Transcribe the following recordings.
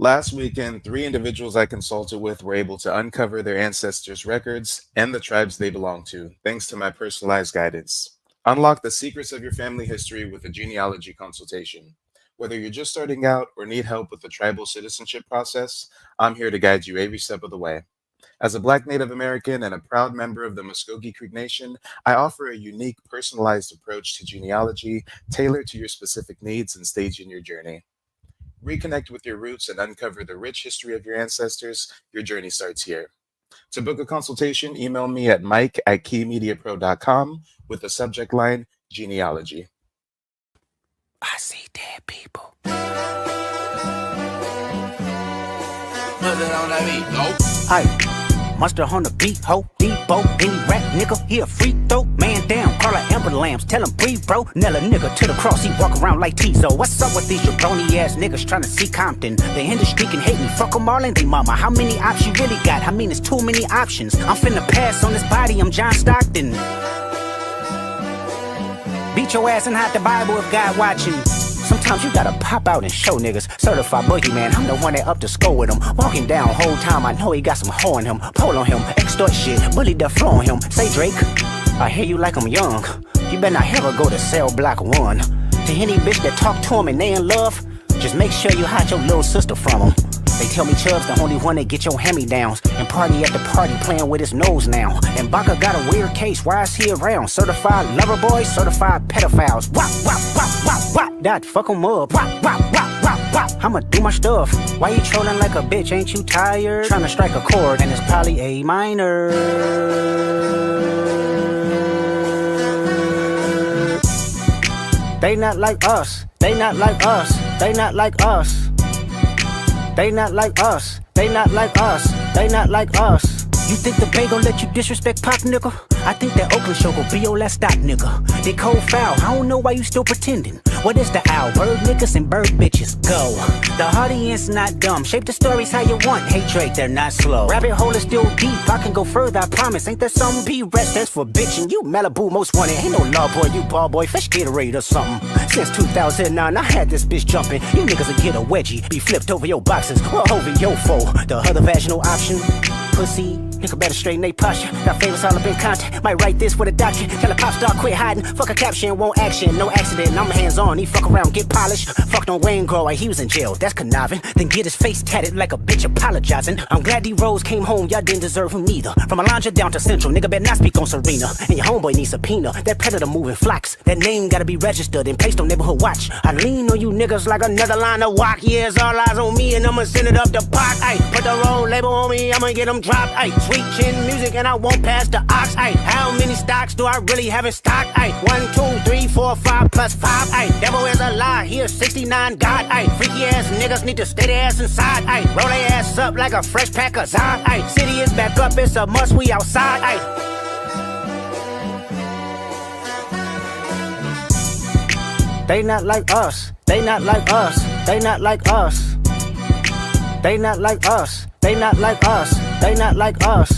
Last weekend, three individuals I consulted with were able to uncover their ancestors' records and the tribes they belong to, thanks to my personalized guidance. Unlock the secrets of your family history with a genealogy consultation. Whether you're just starting out or need help with the tribal citizenship process, I'm here to guide you every step of the way. As a Black Native American and a proud member of the Muskogee Creek Nation, I offer a unique, personalized approach to genealogy tailored to your specific needs and stage in your journey. Reconnect with your roots and uncover the rich history of your ancestors. Your journey starts here. To book a consultation, email me at mike@keymediapro.com with the subject line genealogy. I see dead people. Aye, monster on the beat, ho, Debo, any rap nigga, he a freak though. Man down, call her Amber Lambs, tell him breathe, bro. Nail a nigga to the cross, he walk around like Tizo. What's up with these jabroni ass niggas trying to see Compton? The industry can hate me, fuck them all and they mama. How many options you really got? I mean, it's too many options. I'm finna pass on this body, I'm John Stockton. Beat your ass and hide the Bible if God watching. Sometimes you gotta pop out and show niggas. Certified boogeyman, I'm the one that up to score with him. Walking down whole time, I know he got some hoe in him. Pole on him, extort shit, bully the flow on him. Say Drake, I hear you like I'm young. You better not ever go to cell block 1. To any bitch that talk to him and they in love, just make sure you hide your little sister from him. They tell me Chubb's the only one that get your hand-me-downs and party at the party playing with his nose now. And Baka got a weird case, why is he around? Certified lover boys, certified pedophiles. Wop, wop, wop, wop, wop. That fuck him up. Wop, wop, wop, wop, wop. I'ma do my stuff. Why you trolling like a bitch? Ain't you tired? Trying to strike a chord and it's probably A minor. They not like us. They not like us. They not like us. They not like us, they not like us, they not like us. You think the Bay gon' let you disrespect Pop, nigga? I think that Oakland show gon' be your last stop, nigga. They cold foul, I don't know why you still pretending. What is the owl? Bird niggas and bird bitches, go. The audience not dumb, shape the stories how you want. Hey Drake, they're not slow. Rabbit hole is still deep, I can go further, I promise. Ain't there some B-rap stands for bitchin'? You Malibu most wanted, ain't no law boy, you ball boy, fresh Gatorade or something. Since 2009, I had this bitch jumping. You niggas will get a wedgie, be flipped over your boxes, or over your foe. The other vaginal option, pussy. Nigga better straighten they posture. Got favorites all up in contact. Might write this with a doctor. Tell a pop star quit hiding. Fuck a caption, won't action. No accident, I'm hands on. He fuck around, get polished. Fucked on Wayne Grow, he was in jail. That's conniving. Then get his face tatted like a bitch apologizing. I'm glad D-Rose came home, y'all didn't deserve him neither. From Alondra down to Central, nigga better not speak on Serena. And your homeboy needs subpoena. That predator moving flocks. That name gotta be registered and placed on neighborhood watch. I lean on you niggas like another line of walk. Yeah, it's all eyes on me and I'ma send it up the pot. Ay, put the roll label on me, I'ma get them dropped. Ay, sweet chin music and I won't pass the ox. Ay, how many stocks do I really have in stock? Ay, 1, 2, 3, 4, 5 plus 5. Ay, devil is a lie, here 69 God. Ay, freaky ass niggas need to stay their ass inside. Ay, roll their ass up like a fresh pack of Zod. Ay, city is back up, it's a must, we outside. Ay. They not like us, they not like us, they not like us. They not like us, they not like us, they not like us.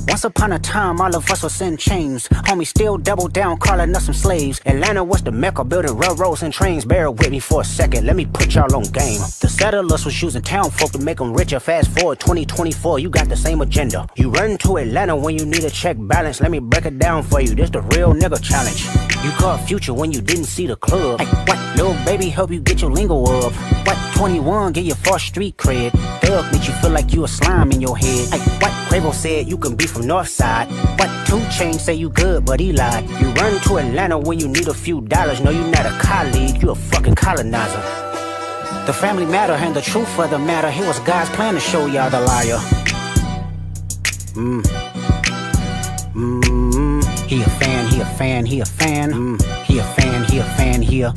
Once upon a time, all of us was in chains. Homie still double down, calling us some slaves. Atlanta was the mecca, building railroads and trains. Bear with me for a second, let me put y'all on game. The settlers was using town folk to make them richer. Fast forward 2024, you got the same agenda. You run to Atlanta when you need a check balance. Let me break it down for you, this the real nigga challenge. You caught Future when you didn't see the club. Hey, what? Little baby help you get your lingo up. What? 21 get your first street cred. Thug make you feel like you a slime in your head. Hey, what? Quavo said you can be from Northside. What? 2 Chainz say you good, but he lied. You run to Atlanta when you need a few dollars. No, you not a colleague, you a fucking colonizer. The family matter and the truth of the matter. Here was God's plan to show y'all the liar. He a fan, he a fan, he a fan. He a fan, he a fan, he a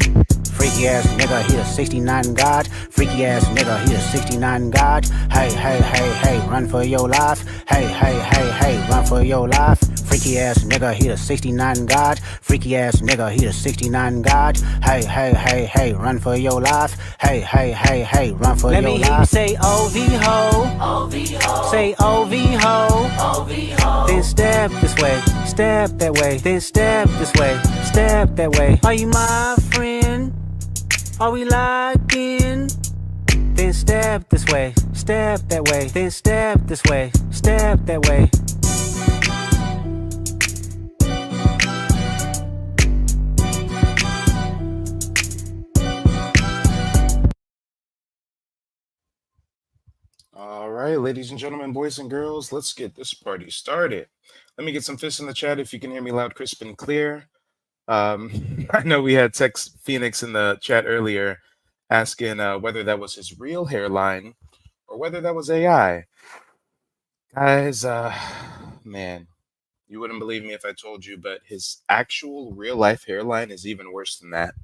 freaky ass nigga, he a 69 God. Freaky ass nigga, he a 69 God. Hey, hey, hey, hey, run for your life. Hey, hey, hey, hey, run for your life. Freaky ass nigga, he a 69 God. Freaky ass nigga, he a 69 God. Hey, hey, hey, hey, run for your life. Hey, hey, hey, hey, run for your life. Let me hear you say OV ho. OV ho. Say OV ho. OV ho. Then step this way, step that way. Then step this way, step that way. Are you my friend? Are we locked in? then step this way, step that way, then step this way, step that way. All right, ladies and gentlemen, boys and girls, let's get this party started. Let me get some fists in the chat if you can hear me loud, crisp, and clear. I know we had Tex Phoenix in the chat earlier asking whether that was his real hairline or whether that was AI. Guys, man, you wouldn't believe me if I told you, but his actual real life hairline is even worse than that.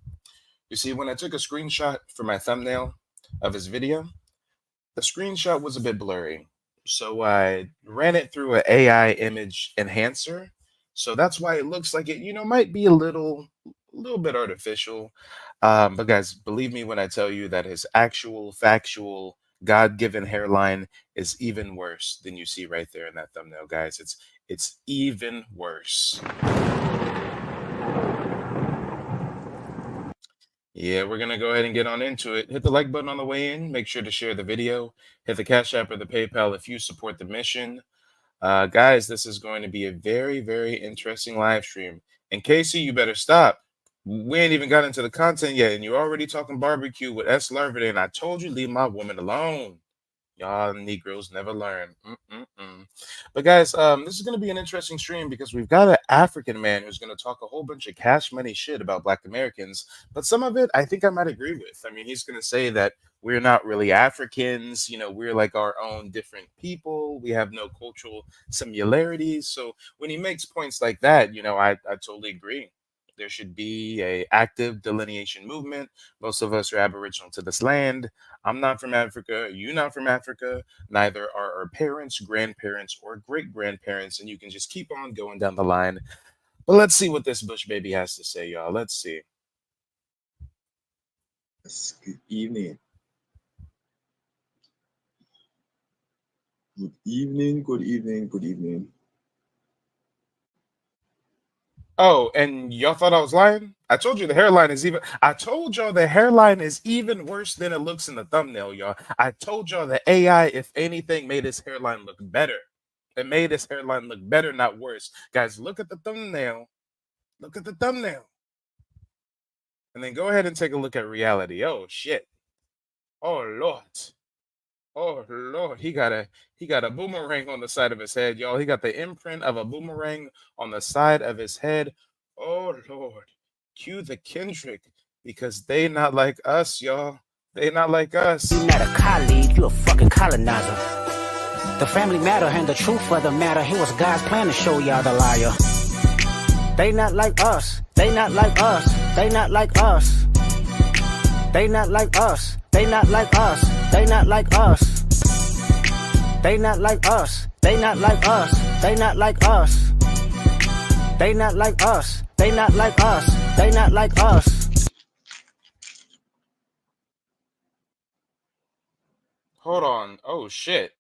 You see, when I took a screenshot for my thumbnail of his video, the screenshot was a bit blurry. So I ran it through an AI image enhancer. So that's why it looks like it might be a little bit artificial. But guys, believe me when I tell you that his actual, factual, God-given hairline is even worse than you see right there in that thumbnail, guys. It's even worse. Yeah, we're gonna go ahead and get on into it. Hit the like button on the way in. Make sure to share the video. Hit the Cash App or the PayPal if you support the mission. Guys, this is going to be a very, very interesting live stream. And Casey, you better stop. We ain't even got into the content yet, and you're already talking barbecue with S. Larvin, and I told you leave my woman alone. Y'all Negroes never learn. Mm-mm-mm. But guys, this is going to be an interesting stream because we've got an African man who's going to talk a whole bunch of cash money shit about Black Americans. But some of it, I think I might agree with. I mean, he's going to say that we're not really Africans. We're like our own different people. We have no cultural similarities. So when he makes points like that, I totally agree. There should be a active delineation movement. Most of us are aboriginal to this land. I'm not from Africa. You're not from Africa. Neither are our parents, grandparents, or great grandparents. And you can just keep on going down the line. But let's see what this Bush baby has to say, y'all. Let's see. Yes, good evening. Good evening, good evening, good evening. Oh, and y'all thought I was lying? I told you the hairline is even. I told y'all the hairline is even worse than it looks in the thumbnail, y'all. I told y'all the AI, if anything, made his hairline look better. It made his hairline look better, not worse. Guys, look at the thumbnail. Look at the thumbnail. And then go ahead and take a look at reality. Oh shit. Oh Lord. Oh Lord. He got a boomerang on the side of his head, y'all. He got the imprint of a boomerang on the side of his head. Oh Lord. Cue the Kendrick. Because they not like us, y'all. They not like us. You not a colleague, you a fucking colonizer. The family matter and the truth of the matter. Here was God's plan to show y'all the liar. They not like us. They not like us. They not like us. They not like us. They not like us. They not like us. They not like us. They not like us. They not like us. They not like us. They not like us. They not like us. Hold on. Oh shit.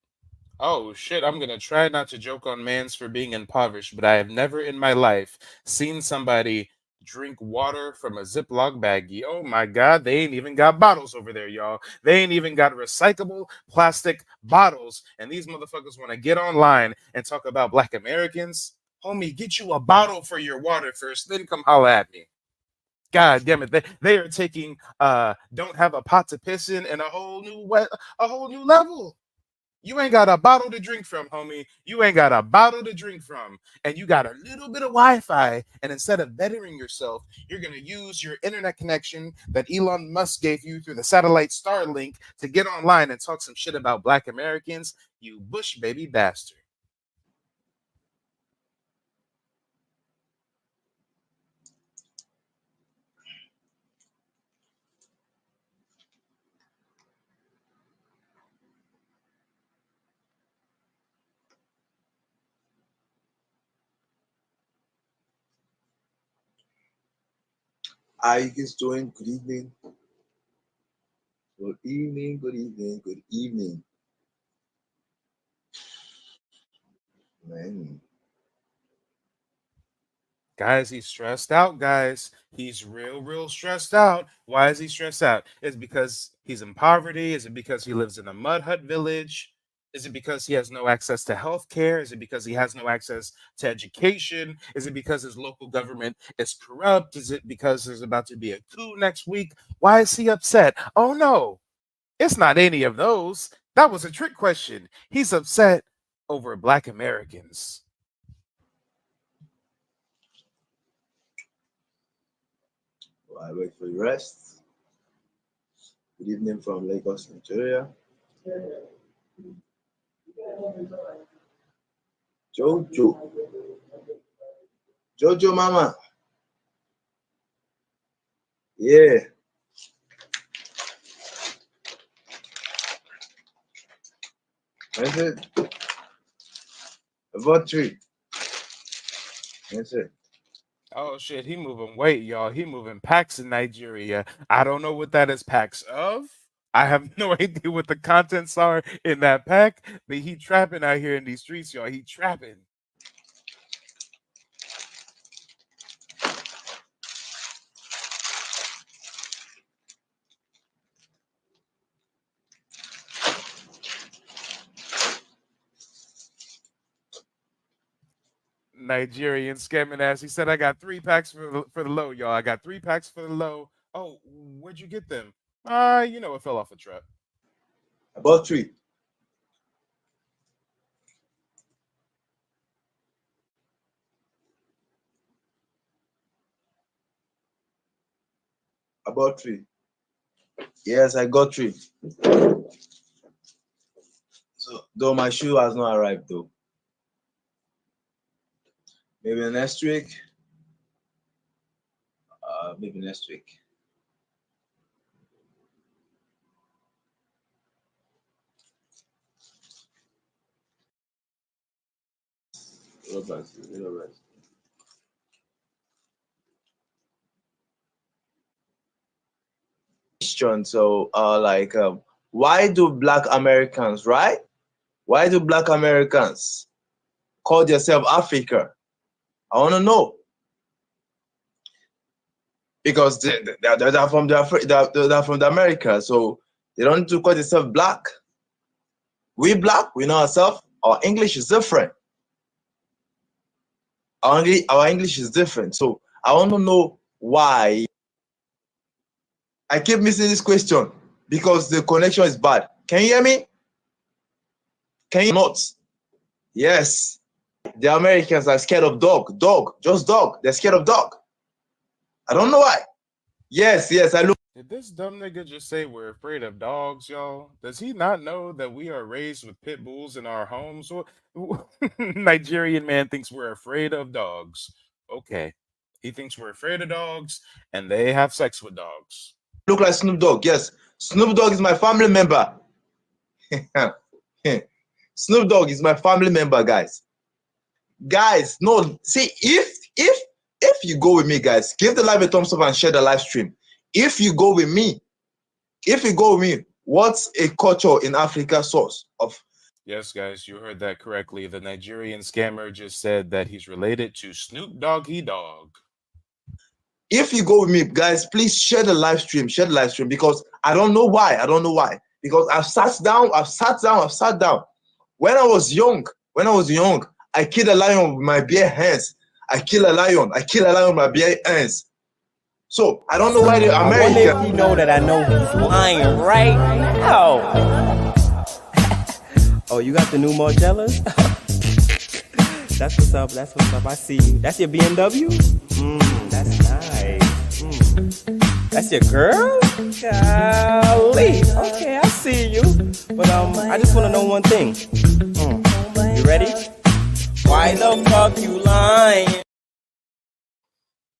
Oh shit, I'm gonna try not to joke on mans for being impoverished, but I have never in my life seen somebody drink water from a Ziploc baggie. Oh my god, they ain't even got bottles over there, y'all. They ain't even got recyclable plastic bottles. And these motherfuckers want to get online and talk about Black Americans. Homie, get you a bottle for your water first, then come holla at me. God damn it. They are taking don't have a pot to piss in and a whole new level. You ain't got a bottle to drink from, homie. You ain't got a bottle to drink from. And you got a little bit of Wi Fi. And instead of bettering yourself, you're going to use your internet connection that Elon Musk gave you through the satellite Starlink to get online and talk some shit about Black Americans. You Bush baby bastard. How you guys doing? Good evening. Good evening, good evening, good evening. Man. Guys, he's stressed out, guys. He's real stressed out. Why is he stressed out? Is it because he's in poverty? Is it because he lives in a mud hut village? Is it because he has no access to health care? Is it because he has no access to education? Is it because his local government is corrupt? Is it because there's about to be a coup next week? Why is he upset? Oh no, it's not any of those. That was a trick question. He's upset over Black Americans. I wait for the rest. Good evening from Lagos, Nigeria. Jojo. Jojo Mama. Yeah. That's it. About 3. That's it. Oh shit, he moving weight, y'all. He moving packs in Nigeria. I don't know what that is packs of. I have no idea what the contents are in that pack, but he trapping out here in these streets, y'all. He trapping. Nigerian scamming ass. He said, I got 3 packs for the low, y'all. I got 3 packs for the low. Oh, where'd you get them? It fell off a truck. About 3. About 3. Yes, I got 3. So, though my shoe has not arrived, though. Maybe next week. Maybe next week. Robert. Question. So, why do Black Americans, right? Why do Black Americans call themselves Africa? I want to know. Because they're from the America, so they don't need to call themselves Black. We Black, we know ourselves. Our English is different. Our English is different. So I want to know why. I keep missing this question because the connection is bad. Can you hear me? Can you not? Yes. The Americans are scared of dog. Just dog. They're scared of dog. I don't know why. Yes, I look. Did this dumb nigga just say we're afraid of dogs, y'all? Does he not know that we are raised with pit bulls in our homes? Nigerian man thinks we're afraid of dogs. Okay. He thinks we're afraid of dogs and they have sex with dogs. Look like Snoop Dogg. Yes. Snoop Dogg is my family member. Snoop Dogg is my family member, guys. Guys, no, see, if you go with me, guys, give the live a thumbs up and share the live stream. If you go with me, what's a culture in Africa source of? Yes, guys, you heard that correctly. The Nigerian scammer just said that he's related to Snoop Doggy Dogg. If you go with me, guys, please share the live stream. Because I don't know why. Because I've sat down. When I was young, I killed a lion with my bare hands. I kill a lion with my bare hands. So I don't know why the American. I wonder if you know that I know he's lying right now. Oh, you got the new Margellas? That's what's up. I see you. That's your BMW? That's nice. That's your girl? Golly. Okay, I see you. But I just want to know one thing. You ready? Why the fuck you lying?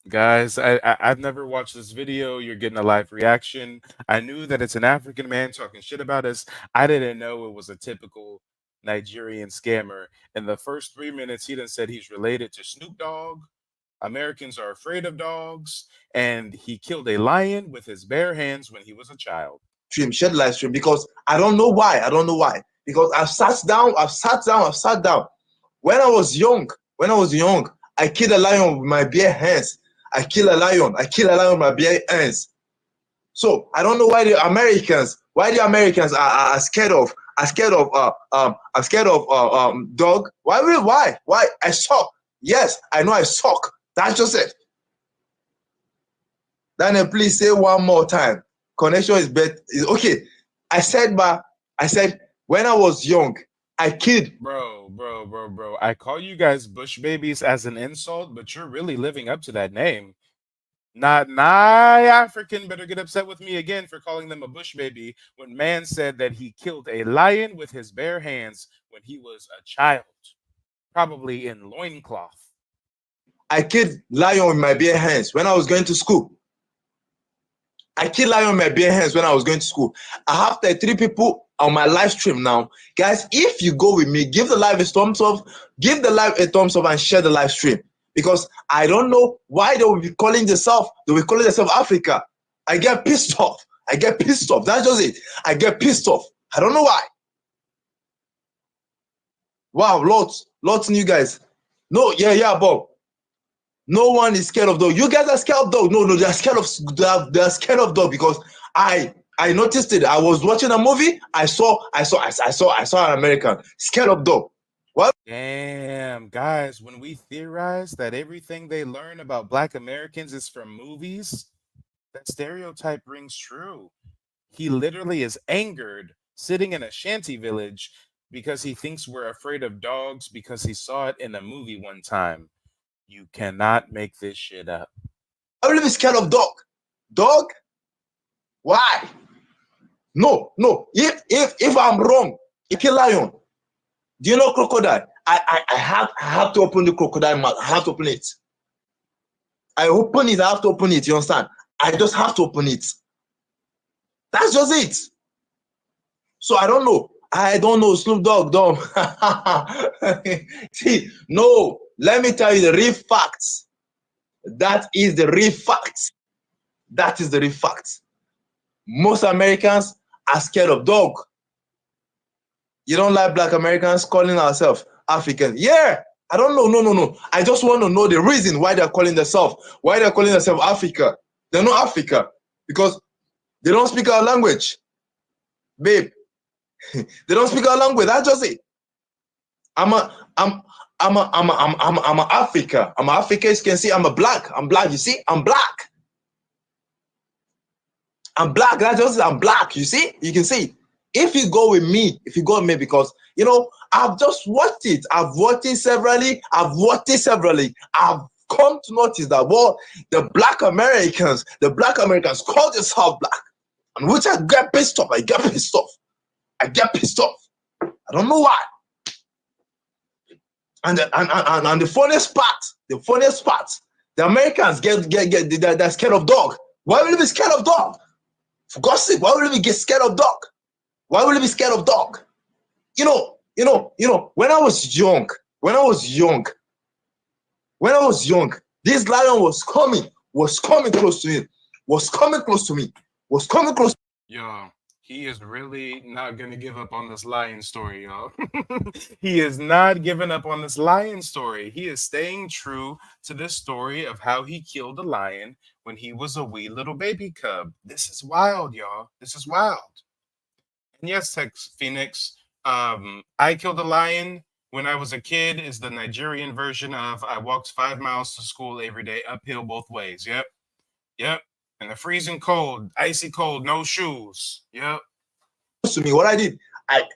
Guys, I've never watched this video. You're getting a live reaction. I knew that it's an African man talking shit about us. I didn't know it was a typical Nigerian scammer. In the first 3 minutes, he done said he's related to Snoop Dogg. Americans are afraid of dogs, and he killed a lion with his bare hands when he was a child. Shed live stream because I don't know why. Because I've sat down. When I was young, I killed a lion with my bare hands. I killed a lion. I killed a lion with my bare hands. So I don't know why the Americans are scared of dog. Why? I suck. Yes, I know I suck. That's just it. Daniel, please say one more time. Connection is better. Is okay. I said when I was young, I killed. Bro. I call you guys bush babies as an insult, but you're really living up to that name. Not African better get upset with me again for calling them a bush baby when man said that he killed a lion with his bare hands when he was a child, probably in loincloth. I killed lion with my bare hands when I was going to school. I killed lion with my bare hands when I was going to school. I have 33 people on my live stream now. Guys, if you go with me, give the live a thumbs up, and share the live stream. Because I don't know why they will be calling themselves Africa. I get pissed off. That's just it. I get pissed off. I don't know why. Wow, lots new guys. No, yeah, Bob. No one is scared of dog. You guys are scared of dog. No, they're scared of dog because I noticed it. I was watching a movie. I saw an American scared of dog. What? Damn, guys, when we theorize that everything they learn about Black Americans is from movies, that stereotype rings true. He literally is angered sitting in a shanty village because he thinks we're afraid of dogs because he saw it in a movie one time. You cannot make this shit up. I will be scared of dog. Dog? Why? No. If I'm wrong, you kill lion. Do you know crocodile? I have to open the crocodile mouth. I have to open it. I have to open it. You understand? I just have to open it. That's just it. So I don't know. Snoop Dogg, dumb. See, no. Let me tell you the real facts. That is the real facts. Most Americans are scared of dog. You don't like Black Americans calling ourselves African? Yeah, I don't know. No. I just want to know the reason why they're calling themselves Africa. They're not Africa because they don't speak our language, babe. They don't speak our language. That's just it. I'm Africa. I'm Africa. You can see I'm black. You see, I'm black. That's just it. I'm black. You see, you can see. If you go with me, because I've just watched it. I've watched it severally. I've come to notice that the Black Americans call themselves black, and which I get pissed off. I don't know why. And the funniest part, the Americans they're scared of dog. Why will you be scared of dog? For God's sake, why will you be scared of dog? Why will you be scared of dog? When I was young, this lion was coming close to me. Yo, he is really not gonna give up on this lion story, y'all. He is not giving up on this lion story. He is staying true to the story of how he killed a lion when he was a wee little baby cub. This is wild, y'all. This is wild. And yes, Tex Phoenix, I killed a lion when I was a kid is the Nigerian version of I walked 5 miles to school every day, uphill both ways. Yep. In the freezing cold, icy cold, no shoes. Yep. To me, what I did, I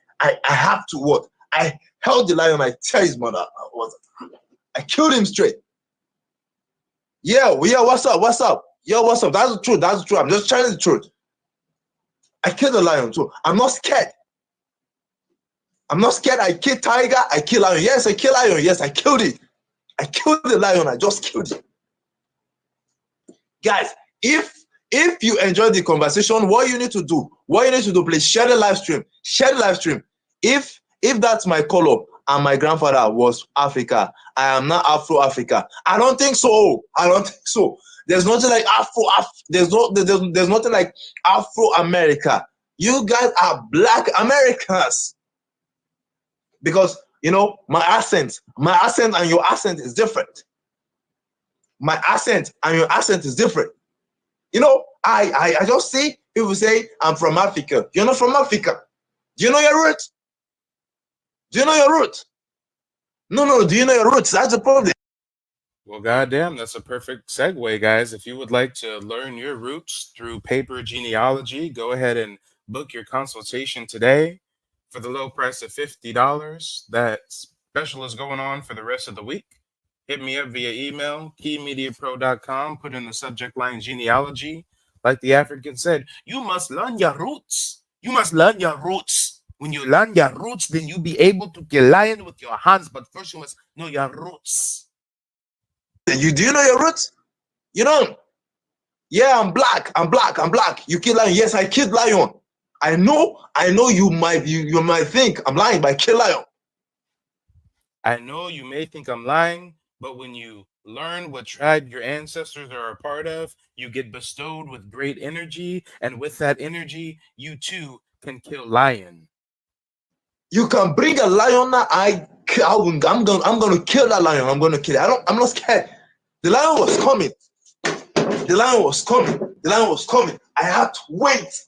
have to what? I held the lion. I tell his mother, I killed him straight. Yeah. What's up? Yo, what's up? That's the truth. I'm just telling the truth. I killed the lion too. I'm not scared. I killed tiger. I killed lion. Yes, I killed lion. Yes, I killed it. I killed the lion. I just killed it. Guys, if you enjoyed the conversation, what you need to do, please share the live stream. If that's my color and my grandfather was Africa, I am not Afro-Africa. I don't think so. There's nothing like there's nothing like Afro-America. You guys are Black Americans. Because my accent and your accent is different. my accent and your accent is different. You know, I just see people say I'm from Africa. You're not from Africa. Do you know your roots? Do you know your roots? No. Do you know your roots? That's the problem. Well, goddamn, that's a perfect segue, guys. If you would like to learn your roots through paper genealogy, go ahead and book your consultation today for the low price of $50. That special is going on for the rest of the week. Hit me up via email, keymediapro.com, put in the subject line genealogy. Like the African said, you must learn your roots. You must learn your roots. When you learn your roots, then you'll be able to kill lion with your hands. But first, you must know your roots. Do you know your roots? You don't. Yeah, I'm black. You kill lion. Yes, I killed lion. I know you might think I'm lying, but I kill lion. I know you may think I'm lying, but when you learn what tribe your ancestors are a part of, you get bestowed with great energy, and with that energy, you too can kill lion. You can bring a lion. I'm gonna kill that lion. I'm gonna kill it. I'm not scared. The lion was coming. The lion was coming. The lion was coming. I had to wait.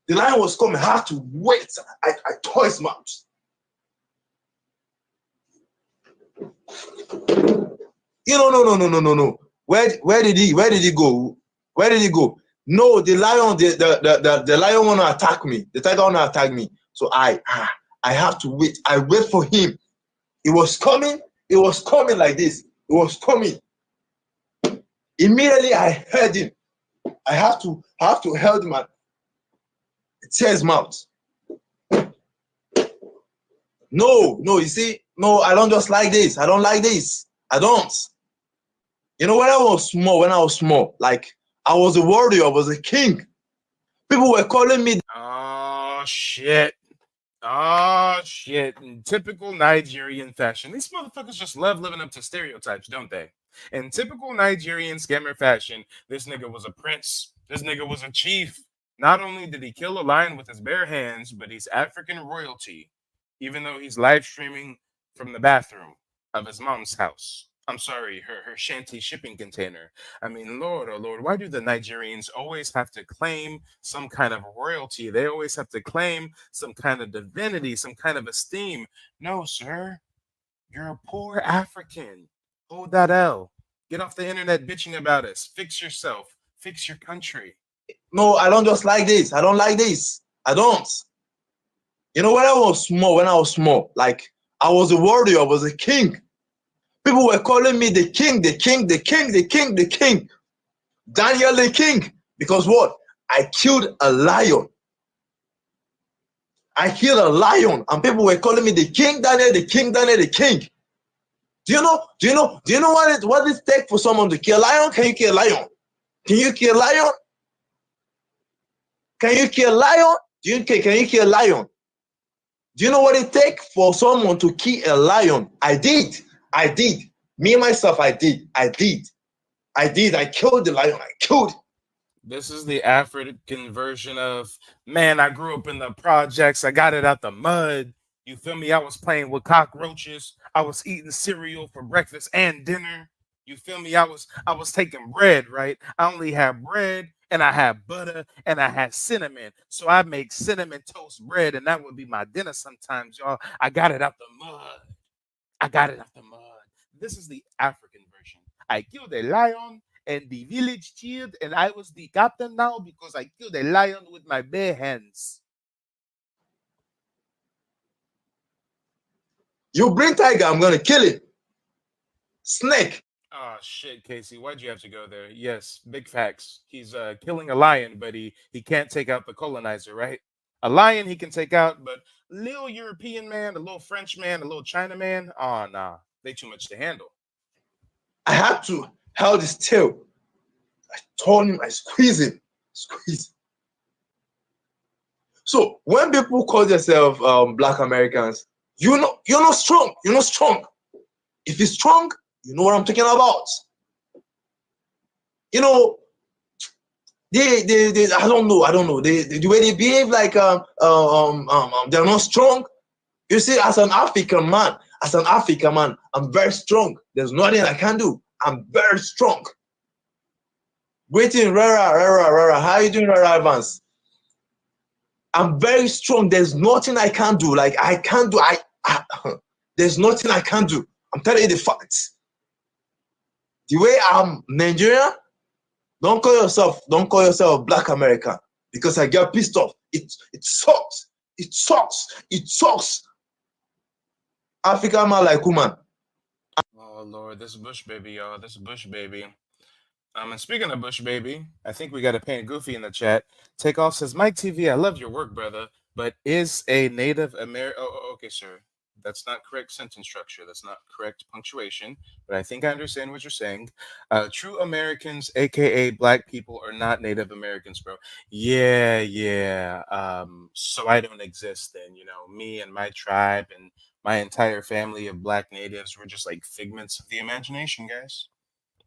The lion was coming. I had to wait. I tore his mouth. You know, no. Where did he go? Where did he go? No, the lion, the lion wanna attack me. The tiger wanna attack me. So I have to wait. I wait for him. It was coming. It was coming like this. It was coming. Immediately I heard him. I have to hold him and tear his mouth. No, you see, no, I don't just like this. I don't like this. I don't. You know, when I was small, like I was a warrior, I was a king. People were calling me. Oh shit. In typical Nigerian fashion, these motherfuckers just love living up to stereotypes, don't they? In typical Nigerian scammer fashion, this nigga was a prince. This nigga was a chief. Not only did he kill a lion with his bare hands, but he's African royalty, even though he's live streaming from the bathroom of his mom's house. I'm sorry, her shanty shipping container. I mean, Lord, oh Lord, why do the Nigerians always have to claim some kind of royalty? They always have to claim some kind of divinity, some kind of esteem. No, sir. You're a poor African. Hold that L. Get off the internet bitching about us. Fix yourself. Fix your country. No, I don't just like this. I don't like this. I don't. You know, when I was small, like I was a warrior, I was a king. People were calling me the king. Daniel the king. Because what? I killed a lion. And people were calling me the king Daniel, the king. Do you know what it takes for someone to kill a lion? Can you kill a lion? Can you kill a lion? Can you kill a lion? Can you kill a lion? Do you know what it takes for someone to kill a lion? I did. Me, myself, I did. I killed the lion. I killed. This is the African version of, man, I grew up in the projects. I got it out the mud. You feel me? I was playing with cockroaches. I was eating cereal for breakfast and dinner. You feel me? I was taking bread, right? I only had bread, and I had butter, and I had cinnamon. So I make cinnamon toast bread, and that would be my dinner sometimes, y'all. I got it out the mud. This is the African version. I killed a lion, and the village cheered, and I was the captain now because I killed a lion with my bare hands. You bring tiger, I'm gonna kill it. Snake. Oh shit, Casey, why'd you have to go there? Yes, big facts. He's killing a lion, but he can't take out the colonizer, right? A lion he can take out, but little European man, a little French man, a little China man, oh nah, they too much to handle. I had to hold his tail. I told him, I squeeze him. So when people call themselves Black Americans, you're not strong. You're not strong. If you're strong, you know what I'm talking about. You know, they I don't know. The way they behave, like they're not strong. You see, as an African man, As an African man, I'm very strong. There's nothing I can do. I'm very strong. Waiting, Rara. How you doing, Rara Evans? I'm very strong. There's nothing I can do. Like I can't do. There's nothing I can do. I'm telling you the facts. The way I'm Nigerian, don't call yourself Black American because I get pissed off. It sucks. It sucks. African man like woman. Oh Lord, this Bush baby, y'all. This Bush baby. And speaking of Bush baby, I think we got a Paint Goofy in the chat. Takeoff says, Mike TV, I love your work, brother, but is a Native American... okay, sir. That's not correct sentence structure. That's not correct punctuation, but I think I understand what you're saying. True Americans, aka Black people, are not Native Americans, bro. Yeah. So I don't exist then. Me and my tribe and my entire family of Black natives were just like figments of the imagination, guys.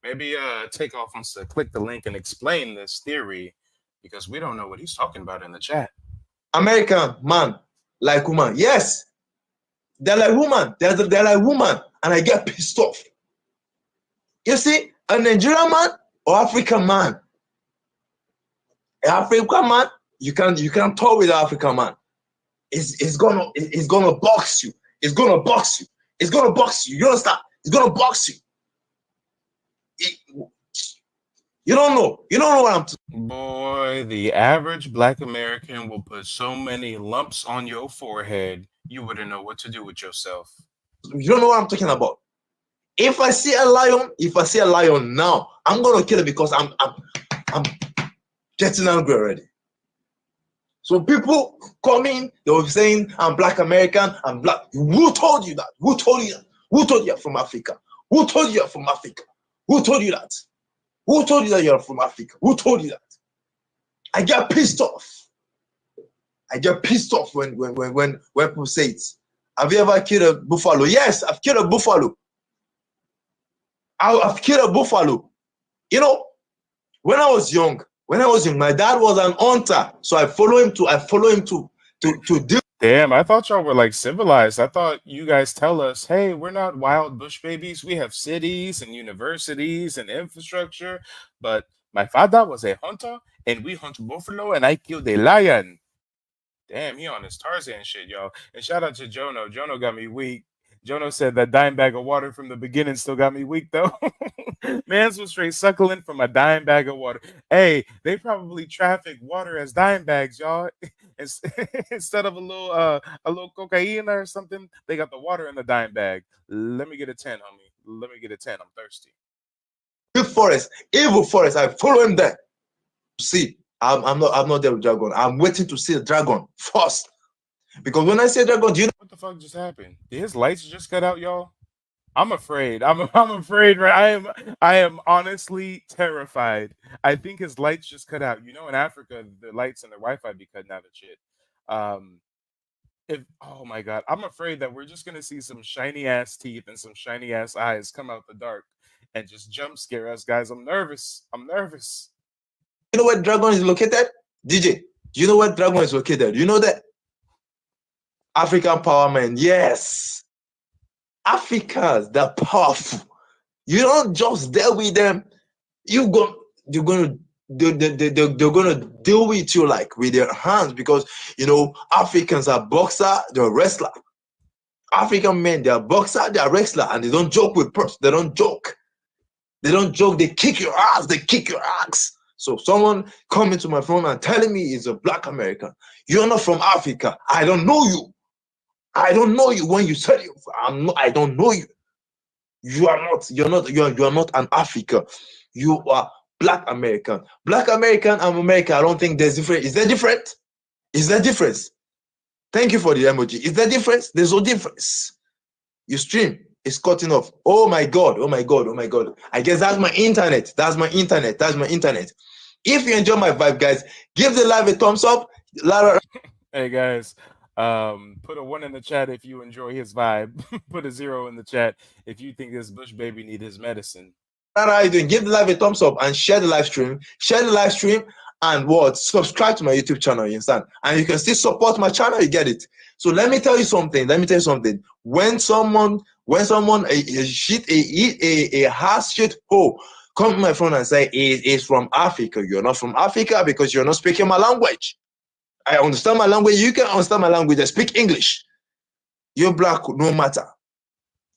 Maybe Takeoff wants to click the link and explain this theory because we don't know what he's talking about in the chat. American man like woman. Yes. They're like woman. They're like woman. And I get pissed off. You see, a Nigerian man or African man. An African man, you can't talk with an African man. It's gonna box you. It's gonna box you. It's gonna box you. You understand? It's gonna box you. You don't know. You don't know what I'm talking. Boy, the average Black American will put so many lumps on your forehead, you wouldn't know what to do with yourself. You don't know what I'm talking about. If I see a lion now, I'm gonna kill it because I'm getting angry already. So people coming, they were saying I'm Black American, I'm Black. Who told you that? Who told you that? Who told you you're from Africa? Who told you you're from Africa? Who told you that? Who told you that you're from Africa? Who told you that? I get pissed off. I get pissed off when people say it. Have you ever killed a buffalo? Yes, I've killed a buffalo. I've killed a buffalo. When I was young, my dad was an hunter, so I follow him to do. Damn, I thought y'all were like civilized. I thought you guys tell us, hey, we're not wild bush babies. We have cities and universities and infrastructure. But my father was a hunter, and we hunt buffalo, and I killed a lion. Damn, he on his Tarzan shit, y'all. And shout out to Jono. Jono got me weak. Jono said that dime bag of water from the beginning still got me weak, though. Mans was straight suckling from a dime bag of water. Hey, they probably traffic water as dime bags, y'all. Instead of a little cocaine or something, they got the water in the dime bag. Let me get a 10, homie. Let me get a 10. I'm thirsty. Evil forest. I follow him there. See, I'm not there with dragon. I'm waiting to see the dragon first. Because when I say dragon, do you know what the fuck just happened? Did his lights just cut out, y'all? I'm afraid. I'm afraid, right? I am honestly terrified. I think his lights just cut out. In Africa, the lights and the Wi-Fi be cutting out and shit. Oh my god, I'm afraid that we're just gonna see some shiny ass teeth and some shiny ass eyes come out the dark and just jump scare us, guys. I'm nervous. You know where dragon is located? DJ, do you know where dragon is located? You know that? African power man, yes. Africans, they're powerful. You don't just deal with them. They're gonna deal with you like with their hands because Africans are boxer, they're wrestler. African men, they're boxer, they're wrestler, and they don't joke with purse. They don't joke. They kick your ass. So someone coming to my phone and telling me he's a Black American. You're not from Africa. I don't know you. I don't know you. When you said you, I don't know you. You're not an African. You are Black American. Black American and American, I don't think there's difference. Is there different? Is there difference? Thank you for the emoji. Is there difference? There's no difference. Your stream is cutting off. Oh my god. I guess that's my internet. If you enjoy my vibe, guys, give the live a thumbs up. Hey guys, put a 1 in the chat if you enjoy his vibe. Put a 0 in the chat if you think this Bush baby need his medicine. How are you doing? Give the live a thumbs up and share the live stream. Share the live stream and what? Subscribe to my YouTube channel, you understand? And you can still support my channel, you get it. So let me tell you something. When someone a half shit hole come to my phone and say is from Africa. You're not from Africa because you're not speaking my language. I understand my language. You can understand my language. I speak English. You're black, no matter.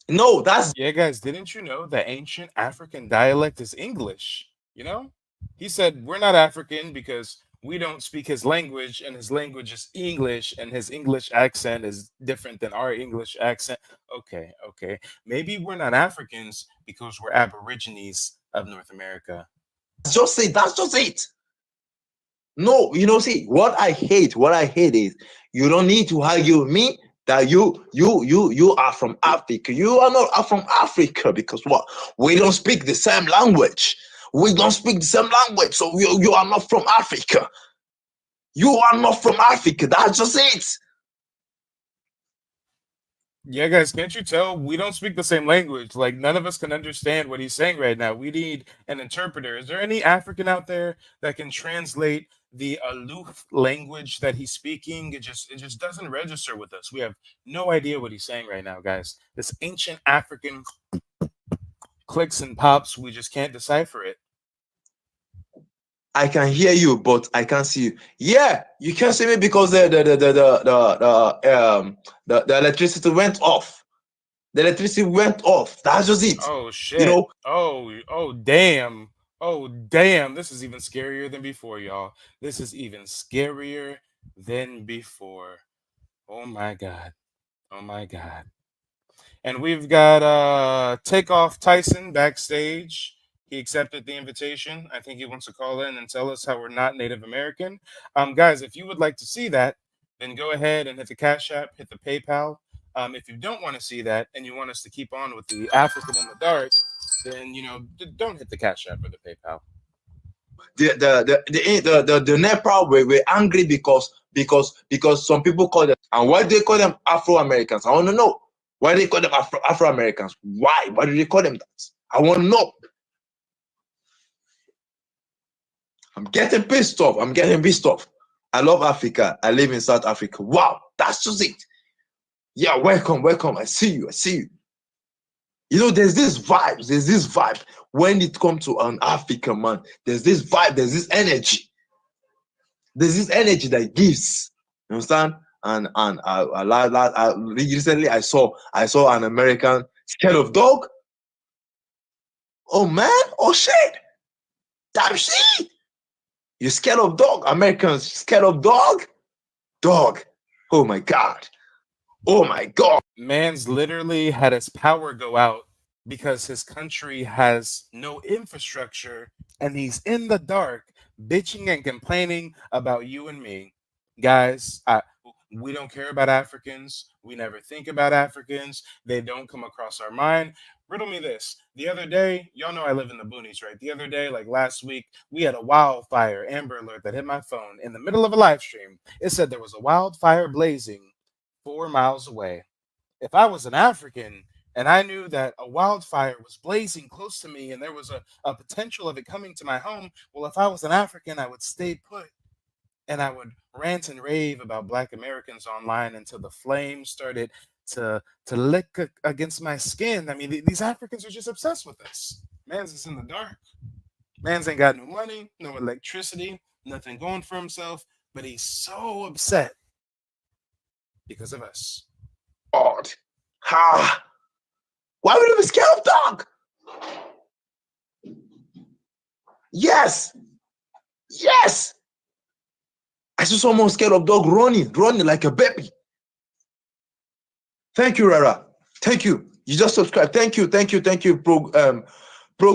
No, that's Yeah, guys, didn't you know that ancient African dialect is English? You know? He said, we're not African because we don't speak his language, and his language is English, and his English accent is different than our English accent. Okay, okay. Maybe we're not Africans because we're Aborigines of North America. just it. That's just it. No, see, what I hate is you don't need to argue with me that you are from Africa. You are not from Africa because what? We don't speak the same language. We don't speak the same language, so you are not from Africa. You are not from Africa. That's just it. Yeah, guys, can't you tell we don't speak the same language? Like, none of us can understand what he's saying right now. We need an interpreter. Is there any African out there that can translate the aloof language that he's speaking? It just doesn't register with us. We have no idea what he's saying right now, guys. This ancient African clicks and pops, we just can't decipher it. I can hear you, but I can't see you. Yeah, you can't see me because the electricity went off. The electricity went off. That's just it. Oh shit. Oh damn. Oh damn. This is even scarier than before, y'all. This is even scarier than before. Oh my god. Oh my god. And we've got Takeoff Tyson backstage. He accepted the invitation. I think he wants to call in and tell us how we're not Native American. Guys, if you would like to see that, then go ahead and hit the Cash App, hit the PayPal. If you don't want to see that and you want us to keep on with the African in the dark, then don't hit the Cash App or the PayPal. The Nepal we're angry because some people call them, and why they call them Afro Americans? I want to know why they call them Afro Americans. Why do they call them that? I want to know. I'm getting pissed off. I love Africa. I live in South Africa. Wow, that's just it. Yeah, welcome. I see you. There's this vibe. When it comes to an African man, there's this vibe, there's this energy. There's this energy that gives. You understand? And recently I saw an American scared of dog. Oh man, oh shit. Damn shit. You scared of dog? Americans scared of dog? Dog. Oh my god. Man's literally had his power go out because his country has no infrastructure, and he's in the dark bitching and complaining about you and me. Guys, we don't care about Africans. We never think about Africans. They don't come across our mind. Riddle me this. The other day, y'all know I live in the boonies, right? The other day, like last week, we had a wildfire Amber Alert that hit my phone in the middle of a live stream. It said there was a wildfire blazing 4 miles away. If I was an African and I knew that a wildfire was blazing close to me and there was a potential of it coming to my home, well, if I was an African, I would stay put and I would rant and rave about Black Americans online until the flames started to lick against my skin. I mean, these Africans are just obsessed with us. Man's is in the dark. Man's ain't got no money, no electricity, nothing going for himself, but he's so upset because of us. God. Ha. Why would we be scared of dog? Yes. I saw someone scared of dog running like a baby. Thank you, Rara. Thank you. You just subscribed. Thank you, Pro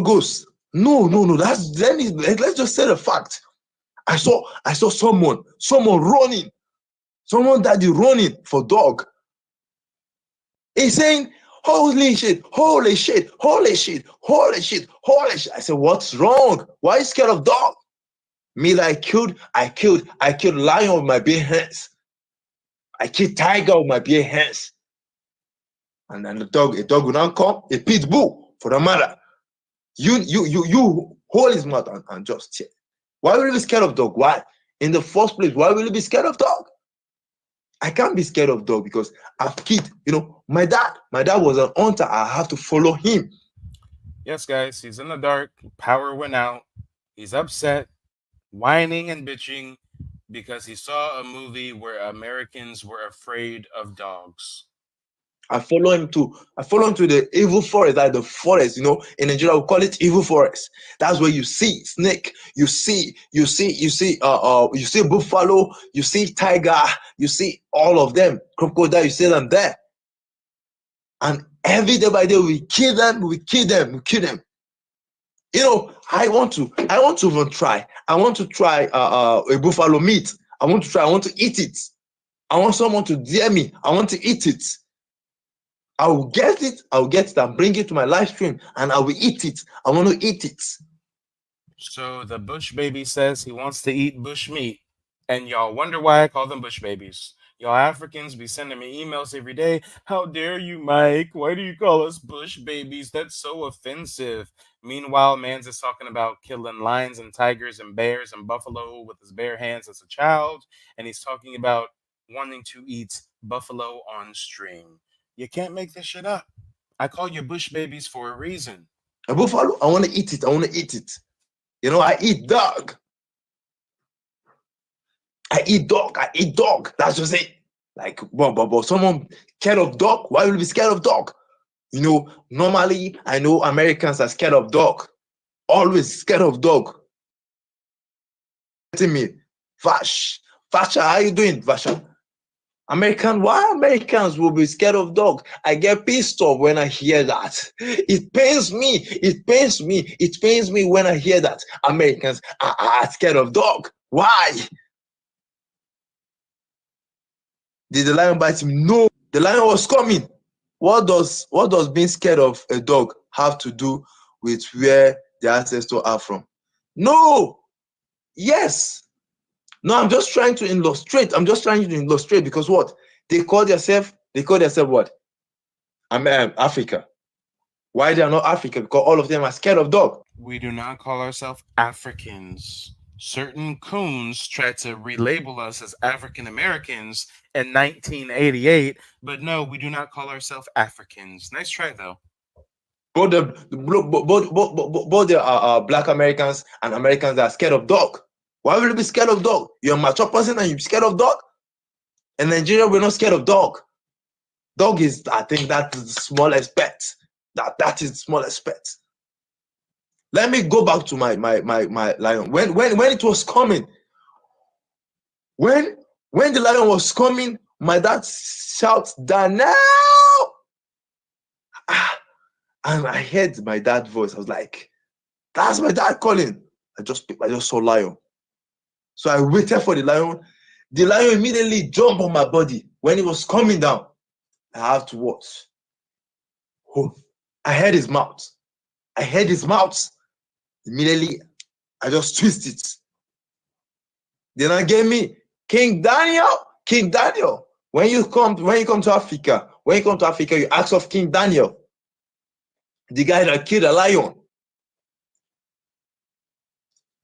Goose. No. Let's just say the fact. I saw someone running. Someone daddy running for dog. He's saying, holy shit. I said, what's wrong? Why are you scared of dog? Me, like, I killed lion with my bare hands. I killed tiger with my bare hands. And then a dog will not come, a pit bull for the matter. You hold his mouth and just check. Why will you be scared of dog? Why? In the first place, why will you be scared of dog? I can't be scared of dog because I've kid. My dad was an hunter. I have to follow him. Yes, guys, he's in the dark. Power went out. He's upset, whining and bitching because he saw a movie where Americans were afraid of dogs. I follow him to the evil forest, like the forest, in Nigeria we call it evil forest. That's where you see snake, you see buffalo, you see tiger, you see all of them, crocodile, you see them there. And every day by day we kill them. I want to even try. I want to try a buffalo meat. I want to eat it. I want someone to dare me. I want to eat it. I will get it and bring it to my live stream and I will eat it. I want to eat it. So the Bush baby says he wants to eat bush meat. And y'all wonder why I call them Bush babies. Y'all Africans be sending me emails every day. How dare you, Mike? Why do you call us Bush babies? That's so offensive. Meanwhile, Mans is talking about killing lions and tigers and bears and buffalo with his bare hands as a child. And he's talking about wanting to eat buffalo on stream. You can't make this shit up. I call you Bush babies for a reason. A buffalo, I want to eat it. I eat dog. I eat dog. That's just it. Like, but someone scared of dog? Why would you be scared of dog? Normally, I know Americans are scared of dog. Always scared of dog. Tell me, Vasha, how you doing, Vasha? Why Americans will be scared of dog? I get pissed off when I hear that. It pains me when I hear that Americans are scared of dog. Why? Did the lion bite him? No, the lion was coming. What does being scared of a dog have to do with where the ancestors are from? No. Yes. No, I'm just trying to illustrate. Because what? They call themselves what? Africa. Why they are not Africa? Because all of them are scared of dog. We do not call ourselves Africans. Certain coons tried to relabel us as African Americans in 1988, but no, we do not call ourselves Africans. Nice try, though. Both the Black Americans and Americans that are scared of dog. Why will you be scared of dog? You're a mature person and you're scared of dog? In Nigeria, we're not scared of dog. Dog is, I think, that's the smallest pet. That is the smallest pet. Let me go back to my lion. When it was coming, when the lion was coming, my dad shouts, "Daniel!" And I heard my dad's voice. I was like, "That's my dad calling." I just saw lion. So I waited for the lion. The lion immediately jumped on my body. When it was coming down, I have to watch. Oh, I heard his mouth. Immediately, I just twist it. Then I gave me King Daniel. When you come to Africa, you ask of King Daniel, the guy that killed a lion.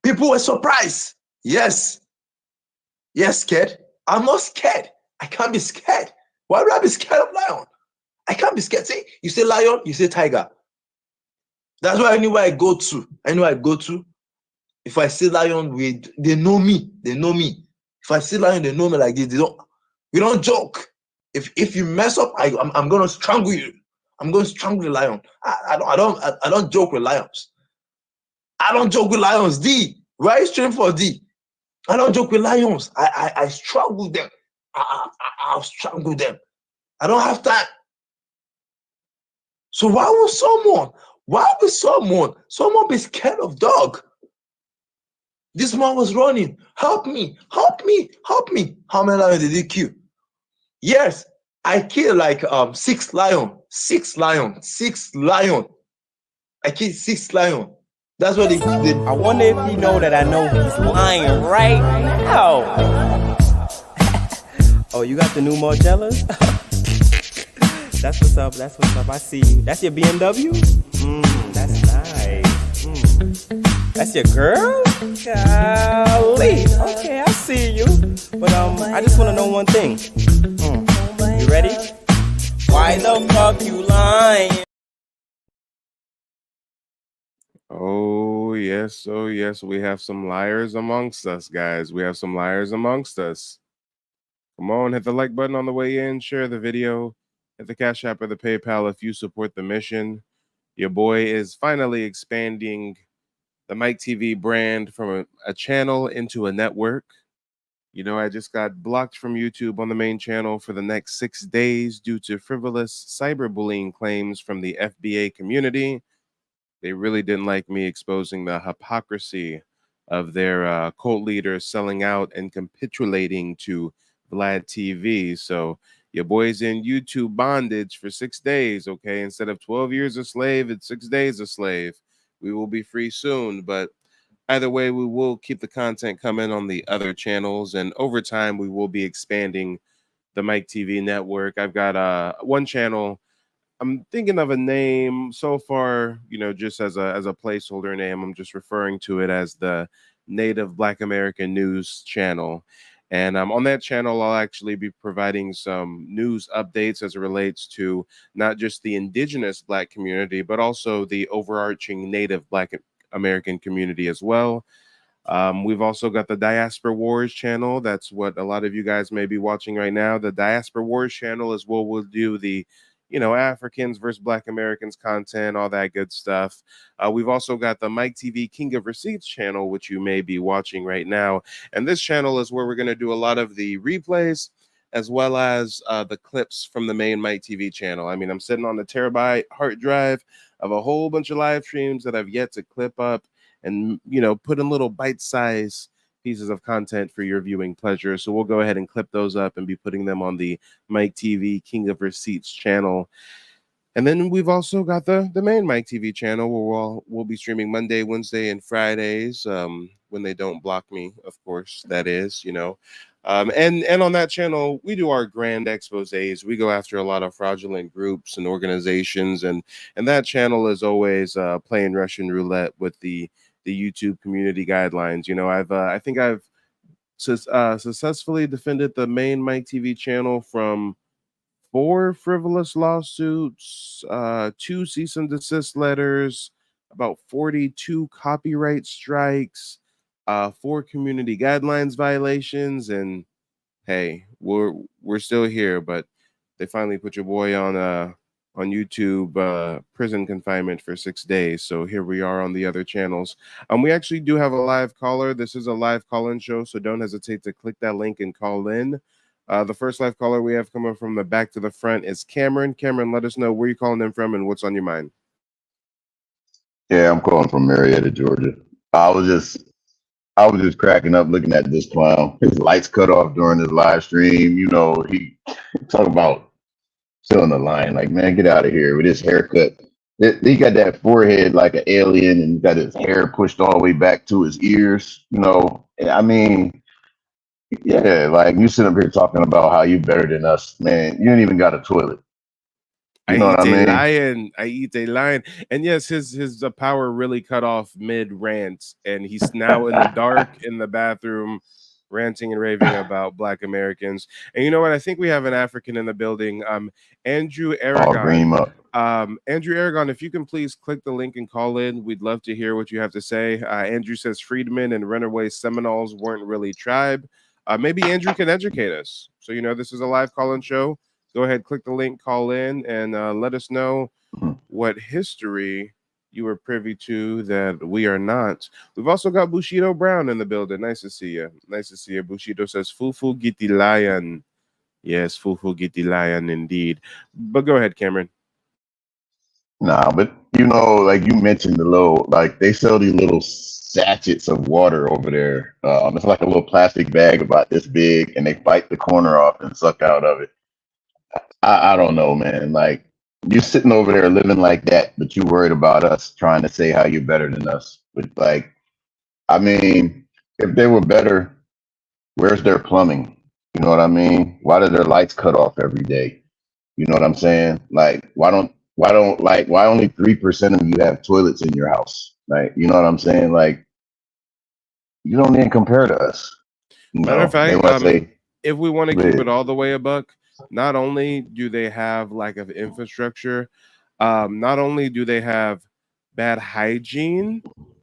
People were surprised. Yes, scared. I'm not scared. I can't be scared. Why would I be scared of lion? I can't be scared. See, you say lion, you say tiger. That's why anywhere I go to, if I see lion, they know me. If I see lion, they know me like this. We don't joke. If you mess up, I'm gonna strangle you. I'm gonna strangle the lion. I don't joke with lions. I don't joke with lions. D. Right stream for D. I don't joke with lions. I strangle them. I'll strangle them. I don't have time. So why would someone be scared of dog? This man was running. Help me. How many lions did he kill? Yes, I killed like 6 lions. 6 lions. I killed 6 lions. That's what they did. I wonder if he know that I know he's lying right now. Oh, you got the new Margellas? That's what's up. I see you. That's your BMW? That's nice. That's your girl? Golly. Okay, I see you. But I just want to know one thing. You ready? Why the fuck you lying? Oh yes, we have some liars amongst us, guys. We have some liars amongst us. Come on, hit the like button on the way in, share the video, hit the Cash App or the PayPal if you support the mission. Your boy is finally expanding the Mike TV brand from a channel into a network. You know, I just got blocked from YouTube on the main channel for the next 6 days due to frivolous cyberbullying claims from the FBA community. They really didn't like me exposing the hypocrisy of their cult leaders selling out and capitulating to Vlad TV. So your boy's in YouTube bondage for 6 days, okay? Instead of 12 years a slave, it's 6 days a slave. We will be free soon, but either way, we will keep the content coming on the other channels, and over time, we will be expanding the Mike TV network. I've got one channel. I'm thinking of a name so far, you know, just as a placeholder name. I'm just referring to it as the Native Black American News channel. And on that channel, I'll actually be providing some news updates as it relates to not just the indigenous Black community, but also the overarching Native Black American community as well. We've also got the Diaspora Wars channel. That's what a lot of you guys may be watching right now. The Diaspora Wars channel is where we'll do the, you know, Africans versus Black Americans content, all that good stuff. We've also got the Mike TV King of Receipts channel, which you may be watching right now. And this channel is where we're going to do a lot of the replays as well as the clips from the main Mike TV channel. I mean, I'm sitting on a terabyte hard drive of a whole bunch of live streams that I've yet to clip up and, you know, put in little bite-sized pieces of content for your viewing pleasure. So we'll go ahead and clip those up and be putting them on the Mike TV King of Receipts channel. And then we've also got the main Mike TV channel where we'll be streaming Monday, Wednesday, and Fridays when they don't block me, of course, that is, you know. And on that channel, we do our grand exposés. We go after a lot of fraudulent groups and organizations, and that channel is always playing Russian roulette with the YouTube community guidelines. You know, I think I've successfully defended the main Mike TV channel from 4 frivolous lawsuits, 2 cease and desist letters, about 42 copyright strikes, 4 community guidelines violations, and hey, we're still here. But they finally put your boy on YouTube prison confinement for 6 days. So here we are on the other channels. We actually do have a live caller. This is a live call-in show, so don't hesitate to click that link and call in. The first live caller we have coming from the back to the front is Cameron. Cameron, let us know where you're calling in from and what's on your mind. Yeah, I'm calling from Marietta, Georgia. I was just cracking up looking at this clown. His lights cut off during his live stream. You know, he talk about still in the line. Like, man, get out of here with his haircut. He got that forehead like an alien, and got his hair pushed all the way back to his ears. You know, I mean, yeah, like you sit up here talking about how you better than us, man. You ain't even got a toilet. You know what I mean? I eat a lion. And yes, his power really cut off mid rant, and he's now in the dark in the bathroom ranting and raving about Black Americans. And you know what? I think we have an African in the building. Andrew Aragon. Andrew Aragon, if you can please click the link and call in. We'd love to hear what you have to say. Andrew says Freedmen and runaway Seminoles weren't really tribe. Maybe Andrew can educate us. So, you know, this is a live call-in show. Go ahead, click the link, call in, and let us know what history you were privy to that we are not. We've also got Bushido Brown in the building. Nice to see you. Nice to see you. Bushido says, Fufu Giti Lion. Yes, Fufu Giti Lion indeed. But go ahead, Cameron. Nah, but you know, like you mentioned the little, like they sell these little sachets of water over there. It's like a little plastic bag about this big, and they bite the corner off and suck out of it. I don't know, man. Like you're sitting over there living like that, but you worried about us trying to say how you're better than us. But like, I mean, if they were better, where's their plumbing? You know what I mean? Why do their lights cut off every day? You know what I'm saying? Like, why only 3% of you have toilets in your house? Like, you know what I'm saying? Like, you don't even compare to us. Matter of No, they fact, want to say, if we want to keep "Live." it all the way a buck, not only do they have lack of infrastructure, not only do they have bad hygiene,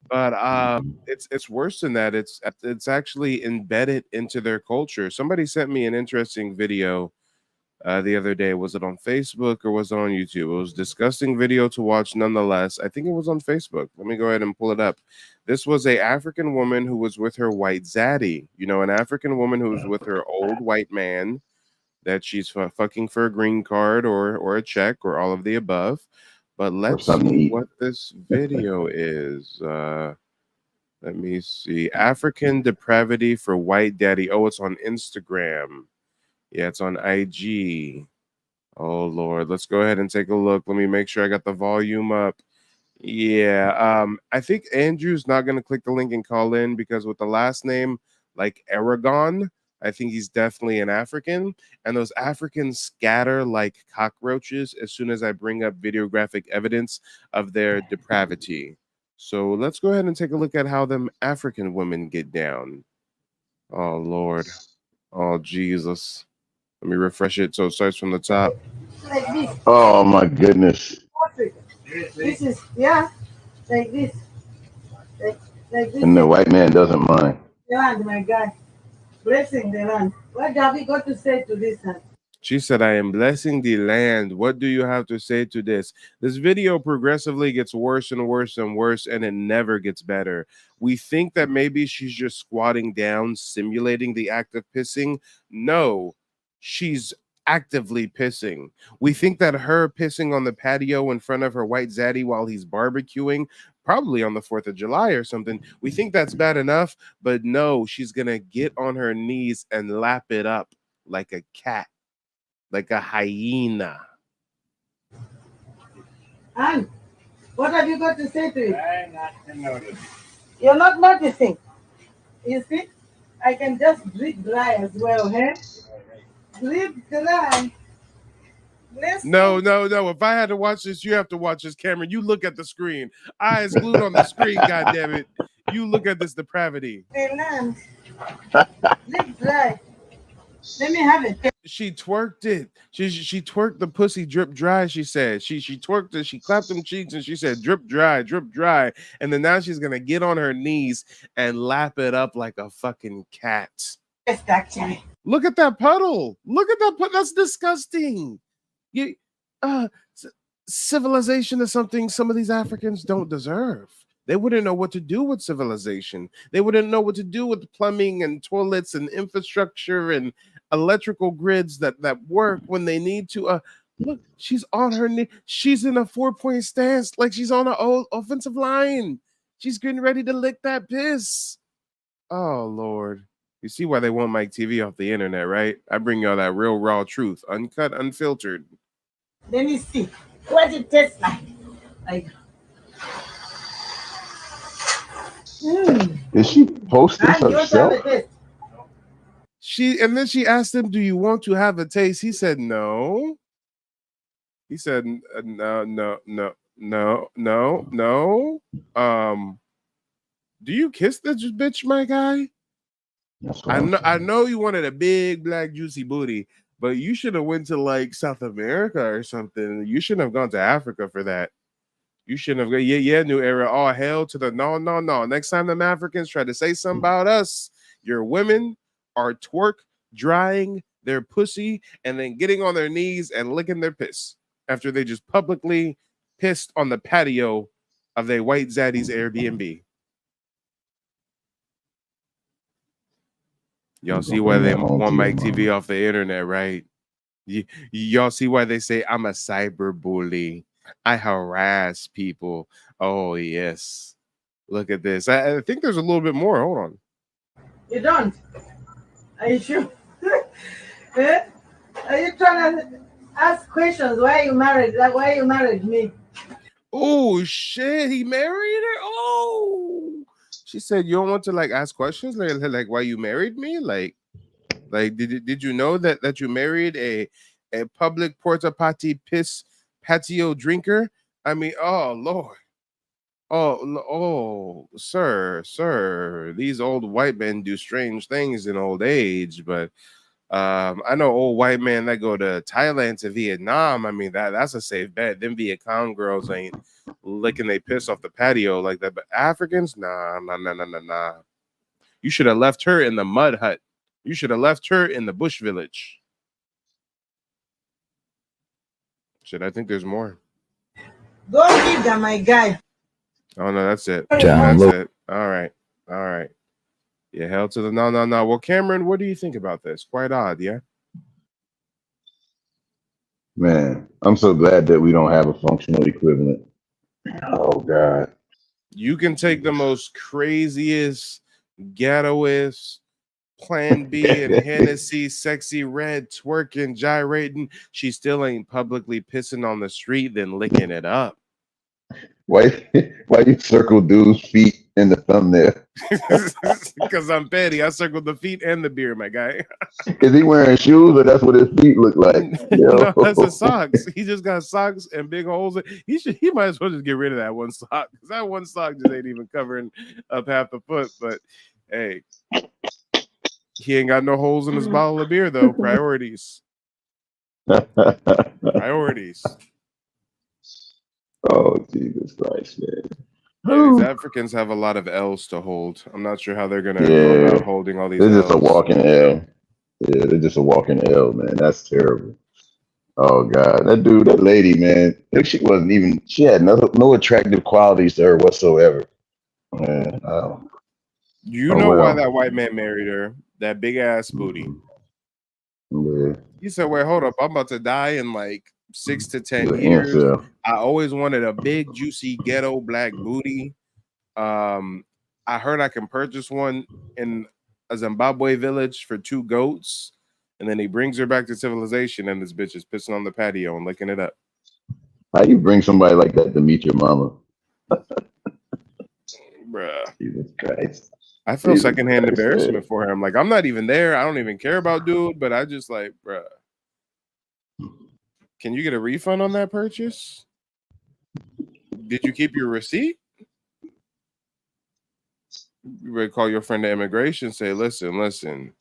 but it's worse than that. It's actually embedded into their culture. Somebody sent me an interesting video the other day. Was it on Facebook or was it on YouTube? It was a disgusting video to watch nonetheless. I think it was on Facebook. Let me go ahead and pull it up. This was a African woman who was with her white zaddy. You know, an African woman who was with her old white man that she's fucking for a green card or a check or all of the above. But Or let's something to see eat. what this video is. Let me see. African depravity for white daddy. Oh, it's on Instagram. Yeah, it's on IG. Oh Lord, let's go ahead and take a look. Let me make sure I got the volume up. Yeah, I think Andrew's not gonna click the link and call in because with the last name like Aragon, I think he's definitely an African, and those Africans scatter like cockroaches as soon as I bring up videographic evidence of their depravity. So let's go ahead and take a look at how them African women get down. Oh Lord, oh Jesus. Let me refresh it so it starts from the top. Like this. Oh my goodness. Perfect. This is, yeah, like this. Like, like this And the is white man doesn't mind. the land, my guy. Blessing the land. What have we got to say to this land? She said, I am blessing the land. What do you have to say to this? This video progressively gets worse and worse and worse, and it never gets better. We think that maybe she's just squatting down, simulating the act of pissing. No, she's actively pissing. We think that her pissing on the patio in front of her white zaddy while he's barbecuing, probably on the 4th of July or something, we think that's bad enough, but no, she's going to get on her knees and lap it up like a cat. Like a hyena. And what have you got to say to it? I'm not noticing. You're not noticing. You see? I can just drip dry as well, huh? Drip dry. Blessing. No. If I had to watch this, you have to watch this, Cameron. You look at the screen. Eyes glued on the screen, goddammit. You look at this depravity. The land. Drip dry. Let me have it. She twerked it. She twerked the pussy drip dry, she said. She twerked it, she clapped them cheeks and she said drip dry, drip dry. And then now she's gonna get on her knees and lap it up like a fucking cat. Yes, actually. Look at that puddle. Look at that puddle. That's disgusting. You civilization is something some of these Africans don't deserve. They wouldn't know what to do with civilization. They wouldn't know what to do with plumbing and toilets and infrastructure and electrical grids that work when they need to. Look, she's on her knee. She's in a 4-point stance like she's on an offensive line. She's getting ready to lick that piss. Oh, Lord. You see why they want Mike TV off the internet, right? I bring y'all that real raw truth, uncut, unfiltered. Let me see. What it tastes like. Like. Did she post this And you also have herself? a taste. And then she asked him, do you want to have a taste? He said, no. He said, no. Do you kiss this bitch, my guy? I know you wanted a big black juicy booty, but you should have went to like South America or something. You shouldn't have gone to Africa for that. You shouldn't have. Yeah, new era. All hell to the no. Next time them Africans try to say something about us, your women are twerk drying their pussy and then getting on their knees and licking their piss after they just publicly pissed on the patio of their white zaddy's Airbnb. Y'all see why they want Mike TV off the internet, right? Y'all see why they say I'm a cyber bully. I harass people. Oh, yes. Look at this. I think there's a little bit more. Hold on. You don't? Are you sure? Eh? Are you trying to ask questions? Why you married? Like, why you married me? Oh, shit. He married her? Oh. She said, you don't want to, like, ask questions? Like why you married me? Like did you know that you married a public porta potty piss patio drinker? I mean, oh Lord. Sir, these old white men do strange things in old age, but I know old white men that go to Thailand to Vietnam. I mean, that's a safe bet. Them Viet Cong girls ain't licking they piss off the patio like that. But Africans, nah. You should have left her in the mud hut. You should have left her in the bush village. Shit, I think there's more. Go give them, my guy. Oh no, that's it. John, That's it. All right. Yeah, hell to the no. Well, Cameron, what do you think about this? Quite odd, yeah. Man, I'm so glad that we don't have a functional equivalent. Oh God. You can take the most craziest, ghettoest, Plan B and Hennessy, sexy red, twerking, gyrating. She still ain't publicly pissing on the street, then licking it up. Why you circle dude's feet in the thumbnail? Because I'm petty. I circled the feet and the beard, my guy. Is he wearing shoes or that's what his feet look like? No, that's the socks. He just got socks and big holes. He might as well just get rid of that one sock, because that one sock just ain't even covering up half the foot. But hey, he ain't got no holes in his bottle of beer though. Priorities. Priorities. Oh, Jesus Christ, man. Yeah, these Africans have a lot of L's to hold. I'm not sure how they're gonna go Yeah. about holding all these They're L's. just a walking L. Yeah, they're just a walking L, man. That's terrible. Oh God, that lady, man. She had no attractive qualities to her whatsoever. Man, You oh know why well. that white man married her? That big ass booty. Yeah, He said, wait, hold up. I'm about to die in like 6 to 10 she's an years. incel. I always wanted a big, juicy, ghetto black booty. I heard I can purchase one in a Zimbabwe village for 2 goats. And then he brings her back to civilization, and this bitch is pissing on the patio and licking it up. How you bring somebody like that to meet your mama? Bruh. Jesus Christ. I feel Jesus secondhand Christ, embarrassment man. for him. Like, I'm not even there. I don't even care about dude, but I just like, bruh. Can you get a refund on that purchase? Did you keep your receipt? You better call your friend to immigration. Say, listen.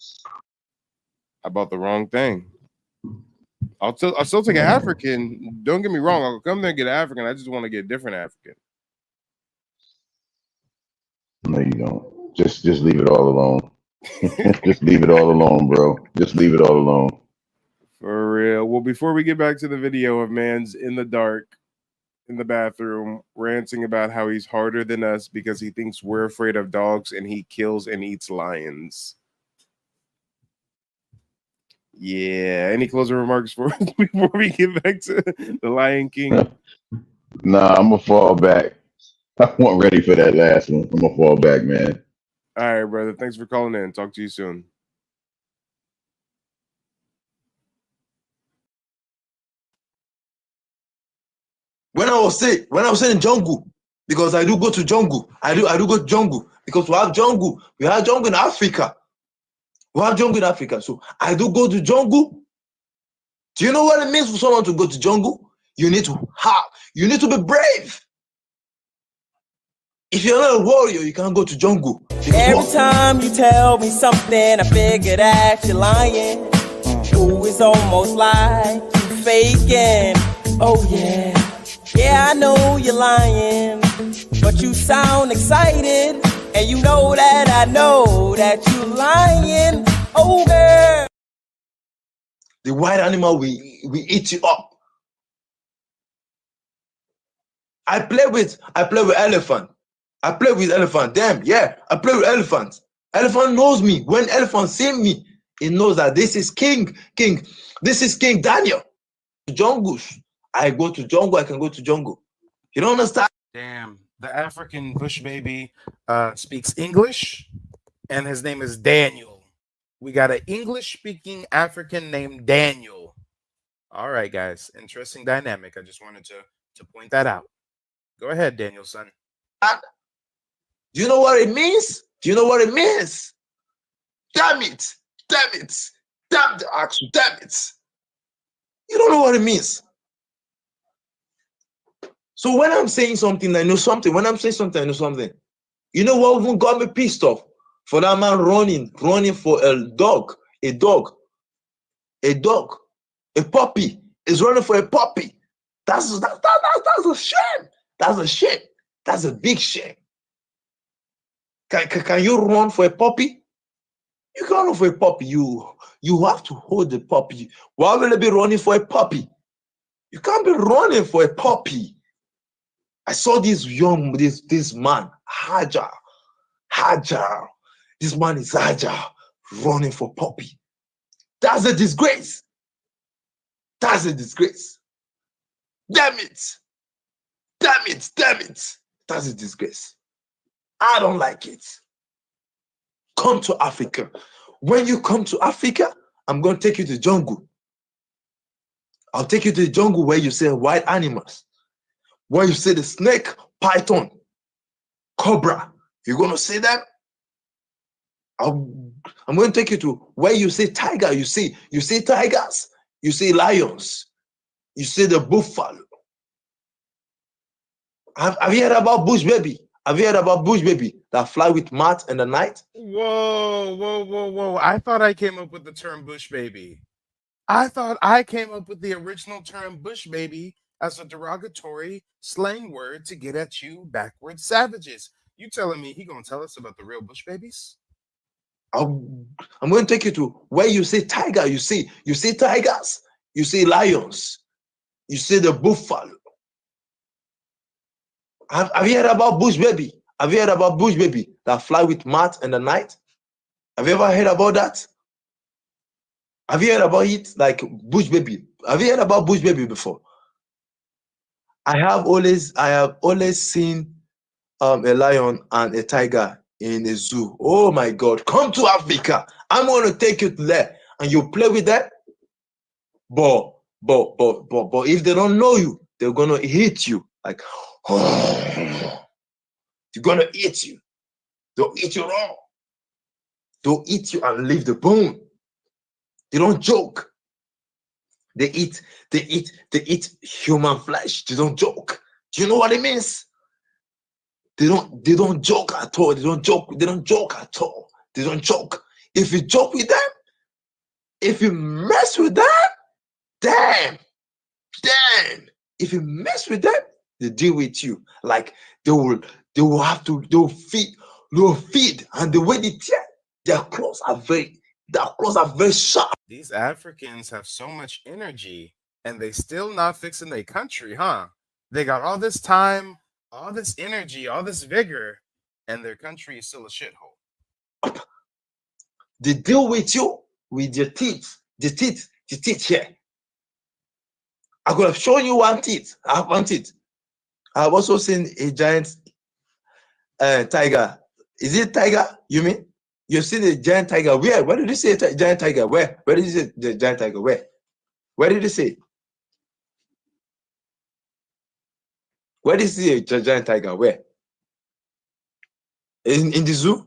I bought the wrong thing. I'll still take an African. Don't get me wrong. I'll come there and get an African. I just want to get a different African. No, you don't. Just leave it all alone. Just leave it all alone, bro. Just leave it all alone. For real. Well, before we get back to the video of man's in the dark in the bathroom ranting about how he's harder than us because he thinks we're afraid of dogs and he kills and eats lions. Yeah. Any closing remarks for us before we get back to the Lion King? Nah, I'm gonna fall back. I wasn't ready for that last one. I'm gonna fall back, man. All right, brother. Thanks for calling in. Talk to you soon. When I was saying in jungle, because I do go to jungle. I do go to jungle because we have jungle. We have jungle in Africa. We have jungle in Africa. So I do go to jungle. Do you know what it means for someone to go to jungle? You need to be brave. If you're not a warrior, you can't go to jungle. Every time you tell me something, I figure that you're lying. Ooh, it's almost like you faking. Oh yeah, yeah, I know you're lying, but you sound excited, and you know that I know that you're lying. Oh girl. The wild animal will eat you up. I play with elephant. I play with elephant. Damn, yeah, I play with elephant. Elephant knows me. When elephant see me, it knows that this is King. This is King Daniel. Jungle. I go to jungle. I can go to jungle. You don't understand? Damn. The African bush baby speaks English, and his name is Daniel. We got an English-speaking African named Daniel. All right, guys. Interesting dynamic. I just wanted to point that out. Go ahead, Daniel, son. Do you know what it means? Do you know what it means? Damn it. Damn the axe. Damn it. You don't know what it means. So when I'm saying something, I know something. When I'm saying something, I know something. You know what even got me pissed off? For that man running for a dog, a puppy is running for a puppy. That's a shame. That's a shame. That's a big shame. Can you run for a puppy? You can't run for a puppy. You have to hold the puppy. Why will they be running for a puppy? You can't be running for a puppy. I saw this man, Hajar. This man is Hajar running for puppy. That's a disgrace. That's a disgrace. Damn it. That's a disgrace. I don't like it. Come to Africa. When you come to Africa, I'm going to take you to the jungle. I'll take you to the jungle where you see wild animals. Where you see the snake, python, cobra. You're going to see them? I'm going to take you to where you see tiger. You see tigers. You see lions. You see the buffalo. Have you heard about bush baby? Have you heard about bush baby that fly with mat in the night? Whoa. I thought I came up with the term bush baby. I thought I came up with the original term bush baby as a derogatory slang word to get at you backward savages. You telling me he gonna tell us about the real bush babies? I'm going to take you to where you see tiger. You see tigers. You see lions. You see the buffalo. Have you heard about bush baby? Have you heard about bush baby that fly with mat in the night? Have you ever heard about that? Have you heard about it? Like bush baby. Have you heard about bush baby before? I have always seen a lion and a tiger in a zoo. Oh my God! Come to Africa. I'm going to take you to there, and you play with them. But if they don't know you, they're gonna hit you. Like, they're gonna eat you. They'll eat you raw. They'll eat you and leave the bone. They don't joke. They eat human flesh. They don't joke. Do you know what it means? They don't joke at all. They don't joke at all. They don't joke. If you joke with them, if you mess with them, damn. If you mess with them, they deal with you. Like they'll feed, and the way they tear, their claws are very sharp. These Africans have so much energy and they still not fixing their country, huh? They got all this time, all this energy, all this vigor, and their country is still a shithole. They deal with you with your teeth. The teeth here. I could have shown you one teeth. I have one teeth. I have also seen a giant tiger. Is it tiger? You mean? You've seen a giant tiger. Where? Where did you say a giant tiger? Where? Where did you say the giant tiger? Where? Where did you say? Where did you see a giant tiger? Where? In the zoo?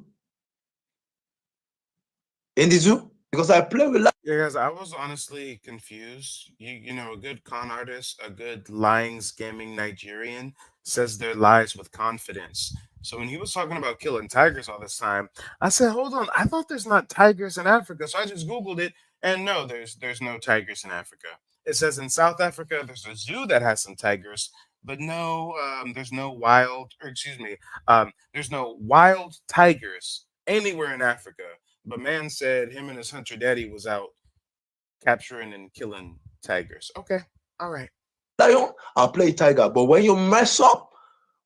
In the zoo? Because I play with Yeah, guys, I was honestly confused. You know, a good con artist, a good lying, scamming Nigerian says their lies with confidence. So when he was talking about killing tigers all this time, I said, "Hold on, I thought there's not tigers in Africa." So I just Googled it, and no, there's no tigers in Africa. It says in South Africa there's a zoo that has some tigers, but no, there's no wild, or excuse me, there's no wild tigers anywhere in Africa. But man said him and his hunter daddy was out capturing and killing tigers. Okay, all right. lion, I'll play tiger. But when you mess up,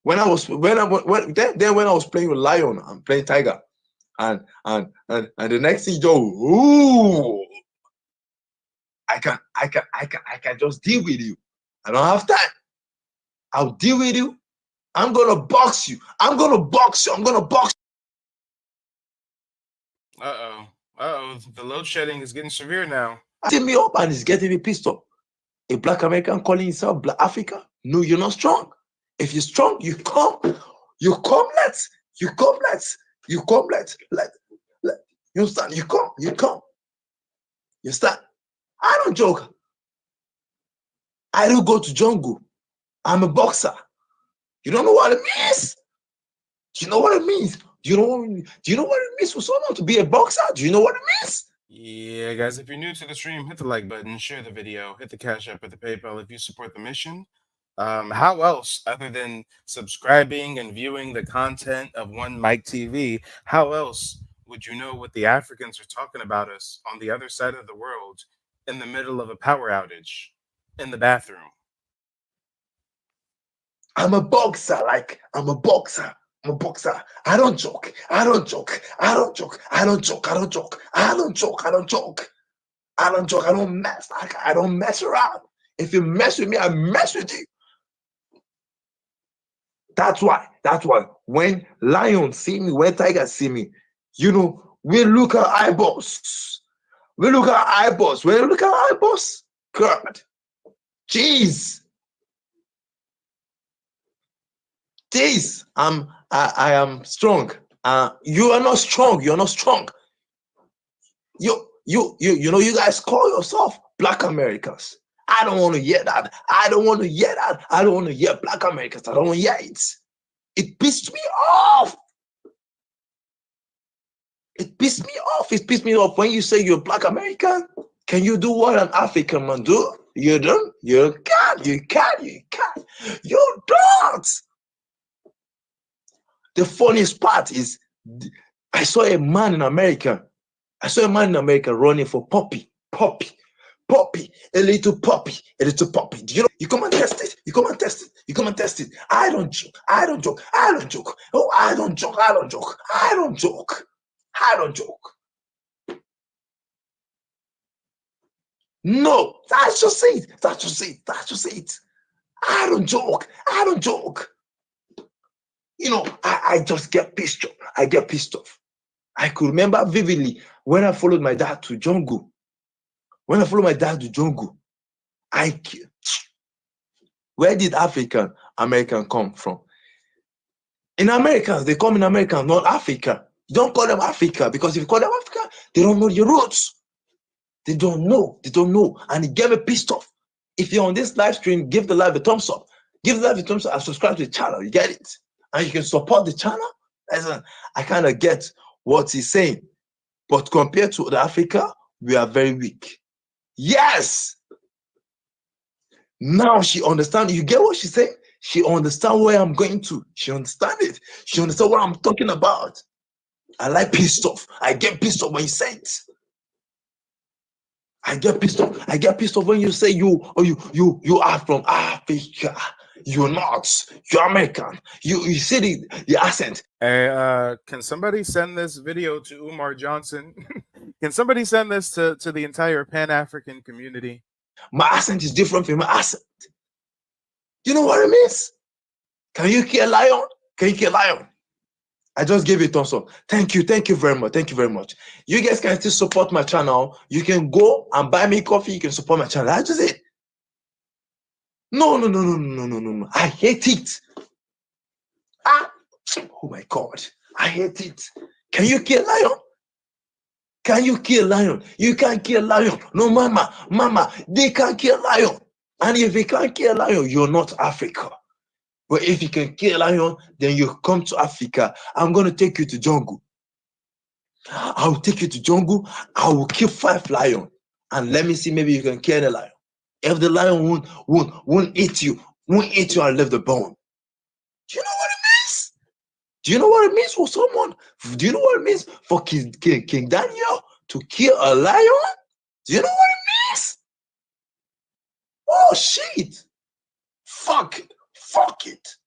when I was playing with lion, I'm playing tiger, and the next thing you go, ooh, I can just deal with you. I don't have time. I'll deal with you. I'm gonna box you. I'm gonna box you. The load shedding is getting severe now. Setting me up and he's getting me pissed off. A black American calling himself Black Africa. No, you're not strong. If you're strong, you come. You understand? You come. You start. I don't joke. I don't go to jungle. I'm a boxer. You don't know what it means? Do you know what it means? Do you know what it means for someone to be a boxer? Do you know what it means? Yeah, guys, if you're new to the stream, hit the like button, share the video, hit the Cash App or the PayPal if you support the mission. How else, other than subscribing and viewing the content of One Mic TV, how else would you know what the Africans are talking about us on the other side of the world in the middle of a power outage in the bathroom? I'm a boxer. Like, I'm a boxer. I'm a boxer. I don't joke. I don't joke. I don't joke. I don't joke. I don't joke. I don't joke. I don't joke. I don't joke. I don't mess. I don't mess around. If you mess with me, I mess with you. That's why when lions see me, when tigers see me, you know, we look at eyeballs. We look at eyeballs. When you look at eyeballs, God, jeez. Jeez, I am strong. You are not strong. You're not strong. You know, you guys call yourself Black Americans. I don't want to hear that. I don't want to hear that. I don't want to hear Black Americans. I don't want to hear it. It pissed me off. It pissed me off. It pissed me off when you say you're Black American. Can you do what an African man do? You don't. You can't. You can't. You can't. You don't. The funniest part is I saw a man in America. I saw a man in America running for puppy, a little puppy. Do you know? You come and test it. You come and test it. You come and test it. I don't joke. I don't joke. I don't joke. Oh, I don't joke. I don't joke. I don't joke. I don't joke. No, that's just it. That's just it. That's just it. I don't joke. I don't joke. You know, I just get pissed off. I get pissed off. I could remember vividly when I followed my dad to jungle. When I followed my dad to jungle, where did African American come from? In Americans, they come in America, not Africa. You don't call them Africa, because if you call them Africa, they don't know your roots. They don't know. They don't know. And it gave me pissed off. If you're on this live stream, give the live a thumbs up. Give the live a thumbs up and subscribe to the channel. You get it? And you can support the channel. Listen, I kind of get what he's saying. But compared to the Africa, we are very weak. Yes. Now she understands. You get what she's saying? She understands where I'm going to. She understands it. She understands what I'm talking about. I like pissed off. I get pissed off when you say it. I get pissed off. I get pissed off when you say you are from Africa. You're not. You're American. You see the accent. Hey, can somebody send this video to Umar Johnson? Can somebody send this to the entire Pan-African community? My accent is different from my accent. You know what it means? Can you kill a lion? Can you kill a lion? I just gave you a thumbs up. Thank you very much. Thank you very much. You guys can still support my channel. You can go and buy me coffee. You can support my channel. That's just it. No. I hate it. Oh my God. I hate it. Can you kill a lion? Can you kill a lion? You can't kill a lion. No, mama, they can't kill a lion. And if they can't kill a lion, you're not Africa. But if you can kill a lion, then you come to Africa. I'm going to take you to jungle. I'll take you to jungle. I will kill 5 lions. And let me see, maybe you can kill a lion. If the lion won't eat you and leave the bone. Do you know what it means? Do you know what it means for someone? Do you know what it means for King Daniel to kill a lion? Do you know what it means? Oh, shit. Fuck it.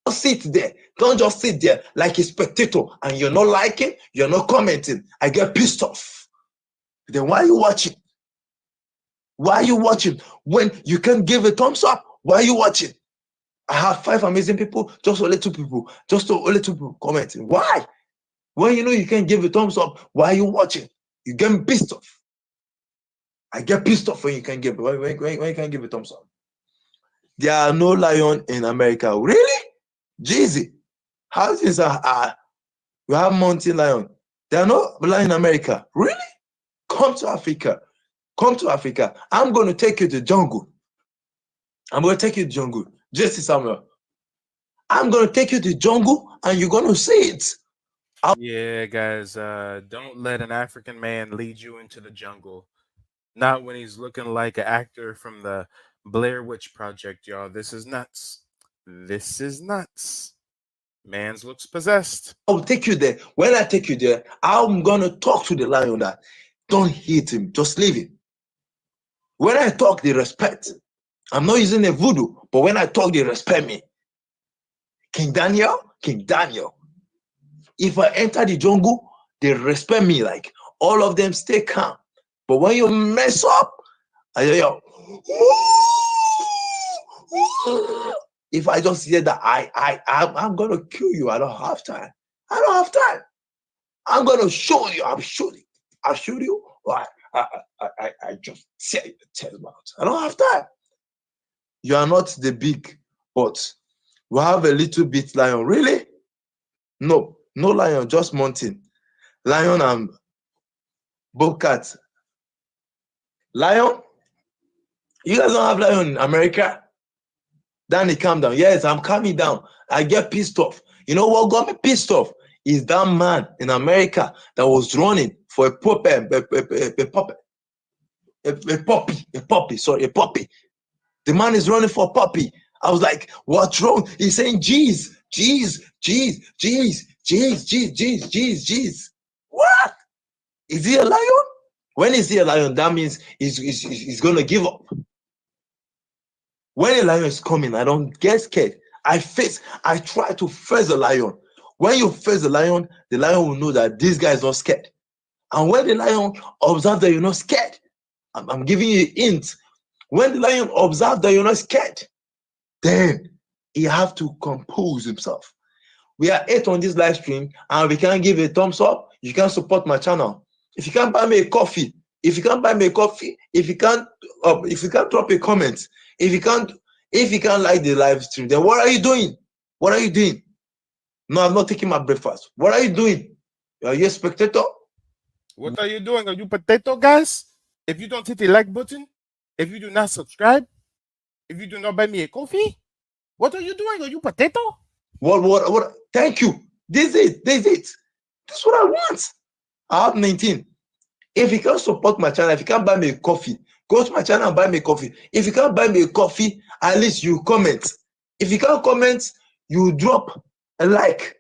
Don't sit there. Don't just sit there like a spectator and you're not liking, you're not commenting. I get pissed off. Then why are you watching? Why are you watching? When you can give a thumbs up, why are you watching? I have 5 amazing people, just only 2 people. Just only 2 people commenting. Why? When you know you can give a thumbs up, why are you watching? You get pissed off. I get pissed off when you can give when you can give a thumbs up. There are no lion in America. Really? Jeezy. How is this? We have mountain lion. There are no lion in America. Really? Come to Africa. Come to Africa. I'm going to take you to jungle. I'm going to take you to jungle. Jesse Samuel. I'm gonna take you to the jungle and you're gonna see it. Yeah, guys, don't let an African man lead you into the jungle. Not when he's looking like an actor from the Blair Witch Project, y'all. This is nuts. This is nuts. Man's looks possessed. I'll take you there. When I take you there, I'm gonna talk to the lion that don't hit him, just leave him. When I talk, they respect. I'm not using a voodoo, but when I talk, they respect me. King Daniel, if I enter the jungle, they respect me. Like all of them stay calm. But when you mess up, I hear if I just hear that I'm gonna kill you. I don't have time. I'm gonna show you. I'll show you. Or I just tell you about. I don't have time. You are not the big, but we have a little bit lion. Really? No lion, just mountain. Lion and bobcat. Lion? You guys don't have lion in America? Danny, calm down. Yes, I'm calming down. I get pissed off. You know what got me pissed off? Is that man in America that was running for a puppy. The man is running for a puppy. I was like, what's wrong? He's saying, jeez. What? Is he a lion? When is he a lion? That means he's gonna give up. When a lion is coming, I don't get scared. I try to face the lion. When you face the lion will know that this guy is not scared. And when the lion observes that you're not scared, I'm giving you a hint. When the lion observes that you're not scared, then he have to compose himself. We are 8 on this live stream, and we can give a thumbs up. You can support my channel. If you can't buy me a coffee, if you can't drop a comment, if you can't like the live stream, then what are you doing? No, I'm not taking my breakfast. What are you doing? Are you a spectator? What are you doing? Are you potato, guys? If you don't hit the like button, if you do not subscribe, if you do not buy me a coffee, what are you doing? Are you potato? What? Thank you. This is it. This is what I want. I have 19. If you can't support my channel, if you can't buy me a coffee, go to my channel and buy me a coffee. If you can't buy me a coffee, at least you comment. If you can't comment, you drop a like.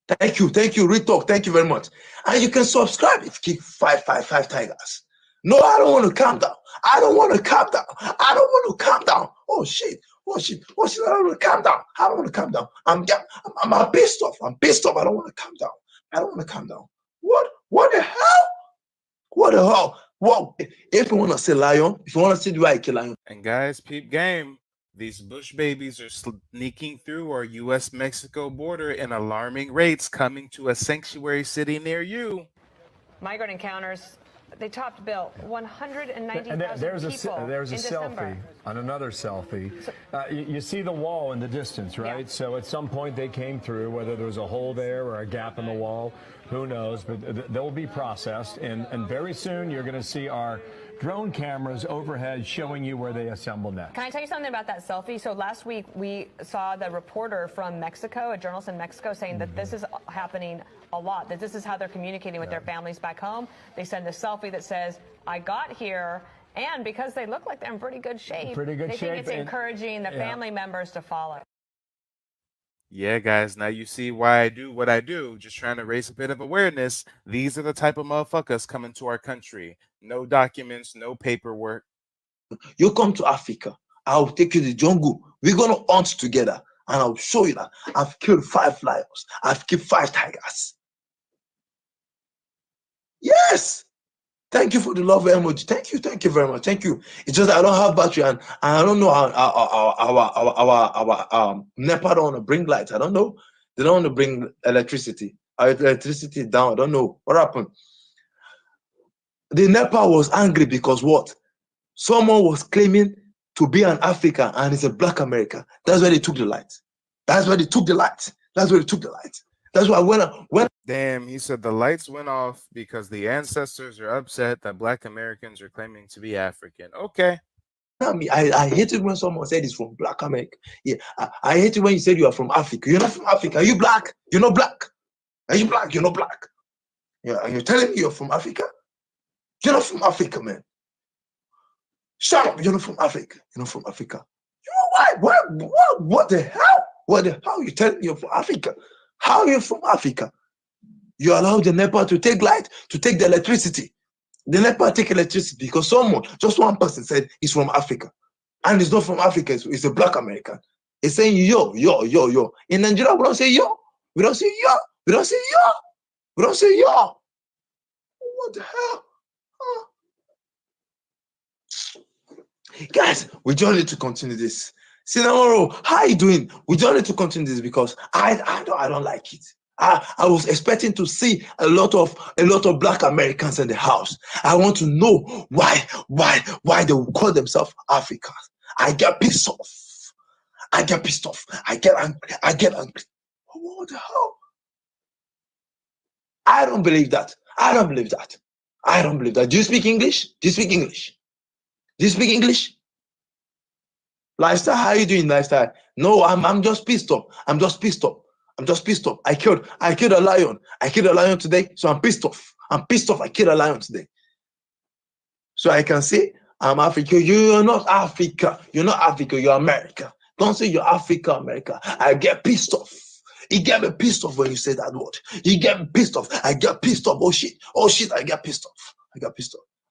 Thank you. Retalk. Thank you very much. And you can subscribe if you keep 555 tigers. No, I don't want to calm down. I don't want to calm down. Oh shit. I don't want to calm down. I'm pissed off. I don't want to calm down. What the hell? What? If you want to say lion, if you want to see the way I kill lion. And guys, peep game. These bush babies are sneaking through our U.S.-Mexico border in alarming rates, coming to a sanctuary city near you. Migrant encounters, they topped Bill 190,000 and there's people there's a in December. selfie on another selfie. You see the wall in the distance, right? Yeah. So at some point they came through, whether there was a hole there or a gap in the wall, who knows? But they'll be processed, and very soon you're going to see our drone cameras overhead showing you where they assemble next. Can I tell you something about that selfie? So last week we saw the reporter from Mexico, a journalist in Mexico, saying that this is happening a lot, that this is how they're communicating with their families back home. They send a selfie that says, I got here, and because they look like they're in pretty good shape, they think it's encouraging the family members to follow. Yeah, guys, now you see why I do what I do, just trying to raise a bit of awareness. These are the type of motherfuckers coming to our country. No documents, no paperwork. You come to Africa, I'll take you to the jungle. We're going to hunt together, and I'll show you that I've killed 5 lions. I've killed 5 tigers. Yes! Thank you for the love emoji. Thank you very much. Thank you. It's just I don't have battery, and I don't know how our NEPA don't want to bring lights. I don't know. They don't want to bring electricity. Our electricity down. I don't know what happened. The NEPA was angry because what? Someone was claiming to be an African and it's a black American. That's why they took the lights. That's why when Damn, he said the lights went off because the ancestors are upset that black Americans are claiming to be African. Okay. I hate it when someone said he's from Black America. Yeah, I hate it when you said you are from Africa. You're not from Africa. Are you black? You're not black. Are you black? You're not black. Yeah, and you're telling me you're from Africa? You're not from Africa, man. Shut up. You're not from Africa. You're not from Africa. You know why? What the hell? What the hell? You telling me you're from Africa? How are you from Africa? You allow the NEPA to take light, to take the electricity. The NEPA take electricity because someone, just one person said he's from Africa. And he's not from Africa, he's a Black American. He's saying yo. In Nigeria, we don't say yo. We don't say yo. We don't say yo. We don't say yo. What the hell? Huh? Guys, we don't need to continue this. Cinnamoro, how are you doing? We don't need to continue this because I don't like it. I was expecting to see a lot of Black Americans in the house. I want to know why they will call themselves Africans. I get pissed off. I get angry. What the hell? I don't believe that. Do you speak English? Lifestyle, how are you doing, Lifestyle? No, I'm just pissed off. I killed a lion. I killed a lion today, so I'm pissed off. I killed a lion today. So I can say I'm Africa. You're not Africa. You're America. Don't say you're Africa, America. I get pissed off. You get me pissed off when you say that word. You get me pissed off. I get pissed off. Oh shit, I get pissed off.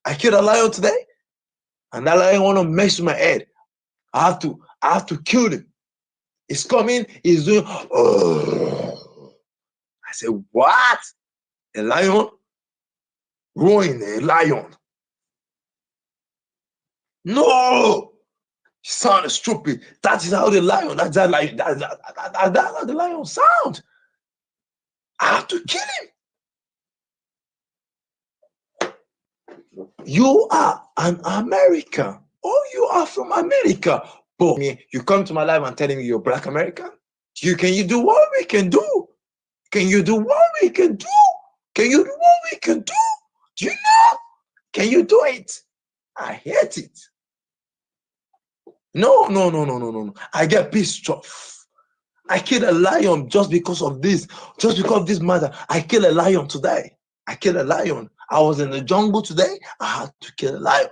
I killed a lion today, and that lion wanna mess with my head. I have to kill him. He's coming, he's doing, oh. I said, what? A lion? Ruin a lion. No! You sound stupid. That is how the lion, that's how the lion sound. I have to kill him. You are an American. Oh, you are from America. But you come to my life and telling me you're Black American? Can you do what we can do? Do you know? Can you do it? I hate it. No. I get pissed off. I killed a lion just because of this matter. I killed a lion today. I was in the jungle today. I had to kill a lion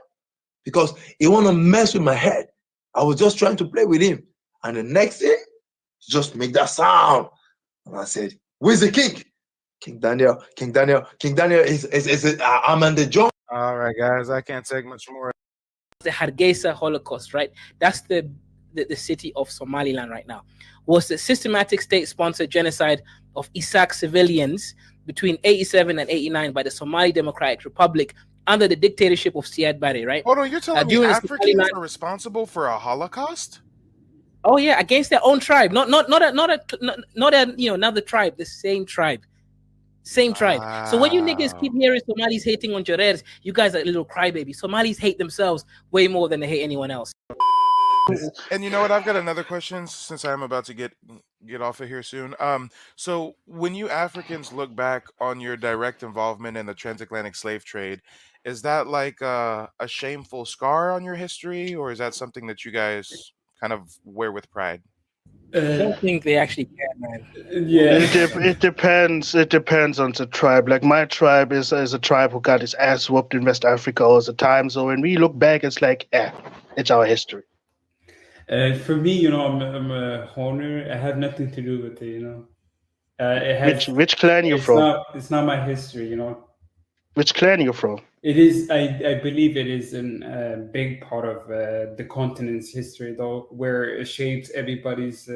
because he want to mess with my head. I was just trying to play with him. And the next thing, just make that sound. And I said, where's the king? King Daniel is I'm in the jungle. All right, guys, I can't take much more. The Hargeisa Holocaust, right? That's the city of Somaliland right now. Was the systematic state-sponsored genocide of Isaac civilians between 87 and 89 by the Somali Democratic Republic under the dictatorship of Siad Barre, right? Hold on, you're telling me Africans are responsible for a Holocaust? Oh yeah, against their own tribe, not another tribe, the same tribe. Same tribe. So when you niggas keep hearing Somalis hating on Jarers, you guys are little crybabies. Somalis hate themselves way more than they hate anyone else. And you know what? I've got another question since I'm about to get off of here soon. So when you Africans look back on your direct involvement in the transatlantic slave trade, is that like a shameful scar on your history, or is that something that you guys kind of wear with pride? I don't think they actually can, man. Yeah, it depends. It depends on the tribe. Like my tribe is a tribe who got its ass whooped in West Africa all the time. So when we look back, it's like, it's our history. For me, I'm a Horner. I have nothing to do with it. Which clan you from? It's not my history. Which clan you from? It is. I believe it is a big part of the continent's history, though, where it shapes everybody's.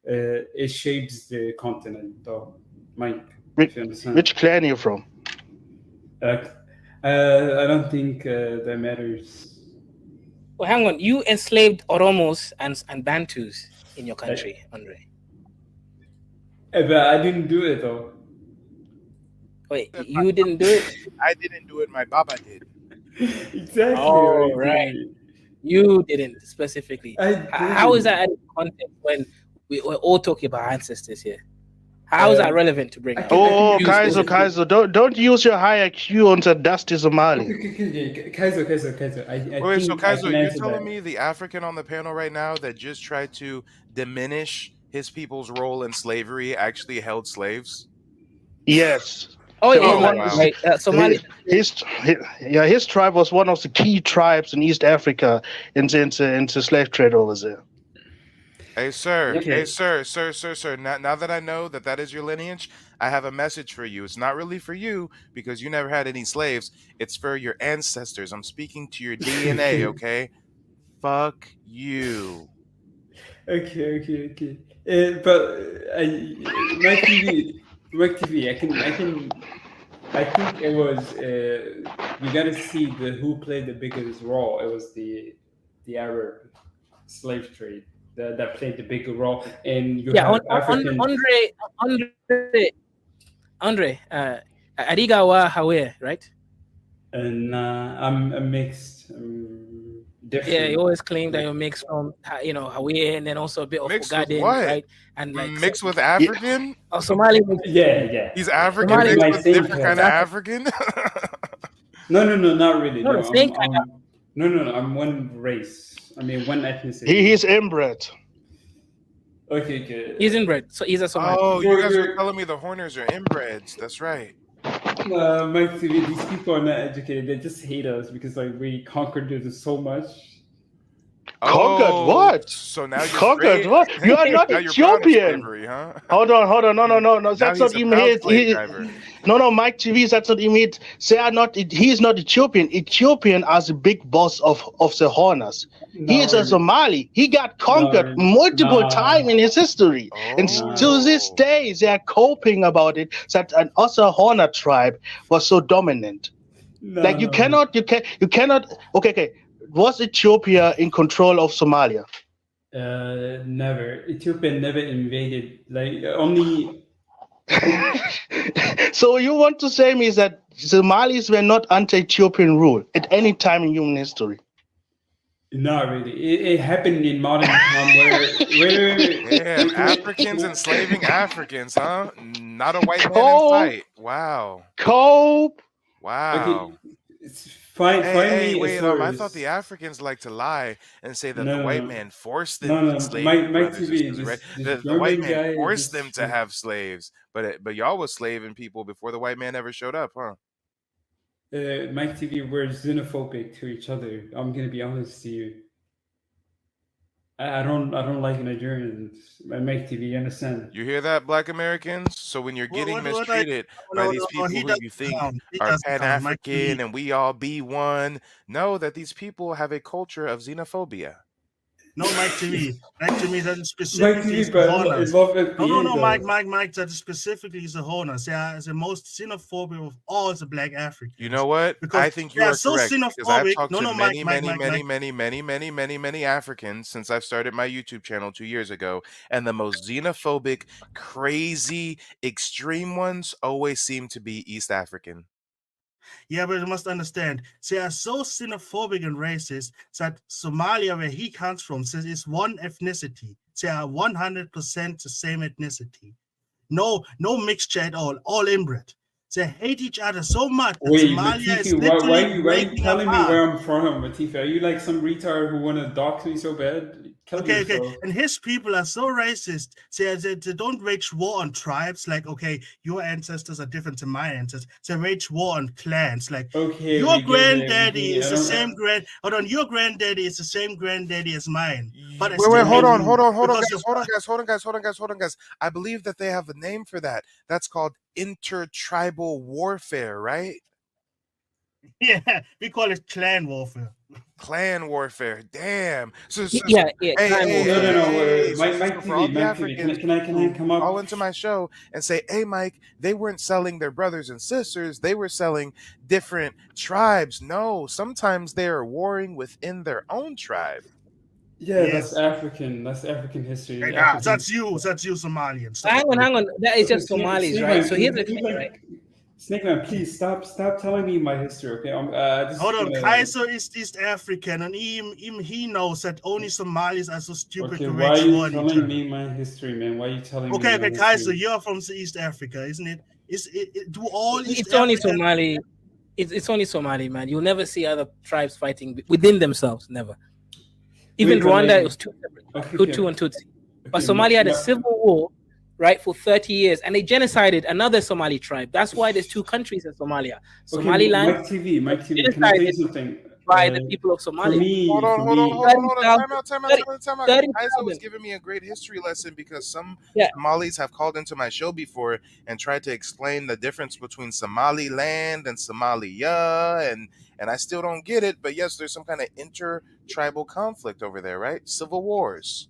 It shapes the continent, though. Mike, which clan are you from? I don't think that matters. Well, hang on. You enslaved Oromos and Bantus in your country, Andre. But I didn't do it, though. Wait, you didn't do it? I didn't do it. My Baba did. Exactly. Oh, right. You didn't specifically. How is that out of context when we're all talking about ancestors here? How is that relevant to bring up? Oh, Kaiser, don't use your high IQ on the dusty Somali. Kaiser. Wait, so think I Kaiser, can you're answer telling that. me the African on the panel right now that just tried to diminish his people's role in slavery actually held slaves? Yes. Oh yeah, Oh, like, wow. like Somali. His tribe was one of the key tribes in East Africa into slave trade over there. Hey, sir. Okay. Hey, sir. Now that I know that that is your lineage, I have a message for you. It's not really for you because you never had any slaves. It's for your ancestors. I'm speaking to your DNA, okay? Fuck you. Okay. But Mike TV, I think it was you gotta see who played the biggest role. It was the Arab slave trade that played the bigger role, and you have African. Andre, Arigawa Hawe, right? And I'm a mixed. Different. Yeah, you always claim that you're mixed from Hawaii and then also a bit of Mixed with Ugadan, what? right? And like Mixed with African? Oh, Somali. Yeah. He's African Somali mixed might with think different kind of that. African? No, not really. No, same No, I'm one race. I mean, one ethnicity. He's inbred. Okay, good. He's inbred, so he's a Somali. Oh, you guys are telling me the Horners are inbreds. That's right. Mike TV, these people are not educated. They just hate us because like we conquered them so much. Conquered what? So now you're Conquered straight? what? You are not Now you're proud of Ethiopian. slavery, huh? Hold on. No. That's Now not he's a even proud it. slave driver. No, Mike TV, that's not even it. They are not. He is not Ethiopian. Ethiopian as the big boss of the Horners. He is a Somali. He got conquered multiple times in his history, and to this day they are coping about it. That an other Horner tribe was so dominant. You cannot. Okay. Was Ethiopia in control of Somalia? Never. Ethiopia never invaded. Like only. So you want to say me that Somalis were not under Ethiopian rule at any time in human history? Not really. It happened in modern time where Damn, Africans enslaving Africans, huh? Not a white man in sight. Wow. Cope. Wow. Okay. Wait, I thought the Africans like to lie and say that the white man forced them to enslave Mike brothers and TV, sisters, right? this The white man guy forced them to have slaves, but y'all was slaving people before the white man ever showed up, huh? Mike TV, we're xenophobic to each other. I'm gonna be honest to you. I don't like Nigerians. Mike TV, you understand? You hear that, Black Americans? So when you're getting mistreated by these people who you think are Pan-African and we all be one, know that these people have a culture of xenophobia. No, Mike TV. Mike TV doesn't specifically is the Horners. No, Mike, that specifically is the Horners. They are the most xenophobic of all the Black Africans. You know what? Because I think you are so correct. Because I've talked to many Africans since I've started my YouTube channel 2 years ago, and the most xenophobic, crazy, extreme ones always seem to be East African. Yeah, but you must understand, they are so xenophobic and racist that Somalia, where he comes from, is one ethnicity. They are 100% the same ethnicity. No mixture at all inbred. They hate each other so much that Wait, Somalia is Matifi, literally why are you telling me where I'm from, Matifi? Are you like some retard who want to dox me so bad? Okay. And his people are so racist. They don't wage war on tribes. Like, okay, your ancestors are different to my ancestors. They wage war on clans. Like, your granddaddy is the same your granddaddy is the same granddaddy as mine. But Wait, hold on, guys. I believe that they have a name for that. That's called intertribal warfare, right? Yeah, we call it clan warfare. Clan warfare. Damn. No. Mike TV, can I come up? Call into my show and say, hey, Mike, they weren't selling their brothers and sisters. They were selling different tribes. No, sometimes they are warring within their own tribe. Yeah, yes. That's African history. Hey, that's you Somalians. Hang on. That is just Somalis, right? So here's the thing, right? Snake Man, please stop telling me my history, okay? This Hold is on, gonna- Kaiser is East African, and he knows that only Somalis are so stupid Okay, to why are wage you war on each telling other. me my history, man? Why are you telling me Okay, my okay, Kaiser, history? you're from East Africa, isn't it? Do all East It's only African? Somali. It's only Somali, man. You'll never see other tribes fighting within themselves. Never. Even Wait, but Rwanda, like- it was two separate tribes, Okay, Hutu okay. and Tutsi. But Okay, Somalia had a no- civil war, right, for 30 years, and they genocided another Somali tribe. That's why there's two countries in Somalia. Okay, Somaliland, Mike TV, can I tell you something? by the people of For Somalia. me, Hold on. 30,000 Time out. 30,000. Kaiser was giving me a great history lesson because some Yeah. Somalis have called into my show before and tried to explain the difference between Somaliland and Somalia, and I still don't get it. But yes, there's some kind of inter-tribal conflict over there, right? Civil wars.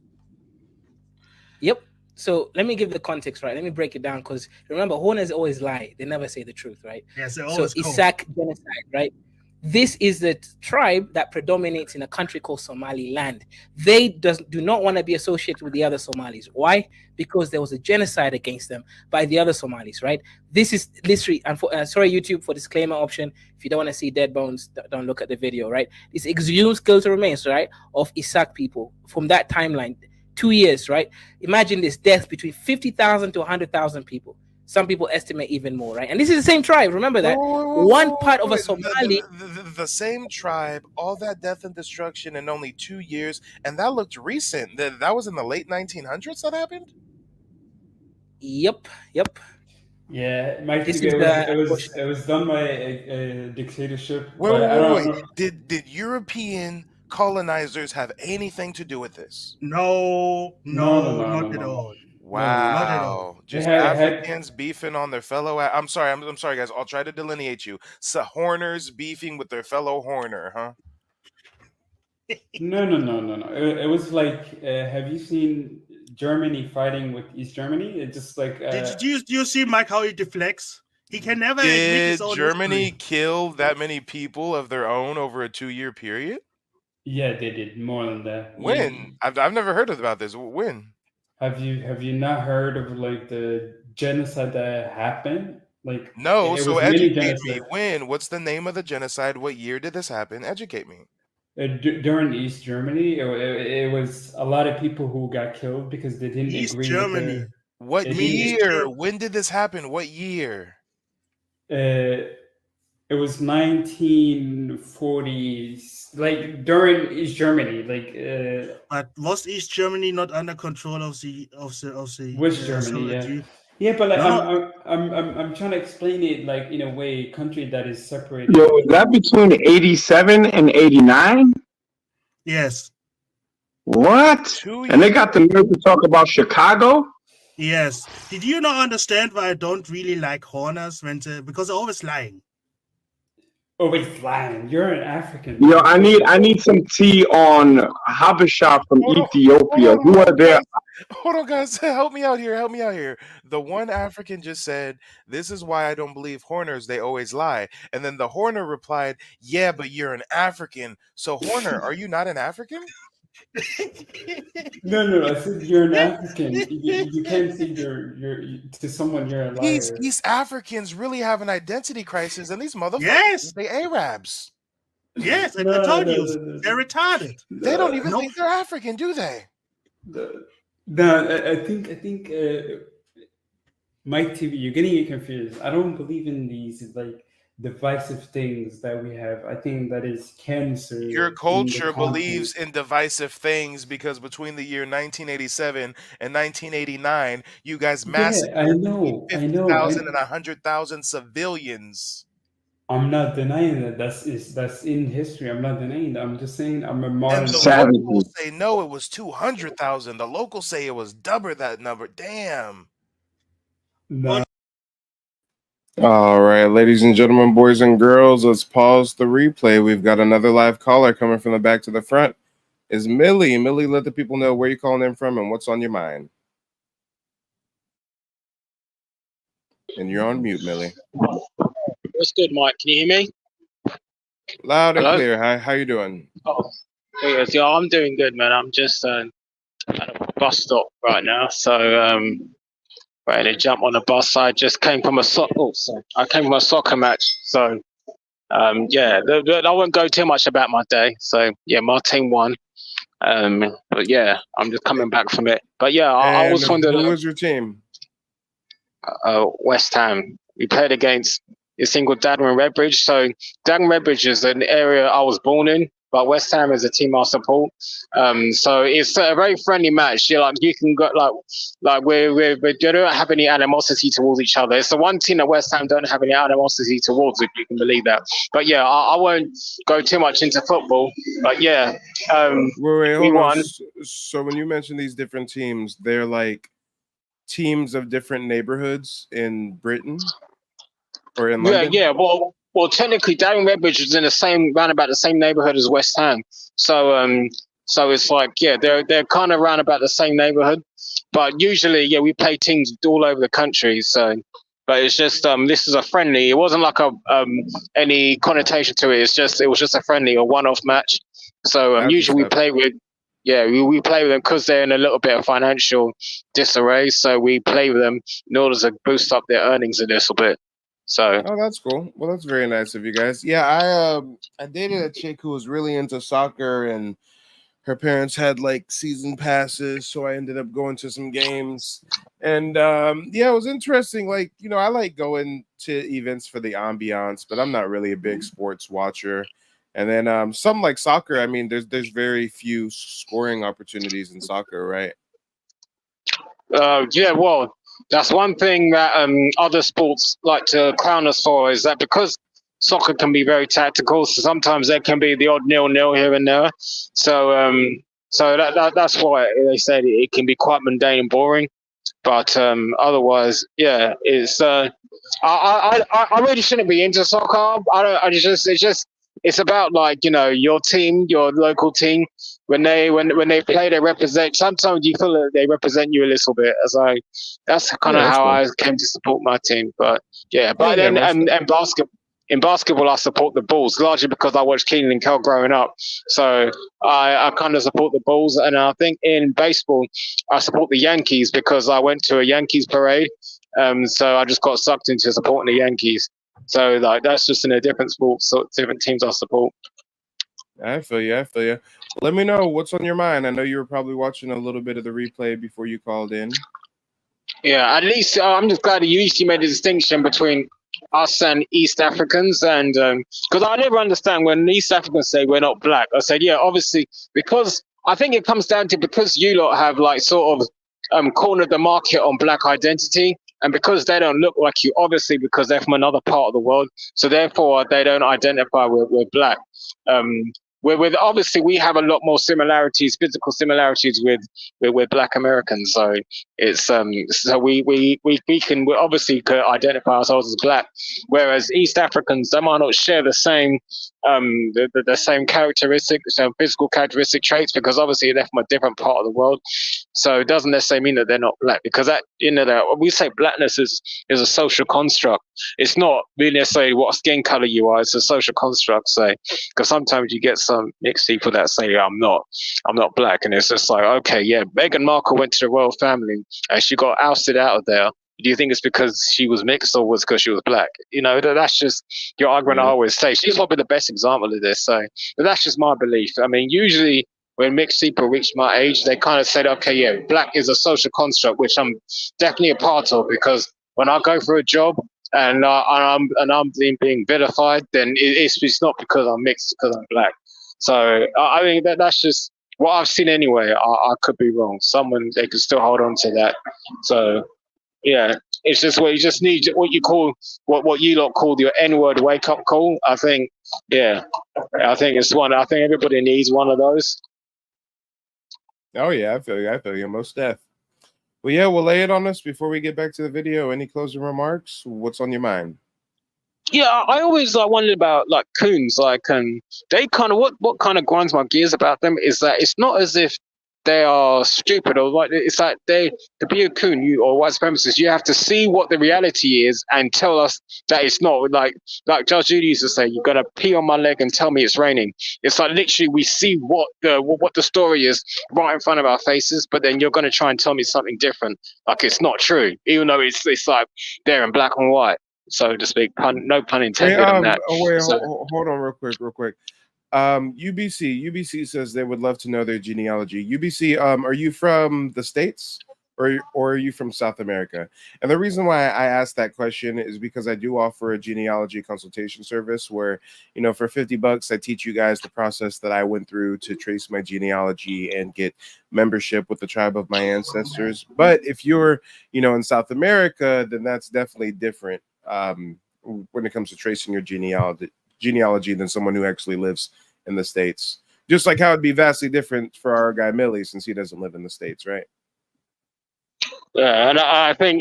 Yep. So let me give the context, right? Let me break it down because remember, Horners always lie. They never say the truth, right? Yes, they So always call. Isaac genocide, right? This is the tribe that predominates in a country called Somaliland. They do not want to be associated with the other Somalis. Why? Because there was a genocide against them by the other Somalis, right? This is literally, and sorry, YouTube, for disclaimer option. If you don't want to see dead bones, don't look at the video, right? This exhumes skeletal remains, right, of Isaac people from that timeline. 2 years, right? Imagine this death between 50,000 to 100,000 people. Some people estimate even more, right? And this is the same tribe. Remember that one part of a Somali. The same tribe, all that death and destruction in only 2 years, and that looked recent. That was in the late 1900s that happened. Yep. Yeah, Mike This TV, is it was done by a dictatorship. Wait, but I don't know. Did European colonizers have anything to do with this? No, not at all. Wow. Not at all. Just Africans beefing on their fellow. I'm sorry, guys. I'll try to delineate you. So Horners beefing with their fellow Horner, huh? No. It was like, have you seen Germany fighting with East Germany? It's just like. Did you see Mike how he deflects? He can never admit Did his own Germany history. kill that many people of their own over a 2-year period? Yeah, they did more than that. When? I've never heard about this. When? Have you not heard of like the genocide that happened? Like No. it So was many educate me. genocides. When? What's the name of the genocide? What year did this happen? Educate me. During East Germany, it was a lot of people who got killed because they didn't East agree Germany. with What They didn't- year? When did this happen? What year? it was 1940s, like during East Germany, like But was East Germany not under control of the West Germany, Soviet yeah. Union? Yeah, but like No. I'm trying to explain it like in a way, country that is separated. Yo, is that between 87 and 89? Yes. What? And they got the nerve to talk about Chicago? Yes. Did you not understand why I don't really like Horners because they're always lying? Always lying. You're an African. Yo, I need some tea on Habesha from Ethiopia. Who are there? Hold on, guys. Help me out here. The one African just said, "This is why I don't believe Horners. They always lie." And then the Horner replied, "Yeah, but you're an African. So Horner, are you not an African?" No. I said you're an African. You can't say you're to someone you're a liar. These East Africans really have an identity crisis, and these motherfuckers, Yes. they Arabs. Yes, I No, told no, you. no. They're retarded. They don't even No. think they're African, do they? No, I think Mike TV, you're getting it confused. I don't believe in these like divisive things that we have. I think that is cancer. Your in the culture continent. believes in divisive things because between the year 1987 and 1989, you guys massacred I know. 50,000 and 100,000 civilians. I'm not denying that. That's in history. I'm not denying that. I'm just saying I'm a modern. And the locals say no, it was 200,000. The locals say it was double that number. Damn. No. All right, ladies and gentlemen, boys and girls, let's pause the replay. We've got another live caller coming from the back to the front. Is Millie? Millie, let the people know where you're calling in from and what's on your mind. And you're on mute, Millie. What's good, Mike? Can you hear me? Loud and Hello? clear. How you doing? Oh, yes. Yeah, I'm doing good, man. I'm just at a bus stop right now, so right? And they jump on the bus. I just came from a I came from a soccer match. So yeah, I won't go too much about my day. So yeah, my team won. But yeah, I'm just coming back from it. But yeah, I was wondering. Who was your team? West Ham. We played against a single Dagenham Redbridge. So Dagenham Redbridge is an area I was born in, but West Ham is a team I support. So it's a very friendly match. You can go like we don't have any animosity towards each other. It's the one team that West Ham don't have any animosity towards, if you can believe that. But yeah, I won't go too much into football. But yeah, wait, we hold on. won. So when you mention these different teams, they're like teams of different neighborhoods in Britain or in London? Yeah. Well, technically, Dagenham Redbridge is in the same round about the same neighborhood as West Ham. So it's like, yeah, they're kind of round about the same neighborhood. But usually, yeah, we play teams all over the country. So, but it's just this is a friendly. It wasn't like any connotation to it. It was just a friendly or one-off match. So usually we play with. Yeah, we play with them because they're in a little bit of financial disarray. So we play with them in order to boost up their earnings a little bit. So that's cool. Well, that's very nice of you guys. Yeah, I dated a chick who was really into soccer, and her parents had like season passes, so I ended up going to some games. And yeah, it was interesting. Like, you know, I like going to events for the ambiance, but I'm not really a big sports watcher. And then something like soccer, I mean, there's very few scoring opportunities in soccer, right? Yeah, well, that's one thing that other sports like to crown us for, is that because soccer can be very tactical, so sometimes there can be the odd 0-0 here and there. So that's why they said it can be quite mundane and boring. But otherwise, yeah, it's I really shouldn't be into soccer. It's about, like, you know, your team, your local team. When they play, they represent. Sometimes you feel that they represent you a little bit. That's kind of how cool. I came to support my team. But yeah, in basketball, I support the Bulls largely because I watched Keenan and Kel growing up. So I kind of support the Bulls, and I think in baseball, I support the Yankees because I went to a Yankees parade. So I just got sucked into supporting the Yankees. So like that's just in a different sport, so different teams I support. I feel you. Let me know what's on your mind. I know you were probably watching a little bit of the replay before you called in. Yeah, at least I'm just glad you made a distinction between us and East Africans, and because I never understand when East Africans say we're not black. I said, yeah, obviously, because I think it comes down to because you lot have like sort of cornered the market on black identity. And because they don't look like you, obviously, because they're from another part of the world, so therefore they don't identify with black. With obviously we have a lot more similarities, physical similarities with Black Americans. So it's so we obviously could identify ourselves as black, whereas East Africans, they might not share the same the same characteristics, physical characteristic traits, because obviously they're from a different part of the world. So it doesn't necessarily mean that they're not black, because that, you know, we say blackness is a social construct. It's not really necessarily what skin color you are. It's a social construct, say, because sometimes you get some mixed people that say, I'm not black, and it's just like, okay, yeah, Meghan Markle went to the royal family and she got ousted out of there. Do you think it's because she was mixed or was because she was black? You know, that's just your argument. I always say she's probably the best example of this. So, but that's just my belief. I mean, usually when mixed people reach my age, they kind of say, okay, yeah, black is a social construct, which I'm definitely a part of, because when I go for a job and I'm being vilified, then it's not because I'm mixed, it's because I'm black. So I mean that's just what I've seen anyway. I could be wrong. They could still hold on to that. So yeah, it's just what you just need, what you lot call your N-word wake up call. I think, yeah, I think everybody needs one of those. Oh yeah, I feel you, most def. Well, yeah, we'll lay it on us before we get back to the video. Any closing remarks? What's on your mind? Yeah, I always wondered about coons. They kind of what kind of grinds my gears about them is that it's not as if they are stupid, or what. It's like to be a coon, you or white supremacist, you have to see what the reality is and tell us that it's not. Like Judge Judy used to say, you gotta pee on my leg and tell me it's raining. It's like literally we see what the story is right in front of our faces, but then you're gonna try and tell me something different, like it's not true, even though it's like there in black and white, so to speak. No pun intended on that. Hold on real quick. UBC says they would love to know their genealogy. UBC, are you from the States or are you from South America? And the reason why I asked that question is because I do offer a genealogy consultation service where, you know, for $50, I teach you guys the process that I went through to trace my genealogy and get membership with the tribe of my ancestors. But if you're, you know, in South America, then that's definitely different when it comes to tracing your genealogy than someone who actually lives in the States. Just like how it'd be vastly different for our guy Millie since he doesn't live in the States, right? Yeah, and I think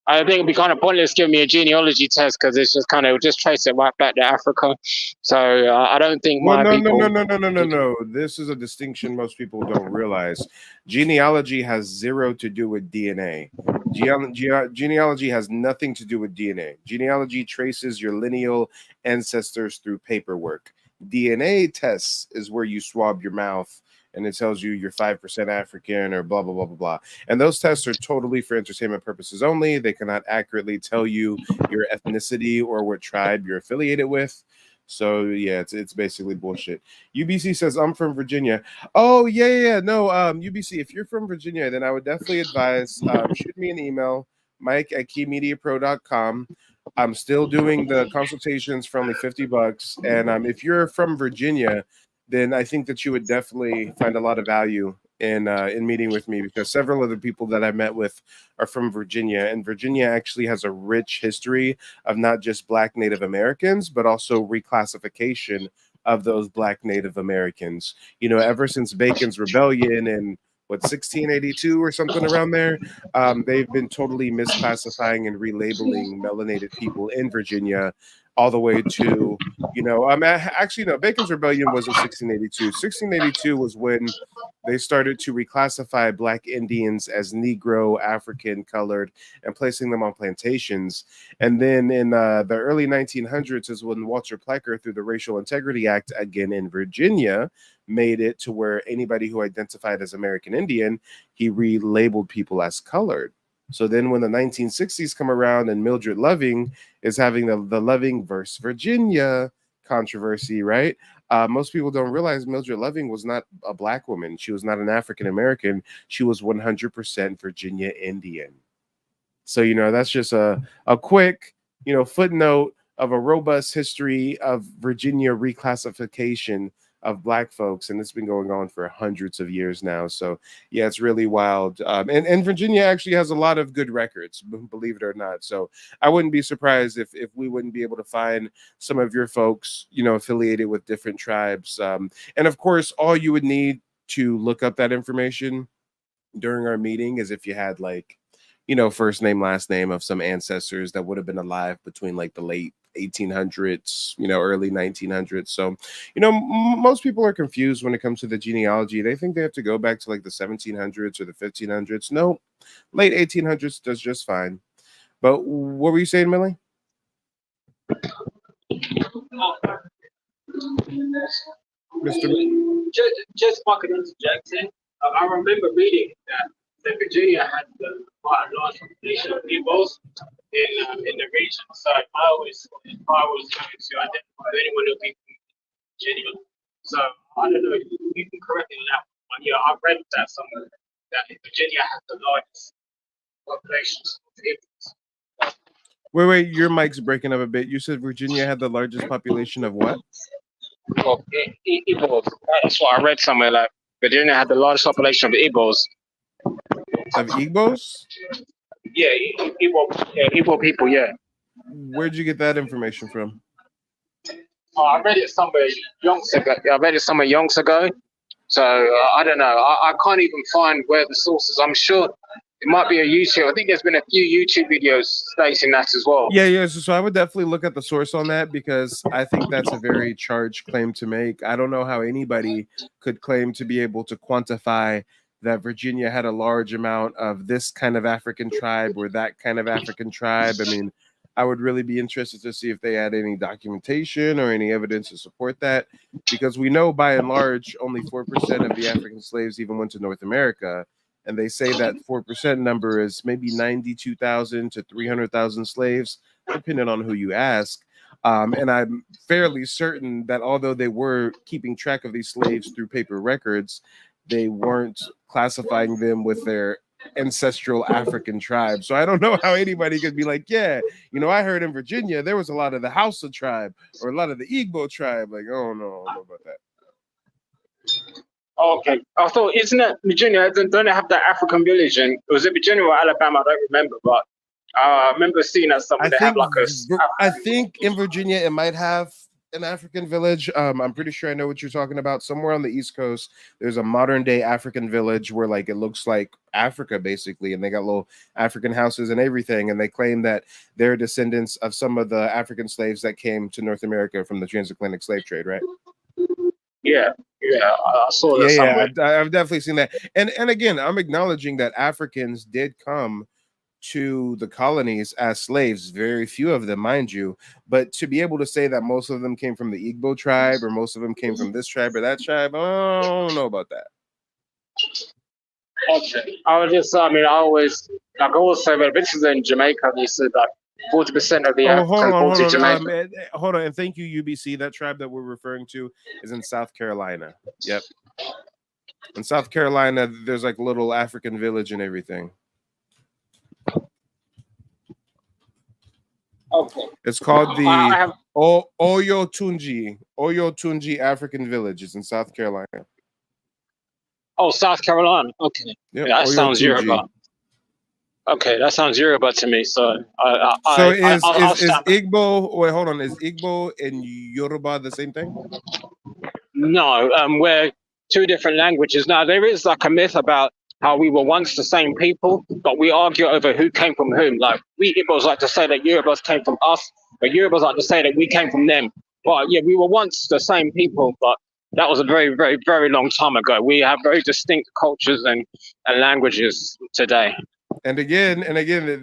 I think it'd be kind of pointless giving me a genealogy test because it's just kind of just trace it right back to Africa. So I don't think No. This is a distinction most people don't realize. Genealogy has zero to do with DNA. Genealogy has nothing to do with DNA. Genealogy traces your lineal ancestors through paperwork. DNA tests is where you swab your mouth and it tells you you're 5% African or blah, blah, blah, blah, blah. And those tests are totally for entertainment purposes only. They cannot accurately tell you your ethnicity or what tribe you're affiliated with. So yeah, it's basically bullshit. UBC says, I'm from Virginia. Oh, yeah. No, UBC, if you're from Virginia, then I would definitely advise, shoot me an email, mike@keymediapro.com. I'm still doing the consultations for only $50. And if you're from Virginia, then I think that you would definitely find a lot of value in meeting with me, because several of the people that I met with are from Virginia, and Virginia actually has a rich history of not just Black Native Americans, but also reclassification of those Black Native Americans. You know, ever since Bacon's Rebellion in 1682 or something around there, they've been totally misclassifying and relabeling melanated people in Virginia all the way to, you know, actually, no, Bacon's Rebellion was in 1682. 1682 was when they started to reclassify Black Indians as Negro, African, colored, and placing them on plantations. And then in the early 1900s is when Walter Plecker, through the Racial Integrity Act, again in Virginia, made it to where anybody who identified as American Indian, he relabeled people as colored. So then when the 1960s come around and Mildred Loving is having the Loving versus Virginia controversy, right? Most people don't realize Mildred Loving was not a Black woman. She was not an African American. She was 100% Virginia Indian. So, you know, that's just a quick, you know, footnote of a robust history of Virginia reclassification of Black folks, and it's been going on for hundreds of years now. So yeah, it's really wild. And Virginia actually has a lot of good records, believe it or not. So I wouldn't be surprised if we wouldn't be able to find some of your folks, you know, affiliated with different tribes. And of course, all you would need to look up that information during our meeting is if you had, like, you know, first name, last name of some ancestors that would have been alive between like the late 1800s, you know, early 1900s. So, you know, most people are confused when it comes to the genealogy. They think they have to go back to like the 1700s or the 1500s. No, late 1800s does just fine. But what were you saying, Millie? Just fucking interjecting. I remember reading that Virginia had quite a large population of Igbos in the region. So if I was going to identify anyone who be from Virginia. So I don't know, you can correct me on that, but yeah, I've read that somewhere that Virginia has the largest population of Igbos. Wait, your mic's breaking up a bit. You said Virginia had the largest population of what? Well, Igbos. That's what I read somewhere. Like Virginia had the largest population of Igbos. Of Igbos? Yeah, Igbo people. Yeah. Where'd you get that information from? I read it somewhere yonks ago. So I don't know. I can't even find where the source is. I'm sure It might be a YouTube. I think there's been a few YouTube videos stating that as well. Yeah. So I would definitely look at the source on that because I think that's a very charged claim to make. I don't know how anybody could claim to be able to quantify that Virginia had a large amount of this kind of African tribe or that kind of African tribe. I mean, I would really be interested to see if they had any documentation or any evidence to support that, because we know by and large only 4% of the African slaves even went to North America. And they say that 4% number is maybe 92,000 to 300,000 slaves, depending on who you ask. And I'm fairly certain that although they were keeping track of these slaves through paper records, they weren't classifying them with their ancestral African tribe. So I don't know how anybody could be like, yeah, you know, I heard in Virginia there was a lot of the Hausa tribe or a lot of the Igbo tribe. Like, oh no, I don't know about that. Okay. I thought, isn't it Virginia? Don't they have that African village? And was it Virginia or Alabama? I don't remember, but I remember seeing that somewhere they have like I think in Virginia it might have an African village. I'm pretty sure I know what you're talking about. Somewhere on the East Coast, there's a modern day African village where like it looks like Africa basically, and they got little African houses and everything. And they claim that they're descendants of some of the African slaves that came to North America from the transatlantic slave trade, right? Yeah, I saw that somewhere. I've definitely seen that. And again, I'm acknowledging that Africans did come to the colonies as slaves, very few of them, mind you, but to be able to say that most of them came from the Igbo tribe or most of them came from this tribe or that tribe, I don't know about that. Okay. I always say, but this is in Jamaica, they said that 40% of the Africans to Jamaica. Hold on, and thank you, UBC. That tribe that we're referring to is in South Carolina. Yep. In South Carolina, there's like a little African village and everything. Okay. It's called the Oyotunji African Village. It's in South Carolina. Oh, South Carolina. Okay. Yep. Yeah, that sounds Yoruba. Okay, that sounds Yoruba to me. So, is Igbo? Wait, hold on. Is Igbo and Yoruba the same thing? No, we're two different languages. Now, there is like a myth about how we were once the same people, but we argue over who came from whom. Like, we Igbos like to say that Yorubas came from us, but Yorubas like to say that we came from them. But yeah, we were once the same people, but that was a very, very, very long time ago. We have very distinct cultures and languages today. And again,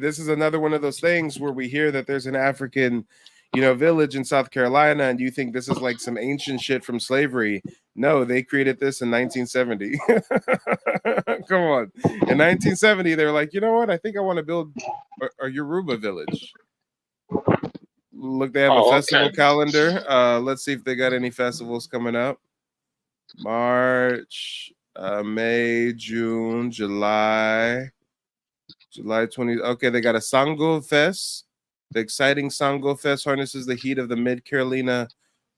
this is another one of those things where we hear that there's an African, village in South Carolina, and you think this is like some ancient shit from slavery. No, they created this in 1970. Come on. In 1970, they were like, you know what? I think I want to build a Yoruba village. Look, they have a festival calendar. Let's see if they got any festivals coming up. March, May, June, July 20. Okay, they got a Sango Fest. The exciting Sango Fest harnesses the heat of the Mid-Carolina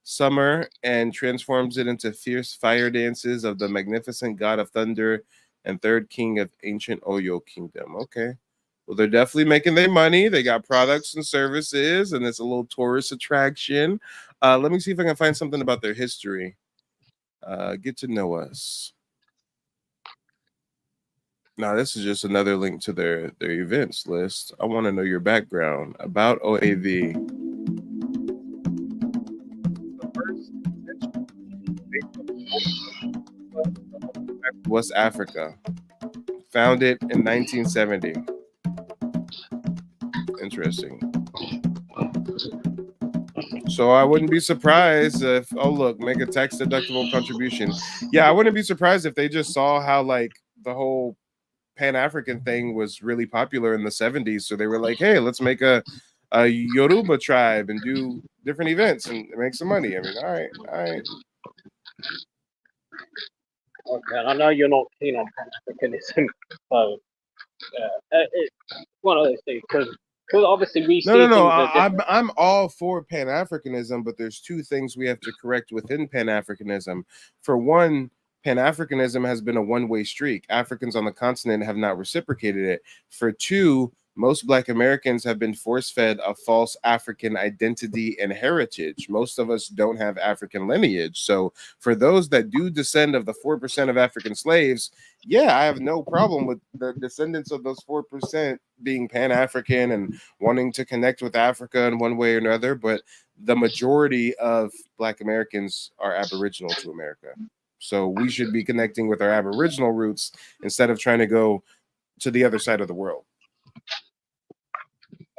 summer and transforms it into fierce fire dances of the magnificent god of thunder and third king of ancient Oyo kingdom. Okay. Well, they're definitely making their money. They got products and services, and it's a little tourist attraction. Let me see if I can find something about their history. Get to know us. Now, this is just another link to their events list. I want to know your background about OAV. West Africa. Founded in 1970. Interesting. So I wouldn't be surprised if, make a tax deductible contribution. Yeah, I wouldn't be surprised if they just saw how like the whole Pan-African thing was really popular in the 70s. So they were like, hey, let's make a Yoruba tribe and do different events and make some money. I mean, all right. Okay, I know you're not keen on Pan-Africanism, so it's one of those things because obviously we see. No. I'm all for Pan-Africanism, but there's two things we have to correct within Pan-Africanism. For one, Pan-Africanism has been a one-way streak. Africans on the continent have not reciprocated it. For two, most Black Americans have been force-fed a false African identity and heritage. Most of us don't have African lineage. So for those that do descend of the 4% of African slaves, yeah, I have no problem with the descendants of those 4% being Pan-African and wanting to connect with Africa in one way or another. But the majority of Black Americans are Aboriginal to America. So we should be connecting with our Aboriginal roots instead of trying to go to the other side of the world.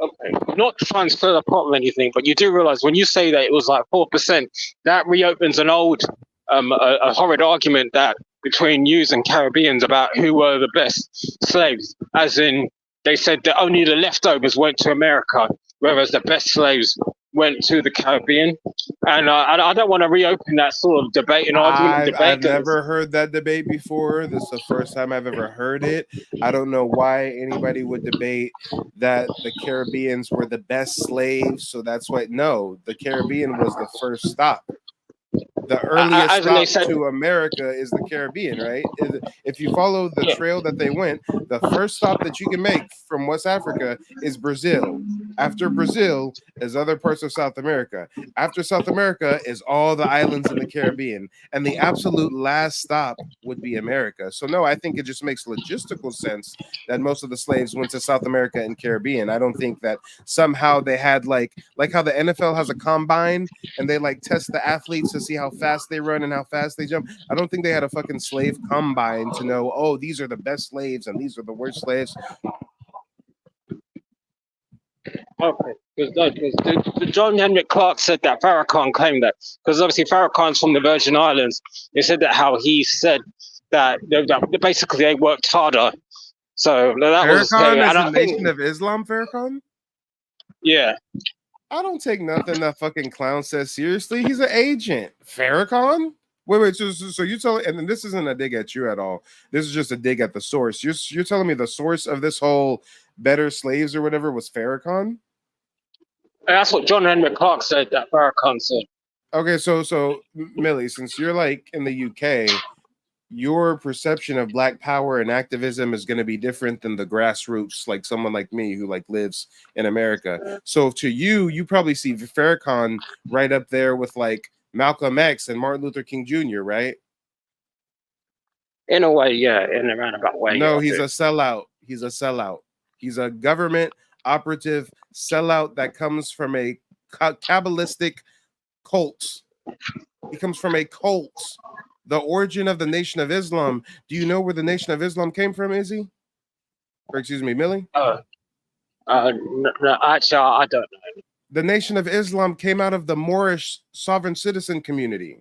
Okay, not trying to stir the pot or anything, but you do realize when you say that it was like 4%, that reopens an old, a horrid argument that between yous and Caribbeans about who were the best slaves, as in they said that only the leftovers went to America, whereas the best slaves went to the Caribbean. And I don't want to reopen that sort of debate and argument. I've never heard that debate before. This is the first time I've ever heard it. I don't know why anybody would debate that the Caribbeans were the best slaves. So that's why, no, the Caribbean was the first stop. The earliest stop to America is the Caribbean, right? If you follow the trail that they went, the first stop that you can make from West Africa is Brazil. After Brazil is other parts of South America. After South America is all the islands in the Caribbean. And the absolute last stop would be America. So no, I think it just makes logistical sense that most of the slaves went to South America and Caribbean. I don't think that somehow they had like how the NFL has a combine and they like test the athletes to see how fast they run and how fast they jump. I don't think they had a fucking slave combine to know, oh, these are the best slaves and these are the worst slaves. Okay, because John Henrik Clarke said that Farrakhan claimed that, because obviously Farrakhan's from the Virgin Islands. They said that how he said that basically they worked harder. So that was Farrakhan is the Nation of Islam. Farrakhan, yeah. I don't take nothing that fucking clown says seriously. He's an agent. Farrakhan? Wait. So you tell, and this isn't a dig at you at all. This is just a dig at the source. You're telling me the source of this whole better slaves or whatever was Farrakhan? That's what John Henrik Clarke said. That Farrakhan said. Okay, so Millie, since you're like in the UK, your perception of Black power and activism is going to be different than the grassroots, like someone like me who like lives in America. So to you probably see Farrakhan right up there with like Malcolm X and Martin Luther King Jr., right? In a way, yeah, in a roundabout way. No, he's a sellout. He's a sellout. He's a government operative sellout that comes from a Kabbalistic cult. He comes from a cult. The origin of the Nation of Islam. Do you know where the Nation of Islam came from, Izzy? Or excuse me, Millie? No, actually, I don't know. The Nation of Islam came out of the Moorish sovereign citizen community.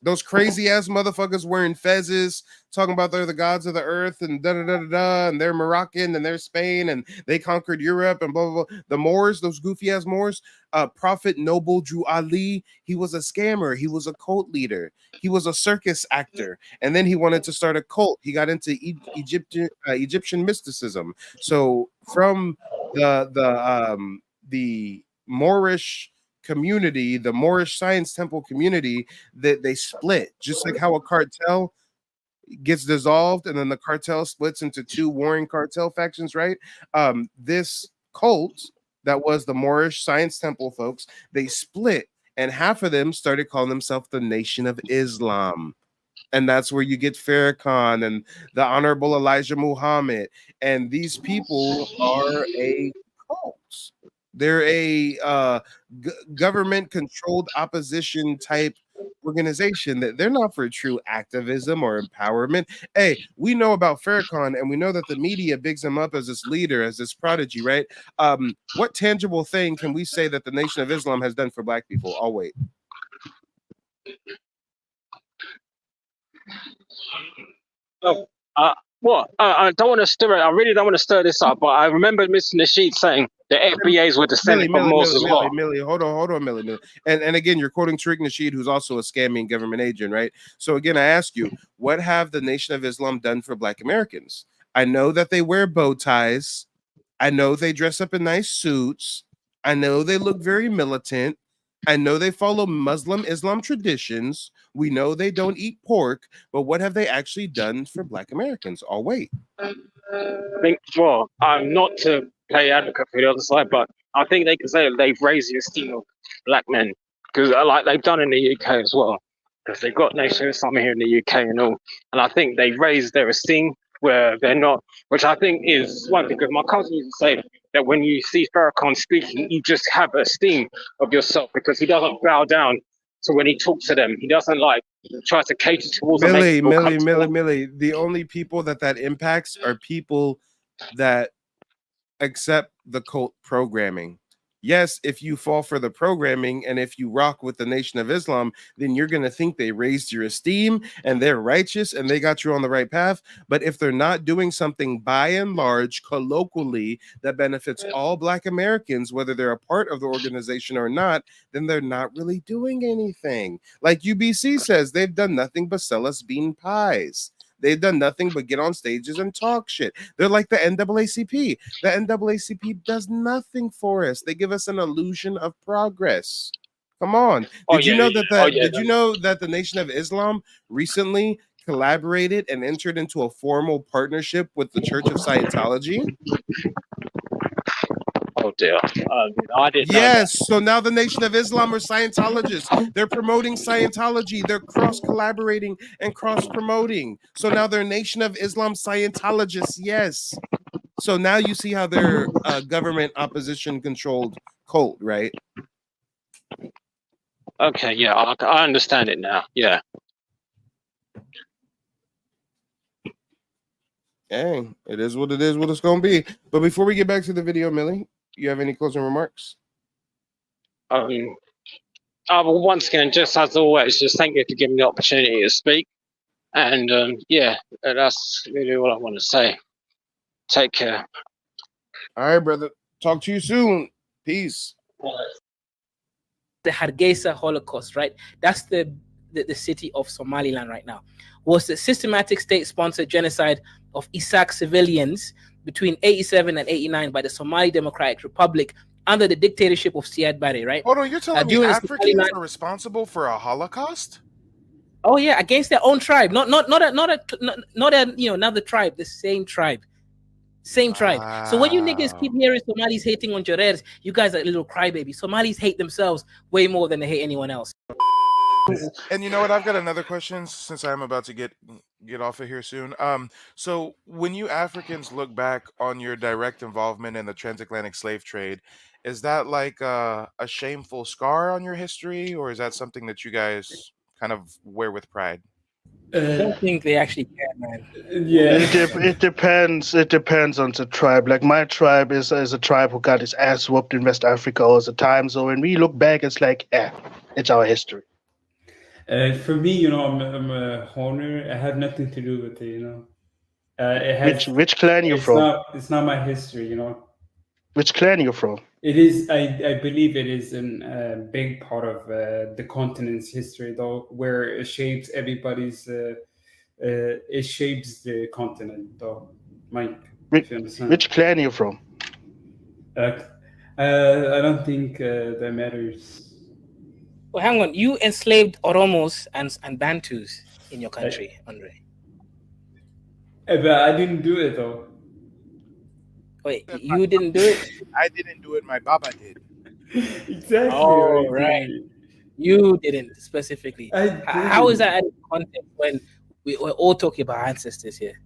Those crazy ass motherfuckers wearing fezzes, talking about they're the gods of the earth and and they're Moroccan and they're Spain and they conquered Europe and blah blah blah. The Moors, those goofy ass Moors. Prophet Noble Drew Ali, he was a scammer. He was a cult leader. He was a circus actor, and then he wanted to start a cult. He got into Egyptian mysticism. So from the Moorish community, the Moorish Science Temple community, that they split, just like how a cartel gets dissolved and then the cartel splits into two warring cartel factions, right? This cult that was the Moorish Science Temple folks, they split, and half of them started calling themselves the Nation of Islam. And that's where you get Farrakhan and the Honorable Elijah Muhammad. And these people are a cult. They're a government-controlled opposition type organization. That they're not for true activism or empowerment. Hey, we know about Farrakhan, and we know that the media bigs him up as this leader, as this prodigy, right? What tangible thing can we say that the Nation of Islam has done for Black people? I'll wait. What? I don't want to stir it. I really don't want to stir this up, but I remember Mr. Nasheed saying the FBAs were descended from Moses Law. Millie, hold on, Millie. And again, you're quoting Tariq Nasheed, who's also a scamming government agent, right? So again, I ask you, what have the Nation of Islam done for Black Americans? I know that they wear bow ties. I know they dress up in nice suits. I know they look very militant. I know they follow Islam traditions. We know they don't eat pork, but what have they actually done for Black Americans? I'll wait. I think, well, I'm not to play advocate for the other side, but I think they can say they've raised the esteem of black men because, like they've done in the UK as well, because they've got Nation of Islam here in the UK and all, and I think they raised their esteem where they're not, which I think is one thing. Because my cousin used to say that when you see Farrakhan speaking, you just have esteem of yourself because he doesn't bow down. So when he talks to them, he doesn't like try to cater towards them. Millie. The only people that impacts are people that accept the cult programming. Yes, if you fall for the programming and if you rock with the Nation of Islam, then you're going to think they raised your esteem and they're righteous and they got you on the right path. But if they're not doing something by and large, colloquially, that benefits all Black Americans, whether they're a part of the organization or not, then they're not really doing anything. Like UBC says, they've done nothing but sell us bean pies. They've done nothing but get on stages and talk shit. They're like the NAACP. The NAACP does nothing for us. They give us an illusion of progress. Come on. Did you know that the Nation of Islam recently collaborated and entered into a formal partnership with the Church of Scientology? Oh dear. I didn't know Yes, so now the Nation of Islam are Scientologists. They're promoting Scientology. They're cross-collaborating and cross-promoting. So now they're Nation of Islam Scientologists, yes. So now you see how they're government opposition-controlled cult, right? Okay, yeah, I understand it now. Yeah. Hey, it is what it is, what it's going to be. But before we get back to the video, Millie, you have any closing remarks? Well, once again, just as always, just thank you for giving me the opportunity to speak. And yeah, that's really all I want to say. Take care. All right, brother. Talk to you soon. Peace. The Hargeisa Holocaust, right? That's the city of Somaliland right now. Was the systematic state-sponsored genocide of Isaac civilians between 87 and 89 by the Somali Democratic Republic under the dictatorship of Siad Barre, right? Hold on, you're telling me Africans are responsible for a Holocaust? Oh yeah, against their own tribe, not another tribe, the same tribe. Same tribe. So when you niggas keep hearing Somalis hating on Jarers, you guys are little crybabies. Somalis hate themselves way more than they hate anyone else. And you know what? I've got another question since I'm about to get off of here soon. So when you Africans look back on your direct involvement in the transatlantic slave trade, is that like a shameful scar on your history, or is that something that you guys kind of wear with pride? I don't think they actually care, man. Yeah, it depends. It depends on the tribe. Like my tribe is a tribe who got its ass whooped in West Africa all the time. So when we look back, it's like, it's our history. For me, I'm a Horner. I have nothing to do with it, It has, which clan you from? It's not my history, Which clan you from? It is. I believe it is a big part of the continent's history, though, where it shapes everybody's. It shapes the continent, though. Mike, if you understand. Which clan you from? I don't think that matters. Well, hang on. You enslaved Oromos and Bantus in your country, Andre. But I didn't do it, though. Wait, you didn't do it? I didn't do it. My Baba did. Exactly. Oh, right. You didn't specifically. How is that added context when we're all talking about ancestors here?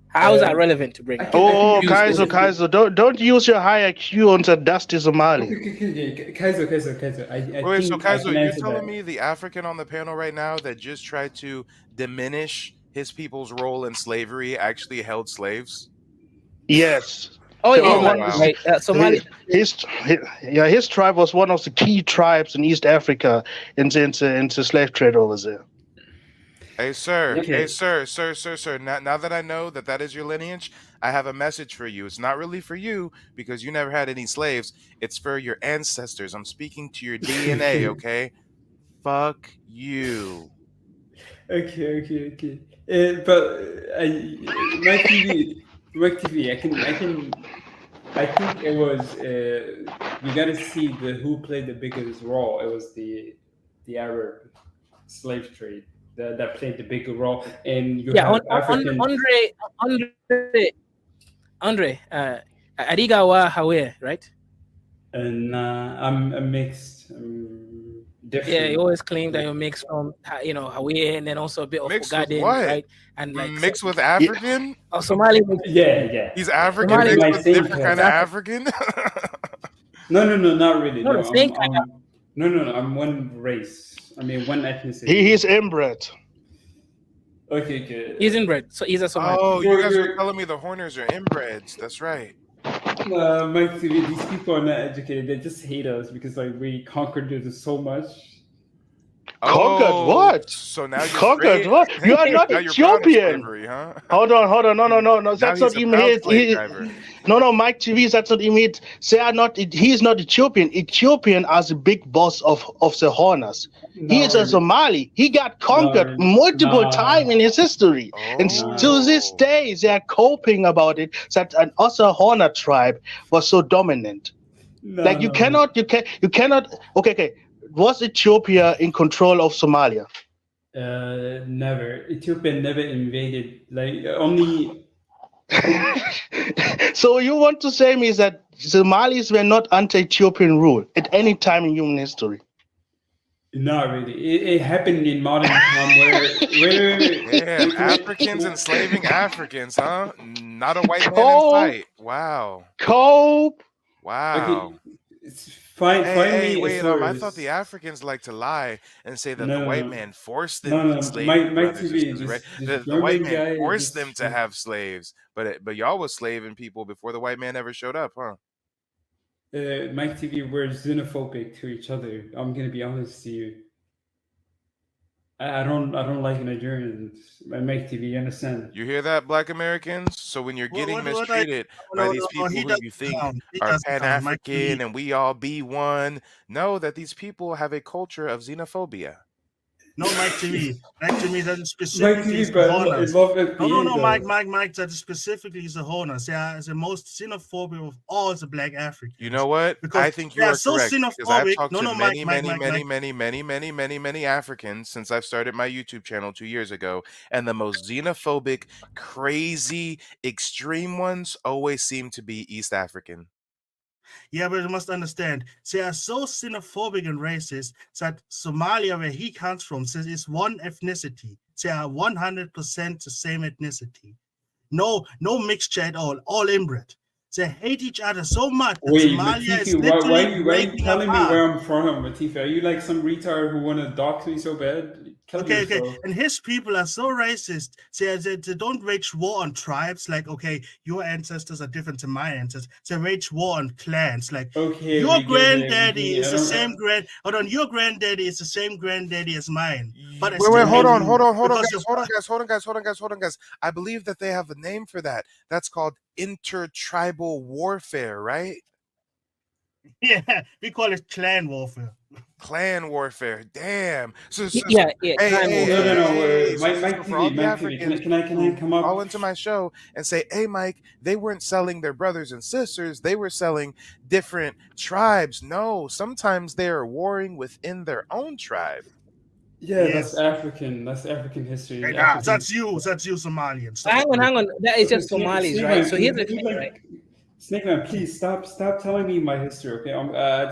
How is that relevant to bring up? Kaiser, don't use your high IQ on the dusty Somali. Kaiser. Wait, so Kaiser, you're telling me the African on the panel right now that just tried to diminish his people's role in slavery actually held slaves? Yes. Oh yeah, wow. Right. Somali. His tribe was one of the key tribes in East Africa into slave trade over there. Hey, sir. Okay. Hey, sir. Now that I know that is your lineage, I have a message for you. It's not really for you because you never had any slaves. It's for your ancestors. I'm speaking to your DNA, okay? Fuck you. Okay. But my TV, I think it was you got to see who played the biggest role. It was the Arab slave trade that played the bigger role, and you have African. Andre, Adiga wa Hawe, right? And I'm a mixed. Different. Yeah, you always claim that you're mixed from Hawaii and then also a bit of Ogaden, right? And like mixed with African? Oh, Somali. Yeah. He's African, mixed with different kind of African. No, not really. No, No, I'm one race. I mean, one ethnicity. He's inbred. Okay. He's inbred, so he's a Somali. Oh, you guys were telling me the Horners are inbreds. That's right. Mike, these people are not educated. They just hate us because like we conquered it so much. Conquered what? So now you're conquered what? You are not Ethiopian. Huh? Hold on. No. That's not even it. No, Mike TV. That's not even it. He is not Ethiopian. Ethiopian as the big boss of the Horners. He is a Somali. He got conquered multiple times in his history, and to this day they are coping about it. That an other Horner tribe was so dominant. You cannot. Okay. Was Ethiopia in control of Somalia? Never. Ethiopia never invaded. Like only. So you want to say me that Somalis were not under Ethiopian rule at any time in human history? Not really. It happened in modern time where Africans enslaving Africans, huh? Not a white man in sight. Wow. Cope. Wow. Okay. Wait, I thought the Africans like to lie and say that the white man forced them to enslave the white man forced them to have slaves, but y'all was slaving people before the white man ever showed up, huh? Mike TV, we're xenophobic to each other. I'm gonna be honest to you. I don't like Nigerians. Mike TV, you understand? You hear that, Black Americans? So when you're getting mistreated by these people who you think are Pan-African and we all be one, know that these people have a culture of xenophobia. No, Mike TV. Mike TV doesn't specifically is the Horners. No, Mike, that specifically is the Horners. They are the most xenophobic of all the Black Africans. You know what? I think you are so correct. Because I've talked to many Africans since I've started my YouTube channel 2 years ago, and the most xenophobic, crazy, extreme ones always seem to be East African. Yeah, but you must understand, they are so xenophobic and racist that Somalia, where he comes from, says it's one ethnicity. They are 100% the same ethnicity. No mixture at all inbred. They hate each other so much that Wait, Somalia is Latifi, literally why are you telling me where I'm from, Latifi? Are you like some retard who want to dox me so bad? Okay. And his people are so racist. They don't wage war on tribes. Like, okay, your ancestors are different to my ancestors. They wage war on clans. Like, okay, your granddaddy is the same your granddaddy is the same granddaddy as mine. But wait, hold on, guys. I believe that they have a name for that. That's called intertribal warfare, right? Yeah, we call it clan warfare. Clan warfare. Damn. No. Mike TV, can I come up? Call into my show and say, hey, Mike, they weren't selling their brothers and sisters. They were selling different tribes. No, sometimes they are warring within their own tribe. Yeah, yes. That's African history. Hey, that's you, Somalians. Hang on. That is just Somalis, right? So here's the thing, right? Snake Man, please stop telling me my history, okay?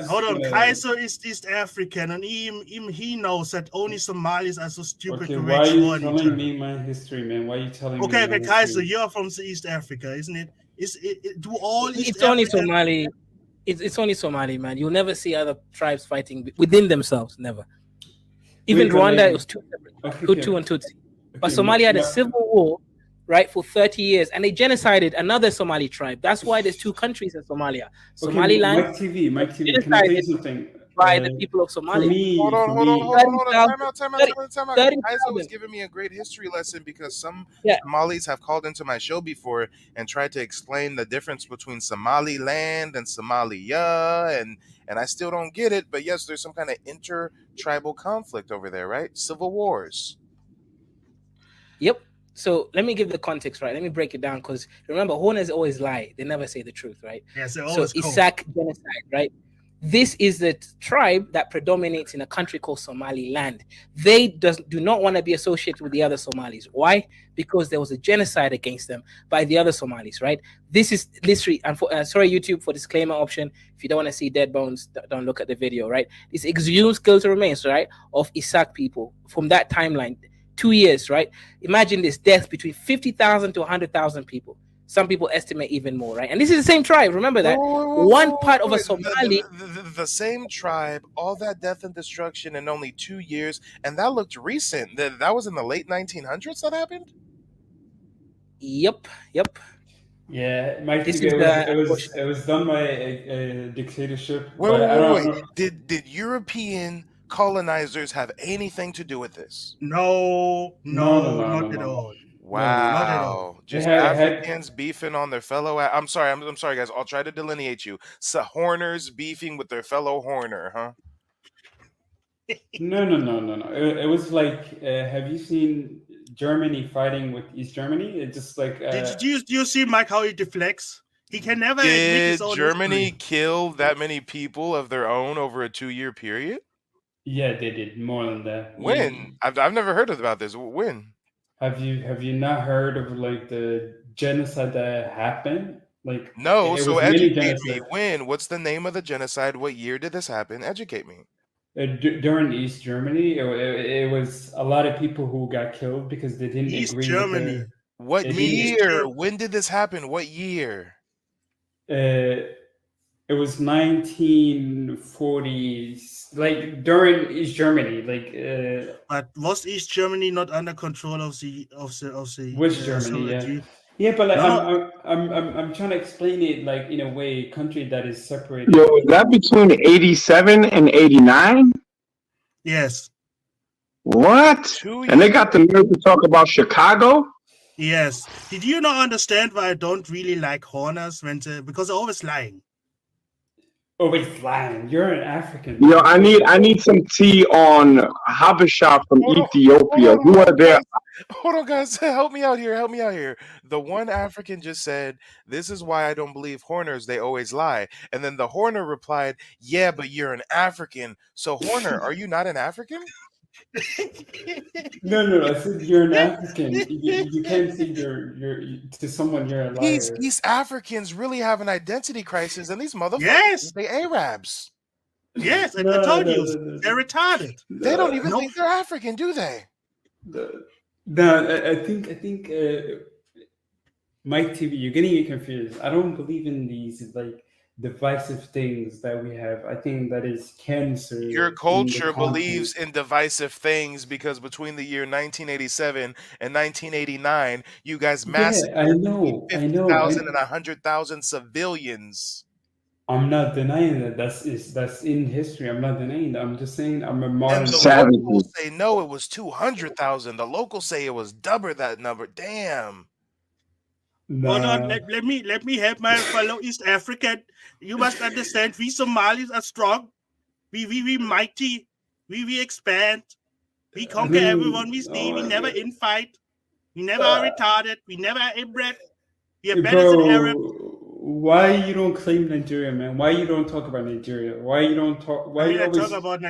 Hold on, Kaiser is East African, and he knows that only Somalis are so stupid to why are you telling me my history, man? Why are you telling me? Okay, Kaiser, you're from East Africa, isn't it? It's only Somali. It's only Somali, man. You'll never see other tribes fighting within themselves. Never. Even Rwanda, it was two separate, Hutu and Tutsi. But Somalia had a civil war, right, for 30 years, and they genocided another Somali tribe. That's why there's two countries in Somalia. Somaliland. Mike TV, can I tell you something? By the people of Somalia. Hold on. Time out. Kaiser was giving me a great history lesson because some Somalis have called into my show before and tried to explain the difference between Somaliland and Somalia, and I still don't get it. But yes, there's some kind of inter-tribal conflict over there, right? Civil wars. Yep. So let me give the context, right? Let me break it down because remember, Horners always lie. They never say the truth, right? Yes, so Isaac genocide, right? This is the tribe that predominates in a country called Somaliland. They do not want to be associated with the other Somalis. Why? Because there was a genocide against them by the other Somalis, right? This is literally, sorry YouTube for disclaimer option. If you don't want to see dead bones, don't look at the video, right? This exhumed skeletal remains, right, of Isak people from that timeline, 2 years, right? Imagine this death between 50,000 to 100,000 people. Some people estimate even more, right? And this is the same tribe. Remember that one part of a Somali. The same tribe, all that death and destruction in only 2 years, and that looked recent. That was in the late 1900s that happened. Yep. Yeah, Mike, it was done by a dictatorship. Wait. Did European colonizers have anything to do with this? No, not at all. Wow, just Africans beefing on their fellow. I'm sorry, guys. I'll try to delineate you. So Horners beefing with their fellow Horner, huh? No. It was like, have you seen Germany fighting with East Germany? It's just like. Did you see Mike how he deflects? He can never. Did Germany kill that many people of their own over a 2-year period? Yeah, they did more than that. When? I've never heard about this. When? Have you not heard of like the genocide that happened? Like no, so educate me. When? What's the name of the genocide? What year did this happen? Educate me. During East Germany, it was a lot of people who got killed because they didn't agree. East Germany. What year? When did this happen? What year? It was 1940s, like during East Germany, like. But was East Germany not under control of the West Germany? Yeah, but like I'm trying to explain it like in a way, country that is separated. Yo, was that between 87 and 89? Yes. What? And they got the nerve to talk about Chicago? Yes. Did you not understand why I don't really like Horners because they're always lying? Always lying. You're an African. Yo, I need some tea on Habesha from Ethiopia. Who are there? Hold on, guys. Help me out here. The one African just said, "This is why I don't believe Horners. They always lie." And then the Horner replied, "Yeah, but you're an African. So Horner, are you not an African?" No. I said you're an African. You can't say you're to someone you're a liar. These Africans really have an identity crisis, and these motherfuckers, they Arabs. Yes, I told you they're retarded. They don't even think they're African, do they? No, I think Mike TV, you're getting it confused. I don't believe in these like divisive things that we have. I think that is cancer. Your culture believes in divisive things because between the year 1987 and 1989, you guys massacred 50,000 and 100,000 civilians. I'm not denying that. That's in history. I'm not denying that. I'm just saying I'm a modern. And the locals say no, it was 200,000. The locals say it was double that number. Damn. Hold on, let me help my fellow East African. You must understand, we Somalis are strong. We mighty. We expand. We conquer everyone we see. We never infight. We never are retarded. We never are inbred. We are better than Arab. Why you don't claim Nigeria, man? Why you don't talk about Nigeria? Why you don't talk? Why you always talk about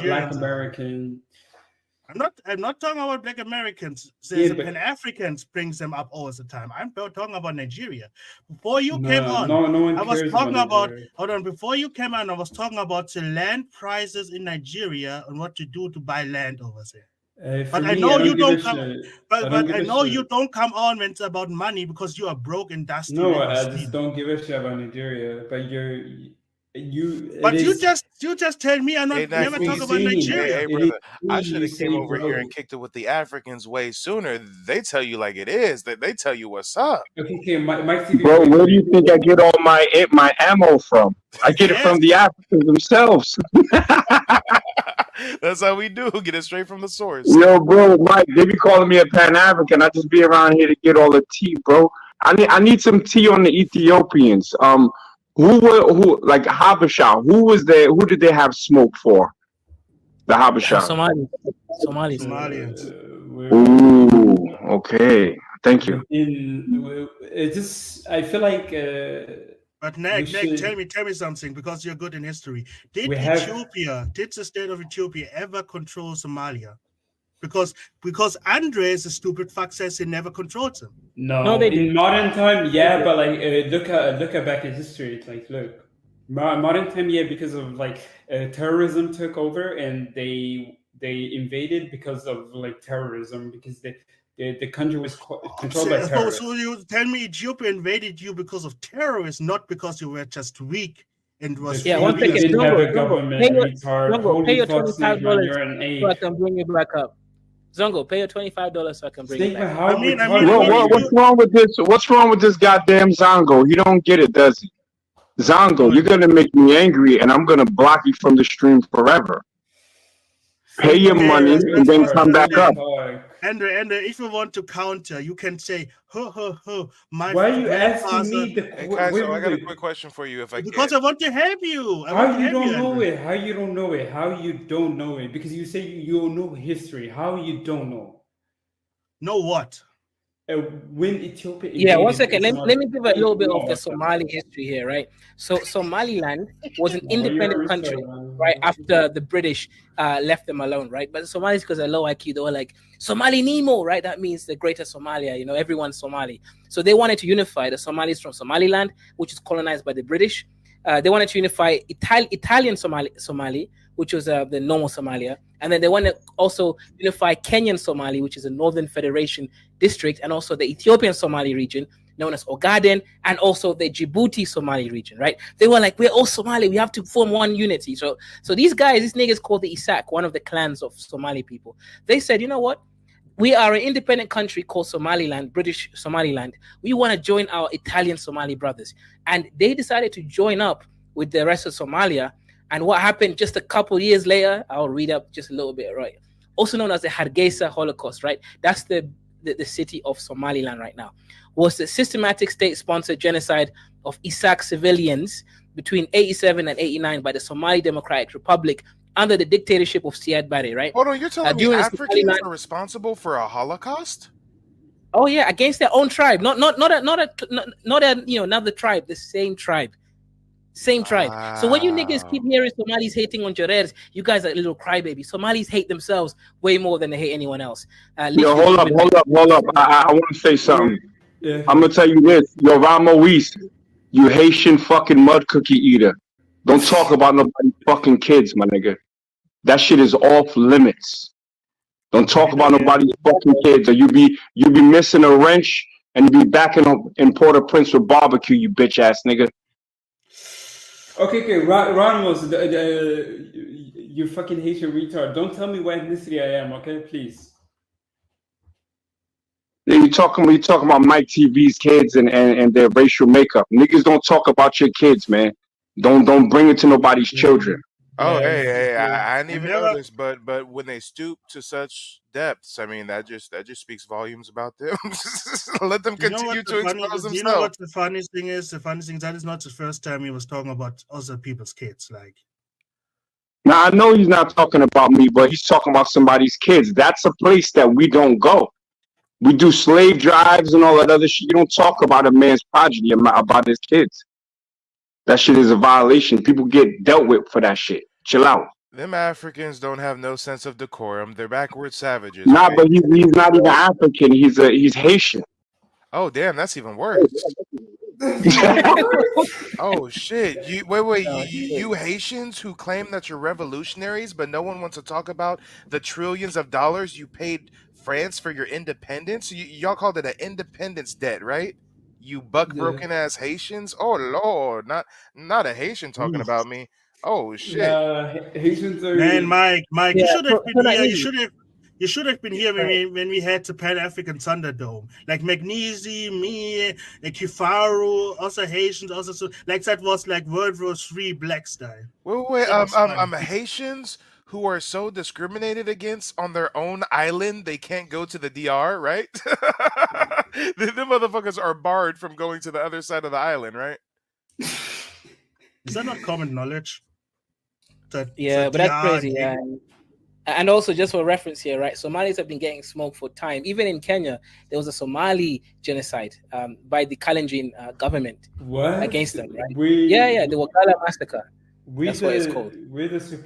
Black American? I'm not talking about Black Americans. Pan-Africans brings them up all the time. I'm talking about Nigeria. Before you came on, I was talking about before you came on, I was talking about the land prices in Nigeria and what to do to buy land over there. But I know you don't come. But I know you don't come on when it's about money because you are broke and dusty. No, I just don't give a shit about Nigeria. But you just tell me I'm not never talk about Nigeria. Hey, brother, I should have came over here and kicked it with the Africans way sooner. They tell you like it is. They tell you what's up. Okay, bro, where do you think I get all my ammo from? I get it from the Africans themselves. That's how we do. Get it straight from the source. Yo, bro, Mike, they be calling me a Pan-African. I just be around here to get all the tea, bro. I need some tea on the Ethiopians. Who like Habesha? Who did they have smoke for? The Habesha. Somalians. Ooh, okay. Thank you. I feel like But We Neg, should- tell me something, because you're good in history. Did We have- did the state of Ethiopia ever control Somalia? Because Andres, the stupid fuck, says he never controlled them. No, they in did. modern time, yeah, did. but like look at back in history. It's like look, modern time, yeah, because of like terrorism took over and they invaded because of like terrorism, because the country was controlled by terrorists. So you tell me Ethiopia invaded you because of terrorists, not because you were just weak and was. Yeah, one Ethiopia second. didn't have a Zongo, government, pay your, retard. Zongo, Holy pay your fuck, Snake Man, $25 you're an so I A. can bring you back up. Zongo, pay your $25 so I can bring you Snake back Man, up. how I mean, What's wrong with this? What's wrong with this goddamn Zongo? He don't get it, does he? Zongo, you're gonna make me angry, and I'm gonna block you from the stream forever. Pay your money and then come back up. And if you want to counter, you can say, my Why are you asking grandfather-" me the Hey, Kaizo, I got a quick question for you, if I Because can. I want to help you. How you don't know it? How you don't know it? How you don't know it? Because you say you know history. How you don't know? Know what? When Ethiopia. Yeah, one invaded second. Let Somalia- me give a little bit of the No, Somali history here, right? So Somaliland was an No, you're independent a country, retard, man. right, after the British left them alone, right? But the Somalis, because they're low IQ, they were like, Somali Nemo, right? That means the greater Somalia, you know, everyone's Somali. So they wanted to unify the Somalis from Somaliland, which is colonized by the British. They wanted to unify Italian Somali, which was the normal Somalia. And then they want to also unify Kenyan Somali, which is a Northern Federation district, and also the Ethiopian Somali region, known as Ogaden, and also the Djibouti Somali region, right? They were like, we're all Somali, we have to form one unity. So these niggas called the Isak, one of the clans of Somali people. They said, you know what? We are an independent country called Somaliland, British Somaliland. We want to join our Italian Somali brothers. And they decided to join up with the rest of Somalia. And what happened just a couple years later, I'll read up just a little bit, right? Also known as the Hargeisa Holocaust, right? That's the city of Somaliland right now. Was the systematic state-sponsored genocide of Isak civilians between 87 and 89 by the Somali Democratic Republic under the dictatorship of Siad Barre, right? Hold on, you're telling me during the Africans Somaliland- are responsible for a Holocaust? Oh yeah, against their own tribe, not another tribe, the same tribe. Same tribe. So when you niggas keep hearing Somalis hating on Jarers, you guys are little crybabies. Somalis hate themselves way more than they hate anyone else. Yo, hold up. I want to say something. Yeah. I'm gonna tell you this. Yo, Ramo East, you Haitian fucking mud cookie eater. Don't talk about nobody's fucking kids, my nigga. That shit is off limits. Don't talk about nobody's fucking kids, or you be missing a wrench and you be backing up in Port-au-Prince with barbecue, you bitch ass nigga. Okay, Ramos, you fucking Haitian retard. Don't tell me what ethnicity I am, okay? Please. You talking about Mike TV's kids and their racial makeup. Niggas don't talk about your kids, man. Don't bring it to nobody's children. Oh, Yeah, hey, I didn't even know never- this, but when they stoop to such depths, I mean, that just speaks volumes about them. Let them continue to expose You know what themselves. the funniest thing is? The funniest thing is that is not the first time he was talking about other people's kids. Like, Now I know he's not talking about me, but he's talking about somebody's kids. That's a place that we don't go. We do slave drives and all that other shit. You don't talk about a man's progeny about his kids. That shit is a violation. People get dealt with for that shit. Chill out. Them Africans don't have no sense of decorum. They're backward savages. Nah, right? but he's not even African. He's Haitian. Oh, damn, that's even worse. Oh shit! You Haitians who claim that you're revolutionaries, but no one wants to talk about the trillions of dollars you paid France for your independence. Y'all called it an independence debt, right? You broken ass Haitians. Oh lord, not a Haitian talking about me. Oh shit! Haitians are. man, Mike, Yeah, you should have so been that here. is- You should have been here when we had the Pan African Thunderdome. Like Magnesi, me, Kifaru, also Haitians, also so like that was like World War III black style. Wait, That was fun. Haitians who are so discriminated against on their own island, they can't go to the DR, right? The motherfuckers are barred from going to the other side of the island, right? Is that not common knowledge? Yeah, but that's crazy. Yeah. And also, just for reference here, right? Somalis have been getting smoked for time. Even in Kenya, there was a Somali genocide by the Kalenjin government against them, right? The Wagala massacre. That's what it's called.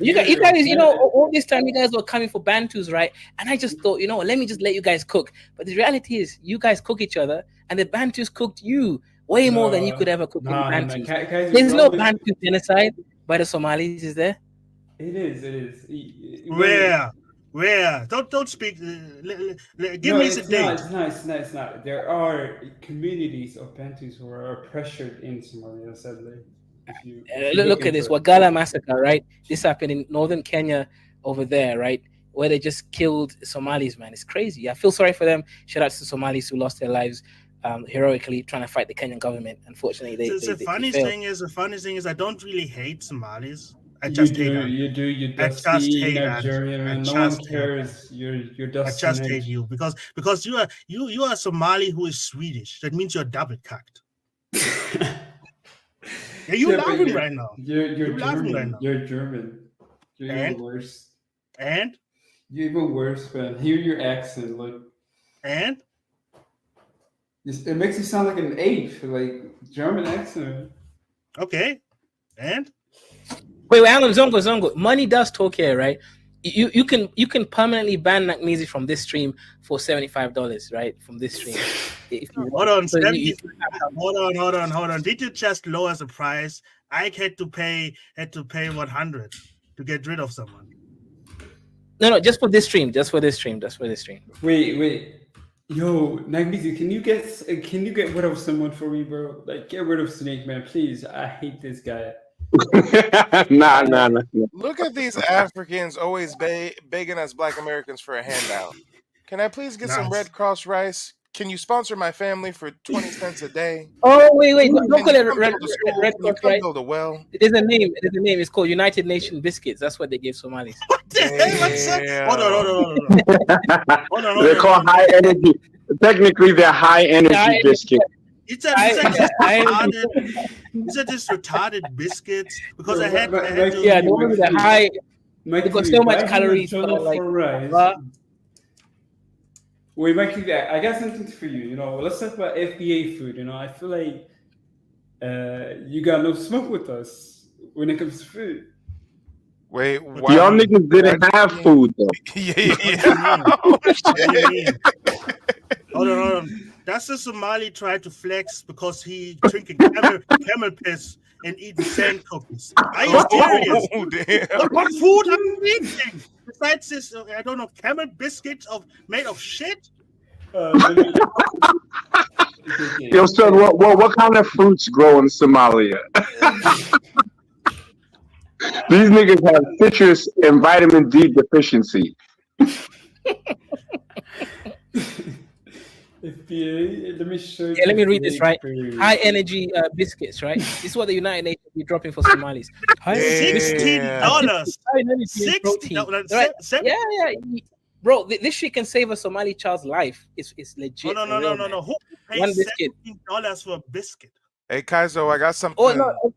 You guys, all this time you guys were coming for Bantus, right? And I just thought, let me just let you guys cook. But the reality is, you guys cook each other, and the Bantus cooked you way more than you could ever cook in Bantus. There's no Bantu genocide by the Somalis, is there? It is. Where? Don't speak. Give me the date. It's not. There are communities of Bantus who are pressured in Somalia, sadly. Look at this Wagala massacre, right? This happened in northern Kenya over there, right? Where they just killed Somalis, man. It's crazy. I feel sorry for them. Shout out to Somalis who lost their lives heroically trying to fight the Kenyan government. Unfortunately, the funny thing is, I don't really hate Somalis. I just hate them. You do. You I just hate Nigerian, man. No one cares. You're dusty. I just hate you because you are Somali who is Swedish. That means you're double cucked. Yeah, you're laughing right now. You're laughing German. right now. You're German. You're even worse. And you're even worse, man. Hear your accent, like. And it makes you sound like an ape, like German accent. Okay. And wait, hang on, Zongo. Money does talk here, right? You can permanently ban Nakmizi from this stream for $75, right? From this stream. Hold on. Did you just lower the price? I had to pay 100 to get rid of someone. No, just for this stream. Wait. Yo, Nakmizi, can you get rid of someone for me, bro? Like, get rid of Snake, man, please. I hate this guy. Nah. Look at these Africans always begging us Black Americans for a handout. Can I please get some Red Cross rice? Can you sponsor my family for 20 cents a day? Oh, wait. Don't call it Red Cross, right? Build a well. There's a name. It's called United Nation biscuits. That's what they give Somalis. What the hell? What's that? Hold on. They're called high energy. Technically, they're high energy biscuits. It's a just retarded biscuits because I had to. Yeah, normally the high. They got so much calories. Wait, Mikey, I got something for you. Let's talk about FBA food. I feel like you got no smoke with us when it comes to food. Wait, y'all niggas didn't have food though. Yeah. Hold on. That's the Somali tried to flex because he drinking camel piss and eating sand cookies. Are you serious? Oh, damn. What food are you eating? Besides this, I don't know, camel biscuits made of shit? Yo, son, what kind of fruits grow in Somalia? These niggas have citrus and vitamin D deficiency. Let me show you. Yeah, let me read this, right? High energy biscuits, right? This is what the United Nations be dropping for Somalis. $16. $16. Right? Yeah. Bro, this shit can save a Somali child's life. It's legit. No. Who pays $17 for a biscuit? Hey, Kaizo, I got something. Oh, no.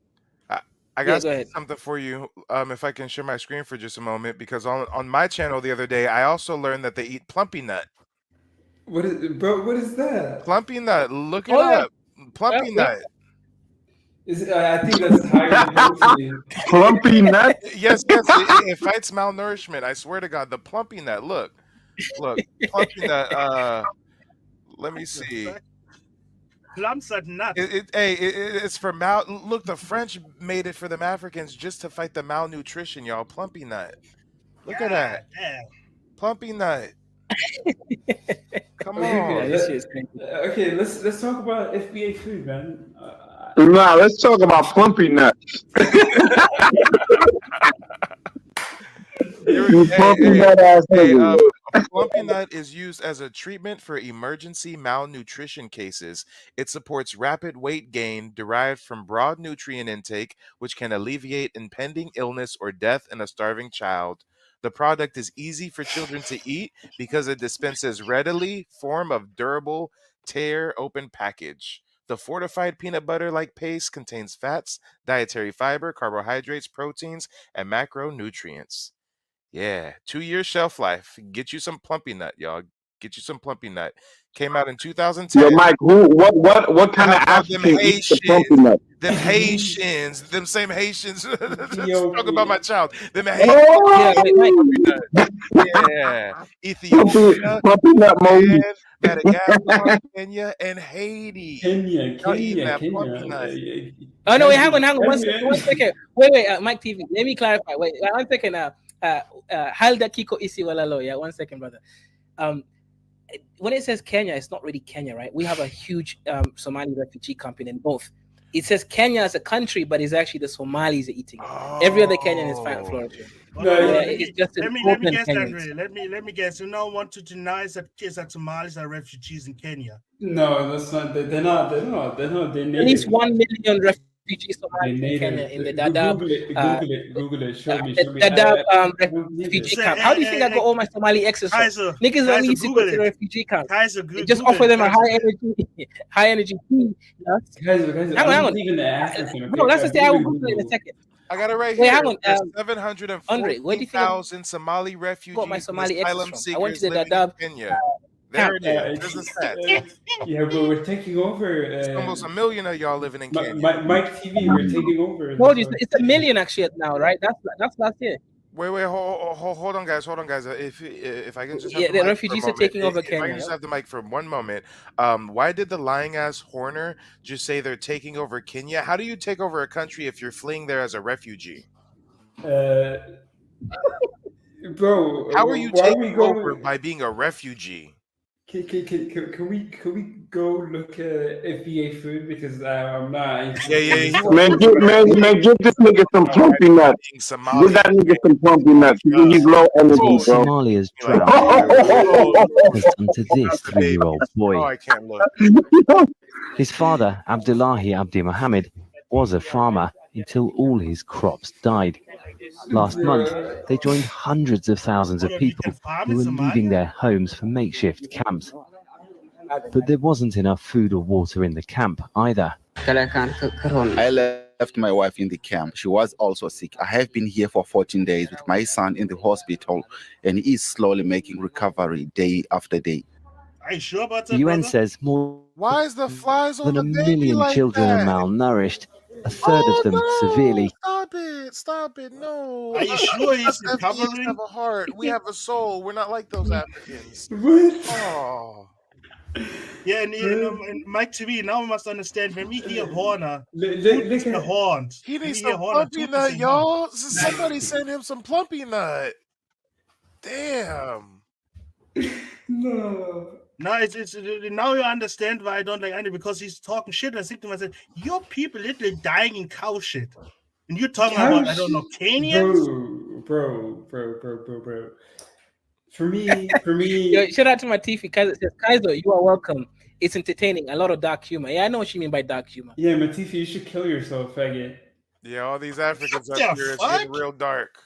I got something for you. If I can share my screen for just a moment, because on my channel the other day, I also learned that they eat plumpy nut. What is that? Plumpy nut. Look it up. Plumpy nut. I think that's higher than Plumpy nut? Yes. It fights malnourishment. I swear to God. The plumpy nut. Look. Plumpy nut. Let me see. Plums are nuts. It's for Look, the French made it for them Africans just to fight the malnutrition, y'all. Plumpy nut. Look at that. Damn. Plumpy nut. Come on. Okay, let's talk about FBA food, man. Nah, let's talk about plumpy nuts. Plumpy nut is used as a treatment for emergency malnutrition cases. It supports rapid weight gain derived from broad nutrient intake, which can alleviate impending illness or death in a starving child. The product is easy for children to eat because it dispenses readily, form of durable, tear-open package. The fortified peanut butter-like paste contains fats, dietary fiber, carbohydrates, proteins, and macronutrients. Yeah, 2 year shelf life. Get you some plumpy nut, y'all. Get you some plumpy nut. Came out in 2010. Yo, Mike, what kind of How about them African eats the pumpkin Haitians? nut? Them Haitians, them same Haitians. Ethiopia. Talk about my child. Them Oh! Haitians. Yeah, Ethiopia, Pumpkin nut Moses. and Madagascar, Kenya, and Haiti. Kenya, Y'all eating that Kenya. pumpkin nut. Oh no, wait, hang on, one Every- second, one second. Wait, Mike TV. Let me clarify. Wait, 1 second. Halda Kiko Isi Walalo. Yeah, 1 second, brother. When it says Kenya, it's not really Kenya, right? We have a huge Somali refugee camp in both. It says Kenya as a country, but it's actually the Somalis are eating it. Every other Kenyan is fine, Florida. It's just Let me Portland guess, Kenyans. Andre. Let me guess. You don't want to deny that Somalis are refugees in Kenya. No, that's not. They're not. They're At native. least 1 million refugees They're Somalis in native. Kenya in the Dadaab. Google it. Show me. The Dadaab refugee Say, camp. How do you think I got all my Somali exes from? Niggas only used to go to the refugee camp. They just offer them a high energy tea. Guys, Hang I'm on. not even African. No, let's just say I will Google it in a second. I got it right Wait, here. hang on. There's Andre, where do you think I 714,000 Somali refugees got my and Somali asylum exes from? I went to seekers the living in Dadaab. Kenya. There it is. There's the stats. Yeah, but we're taking over. There's almost 1 million of y'all living in Kenya. Mike TV, we're taking over. No, it's 1 million actually now, right? That's last year. Wait, hold on, guys. If I can just have Yeah, the the mic for a refugees are moment. taking over If I Kenya, can just yeah. have the mic for 1 moment. Why did the lying ass Horner just say they're taking over Kenya? How do you take over a country if you're fleeing there as a refugee? Bro, How are you why taking we going? over by being a refugee? Can we go look at FBA food because I'm not. Yeah. Man, give this nigga some pumpkin nuts. Give that nigga some pumpkin nuts. He's low energy, bro. Somalia's drought has done to this 3-year-old Oh, boy. I can't look. His father, Abdullahi Abdi Mohammed, was a farmer until all his crops died. Last month, they joined hundreds of thousands of people who were leaving their homes for makeshift camps. But there wasn't enough food or water in the camp either. I left my wife in the camp. She was also sick. I have been here for 14 days with my son in the hospital, and he is slowly making recovery day after day. Are you sure about that, The UN brother? says more Why is the flies on than the a baby million like children that? are malnourished, a third of them severely. Stop it, no. Are you sure he's Us FBAs recovering? have a heart. We have a soul. We're not like those Africans. Oh. Yeah, and Mike TV, now we must understand when we hear Horner, Look the horns. He When needs we hear some Horner, plumpy Toots nut, is y'all. Somebody send him some plumpy nut. Damn. No. No, it's now you understand why I don't like Andy, because he's talking shit. I think to myself, your people literally dying in cow shit, and you're talking about I don't know Kenyans. Bro. For me. Yo, shout out to my Tiffy. Kaiser says, Kaiser, you are welcome. It's entertaining. A lot of dark humor. Yeah, I know what you mean by dark humor. Yeah, Matifi, you should kill yourself, faggot. Yeah, all these Africans What up the here, it's fuck? getting real dark.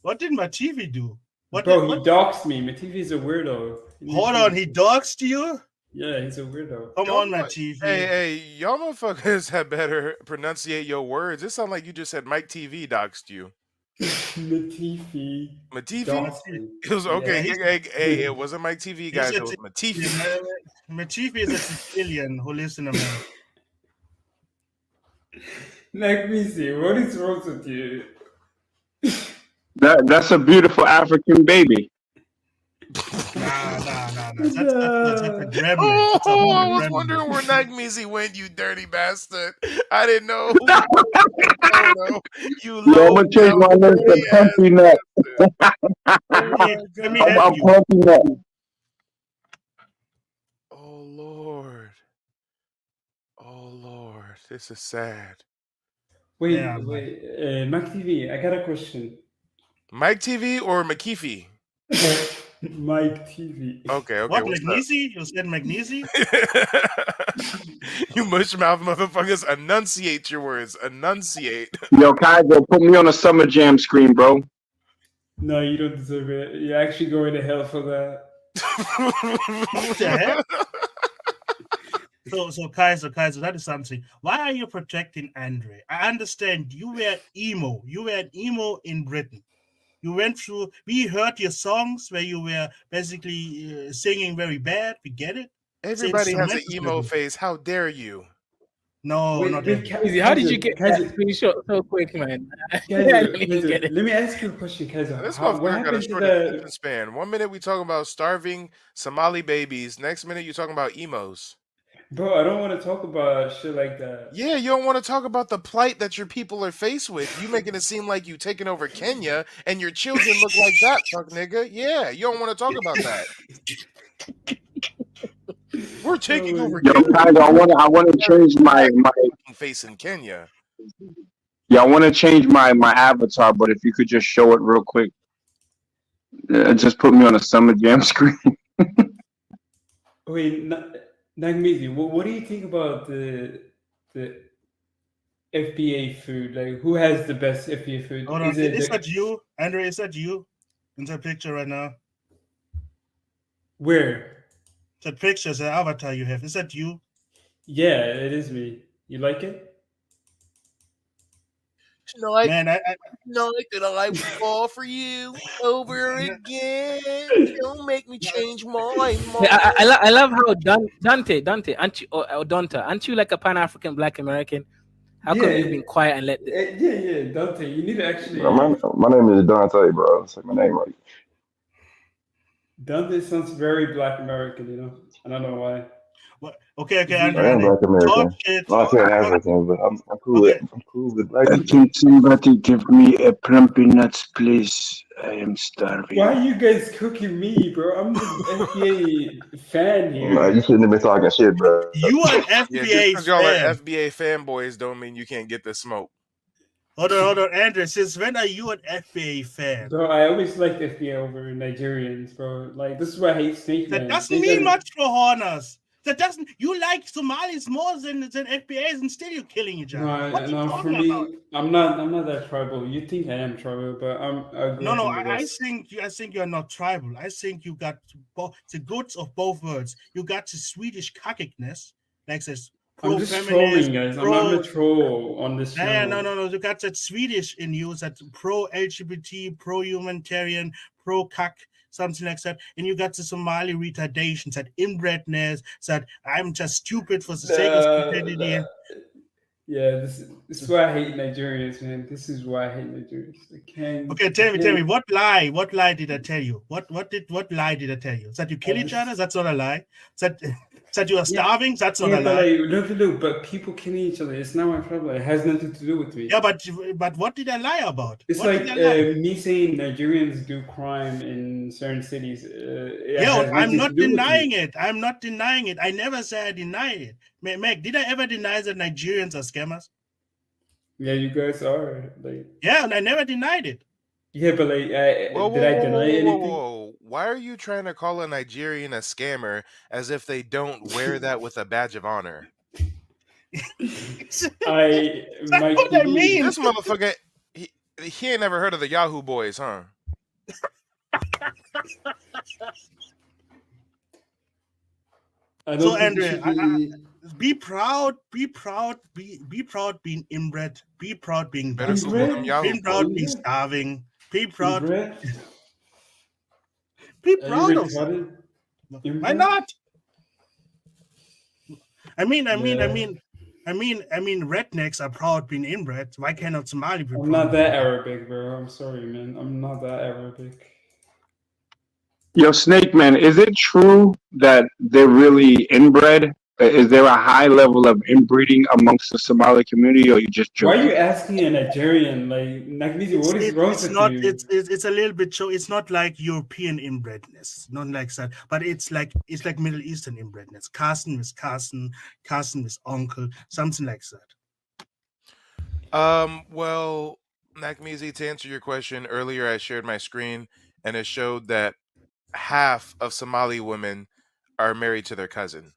What did my TV do? Bro, he doxed me. Matifi is a weirdo. Hold on, he doxed you? Yeah, he's a weirdo. Come on, my TV. Hey, y'all motherfuckers had better pronunciate your words. It sounded like you just said Mike TV doxed you. Matifi. Matifi? It was okay. Yeah, Hey, it wasn't Mike TV, guys. It was Matifi. Matifi is a Sicilian who lives in America. Like me, see, what is wrong with you? That's a beautiful African baby. Nah. That's a gremlin. Oh, I was wondering where Nagmizi went, you dirty bastard. I didn't know. You Yo, I'm gonna change my name to Pumpy Nut. Let me I'm help you. Pumpy Nut. Oh Lord, this is sad. Wait, Yeah, Mac TV, I got a question. Mike TV or McKeefy? Mike TV. Okay. What, what's up? Magnesi? You said Magnesi? You mush mouth motherfuckers, enunciate your words. Enunciate. Yo, Kaiser, put me on a Summer Jam screen, bro. No, you don't deserve it. You're actually going to hell for that. What the heck? So Kaiser, that is something. Why are you protecting Andre? I understand you were emo. You were an emo in Britain. You went through. We heard your songs where you were basically singing very bad. We get it. Everybody has an instrumental emo level. phase. How dare you? No, not everybody. Easy, how did you get that screenshot so quick, man? I don't even get it. Let me ask you a question, Kaiser. This What motherfucker got a happened to short the? attention span. 1 minute we talking about starving Somali babies. Next minute you talking about emos. Bro, I don't want to talk about shit like that. Yeah, you don't want to talk about the plight that your people are faced with. You making it seem like you taking over Kenya and your children look like that, fuck nigga. Yeah, you don't want to talk about that. We're taking over Yo, Kenya. Kaiser, I want to change my face in Kenya. Yeah, I want to change my avatar, but if you could just show it real quick. Just put me on a Summer Jam screen. Wait, Nagmizi, what do you think about the FBA food? Like, who has the best FBA food? Hold on. Is it Is the- that you, Andre? Is that you in that picture right now? Where? That picture is the avatar you have. Is that you? Yeah, it is me. You like it? Tonight, Man, I night that I will fall for you over again. Don't make me change my mind. I love how Dante, aren't you, or Donta, aren't you like a Pan-African Black American? How come Yeah. you've been quiet and let? Yeah, Dante. You need to actually. My name is Dante, bro. Say my name right. Dante sounds very Black American. You know, I don't know why. What? Okay, I am Andre. Black American. Well, I say African, but I'm cool with Black people. Can somebody give me a plumpy nuts, please? I am starving. Why are you guys cooking me, bro? I'm the FBA fan here. Nah, you shouldn't have been talking shit, bro. You are an Yeah, just FBA because y'all fan. are FBA fanboys don't mean you can't get the smoke. Hold on, Andre. Since when are you an FBA fan? Bro, I always liked FBA over Nigerians, bro. Like, this is why I hate Snake Man. That doesn't mean much for Horners. That doesn't. You like Somalis more than FBAs, and still you're killing each other. No, What are you no, for talking me, about? I'm not that tribal. You think I am tribal, but I grew No, up no. in the I West. think you're not tribal. I think you got the goods of both worlds. You got the Swedish cockiness, like says I'm just pro-feminist, trolling, guys. I'm not a troll on this show. Yeah, no. You got that Swedish in you, that pro-LGBT, pro-humanitarian, pro-cuck, something like that. And you got the Somali retardations, that inbredness, that I'm just stupid for the sake of stupidity. Yeah, this is why I hate Nigerians, man. This is why I hate Nigerians. I can't. Okay, tell me, what lie did I tell you? What lie did I tell you? That you kill each other? That's not a lie. That you are starving? That's not a but lie. look, but people killing each other. It's not my problem. It has nothing to do with me. Yeah, but what did I lie about? It's What like did I lie? me saying Nigerians do crime in certain cities. Yeah, I'm not denying it. I'm not denying it. I never say I deny it. Meg, did I ever deny that Nigerians are scammers? Yeah, you guys are like. Yeah, and I never denied it. Yeah, but like, did I deny anything? Why are you trying to call a Nigerian a scammer as if they don't wear that with a badge of honor? That's what I mean. This motherfucker, he ain't never heard of the Yahoo Boys, huh? So, Andre, be proud being inbred, be proud being Better busted, salute them Yahoo be proud boys. being starving, be proud. Inbred? Be Are you proud of retarded? Why not? I mean, rednecks are proud being inbred. Why cannot Somali be proud? I'm not that Arabic, bro. I'm sorry, man. I'm not that Arabic. Yo, Snake Man, is it true that they're really inbred? Is there a high level of inbreeding amongst the Somali community, or you just Why joking? are you asking a Nigerian? Like, Nagmizi, what is wrong with not, you? It's a little bit show. It's not like European inbredness, not like that, but it's like Middle Eastern inbredness. Cousin with cousin, cousin with uncle, something like that. Well, Nakmizi, to answer your question, earlier I shared my screen and it showed that half of Somali women are married to their cousin.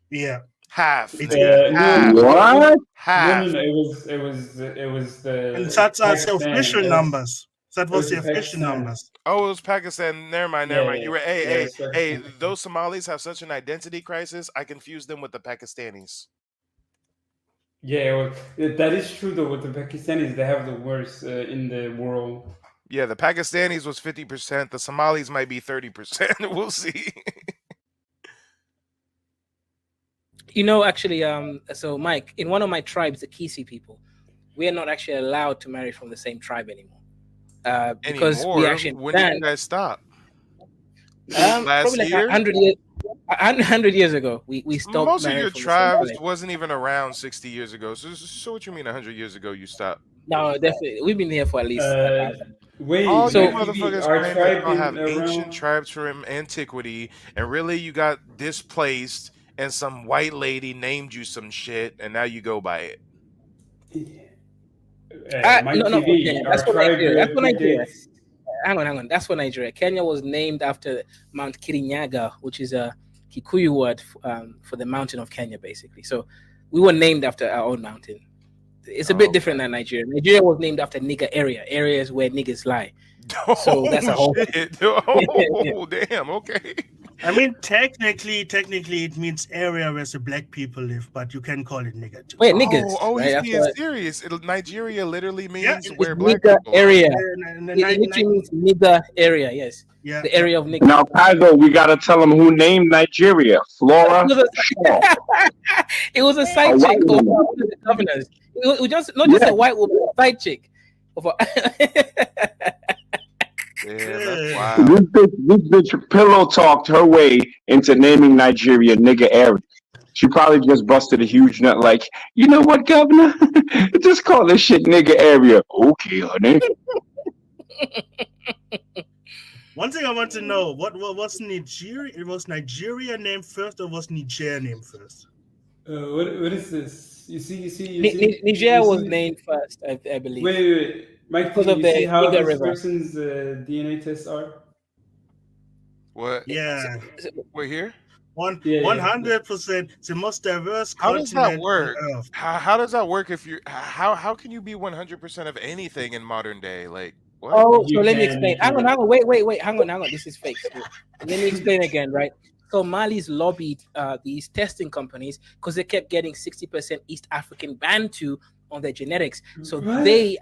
Yeah. Half. It's half. What? Half. No, it was the. And that's our official numbers. That was the official numbers. Oh, it was Pakistan. Never mind. Yeah, You were. yeah, Hey, it's hey. Pakistan. Those Somalis have such an identity crisis. I confused them with the Pakistanis. Yeah, well, that is true though. With the Pakistanis, they have the worst in the world. Yeah, the Pakistanis was 50%. The Somalis might be 30%. We'll see. You know, actually, so Mike, in one of my tribes, the Kisi people, we are not actually allowed to marry from the same tribe anymore. Because Anymore? we actually When did you guys stop? probably like year? 100 years. 100 years ago, we stopped. Most of marrying your from the same tribes tribe. wasn't even around 60 years ago. So what you mean 100 years ago you stopped? No, definitely, we've been here for at least. Wait, All so you motherfuckers our claim tribe that y'all have been ancient around? tribes from antiquity, and really you got displaced, and some white lady named you some shit, and now you go by it. Mike no, TV, okay, our that's for tribe Nigeria. That's for Nigeria. predates. Hang on. That's for Nigeria. Kenya was named after Mount Kirinyaga, which is a Kikuyu word for the mountain of Kenya, basically. So we were named after our own mountain. It's a bit different than Nigeria. Nigeria was named after nigger area. Areas where niggas lie. So that's a whole. Shit. Oh, damn. Okay. I mean, technically, it means area where the black people live, but you can call it nigger too. Wait, niggas. Oh, right? he's That's being what- serious. Nigeria literally means Yeah, where it's black nigger people are. area. And It literally means nigger area. Yes. Yeah. The area of nigger. Now, Kaizo, we gotta tell them who named Nigeria. Flora. It was a side A chick white of woman. one of the governors. It was just not just Yeah. a white woman, a side chick. Wow. This bitch pillow talked her way into naming Nigeria nigga area. She probably just busted a huge nut like, you know what, governor? Just call this shit nigga area. Okay, honey. One thing I want to know: what was Nigeria? It was Nigeria named first, or was Niger named first? What is this? You see. Nigeria you was see- named first, I believe. Wait. Mike, Because do of you the see how Niger this River. person's DNA tests are? What? Yeah, We're here? 100%. The most diverse How does continent that work? on Earth. How does that work if you how can you be 100% of anything in modern day? Like what? Oh, so let me explain. Hang on. Wait. Hang on. This is fake. So let me explain again, right? So Mali's lobbied these testing companies because they kept getting 60% East African Bantu on their genetics. So What? they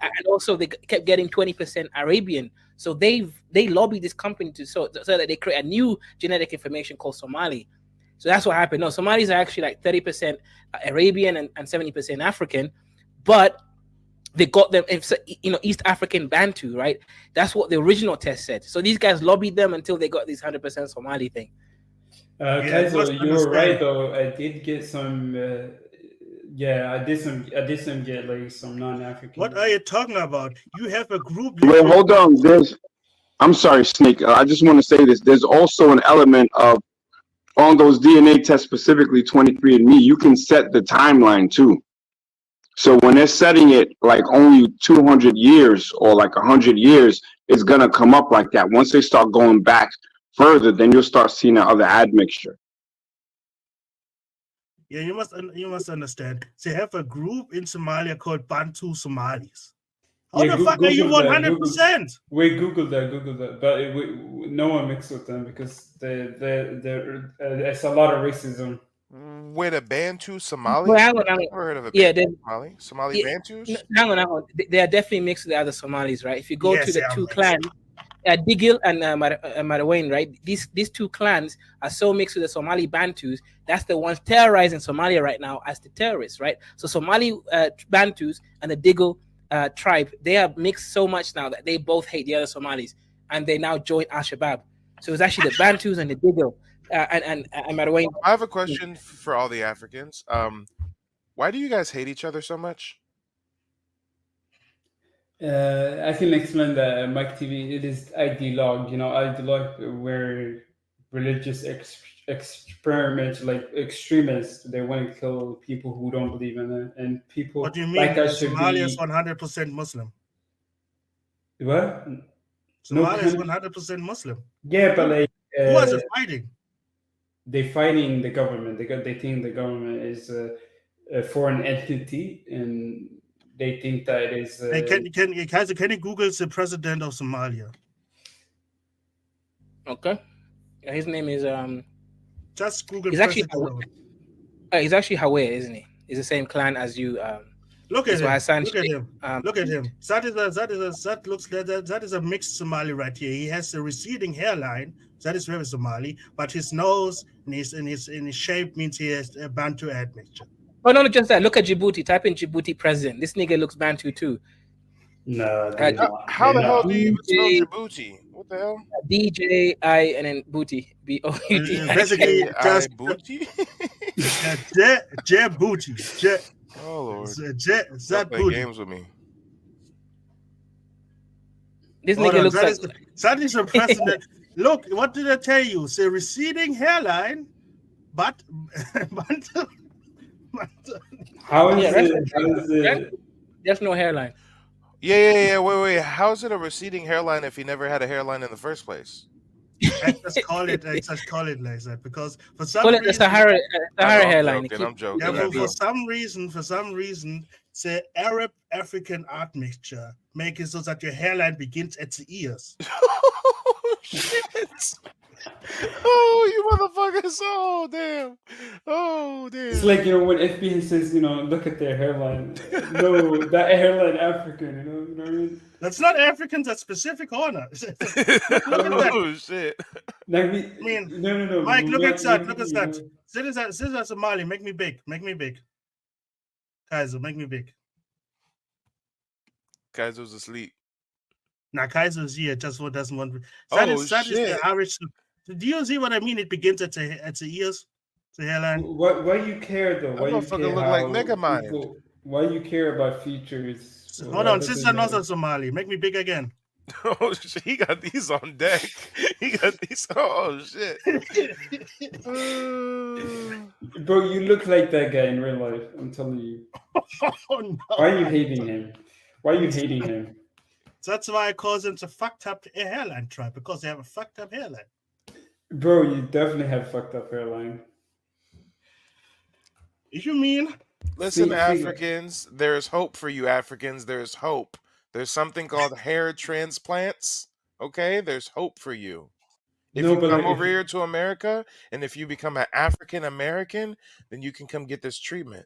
kept getting 20% Arabian. So they lobbied this company so that they create a new genetic information called Somali. So that's what happened. No, Somalis are actually like 30% Arabian and 70% African, but they got them, East African Bantu, right? That's what the original test said. So these guys lobbied them until they got this 100% Somali thing. Kaizo, you were right though. I did get some. I did some get like some non-African. What are you talking about? You have a group. Wait, hold on. I'm sorry, Snake. I just want to say this. There's also an element of on those DNA tests, specifically 23andMe, you can set the timeline too. So when they're setting it like only 200 years or like 100 years, it's gonna come up like that. Once they start going back further, then you'll start seeing that other admixture. Yeah, you must understand. They have a group in Somalia called Bantu Somalis. How the fuck are you 100%? Wait, Google that. But no one mixed with them because there's a lot of racism. With a Bantu Somali? Well, hang on. Never heard of a Yeah, Bantu Somali? Somali Bantus? Hang on. They are definitely mixed with the other Somalis, right? If you go Yes, to the they are two mixed. clans, Digil and Marawain, right? These two clans are so mixed with the Somali Bantus. That's the ones terrorizing Somalia right now as the terrorists, right? So Somali Bantus and the Digil tribe, they are mixed so much now that they both hate the other Somalis, and they now join Al-Shabaab. So it's actually the Bantus and the Digil and Marawain. I have a question for all the Africans. Why do you guys hate each other so much? I can explain that Mike TV. It is ideologue, ideologue where religious experiments, like extremists, they want to kill people who don't believe in it, and people What do you mean? like us should Somalia be is 100% Muslim. what? Somalia is country- 100% Muslim. Yeah, but like Who are they fighting? they fighting the government. They think the government is a foreign entity, and they think that it is. Hey, can you Google the president of Somalia? Okay. His name is Just Google He's actually president. he's actually Hawe, isn't he? He's the same clan as you. Look at that's him. why Hassan Look at Sheikh, him. Look at him. That is a mixed Somali right here. He has a receding hairline. That is very Somali, but his nose and his shape means he has a Bantu admixture. Oh no, not just that. Look at Djibouti. Type in Djibouti president. This nigga looks Bantu too. No. How the hell do you even spell Djibouti? What the hell? DJI and then Booty. B-O-U-T. Basically, just Booty. Djibouti. Oh Lord. That play booty. games with me. This Hold nigga on, looks like that is the president. Look, what did I tell you? It's a receding hairline, but How is Yeah, it? How is it? there's no hairline. Yeah. Wait. How is it a receding hairline if he never had a hairline in the first place? I just call it like that because for some Call it the reason, Sahara I'm hairline. joking, I'm joking. yeah, I'm for joking. some reason, the Arab African admixture make it so that your hairline begins at the ears. Oh shit! Oh, you motherfuckers! Oh damn! Oh damn! It's like, when FBI says, look at their hairline. No, that hairline African, you know what I mean? That's not African. That's Pacific Horner. Look at that. Oh shit! Like I mean, no. Mike, look at that. Look at you that. know. Citizen Somali, make me big. Make me big. Kaiser, make me big. Kaiser's asleep. Now Kaiser's here just what doesn't want. Oh, That is shit. the Irish. Do you see what I mean? It begins at the ears, the hairline. Why you care though? Why you motherfucker care look how like Megamind. people- Why you care about features? Hold on, sister Northern Somali, make me big again. Oh shit! He got these on deck. He got these. Oh shit! Bro, you look like that guy in real life. I'm telling you. Oh no! Why are you hating him? Why are you hating him? That's why I call them the fucked up hairline tribe, because they have a fucked up hairline. Bro, you definitely have fucked up hairline. You mean? Listen, See- Africans, there's hope for you, Africans. There's hope. There's something called hair transplants. Okay, there's hope for you. If No, you but come like, over here to America, and if you become an African American, then you can come get this treatment.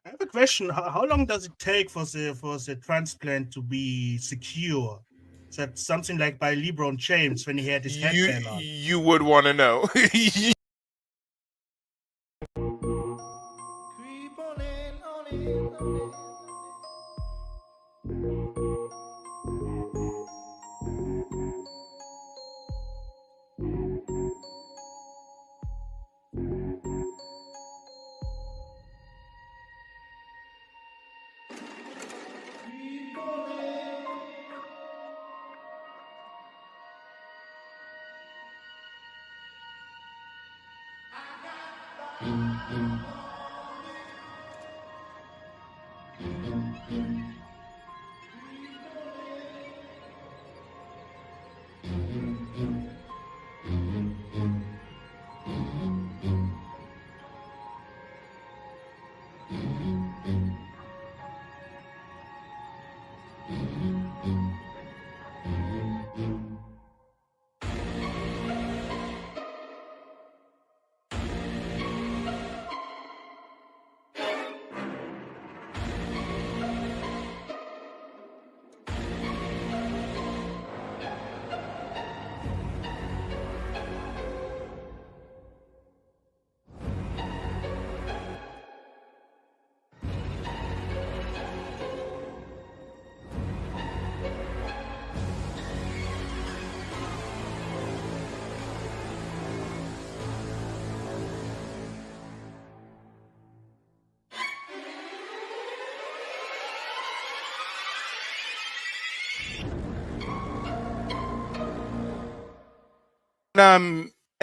I have a question. How long does it take for the transplant to be secure? Is that something like by LeBron James when he had his headband on? You would want to know.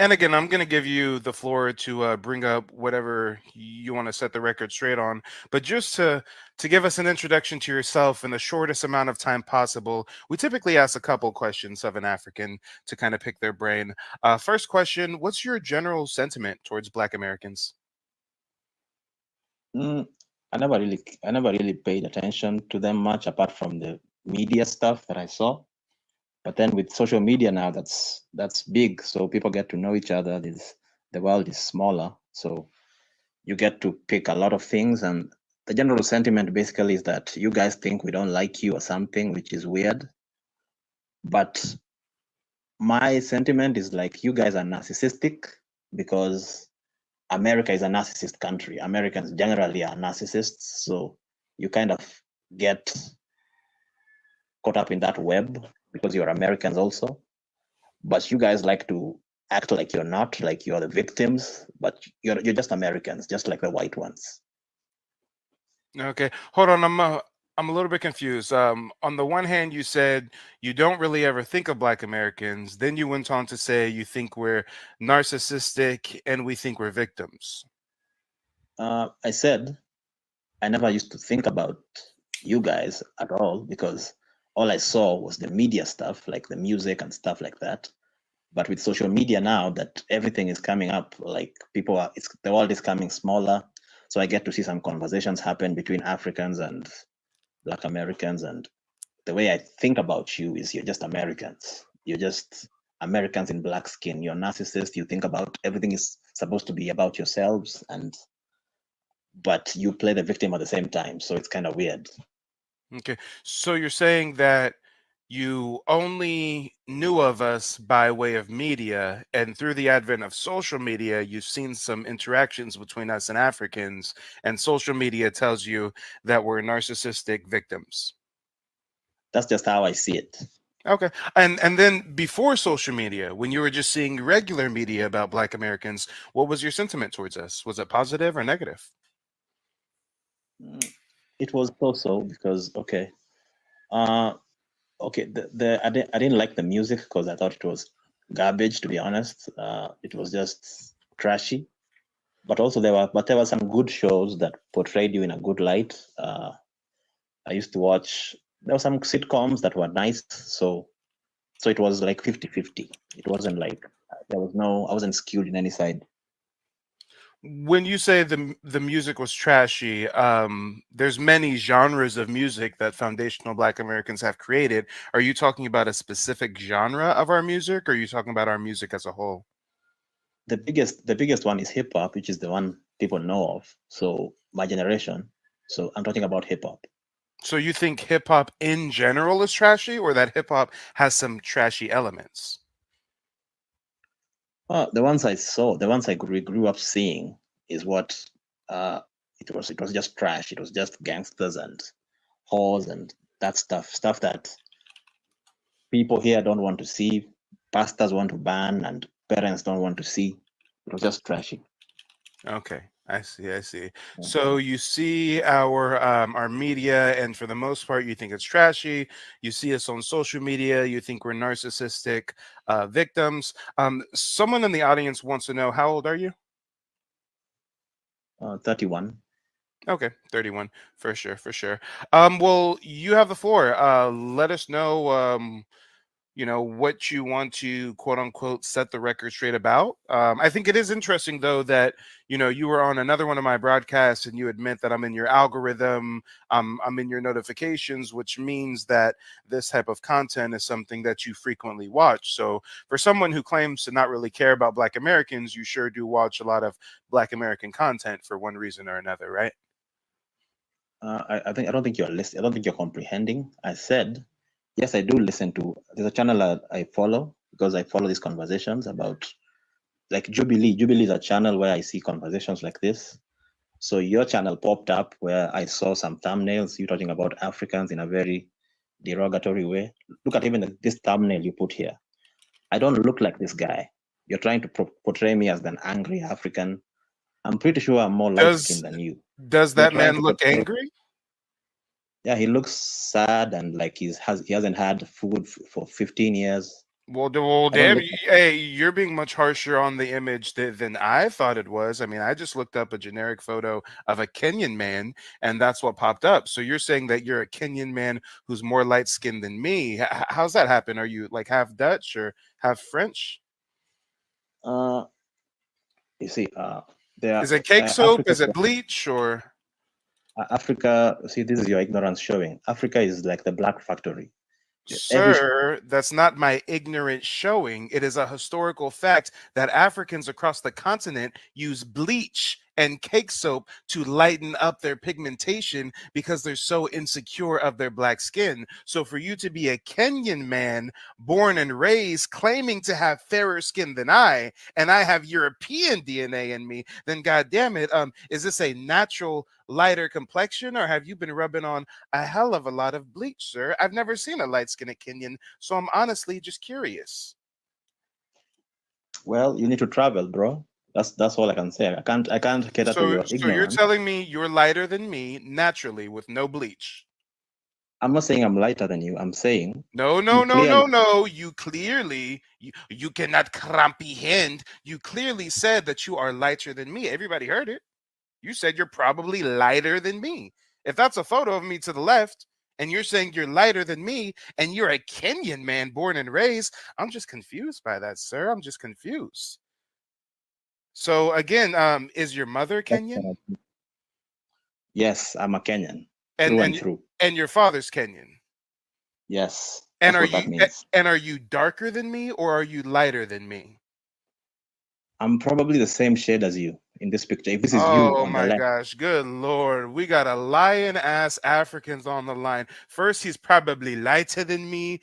And again, I'm going to give you the floor to bring up whatever you want to set the record straight on. But just to give us an introduction to yourself in the shortest amount of time possible, we typically ask a couple questions of an African to kind of pick their brain. First question, what's your general sentiment towards Black Americans? I never really paid attention to them much apart from the media stuff that I saw. But then with social media now, that's big. So people get to know each other. The world is smaller, so you get to pick a lot of things. And the general sentiment basically is that you guys think we don't like you or something, which is weird. But my sentiment is like, you guys are narcissistic because America is a narcissist country. Americans generally are narcissists, so you kind of get caught up in that web because you're Americans also. But you guys like to act like you're not, like you're the victims, but you're just Americans, just like the white ones. Okay, hold on. I'm a little bit confused. On the one hand, you said you don't really ever think of Black Americans. Then you went on to say you think we're narcissistic and we think we're victims. I said I never used to think about you guys at all because all I saw was the media stuff, like the music and stuff like that. But with social media now that everything is coming up, like the world is coming smaller. So I get to see some conversations happen between Africans and Black Americans. And the way I think about you is you're just Americans. You're just Americans in black skin. You're narcissists. You think about everything is supposed to be about yourselves, but you play the victim at the same time. So it's kind of weird. Okay, so you're saying that you only knew of us by way of media, and through the advent of social media, you've seen some interactions between us and Africans, and social media tells you that we're narcissistic victims. That's just how I see it. Okay, and then before social media, when you were just seeing regular media about Black Americans, what was your sentiment towards us? Was it positive or negative? It was so because I didn't like the music because I thought it was garbage, to be honest. It was just trashy. But also there were some good shows that portrayed you in a good light. I used to watch, there were some sitcoms that were nice, so it was like 50-50. It wasn't like I wasn't skewed in any side. When you say the music was trashy, there's many genres of music that foundational Black Americans have created. Are you talking about a specific genre of our music, or are you talking about our music as a whole? The biggest one is hip hop, which is the one people know of. So my generation. So I'm talking about hip hop. So you think hip hop in general is trashy, or that hip hop has some trashy elements? The ones I saw, the ones I grew up seeing, is what it was. It was just trash. It was just gangsters and whores and that stuff that people here don't want to see, pastors want to ban, and parents don't want to see. It was just trashy. Okay, I see. So you see our media, and for the most part, you think it's trashy. You see us on social media, you think we're narcissistic victims. Someone in the audience wants to know, how old are you? 31. Okay, 31, for sure. Well, you have the floor. Let us know, what you want to quote unquote set the record straight about. I think it is interesting though that you were on another one of my broadcasts and you admit that I'm in your algorithm, I'm in your notifications, which means that this type of content is something that you frequently watch. So for someone who claims to not really care about Black Americans, you sure do watch a lot of Black American content for one reason or another, right? I don't think you're comprehending. I said, yes, I do listen to. There's a channel I follow because I follow these conversations about, like Jubilee. Jubilee is a channel where I see conversations like this. So your channel popped up where I saw some thumbnails. You talking about Africans in a very derogatory way. Look at even this thumbnail you put here. I don't look like this guy. You're trying to portray me as an angry African. I'm pretty sure I'm more light-skinned than you. Does that man look angry? Yeah, he looks sad and like he hasn't had food for 15 years. Well, damn, hey, you're being much harsher on the image than I thought it was. I mean, I just looked up a generic photo of a Kenyan man, and that's what popped up. So you're saying that you're a Kenyan man who's more light-skinned than me. How's that happen? Are you like half Dutch or half French? You see, is it cake soap? Is it bleach? Or Africa, see, this is your ignorance showing. Africa is like the black factory. Sir, that's not my ignorant showing. It is a historical fact that Africans across the continent use bleach and cake soap to lighten up their pigmentation because they're so insecure of their black skin. So for you to be a Kenyan man born and raised claiming to have fairer skin than I, and I have European DNA in me, then God damn it, is this a natural lighter complexion, or have you been rubbing on a hell of a lot of bleach, sir? I've never seen a light-skinned Kenyan, so I'm honestly just curious. Well, you need to travel, bro. That's all I can say. I can't cater to your So you're ignorance. telling me you're lighter than me naturally with no bleach? I'm not saying I'm lighter than you. I'm saying No. You clearly, you cannot comprehend. You clearly said that you are lighter than me. Everybody heard it. You said you're probably lighter than me. If that's a photo of me to the left, and you're saying you're lighter than me, and you're a Kenyan man born and raised, I'm just confused by that, sir. I'm just confused. So again, is your mother Kenyan? Yes, I'm a Kenyan And through and and through. and your father's Kenyan. Yes, And that's are what that you means. and are you darker than me or are you lighter than me? I'm probably the same shade as you in this picture. If this is you Oh on the my left, gosh, good Lord. We got a lion ass Africans on the line. First, he's probably lighter than me.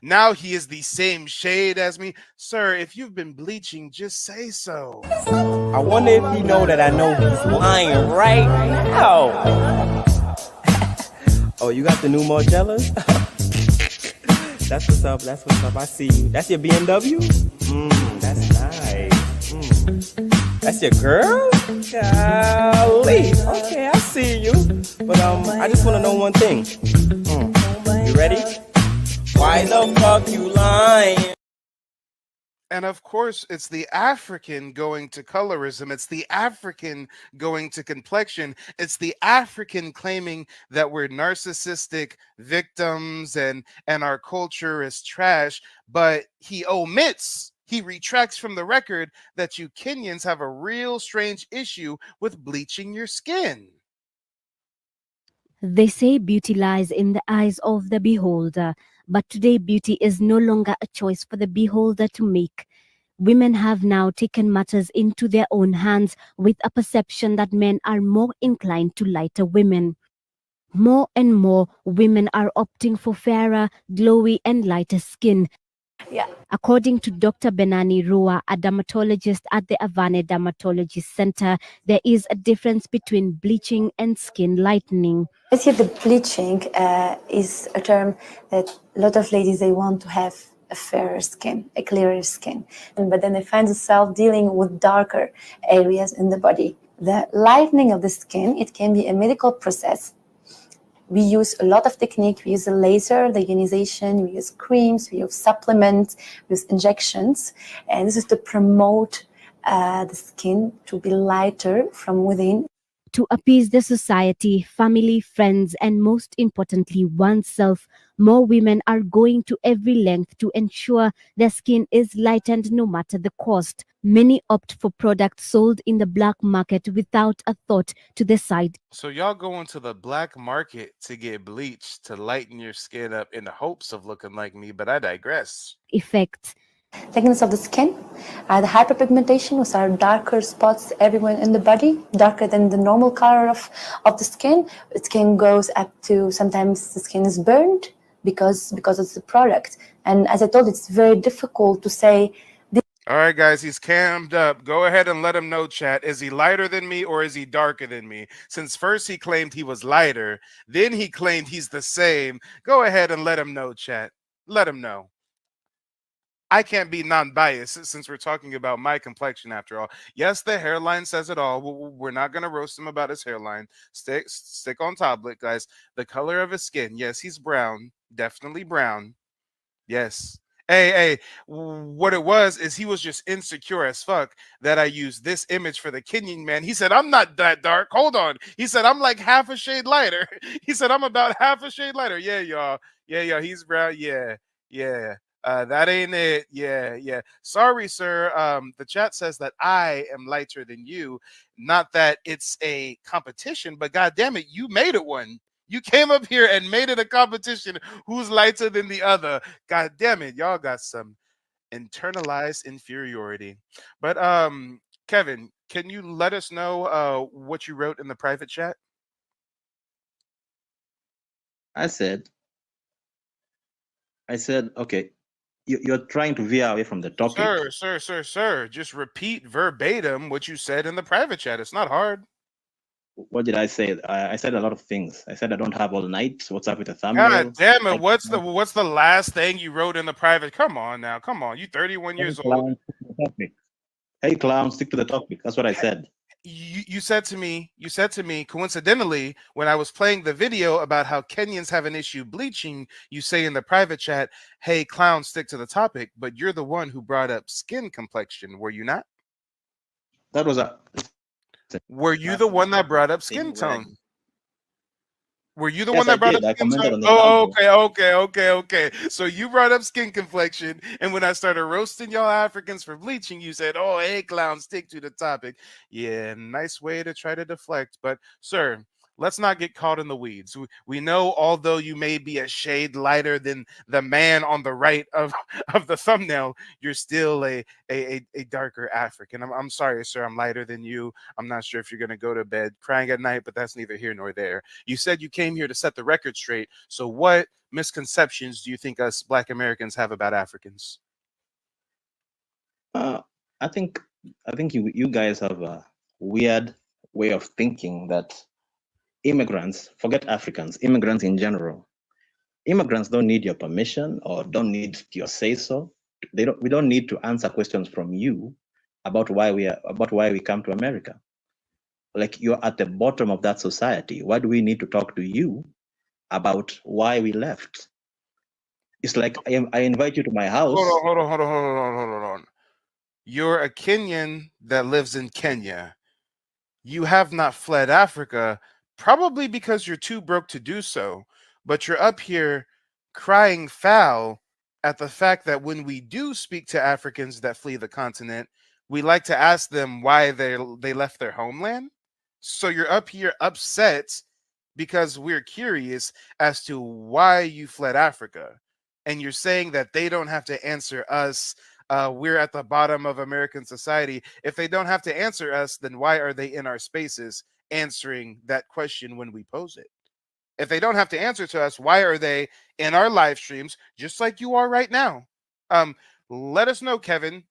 Now he is the same shade as me. Sir, if you've been bleaching, just say so. I wonder if he know that I know he's lying right now. Oh, you got the new Margellas? That's what's up. That's what's up. I see you. That's your BMW? That's nice. That's your girl? Golly. Okay, I see you. But I just want to know one thing. You ready? Why the fuck you lying? And of course, it's the African going to colorism. It's the African going to complexion. It's the African claiming that we're narcissistic victims and our culture is trash. But he omits, he retracts from the record that you Kenyans have a real strange issue with bleaching your skin. They say beauty lies in the eyes of the beholder, but today beauty is no longer a choice for the beholder to make. Women have now taken matters into their own hands with a perception that men are more inclined to lighter women. More and more women are opting for fairer, glowy and lighter skin. Yeah. According to Dr. Benani Rua, a dermatologist at the Avane Dermatology Center, there is a difference between bleaching and skin lightening. I see the bleaching is a term that a lot of ladies, they want to have a fairer skin, a clearer skin. But then they find themselves dealing with darker areas in the body. The lightening of the skin, it can be a medical process. We use a lot of technique. We use the laser, the ionization, we use creams, we use supplements, we use injections. And this is to promote the skin to be lighter from within. To appease the society, family, friends, and most importantly, oneself, more women are going to every length to ensure their skin is lightened no matter the cost. Many opt for products sold in the black market without a thought to the side. So y'all go into the black market to get bleached to lighten your skin up in the hopes of looking like me, but I digress. Effects. Thickness of the skin, the hyperpigmentation, which are darker spots everywhere in the body, darker than the normal color of the skin. It can goes up to, sometimes the skin is burned because it's the product. And as I told, it's very difficult to say. All right, guys, he's cammed up. Go ahead and let him know, chat. Is he lighter than me or is he darker than me? Since first he claimed he was lighter, then he claimed he's the same. Go ahead and let him know, chat. Let him know. I can't be non-biased since we're talking about my complexion after all. Yes, the hairline says it all. We're not going to roast him about his hairline. Stick on top of it, guys. The color of his skin. Yes, he's brown. Definitely brown. Yes. Hey, what it was is he was just insecure as fuck that I used this image for the Kenyan man. He said, I'm not that dark. Hold on. He said, I'm like half a shade lighter. He said, I'm about half a shade lighter. Yeah, y'all. Yeah, he's brown. Yeah. That ain't it. Yeah. Sorry, sir. The chat says that I am lighter than you. Not that it's a competition, but God damn it, you made it one. You came up here and made it a competition. Who's lighter than the other? God damn it, y'all got some internalized inferiority. But Kevin, can you let us know what you wrote in the private chat? I said, okay, you're trying to veer away from the topic. Sir. Just repeat verbatim what you said in the private chat. It's not hard. What did I say? I said a lot of things. I said I don't have all night. What's up with the thumbnail? God damn it! What's the last thing you wrote in the private? Come on now, come on. You 31 years old. Hey clown, stick to the topic. That's what I said. You said to me, coincidentally, when I was playing the video about how Kenyans have an issue bleaching, you say in the private chat, hey clown, stick to the topic, but you're the one who brought up skin complexion, were you not? That was a Were you the one that brought up skin tone? Were you the Yes, one that I brought did. up I skin commented tone? on the Oh, thumbnail. okay. So you brought up skin complexion, and when I started roasting y'all Africans for bleaching, you said, oh, hey, clown, stick to the topic. Yeah, nice way to try to deflect. But, sir, let's not get caught in the weeds. We know, although you may be a shade lighter than the man on the right of the thumbnail, you're still a darker African. I'm sorry, sir. I'm lighter than you. I'm not sure if you're going to go to bed crying at night, but that's neither here nor there. You said you came here to set the record straight. So what misconceptions do you think us Black Americans have about Africans? I think you guys have a weird way of thinking that immigrants, forget Africans, immigrants in general, immigrants don't need your permission or don't need your say so. We don't need to answer questions from you about why we come to America. Like, you're at the bottom of that society. Why do we need to talk to you about why we left? It's like I invite you to my house. Hold on. You're a Kenyan that lives in Kenya. You have not fled Africa, probably because you're too broke to do so, but you're up here crying foul at the fact that when we do speak to Africans that flee the continent, we like to ask them why they left their homeland. So you're up here upset because we're curious as to why you fled Africa. And you're saying that they don't have to answer us. We're at the bottom of American society. If they don't have to answer us, then why are they in our spaces answering that question when we pose it? If they don't have to answer to us, why are they in our live streams just like you are right now? Let us know, Kevin.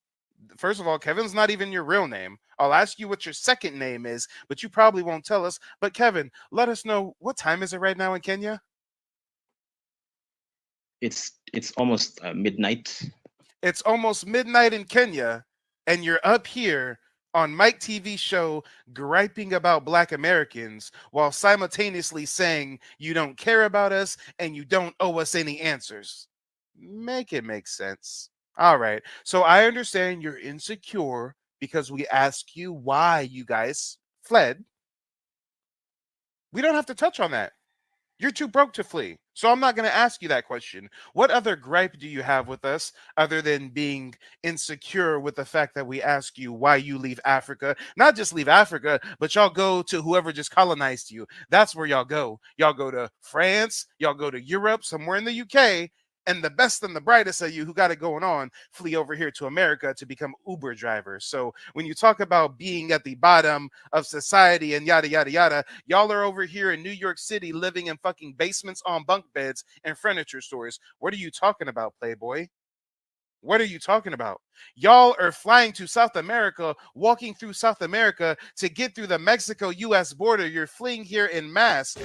First of all, Kevin's not even your real name. I'll ask you what your second name is, but you probably won't tell us. But Kevin, let us know, what time is it right now in Kenya? It's almost midnight. It's almost midnight in Kenya, and you're up here on Mike TV show griping about Black Americans while simultaneously saying you don't care about us and you don't owe us any answers. Make it make sense. All right. So I understand you're insecure because we ask you why you guys fled. We don't have to touch on that. You're too broke to flee. So I'm not going to ask you that question. What other gripe do you have with us other than being insecure with the fact that we ask you why you leave Africa? Not just leave Africa, but y'all go to whoever just colonized you. That's where y'all go. Y'all go to France. Y'all go to Europe, somewhere in the UK. And the best and the brightest of you who got it going on flee over here to America to become Uber drivers. So when you talk about being at the bottom of society and yada, yada, yada, y'all are over here in New York City living in fucking basements on bunk beds and furniture stores. What are you talking about, Playboy? What are you talking about? Y'all are flying to South America, walking through South America to get through the Mexico-US border. You're fleeing here in mass.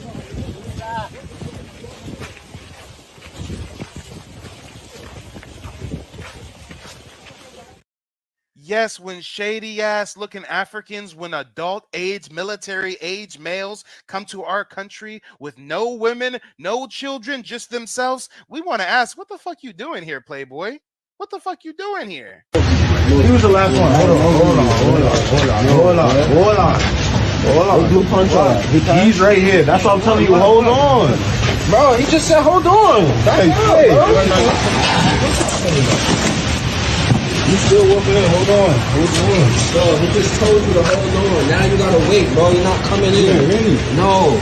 Yes, when shady ass looking Africans, when adult age, military age males come to our country with no women, no children, just themselves, we want to ask, what the fuck you doing here, Playboy? What the fuck you doing here? He was the last one. Hold on. Blue punch on. He's right here. That's what I'm telling you. Hold on. Bro, he just said hold on. Hey, bro. You still whooping in? Hold on. Bro, he just told you to hold on. Now you gotta wait, bro. You're not coming in. Yeah, really? No.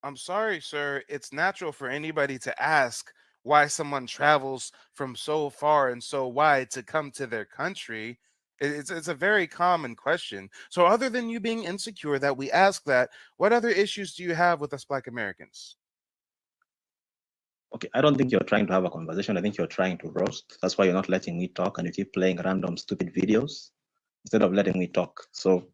I'm sorry, sir. It's natural for anybody to ask why someone travels from so far and so wide to come to their country. It's a very common question. So other than you being insecure that we ask that, what other issues do you have with us Black Americans? Okay, I don't think you're trying to have a conversation. I think you're trying to roast. That's why you're not letting me talk, and you keep playing random stupid videos instead of letting me talk. So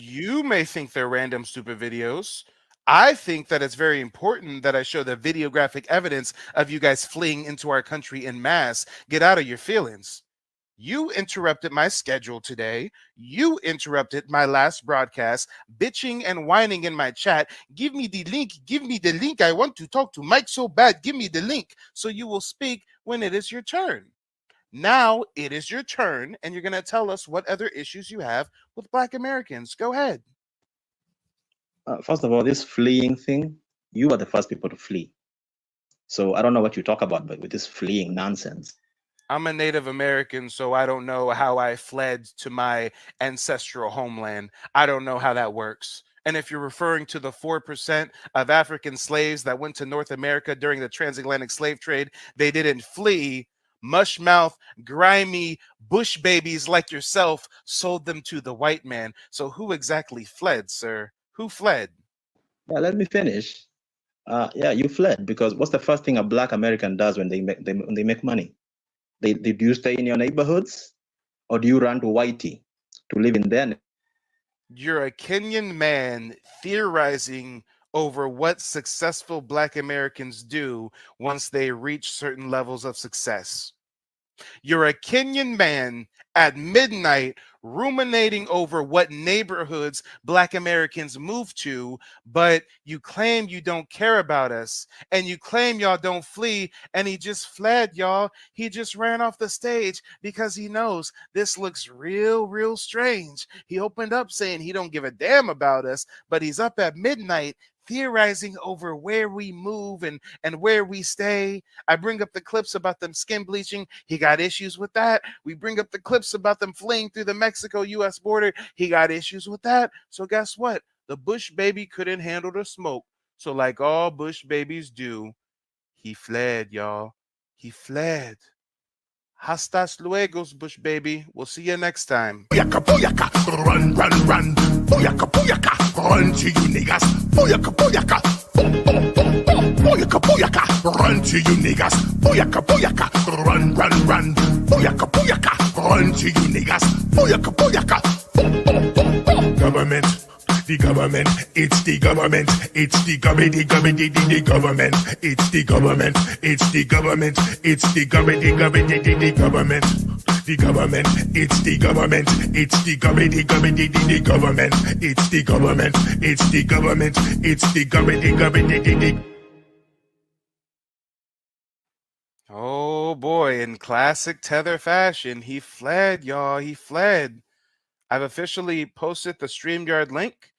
You may think they're random, stupid videos. I think that it's very important that I show the videographic evidence of you guys fleeing into our country en masse. Get out of your feelings. You interrupted my schedule today. You interrupted my last broadcast, bitching and whining in my chat. Give me the link. Give me the link. I want to talk to Mike so bad. Give me the link so you will speak when it is your turn. Now it is your turn, and you're going to tell us what other issues you have with Black Americans. Go ahead. First of all, this fleeing thing, you are the first people to flee. So I don't know what you talk about, but with this fleeing nonsense. I'm a Native American, so I don't know how I fled to my ancestral homeland. I don't know how that works. And if you're referring to the 4% of African slaves that went to North America during the transatlantic slave trade, they didn't flee. Mushmouth, grimy bush babies like yourself sold them to the white man. So who exactly fled, sir? Who fled? Yeah, let me finish. Yeah, you fled because what's the first thing a Black American does when they make money? Do you stay in your neighborhoods, or do you run to Whitey to live in their? You're a Kenyan man theorizing over what successful Black Americans do once they reach certain levels of success. You're a Kenyan man at midnight ruminating over what neighborhoods Black Americans move to, but you claim you don't care about us, and you claim y'all don't flee, and he just fled, y'all. He just ran off the stage because he knows this looks real strange. He opened up saying he don't give a damn about us, but he's up at midnight theorizing over where we move and where we stay. I bring up the clips about them skin bleaching. He got issues with that. We bring up the clips about them fleeing through the Mexico-U.S. border. He got issues with that. So guess what? The Bush baby couldn't handle the smoke. So like all Bush babies do, he fled, y'all. He fled. Hastas luego, Bush baby. We'll see you next time. Booyaka, booyaka, run, run, run. Booyaka, booyaka, run to you niggas. Booyaka, booyaka, boom, boom, boom, boom. Booyaka, booyaka, run to you niggas. Booyaka, booyaka, run, run, run. Booyaka, booyaka, run to you niggas. Booyaka, booyaka, boom, boom, boom, boom. Government. The government, it's the government, it's the government, the government, the government, it's the government, it's the government, it's the government, the government, the government, the government, it's the government, it's the government, the government, the government, it's the government, it's the government, it's the government, the government, the. Oh boy, in classic Tether fashion, he fled, y'all. He fled. I've officially posted the StreamYard link.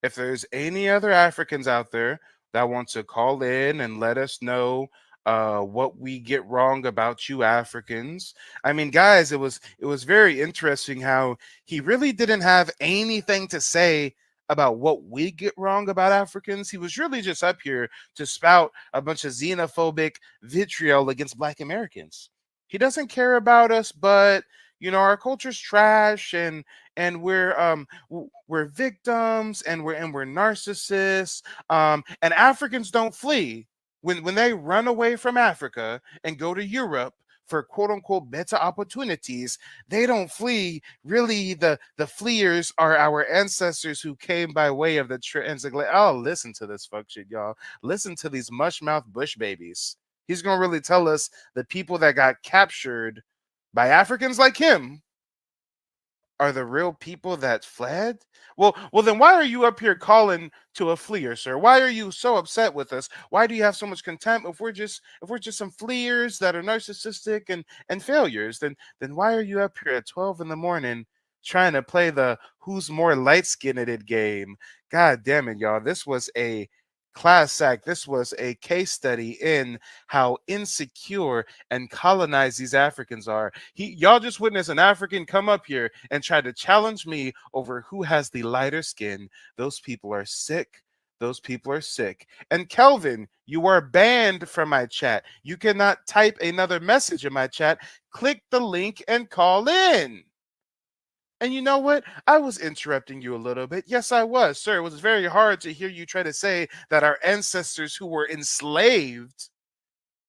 If there's any other Africans out there that want to call in and let us know what we get wrong about you Africans. I mean, guys, it was very interesting how he really didn't have anything to say about what we get wrong about Africans. He was really just up here to spout a bunch of xenophobic vitriol against Black Americans. He doesn't care about us, but you know, our culture's trash, and we're victims, and we're narcissists. And Africans don't flee when they run away from Africa and go to Europe for quote unquote better opportunities. They don't flee. Really, the fleers are our ancestors who came by way of the transatlantic. Oh, listen to this fuck shit, y'all. Listen to these mushmouth bush babies. He's gonna really tell us the people that got captured by Africans like him are the real people that fled? Well, then why are you up here calling to a fleer, sir? Why are you so upset with us? Why do you have so much contempt if we're just some fleers that are narcissistic and failures? Then why are you up here at 12 in the morning trying to play the who's more light-skinned game? God damn it, y'all. This was a Class act. This was a case study in how insecure and colonized these Africans are. Y'all just witnessed an African come up here and try to challenge me over who has the lighter skin. Those people are sick. Those people are sick. And Kelvin, you are banned from my chat. You cannot type another message in my chat. Click the link and call in. And you know what? I was interrupting you a little bit. Yes, I was, sir. It was very hard to hear you try to say that our ancestors who were enslaved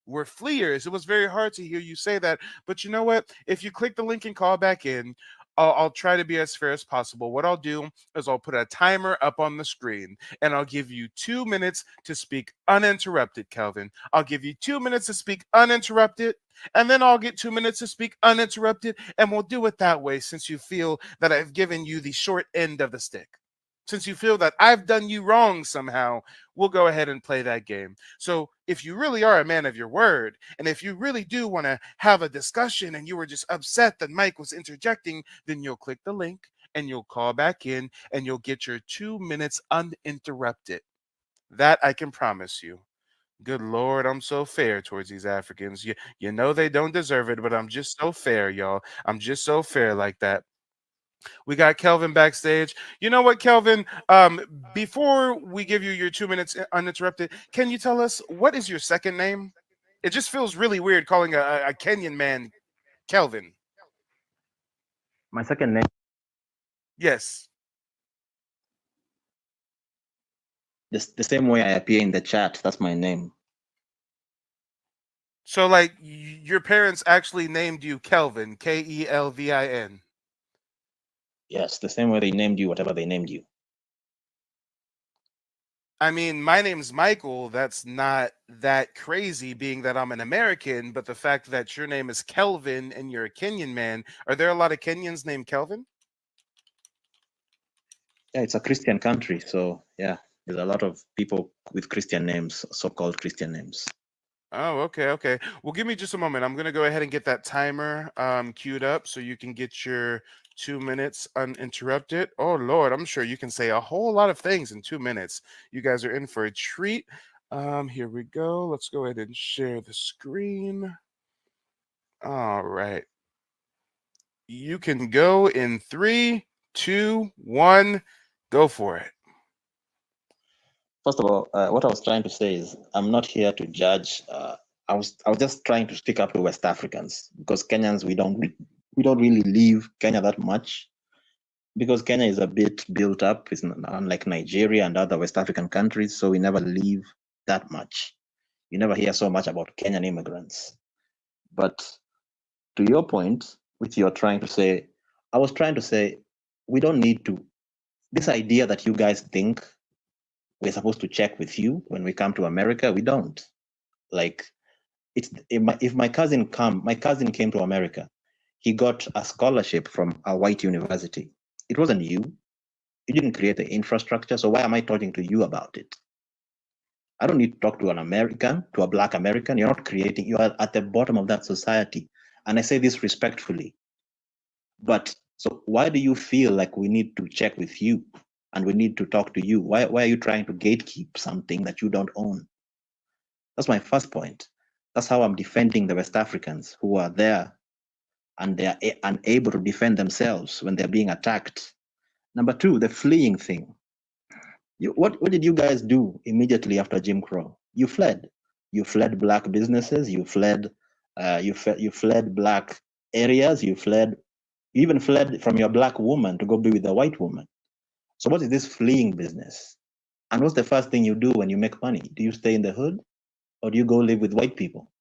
were fleers. It was very hard to hear you say that. But you know what? If you click the link and call back in, I'll try to be as fair as possible. What I'll do is I'll put a timer up on the screen and I'll give you 2 minutes to speak uninterrupted, Kelvin. I'll give you 2 minutes to speak uninterrupted, and then I'll get 2 minutes to speak uninterrupted, and we'll do it that way since you feel that I've given you the short end of the stick. Since you feel that I've done you wrong somehow, we'll go ahead and play that game. So if you really are a man of your word, and if you really do want to have a discussion and you were just upset that Mike was interjecting, then you'll click the link and you'll call back in and you'll get your 2 minutes uninterrupted. That I can promise you. Good Lord, I'm so fair towards these Africans. You know they don't deserve it, but I'm just so fair, y'all. I'm just so fair like that. We got Kelvin backstage. You know what, Kelvin? Before we give you your 2 minutes uninterrupted, can you tell us what is your second name? It just feels really weird calling a Kenyan man Kelvin. My second name. Yes. The same way I appear in the chat. That's my name. So, like, your parents actually named you Kelvin, Kelvin. Yes, the same way they named you, whatever they named you. I mean, my name's Michael. That's not that crazy, being that I'm an American, but the fact that your name is Kelvin and you're a Kenyan man, are there a lot of Kenyans named Kelvin? Yeah, it's a Christian country, so yeah, there's a lot of people with Christian names, so-called Christian names. Oh, okay. Well, give me just a moment. I'm going to go ahead and get that timer queued up so you can get your 2 minutes uninterrupted. Oh, Lord, I'm sure you can say a whole lot of things in 2 minutes. You guys are in for a treat. Here we go. Let's go ahead and share the screen. All right. You can go in 3, 2, 1. Go for it. First of all, what I was trying to say is I'm not here to judge. I was just trying to speak up to West Africans, because Kenyans, we don't really leave Kenya that much, because Kenya is a bit built up. It's not, unlike Nigeria and other West African countries, so we never leave that much. You never hear so much about Kenyan immigrants. But to your point, which you're trying to say, I was trying to say we don't need to. This idea that you guys think we're supposed to check with you when we come to America, we don't. Like, if my cousin came to America, he got a scholarship from a white university. It wasn't you. You didn't create the infrastructure, so why am I talking to you about it? I don't need to talk to an American, to a Black American. You're not creating, you are at the bottom of that society. And I say this respectfully. But so why do you feel like we need to check with you and we need to talk to you? Why are you trying to gatekeep something that you don't own? That's my first point. That's how I'm defending the West Africans who are there and they are unable to defend themselves when they're being attacked. Number two, the fleeing thing. What did you guys do immediately after Jim Crow? You fled. You fled Black businesses. You fled. You fled Black areas. You even fled from your Black woman to go be with a white woman. So what is this fleeing business? And what's the first thing you do when you make money? Do you stay in the hood, or do you go live with white people?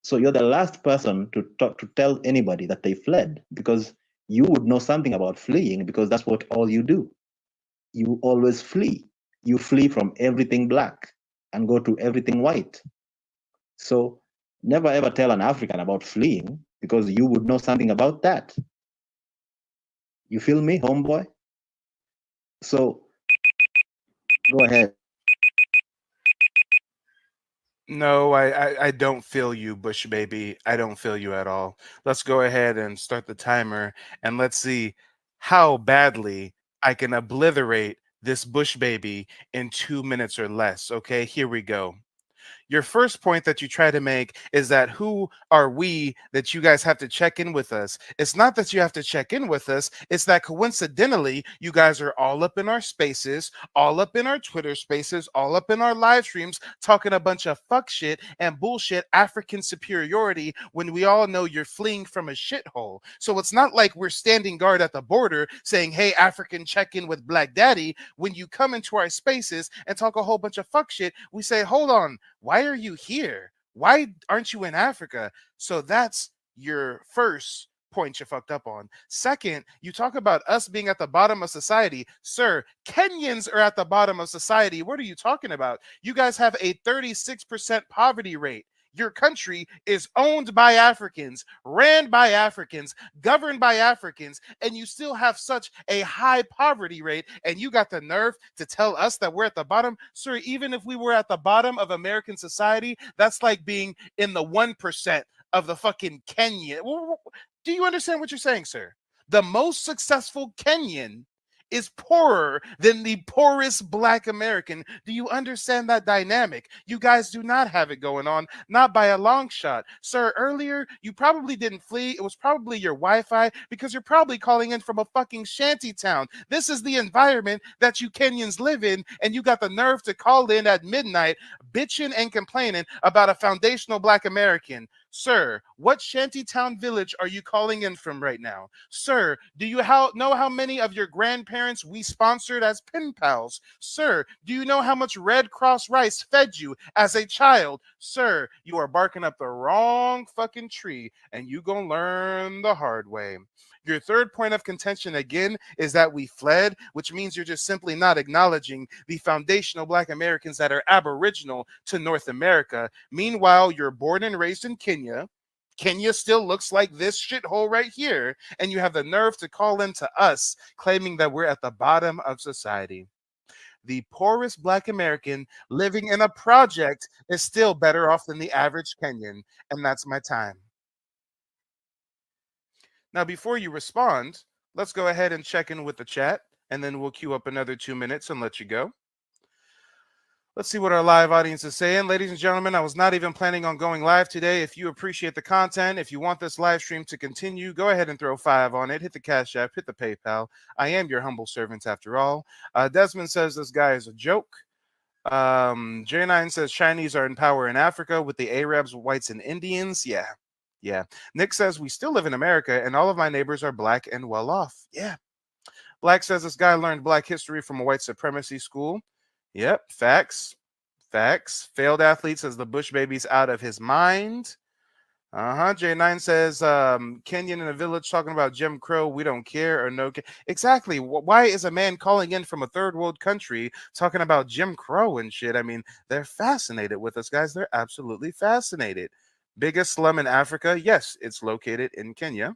So you're the last person to tell anybody that they fled, because you would know something about fleeing, because that's what all you do. You always flee. You flee from everything Black and go to everything white. So never ever tell an African about fleeing, because you would know something about that. You feel me, homeboy? So go ahead. No, I don't feel you, Bush baby. I don't feel you at all. Let's go ahead and start the timer, and let's see how badly I can obliterate this Bush baby in 2 minutes or less. Okay, here we go. Your first point that you try to make is that who are we that you guys have to check in with us? It's not that you have to check in with us. It's that coincidentally, you guys are all up in our spaces, all up in our Twitter spaces, all up in our live streams, talking a bunch of fuck shit and bullshit African superiority when we all know you're fleeing from a shithole. So it's not like we're standing guard at the border saying, hey, African, check in with Black Daddy. When you come into our spaces and talk a whole bunch of fuck shit, we say, hold on. Why are you here? Why aren't you in Africa? So that's your first point you fucked up on. Second, you talk about us being at the bottom of society. Sir, Kenyans are at the bottom of society. What are you talking about? You guys have a 36% poverty rate. Your country is owned by Africans, ran by Africans, governed by Africans, and you still have such a high poverty rate, and you got the nerve to tell us that we're at the bottom? Sir, even if we were at the bottom of American society, that's like being in the 1% of the fucking Kenya. Do you understand what you're saying, sir? The most successful Kenyan is poorer than the poorest Black American. Do you understand that dynamic? You guys do not have it going on, not by a long shot. Sir, earlier, you probably didn't flee. It was probably your Wi-Fi because you're probably calling in from a fucking shanty town. This is the environment that you Kenyans live in, and you got the nerve to call in at midnight bitching and complaining about a foundational Black American. Sir, what shantytown village are you calling in from right now? Sir, do you know how many of your grandparents we sponsored as pen pals? Sir, do you know how much Red Cross rice fed you as a child? Sir, you are barking up the wrong fucking tree, and you gonna learn the hard way. Your third point of contention, again, is that we fled, which means you're just simply not acknowledging the foundational Black Americans that are aboriginal to North America. Meanwhile, you're born and raised in Kenya. Kenya still looks like this shithole right here, and you have the nerve to call in to us, claiming that we're at the bottom of society. The poorest Black American living in a project is still better off than the average Kenyan, and that's my time. Now, before you respond, let's go ahead and check in with the chat, and then we'll queue up another 2 minutes and let you go. Let's see what our live audience is saying. Ladies and gentlemen, I was not even planning on going live today. If you appreciate the content, if you want this live stream to continue, go ahead and throw 5 on it. Hit the Cash App, hit the PayPal. I am your humble servant after all. Desmond says this guy is a joke. J9 says Chinese are in power in Africa with the Arabs, whites, and Indians. Yeah. Nick says we still live in America and all of my neighbors are Black and well off. Yeah. Black says this guy learned Black history from a white supremacy school. Yep. Facts. Failed athlete says the Bush baby's out of his mind. J9 says Kenyan in a village talking about Jim Crow. We don't care or no. Exactly. Why is a man calling in from a third world country talking about Jim Crow and shit? I mean, they're fascinated with us, guys. They're absolutely fascinated. Biggest slum in Africa? Yes, it's located in Kenya.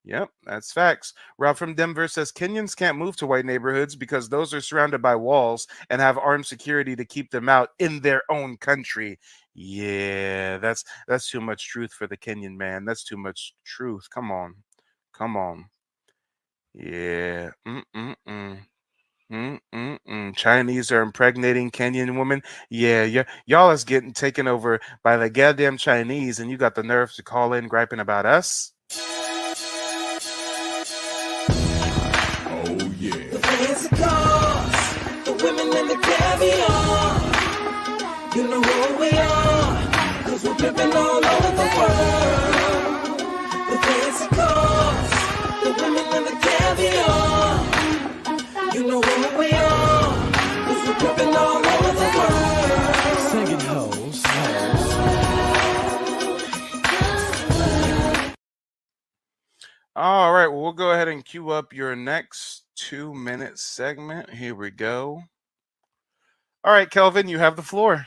Yep, that's facts. Rob from Denver says Kenyans can't move to white neighborhoods because those are surrounded by walls and have armed security to keep them out in their own country. Yeah, that's too much truth for the Kenyan man. That's too much truth. Come on. Yeah. Chinese are impregnating Kenyan women. Yeah, y'all is getting taken over by the goddamn Chinese, and you got the nerve to call in griping about us. Oh yeah. The fancy cars, the women and the caviar. You know who we are, 'cause we're dripping all over the world. The fancy cars, the women and the caviar. You know who we are, 'cause we're dripping all over the world. Singing hoes. All right, well, we'll go ahead and queue up your next 2-minute segment. Here we go. All right, Kelvin, you have the floor.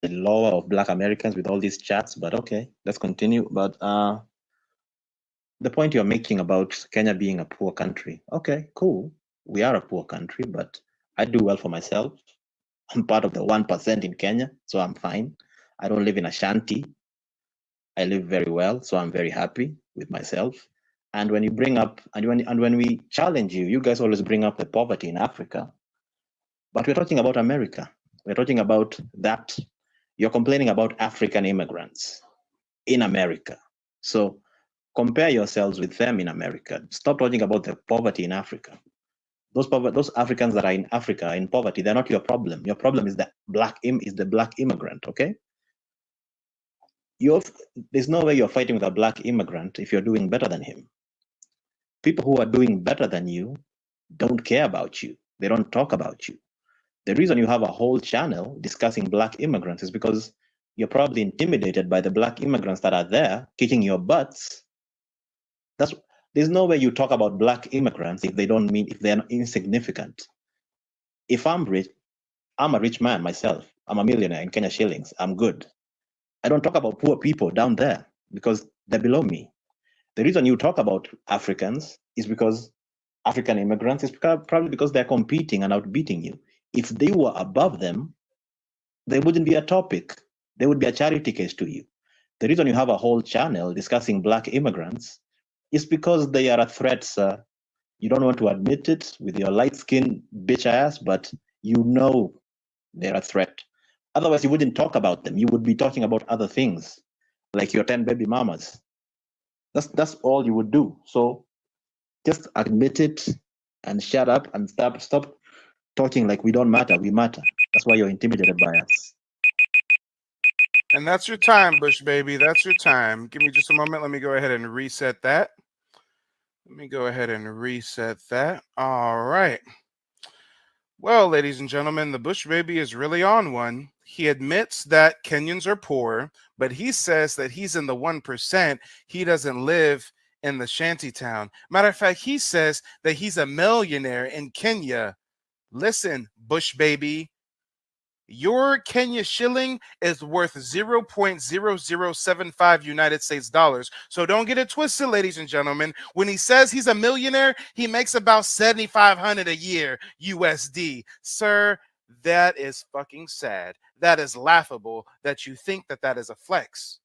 The law of Black Americans with all these chats, but okay, let's continue. But the point you're making about Kenya being a poor country, okay, cool. We are a poor country, but I do well for myself. I'm part of the 1% in Kenya, so I'm fine. I don't live in a shanty. I live very well, so I'm very happy with myself. And when you bring up, when we challenge you, you guys always bring up the poverty in Africa. But we're talking about America. We're talking about that. You're complaining about African immigrants in America. So compare yourselves with them in America. Stop talking about the poverty in Africa. Those Africans that are in Africa in poverty, they're not your problem. Your problem is the black immigrant, okay? There's no way you're fighting with a black immigrant if you're doing better than him. People who are doing better than you don't care about you. They don't talk about you. The reason you have a whole channel discussing black immigrants is because you're probably intimidated by the black immigrants that are there kicking your butts. There's no way you talk about black immigrants if they're insignificant. If I'm rich, I'm a rich man myself. I'm a millionaire in Kenya shillings. I'm good. I don't talk about poor people down there because they're below me. The reason you talk about Africans is because African immigrants is probably because they're competing and outbeating you. If they were above them, they wouldn't be a topic. They would be a charity case to you. The reason you have a whole channel discussing black immigrants is because they are a threat, sir. You don't want to admit it with your light-skinned bitch ass, but you know they're a threat. Otherwise, you wouldn't talk about them. You would be talking about other things, like your 10 baby mamas. That's all you would do. So just admit it and shut up and stop talking like we don't matter. We matter. That's why you're intimidated by us. And that's your time, Bush baby. That's your time. Give me just a moment. Let me go ahead and reset that. All right. Well, ladies and gentlemen, the Bush baby is really on one. He admits that Kenyans are poor, but he says that he's in the 1%. He doesn't live in the shanty town. Matter of fact, he says that he's a millionaire in Kenya. Listen, Bush baby, your Kenya shilling is worth 0.0075 United States dollars. So don't get it twisted, ladies and gentlemen. When he says he's a millionaire, he makes about $7,500 a year USD. Sir, that is fucking sad. That is laughable that you think that that is a flex.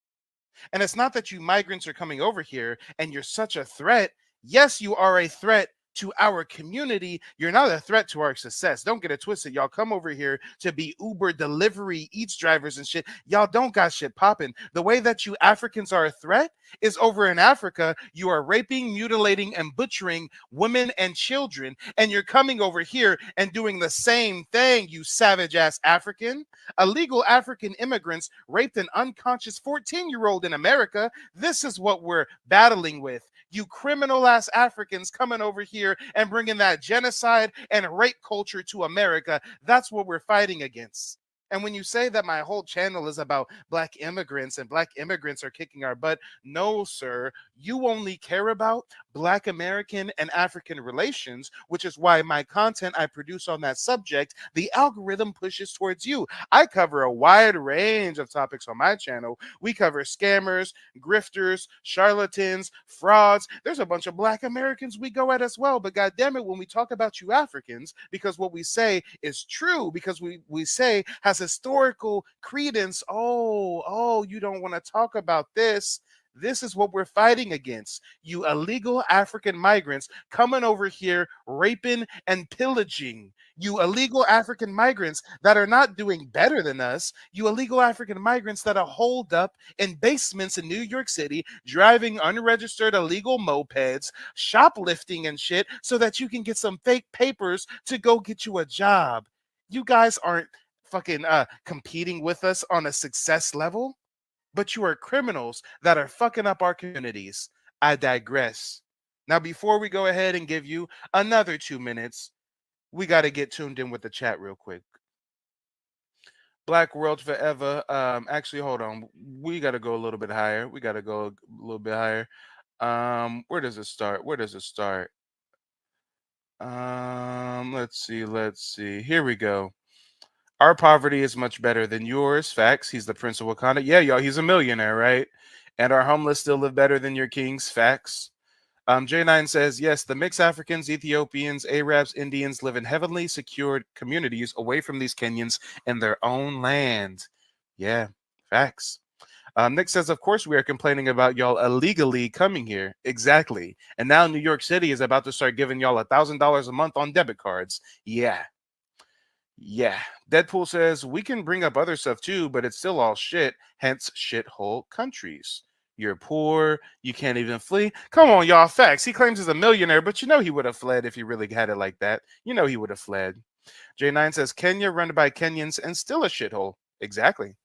And it's not that you migrants are coming over here and you're such a threat. Yes, you are a threat to our community. You're not a threat to our success. Don't get it twisted. Y'all come over here to be Uber delivery Eats drivers and shit. Y'all don't got shit popping. The way that you Africans are a threat is over in Africa. You are raping, mutilating, and butchering women and children. And you're coming over here and doing the same thing, you savage ass African. Illegal African immigrants raped an unconscious 14-year-old in America. This is what we're battling with. You criminal ass Africans coming over here and bringing that genocide and rape culture to America. That's what we're fighting against. And when you say that my whole channel is about black immigrants and black immigrants are kicking our butt, no, sir. You only care about black American and African relations, which is why my content I produce on that subject, the algorithm pushes towards you. I cover a wide range of topics on my channel. We cover scammers, grifters, charlatans, frauds. There's a bunch of black Americans we go at as well. But God damn it, when we talk about you Africans, because what we say is true, because we say has historical credence. Oh, you don't want to talk about this. This is what we're fighting against. You illegal African migrants coming over here, raping and pillaging. You illegal African migrants that are not doing better than us. You illegal African migrants that are holed up in basements in New York City, driving unregistered illegal mopeds, shoplifting and shit so that you can get some fake papers to go get you a job. You guys aren't fucking competing with us on a success level, but you are criminals that are fucking up our communities. I digress. Now, before we go ahead and give you another 2 minutes, we got to get tuned in with the chat real quick. Black World Forever. Actually, hold on. We got to go a little bit higher. Where does it start? Let's see. Here we go. Our poverty is much better than yours. Facts. He's the Prince of Wakanda. Yeah, y'all, he's a millionaire, right? And our homeless still live better than your kings. Facts. J9 says, yes, the mixed Africans, Ethiopians, Arabs, Indians live in heavenly secured communities away from these Kenyans in their own land. Yeah, facts. Nick says, of course, we are complaining about y'all illegally coming here. Exactly. And now New York City is about to start giving y'all $1,000 a month on debit cards. Yeah. Yeah. Deadpool says, we can bring up other stuff too, but it's still all shit, hence shithole countries. You're poor. You can't even flee. Come on, y'all. Facts. He claims he's a millionaire, but you know he would have fled if he really had it like that. You know he would have fled. J9 says, Kenya run by Kenyans and still a shithole. Exactly.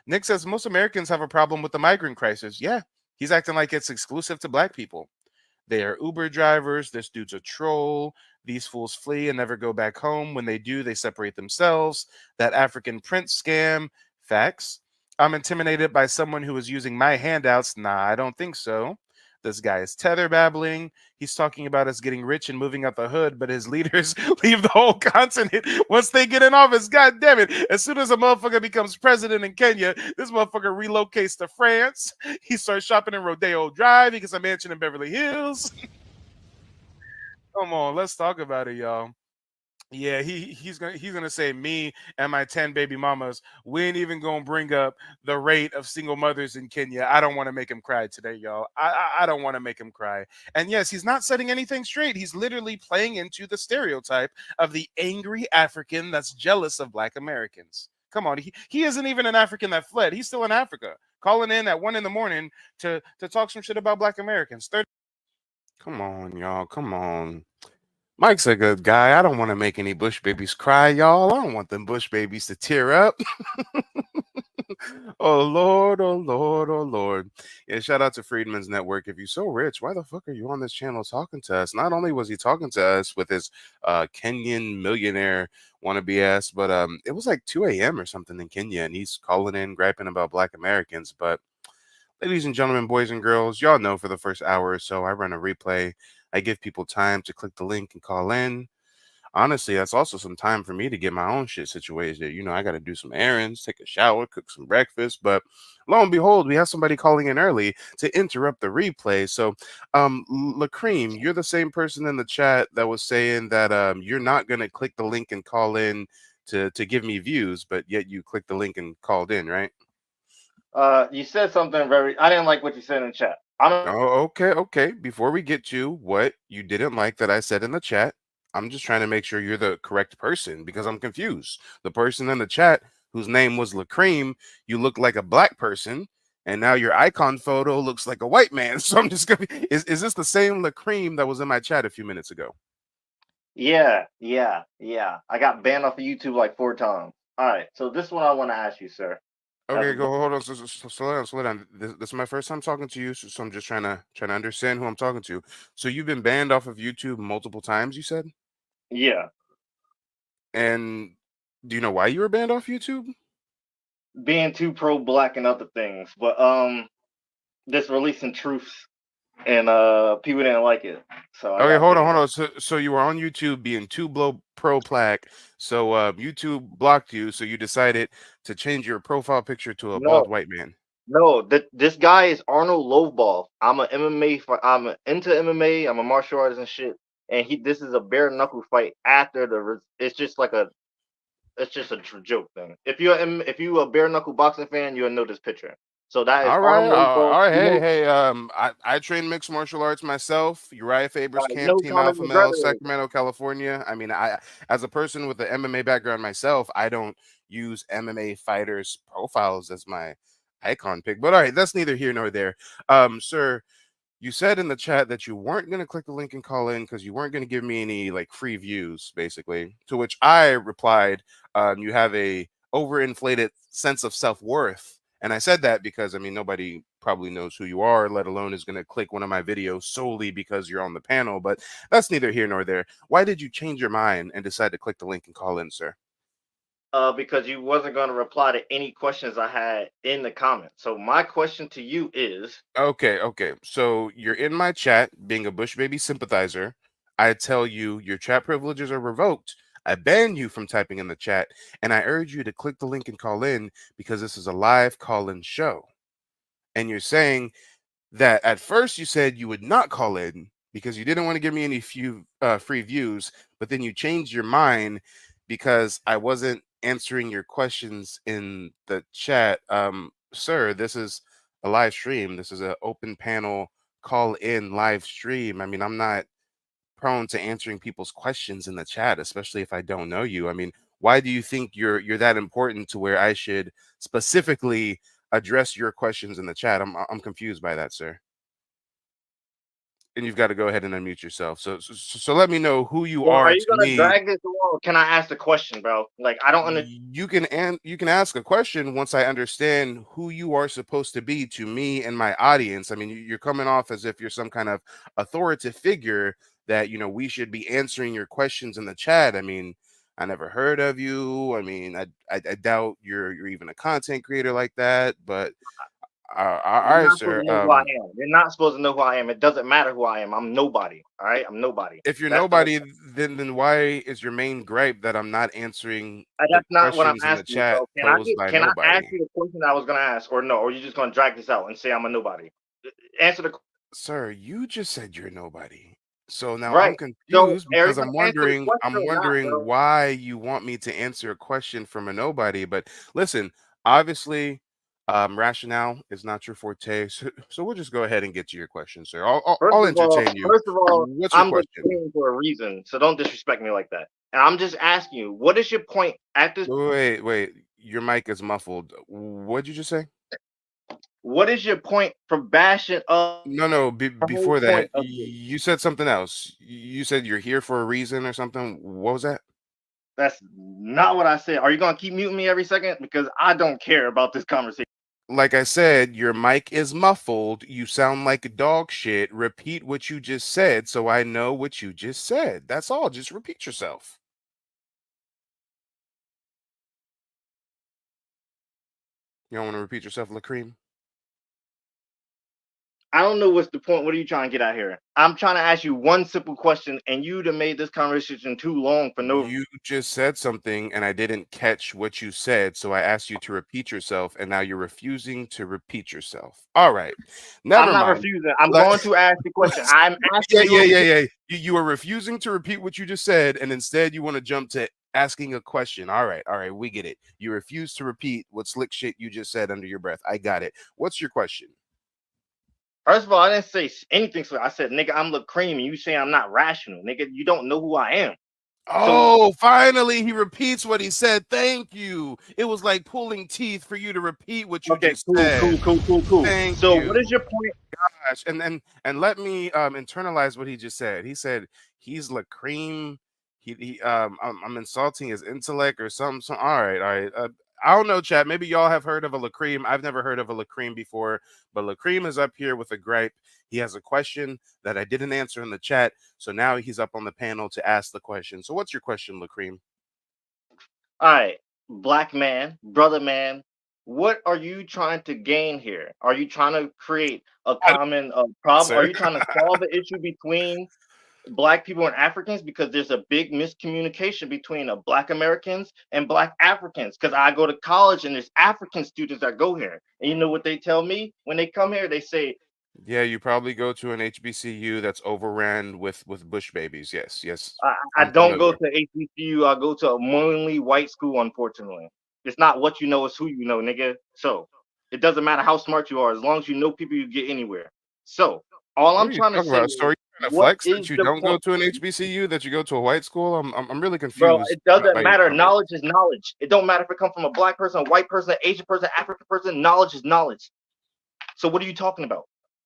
Nick says, most Americans have a problem with the migrant crisis. Yeah. He's acting like it's exclusive to black people. They are Uber drivers. This dude's a troll. These fools flee and never go back home. When they do, they separate themselves. That African prince scam. Facts. I'm intimidated by someone who is using my handouts. Nah, I don't think so. This guy is tether babbling. He's talking about us getting rich and moving out the hood, but his leaders leave the whole continent once they get in office. God damn it. As soon as a motherfucker becomes president in Kenya, this motherfucker relocates to France. He starts shopping in Rodeo Drive. He gets a mansion in Beverly Hills. Come on, let's talk about it, y'all. Yeah, he's gonna say me and my 10 baby mamas. We ain't even gonna bring up the rate of single mothers in Kenya. I don't want to make him cry today, y'all. I don't want to make him cry. And yes, he's not setting anything straight. He's literally playing into the stereotype of the angry African that's jealous of Black Americans. Come on, he isn't even an African that fled. He's still in Africa, calling in at 1 a.m. to talk some shit about Black Americans. Come on, y'all. Come on. Mike's a good guy. I don't want to make any Bush babies cry, y'all. I don't want them Bush babies to tear up. Oh, Lord, oh, Lord, oh, Lord. Yeah, shout out to Freedman's Network. If you're so rich, why the fuck are you on this channel talking to us? Not only was he talking to us with his Kenyan millionaire wannabe ass, but it was like 2 a.m. or something in Kenya, and he's calling in, griping about Black Americans. But ladies and gentlemen, boys and girls, y'all know for the first hour or so, I run a replay. I give people time to click the link and call in. Honestly, that's also some time for me to get my own shit situated. You know, I got to do some errands, take a shower, cook some breakfast. But lo and behold, we have somebody calling in early to interrupt the replay. So, Lacream, you're the same person in the chat that was saying that you're not going to click the link and call in to give me views, but yet you clicked the link and called in, right? You said something I didn't like what you said in chat. Oh, okay. Before we get to what you didn't like that I said in the chat, I'm just trying to make sure you're the correct person because I'm confused. The person in the chat whose name was Lacream, you look like a Black person, and now your icon photo looks like a white man. So I'm just gonna is this the same Lacream that was in my chat a few minutes ago? Yeah. I got banned off of YouTube like 4 times. All right, so this one I want to ask you, sir. Okay, go hold on. Slow down. This is my first time talking to you, so I'm just trying to understand who I'm talking to. So you've been banned off of YouTube multiple times, you said? Yeah. And do you know why you were banned off YouTube? Being too pro-Black and other things, but just releasing truths, and people didn't like it. So okay, hold on. So you were on YouTube being too pro-Black. So YouTube blocked you. So you decided to change your profile picture to a bald white man. No, this guy is Arnold Loveball. I'm into MMA. I'm a martial artist and shit. And this is a bare knuckle fight after it's just a joke thing. If you a bare knuckle boxing fan, you'll know this picture. So that is Arnold Loveball. All right. Hey. I train mixed martial arts myself. Uriah Faber's camp, Team Alpha Male, Sacramento, California. I mean, as a person with an MMA background myself, I don't use MMA fighters' profiles as my icon pick. But all right, that's neither here nor there. Sir, you said in the chat that you weren't going to click the link and call in because you weren't going to give me any like free views, basically. To which I replied, you have a overinflated sense of self-worth. And I said that because, I mean, nobody probably knows who you are, let alone is going to click one of my videos solely because you're on the panel. But that's neither here nor there. Why did you change your mind and decide to click the link and call in, sir? Because you wasn't going to reply to any questions I had in the comments. So my question to you is... Okay. So you're in my chat being a Bush baby sympathizer. I tell you your chat privileges are revoked. I ban you from typing in the chat, and I urge you to click the link and call in because this is a live call-in show. And you're saying that at first you said you would not call in because you didn't want to give me any free views, but then you changed your mind because I wasn't answering your questions in the chat. Sir, this is a live stream. This is an open panel call in live stream. I mean, I'm not prone to answering people's questions in the chat, especially if I don't know you. I mean, why do you think you're that important to where I should specifically address your questions in the chat? I'm confused by that, sir. And you've got to go ahead and unmute yourself. So let me know who you Well, are are you to gonna me. drag this along? Or can I ask the question, bro? Like, I don't understand. You can ask a question once I understand who you are supposed to be to me and my audience. I mean, you're coming off as if you're some kind of authoritative figure that, you know, we should be answering your questions in the chat. I mean, I never heard of you. I mean, I doubt you're even a content creator like that. But all You're right, not supposed sir. to know who I am. You're not supposed to know who I am. It doesn't matter who I am. I'm nobody. All right, I'm nobody. If you're That's the nobody, then why is your main gripe that I'm not answering the That's not what I'm questions in the asking you, chat bro. posed by Can I ask nobody? you the question I was gonna ask, or no? Or you just gonna drag this out and say I'm a nobody? Answer the Sir, you just said you're nobody. So now I'm right. So confused are you because I'm gonna answer the wondering question or not, bro? why you want me to answer a question from a nobody. But listen, obviously, rationale is not your forte. So we'll just go ahead and get to your question, sir. I'll entertain you. First of all, What's your I'm question? listening for a reason, so don't disrespect me like that. And I'm just asking you, what is your point at this? Wait. Your mic is muffled. What'd you just say? What is your point for bashing up? No. The Before whole that, point of this. you said something else. You said you're here for a reason or something. What was that? That's not what I said. Are you gonna keep muting me every second? Because I don't care about this conversation. Like I said, your mic is muffled. You sound like dog shit. Repeat what you just said so I know what you just said. That's all. Just repeat yourself. You don't want to repeat yourself, Lacreem? I don't know what's the point. What are you trying to get at here? I'm trying to ask you one simple question, and you'd have made this conversation too long for no. You just said something and I didn't catch what you said, so I asked you to repeat yourself, and now you're refusing to repeat yourself. All right, never I'm not mind. refusing. I'm Let- going to ask the question. I'm asking you. Yeah. You are refusing to repeat what you just said, and instead you want to jump to asking a question. All right, we get it. You refuse to repeat what slick shit you just said under your breath. I got it. What's your question? First of all, I didn't say anything. So I said, nigga, I'm Lacreem, and you say I'm not rational. Nigga, you don't know who I am. Oh, finally he repeats what he said. Thank you. It was like pulling teeth for you to repeat what you just said. Cool. Thank So you. what is your point? Gosh, and let me internalize what he just said. He said he's Lacreem. I'm insulting his intellect or something. All right. I don't know, chat. Maybe y'all have heard of a Lacreem. I've never heard of a Lacreem before, but Lacreem is up here with a gripe. He has a question that I didn't answer in the chat, so now he's up on the panel to ask the question. So what's your question, Lacreem? All right, black man, brother man, what are you trying to gain here? Are you trying to create a common problem? Sir. Are you trying to solve the issue between black people and Africans? Because there's a big miscommunication between black Americans and black Africans. Because I go to college and there's African students that go here, and you know what they tell me when they come here? They say, Yeah, you probably go to an HBCU that's overran with Bush babies. Yes. I I'm don't go familiar. to HBCU. I go to a mainly white school, unfortunately. It's not what you know, it's who you know, nigga. So it doesn't matter how smart you are, as long as you know people, you get anywhere. So all What I'm are you trying to talking say about? is, So are you trying to what flex is that you the don't go point? to an HBCU, that you go to a white school? I'm really confused. Bro, it doesn't by your matter. comment. Knowledge is knowledge. It don't matter if it comes from a black person, a white person, Asian person, African person. Knowledge is knowledge. So what are you talking about?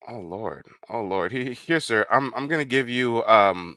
Oh Lord. Here, sir. I'm gonna give you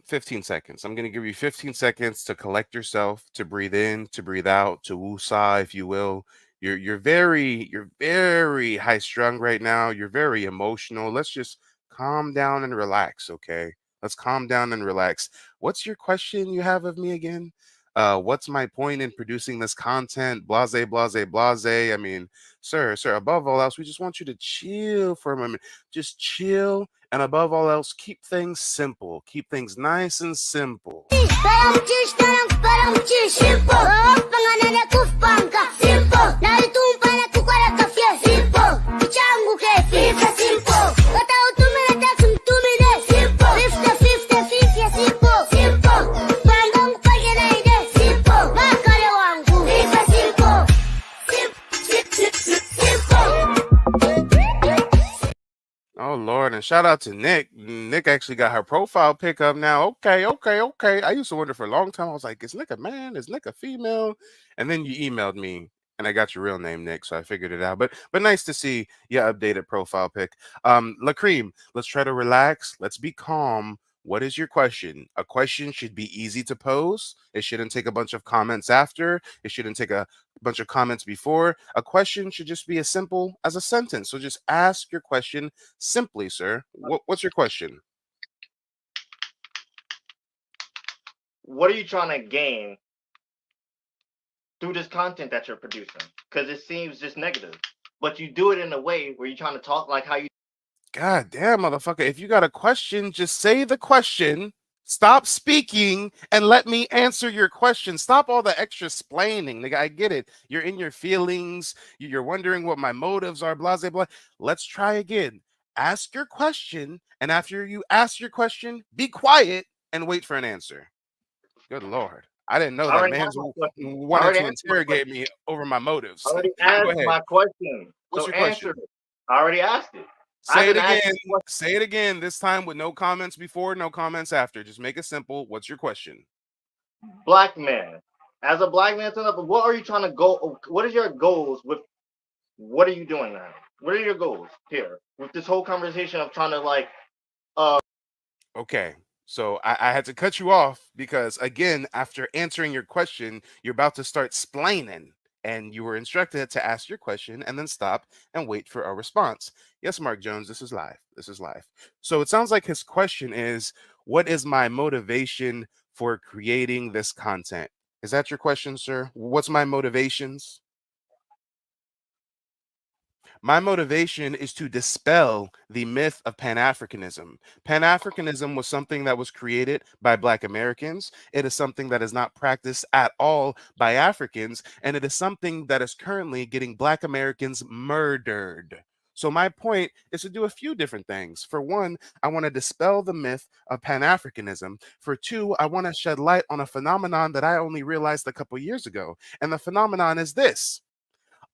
15 seconds. I'm gonna give you 15 seconds to collect yourself, to breathe in, to breathe out, to woosah, if you will. You're very high strung right now. You're very emotional. Let's just calm down and relax, okay? Let's calm down and relax. What's your question you have of me again? What's my point in producing this content? Blase. I mean, sir, above all else, we just want you to chill for a moment. Just chill, and above all else, keep things simple. Keep things nice and simple. And shout out to Nick. Nick actually got her profile pick up now. Okay. I used to wonder for a long time. I was like, is Nick a man? Is Nick a female? And then you emailed me and I got your real name, Nick, so I figured it out. But nice to see your updated profile pic. Lacreem, let's try to relax. Let's be calm. What is your question? A question should be easy to pose. It shouldn't take a bunch of comments after. It shouldn't take a bunch of comments before. A question should just be as simple as a sentence. So just ask your question simply, sir. What's your question? What are you trying to gain through this content that you're producing? Because it seems just negative, but you do it in a way where you're trying to talk like how you. God damn, motherfucker. If you got a question, just say the question. Stop speaking and let me answer your question. Stop all the extra splaining. Nigga, I get it. You're in your feelings. You're wondering what my motives are, blah, blah, blah. Let's try again. Ask your question, and after you ask your question, be quiet and wait for an answer. Good Lord. I didn't know that man's wanted to interrogate me over my motives. I already asked my question. What's So your question? answer it. I already asked it. Say it again. Say it again. This time with no comments before, no comments after. Just make it simple. What's your question? Black man. As a black man, what are you trying to go? What is your goals with? What are you doing now? What are your goals here with this whole conversation of trying to Okay. So I had to cut you off because again, after answering your question, you're about to start splaining. And you were instructed to ask your question and then stop and wait for a response. Yes, Mark Jones, this is live. This is live. So it sounds like his question is, what is my motivation for creating this content? Is that your question, sir? What's my motivations? My motivation is to dispel the myth of Pan-Africanism. Pan-Africanism was something that was created by Black Americans. It is something that is not practiced at all by Africans, and it is something that is currently getting Black Americans murdered. So my point is to do a few different things. For one, I want to dispel the myth of Pan-Africanism. For two, I want to shed light on a phenomenon that I only realized a couple years ago. And the phenomenon is this.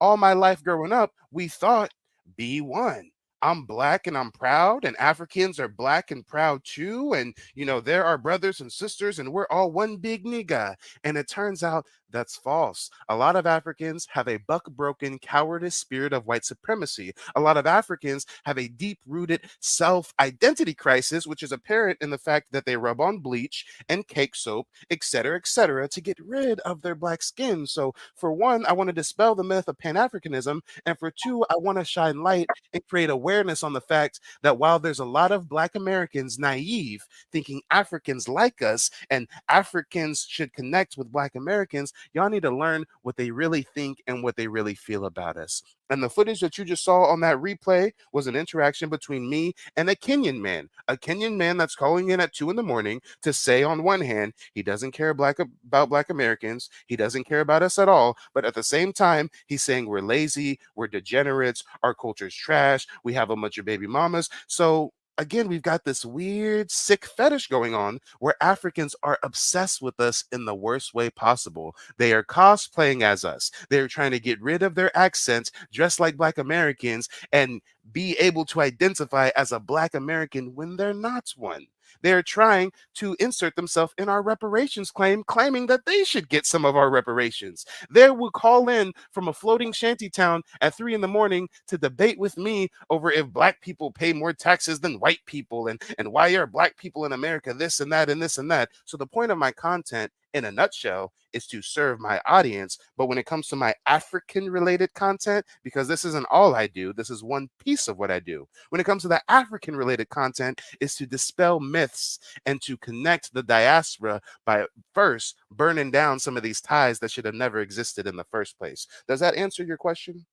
All my life growing up, we thought B1. I'm black and I'm proud, and Africans are black and proud too. And, you know, they're our brothers and sisters, and we're all one big nigga. And it turns out that's false. A lot of Africans have a buck-broken, cowardice spirit of white supremacy. A lot of Africans have a deep-rooted self-identity crisis, which is apparent in the fact that they rub on bleach and cake soap, etc., to get rid of their black skin. So, for one, I want to dispel the myth of Pan-Africanism, and for two, I want to shine light and create awareness on the fact that while there's a lot of Black Americans naive, thinking Africans like us and Africans should connect with Black Americans, y'all need to learn what they really think and what they really feel about us. And the footage that you just saw on that replay was an interaction between me and a Kenyan man that's calling in at 2 a.m. to say, on one hand, he doesn't care about Black Americans, he doesn't care about us at all, but at the same time, he's saying we're lazy, we're degenerates, our culture's trash, we have a bunch of baby mamas. So again, we've got this weird, sick fetish going on where Africans are obsessed with us in the worst way possible. They are cosplaying as us. They're trying to get rid of their accents, dress like Black Americans, and be able to identify as a Black American when they're not one. They're trying to insert themselves in our reparations claim, claiming that they should get some of our reparations. They will call in from a floating shanty town at 3 a.m. to debate with me over if Black people pay more taxes than white people and why are Black people in America this and that and this and that. So the point of my content in a nutshell is to serve my audience. But when it comes to my African related content, because this isn't all I do, this is one piece of what I do. When it comes to the African related content is to dispel myths and to connect the diaspora by first burning down some of these ties that should have never existed in the first place. Does that answer your question?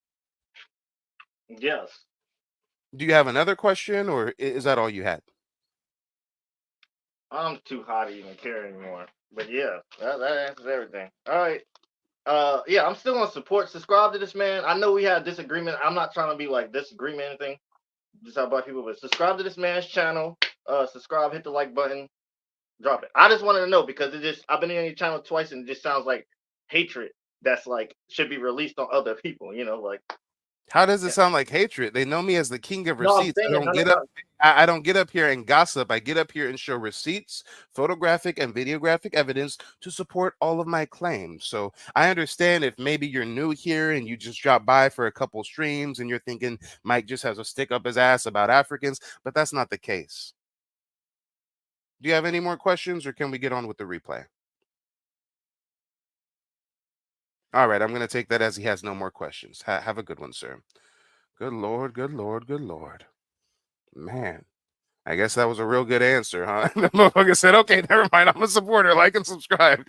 Yes. Do you have another question or is that all you had? I'm too hot to even care anymore. But yeah, that answers everything. All right. Yeah, I'm still gonna subscribe to this man. I know we had a disagreement. I'm not trying to be like disagreement or anything. Just how about people, but subscribe to this man's channel. Subscribe, hit the like button, drop it. I just wanted to know because I've been in your channel twice and it just sounds like hatred that's like should be released on other people, you know, like How does it sound like hatred? They know me as the king of No, I'm receipts. I saying don't no, get no, up. I don't get up here and gossip. I get up here and show receipts, photographic and videographic evidence to support all of my claims. So I understand if maybe you're new here and you just dropped by for a couple streams and you're thinking Mike just has a stick up his ass about Africans, but that's not the case. Do you have any more questions, or can we get on with the replay? All right, I'm going to take that as he has no more questions. Have a good one, sir. Good Lord, good Lord, good Lord. Man, I guess that was a real good answer, huh? The motherfucker said, okay, never mind. I'm a supporter. Like and subscribe.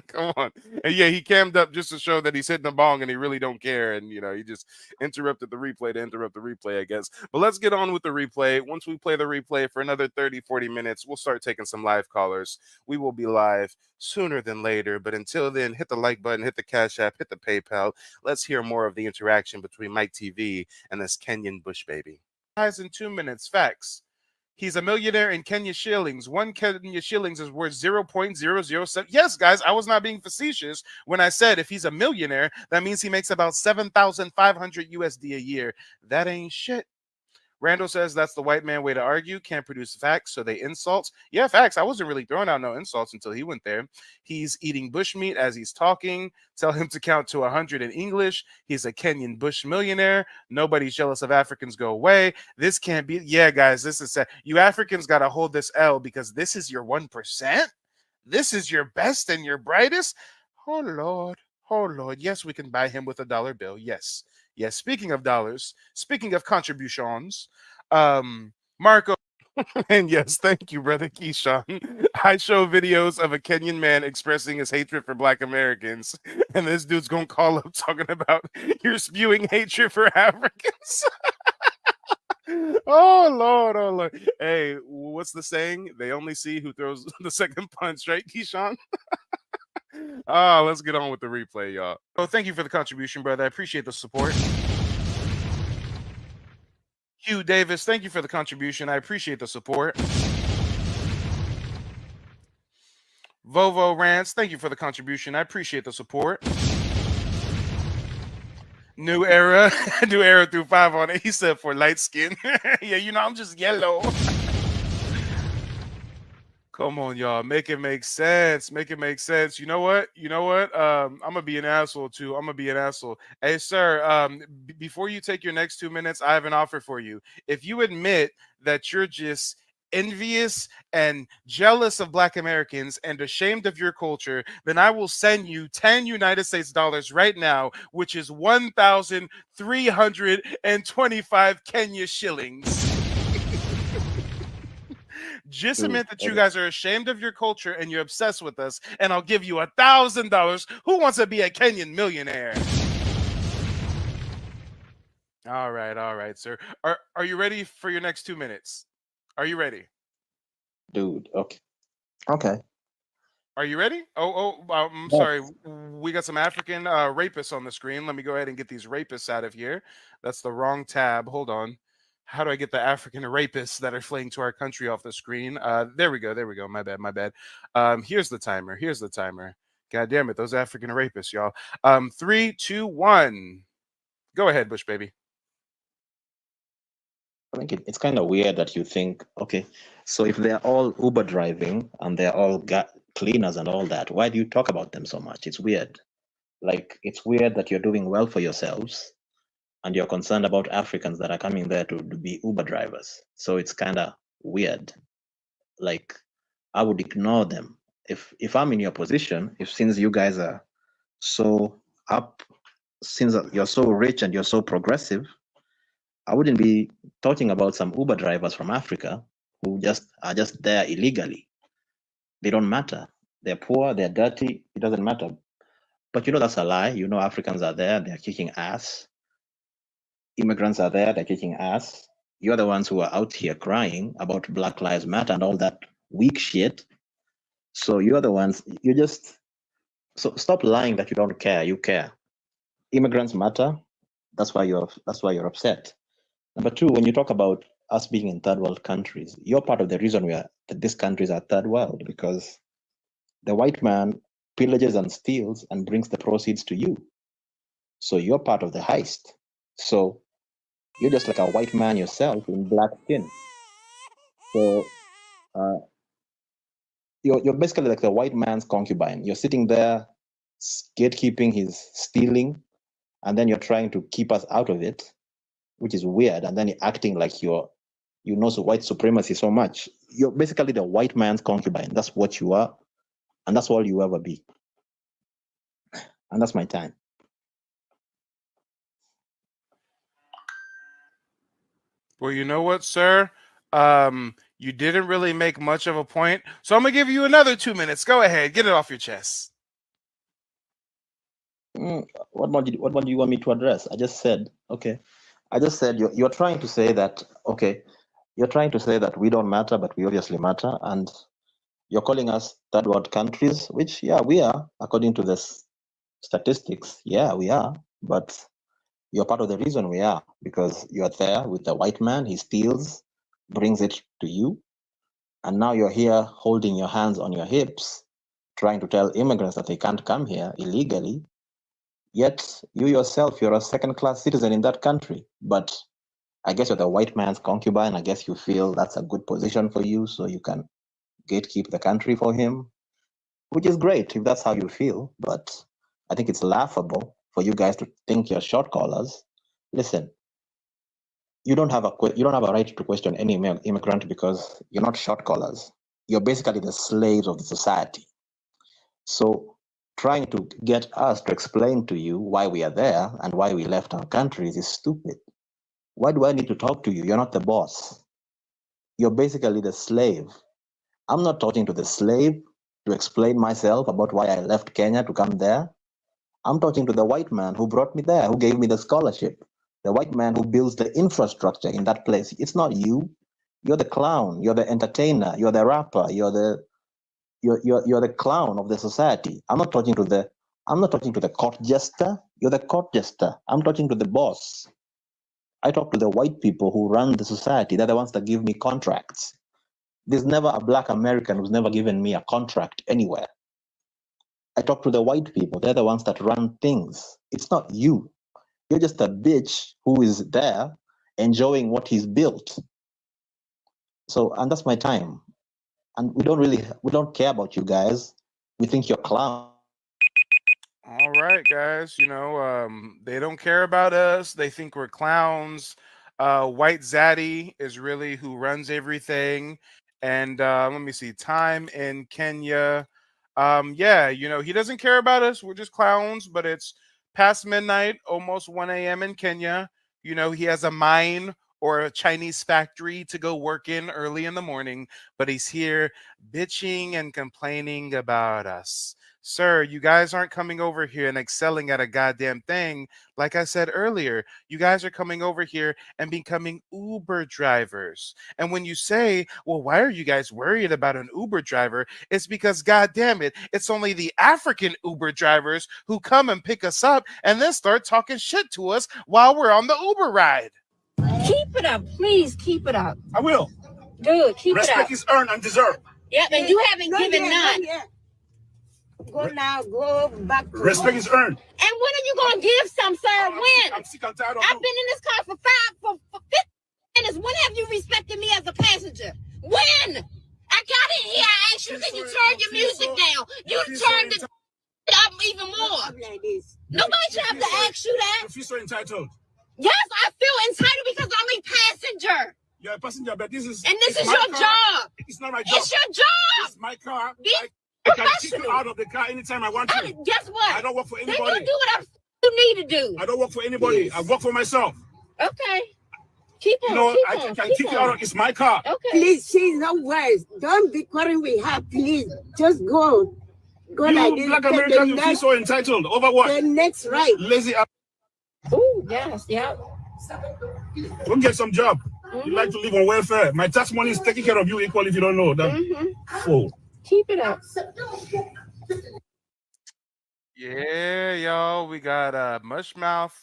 Come on. And yeah, he cammed up just to show that he's hitting a bong and he really don't care. And, you know, he just interrupted the replay to interrupt the replay, I guess. But let's get on with the replay. Once we play the replay for another 30, 40 minutes, we'll start taking some live callers. We will be live sooner than later. But until then, hit the like button, hit the Cash App, hit the PayPal. Let's hear more of the interaction between Mike TV and this Kenyan Bush baby. Guys, in 2 minutes, facts. He's a millionaire in Kenya shillings. 1 Kenya shillings is worth 0.007. Yes, guys, I was not being facetious when I said if he's a millionaire, that means he makes about 7,500 USD a year. That ain't shit. Randall says that's the white man way to argue. Can't produce facts, so they insult. Yeah, facts. I wasn't really throwing out no insults until he went there. He's eating bushmeat as he's talking. Tell him to count to 100 in English. He's a Kenyan bush millionaire. Nobody's jealous of Africans. Go away. This can't be. Yeah, guys, this is sad. You Africans got to hold this L because this is your 1%. This is your best and your brightest. Oh, Lord. Oh, Lord. Yes, we can buy him with a dollar bill. Yes. Yes, speaking of dollars, speaking of contributions, Marco, and yes, thank you, brother Keyshawn. I show videos of a Kenyan man expressing his hatred for Black Americans, and this dude's gonna call up talking about you're spewing hatred for Africans. Oh Lord, oh Lord. Hey, what's the saying? They only see who throws the second punch, right, Keyshawn? Let's get on with the replay, y'all. Oh, thank you for the contribution, brother. I appreciate the support. Hugh Davis, thank you for the contribution. I appreciate the support. Vovo Rants, thank you for the contribution. I appreciate the support. New Era, New Era threw 5 on it. He said for light skin. Yeah, you know, I'm just yellow. Come on, y'all. Make it make sense. Make it make sense. You know what? You know what? I'm gonna be an asshole too. I'm gonna be an asshole. Hey, sir. Before you take your next 2 minutes, I have an offer for you. If you admit that you're just envious and jealous of Black Americans and ashamed of your culture, then I will send you 10 United States dollars right now, which is 1,325 Kenya shillings. Just admit that you guys are ashamed of your culture and you're obsessed with us, and I'll give you $1,000. Who wants to be a Kenyan millionaire? All right, sir. Are you ready for your next 2 minutes? Are you ready? Dude, okay. Are you ready? I'm sorry. We got some African rapists on the screen. Let me go ahead and get these rapists out of here. That's the wrong tab. Hold on. How do I get the African rapists that are fleeing to our country off the screen? There we go. My bad. Here's the timer. God damn it, those African rapists, y'all. 3, 2, 1. Go ahead, Bush baby. I think it's kind of weird that you think, okay, so if they're all Uber driving and they're all cleaners and all that, why do you talk about them so much? It's weird. Like, it's weird that you're doing well for yourselves and you're concerned about Africans that are coming there to be Uber drivers. So it's kind of weird. Like, I would ignore them. If I'm in your position, since you guys are so up, since you're so rich and you're so progressive, I wouldn't be talking about some Uber drivers from Africa who are just there illegally. They don't matter. They're poor, they're dirty, it doesn't matter. But you know that's a lie. You know Africans are there, they're kicking ass. Immigrants are there, they're kicking ass. You're the ones who are out here crying about Black Lives Matter and all that weak shit. So you're the ones, so stop lying that you don't care, you care. Immigrants matter, that's why you're upset. Number two, when you talk about us being in third world countries, you're part of the reason that these countries are third world, because the white man pillages and steals and brings the proceeds to you. So you're part of the heist. So you're just like a white man yourself in black skin. So you're basically like the white man's concubine. You're sitting there gatekeeping his stealing, and then you're trying to keep us out of it, which is weird. And then you're acting like you know white supremacy so much. You're basically the white man's concubine. That's what you are, and that's all you ever be. And that's my time. Well, you know what, sir? You didn't really make much of a point, so I'm gonna give you another 2 minutes. Go ahead, get it off your chest. What more do you want me to address? I just said, okay. I just said you're trying to say that, okay, you're trying to say that we don't matter, but we obviously matter, and you're calling us third world countries, which, yeah, we are, according to this statistics. Yeah, we are, but you're part of the reason we are, because you're there with the white man, he steals, brings it to you, and now you're here holding your hands on your hips, trying to tell immigrants that they can't come here illegally. Yet you yourself, you're a second-class citizen in that country. But I guess you're the white man's concubine. I guess you feel that's a good position for you, so you can gatekeep the country for him, which is great if that's how you feel. But I think it's laughable for you guys to think you're short callers. Listen, you don't have a right to question any immigrant because you're not short callers. You're basically the slaves of the society. So trying to get us to explain to you why we are there and why we left our countries is stupid. Why do I need to talk to you? You're not the boss. You're basically the slave. I'm not talking to the slave to explain myself about why I left Kenya to come there. I'm talking to the white man who brought me there, who gave me the scholarship, the white man who builds the infrastructure in that place. It's not you. You're the clown. You're the entertainer. You're the rapper. You're the clown of the society. I'm not talking to the court jester. You're the court jester. I'm talking to the boss. I talk to the white people who run the society. They're the ones that give me contracts. There's never a black American who's never given me a contract anywhere. I talk to the white people. They're the ones that run things. It's not you. You're just a bitch who is there enjoying what he's built. So, and that's my time. And we don't care about you guys. We think you're clowns. All right, guys. They don't care about us. They think we're clowns. White Zaddy is really who runs everything. And let me see, time in Kenya. Yeah, he doesn't care about us. We're just clowns, but it's past midnight, almost 1 a.m. in Kenya. He has a mine or a Chinese factory to go work in early in the morning, but he's here bitching and complaining about us. Sir, you guys aren't coming over here and excelling at a goddamn thing. Like I said earlier, you guys are coming over here and becoming Uber drivers. And when you say, well, why are you guys worried about an Uber driver? It's because, goddamn it, it's only the African Uber drivers who come and pick us up and then start talking shit to us while we're on the Uber ride. Keep it up, please keep it up. I will. Good, keep Respect it up. is earned and deserved. Yep, and you haven't given none. Go now, go back. Respect is earned. And when are you gonna give some, sir? When? I'm sick and tired of I've been in this car for 50 minutes. When have you respected me as a passenger? When? I got in here, I asked you, can you turn your music down? You turned it up even more. Nobody should have to ask you that. You feel so entitled. Yes, I feel entitled because I'm a passenger. You're a passenger, but this is your job. It's not my job. It's your job. It's my car. Be I can kick you out of the car anytime I want to. Guess what? I don't work for anybody. Then you do what you need to do. I don't work for anybody. I work for myself. Okay. Keep on. I can kick you out. It's my car. Okay. Please, she's not wise. Don't be quarreling with her, please. Just go. Go You like this. black Americans, you feel so entitled. Over what? The next right. Lazy. Oh, yes, yeah. Go get some job. You like to live on welfare. My tax money is taking care of you equally if you don't know that. Fool. Keep it up. Yeah, y'all, we got mushmouth,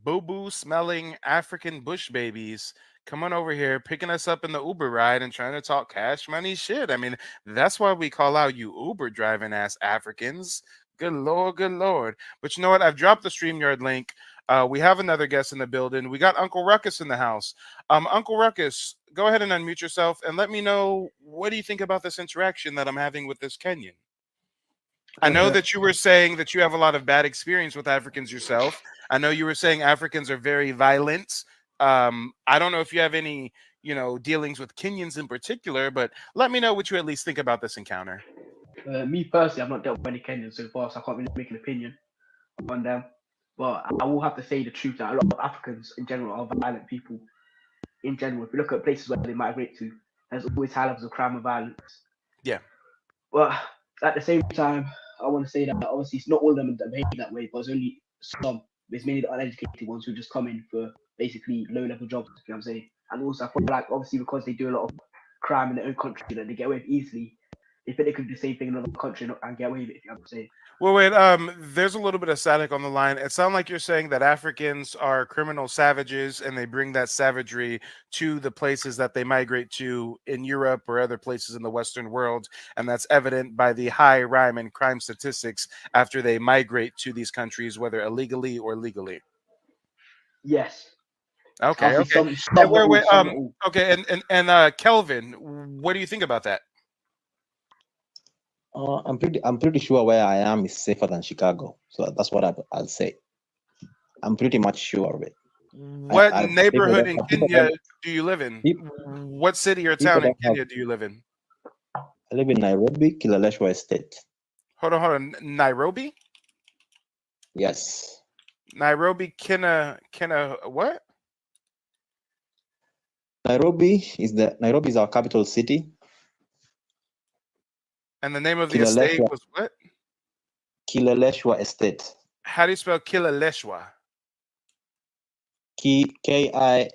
boo-boo smelling African bush babies coming over here, picking us up in the Uber ride and trying to talk cash money shit. I mean, that's why we call out you Uber driving ass Africans. Good Lord, good Lord. But you know what? I've dropped the StreamYard link. We have another guest in the building. We got Uncle Ruckus in the house. Uncle Ruckus, go ahead and unmute yourself and let me know, what do you think about this interaction that I'm having with this Kenyan? I know that you were saying that you have a lot of bad experience with Africans yourself. I know you were saying Africans are very violent. I don't know if you have any, dealings with Kenyans in particular, but let me know what you at least think about this encounter. Me personally, I've not dealt with any Kenyans so far, so I can't really make an opinion on them. But I will have to say the truth that a lot of Africans in general are violent people. In general, if you look at places where they migrate to, there's always high levels of crime and violence. Yeah. But at the same time, I want to say that obviously it's not all of them that behave that way, but it's only some. It's mainly the uneducated ones who just come in for basically low-level jobs, you know what I'm saying? And also, I feel like obviously because they do a lot of crime in their own country, that they get away with easily. They think they could do the same thing in another country and get away with it, if you know what I'm saying. Well, wait, there's a little bit of static on the line. It sounds like you're saying that Africans are criminal savages and they bring that savagery to the places that they migrate to in Europe or other places in the Western world. And that's evident by the high crime and crime statistics after they migrate to these countries, whether illegally or legally. Yes. Okay. Okay. Okay. And Kelvin, what do you think about that? I'm pretty sure where I am is safer than Chicago, so that's what I'll say. I'm pretty much sure of it. What neighborhood in Kenya do you live in? What city or town in Kenya do you live in? I live in Nairobi, Kileleshwa Estate. Hold on. Nairobi? Yes. Nairobi, what? Nairobi is our capital city. And the name of the estate was what? Kileleshwa Estate. How do you spell Kileleshwa? Kileleshwa.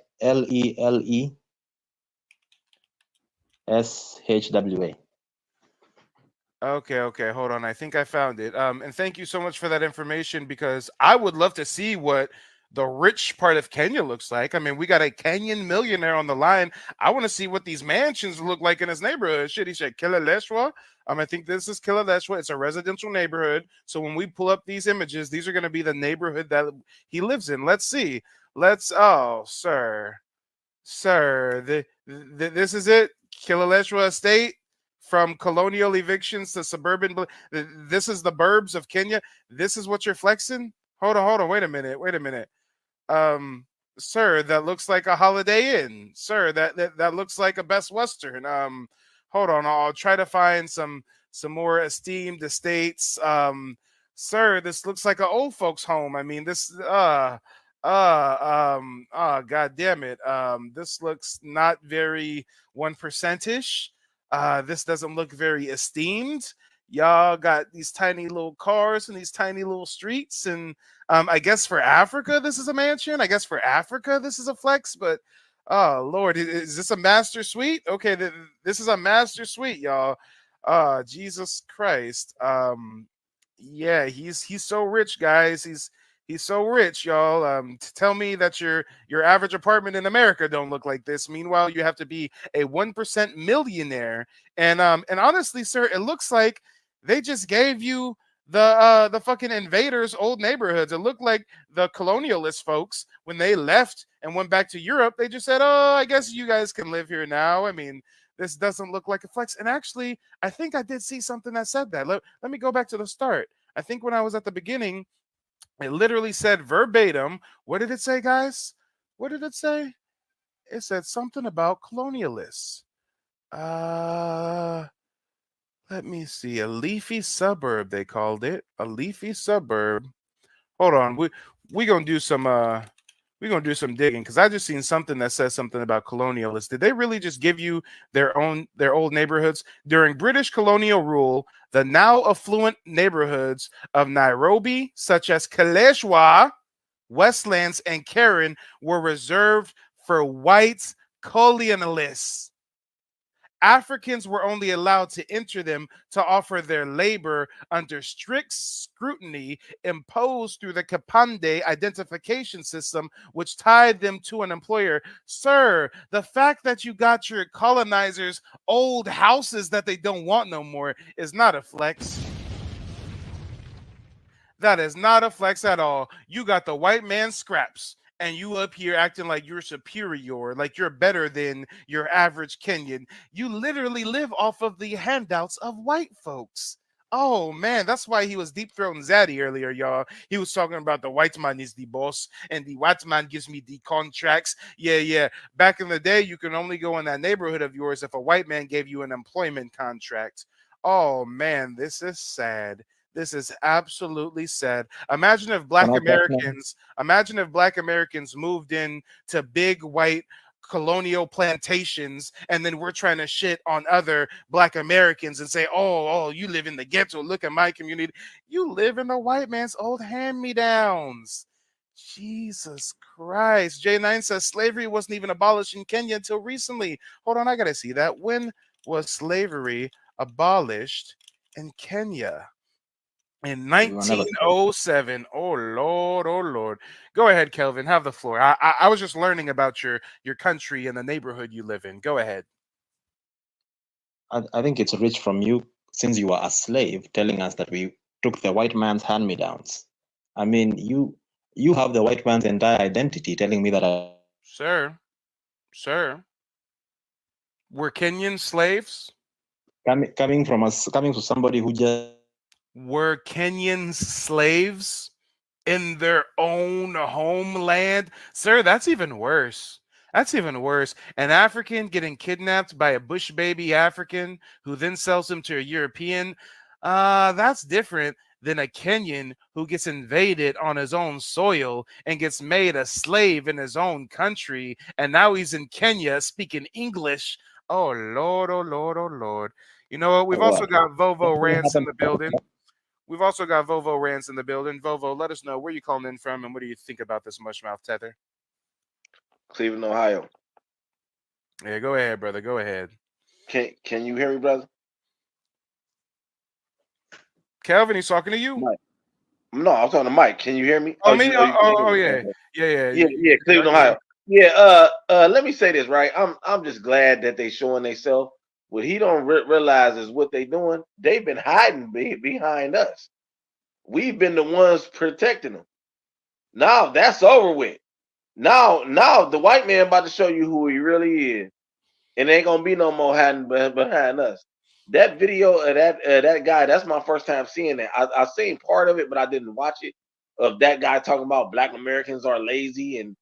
Okay. Hold on. I think I found it. And thank you so much for that information, because I would love to see what the rich part of Kenya looks like. I mean, we got a Kenyan millionaire on the line. I want to see what these mansions look like in his neighborhood. Shit, he said Kileleshwa. I think this is Kileleshwa. It's a residential neighborhood. So when we pull up these images, these are going to be the neighborhood that he lives in. Let's see. Sir, this is it. Kileleshwa Estate, from colonial evictions to suburban. This is the burbs of Kenya. This is what you're flexing. Hold on. Wait a minute. Sir, that looks like a Holiday Inn. Sir, that looks like a Best Western. Hold on. I'll try to find some more esteemed estates. Sir, this looks like an old folks home. I mean, this, God damn it. This looks not very 1%ish. This doesn't look very esteemed. Y'all got these tiny little cars and these tiny little streets. And I guess for Africa, this is a mansion. I guess for Africa, this is a flex. But, oh, Lord, is this a master suite? Okay, this is a master suite, y'all. Jesus Christ. Yeah, he's so rich, guys. He's so rich, y'all. Tell me that your average apartment in America don't look like this. Meanwhile, you have to be a 1% millionaire. And honestly, sir, it looks like they just gave you the fucking invaders' old neighborhoods. It looked like the colonialist folks, when they left and went back to Europe, they just said, "Oh, I guess you guys can live here now." I mean, this doesn't look like a flex. And actually, I think I did see something that said that. Let me go back to the start. I think when I was at the beginning, it literally said verbatim. What did it say, guys? What did it say? It said something about colonialists. Let me see. A leafy suburb, they called it. A leafy suburb. Hold on. We're gonna do some digging, because I just seen something that says something about colonialists. Did they really just give you their old neighborhoods? During British colonial rule, the now affluent neighborhoods of Nairobi, such as Kileleshwa, Westlands, and Karen, were reserved for white colonialists. Africans were only allowed to enter them to offer their labor under strict scrutiny imposed through the Kapande identification system, which tied them to an employer. Sir, the fact that you got your colonizers' old houses that they don't want no more is not a flex. That is not a flex at all. You got the white man scraps, and you up here acting like you're superior, like you're better than your average Kenyan. You literally live off of the handouts of white folks. Oh man, that's why he was deep throating Zaddy earlier, y'all. He was talking about the white man is the boss, and the white man gives me the contracts. Yeah. Back in the day, you can only go in that neighborhood of yours if a white man gave you an employment contract. Oh man, this is sad. This is absolutely sad. Imagine if Black Americans moved in to big white colonial plantations, and then we're trying to shit on other Black Americans and say, oh, you live in the ghetto. Look at my community. You live in the white man's old hand-me-downs. Jesus Christ. J9 says slavery wasn't even abolished in Kenya until recently. Hold on, I gotta see that. When was slavery abolished in Kenya? In 1907. Oh Lord. Go ahead, Kelvin. Have the floor. I was just learning about your country and the neighborhood you live in. Go ahead. I think it's rich from you, since you were a slave, telling us that we took the white man's hand-me-downs. I mean, you have the white man's entire identity, telling me that Sir, were Kenyan slaves? coming from somebody who just Were Kenyans slaves in their own homeland? Sir, that's even worse. That's even worse. An African getting kidnapped by a bush baby African who then sells him to a European. That's different than a Kenyan who gets invaded on his own soil and gets made a slave in his own country. And now he's in Kenya speaking English. Oh, Lord, oh, Lord, oh, Lord. You know what? We've also got Vovo Rants in the building. Vovo, let us know where you calling in from and what do you think about this mushmouth tether? Cleveland, Ohio. Yeah, go ahead, brother. Go ahead. Can you hear me, brother? Kelvin, he's talking to you. Mike. No, I'm talking to Mike. Can you hear me? Yeah. Cleveland, Ohio. Yeah. Let me say this, right? I'm just glad that they showing themselves. What he don't realize is what they doing. They've been hiding behind us. We've been the ones protecting them. Now that's over with. Now the white man about to show you who he really is, and ain't gonna be no more hiding behind us. That video of that guy, that's my first time seeing that. I seen part of it, but I didn't watch it. Of that guy talking about Black Americans are lazy and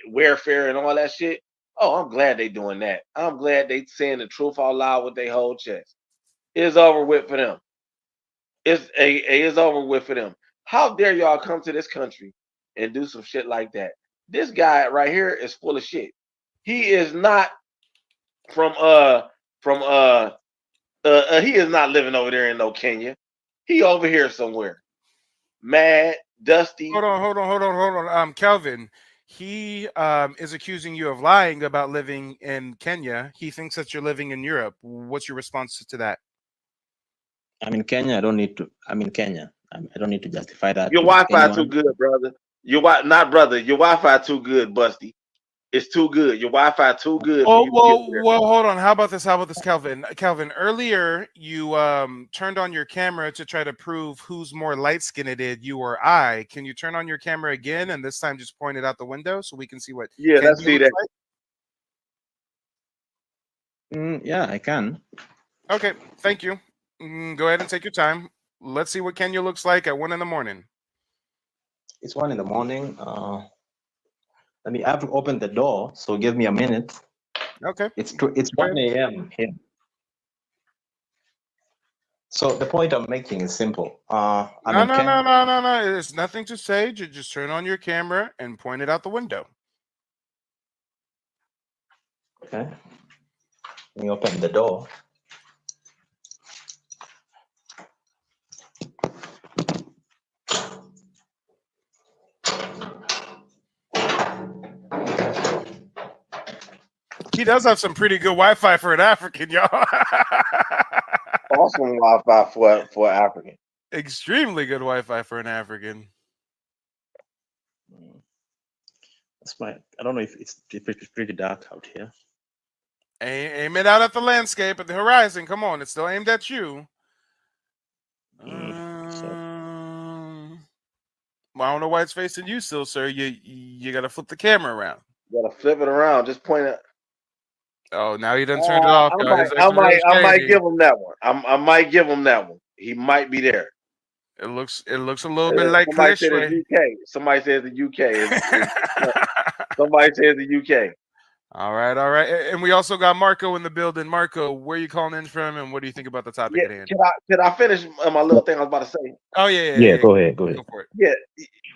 welfare and all that shit. Oh, I'm glad they doing that. I'm glad they saying the truth out loud with their whole chest. It's over with for them. It's over with for them. How dare y'all come to this country and do some shit like that? This guy right here is full of shit. He is not from he is not living over there in no Kenya. He over here somewhere. Mad, dusty. Hold on. Kelvin, he is accusing you of lying about living in Kenya. He thinks that you're living in Europe. What's your response to that? I'm in Kenya. I don't need to. I'm in Kenya. I don't need to justify that. Your Wi-Fi too good, brother. Your Wi-Fi too good, Busty. It's too good. Your Wi-Fi too good. Well, hold on. How about this, Kelvin? Kelvin, earlier you turned on your camera to try to prove who's more light-skinned, you or I. Can you turn on your camera again and this time just point it out the window so we can see what? Yeah, let's see that. Yeah, I can. Okay, thank you. Go ahead and take your time. Let's see what Kenya looks like at 1 a.m. It's 1 a.m. Let me have to open the door, so give me a minute. Okay. It's 1 a.m. here. So the point I'm making is simple. No. There's nothing to say. Just turn on your camera and point it out the window. Okay. Let me open the door. He does have some pretty good Wi-Fi for an African, y'all. Awesome Wi-Fi for African. Extremely good Wi-Fi for an African. That's I don't know if it's pretty dark out here. Aim it out at the landscape, at the horizon. Come on, it's still aimed at you. Well, I don't know why it's facing you still, sir. You got to flip the camera around. You gotta flip it around. Just point it. Oh, now you done turned it off. I Yo, might, his I might, extra I might shady. give him that one. I might give him that one. He might be there. It looks a little bit like Somebody said Clear it's UK. Somebody says the UK. Somebody says the UK. All right. And we also got Marco in the building. Marco, where are you calling in from, and what do you think about the topic at hand? Can I finish my little thing I was about to say? Oh yeah. Yeah, go ahead. Go for it. Yeah,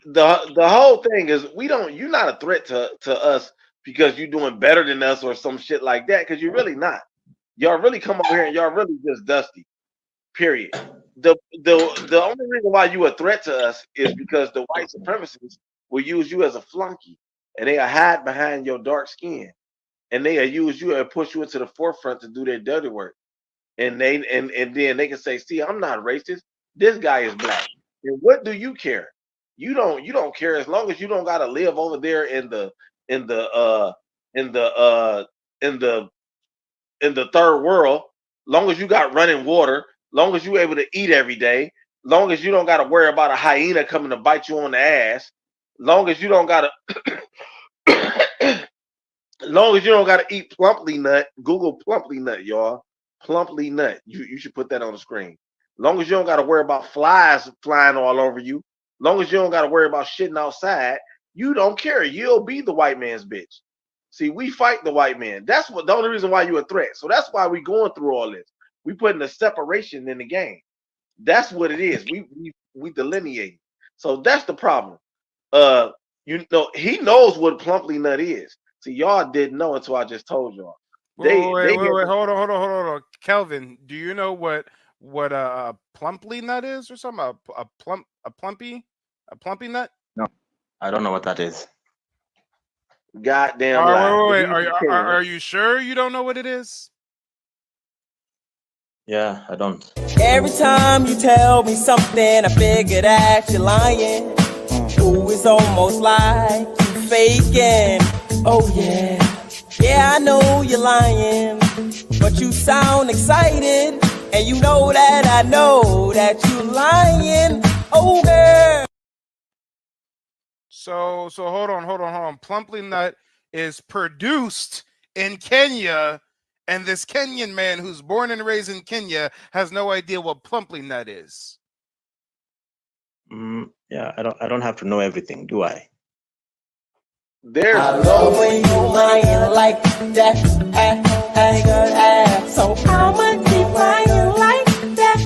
the whole thing is you're not a threat to us because you're doing better than us or some shit like that, because you're really not. Y'all really come over here and y'all really just dusty. Period. The only reason why you a threat to us is because the white supremacists will use you as a flunky, and they hide behind your dark skin, and they use you and push you into the forefront to do their dirty work. And then they can say, "See, I'm not racist. This guy is black." And what do you care? You don't care as long as you don't gotta live over there in the third world. Long as you got running water, long as you able to eat every day, long as you don't gotta worry about a hyena coming to bite you on the ass, long as you don't gotta eat Plumply Nut. Google Plumply Nut, y'all. Plumply Nut. You should put that on the screen. Long as you don't gotta worry about flies flying all over you, long as you don't gotta worry about shitting outside, you don't care. You'll be the white man's bitch. See, we fight the white man. That's what the only reason why you a threat. So that's why we going through all this. We putting a separation in the game. That's what it is. We delineate. So that's the problem. He knows what Plumply Nut is. See, y'all didn't know until I just told y'all. Wait. Hold on. Kelvin, do you know what a Plumply Nut is or something? A plumpy nut? No, I don't know what that is. Goddamn. Wait. Are you sure you don't know what it is? Yeah, I don't. Every time you tell me something, I figure that you're lying. Ooh, it's almost like you faking. Oh yeah, yeah, I know you're lying, but you sound excited, and you know that I know that you're lying. Oh girl. So hold on. Plumply Nut is produced in Kenya, and this Kenyan man who's born and raised in Kenya has no idea what Plumply Nut is. Yeah, I don't have to know everything, do I? I love when you lying like that. I got ass, so I'ma keep lying like that.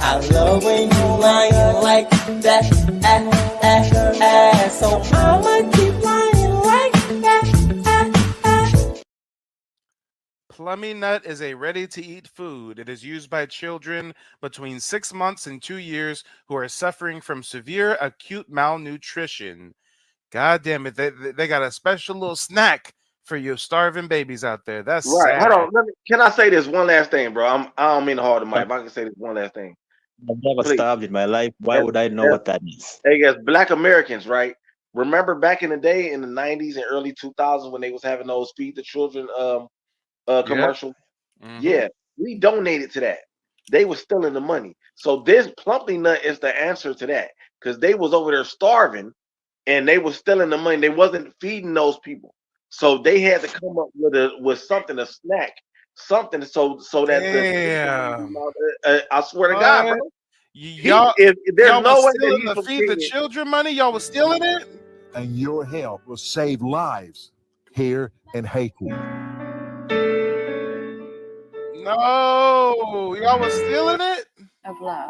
I love when you lying like that. So I'ma keep lying like that. Plummy Nut is a ready-to-eat food. It is used by children between 6 months and 2 years who are suffering from severe acute malnutrition. God damn it! They got a special little snack for you starving babies out there. That's right. sad. Hold on. Can I say this one last thing, bro? I don't mean to hold the mic. If I can say this one last thing. I've never starved in my life. Why would I know what that is? Hey guys, Black Americans, right? Remember back in the day in the 90s and early 2000s when they was having those feed the children commercials? Mm-hmm. Yeah, we donated to that. They was stealing the money. So this Plumply Nut is the answer to that, because they was over there starving and they was stealing the money. They wasn't feeding those people. So they had to come up with something, a snack, something so that I swear to God, bro. Y'all There's no way stealing that the feed the children money. Y'all was stealing it, and your help will save lives here in Haiti. No, y'all was stealing it. Of love.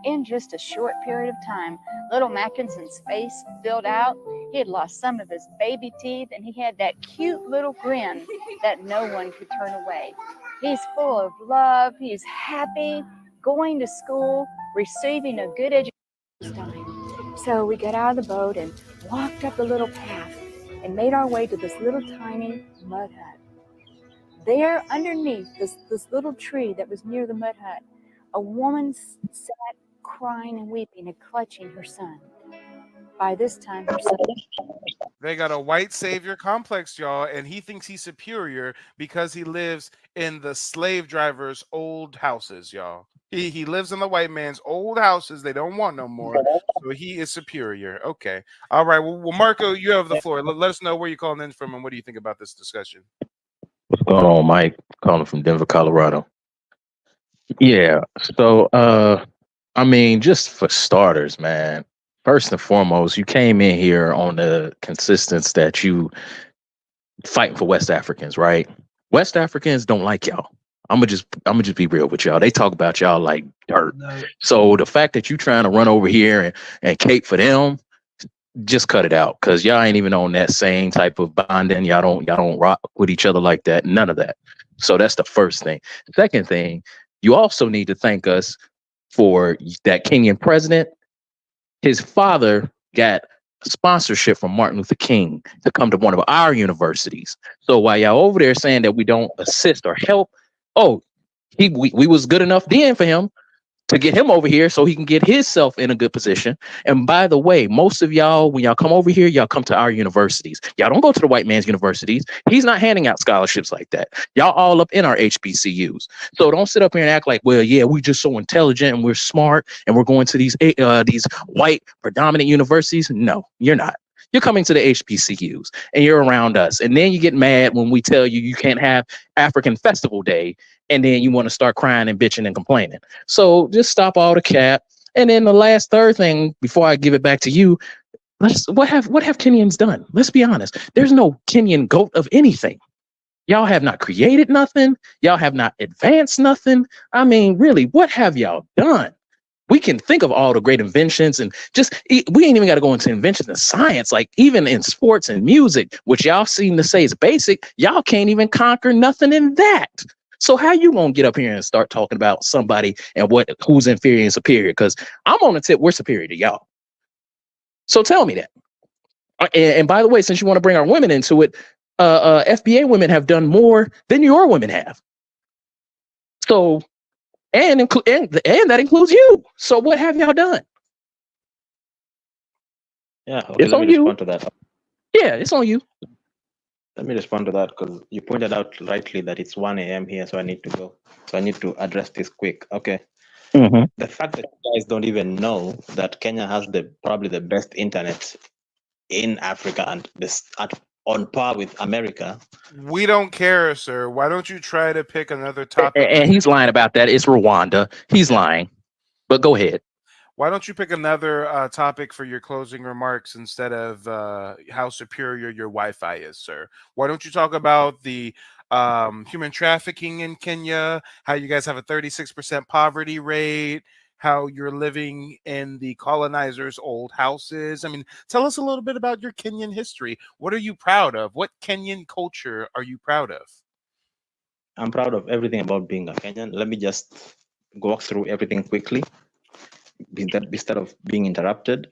In just a short period of time, little Mackinson's face filled out. He had lost some of his baby teeth, and he had that cute little grin that no one could turn away. He's full of love. He's happy, going to school, receiving a good education. So we got out of the boat and walked up the little path and made our way to this little tiny mud hut. There, underneath this little tree that was near the mud hut, a woman sat crying and weeping and clutching her son. By this time, her son. They got a white savior complex, y'all, and he thinks he's superior because he lives in the slave drivers' old houses, y'all. He lives in the white man's old houses. They don't want no more, so he is superior. Okay, all right. Well, Marco, you have the floor. Let us know where you're calling in from and what do you think about this discussion. What's going on, Mike? Calling from Denver, Colorado. Yeah. So, I mean, just for starters, man. First and foremost, you came in here on the consistence that you fighting for West Africans, right? West Africans don't like y'all. I'm gonna just be real with y'all. They talk about y'all like dirt. So the fact that you trying to run over here and cape for them, just cut it out, because y'all ain't even on that same type of bonding. Y'all don't rock with each other like that. None of that. So that's the first thing. Second thing, you also need to thank us for that Kenyan president. His father got sponsorship from Martin Luther King to come to one of our universities. So while y'all over there saying that we don't assist or help, we was good enough then for him to get him over here so he can get himself in a good position. And by the way, most of y'all, when y'all come over here, y'all come to our universities. Y'all don't go to the white man's universities. He's not handing out scholarships like that. Y'all all up in our HBCUs. So don't sit up here and act like, well, yeah, we just so intelligent and we're smart and we're going to these white predominant universities. No, you're not. You're coming to the HBCUs and you're around us. And then you get mad when we tell you can't have African Festival Day. And then you want to start crying and bitching and complaining. So just stop all the cap. And then the third thing, before I give it back to you, what have Kenyans done? Let's be honest. There's no Kenyan goat of anything. Y'all have not created nothing. Y'all have not advanced nothing. I mean, really, what have y'all done? We can think of all the great inventions and we ain't even got to go into inventions in science. Like even in sports and music, which y'all seem to say is basic, y'all can't even conquer nothing in that. So how you gonna get up here and start talking about somebody and who's inferior and superior? Because I'm on the tip, we're superior to y'all. So tell me that. And by the way, since you want to bring our women into it, FBA women have done more than your women have. So, and that includes you. So what have y'all done? Yeah, okay, it's let on me you. respond to that. Yeah, it's on you. Let me respond to that because you pointed out rightly that it's 1 a.m. here, so I need to go. So I need to address this quick. Okay. Mm-hmm. The fact that you guys don't even know that Kenya has probably the best internet in Africa and on par with America. We don't care, sir. Why don't you try to pick another topic? And he's lying about that. It's Rwanda. He's lying. But go ahead. Why don't you pick another topic for your closing remarks instead of how superior your Wi-Fi is, sir? Why don't you talk about the human trafficking in Kenya, how you guys have a 36% poverty rate, how you're living in the colonizers' old houses? I mean, tell us a little bit about your Kenyan history. What are you proud of? What Kenyan culture are you proud of? I'm proud of everything about being a Kenyan. Let me just walk through everything quickly instead of being interrupted.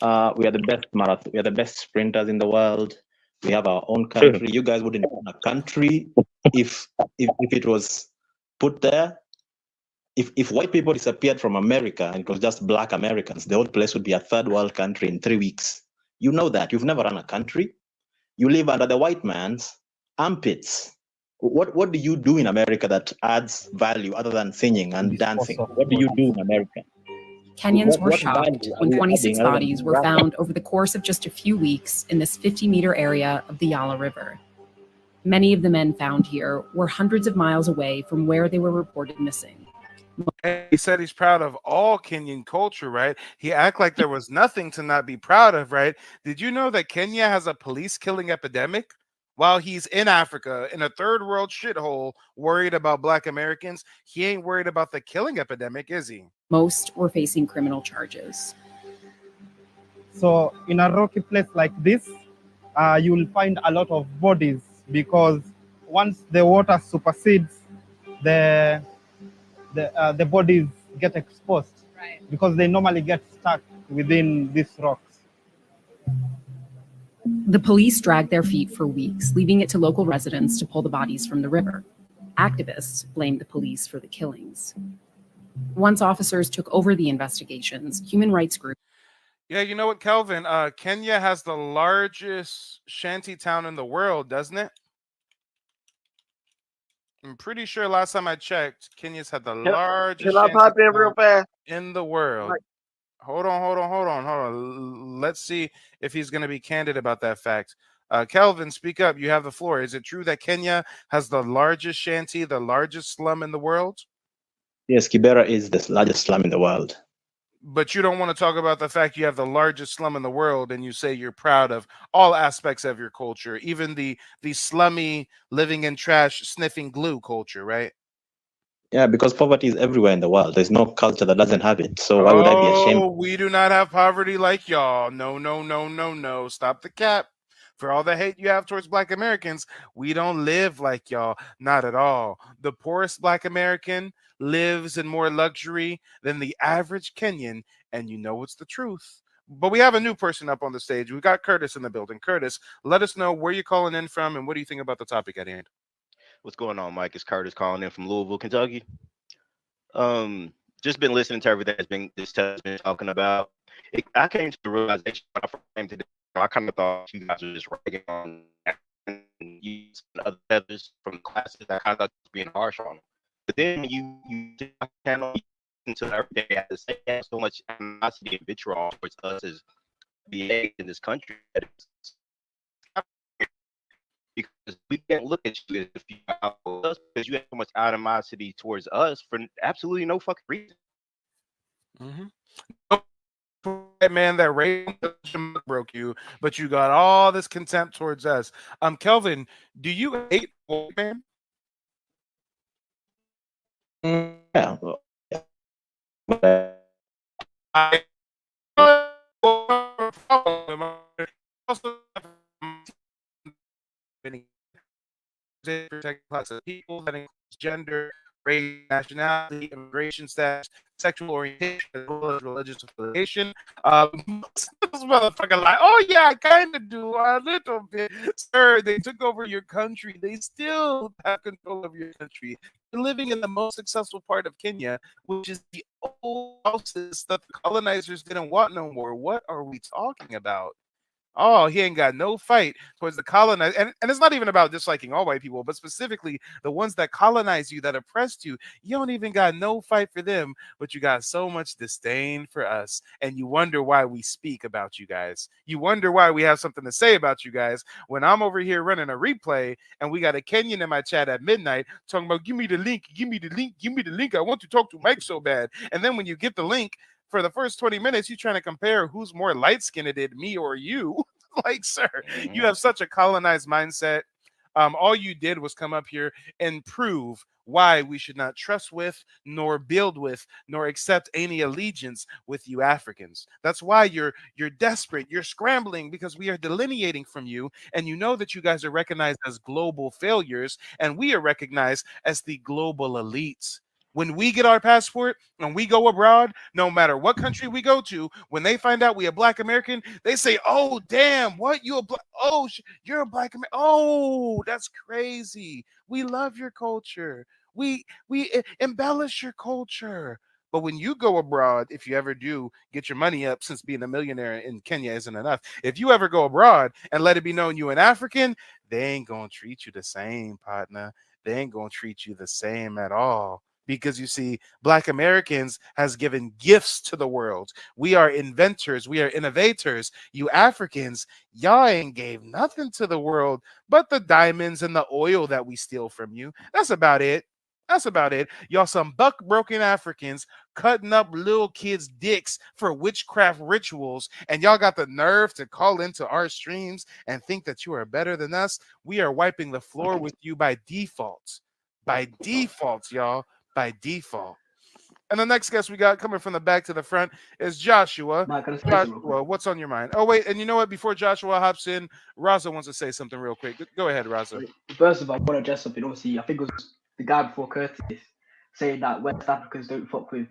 We are the best marathon. We are the best sprinters in the world. We have our own country. You guys wouldn't own a country if it was put there. If white people disappeared from America and it was just black Americans, the whole place would be a third world country in 3 weeks. You know that. You've never run a country. You live under the white man's armpits. What do you do in America that adds value other than singing and dancing? What do you do in America? Kenyans were shocked when 26 bodies were found over the course of just a few weeks in this 50-meter area of the Yala River. Many of the men found here were hundreds of miles away from where they were reported missing. He said he's proud of all Kenyan culture, right? He acted like there was nothing to not be proud of, right? Did you know that Kenya has a police killing epidemic? While he's in Africa, in a third world shithole, worried about black Americans, he ain't worried about the killing epidemic, is he? Most were facing criminal charges. So in a rocky place like this, you will find a lot of bodies because once the water supersedes, the bodies get exposed, right? Because they normally get stuck within these rocks. The police dragged their feet for weeks, leaving it to local residents to pull the bodies from the river. Activists blamed the police for the killings. Once officers took over the investigations, human rights groups. Yeah, you know what, Kelvin? Kenya has the largest shanty town in the world, doesn't it? I'm pretty sure last time I checked, Kenya's had the largest Can I shanty pop in real town fast? in the world. Like, Hold on. Let's see if he's going to be candid about that fact. Kelvin, speak up. You have the floor. Is it true that Kenya has the largest shanty, the largest slum in the world? Yes, Kibera is the largest slum in the world. But you don't want to talk about the fact you have the largest slum in the world, and you say you're proud of all aspects of your culture, even the slummy, living in trash, sniffing glue culture, right? Yeah, because poverty is everywhere in the world. There's no culture that doesn't have it. So why would I be ashamed? Oh, we do not have poverty like y'all. No. Stop the cap. For all the hate you have towards Black Americans, we don't live like y'all. Not at all. The poorest Black American lives in more luxury than the average Kenyan, and you know it's the truth. But we have a new person up on the stage. We got Curtis in the building. Curtis, let us know where you're calling in from and what do you think about the topic at hand. What's going on, Mike? It's Curtis calling in from Louisville, Kentucky. Just been listening to everything this has been talking about. I came to the realization when I first came to this, I kind of thought you guys were just ragging on and using other feathers from the classes. I kind of thought you were being harsh on them. But then you channel until every day I have to say have so much animosity and vitriol towards us as beings in this country that it's because we can't look at you as if you are us because you have so much animosity towards us for absolutely no fucking reason. Man, that rain broke you, but you got all this contempt towards us. Kelvin, do you hate white man? Yeah. Well, I protect class of people that includes gender, race, nationality, immigration status, sexual orientation, as well as religious affiliation. This motherfucker like, oh yeah, I kind of do a little bit. Sir, they took over your country. They still have control of your country. You're living in the most successful part of Kenya, which is the old houses that the colonizers didn't want no more. What are we talking about? Oh, he ain't got no fight towards the colonized. And it's not even about disliking all white people, but specifically the ones that colonized you, that oppressed you. You don't even got no fight for them, but you got so much disdain for us. And you wonder why we speak about you guys. You wonder why we have something to say about you guys when I'm over here running a replay and we got a Kenyan in my chat at midnight talking about, give me the link, give me the link, give me the link. I want to talk to Mike so bad. And then when you get the link, for the first 20 minutes, you're trying to compare who's more light-skinned, me or you. Like, sir, you have such a colonized mindset. All you did was come up here and prove why we should not trust with, nor build with, nor accept any allegiance with you Africans. That's why you're desperate. You're scrambling because we are delineating from you, and you know that you guys are recognized as global failures, and we are recognized as the global elites. When we get our passport and we go abroad, no matter what country we go to, when they find out we are Black American, they say, "Oh, damn, what you a black? Oh, you're a Black American. Oh, that's crazy. We love your culture. We embellish your culture." But when you go abroad, if you ever do get your money up, since being a millionaire in Kenya isn't enough, if you ever go abroad and let it be known you an African, they ain't gonna treat you the same, partner. They ain't gonna treat you the same at all. Because you see, Black Americans has given gifts to the world. We are inventors. We are innovators. You Africans, y'all ain't gave nothing to the world but the diamonds and the oil that we steal from you. That's about it. That's about it. Y'all some buck-broken Africans cutting up little kids' dicks for witchcraft rituals, and y'all got the nerve to call into our streams and think that you are better than us. We are wiping the floor with you by default. By default, y'all. By default. And the next guest we got coming from the back to the front is Joshua. Joshua, what's on your mind? Oh, wait, and you know what? Before Joshua hops in, Raza wants to say something real quick. Go ahead, Raza. First of all, I want to address something. Obviously, I think it was the guy before Curtis saying that West Africans don't fuck with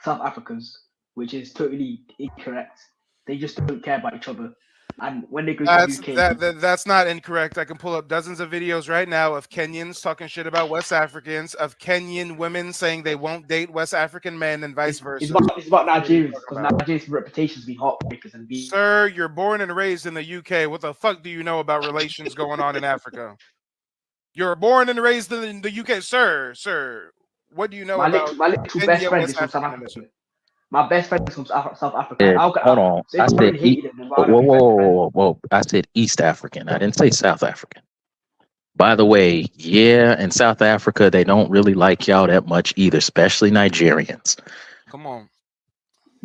South Africans, which is totally incorrect. They just don't care about each other. And when they go to UK, That's not incorrect. I can pull up dozens of videos right now of Kenyans talking shit about West Africans, of Kenyan women saying they won't date West African men, and vice versa. it's about Nigerians, because Nigerians' reputation's been heartbreakers and being. Sir, you're born and raised in the UK. What the fuck do you know about relations going on in Africa? You're born and raised in the UK, sir. Sir, what do you know about my little Kenya, best friend West is from South African Africa. My best friend is from South Africa. Yeah, hold on. So I if you said really hated them, then why whoa, not be whoa, best whoa, friends? whoa, whoa. I said East African. I didn't say South African. By the way, yeah, in South Africa, they don't really like y'all that much either, especially Nigerians. Come on.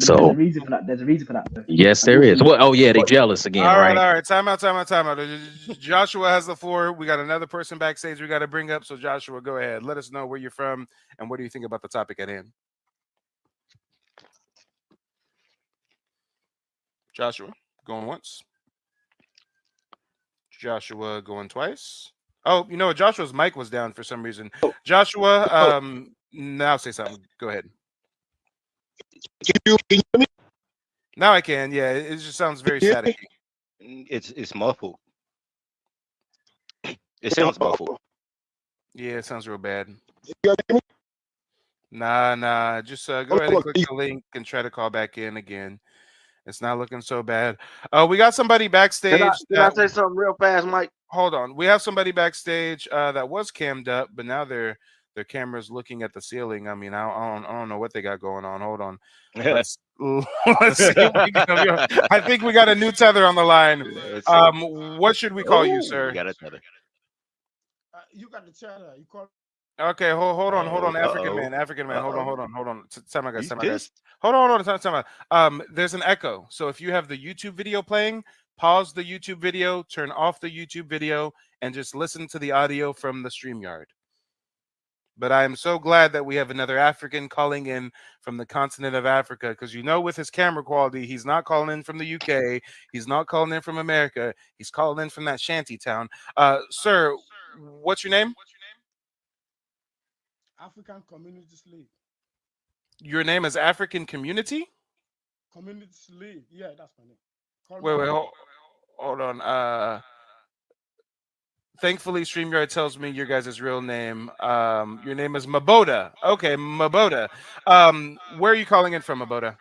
So There's a reason for that. There's a reason for that. Though. yes, there is. Well, oh yeah, they jealous again, All right? right. Time out. Joshua has the floor. We got another person backstage we got to bring up. So Joshua, go ahead. Let us know where you're from and what do you think about the topic at hand. Joshua, going once. Joshua going twice. Oh, you know what? Joshua's mic was down for some reason. Joshua, now say something. Go ahead. Can you hear me? Now I can. Yeah, it just sounds very staticky. It's muffled. It sounds muffled. Yeah, it sounds real bad. Nah. Just go ahead and click the link and try to call back in again. It's not looking so bad. We got somebody backstage. Did I say something real fast, Mike? Hold on. We have somebody backstage that was cammed up, but now their camera's looking at the ceiling. I mean, I don't know what they got going on. Hold on. Let's see. I think we got a new tether on the line. What should we call you, sir? We got a tether. You got the tether. You call. Okay, hold on, African man, hold on. Time out, guys. Hold on, time out. There's an echo, so if you have the YouTube video playing, pause the YouTube video, turn off the YouTube video, and just listen to the audio from the StreamYard. But I am so glad that we have another African calling in from the continent of Africa, because with his camera quality, he's not calling in from the UK, he's not calling in from America, he's calling in from that shanty town. Sir, what's your name? African Communities League. Your name is African Community? Communities League. Yeah, that's my name. Wait, hold on. Thankfully, StreamYard tells me your guys' real name. Your name is Maboda. Okay, Maboda. Where are you calling in from, Maboda?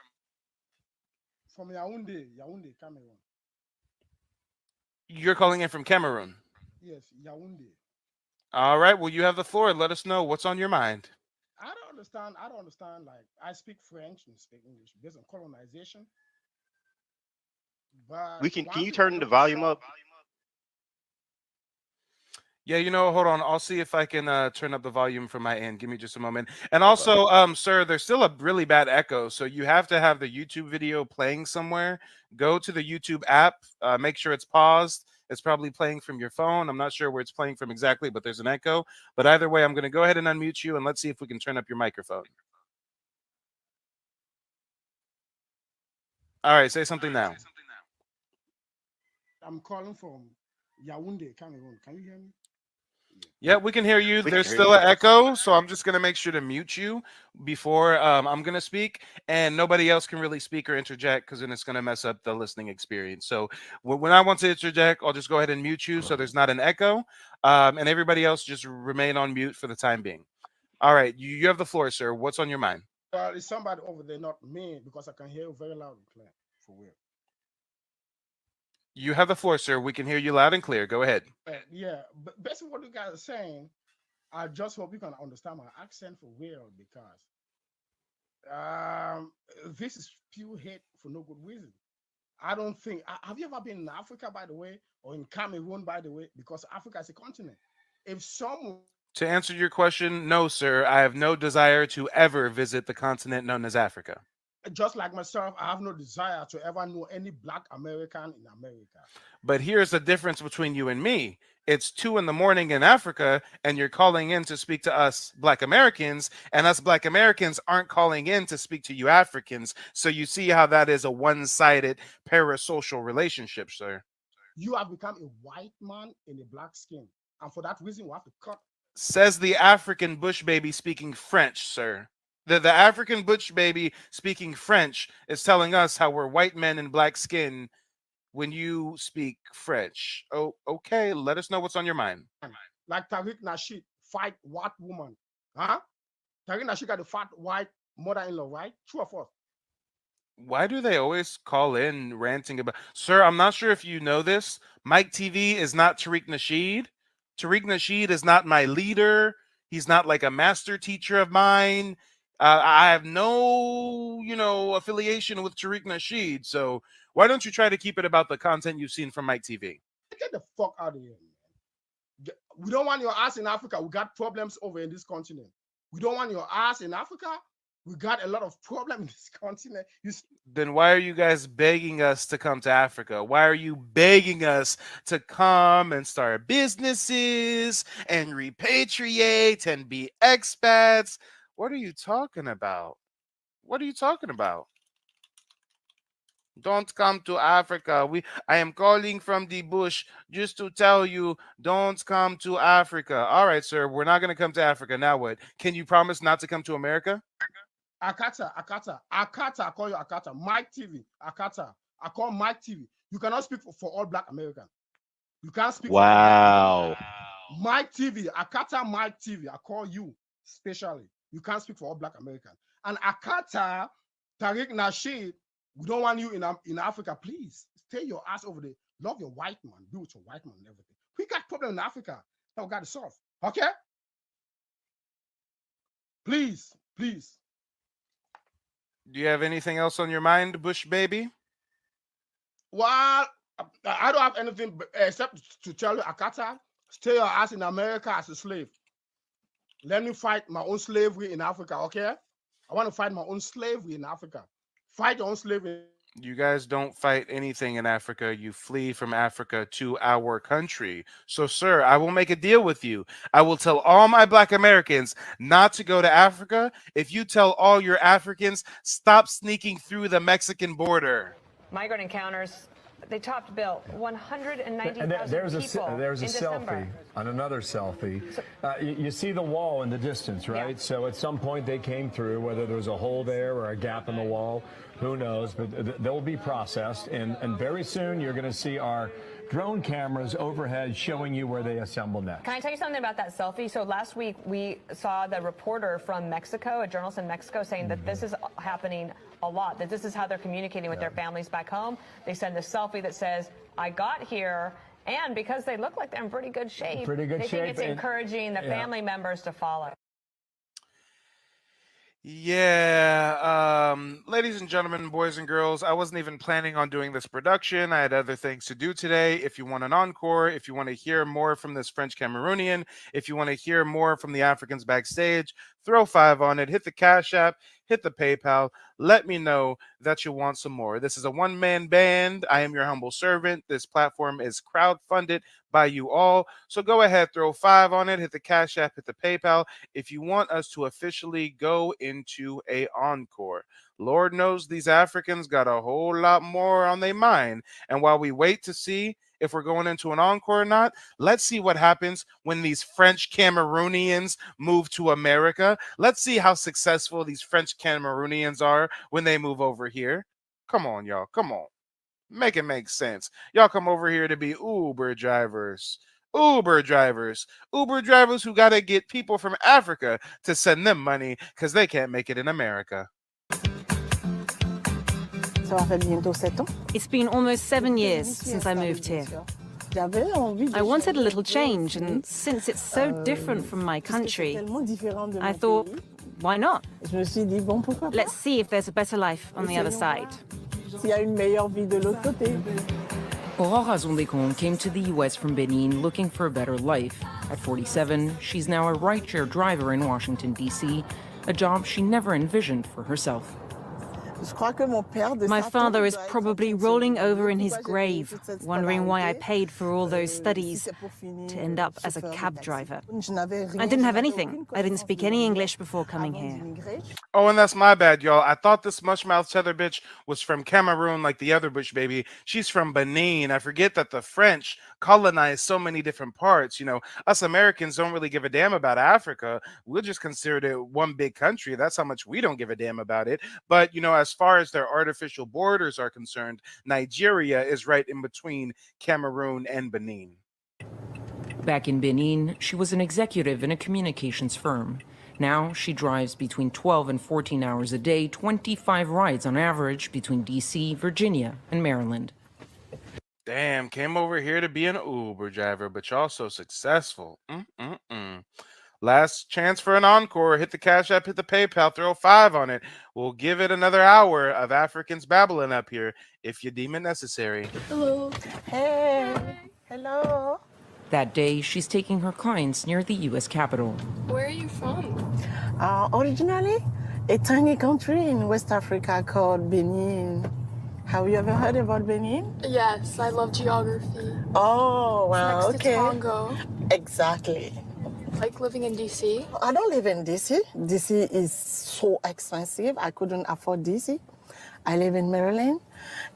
From Yaoundé, Cameroon. You're calling in from Cameroon? Yes, Yaoundé. All right. Well, you have the floor. Let us know what's on your mind. I don't understand. Like, I speak French and speak English based on colonization. But Can you turn the volume up? Yeah, hold on. I'll see if I can turn up the volume from my end. Give me just a moment. And also, sir, there's still a really bad echo, so you have to have the YouTube video playing somewhere. Go to the YouTube app. Make sure it's paused. It's probably playing from your phone. I'm not sure where it's playing from exactly, but there's an echo. But either way, I'm going to go ahead and unmute you, and let's see if we can turn up your microphone. All right, say something now. I'm calling from Yaoundé, Cameroon. Can you hear me? Yeah, we can hear you. There's still an echo, so I'm just going to make sure to mute you before I'm going to speak, and nobody else can really speak or interject because then it's going to mess up the listening experience. So when I want to interject, I'll just go ahead and mute you so there's not an echo, and everybody else just remain on mute for the time being. All right, you have the floor, sir. What's on your mind? Well, it's somebody over there, not me, because I can hear you very loud and clear, for real. You have the floor, sir. We can hear you loud and clear. Go ahead. Yeah, but basically what you guys are saying, I just hope you can understand my accent for real, because this is pure hate for no good reason. I don't think. Have you ever been in Africa, by the way, or in Cameroon, by the way? Because Africa is a continent. If someone To answer your question, no, sir. I have no desire to ever visit the continent known as Africa. just like myself, I have no desire to ever know any Black American in America. But here's the difference between you and me. It's 2 a.m. in Africa, and you're calling in to speak to us Black Americans, and us Black Americans aren't calling in to speak to you Africans. So you see how that is a one-sided parasocial relationship, sir. You have become a white man in a black skin, and for that reason, we have to cut. Says the African bush baby speaking French, sir. The African bush baby speaking French is telling us how we're white men in black skin when you speak French? Oh, okay. Let us know what's on your mind. Like Tariq Nasheed fight white woman. Huh? Tariq Nasheed got a fat white mother-in-law, right? True or false? Why do they always call in ranting about? Sir, I'm not sure if you know this. Mike TV is not Tariq Nasheed. Tariq Nasheed is not my leader. He's not like a master teacher of mine. I have no, affiliation with Tariq Nasheed. So why don't you try to keep it about the content you've seen from Mike TV? Get the fuck out of here, man. We don't want your ass in Africa. We got problems over in this continent. We don't want your ass in Africa. We got a lot of problems in this continent. Then why are you guys begging us to come to Africa? Why are you begging us to come and start businesses and repatriate and be expats? What are you talking about? What are you talking about? Don't come to Africa. I am calling from the bush just to tell you, don't come to Africa. All right, sir, we're not going to come to Africa. Now what? Can you promise not to come to America? Akata, I call you Akata. Mike TV, Akata. I call Mike TV. You cannot speak for all Black Americans. You can't speak. Wow. For Mike TV, Akata, Mike TV. I call you specially. You can't speak for all Black Americans. And Akata, Tariq Nasheed, we don't want you in Africa. Please stay your ass over there. Love your white man. Be with your white man and everything. We got problem in Africa that we got to solve. Okay? Please. Do you have anything else on your mind, Bush baby? Well, I don't have anything except to tell you, Akata, stay your ass in America as a slave. Let me fight my own slavery in Africa, okay? I want to fight my own slavery in Africa. Fight your own slavery. You guys don't fight anything in Africa. You flee from Africa to our country. So, sir, I will make a deal with you. I will tell all my Black Americans not to go to Africa if you tell all your Africans stop sneaking through the Mexican border. Migrant encounters, they topped Bill 190,000 there's people there's a in selfie December. on another selfie. You see the wall in the distance, right? Yeah. So at some point they came through, whether there was a hole there or a gap in the wall, who knows? But they'll be processed, and very soon you're going to see our drone cameras overhead showing you where they assemble next. Can I tell you something about that selfie? So last week we saw the reporter from Mexico, a journalist in Mexico, saying that this is happening a lot, that this is how they're communicating with their families back home. They send a selfie that says, I got here, and because they look like they're in pretty good shape, Pretty good they shape, think it's and- encouraging the yeah. family members to follow. Yeah, ladies and gentlemen, boys and girls, I wasn't even planning on doing this production. I had other things to do today. If you want an encore, if you want to hear more from this French Cameroonian, if you want to hear more from the Africans backstage, throw 5 on it, hit the Cash App, hit the PayPal. Let me know that you want some more. This is a one-man band. I am your humble servant. This platform is crowd-funded by you all. So go ahead, throw 5 on it, hit the Cash App, hit the PayPal if you want us to officially go into a encore. Lord knows these Africans got a whole lot more on their mind. And while we wait to see if we're going into an encore or not, let's see what happens when these French Cameroonians move to America. Let's see how successful these French Cameroonians are when they move over here. Come on, y'all. Come on. Make it make sense. Y'all come over here to be Uber drivers. Uber drivers who got to get people from Africa to send them money because they can't make it in America. It's been almost 7 years since I moved here. I wanted a little change, and since it's so different from my country, I thought, why not? Let's see if there's a better life on the other side. Aurora Zondekon came to the US from Benin looking for a better life. At 47, she's now a rideshare driver in Washington, D.C., a job she never envisioned for herself. My father is probably rolling over in his grave, wondering why I paid for all those studies to end up as a cab driver. I didn't have anything. I didn't speak any English before coming here. Oh, and that's my bad, y'all. I thought this mushmouth tether bitch was from Cameroon like the other Bush baby. She's from Benin. I forget that the French colonized so many different parts. You know, us Americans don't really give a damn about Africa. We'll just consider it one big country. That's how much we don't give a damn about it. But, you know, as as far as their artificial borders are concerned, Nigeria is right in between Cameroon and Benin. Back in Benin, she was an executive in a communications firm. Now she drives between 12 and 14 hours a day, 25 rides on average between DC, Virginia, and Maryland. Damn, came over here to be an Uber driver, but y'all so successful. Last chance for an encore. Hit the Cash App, hit the PayPal, throw 5 on it. We'll give it another hour of Africans babbling up here if you deem it necessary. Hello. Hey. Hello. That day, she's taking her clients near the U.S. Capitol. Where are you from? Originally, a tiny country in West Africa called Benin. Have you ever heard about Benin? Yes, I love geography. Oh, wow, Next okay. to Congo. Exactly. Like living in DC? I don't live in DC. DC is so expensive. I couldn't afford DC. I live in Maryland.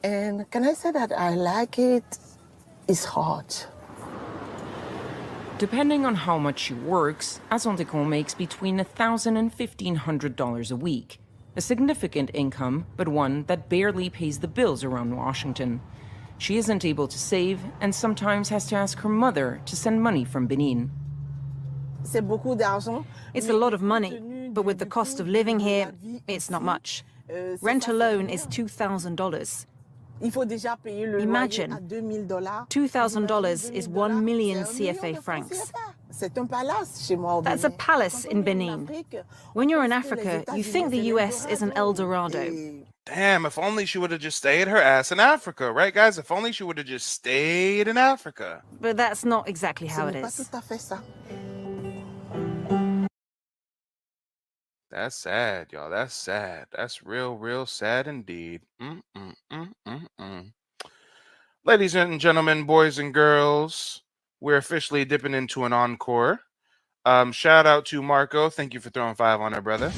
And can I say that I like it? It's hot. Depending on how much she works, Azondekon makes between $1,000 and $1,500 a week. A significant income, but one that barely pays the bills around Washington. She isn't able to save and sometimes has to ask her mother to send money from Benin. It's a lot of money, but with the cost of living here, it's not much. Rent alone is $2,000. Imagine, $2,000 is 1 million CFA francs. That's a palace in Benin. When you're in Africa, you think the US is an El Dorado. Damn, if only she would have just stayed her ass in Africa, right, guys? If only she would have just stayed in Africa. But that's not exactly how it is. That's sad, y'all. That's sad. That's real sad indeed. Ladies and gentlemen, boys and girls, we're officially dipping into an encore. Shout out to Marco. Thank you for throwing 5 on our brother.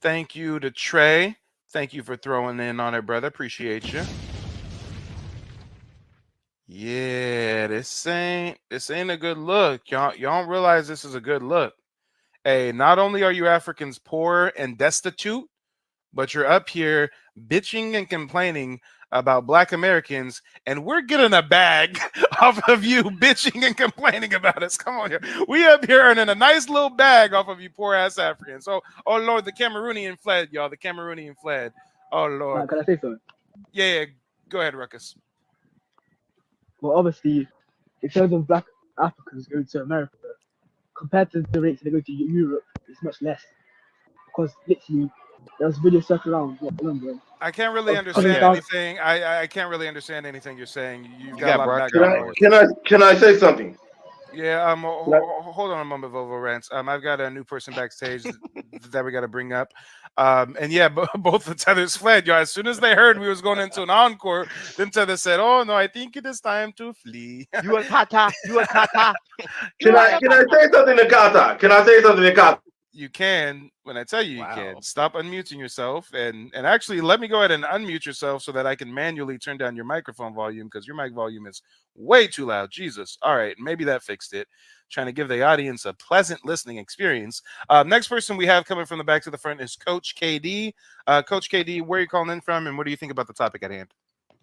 Thank you to Trey. Thank you for throwing in on our brother. Appreciate you. Yeah, this ain't a good look. Y'all don't realize this is a good look. Hey, not only are you Africans poor and destitute, but you're up here bitching and complaining about Black Americans, and we're getting a bag off of you bitching and complaining about us. Come on here. We up here earning a nice little bag off of you poor ass Africans. Oh Lord, the Cameroonian fled, y'all. The Cameroonian fled. Oh Lord. Can I say something? Yeah, go ahead, Ruckus. Well, obviously, in terms of Black Africans going to America, compared to the rates they go to Europe, it's much less. Because literally, there's video circling around London. I can't really understand anything. I can't really understand anything you're saying. You've got a lot of background noise. Can I say something? Yeah, hold on a moment, Volvo Rants. I've got a new person backstage that we got to bring up. And yeah, both the tethers fled, y'all. As soon as they heard we was going into an encore, them tethers said, "Oh no, I think it is time to flee." You a kata. You a kata. Can I say something to Kata? Can I say something to Kata? You can when I tell you you can. Stop unmuting yourself and actually let me go ahead and unmute yourself so that I can manually turn down your microphone volume because your mic volume is way too loud. Jesus. All right, maybe that fixed it. Trying to give the audience a pleasant listening experience. Next person we have coming from the back to the front is Coach KD. Coach KD, where are you calling in from and what do you think about the topic at hand?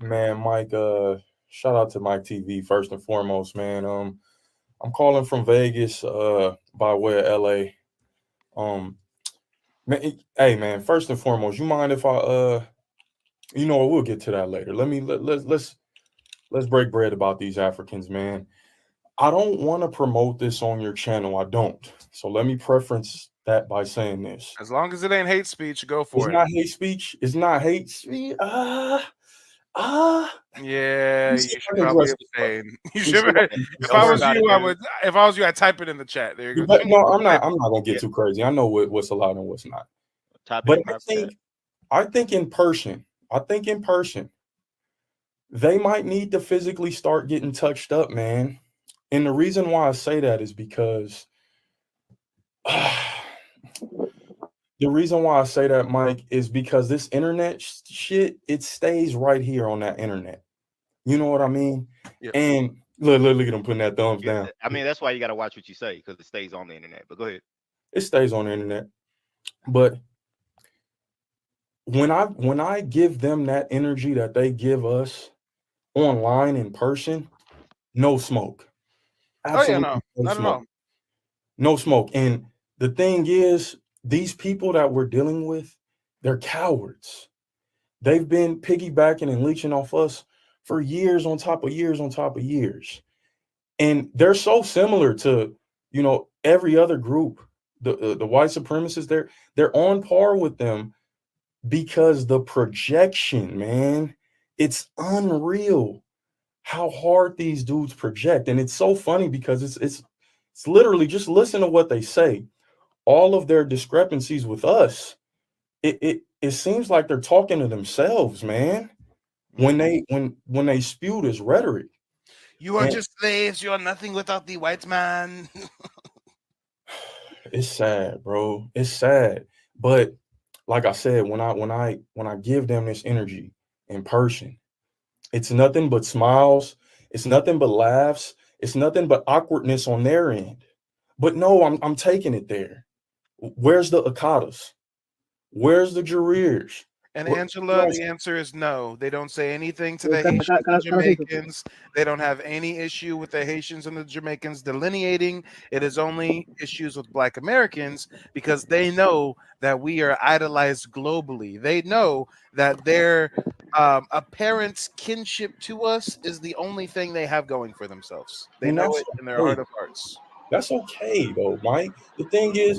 Man, Mike, shout out to Mike TV first and foremost, man. I'm calling from Vegas by way of LA. Hey man, first and foremost, you mind if I we'll get to that later. Let's break bread about these Africans, man. I don't want to promote this on your channel. I don't. So let me preference that by saying this. As long as it ain't hate speech, go for it. It's not hate speech. It's not hate speech. Yeah, you should probably abstain. You should. If I was you, I'd type it in the chat. There you go. No, I'm not gonna get too crazy. I know what's allowed and what's not. But I think in person, they might need to physically start getting touched up, man. And the reason why I say that is because the reason why I say that, Mike, is because this internet shit, it stays right here on that internet. You know what I mean? Yep. And look at them putting that thumbs down. I mean, that's why you got to watch what you say, because it stays on the internet. But go ahead. It stays on the internet. But when I give them that energy that they give us online in person, no smoke. Oh yeah, Absolutely no, no not at smoke. all. No smoke. And the thing is, these people that we're dealing with, they're cowards. They've been piggybacking and leeching off us for years on top of years on top of years. And they're so similar to, every other group. The white supremacists, they're on par with them because the projection, man, it's unreal how hard these dudes project. And it's so funny because it's literally, just listen to what they say. All of their discrepancies with us, it seems like they're talking to themselves, man. When they spew this rhetoric. You are And just slaves. You are nothing without the white man. it's sad, bro. It's sad. But like I said, when I give them this energy in person, it's nothing but smiles. It's nothing but laughs. It's nothing but awkwardness on their end. But no, I'm taking it there. Where's the Akatas? Where's the Jarirs? And Where- Angela, the answer is no. They don't say anything to Yo, the can Haitians I and say something? Jamaicans. They don't have any issue with the Haitians and the Jamaicans delineating. It is only issues with Black Americans because they know that we are idolized globally. They know that their apparent kinship to us is the only thing they have going for themselves. They And know that's it in their okay. heart of hearts. That's okay though, Mike. The thing is,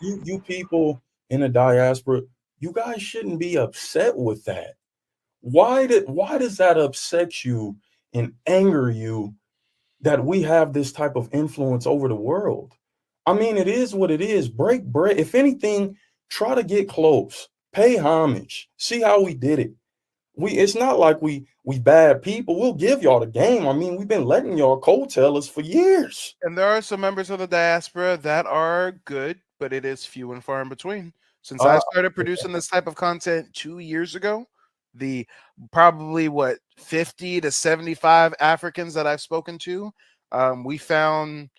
you people in the diaspora, you guys shouldn't be upset with that. Why does that upset you and anger you that we have this type of influence over the world? I mean, it is what it is. Break bread. If anything, try to get close. Pay homage. See how we did it. It's not like we bad people. We'll give y'all the game. I mean, we've been letting y'all coattail us for years. And there are some members of the diaspora that are good, but it is few and far in between. Since I started producing this type of content 2 years ago, the probably 50 to 75 Africans that I've spoken to, we found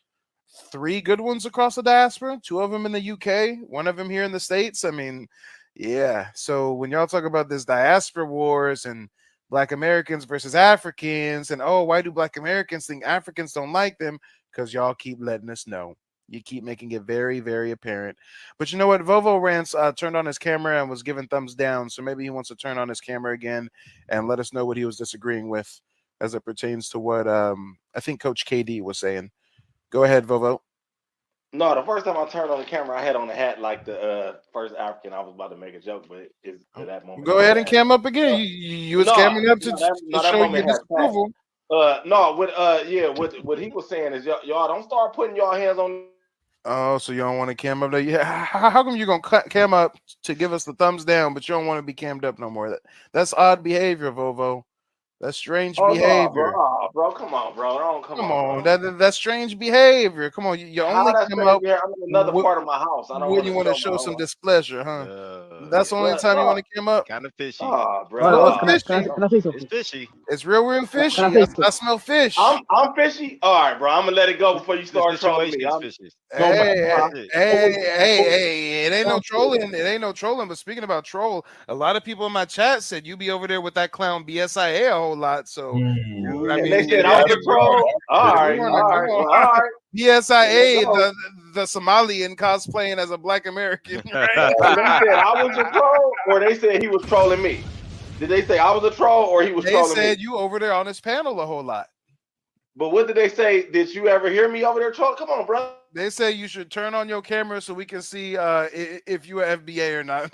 3 good ones across the diaspora, 2 of them in the UK, 1 of them here in the States. I mean, yeah. So when y'all talk about this diaspora wars and Black Americans versus Africans, and why do Black Americans think Africans don't like them? Because y'all keep letting us know. You keep making it very, very apparent. But you know what? Vovo Rants turned on his camera and was giving thumbs down. So maybe he wants to turn on his camera again and let us know what he was disagreeing with as it pertains to what I think Coach KD was saying. Go ahead, Vovo. No, the first time I turned on the camera, I had on a hat like the first African. I was about to make a joke, but it's to that moment. Go ahead and cam up again. You was camming up to that show your moment had disapproval. No, what he was saying is y'all don't start putting y'all hands on. Oh, so you don't want to cam up there? Yeah. How come you're gonna cam up to give us the thumbs down, but you don't want to be cammed up no more? That's odd behavior, Vovo. That's strange behavior. No, bro, come on, bro. Come on. That's strange behavior. Come on, you only come up. I'm in another part of my house. I don't when you want to show some displeasure, huh? That's the only But, time you want to come up. Kind of fishy. Oh, bro. bro. Can I say something? It's fishy. It's real fishy. Can I say I smell fish. I'm fishy. All right, bro. I'm gonna let it go before you start trolling me. Hey, it ain't no trolling. It ain't no trolling. But speaking about troll, a lot of people in my chat said you be over there with that clown BSIA a whole lot. So I mean, they said I was a troll. All right. BSIA, the Somalian cosplaying as a Black American. Right? They said I was a troll, or they said he was trolling me. Did they say I was a troll, or he was trolling me? They said you over there on this panel a whole lot. But what did they say? Did you ever hear me over there trolling? Come on, bro. They say you should turn on your camera so we can see if you are FBA or not.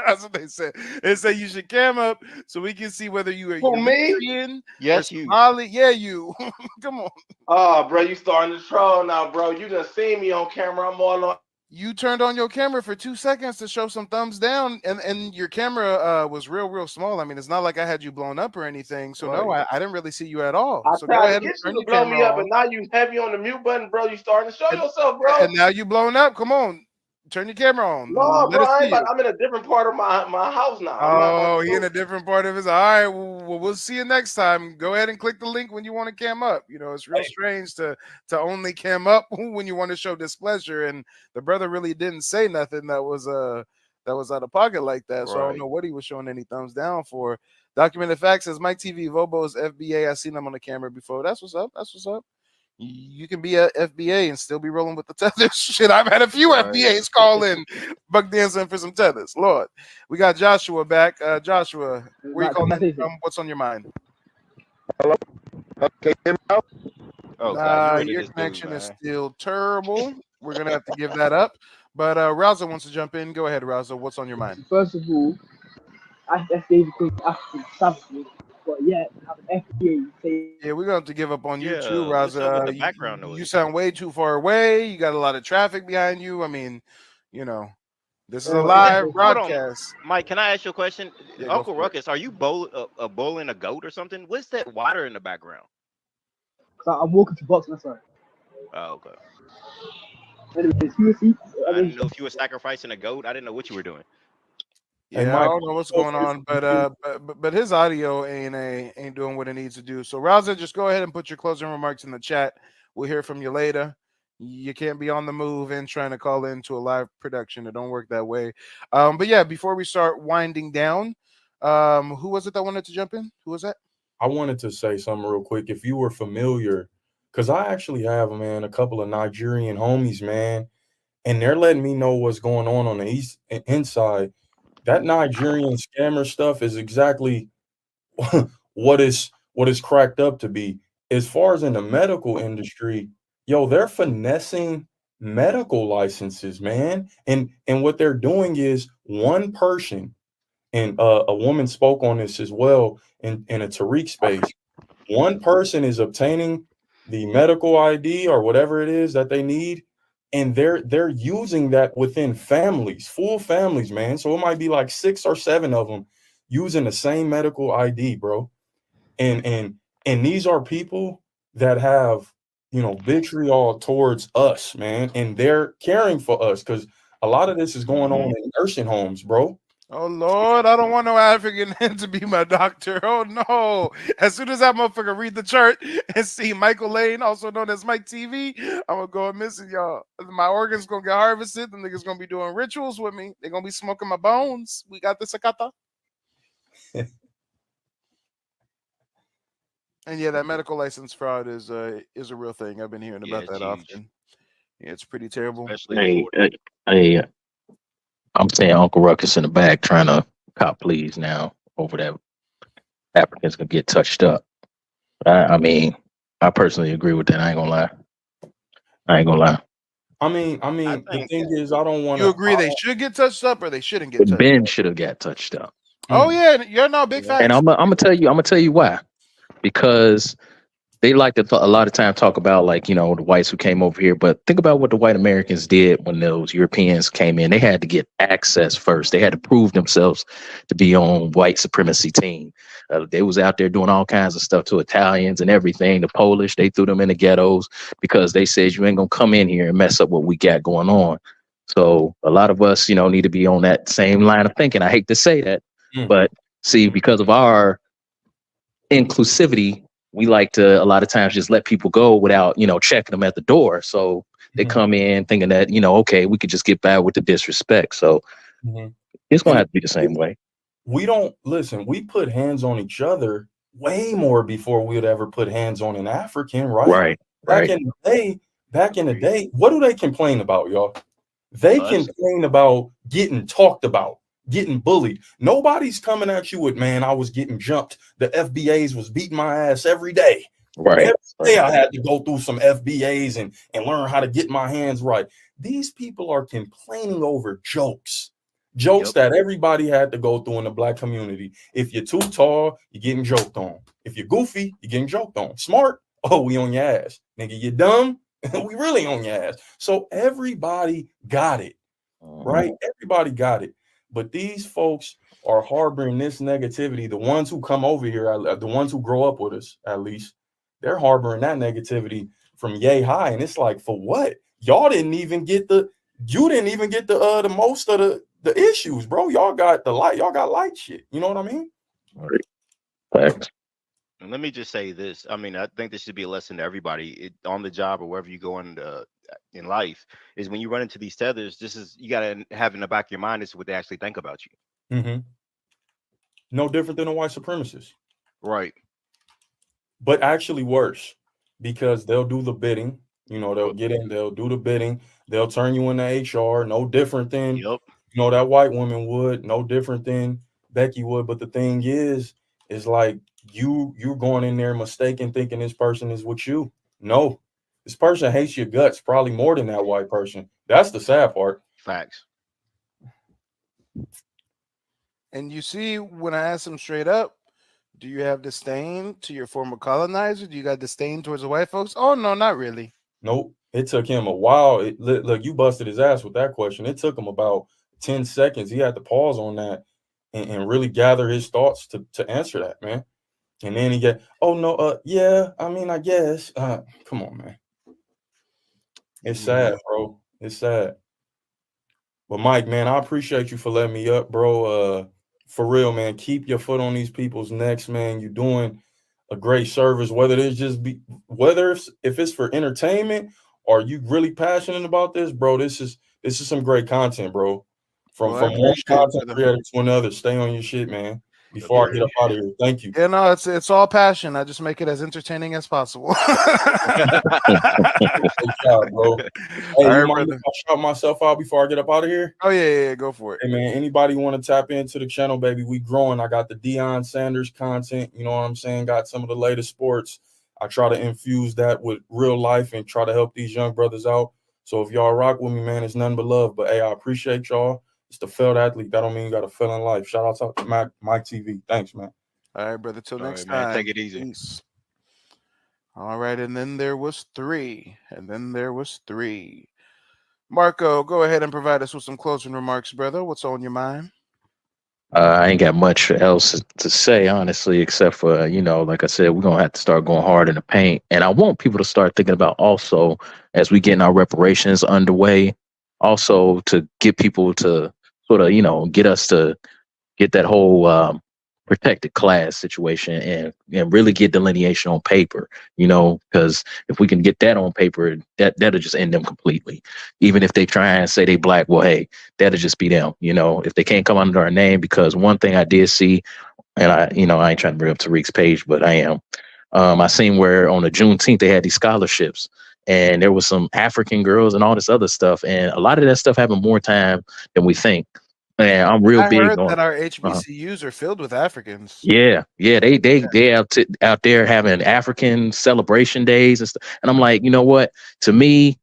That's what they said. They say you should cam up so we can see whether you are European, yes, you, Somali. Yeah, you. Come on. Oh, bro, you starting to troll now, bro. You just seen me on camera. I'm all on. You turned on your camera for 2 seconds to show some thumbs down, and your camera was real small. I mean, it's not like I had you blown up or anything. So no, I didn't really see you at all. I So go tried ahead to and get turn you your to blow me camera up, on. and now you heavy on the mute button, bro. You starting to show yourself, bro. And now you blown up. Come on, turn your camera on. No, Let bro, us see you. I'm in a different part of my house now. Oh, he in a different part of his. All right, well, we'll see you next time. Go ahead and click the link when you want to cam up. You know, it's real strange to only cam up when you want to show displeasure. And the brother really didn't say nothing that was that was out of pocket like that. So I don't Right. know what he was showing any thumbs down for. Documented Fact says Mike TV Vobo is FBA. I seen him on the camera before. That's what's up. That's what's up. You can be a FBA and still be rolling with the tethers. Shit, I've had a few Right. FBAs call in buck dancing for some tethers. Lord, we got Joshua back. Joshua, where you calling in from? What's on your mind? Hello. Okay. Oh God, you into Your this dude, connection is man. still terrible. We're gonna have to give that up. But Raza wants to jump in. Go ahead, Raza. What's on your mind? First of all, FBA because African savages, but yet have an FBA say Yeah, we're gonna have to give up on you too, Yeah, what's up with the Raza. background You noise? sound way too far away. You got a lot of traffic behind you. I mean, you know, this is a live Hold on, broadcast. Mike. Can I ask you a question? Yeah, go Uncle for it. Ruckus, are you bowling a goat or something? What's that water in the background? I'm walking to box, that's right. Oh, okay. Anyways, you see, I didn't know if you were sacrificing a goat. I didn't know what you were doing. Yeah, Mike, I don't know what's going on, but his audio ain't doing what it needs to do. So Raza, just go ahead and put your closing remarks in the chat. We'll hear from you later. You can't be on the move and trying to call into a live production. It don't work that way. But yeah, before we start winding down, who was it that wanted to jump in? Who was that? I wanted to say something real quick. If you were familiar, because I actually have, man, a couple of Nigerian homies, man, and they're letting me know what's going on the inside. That Nigerian scammer stuff is exactly what is cracked up to be. As far as in the medical industry, yo, they're finessing medical licenses, man. And what they're doing is one person, and a woman spoke on this as well in a Tariq space. One person is obtaining the medical ID or whatever it is that they need, and they're using that within families, full families, man. So it might be like 6 or 7 of them using the same medical ID, bro. And these are people that have, you know, vitriol towards us, man, and they're caring for us because a lot of this is going on in nursing homes, bro. Oh Lord, I don't want no African to be my doctor. Oh no. As soon as that motherfucker read the chart and see Michael Lane, also known as Mike TV, I'm gonna go and missing y'all. My organs gonna get harvested. The niggas gonna be doing rituals with me. They're gonna be smoking my bones. We got the sakata. And yeah, that medical license fraud is a real thing. I've been hearing about that often. Yeah, it's pretty terrible. Hey, I'm saying Uncle Ruckus in the back trying to cop please now over that Africans gonna get touched up. I mean, I personally agree with that. I ain't gonna lie. I mean, the thing is, I don't want You agree they should get touched up or they shouldn't get But touched Ben up? should have got touched up. Oh yeah, you're not big facts. And I'm gonna tell you why. Because they like to a lot of time talk about, like, you know, the whites who came over here, but think about what the white Americans did when those Europeans came in. They had to get access first. They had to prove themselves to be on white supremacy team. They was out there doing all kinds of stuff to Italians and everything. The Polish, they threw them in the ghettos because they said you ain't gonna come in here and mess up what we got going on. So a lot of us, you know, need to be on that same line of thinking. I hate to say that, but see, because of our inclusivity, we like to a lot of times just let people go without, you know, checking them at the door. So they come in thinking that, you know, okay, we could just get by with the disrespect. So it's gonna have to be the same way. We don't listen. We put hands on each other way more before we would ever put hands on an African, right? Back in the day, what do they complain about, y'all? They complain about getting talked about, getting bullied. Nobody's coming at you with, man, I was getting jumped. The FBAs was beating my ass every day. Every day I had to go through some FBAs and learn how to get my hands right. These people are complaining over jokes that everybody had to go through in the black community. If you're too tall, you're getting joked on. If you're goofy, you're getting joked on. Smart, oh, we on your ass. Nigga, you dumb, we really on your ass. So everybody got it, right? Everybody got it. But these folks are harboring this negativity. The ones who come over here, the ones who grow up with us, at least, they're harboring that negativity from yay high. And it's like, for what? You didn't even get the most of the issues, bro. Y'all got light shit. You know what I mean? Thanks. And let me just say this. I mean, I think this should be a lesson to everybody on the job or wherever you go in in life is when you run into these tethers. This is you gotta have in the back of your mind is what they actually think about you. Mm-hmm. No different than a white supremacist. Right. But actually worse, because they'll do the bidding. You know, they'll get in, they'll do the bidding, they'll turn you into HR. No different than that white woman would. No different than Becky would. But the thing is like you're going in there mistaken, thinking this person is with you. No, this person hates your guts probably more than that white person. That's the sad part. Facts. And you see, when I asked him straight up, do you have disdain to your former colonizer? Do you got disdain towards the white folks? Oh, no, not really. Nope. It took him a while. Look, you busted his ass with that question. It took him about 10 seconds. He had to pause on that and really gather his thoughts to answer that, man. And then he get, oh, no, yeah, I mean, I guess. Come on, man. It's sad, bro. It's sad. But, Mike, man, I appreciate you for letting me up, bro. For real, man, keep your foot on these people's necks, man. You're doing a great service, whether if it's for entertainment or you really passionate about this, bro. This is some great content, bro. From one content creator to another. Stay on your shit, man. Before I get up out of here, thank you. Yeah, no, it's all passion. I just make it as entertaining as possible. Hey, you mind if I shout myself out before I get up out of here? Oh yeah, go for it. Hey man, anybody want to tap into the channel, baby? We growing. I got the Deion Sanders content. You know what I'm saying? Got some of the latest sports. I try to infuse that with real life and try to help these young brothers out. So if y'all rock with me, man, it's nothing but love. But hey, I appreciate y'all. It's the failed athlete. That don't mean you got a fail in life. Shout out to Mike TV. Thanks, man. All right, brother. Till next man, time. take it easy. Peace. All right, and then there was 3. Marco, go ahead and provide us with some closing remarks, brother. What's on your mind? I ain't got much else to say, honestly, except for, like I said, we're going to have to start going hard in the paint. And I want people to start thinking about also, as we getting our reparations underway, also to get people to sort of, get us to get that whole protected class situation and really get delineation on paper, because if we can get that on paper, that'll just end them completely. Even if they try and say they black, well, hey, that'll just be them, if they can't come under our name. Because one thing I did see, and I ain't trying to bring up Tariq's page, but I am. I seen where on the Juneteenth they had these scholarships, and there was some African girls and all this other stuff, and a lot of that stuff happened more time than we think. And I'm real big heard on that our HBCUs are filled with Africans. Yeah, they out there having African celebration days and stuff. And I'm like, you know what? To me,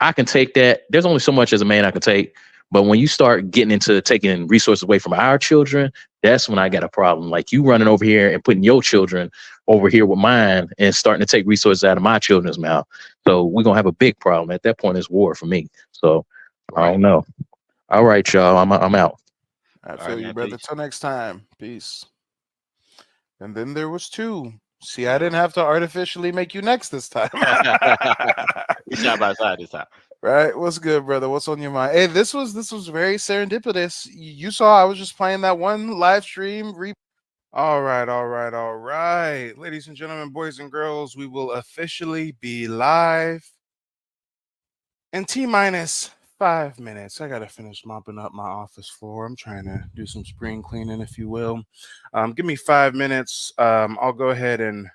I can take that. There's only so much as a man I can take. But when you start getting into taking resources away from our children, that's when I got a problem. Like you running over here and putting your children over here with mine and starting to take resources out of my children's mouth. So we're gonna have a big problem. At that point, it's war for me. So I don't know. All right, y'all. I'm out. I feel you, brother. Till next time. Peace. And then there was 2. See, I didn't have to artificially make you next this time. We side by side this time. Right? What's good, brother? What's on your mind? Hey, this was very serendipitous. You saw I was just playing that one live stream. All right. Ladies and gentlemen, boys and girls, we will officially be live in T-minus 5 minutes. I gotta finish mopping up my office floor. I'm trying to do some spring cleaning, if you will. Give me 5 minutes. I'll go ahead and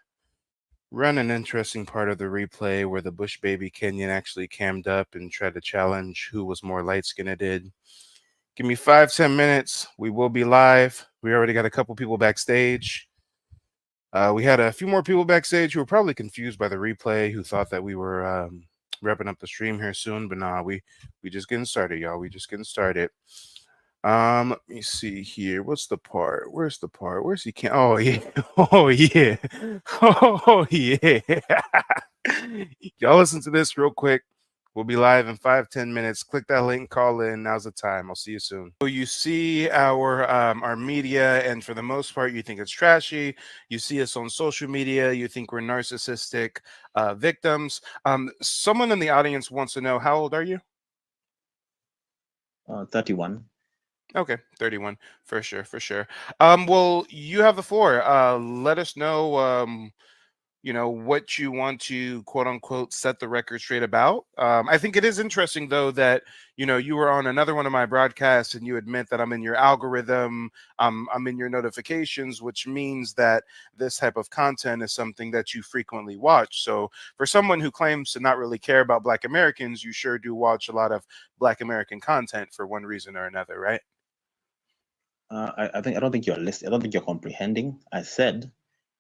run an interesting part of the replay where the Bush baby Kenyan actually cammed up and tried to challenge who was more light-skinned. Give me 5-10 minutes. We will be live. We already got a couple people backstage. We had a few more people backstage who were probably confused by the replay, who thought that we were wrapping up the stream here soon, but nah, we just getting started, y'all. We just getting started. Let me see here. What's the part? Where's the part? Where's he? Oh yeah. Oh yeah. Oh yeah. Y'all listen to this real quick. We'll be live in 5-10 minutes. Click that link, call in. Now's the time. I'll see you soon. So you see our media, and for the most part, you think it's trashy. You see us on social media. You think we're narcissistic victims. Someone in the audience wants to know, how old are you? 31. Okay, 31, for sure. Well, you have the floor. Let us know what you want to quote unquote set the record straight about. I think it is interesting though that you were on another one of my broadcasts and you admit that I'm in your algorithm, I'm in your notifications, which means that this type of content is something that you frequently watch. So for someone who claims to not really care about Black Americans, you sure do watch a lot of Black American content for one reason or another, right? I don't think you're listening. I don't think you're comprehending. I said,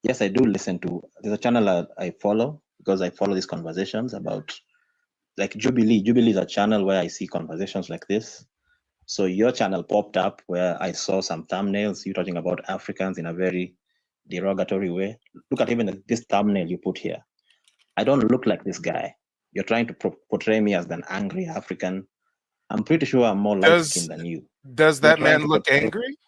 yes, I do listen to. There's a channel I follow because I follow these conversations about, like Jubilee. Jubilee is a channel where I see conversations like this. So your channel popped up where I saw some thumbnails. You talking about Africans in a very derogatory way. Look at even this thumbnail you put here. I don't look like this guy. You're trying to portray me as an angry African. I'm pretty sure I'm more light-skinned than you. Does that man look angry?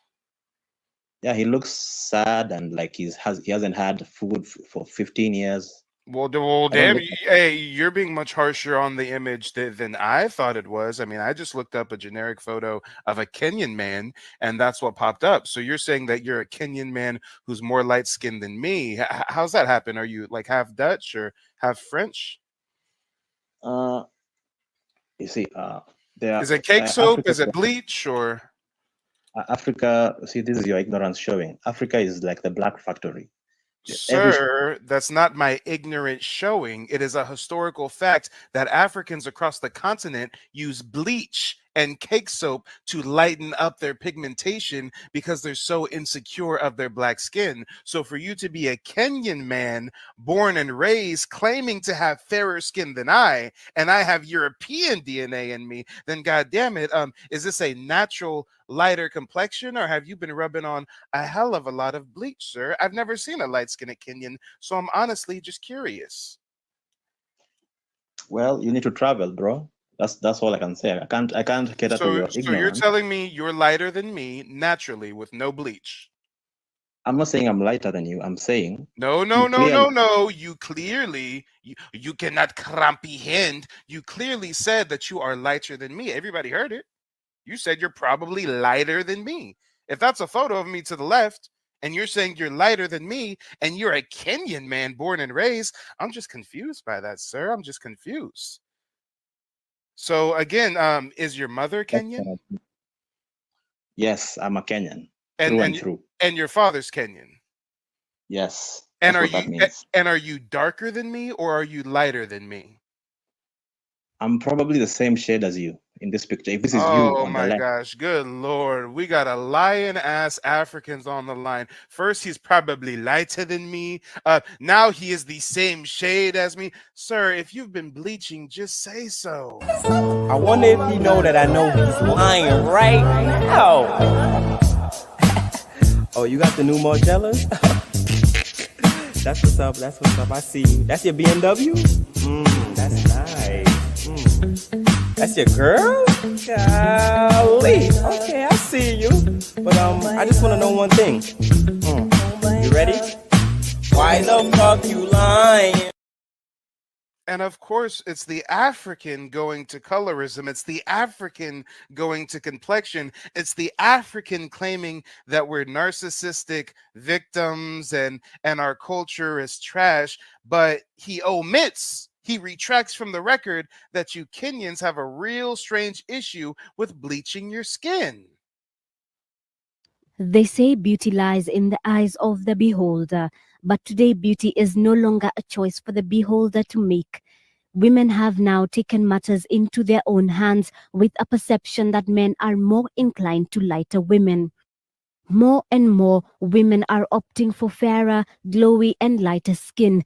Yeah, he looks sad and like he hasn't had food for 15 years. Well, damn, hey, you're being much harsher on the image than I thought it was. I mean, I just looked up a generic photo of a Kenyan man, and that's what popped up. So you're saying that you're a Kenyan man who's more light-skinned than me. How's that happen? Are you like half Dutch or half French? You see, is it cake soap? Is it bleach or? Africa, see, this is your ignorance showing. Africa is like the black factory. Sir, that's not my ignorant showing. It is a historical fact that Africans across the continent use bleach and cake soap to lighten up their pigmentation because they're so insecure of their black skin. So for you to be a Kenyan man born and raised claiming to have fairer skin than I, and I have European DNA in me, then God damn it, is this a natural lighter complexion, or have you been rubbing on a hell of a lot of bleach, sir? I've never seen a light-skinned Kenyan, so I'm honestly just curious. Well, you need to travel, bro. That's all I can say. I can't cater to your ignorance. So you're telling me you're lighter than me naturally with no bleach? I'm not saying I'm lighter than you. I'm saying no. You clearly you cannot comprehend. You clearly said that you are lighter than me. Everybody heard it. You said you're probably lighter than me. If that's a photo of me to the left, and you're saying you're lighter than me, and you're a Kenyan man born and raised, I'm just confused by that, sir. I'm just confused. So again, is your mother Kenyan? Yes, I'm a Kenyan. And your father's Kenyan? Yes. And are you darker than me or are you lighter than me? I'm probably the same shade as you in this picture. If this is you Oh on the my left. gosh, good Lord. We got a lion-ass Africans on the line. First, he's probably lighter than me. Now he is the same shade as me. Sir, if you've been bleaching, just say so. I wonder if you know that I know he's lying right now. Oh, you got the new Margellas? That's what's up. That's what's up. I see you. That's your BMW? That's nice. That's your girl? Golly. Okay, I see you. But I just want to know one thing. You ready? Why the fuck you lying? And of course, it's the African going to colorism. It's the African going to complexion. It's the African claiming that we're narcissistic victims and our culture is trash. But he omits, he retracts from the record that you Kenyans have a real strange issue with bleaching your skin. They say beauty lies in the eyes of the beholder, but today beauty is no longer a choice for the beholder to make. Women have now taken matters into their own hands with a perception that men are more inclined to lighter women. More and more women are opting for fairer, glowy and lighter skin.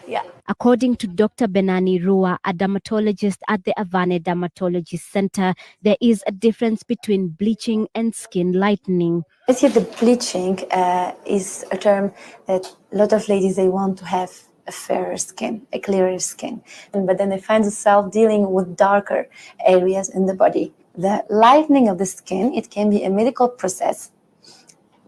Yeah. According to Dr. Benani Rua, a dermatologist at the Avane Dermatology Center, there is a difference between bleaching and skin lightening. I see the bleaching is a term that a lot of ladies, they want to have a fairer skin, a clearer skin. But then they find themselves dealing with darker areas in the body. The lightening of the skin, it can be a medical process.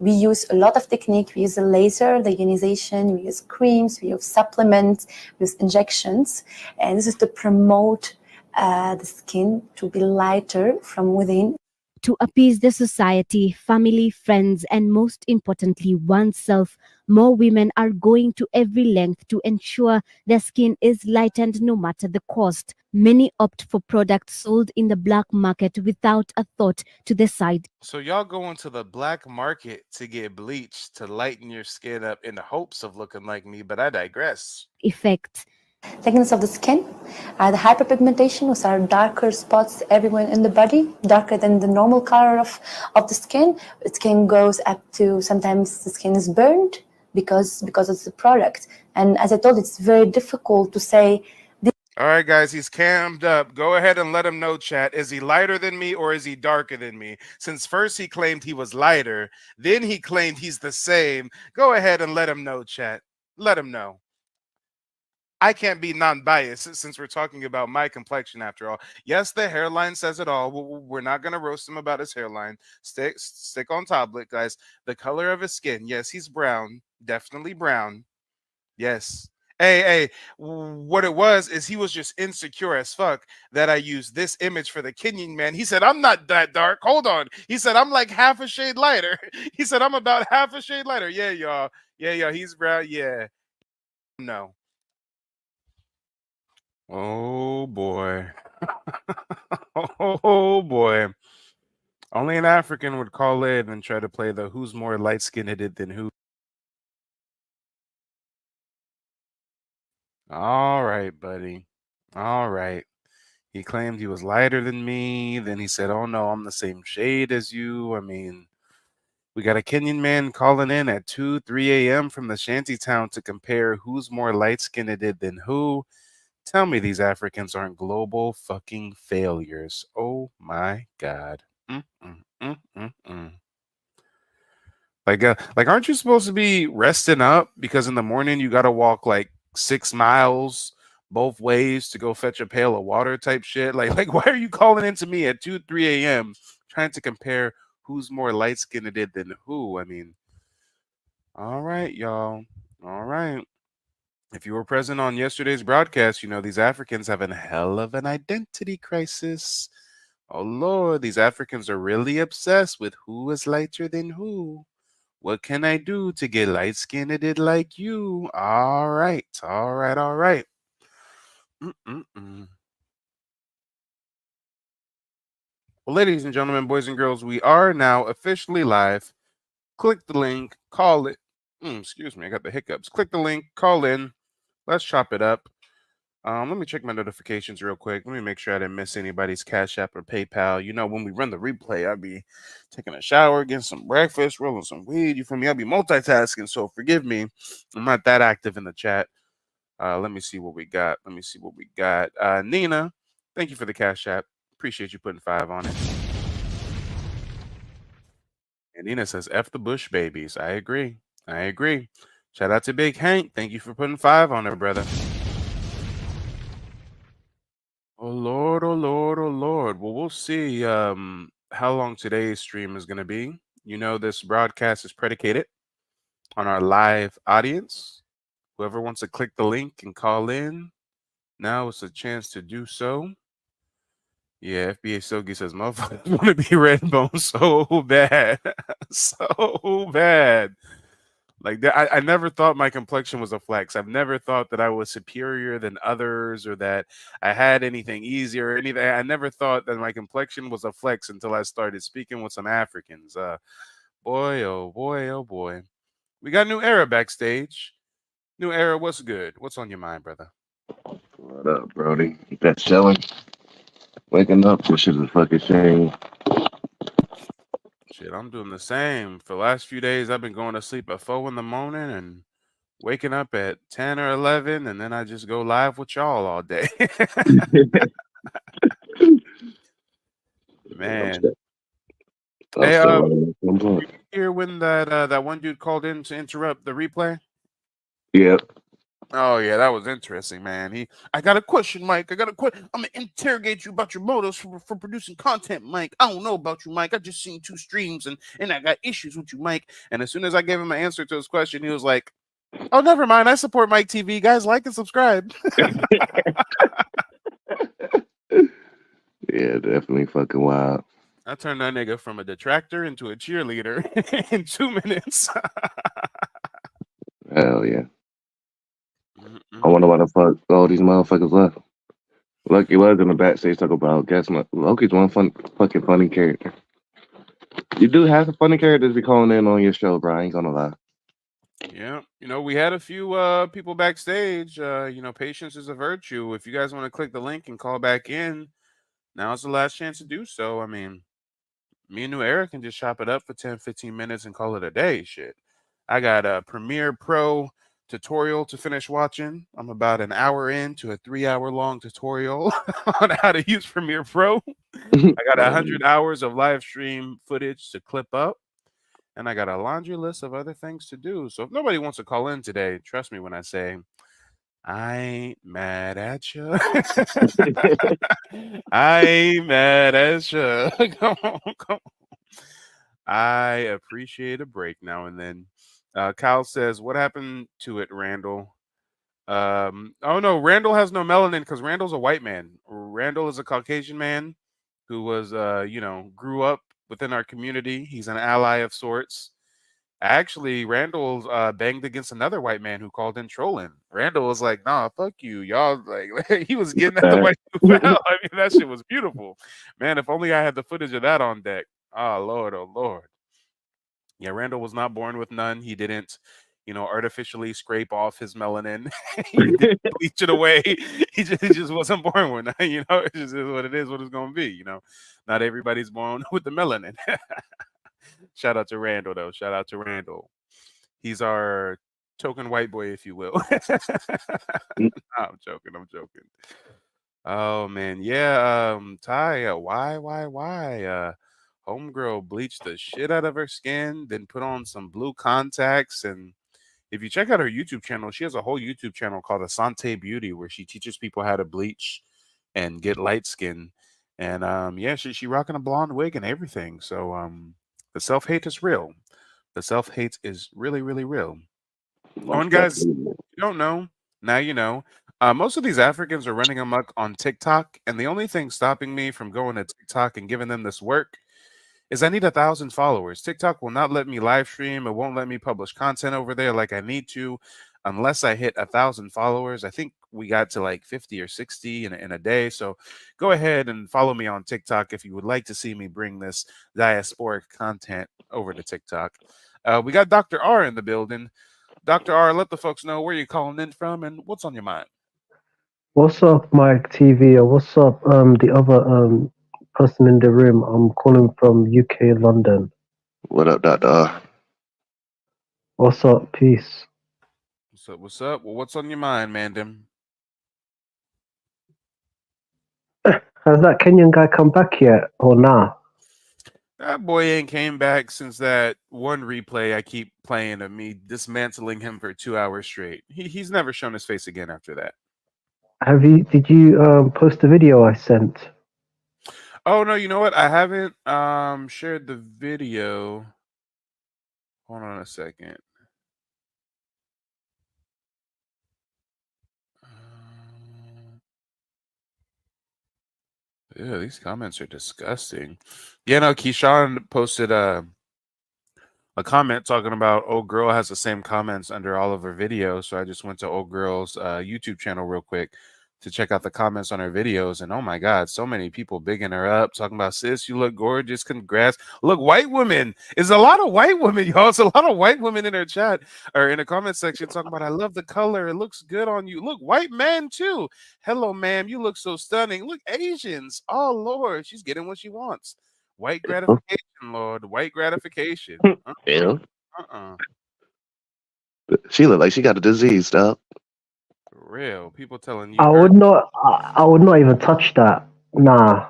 We use a lot of technique. We use the laser, the ionization, we use creams, we use supplements, we use injections. And this is to promote the skin to be lighter from within. To appease the society, family, friends, and most importantly, oneself, more women are going to every length to ensure their skin is lightened no matter the cost. Many opt for products sold in the black market without a thought to the side So y'all go into the black market to get bleached to lighten your skin up in the hopes of looking like me, but I digress. effects. Thickness of the skin, the hyperpigmentation, which are darker spots everywhere in the body, darker than the normal color of the skin. Skin goes up to, sometimes the skin is burned because of the product. And as I told, it's very difficult to say. All right, guys, he's cammed up. Go ahead and let him know, chat. Is he lighter than me or is he darker than me? Since first he claimed he was lighter, then he claimed he's the same. Go ahead and let him know, chat. Let him know. I can't be non-biased since we're talking about my complexion after all. Yes, the hairline says it all. We're not going to roast him about his hairline. Stick on tablet, guys. The color of his skin. Yes, he's brown. Definitely brown. Yes. Hey, what it was is he was just insecure as fuck that I used this image for the Kenyan man. He said, I'm not that dark. Hold on. He said, I'm like half a shade lighter. He said, I'm about half a shade lighter. Yeah, y'all. Yeah, he's brown. Yeah. No. Oh, boy. Oh, boy. Only an African would call in and try to play the who's more light-skinned than who. All right, buddy. All right. He claimed he was lighter than me. Then he said, oh, no, I'm the same shade as you. I mean, we got a Kenyan man calling in at 2, 3 a.m. from the shanty town to compare who's more light-skinned than who. Tell me these Africans aren't global fucking failures. Oh, my God. Like, aren't you supposed to be resting up? Because in the morning you got to walk like 6 miles both ways to go fetch a pail of water type shit. Like why are you calling into me at 2, 3 a.m. trying to compare who's more light-skinned than who? I mean, all right, y'all. All right. If you were present on yesterday's broadcast, you know these Africans have a hell of an identity crisis. Oh, Lord, these Africans are really obsessed with who is lighter than who. What can I do to get light-skinned like you? All right. Well, ladies and gentlemen, boys and girls, we are now officially live. Click the link, call it. Excuse me, I got the hiccups. Click the link, call in. Let's chop it up. Let me check my notifications real quick. Let me make sure I didn't miss anybody's Cash App or PayPal. You know, when we run the replay, I'll be taking a shower, getting some breakfast, rolling some weed. You feel me? I'll be multitasking, so forgive me. I'm not that active in the chat. Let me see what we got. Nina, thank you for the Cash App. Appreciate you putting 5 on it. And Nina says, F the Bush babies. I agree. Shout out to Big Hank. Thank you for putting 5 on it, brother. Oh Lord. Well, we'll see how long today's stream is going to be. You know, this broadcast is predicated on our live audience. Whoever wants to click the link and call in, now it's a chance to do so. Yeah, FBA Sogi says, motherfuckers want to be red bone so bad. So bad. Like, I never thought my complexion was a flex. I've never thought that I was superior than others or that I had anything easier or anything. I never thought that my complexion was a flex until I started speaking with some Africans. Boy. We got New Era backstage. New Era, what's good? What's on your mind, brother? What up, Brody? Keep that chilling. Waking up, this shit is a fucking shame. Shit, I'm doing the same. For the last few days, I've been going to sleep at 4 in the morning and waking up at 10 or 11, and then I just go live with y'all all day. Man. Hey, you hear when that one dude called in to interrupt the replay? Yep. Oh yeah, that was interesting, man. I got a question, Mike. I'm gonna interrogate you about your motives for producing content, Mike. I don't know about you, Mike. I just seen 2 streams and I got issues with you, Mike. And as soon as I gave him an answer to his question, he was like, "Oh, never mind. I support Mike TV. Guys, like and subscribe." Yeah, definitely fucking wild. I turned that nigga from a detractor into a cheerleader in 2 minutes. Hell yeah. I wonder why the fuck all these motherfuckers left. Lucky was in the backstage talking about guess what? Loki's one fucking funny character. You do have some funny characters be calling in on your show, bro. I ain't gonna lie. Yeah, we had a few people backstage. Patience is a virtue. If you guys want to click the link and call back in, now's the last chance to do so. I mean, me and New Era can just chop it up for 10, 15 minutes and call it a day. Shit. I got a Premiere Pro tutorial to finish watching. I'm about an hour into a 3-hour long tutorial on how to use Premiere Pro. I got 100 hours of live stream footage to clip up. And I got a laundry list of other things to do. So if nobody wants to call in today, trust me when I say, I ain't mad at you. I ain't mad at you. Come on. I appreciate a break now and then. Kyle says, what happened to it, Randall? Oh, no, Randall has no melanin because Randall's a white man. Randall is a Caucasian man who was, grew up within our community. He's an ally of sorts. Actually, Randall banged against another white man who called in trolling. Randall was like, nah, fuck you. Y'all, like, he was getting at the white people. I mean, that shit was beautiful. Man, if only I had the footage of that on deck. Oh, Lord. Yeah, Randall was not born with none. He didn't, artificially scrape off his melanin. He didn't bleach it away. He just wasn't born with none. It just is what it is, what it's going to be. Not everybody's born with the melanin. Shout out to Randall, though. Shout out to Randall. He's our token white boy, if you will. I'm joking. Oh, man. Yeah, Ty, why? Homegirl bleached the shit out of her skin, then put on some blue contacts. And if you check out her YouTube channel, she has a whole YouTube channel called Asante Beauty where she teaches people how to bleach and get light skin. And she rocking a blonde wig and everything. So the self-hate is real. The self-hate is really, really real. Oh, and guys, if you don't know, now you know. Most of these Africans are running amok on TikTok, and the only thing stopping me from going to TikTok and giving them this work is I need 1,000 followers. TikTok will not let me live stream. It won't let me publish content over there like I need to unless I hit 1,000 followers. I think we got to like 50 or 60 in a day. So go ahead and follow me on TikTok if you would like to see me bring this diasporic content over to TikTok. We got Dr. R in the building. Dr. R, let the folks know where you're calling in from and what's on your mind. What's up, Mike TV? Or what's up, the other person in the room? I'm calling from UK, London. What up, Dr. R? What's up? Peace. What's up? Well, what's on your mind, Mandem? Has that Kenyan guy come back yet or nah? That boy ain't came back since that one replay I keep playing of me dismantling him for 2 hours straight. He's never shown his face again after that. Did you post the video I sent? Oh no, you know what? I haven't shared the video. Hold on a second. Yeah, these comments are disgusting. Yeah, no, Keyshawn posted a comment talking about Old Girl has the same comments under all of her videos. So I just went to Old Girl's YouTube channel real quick to check out the comments on her videos. And oh my God, so many people bigging her up, talking about, sis, you look gorgeous. Congrats. Look, white women. It's a lot of white women, y'all. It's a lot of white women in her chat or in the comment section talking about, I love the color. It looks good on you. Look, white man too. Hello, ma'am. You look so stunning. Look, Asians. Oh, Lord. She's getting what she wants. White gratification, Lord. White gratification. Yeah. She look like she got a disease, dog. For real. People telling you. I would not even touch that. Nah.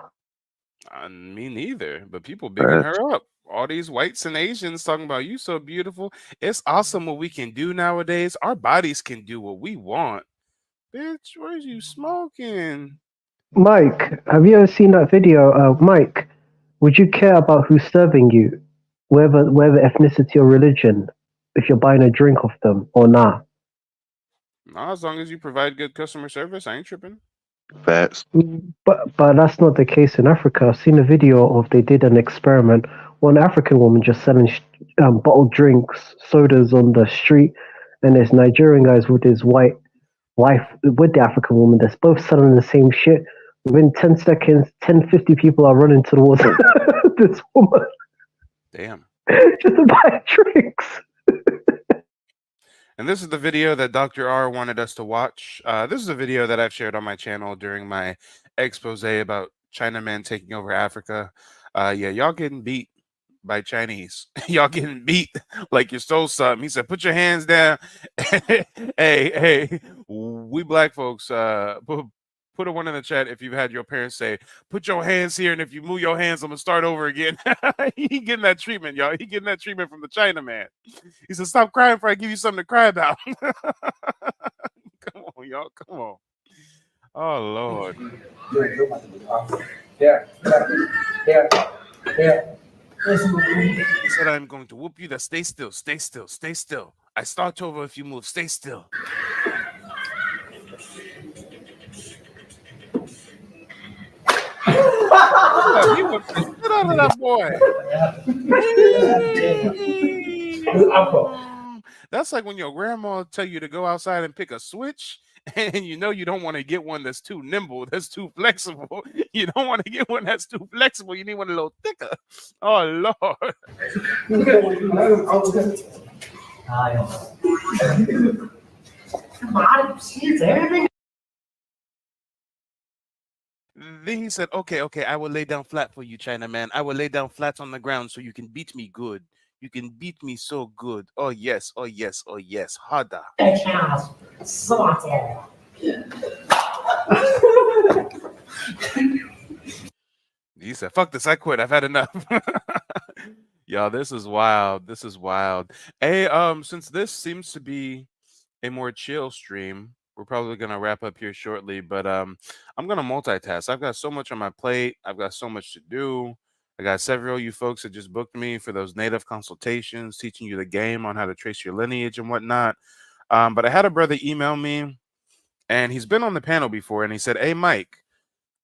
Me neither. But people bigging her up. All these whites and Asians talking about you so beautiful. It's awesome what we can do nowadays. Our bodies can do what we want. Bitch, where's you smoking? Mike, have you ever seen that video? Mike, would you care about who's serving you, whether ethnicity or religion, if you're buying a drink off them or not? Nah, as long as you provide good customer service, I ain't tripping. Facts. But that's not the case in Africa. I've seen a video of they did an experiment. One African woman just selling bottled drinks, sodas on the street, and there's Nigerian guys with his white wife with the African woman. They're both selling the same shit. Within 10 seconds, 50 people are running towards this woman Damn. just to buy drinks. And this is the video that Dr. R wanted us to watch. This is a video that I've shared on my channel during my expose about Chinamen taking over Africa. Yeah, y'all getting beat by Chinese. Y'all getting beat like you stole something. He said, put your hands down. hey, we black folks, put a one in the chat if you've had your parents say, put your hands here, and if you move your hands, I'm gonna start over again. He getting that treatment, y'all. He getting that treatment from the Chinaman. He said, stop crying before I give you something to cry about. Come on, y'all. Come on. Oh, Lord. Yeah. He said, I'm going to whoop you. That stay still, stay still, stay still. I start over if you move. Stay still. He whooped the shit out of that boy. That's like when your grandma tell you to go outside and pick a switch, and you know you don't want to get one that's too nimble, that's too flexible. You don't want to get one that's too flexible. You need one a little thicker. Oh, Lord. Then he said, okay, I will lay down flat for you, Chinaman. I will lay down flat on the ground so you can beat me good. You can beat me so good. Oh, yes, oh, yes, oh, yes. Harder. He said, fuck this, I quit. I've had enough. Y'all, this is wild. This is wild. Hey, since this seems to be a more chill stream, we're probably gonna wrap up here shortly, but I'm gonna multitask. I've got so much on my plate. I've got so much to do. I got several of you folks that just booked me for those native consultations, teaching you the game on how to trace your lineage and whatnot. But I had a brother email me, and he's been on the panel before, and he said, hey, Mike,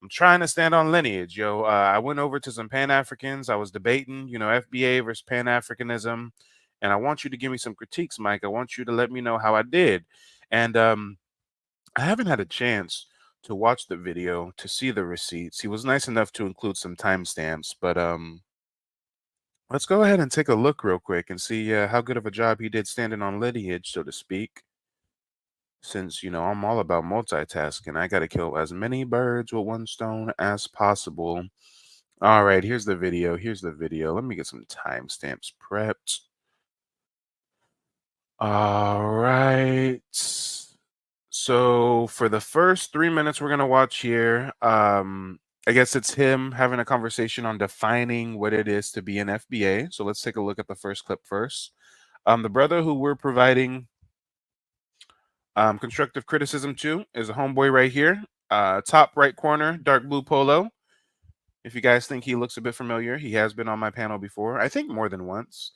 I'm trying to stand on lineage, yo. I went over to some Pan-Africans. I was debating, FBA versus Pan-Africanism, and I want you to give me some critiques, Mike. I want you to let me know how I did. And I haven't had a chance to watch the video to see the receipts. He was nice enough to include some timestamps, but let's go ahead and take a look real quick and see how good of a job he did standing on lineage, so to speak. Since, I'm all about multitasking, I got to kill as many birds with one stone as possible. All right, here's the video. Here's the video. Let me get some timestamps prepped. All right. So for the first 3 minutes we're going to watch here, I guess it's him having a conversation on defining what it is to be an FBA. So let's take a look at the first clip first. The brother who we're providing constructive criticism to is a homeboy right here. Top right corner, dark blue polo. If you guys think he looks a bit familiar, he has been on my panel before. I think more than once.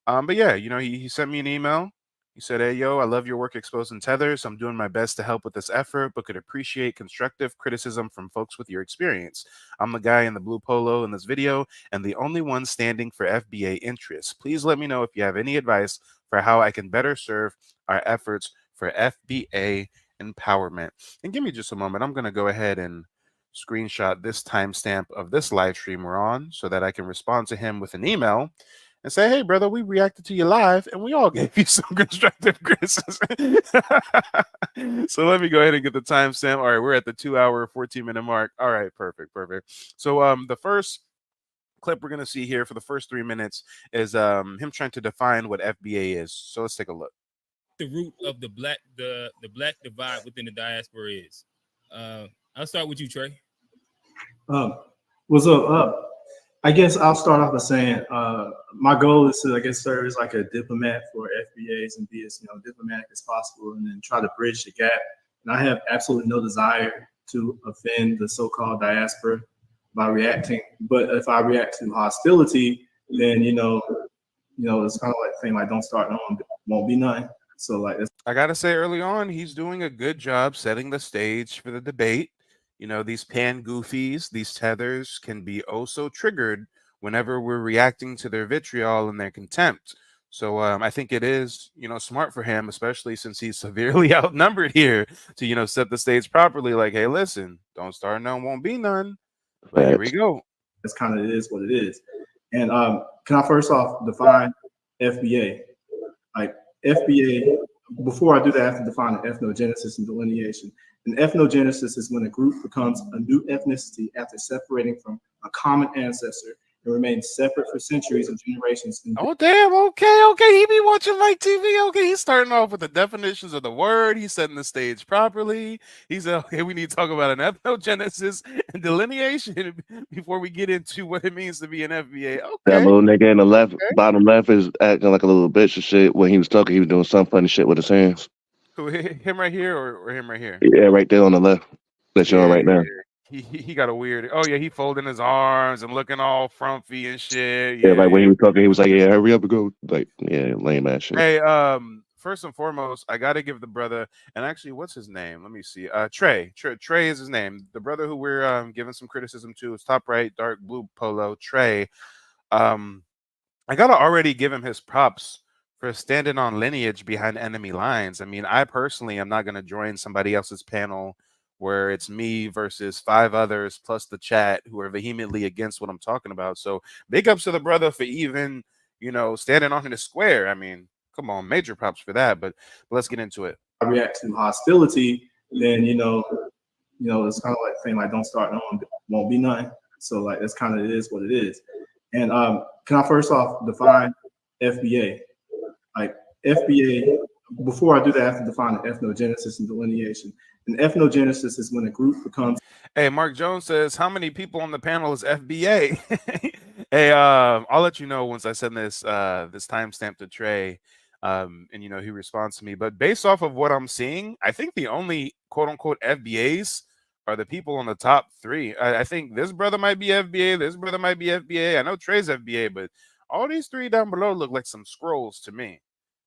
But yeah, he sent me an email. He said, hey, yo, I love your work exposing tethers. I'm doing my best to help with this effort, but could appreciate constructive criticism from folks with your experience. I'm the guy in the blue polo in this video and the only one standing for FBA interests. Please let me know if you have any advice for how I can better serve our efforts for FBA empowerment. And give me just a moment. I'm going to go ahead and screenshot this timestamp of this live stream we're on so that I can respond to him with an email and say, hey, brother, we reacted to you live and we all gave you some constructive criticism. So let me go ahead and get the timestamp. All right, we're at the 2-hour, 14-minute mark. All right, perfect. So the first clip we're going to see here for the first 3 minutes is him trying to define what FBA is. So let's take a look. The root of the black divide within the diaspora is. I'll start with you, Trey. What's up? I guess I'll start off by saying my goal is to, serve as like a diplomat for FBAs and be as diplomatic as possible, and then try to bridge the gap. And I have absolutely no desire to offend the so-called diaspora by reacting. But if I react to hostility, then it's kind of like saying like, don't start, no one won't be nothing. So I gotta say, early on, he's doing a good job setting the stage for the debate. you know, these pan goofies, these tethers can be oh so triggered whenever we're reacting to their vitriol and their contempt. So I think it is, you know, smart for him, especially since he's severely outnumbered here, to, you know, set the stage properly. Like, hey, listen, don't start none, won't be none. But here we go. It's kind of, it is what it is. And can I first off define FBA? Like FBA, before I do that, I have to define an ethnogenesis and delineation. An ethnogenesis is when a group becomes a new ethnicity after separating from a common ancestor and remains separate for centuries and generations. Oh, damn. Okay. He be watching like TV. Okay. He's starting off with the definitions of the word. He's setting the stage properly. He said, okay, we need to talk about an ethnogenesis and delineation before we get into what it means to be an FBA. Okay. That little nigga in the left, bottom left is acting like a little bitch and shit. When he was talking, he was doing some funny shit with his hands. Who, him right here or him right here? Yeah, right there on the left. That's you on right now. He got a weird. Oh yeah, he folding his arms and looking all frumpy and shit. Yeah, like when he was talking, he was like, "Yeah, hurry up and go." Like, yeah, lame ass shit. Hey, first and foremost, I gotta give the brother, and actually, what's his name? Let me see. Trey is his name. The brother who we're giving some criticism to is top right, dark blue polo. Trey. I gotta already give him his props for standing on lineage behind enemy lines. I mean, I personally am not gonna join somebody else's panel where it's me versus 5 others plus the chat who are vehemently against what I'm talking about. So big ups to the brother for even, you know, standing on the square. I mean, come on, major props for that. But let's get into it. I react to hostility, then you know, it's kind of like saying like don't start, no one won't be none. So like that's kind of, it is what it is. And can I first off define FBA? Like FBA, before I do that, I have to define an ethnogenesis and delineation. An ethnogenesis is when a group becomes. Hey, Mark Jones says, how many people on the panel is FBA? Hey, I'll let you know once I send this timestamp to Trey, and you know he responds to me. But based off of what I'm seeing, I think the only quote unquote FBAs are the people on the top 3. I think this brother might be FBA, this brother might be FBA. I know Trey's FBA, but all these 3 down below look like some scrolls to me.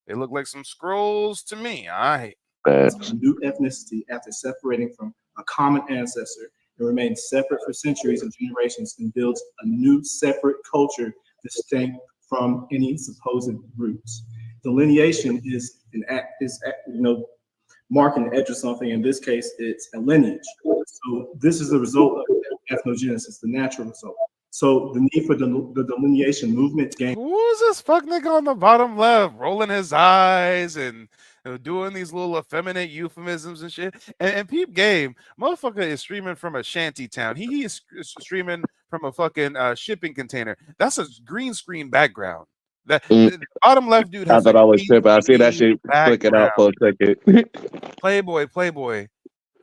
They look like some scrolls to me. All right. A new ethnicity after separating from a common ancestor and remains separate for centuries and generations and builds a new separate culture distinct from any supposed roots. Delineation is marking the edge of something. In this case, it's a lineage. So this is the result of ethnogenesis, the natural result. So the need for the delineation movement gain. Who is this fuck nigga on the bottom left rolling his eyes and doing these little effeminate euphemisms and shit? And peep game, motherfucker is streaming from a shanty town. He is streaming from a fucking shipping container. That's a green screen background. The bottom left dude has I thought I was tripping. I see that shit clicking out for a second. Playboy.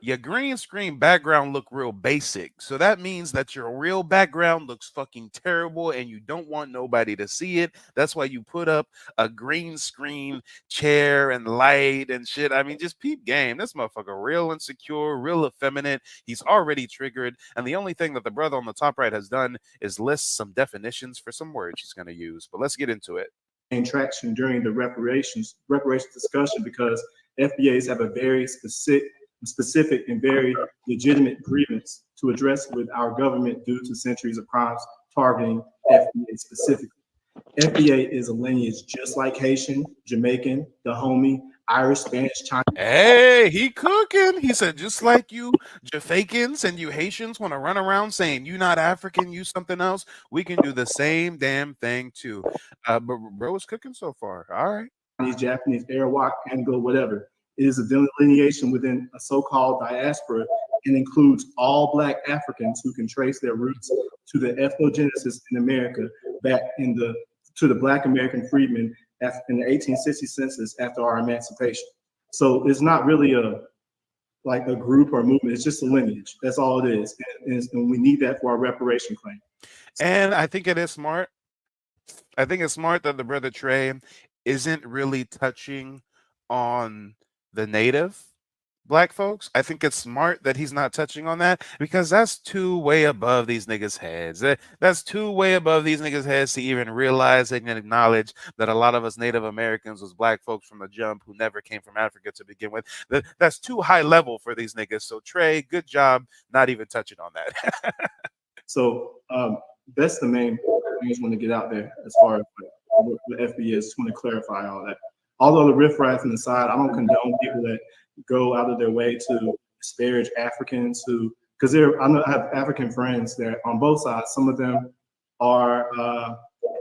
Your green screen background look real basic. So that means that your real background looks fucking terrible and you don't want nobody to see it. That's why you put up a green screen chair and light and shit. I mean, just peep game. This motherfucker real insecure, real effeminate. He's already triggered. And the only thing that the brother on the top right has done is list some definitions for some words he's going to use. But let's get into it. Traction during the reparations discussion because FBAs have a very specific and very legitimate grievance to address with our government due to centuries of crimes targeting FBA specifically. FBA is a lineage just like Haitian, Jamaican, Dahomey, Irish, Spanish, Chinese. Hey, he cooking. He said, just like you Jamaicans and you Haitians want to run around saying you not African, you something else, we can do the same damn thing too. But bro is cooking so far. All right. Japanese, Arawak, Anglo, whatever. It is a delineation within a so-called diaspora and includes all Black Africans who can trace their roots to the ethnogenesis in America back to the Black American freedmen in the 1860 census after our emancipation. So it's not really a group or a movement. It's just a lineage. That's all it is. And we need that for our reparation claim. And I think it is smart. I think it's smart that the brother Trey isn't really touching on the native black folks, I think it's smart that he's not touching on that because that's too way above these niggas' heads. That's too way above these niggas' heads to even realize and acknowledge that a lot of us Native Americans was black folks from the jump who never came from Africa to begin with. That's too high level for these niggas. So Trey, good job not even touching on that. So that's the main thing I just want to get out there as far as what the FBA is. Just want to clarify all that. Although the riffraff on the side, I don't condone people that go out of their way to disparage Africans who, because I have African friends that on both sides. Some of them are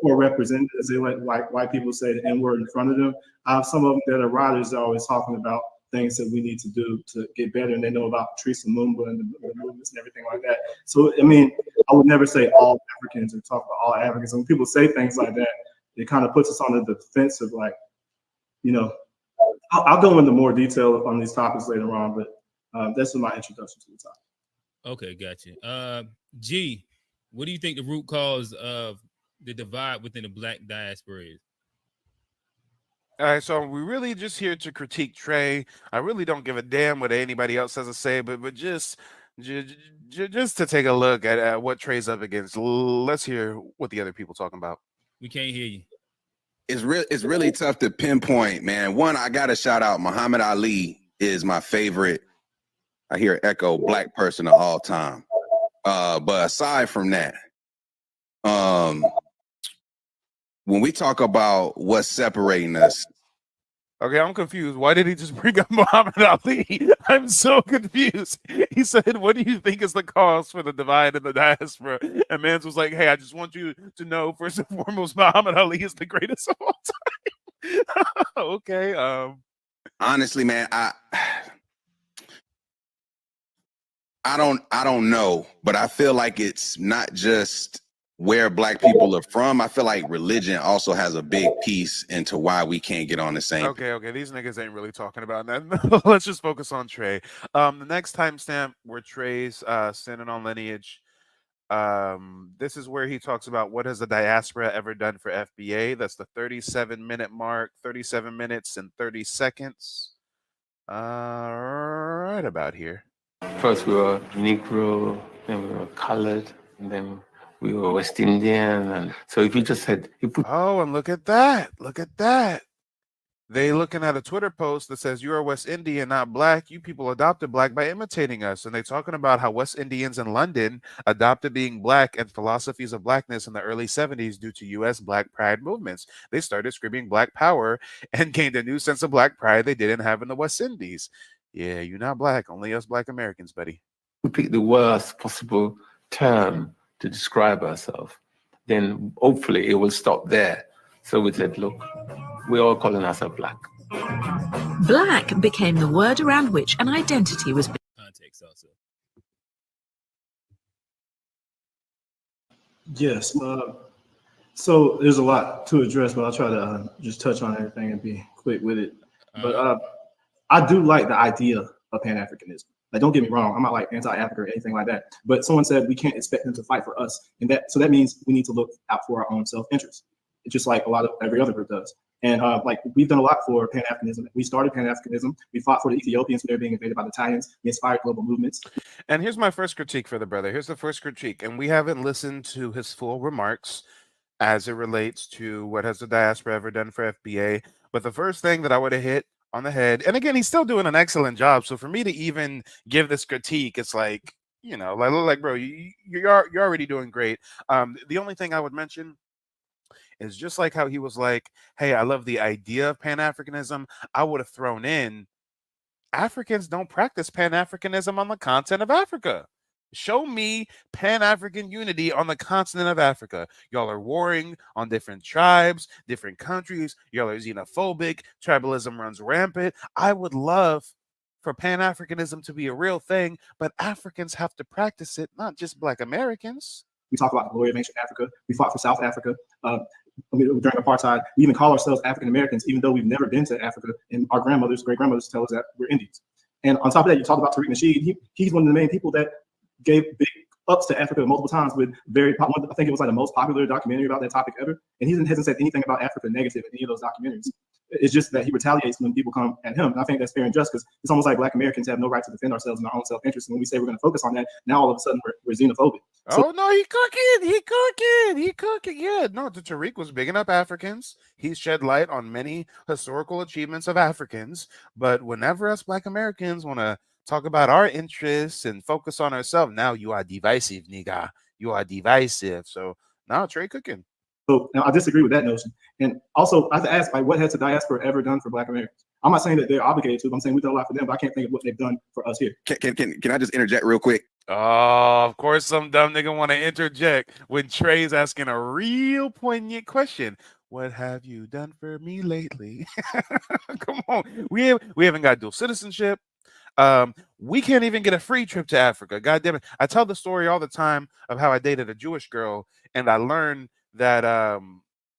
poor represented, as they let white people say the N-word in front of them. I have some of them that are writers that are always talking about things that we need to do to get better, and they know about Patrice Lumumba and the movements and everything like that. So, I mean, I would never say all Africans or talk about all Africans. When people say things like that, it kind of puts us on the defensive, like, you know, I'll go into more detail on these topics later on, but that's my introduction to the topic. Okay, gotcha. G, what do you think the root cause of the divide within the black diaspora is? All right, so we're really just here to critique Trey. I really don't give a damn what anybody else has to say, but just to take a look at what Trey's up against. Let's hear what the other people talking about. We can't hear you. It's really tough to pinpoint, man. One, I gotta shout out Muhammad Ali is my favorite. I hear echo black person of all time. But aside from that, when we talk about what's separating us. Okay, I'm confused. Why did he just bring up Muhammad Ali? I'm so confused. He said, what do you think is the cause for the divide in the diaspora? And Mans was like, hey, I just want you to know, first and foremost, Muhammad Ali is the greatest of all time. Okay. Honestly, man, I don't know, but I feel like it's not just where black people are from. I feel like religion also has a big piece into why we can't get on the same. Okay. These niggas ain't really talking about that. Let's just focus on Trey. The next timestamp where Trey's standing on lineage. This is where he talks about what has the diaspora ever done for FBA. That's the 37-minute mark, 37 minutes and 30 seconds. Right about here. First we were Negro, then we were colored, and then we were West Indian. And so if you just said, oh, and look at that. Look at that. They looking at a Twitter post that says, you are West Indian, not black. You people adopted black by imitating us. And they talking about how West Indians in London adopted being black and philosophies of blackness in the early 70s due to U.S. black pride movements. They started screaming black power and gained a new sense of black pride they didn't have in the West Indies. Yeah, you're not black. Only us black Americans, buddy. we pick the worst possible term to describe ourselves, then hopefully it will stop there. So we said, look, we're all calling ourselves black. Black became the word around which an identity was built. Context also. Yes. So there's a lot to address, but I'll try to just touch on everything and be quick with it. But I do like the idea of Pan-Africanism. Like, don't get me wrong, I'm not like anti-Africa or anything like that. But someone said we can't expect them to fight for us, and that means we need to look out for our own self-interest, just like a lot of every other group does. And like we've done a lot for Pan-Africanism. We started Pan-Africanism. We fought for the Ethiopians when they were being invaded by the Italians. We inspired global movements. And here's my first critique for the brother. Here's the first critique, and we haven't listened to his full remarks as it relates to what has the diaspora ever done for FBA. But the first thing that I would have hit on the head, and again, he's still doing an excellent job. So for me to even give this critique, it's like, you know, like bro, you're already doing great. The only thing I would mention is just like how he was like, hey, I love the idea of Pan-Africanism. I would have thrown in, Africans don't practice Pan-Africanism on the continent of Africa. Show me Pan-African unity on the continent of Africa. Y'all are warring on different tribes, different countries. Y'all are xenophobic. Tribalism runs rampant. I would love for Pan-Africanism to be a real thing, but Africans have to practice it, not just Black Americans. We talk about the glory of ancient Africa. We fought for South Africa. During apartheid, we even call ourselves African Americans, even though we've never been to Africa. And our grandmothers, great grandmothers, tell us that we're Indians. And on top of that, you talk about Tariq Nasheed. He's one of the main people that gave big ups to Africa multiple times with I think it was like the most popular documentary about that topic ever. And he hasn't said anything about Africa negative in any of those documentaries. It's just that he retaliates when people come at him. And I think that's fair and just because it's almost like Black Americans have no right to defend ourselves in our own self-interest. And when we say we're going to focus on that, now all of a sudden we're xenophobic. Oh no, he cooking. Yeah, no, Tariq was bigging up Africans. He shed light on many historical achievements of Africans. But whenever us Black Americans want to talk about our interests and focus on ourselves, now you are divisive, nigga. You are divisive. So now Trey cooking. So now I disagree with that notion. And also, I have to ask, like, what has the diaspora ever done for Black Americans? I'm not saying that they're obligated to, but I'm saying we've done a lot for them, but I can't think of what they've done for us here. Can I just interject real quick? Oh, of course, some dumb nigga want to interject when Trey's asking a real poignant question. What have you done for me lately? Come on, we haven't got dual citizenship. We can't even get a free trip to Africa. God damn it! I tell the story all the time of how I dated a Jewish girl, and I learned that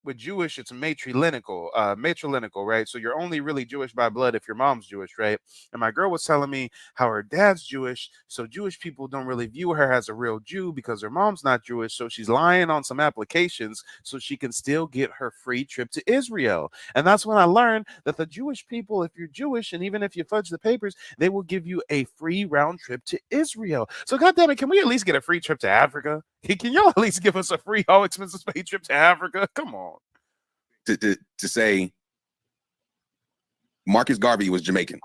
with Jewish, it's matrilineal, right? So you're only really Jewish by blood if your mom's Jewish, right? And my girl was telling me how her dad's Jewish, so Jewish people don't really view her as a real Jew because her mom's not Jewish, so she's lying on some applications so she can still get her free trip to Israel. And that's when I learned that the Jewish people, if you're Jewish, and even if you fudge the papers, they will give you a free round trip to Israel. So goddamn it, can we at least get a free trip to Africa? Can y'all at least give us a free, all expenses paid trip to Africa? Come on. To say Marcus Garvey was Jamaican.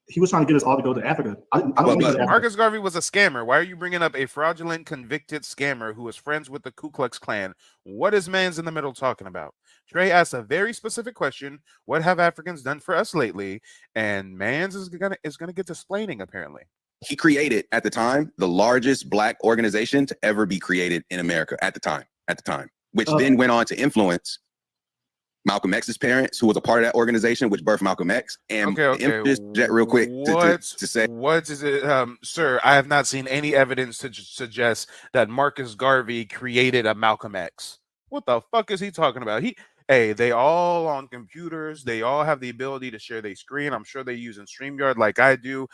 He was trying to get us all to go to Africa. I don't want to go to Africa. Marcus Garvey was a scammer. Why are you bringing up a fraudulent, convicted scammer who was friends with the Ku Klux Klan? What is Mans in the Middle talking about? Trey asked a very specific question. What have Africans done for us lately? And Mans is gonna get to explaining, apparently. He created, at the time, the largest Black organization to ever be created in America at the time, which then went on to influence Malcolm X's parents, who was a part of that organization, which birthed Malcolm X. And just real quick to say, what is it, sir? I have not seen any evidence to suggest that Marcus Garvey created a Malcolm X. What the fuck is he talking about? They all on computers. They all have the ability to share their screen. I'm sure they're using StreamYard like I do.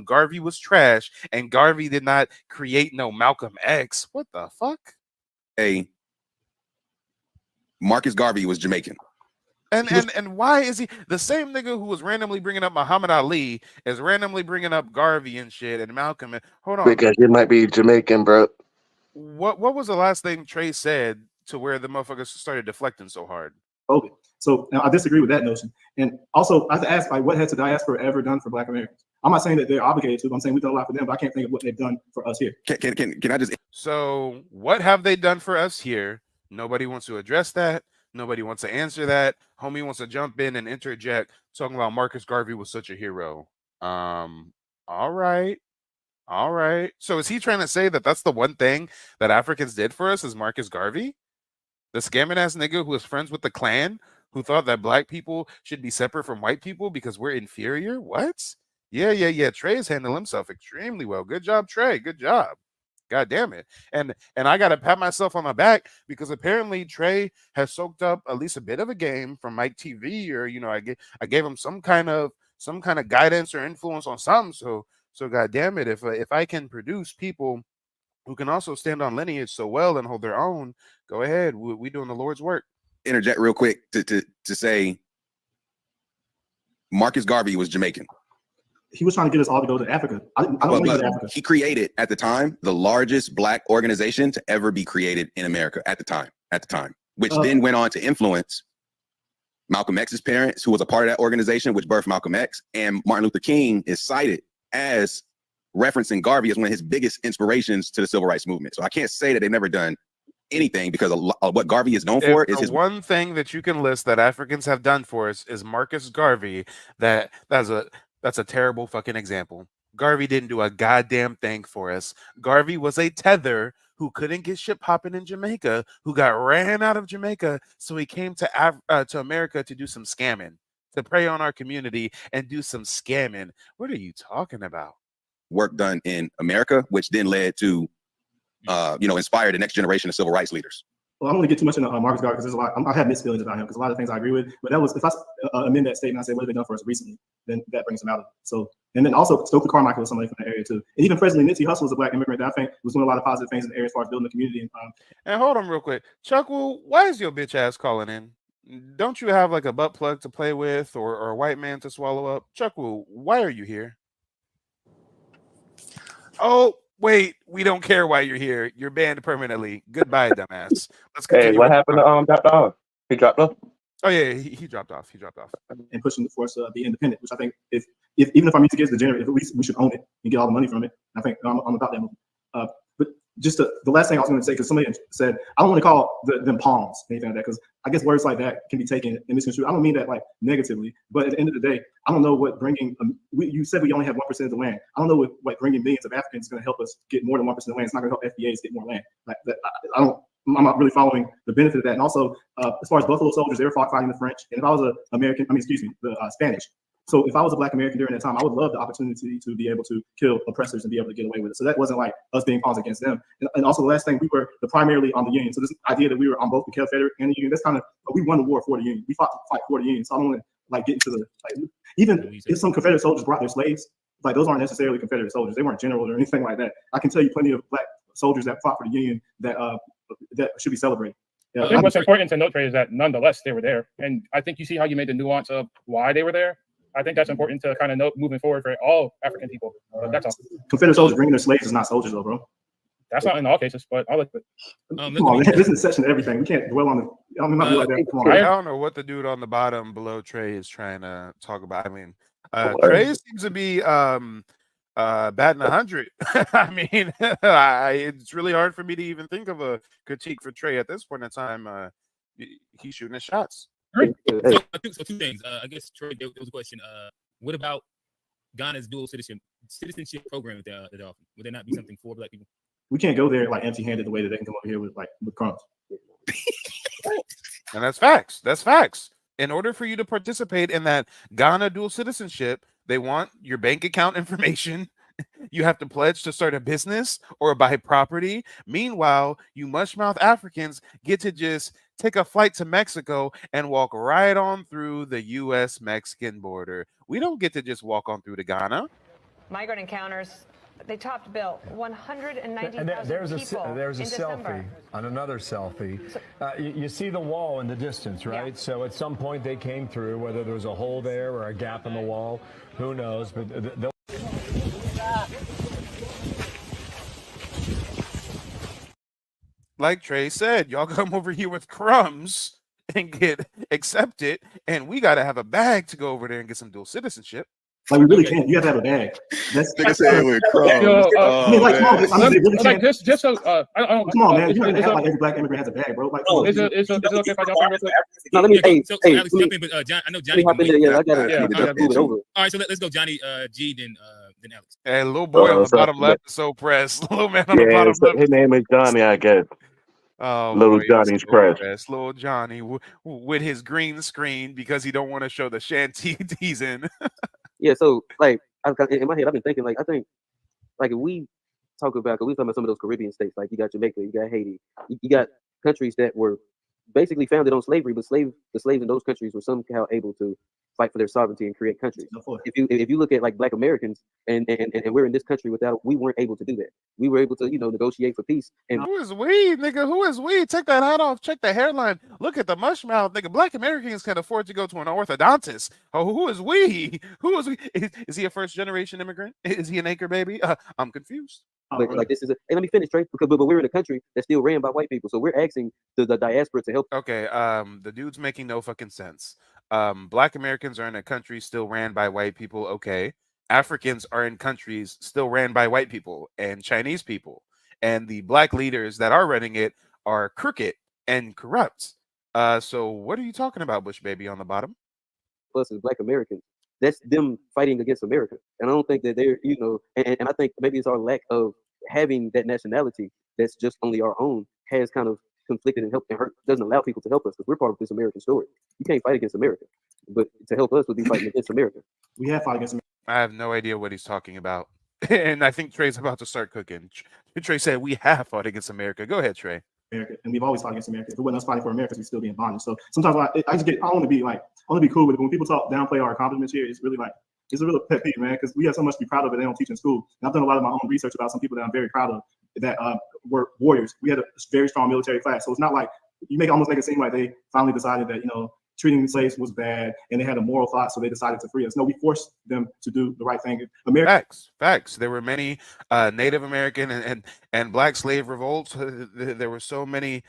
Garvey was trash, and Garvey did not create no Malcolm X. What the fuck? Marcus Garvey was Jamaican. And why is he the same nigga who was randomly bringing up Muhammad Ali is randomly bringing up Garvey and shit and Malcolm? Hold on, because you might be Jamaican, bro. What was the last thing Trey said to where the motherfuckers started deflecting so hard? Okay, so now I disagree with that notion. And also, I have to ask, like, what has the diaspora ever done for Black Americans? I'm not saying that they're obligated to, but I'm saying we've done a lot for them, but I can't think of what they've done for us here. Can I just? So what have they done for us here? Nobody wants to address that. Nobody wants to answer that. Homie wants to jump in and interject, talking about Marcus Garvey was such a hero. All right. So is he trying to say that that's the one thing that Africans did for us is Marcus Garvey? The scamming ass nigga who was friends with the Klan, who thought that Black people should be separate from white people because we're inferior? What? Yeah. Trey has handled himself extremely well. Good job, Trey. Good job. God damn it. And I got to pat myself on my back because apparently Trey has soaked up at least a bit of a game from Mike TV, or, I gave him some kind of guidance or influence on something. So God damn it. If I can produce people who can also stand on lineage so well and hold their own, go ahead. We doing the Lord's work. Interject real quick to say Marcus Garvey was Jamaican. He was trying to get us all to go to Africa. I don't want to go to Africa. He created, at the time, the largest Black organization to ever be created in America at the time, which then went on to influence Malcolm X's parents, who was a part of that organization, which birthed Malcolm X. And Martin Luther King is cited as referencing Garvey as one of his biggest inspirations to the civil rights movement. So I can't say that they've never done anything, because of what Garvey is known for is his one thing that you can list that Africans have done for us is Marcus Garvey. That's a terrible fucking example. Garvey didn't do a goddamn thing for us. Garvey was a tether who couldn't get ship hopping in Jamaica, who got ran out of Jamaica, so he came to America to do some scamming, to prey on our community and do some scamming. What are you talking about? Work done in America, which then led to, inspire the next generation of civil rights leaders. Well, I don't want to get too much into Marcus Garvey because there's a lot. I have mixed feelings about him because a lot of things I agree with. But that was, if I amend that statement, I say what have they done for us recently, then that brings him out of it. So, and then also Stokely Carmichael was somebody from the area too, and even President Nipsey Hussle was a Black immigrant that I think was doing a lot of positive things in the area as far as building the community. And hold on real quick, Chuckle, why is your bitch ass calling in? Don't you have like a butt plug to play with or a white man to swallow up? Chuckwu, why are you here? Oh, wait, we don't care why you're here. You're banned permanently. Goodbye, dumbass. Let's continue. Hey, what happened to Dr. off? He dropped off. Oh yeah, he dropped off. He dropped off. And pushing for us to be independent, which I think if even if our music is degenerate, at least we should own it and get all the money from it. I think I'm about that movement. But just the last thing I was going to say, because somebody said I don't want to call them pawns, anything like that, because I guess words like that can be taken and misconstrued. I don't mean that like negatively, but at the end of the day, I don't know what bringing. You said we only have 1% of the land. I don't know what bringing millions of Africans is going to help us get more than 1% of the land. It's not going to help FBAs get more land. Like that, I'm not really following the benefit of that. And also, as far as Buffalo Soldiers, they were fighting the French. And if I was the Spanish. So if I was a Black American during that time, I would love the opportunity to be able to kill oppressors and be able to get away with it. So that wasn't like us being pawns against them. And also the last thing, we were primarily on the Union. So this idea that we were on both the Confederate and the Union, that's kind of, we won the war for the Union. We fought to fight for the Union. So I don't want to like get into the, like, even if some Confederate soldiers brought their slaves, like those aren't necessarily Confederate soldiers. They weren't generals or anything like that. I can tell you plenty of Black soldiers that fought for the Union that should be celebrated. I think what's important to note, Trey, is that nonetheless they were there, and I think you see how you made the nuance of why they were there. I think that's important to kind of note moving forward for all African people. That's all. Confederate soldiers bringing their slaves is not soldiers, though, bro. That's not in all cases, but I'll look at it. Come on, man. This is a section of everything. We can't dwell on the. I'm not like that. Come on. I don't know what the dude on the bottom below Trey is trying to talk about. I mean, Trey seems to be batting 100. I mean, it's really hard for me to even think of a critique for Trey at this point in time. He's shooting his shots. So two things. I guess Troy, there was a question. What about Ghana's dual citizenship program that they're offering? Would there not be something for Black people? We can't go there like empty-handed the way that they can come over here with crumbs. And that's facts. That's facts. In order for you to participate in that Ghana dual citizenship, they want your bank account information. You have to pledge to start a business or buy property. Meanwhile, you mushmouth Africans get to just take a flight to Mexico and walk right on through the U.S.-Mexican border. We don't get to just walk on through to Ghana. Migrant encounters, they topped Bill 190,000 there's people a in December. selfie on another selfie. You see the wall in the distance, right? Yeah. So at some point they came through, whether there was a hole there or a gap in the wall, who knows? But they'll. Like Trey said, y'all come over here with crumbs and get accepted, and we got to have a bag to go over there and get some dual citizenship. Like we really can't. You have to have a bag. That's saying with crumbs. I mean, like, come on, I mean, they really can't. Just so I don't. Come on, man. You can't act like every Black immigrant has a bag, bro. Like, is it okay if I jump in real quick? No, let me. Alex, jump in, but John, I know Johnny. I gotta move it over. All right, so let's go, Johnny. G, then Alex. Hey, little boy on the bottom left is so pressed. Little man on the bottom left. His name is Johnny, I guess. Oh, little Johnny's press. Little Johnny with his green screen because he don't want to show the shanty he's in. Yeah, so like in my head, I've been thinking like I think like if we talk about, because we talking about some of those Caribbean states, like you got Jamaica, you got Haiti, you got countries that were basically founded on slavery, but the slaves in those countries were somehow able to fight for their sovereignty and create countries. If you look at like Black Americans and we're in this country we weren't able to do that. We were able to negotiate for peace. And who is we, nigga? Who is we? Take that hat off. Check the hairline. Look at the mush mouth, nigga. Black Americans can afford to go to an orthodontist. Oh, who is we? Who is we? Is he a first generation immigrant? Is he an anchor baby? I'm confused. But like this is and let me finish, Trey, because but we're in a country that's still ran by white people, so we're asking the diaspora to help. Okay, the dude's making no fucking sense. Black Americans are in a country still ran by white people. Okay, Africans are in countries still ran by white people and Chinese people, and the Black leaders that are running it are crooked and corrupt. So what are you talking about, Bush baby on the bottom? Plus, as Black Americans, that's them fighting against America, and I don't think that they're and I think maybe it's our lack of having that nationality that's just only our own has kind of conflicted and helped and hurt, doesn't allow people to help us because we're part of this American story. You can't fight against America, but to help us would be fighting against America. We have fought against America. I have no idea what he's talking about. And I think Trey's about to start cooking. Trey said we have fought against America. Go ahead, Trey. America, and we've always fought against America. If it wasn't us fighting for America, we'd still be in bondage. So sometimes I want to be cool with it. When people downplay our accomplishments here, it's really like, it's a real pet peeve, man, because we have so much to be proud of that they don't teach in school. And I've done a lot of my own research about some people that I'm very proud of that were warriors. We had a very strong military class. So it's not like almost make it seem like they finally decided that, treating slaves was bad and they had a moral thought, so they decided to free us. No, we forced them to do the right thing. Facts. There were many Native American and Black slave revolts. There were so many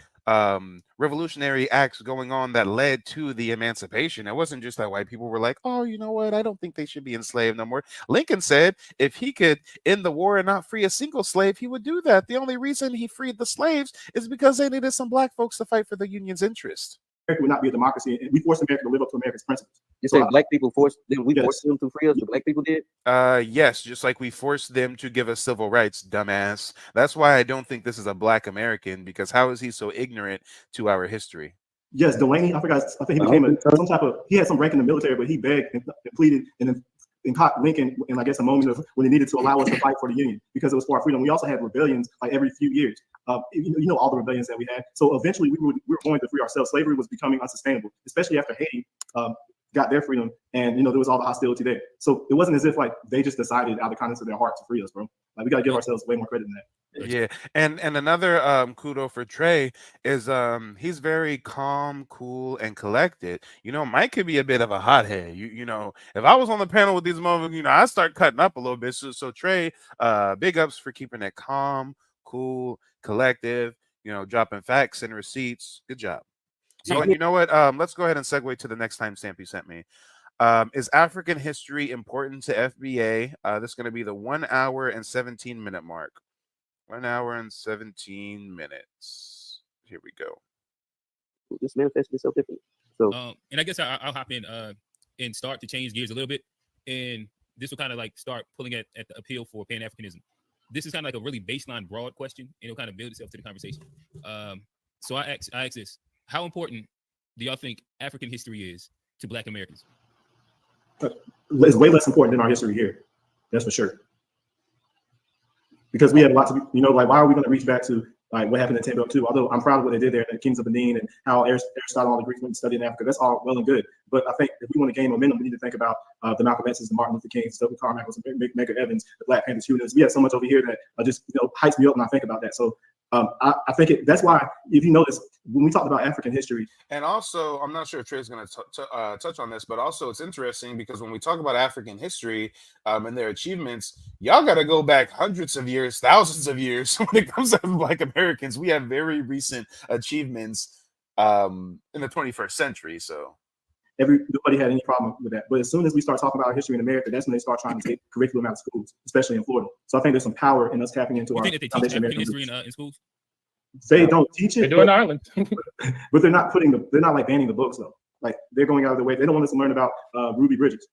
revolutionary acts going on that led to the emancipation. It wasn't just that white people were like, oh, you know what? I don't think they should be enslaved no more. Lincoln said if he could end the war and not free a single slave, he would do that. The only reason he freed the slaves is because they needed some Black folks to fight for the Union's interest. America would not be a democracy, and we forced America to live up to America's principles. You say Black people forced them? We forced them to free us. The Black people did. Yes, just like we forced them to give us civil rights, dumbass. That's why I don't think this is a Black American, because how is he so ignorant to our history? Yes, Delaney. I think he became some type of. He had some rank in the military, but he begged and pleaded and caught Lincoln in, I guess, a moment of when he needed to allow us to fight for the Union because it was for our freedom. We also had rebellions like every few years. You know all the rebellions that we had. So eventually we were going to free ourselves. Slavery was becoming unsustainable, especially after Haiti got their freedom, and there was all the hostility there. So it wasn't as if like they just decided out of the kindness of their heart to free us, bro. Like we got to give ourselves way more credit than that. Yeah, and another kudo for Trey is he's very calm, cool, and collected. Mike could be a bit of a hothead. You know, if I was on the panel with these motherfuckers, I start cutting up a little bit. So Trey, big ups for keeping it calm, cool, collective. Dropping facts and receipts. Good job. So and you know what? Let's go ahead and segue to the next timestamp you sent me. Is African history important to FBA? This is going to be the 1 hour and 17-minute mark. 1 hour and 17 minutes. Here we go. This manifested itself different. So, and I guess I'll hop in and start to change gears a little bit. And this will kind of like start pulling at the appeal for Pan-Africanism. This is kind of like a really baseline, broad question, and it'll kind of build itself to the conversation. So I ask this: how important do y'all think African history is to Black Americans? It's way less important than our history here. That's for sure. Because we have lots of, like, why are we going to reach back to like what happened in Timbuktu? Although I'm proud of what they did there, the Kings of Benin, and how Aristotle and the Greeks went to study in Africa. That's all well and good. But I think if we want to gain momentum, we need to think about the Malcolm X's, the Martin Luther Kings, Stokely Carmichael's, Medgar Evans, the Black Panthers, Hunas. We have so much over here that just hypes me up when I think about that. So I think that's why, if you notice, when we talked about African history. And also, I'm not sure if Trey's going to touch on this, but also it's interesting because when we talk about African history and their achievements, y'all got to go back hundreds of years, thousands of years. When it comes to Black Americans, we have very recent achievements in the 21st century. So nobody had any problem with that. But as soon as we start talking about our history in America, that's when they start trying to take curriculum out of schools, especially in Florida. So I think there's some power in us tapping into our. You think that they teach African history in schools? They don't teach it. They do in Ireland. But they're not like banning the books though. Like they're going out of their way. They don't want us to learn about Ruby Bridges.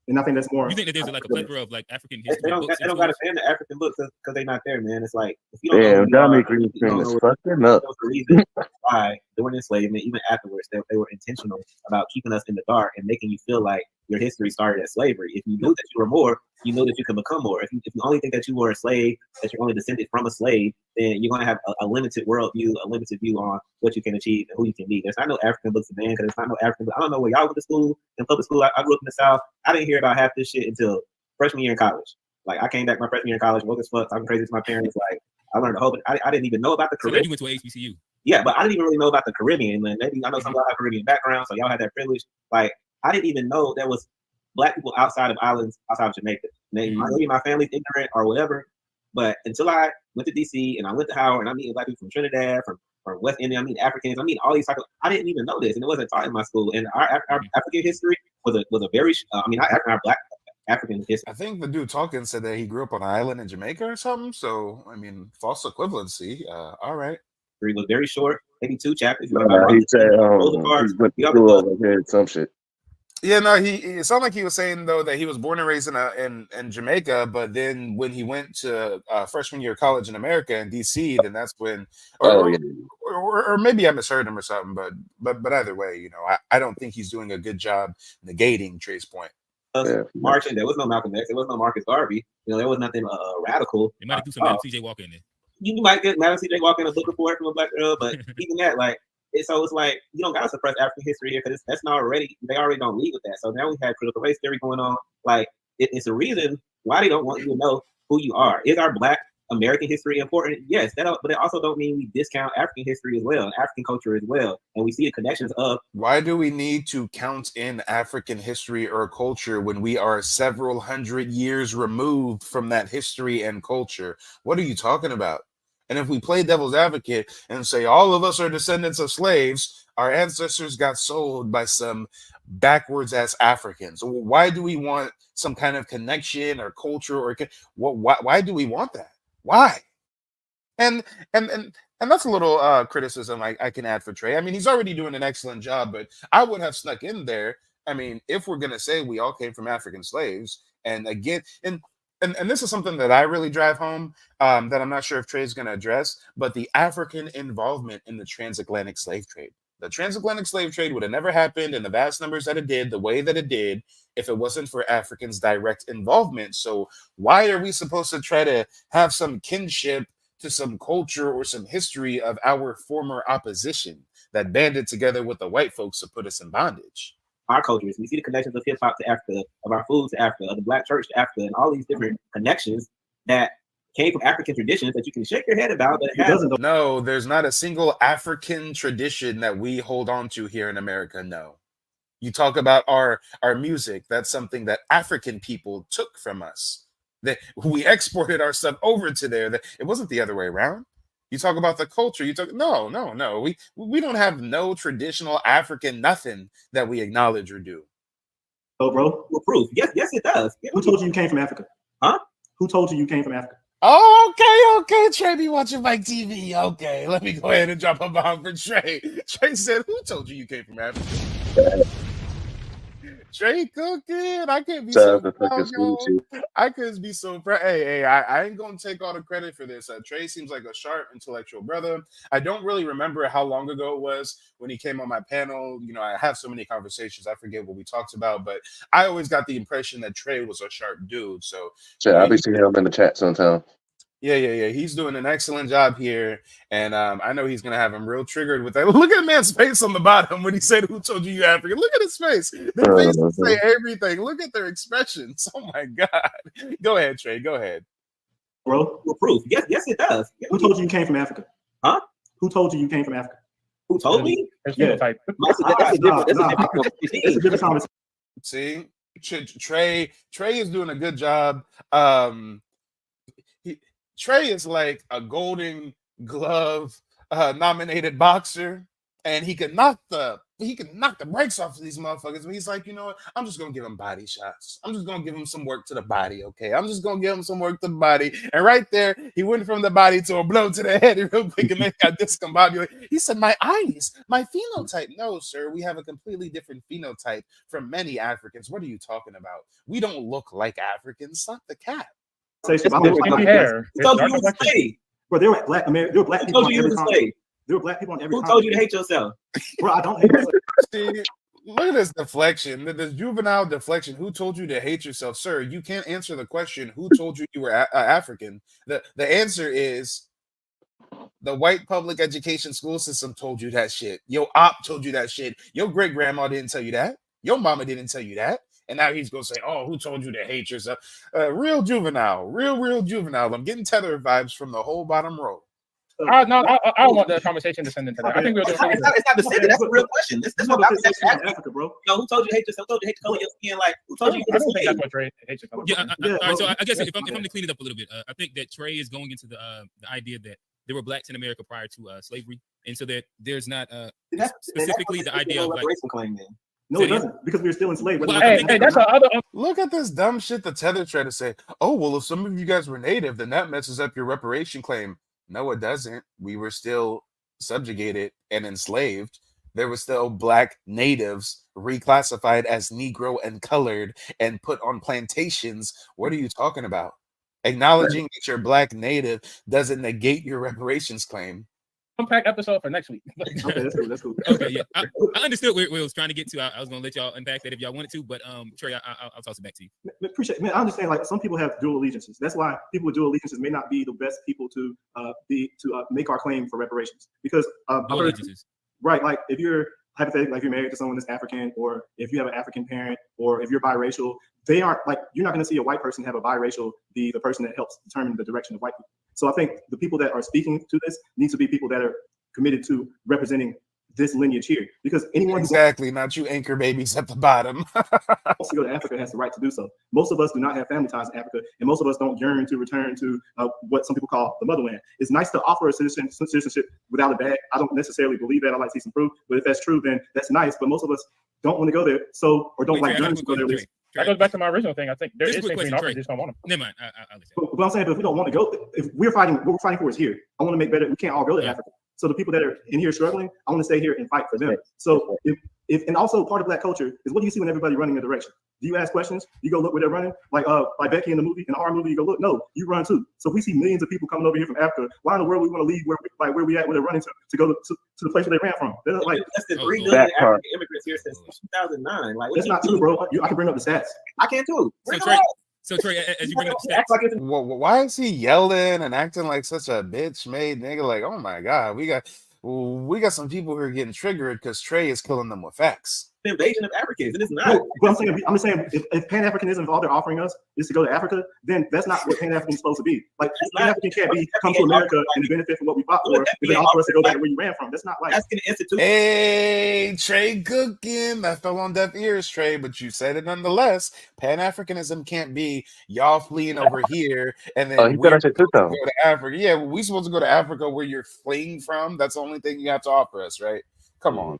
And I think that's more. You think that there's like a plethora of like African history? They don't got to fan the African books because they're not there, man. It's like if you don't know Dominic Greenstream is fucking up. There was a reason why during enslavement, even afterwards, they were intentional about keeping us in the dark and making you feel like your history started at slavery. If you knew that you were more, you know that you can become more. If you only think that you were a slave, that you're only descended from a slave, then you're going to have a limited worldview, a limited view on what you can achieve and who you can be. There's not no African books, man, because there's not no African. I don't know where y'all went to school, in public school. I grew up in the South. I didn't hear about half this shit until freshman year in college. Like I came back my freshman year in college, woke as fuck, talking crazy to my parents. Like I learned a whole, but I didn't even know about the Caribbean. So you went to HBCU. Yeah, but I didn't even really know about the Caribbean. And maybe I know some of y'all have Caribbean background, so y'all had that privilege. Like I didn't even know there was Black people outside of islands, outside of Jamaica. Maybe my family's ignorant or whatever, but until I went to DC and I went to Howard and I meet Black people from Trinidad, from West India, I meet Africans, I meet all these types of, I didn't even know this, and it wasn't taught in my school. And our African history was a very, our Black African history. I think the dude talking said that he grew up on an island in Jamaica or something. So false equivalency. All right. It was very short, maybe 2 chapters. He said he's went through over here some shit. Yeah, no, it sounded like he was saying though that he was born and raised in Jamaica, but then when he went to freshman year of college in America in DC, then that's when, or maybe I misheard him or something. But either way, I don't think he's doing a good job negating Trey's point. Marching, there was no Malcolm X, there was no Marcus Garvey. There was nothing radical. They might do some Madam C.J. Walker in there. You might get Madam C.J. Walker in a book report from a Black girl, but even that, like. So it's like you don't gotta suppress African history here because that's not already. They already don't lead with that. So now we have critical race theory going on. Like it's a reason why they don't want you to know who you are. Is our Black American history important? Yes, but it also don't mean we discount African history as well, African culture as well, and we see the connections of. Why do we need to count in African history or culture when we are several hundred years removed from that history and culture? What are you talking about? And if we play devil's advocate and say all of us are descendants of slaves, our ancestors got sold by some backwards ass Africans. Why do we want some kind of connection or culture or why do we want that? Why? And that's a little criticism I can add for Trey. I mean, he's already doing an excellent job, but I would have snuck in there. I mean, if we're gonna say we all came from African slaves, and again, and this is something that I really drive home, that I'm not sure if Trey's gonna address, but the African involvement in the transatlantic slave trade. The transatlantic slave trade would have never happened in the vast numbers that it did, the way that it did, if it wasn't for Africans' direct involvement. So why are we supposed to try to have some kinship to some culture or some history of our former opposition that banded together with the white folks to put us in bondage? Our cultures, we see the connections of hip hop to Africa, of our food to Africa, of the Black church to Africa, and all these different connections that came from African traditions that you can shake your head about. But no, there's not a single African tradition that we hold on to here in America. No. You talk about our music. That's something that African people took from us. That we exported our stuff over to there. That it wasn't the other way around. You talk about the culture. You talk no. We don't have no traditional African nothing that we acknowledge or do. Oh, bro. Well, proof. Yes, it does. Who told you came from Africa? Huh? Who told you came from Africa? Oh, okay. Trey be watching Mike TV. Okay, let me go ahead and drop a bomb for Trey. Trey said, "Who told you came from Africa?" Trey cooking. I can't be so proud, yo. I could be so proud. Hey, I ain't gonna take all the credit for this. Trey seems like a sharp, intellectual brother. I don't really remember how long ago it was when he came on my panel. You know, I have so many conversations, I forget what we talked about, but I always got the impression that Trey was a sharp dude. So I'll be seeing him in the chat sometime. Yeah. He's doing an excellent job here, and I know he's gonna have him real triggered with that. Look at the man's face on the bottom when he said, "Who told you African?" Look at his face. Their faces say everything. Look at their expressions. Oh my God. Go ahead, Trey. Go ahead, bro. Well, proof. Yes, it does. Who told you came from Africa? Huh? Who told you came from Africa? Who told me? Yeah. That's a different conversation. See, Trey is doing a good job. Trey is like a Golden Glove nominated boxer, and he can knock the brakes off of these motherfuckers. But he's like, you know what? I'm just gonna give him body shots. I'm just gonna give him some work to the body. Okay, I'm just gonna give him some work to the body. And right there, he went from the body to a blow to the head real quick, and then got discombobulated. He said, "My eyes, my phenotype." No, sir, we have a completely different phenotype from many Africans. What are you talking about? We don't look like Africans. Stop the cap. Bro, they were black. There were black people on every continent. There were black people on every continent. Who told you to hate yourself? Bro, I don't hate myself. See, look at this deflection. This juvenile deflection. Who told you to hate yourself, sir? You can't answer the question. Who told you were African? The answer is the white public education school system told you that shit. Your op told you that shit. Your great grandma didn't tell you that. Your mama didn't tell you that. And now he's gonna say, "Oh, who told you to hate yourself?" Real juvenile, real juvenile. I'm getting Tether vibes from the whole bottom row. I don't want the conversation to send into that. I think it's not descendant. That's a real question. This is what I'm saying. Africa, bro. Yo, who told you to hate yourself? Who told you to hate the color of your skin? Like, who told you? I don't think that's what Trey hates your color. Yeah. All right. So I guess if I'm to clean it up a little bit, I think that Trey is going into the idea that there were blacks in America prior to slavery, and so that there's not specifically the idea of like. No, it doesn't, because we were still enslaved. Well, hey, that's other. Look at this dumb shit the Tether tried to say. Oh, well, if some of you guys were native, then that messes up your reparation claim. No, it doesn't. We were still subjugated and enslaved. There were still black natives reclassified as Negro and colored and put on plantations. What are you talking about? Acknowledging that you're black native doesn't negate your reparations claim. Unpack episode for next week. Okay, that's cool. Okay, yeah, I understood where I was trying to get to. I was gonna let y'all unpack that if y'all wanted to, but Trey, I'll toss it back to you. Appreciate, man. I understand. Like some people have dual allegiances. That's why people with dual allegiances may not be the best people to make our claim for reparations because dual allegiances. Right, like if you're hypothetically, like if you're married to someone that's African, or if you have an African parent, or if you're biracial, they aren't like, you're not going to see a white person have a biracial be the person that helps determine the direction of white people. So I think the people that are speaking to this need to be people that are committed to representing this lineage here, because anyone Exactly, not you anchor babies at the bottom. who wants to go to Africa has the right to do so. Most of us do not have family ties in Africa, and most of us don't yearn to return to what some people call the motherland. It's nice to offer a citizenship without a bag. I don't necessarily believe that. I like to see some proof, but if that's true, then that's nice. But most of us don't want to go there, so or don't like yearn to go there. That goes back to my original thing. I think there is quick things being question, offered, Trey. they just don't want them. Never mind. But I'm saying, but if we don't want to go, if we're fighting, what we're fighting for is here. I want to make better. We can't all go to Africa. So the people that are in here struggling, I want to stay here and fight for them. So if and also part of Black culture is, what do you see when everybody running in a direction? Do you ask questions? You go look where they're running, like Becky in the movie, in the horror movie. You go look. No, you run too. So if we see millions of people coming over here from Africa, why in the world we want to leave where we at, where they're running to go to the place where they ran from? They're like, less than 3 million African immigrants here since 2009. Like, that's not true, bro. I can bring up the stats. I can too. So Trey, as you bring up stats, Why is he yelling and acting like such a bitch made nigga? Like, oh my god, we got some people who are getting triggered because Trey is killing them with facts. The invasion of Africans, and it's not. No, but I'm just saying, if Pan-Africanism, if all they're offering us is to go to Africa, then that's not what Pan-African is supposed to be. Like, Pan-African can't be come to America and benefit from what we fought for, if they offer us to go back where you ran from. That's not like. That's an institution. Hey, Trey cooking. That fell on deaf ears, Trey, but you said it nonetheless. Pan-Africanism can't be y'all fleeing over here and then he said I said too, though. go to Africa. Yeah, we supposed to go to Africa where you're fleeing from. That's the only thing you have to offer us, right? Come on.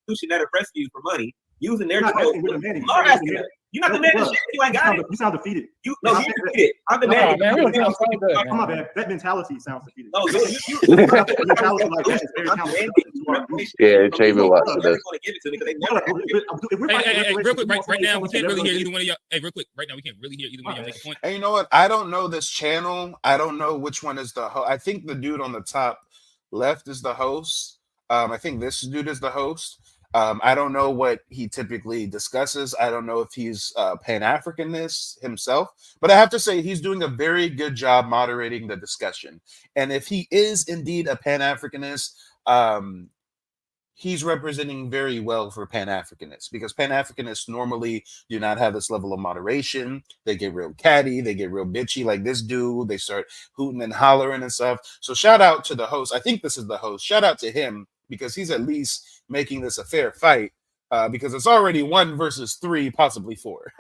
Institution that oppress you for money, using their You're not trope. asking, we're demanding. I'm asking it. You're not demanding shit. You ain't got it. You sound defeated. You defeated. I'm demanding. Man, You we're demanding. come on, man. That mentality sounds defeated. No, mentality like that is very counterproductive. Yeah, Trey been watching They're this. going to give it to me because they never. hey, real quick, right now we can't really hear either one of y'all. Hey, real quick, right now we can't really hear either one of y'all make a point. And you know what? I don't know this channel. I don't know which one is the host. I think the dude on the top left is the host. I think this dude is the host. I don't know what he typically discusses. I don't know if he's Pan-Africanist himself, but I have to say he's doing a very good job moderating the discussion. And if he is indeed a Pan-Africanist, he's representing very well for Pan-Africanists, because Pan-Africanists normally do not have this level of moderation. They get real catty, they get real bitchy like this dude. They start hooting and hollering and stuff. So shout out to the host. I think this is the host. Shout out to him, because he's at least making this a fair fight, because it's already 1 versus 3, possibly 4.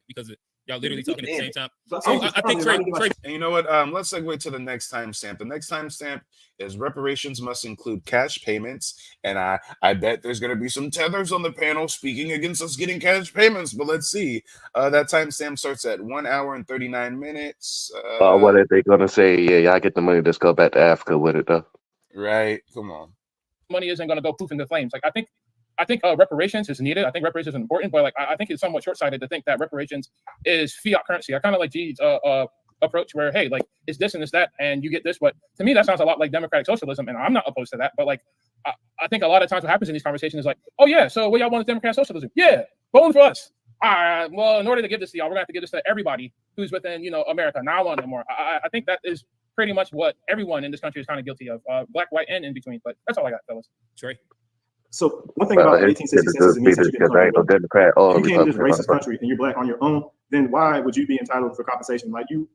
Because y'all literally talking at the same time. So I think Trey, and you know what? Let's segue to the next timestamp. The next timestamp is reparations must include cash payments. And I bet there's going to be some tethers on the panel speaking against us getting cash payments, but let's see. That timestamp starts at 1 hour and 39 minutes. What are they gonna say? Yeah, y'all get the money. Let's go back to Africa with it, though. Right? Come on. Money isn't going to go poof into flames. Like, I think reparations is needed. I think reparations is important, but like I think it's somewhat short-sighted to think that reparations is fiat currency. I kind of like G's approach where, hey, like it's this and it's that, and you get this. But to me, that sounds a lot like democratic socialism, and I'm not opposed to that. But like, I think a lot of times what happens in these conversations is like, oh yeah, so what y'all want is democratic socialism? Yeah, vote for us. Well, in order to give this to y'all, we're gonna have to give this to everybody who's within, America. Now I want no more. I think that is pretty much what everyone in this country is kind of guilty of, black, white, and in between. But that's all I got, fellas. Trey. So one thing about the 1860 census, it means that you can ain't no Democrat or you can't just Republican. racist country and you're black on your own, then why would you be entitled for compensation? Like, you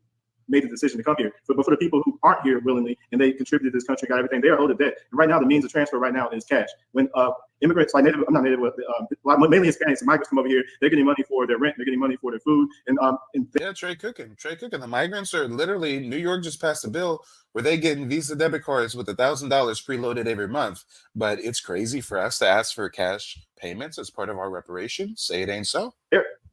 made the decision to come here. But for the people who aren't here willingly and they contributed to this country, got everything, they are owed a debt. And right now, the means of transfer right now is cash. When immigrants, like mainly Hispanics and migrants come over here, they're getting money for their rent, they're getting money for their food. And yeah, Trey cooking. The migrants are literally, New York just passed a bill where they getting Visa debit cards with $1,000 preloaded every month. But it's crazy for us to ask for cash payments as part of our reparations. Say it ain't so.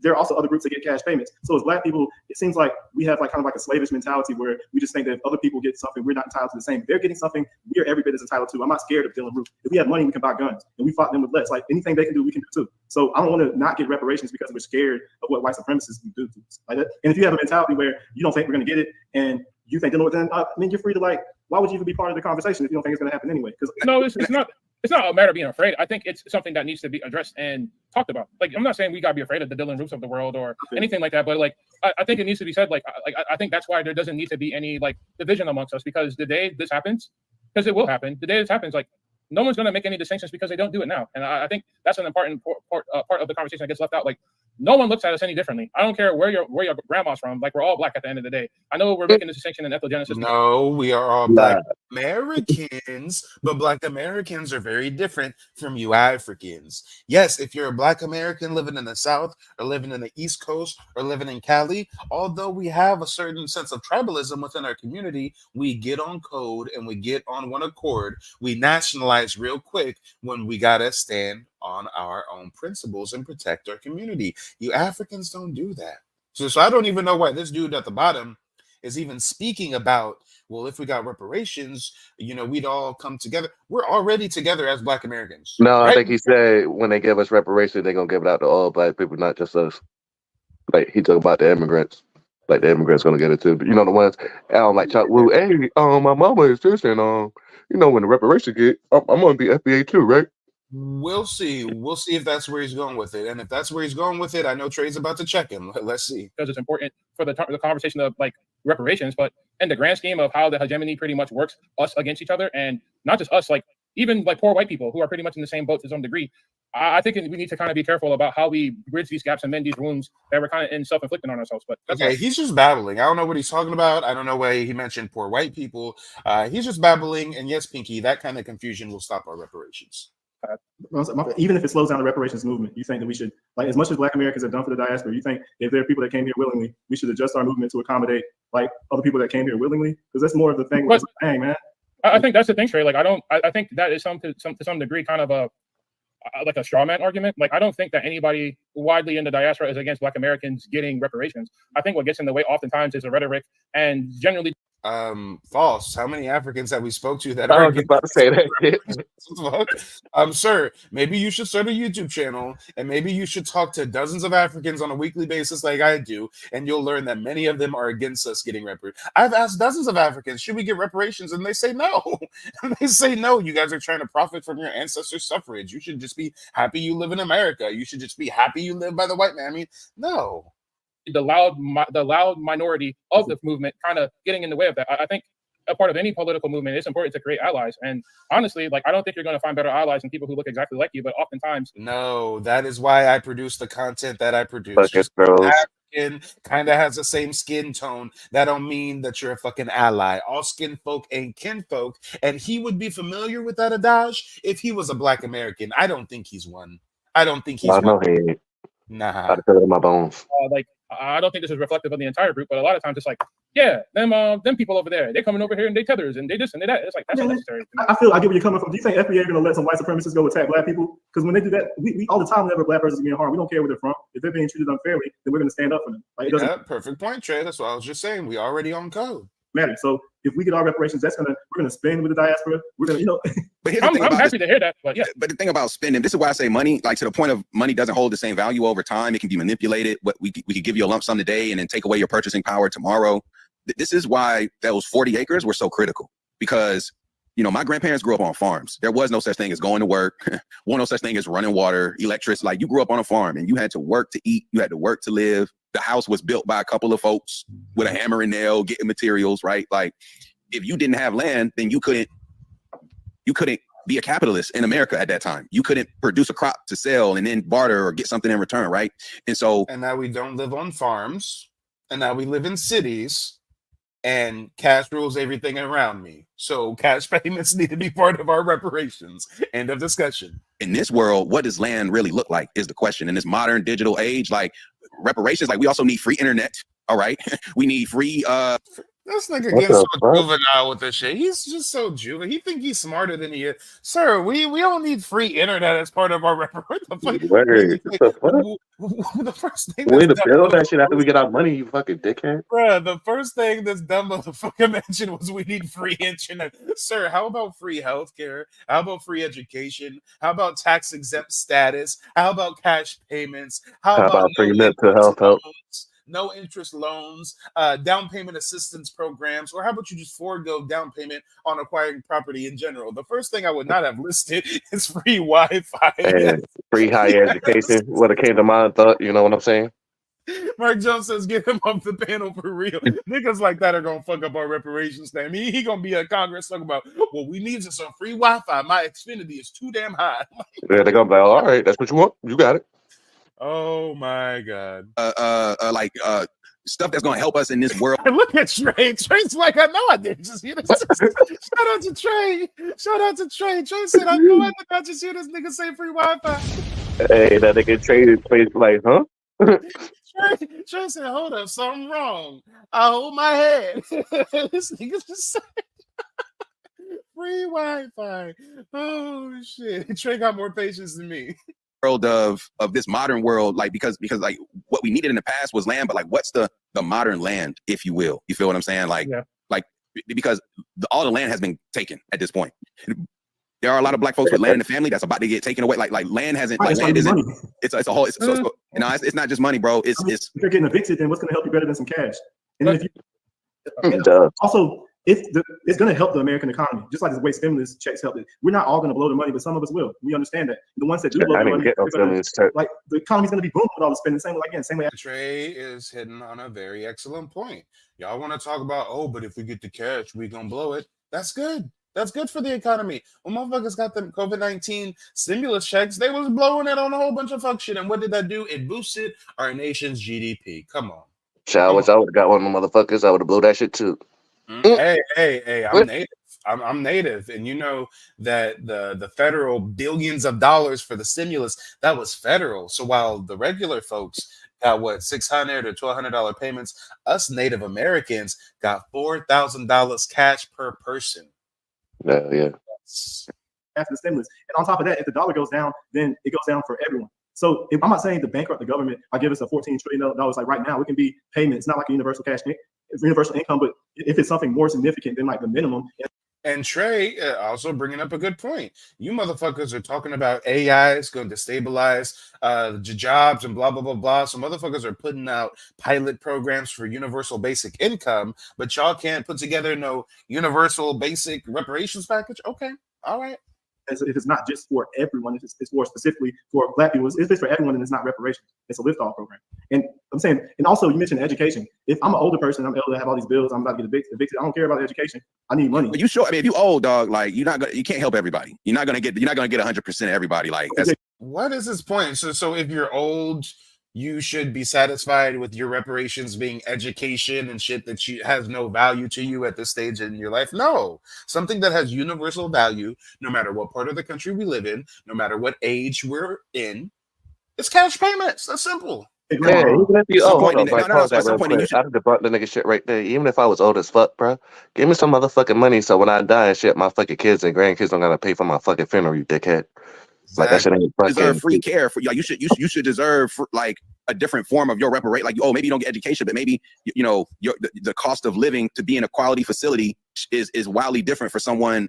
There are also other groups that get cash payments. So as black people, it seems like we have like kind of like a slavish mentality where we just think that if other people get something, we're not entitled to the same. If they're getting something, we are every bit as entitled to. I'm not scared of Dylan Roof. If we have money, we can buy guns, and we fought them with less. Like, anything they can do, we can do too. So I don't want to not get reparations because we're scared of what white supremacists can do to us like that. And if you have a mentality where you don't think we're going to get it, and you think, then you're free to, like, why would you even be part of the conversation if you don't think it's going to happen anyway? Because no, it's not. It's not a matter of being afraid. I think it's something that needs to be addressed and talked about. Like, I'm not saying we gotta be afraid of the Dylan Roofs of the world or anything like that, but like, I think it needs to be said. Like, I think that's why there doesn't need to be any like division amongst us, because the day this happens, because it will happen, the day this happens, like, no one's going to make any distinctions because they don't do it now. And I think that's an important part of the conversation that gets left out. Like, no one looks at us any differently. I don't care where your grandma's from. Like, we're all black at the end of the day. I know we're making this distinction in ethnogenesis. No, we are all black Americans, but black Americans are very different from you Africans. Yes, if you're a black American living in the South or living in the East Coast or living in Cali, although we have a certain sense of tribalism within our community, we get on code and we get on one accord. We nationalize real quick when we gotta stand on our own principles and protect our community. You Africans don't do that. So I don't even know why this dude at the bottom is even speaking about, well, if we got reparations, you know, we'd all come together. We're already together as black Americans. No, right? I think he said when they give us reparations, they're gonna give it out to all black people, not just us. Like he talked about the immigrants. Like the immigrants gonna get it too. But you know the ones like Chuck Wu, hey, my mama is this and you know, when the reparation get, I'm gonna be FBA too, right? We'll see. We'll see if that's where he's going with it. And if that's where he's going with it, I know Trey's about to check him. Let's see. Because it's important for the conversation of like reparations, but in the grand scheme of how the hegemony pretty much works us against each other, and not just us, like even like poor white people who are pretty much in the same boat to some degree. I think we need to kind of be careful about how we bridge these gaps and mend these wounds that we're kind of in self-inflicting on ourselves. But okay, he's just babbling. I don't know what he's talking about. I don't know why he mentioned poor white people. He's just babbling. And yes, Pinky, that kind of confusion will stop our reparations. Even if it slows down the reparations movement, you think that we should, like, as much as black Americans have done for the diaspora, you think if there are people that came here willingly, we should adjust our movement to accommodate like other people that came here willingly? Because that's more of the thing. But, dang, man. I think that's the thing, Trey. Like, I think that is to some degree kind of a like a straw man argument. Like, I don't think that anybody widely in the diaspora is against black Americans getting reparations. I think what gets in the way oftentimes is the rhetoric and generally. False. How many Africans have we spoke to that I are was about to say that. Sir, maybe you should start a YouTube channel and maybe you should talk to dozens of Africans on a weekly basis like I do, and you'll learn that many of them are against us getting reparations. I've asked dozens of Africans, should we get reparations? And they say no. They say no. You guys are trying to profit from your ancestors' suffrage. You should just be happy you live in America. You should just be happy you live by the white man. I mean, no. The loud minority of the movement kind of getting in the way of that. I think a part of any political movement, it's important to create allies. And honestly, like, I don't think you're going to find better allies than people who look exactly like you, but oftentimes. No, that is why I produce the content that I produce. African kind of has the same skin tone. That don't mean that you're a fucking ally. All skin folk ain't kin folk. And he would be familiar with that adage if he was a black American. I don't think he's one. I don't think he's I know one. he ain't. Nah. I feel it in my bones. Like, I don't think this is reflective of the entire group, but a lot of times it's like, yeah, them people over there, they're coming over here and they tethers and they this and they that. It's like, that's unnecessary. I feel I get where you're coming from. Do you think FBA are going to let some white supremacists go attack black people? Because when they do that, we all the time, whenever a black person is being harmed, we don't care where they're from. If they're being treated unfairly, then we're going to stand up for them. Like, it doesn't Perfect point, Trey. That's what I was just saying. We already on code. matter. So if we get our reparations, we're gonna spend with the diaspora. We're gonna, But here's the thing I'm about happy to hear that, but yeah. But the thing about spending, this is why I say money, like to the point of money doesn't hold the same value over time. It can be manipulated. What we could give you a lump sum today and then take away your purchasing power tomorrow. This is why those 40 acres were so critical, because my grandparents grew up on farms. There was no such thing as going to work. No such thing as running water, electricity. Like, you grew up on a farm and you had to work to eat. You had to work to live. The house was built by a couple of folks with a hammer and nail, getting materials, right? Like, if you didn't have land, then you couldn't be a capitalist in America at that time. You couldn't produce a crop to sell and then barter or get something in return, right? And now we don't live on farms, and now we live in cities. And cash rules everything around me. So cash payments need to be part of our reparations. End of discussion. In this world, what does land really look like is the question. In this modern digital age, like reparations, like we also need free internet. All right. We need free This nigga gets so juvenile with this shit. He's just so juvenile. He think he's smarter than he is. Sir, we don't need free internet as part of our reparations. The first thing we need to build that shit after we get our money, you fucking dickhead. Bruh, the first thing this dumb motherfucker mentioned was we need free internet. Sir, how about free healthcare? How about free education? How about tax exempt status? How about cash payments? How about free mental health help? No interest loans, down payment assistance programs, or how about you just forego down payment on acquiring property in general? The first thing I would not have listed is free Wi-Fi. And free higher education. What it came to mind thought, you know what I'm saying? Mark Jones says, "Get him off the panel for real." Niggas like that are gonna fuck up our reparations thing. He gonna be in Congress talking about, well, we need some free Wi-Fi. My Xfinity is too damn high. Yeah, they're gonna be like, all right, that's what you want. You got it. Oh my god. Stuff that's gonna help us in this world. Look at Trey. Trey's like, I know I didn't just hear this. Shout out to Trey. Shout out to Trey. Trey said, I know I did not just hear this nigga say free Wi-Fi. Hey, that nigga traded place like, huh? Trey said, hold up, something wrong. I hold my head. This nigga just said free Wi-Fi. Oh shit. Trey got more patience than me. World of this modern world, like because like what we needed in the past was land, but like what's the modern land, if you will? You feel what I'm saying? Like, like because all the land has been taken at this point. There are a lot of black folks with land in the family that's about to get taken away. Like land hasn't. Like land isn't. It's a whole. So, you know, it's not just money, bro. It's. If you're getting evicted, then what's going to help you better than some cash? And then if you also. It's going to help the American economy, just like the way stimulus checks help it. We're not all going to blow the money, but some of us will. We understand that. The ones that do blow the money, like the economy's going to be booming with all the spending. Same way. Trey is hitting on a very excellent point. Y'all want to talk about, oh, but if we get the cash, we're going to blow it. That's good. That's good for the economy. When motherfuckers got them COVID-19 stimulus checks, they was blowing it on a whole bunch of fuck shit. And what did that do? It boosted our nation's GDP. Come on. Child, I wish I would have got one of the motherfuckers. I would have blew that shit too. Hey, I'm native. I'm native, and you know that the federal billions of dollars for the stimulus, that was federal. So while the regular folks got what $600 or $1,200 payments, us Native Americans got $4,000 cash per person. Yeah. After the stimulus, and on top of that, if the dollar goes down, then it goes down for everyone. So if I'm not saying to bankrupt the government, I give us a $14 trillion. Like right now, it can be payments, not like a universal cash, it's universal income, but if it's something more significant than like the minimum. And Trey also bringing up a good point. You motherfuckers are talking about AI is going to destabilize jobs and blah, blah, blah, blah. So motherfuckers are putting out pilot programs for universal basic income, but y'all can't put together no universal basic reparations package. Okay. All right. If it's not just for everyone, if it's more specifically for black people, if it's for everyone, then it's not reparations. It's a lift-off program. And I'm saying, and also you mentioned education. If I'm an older person, I'm able to have all these bills, I'm about to get evicted. I don't care about education. I need money. But you sure? I mean, if you old dog, like you can't help everybody. You're not gonna get 100% of everybody. Like that's. What is his point? So if you're old, you should be satisfied with your reparations being education and shit that has no value to you at this stage in your life. No, something that has universal value, no matter what part of the country we live in, no matter what age we're in, it's cash payments. That's simple. Yeah, even if you hold on, I have to brought the nigga shit right there. Even if I was old as fuck, bro, give me some motherfucking money so when I die and shit, my fucking kids and grandkids don't gotta pay for my fucking funeral, you dickhead. Like that shit ain't fucking. Deserve free care for you should deserve like a different form of your reparation. Like, maybe you don't get education, but maybe the cost of living to be in a quality facility is wildly different for someone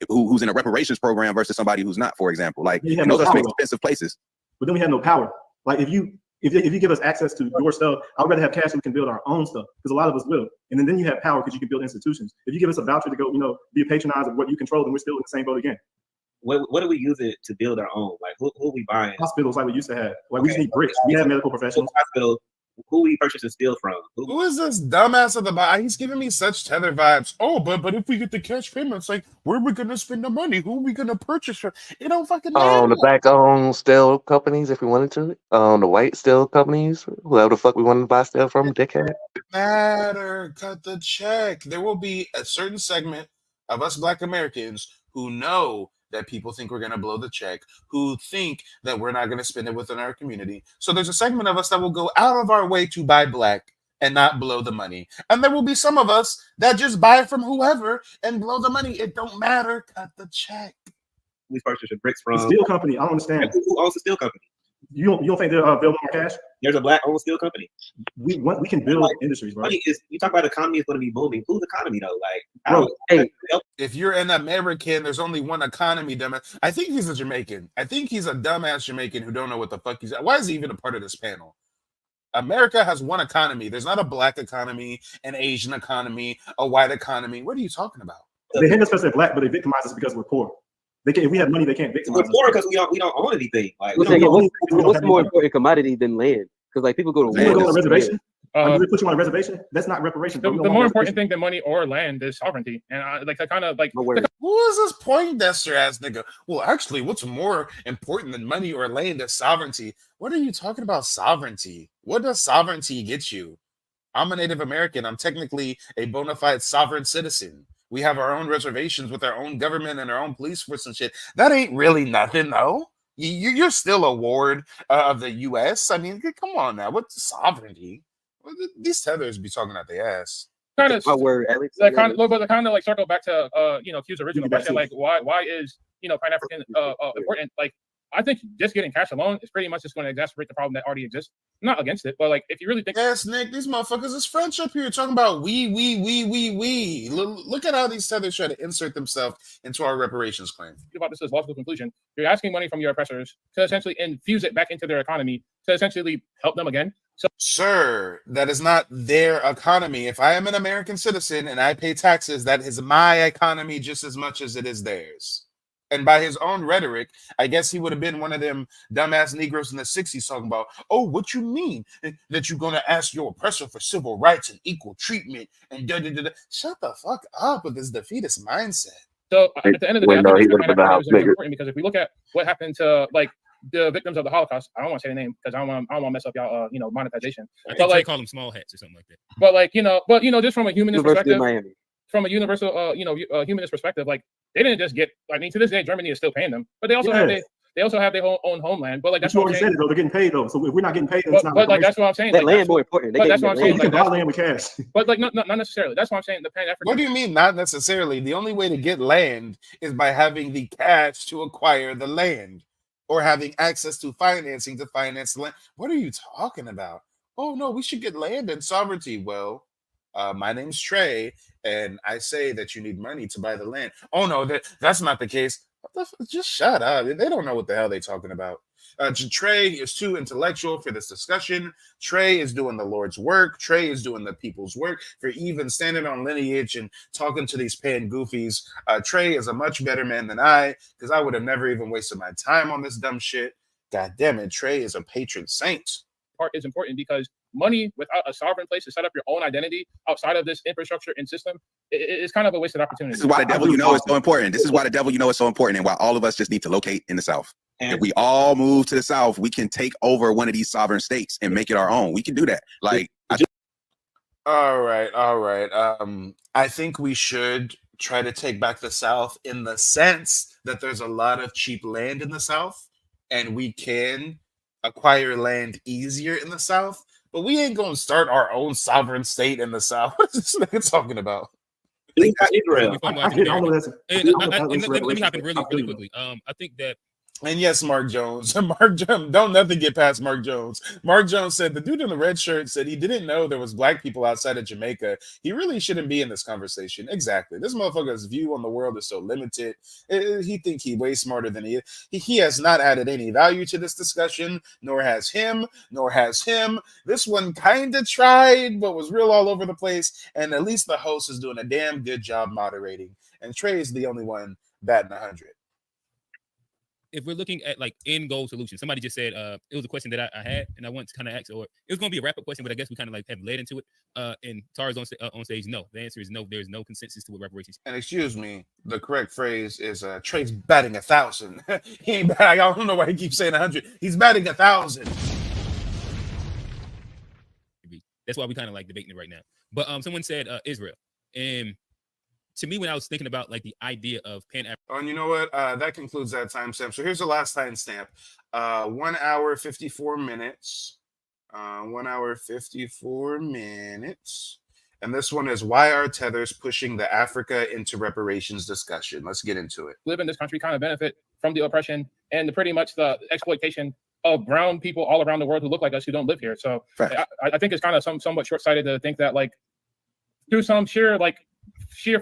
who's in a reparations program versus somebody who's not, for example. Like, those are some expensive places. But then we have no power. Like if you give us access to your stuff, I'd rather have cash so we can build our own stuff, because a lot of us will. And then you have power because you can build institutions. If you give us a voucher to go, be a patronizer of what you control, then we're still in the same boat again. What do we use it to build our own? Like who are we buying? Hospitals like we used to have. Like we just need bricks. We have medical professionals. Hospital. Who we purchasing steel from? Who is this dumbass of the bar? He's giving me such tether vibes. Oh, but if we get the cash payments, like where are we gonna spend the money? Who are we gonna purchase from? It don't fucking matter. The black-owned steel companies, if we wanted to. The white steel companies, whoever the fuck we wanted to buy steel from, dickhead. Matter. Cut the check. There will be a certain segment of us Black Americans who know that people think we're going to blow the check, who think that we're not going to spend it within our community. So there's a segment of us that will go out of our way to buy black and not blow the money. And there will be some of us that just buy from whoever and blow the money. It don't matter. Cut the check. We purchasing bricks from the steel company. I don't understand. Who owns the steel company? You don't think they're building more cash? There's a black-owned steel company. We can build industries, bro. You talk about the economy is going to be booming. Whose economy though? Like, bro, if you're an American, there's only one economy, dumbass. I think he's a Jamaican. I think he's a dumbass Jamaican who don't know what the fuck he's. Why is he even a part of this panel? America has one economy. There's not a black economy, an Asian economy, a white economy. What are you talking about? They hate us because they're black, but they victimize us because we're poor. If we have money, they can't victimize us. We're poor because we don't own anything. Like, what's the more important commodity than land? Because like people go to You war. want to go on a reservation? Uh, They put you on a reservation? That's not reparations. the, bro. You the don't more want important reparation. thing than money or land is sovereignty, and I kind of like. Who is this Poindexter ass nigga? Well, actually, what's more important than money or land is sovereignty. What are you talking about sovereignty? What does sovereignty get you? I'm a Native American. I'm technically a bona fide sovereign citizen. We have our own reservations with our own government and our own police force and shit. That ain't really nothing, though. You're still a ward of the U.S. I mean, come on now. What's sovereignty? These tethers be talking out their ass. Kind of, My word, Alex. like kind of, but kind of like circle back to Q's original back question, to- like why is Pan African important? Like I think just getting cash alone is pretty much just going to exacerbate the problem that already exists. I'm not against it, but like if you really think, Yes, Nick, these motherfuckers is French up here talking about we. Look at how these tethers try to insert themselves into our reparations claim. about this as logical conclusion, you're asking money from your oppressors to essentially infuse it back into their economy to essentially help them again. So, Sir, that is not their economy. If I am an American citizen and I pay taxes, that is my economy just as much as it is theirs. And by his own rhetoric, I guess he would have been one of them dumbass Negroes in the 60s talking about, oh, what you mean? That you're going to ask your oppressor for civil rights and equal treatment and da-da-da-da. Shut the fuck up with this defeatist mindset. So at the end of the day, Well, I no, think he this would've kind been of the is very house nigga. important because if we look at what happened to like the victims of the Holocaust, I don't want to say the name because I don't want to mess up y'all monetization. I But think Trey like, call them small hats or something like that. but like just from a humanist University of perspective, Miami. from a universal humanist perspective, like they didn't just get. I mean, to this day, Germany is still paying them, but they also have Yes. they also have their own homeland. But like But that's you what I'm already saying. said it though. They're getting paid though. So if we're not getting paid, then it's But, not but like reparation. that's what I'm saying. That Like, land that's more what, important. They but getting that's what the I'm Well, saying. you Like can buy that's, land with cash. but like not necessarily. That's what I'm saying. The Pan What do African. you mean, not necessarily? The only way to get land is by having the cash to acquire the land or having access to financing to finance the land. What are you talking about? Oh, no, we should get land and sovereignty. Well, my name's Trey, and I say that you need money to buy the land. Oh, no, that's not the case. What the just shut up. They don't know what the hell they're talking about. Trey is too intellectual for this discussion. Trey is doing the Lord's work. Trey is doing the people's work. For even standing on lineage and talking to these pan goofies, Trey is a much better man than I, because I would have never even wasted my time on this dumb shit. God damn it, Trey is a patron saint. Part is important because money without a sovereign place to set up your own identity outside of this infrastructure and system is kind of a wasted opportunity. This is why the devil you know is so important. This is why the devil you know is so important, and why all of us just need to locate in the South. If we all move to the South, we can take over one of these sovereign states and make it our own. We can do that. Like, All right. I think we should try to take back the South in the sense that there's a lot of cheap land in the South, and we can acquire land easier in the South. But we ain't gonna start our own sovereign state in the South. What is this nigga talking about? Israel. Let me hop in really quickly. I think that. And yes, Mark Jones. Mark Jones, don't nothing get past Mark Jones. Mark Jones said the dude in the red shirt said he didn't know there was black people outside of Jamaica. He really shouldn't be in this conversation. Exactly. This motherfucker's view on the world is so limited. He think he way smarter than he is. He has not added any value to this discussion, nor has him. This one kind of tried, but was real all over the place. And at least the host is doing a damn good job moderating. And Trey is the only one batting 100. If we're looking at like end goal solutions, somebody just said it was a question that I had and I want to kind of ask, or it was going to be a wrap-up question, but I guess we kind of like have led into it. And Tara's on stage. No, the answer is no. There's no consensus to what reparations. And excuse me, the correct phrase is Trey's batting 1,000. He ain't batting. I don't know why he keeps saying 100. He's batting 1,000. That's why we kind of like debating it right now. But someone said Israel, and to me, when I was thinking about like the idea of Pan-African. Oh, and you know what? That concludes that timestamp. So here's the last timestamp. 1 hour, 54 minutes. 1 hour, 54 minutes. And this one is why are tethers pushing the Africa into reparations discussion? Let's get into it. Live in this country kind of benefit from the oppression and the pretty much the exploitation of brown people all around the world who look like us who don't live here. So I think it's kind of somewhat short-sighted to think that like through some sheer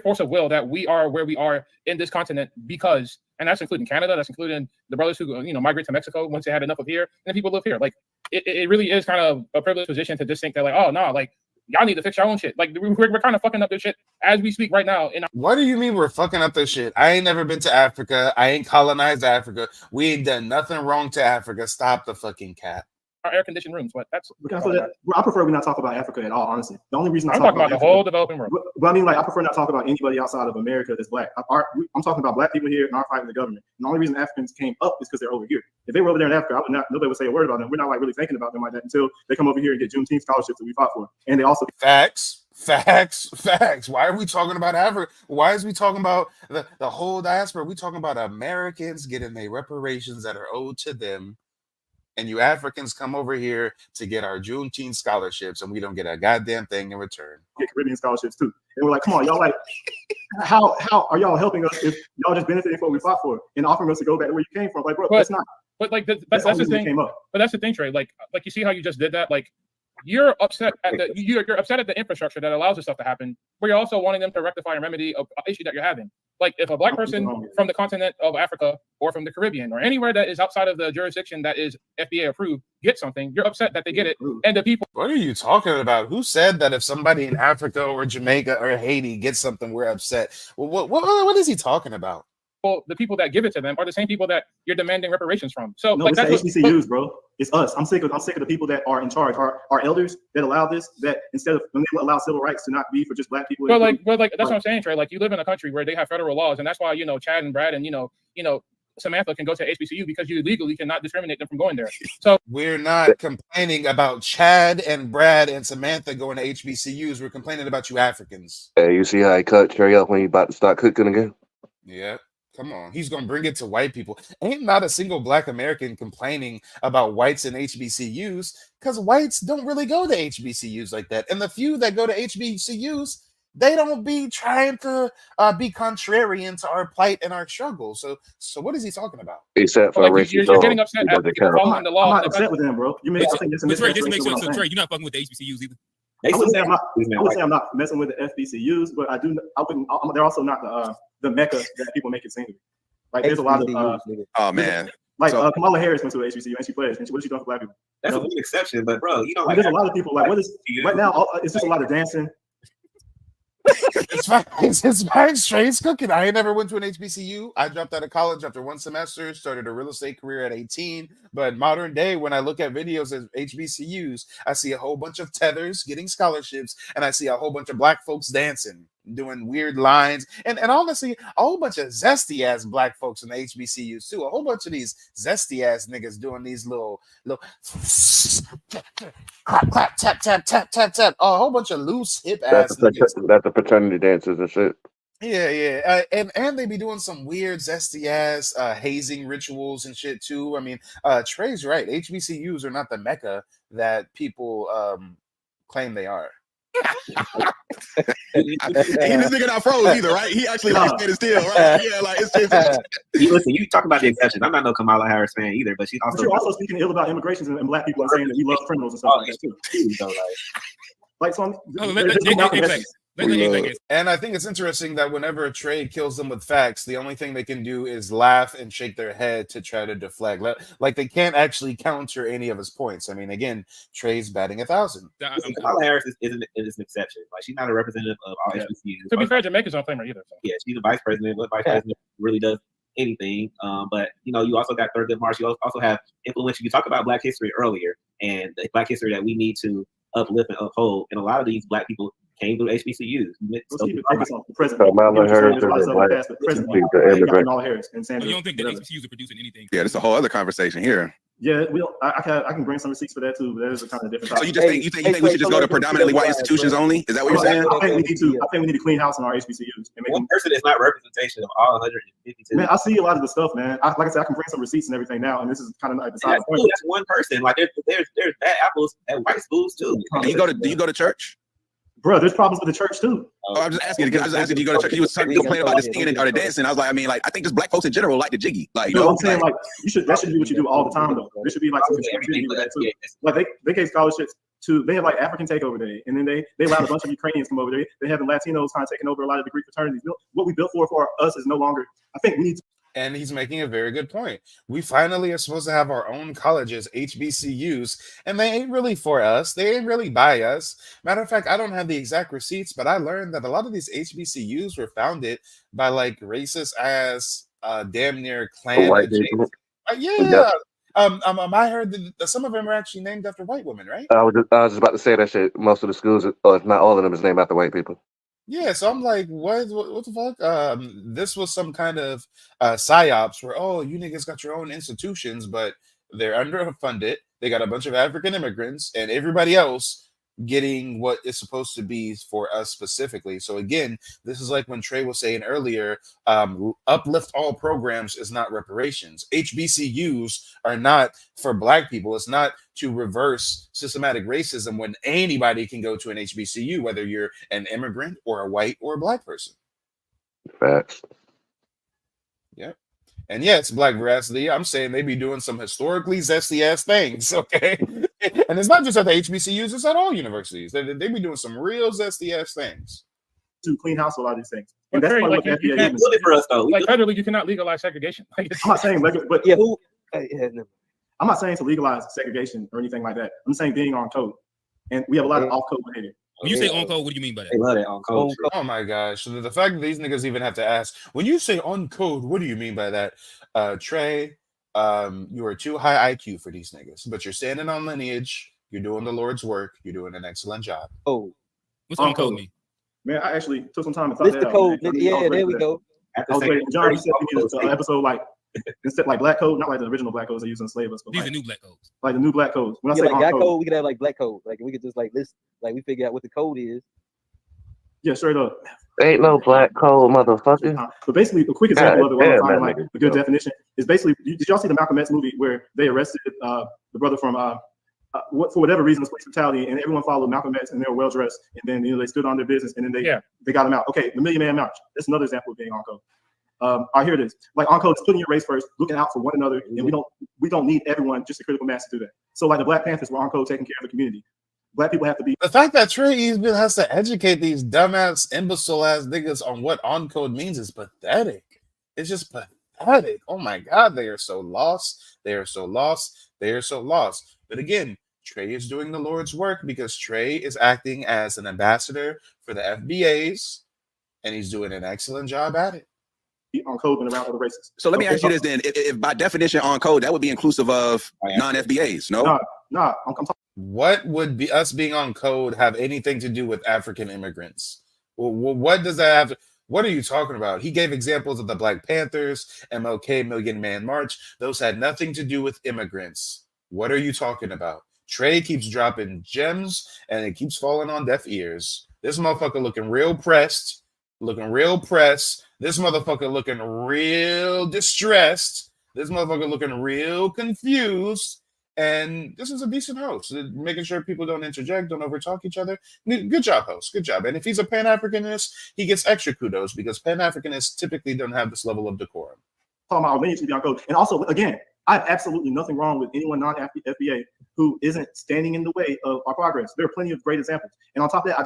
force of will that we are where we are in this continent because, and that's including Canada, that's including the brothers who migrate to Mexico once they had enough of here, and people live here. Like it really is kind of a privileged position to just think that like, oh no, like y'all need to fix your own shit. Like we're kind of fucking up this shit as we speak right now. What do you mean we're fucking up this shit? I ain't never been to Africa. I ain't colonized Africa. We ain't done nothing wrong to Africa. Stop the fucking cap. our air conditioned rooms. But that's I prefer we not talk about Africa at all, honestly. The only reason I'm talking about the whole developing world. But I mean, like, I prefer not talk about anybody outside of America that's black. I'm talking about black people here and our fight with the government. And the only reason Africans came up is because they're over here. If they were over there in Africa, nobody would say a word about them. We're not like really thinking about them like that until they come over here and get Juneteenth scholarships that we fought for. And they also Facts. Why are we talking about Africa? Why is we talking about the whole diaspora? We talking about Americans getting their reparations that are owed to them. And you Africans come over here to get our Juneteenth scholarships, and we don't get a goddamn thing in return. Get Caribbean scholarships too. And we're like, come on, y'all, like, how are y'all helping us if y'all just benefiting from what we fought for and offering us to go back to where you came from? Like, bro, that's not. But like that's the thing. But that's the thing, Trey. Like you see how you just did that. Like you're upset at you're upset at the infrastructure that allows this stuff to happen, but you're also wanting them to rectify and remedy an issue that you're having. Like if a black person from the continent of Africa or from the Caribbean or anywhere that is outside of the jurisdiction that is FBA approved gets something, you're upset that they get it, and the people. What are you talking about? Who said that if somebody in Africa or Jamaica or Haiti gets something, we're upset? What is he talking about? Well, the people that give it to them are the same people that you're demanding reparations from. So no, like, it's the HBCUs, bro. It's us. I'm sick of the people that are in charge. Our elders that allow this. That instead of when they allow civil rights to not be for just black people. But like that's what I'm saying, Trey. Like you live in a country where they have federal laws, and that's why Chad and Brad and Samantha can go to HBCU because you legally cannot discriminate them from going there. So we're not complaining about Chad and Brad and Samantha going to HBCUs. We're complaining about you Africans. Hey, you see how he cut Trey up when he about to start cooking again? Yeah. Come on, he's gonna bring it to white people. Ain't not a single black American complaining about whites in HBCUs because whites don't really go to HBCUs like that. And the few that go to HBCUs, they don't be trying to be contrarian to our plight and our struggle. So what is he talking about? Except for you're getting upset at following the law. I'm not upset with them, bro. You make Trey, just make sure. So Trey, you're not fucking with the HBCUs either. I would say I'm not messing with the FBCUs, but I wouldn't. They're also not the mecca that people make it seem to be. Like there's a lot of oh man, like Kamala Harris went to an HBCU and she played. And what is she doing for black people? That's a good exception, but bro, like there's a lot of people like what is right now? It's just a lot of dancing. It's fine. It's fine. Straight cooking. I ain't never went to an HBCU. I dropped out of college after one semester, started a real estate career at 18. But modern day, when I look at videos of HBCUs, I see a whole bunch of tethers getting scholarships, and I see a whole bunch of black folks dancing, doing weird lines, and honestly, a whole bunch of zesty ass black folks in the HBCUs too. A whole bunch of these zesty ass niggas doing these little clap, tap, tap, tap, tap, tap. A whole bunch of loose hip ass niggas. That's the fraternity dances and shit. Yeah. And they be doing some weird zesty ass hazing rituals and shit too. I mean, Trey's right. HBCUs are not the mecca that people claim they are. This nigga not froze either, right? He actually like standing still, right? Yeah, like it's just. Listen, you talk about the exceptions. I'm not no Kamala Harris fan either, but she's also. But you're also speaking ill about immigrations and black people and saying that we love criminals and stuff like that too. So and I think it's interesting that whenever Trey kills them with facts, the only thing they can do is laugh and shake their head to try to deflect. Like they can't actually counter any of his points. I mean, again, Trey's batting 1,000. Kamala Harris is an exception. Like she's not a representative of all HBCUs. To be fair, Jamaica's don't claim her either. So. Yeah, she's the vice president. What vice president really does anything? But you also got Thurgood Marshall. You also have influential. You talked about Black history earlier, and the Black history that we need to uplift and uphold. And a lot of these Black people came through HBCUs. Kamala Harris is a black You don't think that HBCUs are producing anything? Yeah, that's a whole other conversation here. Yeah, I can bring some receipts for that too, but that is a kind of different topic. So you just think we should just go to predominantly white institutions only? Is that what you're saying? I think we need to clean house in our HBCUs. And one person is not representation of all 152. Man, I see a lot of the stuff, man. Like I said, I can bring some receipts and everything now, and this is kind of like the side point. That's one person. Like there's bad apples at white schools too. Do you go to church? Bro, there's problems with the church too. Oh, I'm just asking. Do you go to church? You was complaining about the singing or the dancing. I was like, I mean, like, I think just black folks in general like the jiggy. Like, I'm saying, like, that should be what you do all the time, though. There should be like some contribution to that too. Like they gave scholarships to. They have like African Takeover Day, and then they allowed a bunch of Ukrainians come over there. They have Latinos kind of taking over a lot of the Greek fraternities. What we built for us is no longer. I think we need to. And he's making a very good point. We finally are supposed to have our own colleges, HBCUs, and they ain't really for us. They ain't really by us. Matter of fact, I don't have the exact receipts, but I learned that a lot of these HBCUs were founded by like racist ass, damn near Klan. I heard that some of them are actually named after white women, right? I was just about to say that shit. Most of the schools, or if not all of them, is named after white people. Yeah, so I'm like, what the fuck? This was some kind of psyops where, oh, you niggas got your own institutions, but they're underfunded. They got a bunch of African immigrants and everybody else getting what is supposed to be for us specifically. So again, this is like when Trey was saying earlier, uplift all programs is not reparations. HBCUs are not for black people. It's not to reverse systematic racism when anybody can go to an HBCU, whether you're an immigrant or a white or a black person. Facts. Yeah. And yeah, it's Black veracity. I'm saying they be doing some historically zesty ass things, okay? And it's not just at the HBCUs, it's at all universities. They be doing some real zesty ass things. To clean house a lot of these things. But And that's Trey, part of like, what you the can't FBA do is. it for us though. Like federally, you cannot legalize segregation. Like, I'm not saying but Yeah, who? I'm not saying to legalize segregation or anything like that. I'm saying being on code. And we have a lot of off code behavior. When you say on code, what do you mean by that? They love that on code. Oh my gosh. So the fact that these niggas even have to ask, when you say on code, what do you mean by that? Trey, you are too high IQ for these niggas, but you're standing on lineage, you're doing the Lord's work, you're doing an excellent job. Oh, what's on code mean? Man, I actually took some time to thought This that the out, code. man. Yeah, I was ready there we for that. go. I was waiting. John, you said we needed an episode like instead like black code, not like the original black codes they used to enslave us, but These like, are new black codes. like the new black codes. When I Yeah, say like on black code, code, we could have like black code. Like we could just like list, like we figure out what the code is. yeah, straight up. Ain't no black code, motherfucker. But basically, the quick example of it, one damn, more time, that like nigga. a good definition, is basically. Did y'all see the Malcolm X movie where they arrested the brother from for whatever reason, it was police brutality, and everyone followed Malcolm X, and they were well dressed, and then they stood on their business, and then they got him out. Okay, the Million Man March. That's another example of being on code. All right, here it is. Like on code, it's putting your race first, looking out for one another, and we don't need everyone, just a critical mass to do that. So like the Black Panthers were on code, taking care of the community. Black people have to be. The fact that Trey even has to educate these dumbass, imbecile ass niggas on what on code means is pathetic. It's just pathetic. Oh my God, they are so lost. They are so lost. They are so lost. But again, Trey is doing the Lord's work because Trey is acting as an ambassador for the FBAs, and he's doing an excellent job at it. On code and around other races. So let me ask you this then: if by definition on code, that would be inclusive of non-FBAs, no? No, I'm talking. What would be us being on code have anything to do with African immigrants? Well, what does that have to, what are you talking about? He gave examples of the Black Panthers, MLK, Million Man March. Those had nothing to do with immigrants. What are you talking about? Trey keeps dropping gems and it keeps falling on deaf ears. This motherfucker looking real pressed, This motherfucker looking real distressed. This motherfucker looking real confused. And this is a decent host, making sure people don't interject, don't overtalk each other. Good job, host. Good job. And if he's a Pan-Africanist, he gets extra kudos because Pan-Africanists typically don't have this level of decorum. Talking about our lineage to be on code. And also, again, I have absolutely nothing wrong with anyone non-FBA who isn't standing in the way of our progress. There are plenty of great examples. And on top of that, I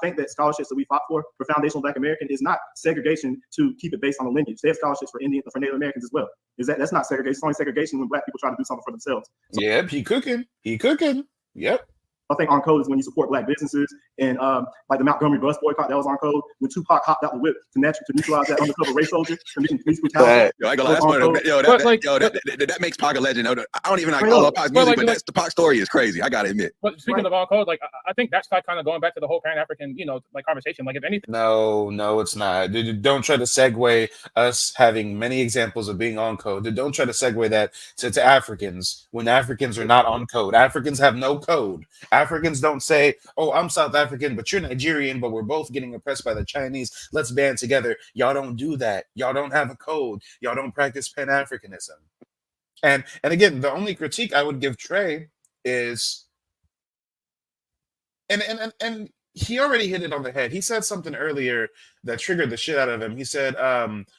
think that scholarships that we fought for Foundational Black American is not segregation to keep it based on the lineage. They have scholarships for Native Americans as well. That's not segregation. It's only segregation when Black people try to do something for themselves. So, yep, he cooking. Yep. I think on code is when you support Black businesses and like the Montgomery bus boycott, that was on code. When Tupac hopped out the whip to neutralize that undercover race soldier, commission police brutality. Yo, I go, that's one of the, that makes Pac a legend. I don't even like all of Pac's music, but that's the Pac story is crazy. I gotta admit. But speaking of on code, like I think that's like kind of going back to the whole Pan-African, like conversation. Like if anything, no, it's not. Don't try to segue us having many examples of being on code. Don't try to segue that to Africans when Africans are not on code. Africans have no code. Africans don't say, "Oh, I'm South African, but you're Nigerian, but we're both getting oppressed by the Chinese. Let's band together." Y'all don't do that. Y'all don't have a code. Y'all don't practice Pan-Africanism. And again, the only critique I would give Trey is, and he already hit it on the head. He said something earlier that triggered the shit out of him. He said,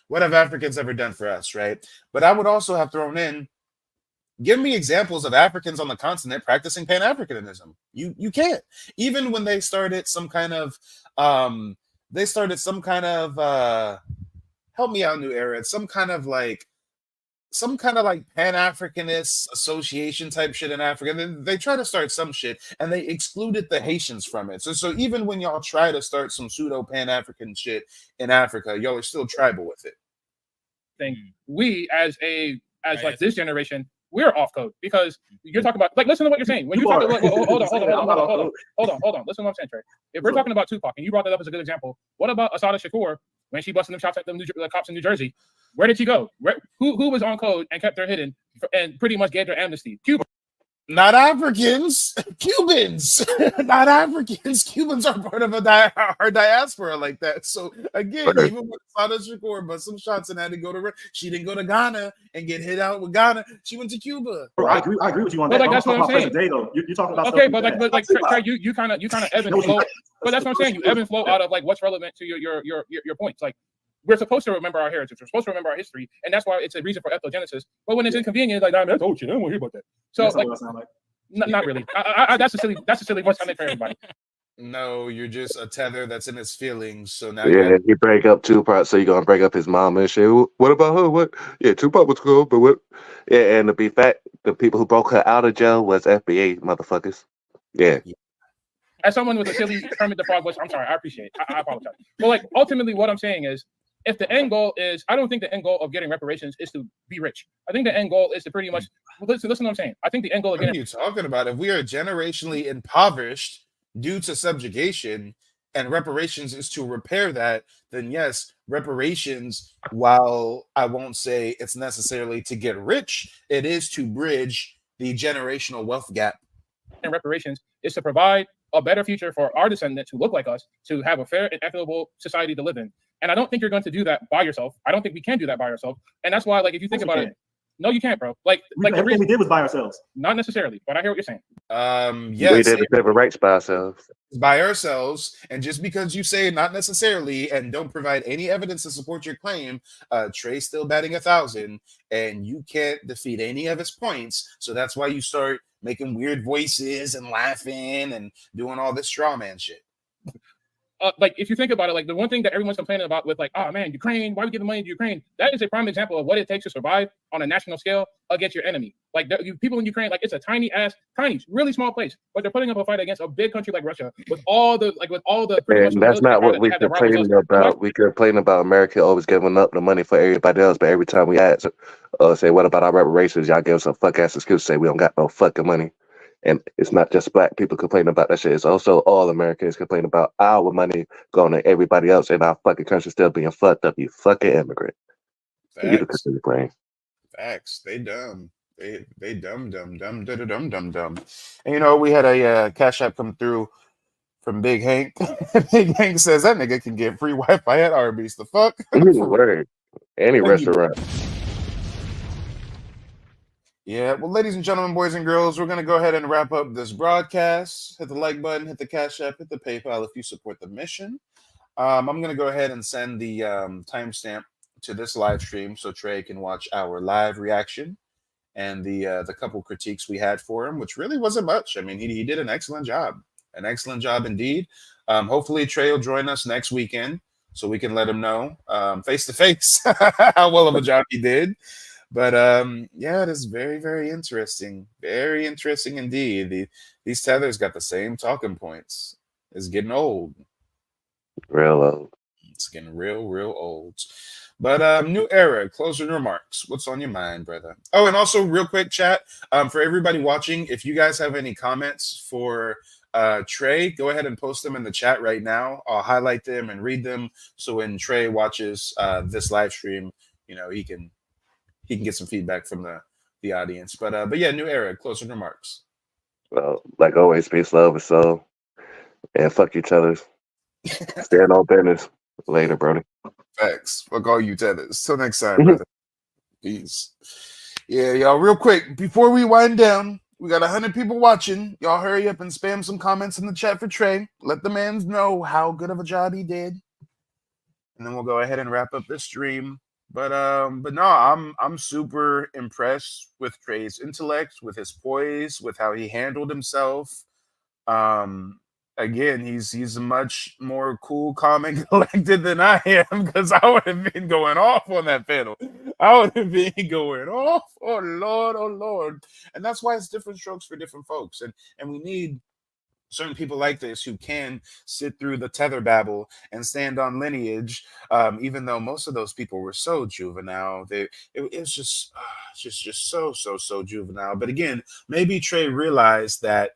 "What have Africans ever done for us?" Right? But I would also have thrown in, give me examples of Africans on the continent practicing Pan-Africanism. You can't. Even when they started some kind of help me out, New Era. Some kind of like Pan-Africanist association type shit in Africa. They try to start some shit and they excluded the Haitians from it. So even when y'all try to start some pseudo Pan-African shit in Africa, y'all are still tribal with it. Thing we as like this generation, we're off code because you're talking about, like, listen to what you're saying. When you talk about, hold on. Listen to what I'm saying, Trey. If we're talking about Tupac, and you brought that up as a good example, what about Asada Shakur when she busted them shots at them cops in New Jersey? Where did she go? Who was on code and kept her hidden and pretty much gave her amnesty? Cuba. Not Africans, Cubans, not Africans. Cubans are part of our diaspora like that. So again, even with Sada Shakur, but some shots and had to go to, she didn't go to Ghana and get hit out with Ghana. She went to Cuba. Bro, I agree with you on that. Like, that's what I'm saying. Day, though. You're talking about okay, but like Trey, you kind of ebb and flow. But that's what I'm saying. You ebb and flow out of like what's relevant to your points. Like, we're supposed to remember our heritage. We're supposed to remember our history, and that's why it's a reason for ethnogenesis. But when it's inconvenient, like, nah, man, I told you, I don't want to hear about that. So, like, not really. That's a silly voice I make for everybody. No, you're just a tether that's in his feelings. So now, you break up Tupac, so you're gonna break up his mom and shit. What about her? What? Yeah, Tupac was cool, but what? Yeah, and to be fact, the people who broke her out of jail was FBA motherfuckers. Yeah. As someone with a silly Kermit the Frog voice, I'm sorry. I appreciate it. I apologize. But like, ultimately, what I'm saying is, if the end goal is, I don't think the end goal of getting reparations is to be rich. I think the end goal is to pretty much listen to what I'm saying. I think the end goal of what are getting you talking about? If we are generationally impoverished due to subjugation and reparations is to repair that, then yes, reparations, while I won't say it's necessarily to get rich, it is to bridge the generational wealth gap. And reparations is to provide a better future for our descendants who look like us, to have a fair and equitable society to live in. And I don't think you're going to do that by yourself. I don't think we can do that by ourselves. And that's why, like, if you think about it, no, you can't, bro. Like everything we did was by ourselves. Not necessarily, but I hear what you're saying. Yes, we did the civil rights by ourselves. By ourselves, and just because you say not necessarily and don't provide any evidence to support your claim, Trey's still batting 1,000, and you can't defeat any of his points. So that's why you start making weird voices and laughing and doing all this straw man shit. Like, if you think about it, like, the one thing that everyone's complaining about with, like, oh man, Ukraine, why are we giving money to Ukraine? That is a prime example of what it takes to survive on a national scale against your enemy. Like, people in Ukraine, like, it's a tiny, really small place, but they're putting up a fight against a big country like Russia with all the. And that's not what we complain about. We complain about America always giving up the money for everybody else, but every time we ask, say, what about our reparations? Y'all give us a fuck ass excuse, say we don't got no fucking money. And it's not just black people complaining about that shit. It's also all Americans complaining about our money going to everybody else and our fucking country still being fucked up. You fucking immigrant. Facts. You brain. Facts. They dumb. They dumb. And you know, we had a Cash App come through from Big Hank. Big Hank says that nigga can get free Wi-Fi at Arby's. The fuck? Word. Any restaurant. Yeah, well, ladies and gentlemen, boys and girls, we're going to go ahead and wrap up this broadcast. Hit the like button, hit the Cash App, hit the PayPal if you support the mission. I'm going to go ahead and send the timestamp to this live stream so Trey can watch our live reaction and the couple critiques we had for him, which really wasn't much. I mean, he did an excellent job. An excellent job indeed. Hopefully, Trey will join us next weekend so we can let him know face-to-face how well of a job he did. But yeah, it is very, very interesting. Very interesting indeed. These tethers got the same talking points. It's getting old. Real old. It's getting real, real old. But new era, closing remarks. What's on your mind, brother? Oh, and also real quick chat, for everybody watching, if you guys have any comments for Trey, go ahead and post them in the chat right now. I'll highlight them and read them. So when Trey watches this live stream, you know, he can get some feedback from the audience. But yeah, new era, closing remarks. Well, like always, peace, love, and soul. And fuck each other. Stand on business. Later, Brody. Facts. Fuck all you tethers. Till next time, brother. Peace. Yeah, y'all, real quick, before we wind down, we got 100 people watching. Y'all hurry up and spam some comments in the chat for Trey. Let the man know how good of a job he did. And then we'll go ahead and wrap up this stream. But no, I'm super impressed with Trey's intellect, with his poise, with how he handled himself. Again, he's much more cool, calm, and collected than I am, because I would have been going off on that panel. I would have been going off. Oh Lord. And that's why it's different strokes for different folks. And we need certain people like this who can sit through the tether babble and stand on lineage, even though most of those people were so juvenile. It was just so juvenile. But again, maybe Trey realized that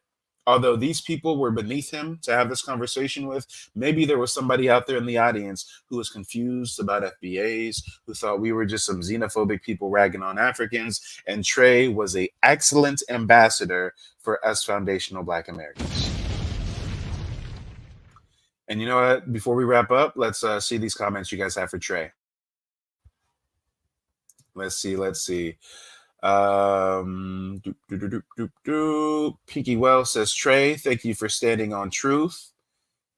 although these people were beneath him to have this conversation with, maybe there was somebody out there in the audience who was confused about FBAs, who thought we were just some xenophobic people ragging on Africans, and Trey was an excellent ambassador for us foundational Black Americans. And you know what? Before we wrap up, let's see these comments you guys have for Trey. Let's see. Pinky Wells says, Trey, thank you for standing on truth.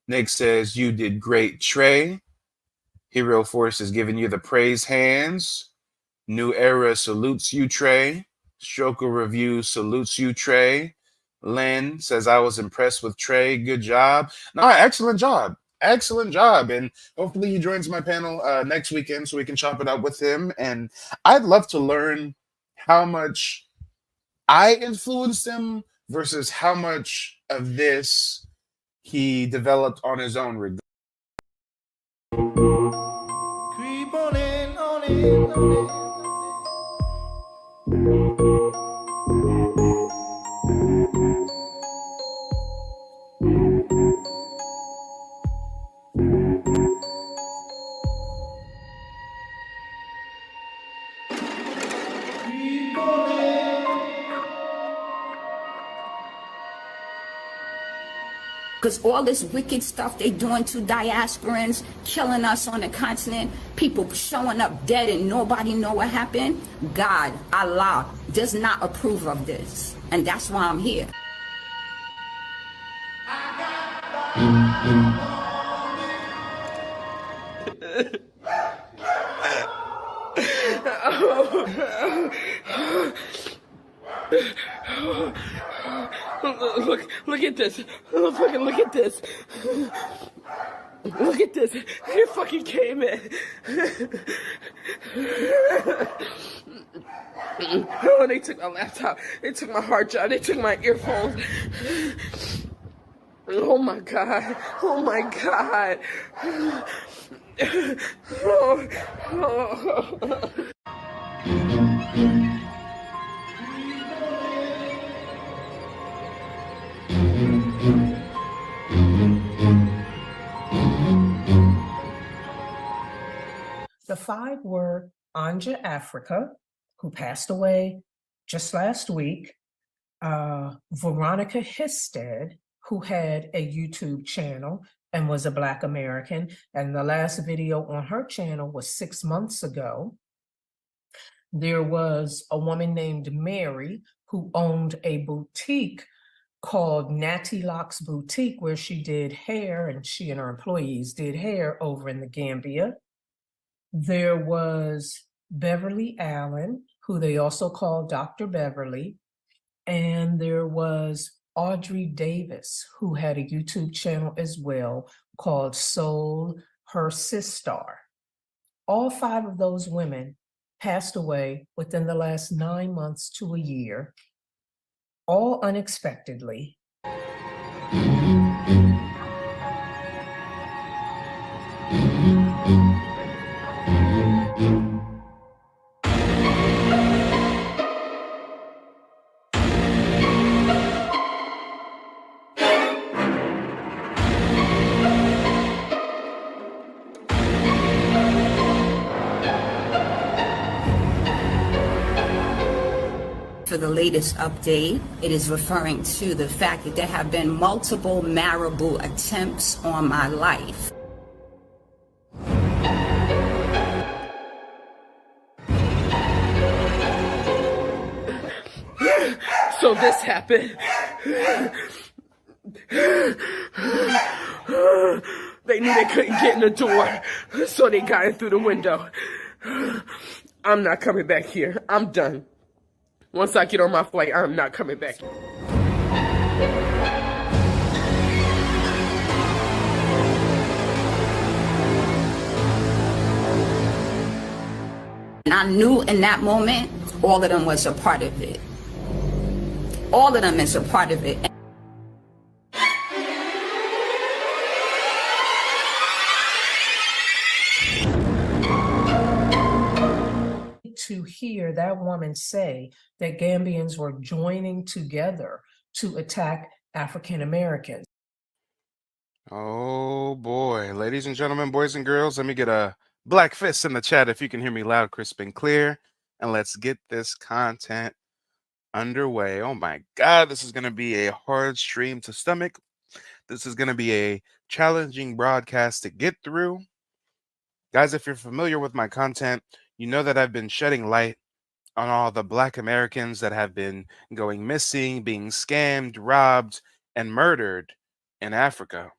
Nick says, you did great, Trey. Hero Force is giving you the praise hands. New Era salutes you, Trey. Stroker Review salutes you, Trey. Lynn says, I was impressed with Trey. Good job. No, excellent job. Excellent job. And hopefully he joins my panel next weekend so we can chop it up with him. And I'd love to learn how much I influenced him versus how much of this he developed on his own. Creep on in. Because all this wicked stuff they doing to diasporans, killing us on the continent, people showing up dead and nobody know what happened. God, Allah, does not approve of this. And that's why I'm here. Look at this. Fucking look at this. Look at this. He fucking came in. Oh, they took my laptop. They took my hard drive. They took my earphones. Oh my God. Oh my God. The five were Anja Africa, who passed away just last week, Veronica Histed, who had a YouTube channel and was a Black American, and the last video on her channel was 6 months ago. There was a woman named Mary who owned a boutique called Natty Locks Boutique, where she did hair, and she and her employees did hair over in the Gambia. There was Beverly Allen, who they also called Dr. Beverly, and there was Audrey Davis, who had a YouTube channel as well called Soul Her Sister. All five of those women passed away within the last 9 months to a year, all unexpectedly. For the latest update, it is referring to the fact that there have been multiple marabou attempts on my life. So this happened. They knew they couldn't get in the door, so they got in through the window. I'm not coming back here. I'm done. Once I get on my flight, I'm not coming back. And I knew in that moment, all of them was a part of it. All of them is a part of it. hear that woman say that Gambians were joining together to attack African Americans. Oh boy, ladies and gentlemen, boys and girls, let me get a black fist in the chat if you can hear me loud, crisp, and clear. And let's get this content underway. Oh my God, this is going to be a hard stream to stomach. This is going to be a challenging broadcast to get through. Guys, if you're familiar with my content, you know that I've been shedding light on all the Black Americans that have been going missing, being scammed, robbed, and murdered in Africa.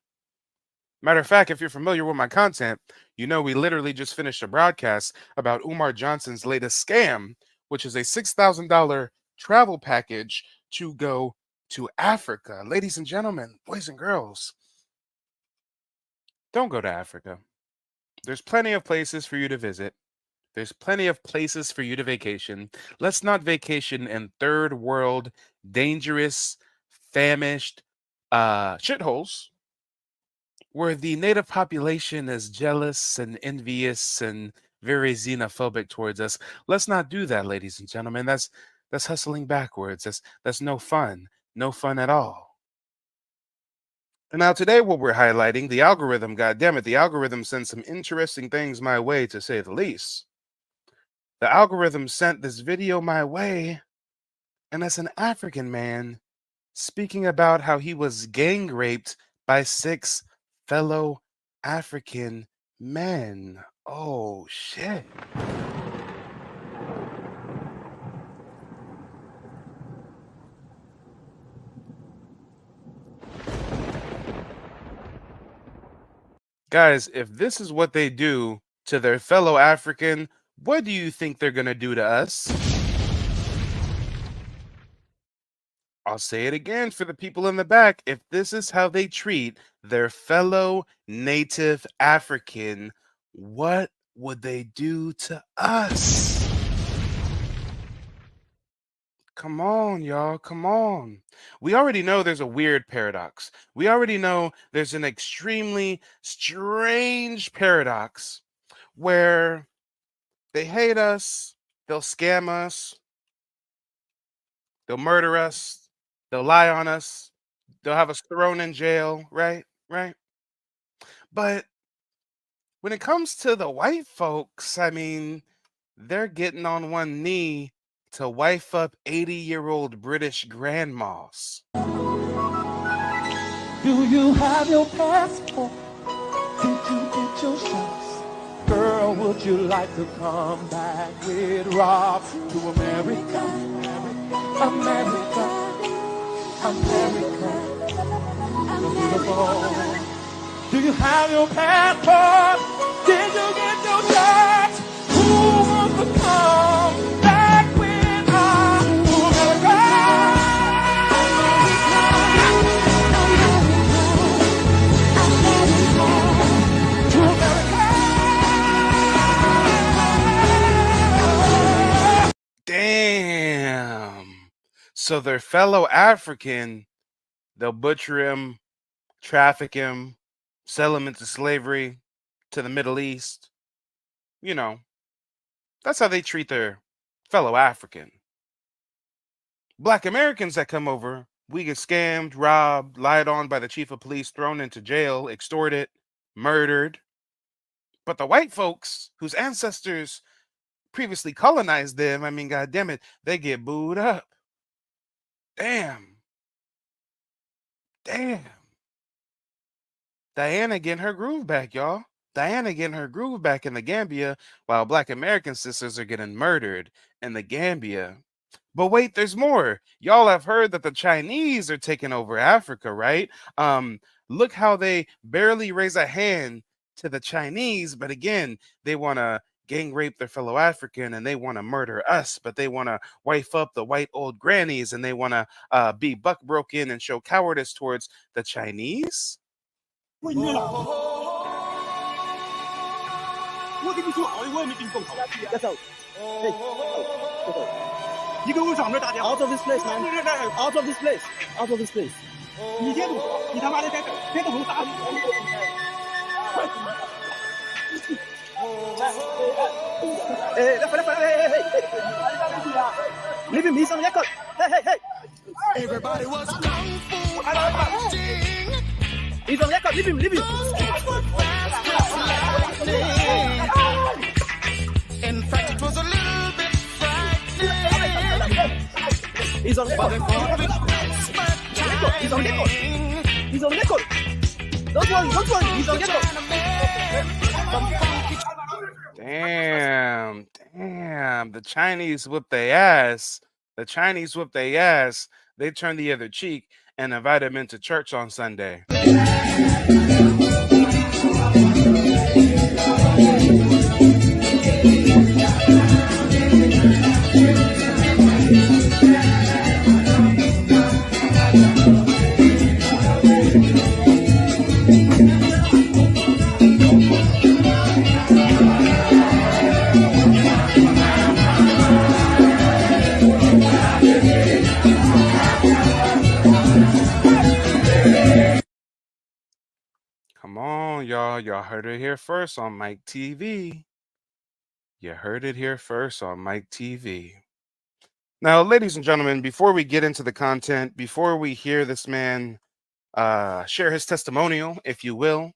Matter of fact, if you're familiar with my content, you know we literally just finished a broadcast about Umar Johnson's latest scam, which is a $6,000 travel package to go to Africa. Ladies and gentlemen, boys and girls, don't go to Africa. There's plenty of places for you to visit. There's plenty of places for you to vacation. Let's not vacation in third world, dangerous, famished shitholes where the native population is jealous and envious and very xenophobic towards us. Let's not do that, ladies and gentlemen. That's hustling backwards. That's no fun. No fun at all. And now today what we're highlighting, the algorithm, goddammit, the algorithm sent some interesting things my way, to say the least. The algorithm sent this video my way, and it's an African man speaking about how he was gang raped by 6 fellow African men. Oh, shit. Guys, if this is what they do to their fellow African, what do you think they're going to do to us? I'll say it again for the people in the back. If this is how they treat their fellow native African, what would they do to us? Come on, y'all. Come on. We already know there's a weird paradox. We already know there's an extremely strange paradox where they hate us, they'll scam us, they'll murder us, they'll lie on us, they'll have us thrown in jail, right? Right? But when it comes to the white folks, I mean, they're getting on one knee to wife up 80-year-old British grandmas. Do you have your passport? Did you get your shots? Girl, would you like to come back with Rob to America? America, America, beautiful. Do you have your passport? Did you get your shots? Who wants to come back with us to America? Damn. So their fellow African, they'll butcher him, traffic him, sell him into slavery to the Middle East. You know, that's how they treat their fellow African. Black Americans that come over, we get scammed, robbed, lied on by the chief of police, thrown into jail, extorted, murdered. But the white folks whose ancestors previously colonized them, I mean, goddamn it, they get booed up. Damn. Damn. Diana getting her groove back, y'all. Diana getting her groove back in the Gambia, while Black American sisters are getting murdered in the Gambia. But wait, there's more. Y'all have heard that the Chinese are taking over Africa, right? Look how they barely raise a hand to the Chinese, but again, they want to gang rape their fellow African, and they want to murder us, but they want to wife up the white old grannies, and they want to be buck broken and show cowardice towards the Chinese. 我跟你说，我也没给你动手。要走，对，走。你给我上面打电话。Out of this place, man. Out of this place. Out of this place. 你别动，你他妈的别动手打你！ Left, hey. Leave him, he's on record. Hey. Everybody was kung fu fighting. He's on record, leave him. In fact, it was a little bit frightening. He's on record. He's on record. Don't worry, he's on record. Damn. The Chinese whipped their ass. They turned the other cheek and invited him into church on Sunday. Come on, y'all. Y'all heard it here first on Mike TV. Now, ladies and gentlemen, before we get into the content, before we hear this man share his testimonial, if you will,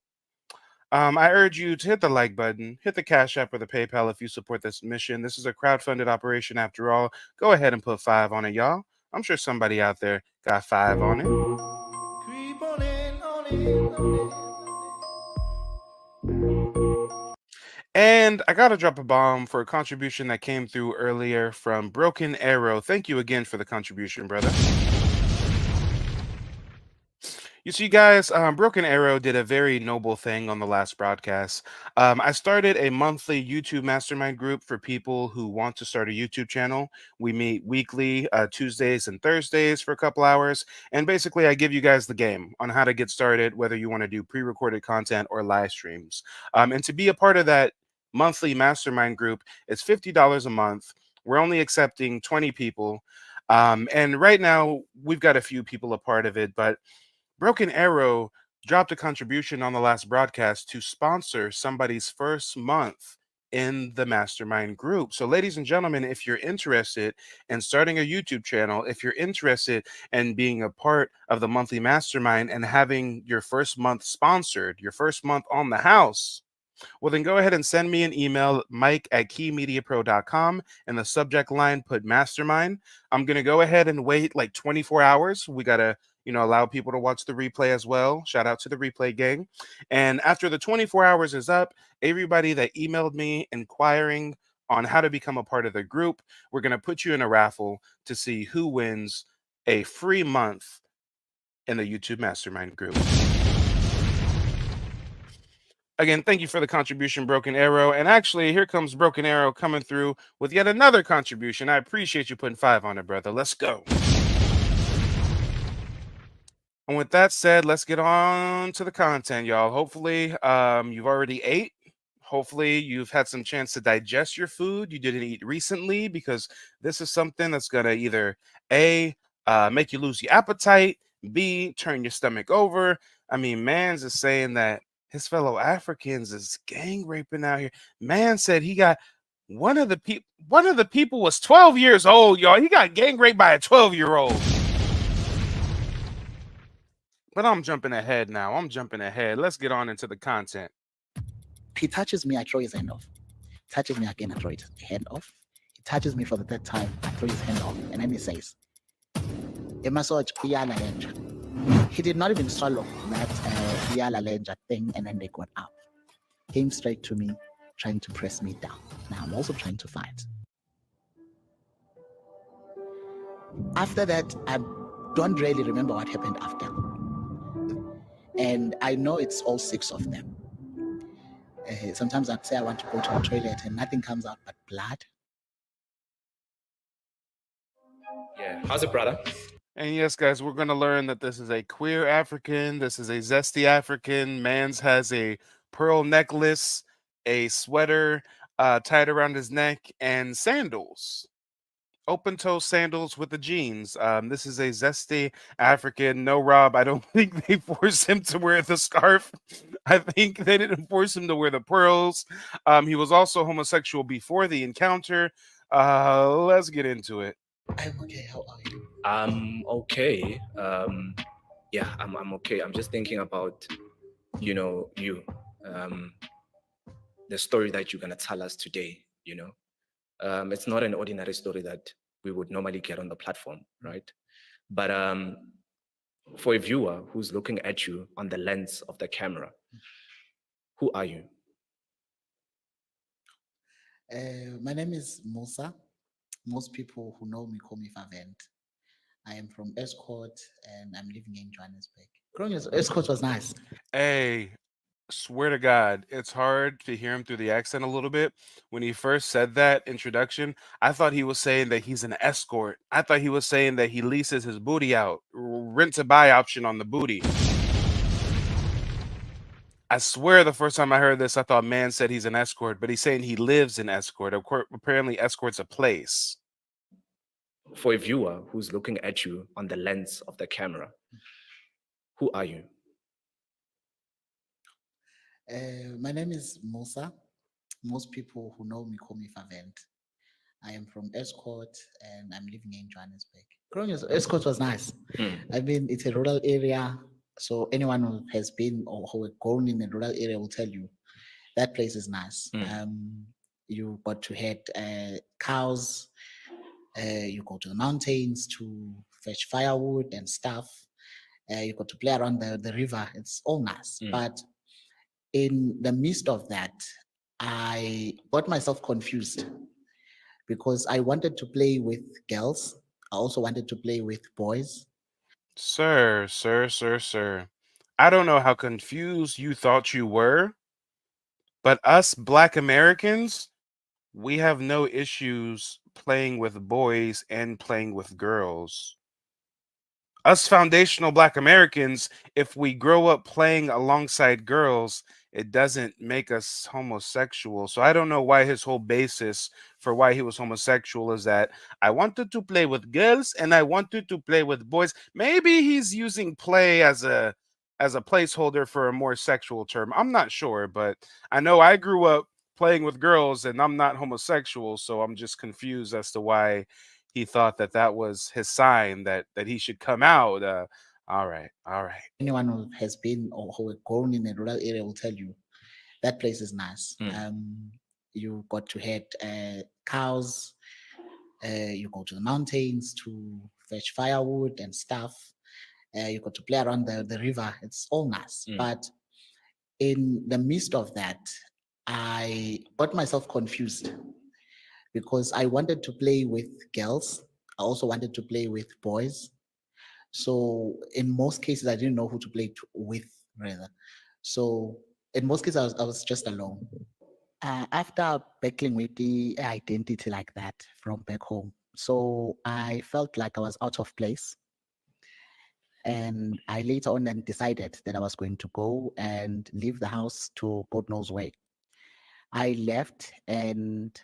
I urge you to hit the like button, hit the Cash App or the PayPal if you support this mission. This is a crowdfunded operation after all. Go ahead and put 5 on it, y'all. I'm sure somebody out there got 5 on it. Creep on it. And I gotta drop a bomb for a contribution that came through earlier from Broken Arrow. Thank you again for the contribution, brother. You see, guys, Broken Arrow did a very noble thing on the last broadcast. I started a monthly YouTube mastermind group for people who want to start a YouTube channel. We meet weekly, Tuesdays and Thursdays for a couple hours. And basically, I give you guys the game on how to get started, whether you want to do pre-recorded content or live streams. And to be a part of that monthly mastermind group, it's $50 a month. We're only accepting 20 people. And right now, we've got a few people a part of it, but Broken Arrow dropped a contribution on the last broadcast to sponsor somebody's first month in the mastermind group. So, ladies and gentlemen, if you're interested in starting a YouTube channel, if you're interested in being a part of the monthly mastermind and having your first month sponsored, your first month on the house, well, then go ahead and send me an email, mike@keymediapro.com. In the subject line, put mastermind. I'm going to go ahead and wait like 24 hours. We got to allow people to watch the replay as well. Shout out to the replay gang. And after the 24 hours is up, everybody that emailed me inquiring on how to become a part of the group, we're going to put you in a raffle to see who wins a free month in the YouTube Mastermind group. Again, thank you for the contribution, Broken Arrow. And actually, here comes Broken Arrow coming through with yet another contribution. I appreciate you putting 5 on it, brother. Let's go. And with that said, let's get on to the content, y'all. Hopefully, you've already ate. Hopefully, you've had some chance to digest your food you didn't eat recently, because this is something that's going to either A, make you lose your appetite, B, turn your stomach over. I mean, Mans is saying that his fellow Africans is gang raping out here. Man said he got one of the people was 12 years old, y'all. He got gang raped by a 12-year-old. But I'm jumping ahead now. Let's get on into the content. He touches me, I throw his hand off. Touches me again, I throw his hand off. He touches me for the third time, I throw his hand off. And then he says, he did not even swallow that Yala Lenja thing, and then they got up. Came straight to me, trying to press me down. Now I'm also trying to fight. After that, I don't really remember what happened after. And I know it's all 6 of them. Sometimes I'd say I want to go to the toilet and nothing comes out but blood. Yeah, how's it, brother? And yes, guys, we're going to learn that this is a queer African. This is a zesty African. Mans has a pearl necklace, a sweater tied around his neck, and sandals. Open-toe sandals with the jeans. This is a zesty African. No, Rob, I don't think they force him to wear the scarf. I think they didn't force him to wear the pearls. He was also homosexual before the encounter. Let's get into it. I'm okay. How are you? I'm okay. Yeah, I'm okay. I'm just thinking about, you, the story that you're gonna tell us today. It's not an ordinary story that we would normally get on the platform, right? But for a viewer who's looking at you on the lens of the camera, who are you? My name is Musa. Most people who know me call me Favent. I am from Escort and I'm living in Johannesburg. Growing up, Escort was nice. Hey, swear to God, it's hard to hear him through the accent a little bit. When he first said that introduction, I thought he was saying that he's an escort. I thought he was saying that he leases his booty out, rent to buy option on the booty. I swear the first time I heard this, I thought man said he's an escort, but he's saying he lives in Escort. Apparently, Escort's a place. For a viewer who's looking at you on the lens of the camera, who are you? My name is Musa. Most people who know me call me Favent. I am from Escort and I'm living in Johannesburg. Growing up, Escort was nice. I mean, it's a rural area. So anyone who has been or who has grown in a rural area will tell you that place is nice. You got to head cows. You go to the mountains to fetch firewood and stuff. You got to play around the river. It's all nice. But in the midst of that, I got myself confused because I wanted to play with girls. I also wanted to play with boys. Sir. I don't know how confused you thought you were, but us Black Americans, we have no issues playing with boys and playing with girls. Us foundational Black Americans, if we grow up playing alongside girls, it doesn't make us homosexual. So I don't know why his whole basis for why he was homosexual is that I wanted to play with girls and I wanted to play with boys. Maybe he's using play as a placeholder for a more sexual term. I'm not sure, but I know I grew up playing with girls and I'm not homosexual, so I'm just confused as to why he thought that was his sign that he should come out. All right. Anyone who has been or who has grown in a rural area will tell you that place is nice. You got to head cows. You go to the mountains to fetch firewood and stuff. You got to play around the river. It's all nice. But in the midst of that, I got myself confused because I wanted to play with girls. I also wanted to play with boys. So in most cases, I didn't know who to play with, rather. So in most cases, I was just alone. After battling with the identity like that from back home, so I felt like I was out of place. And I later on then decided that I was going to go and leave the house to God knows where. I left, and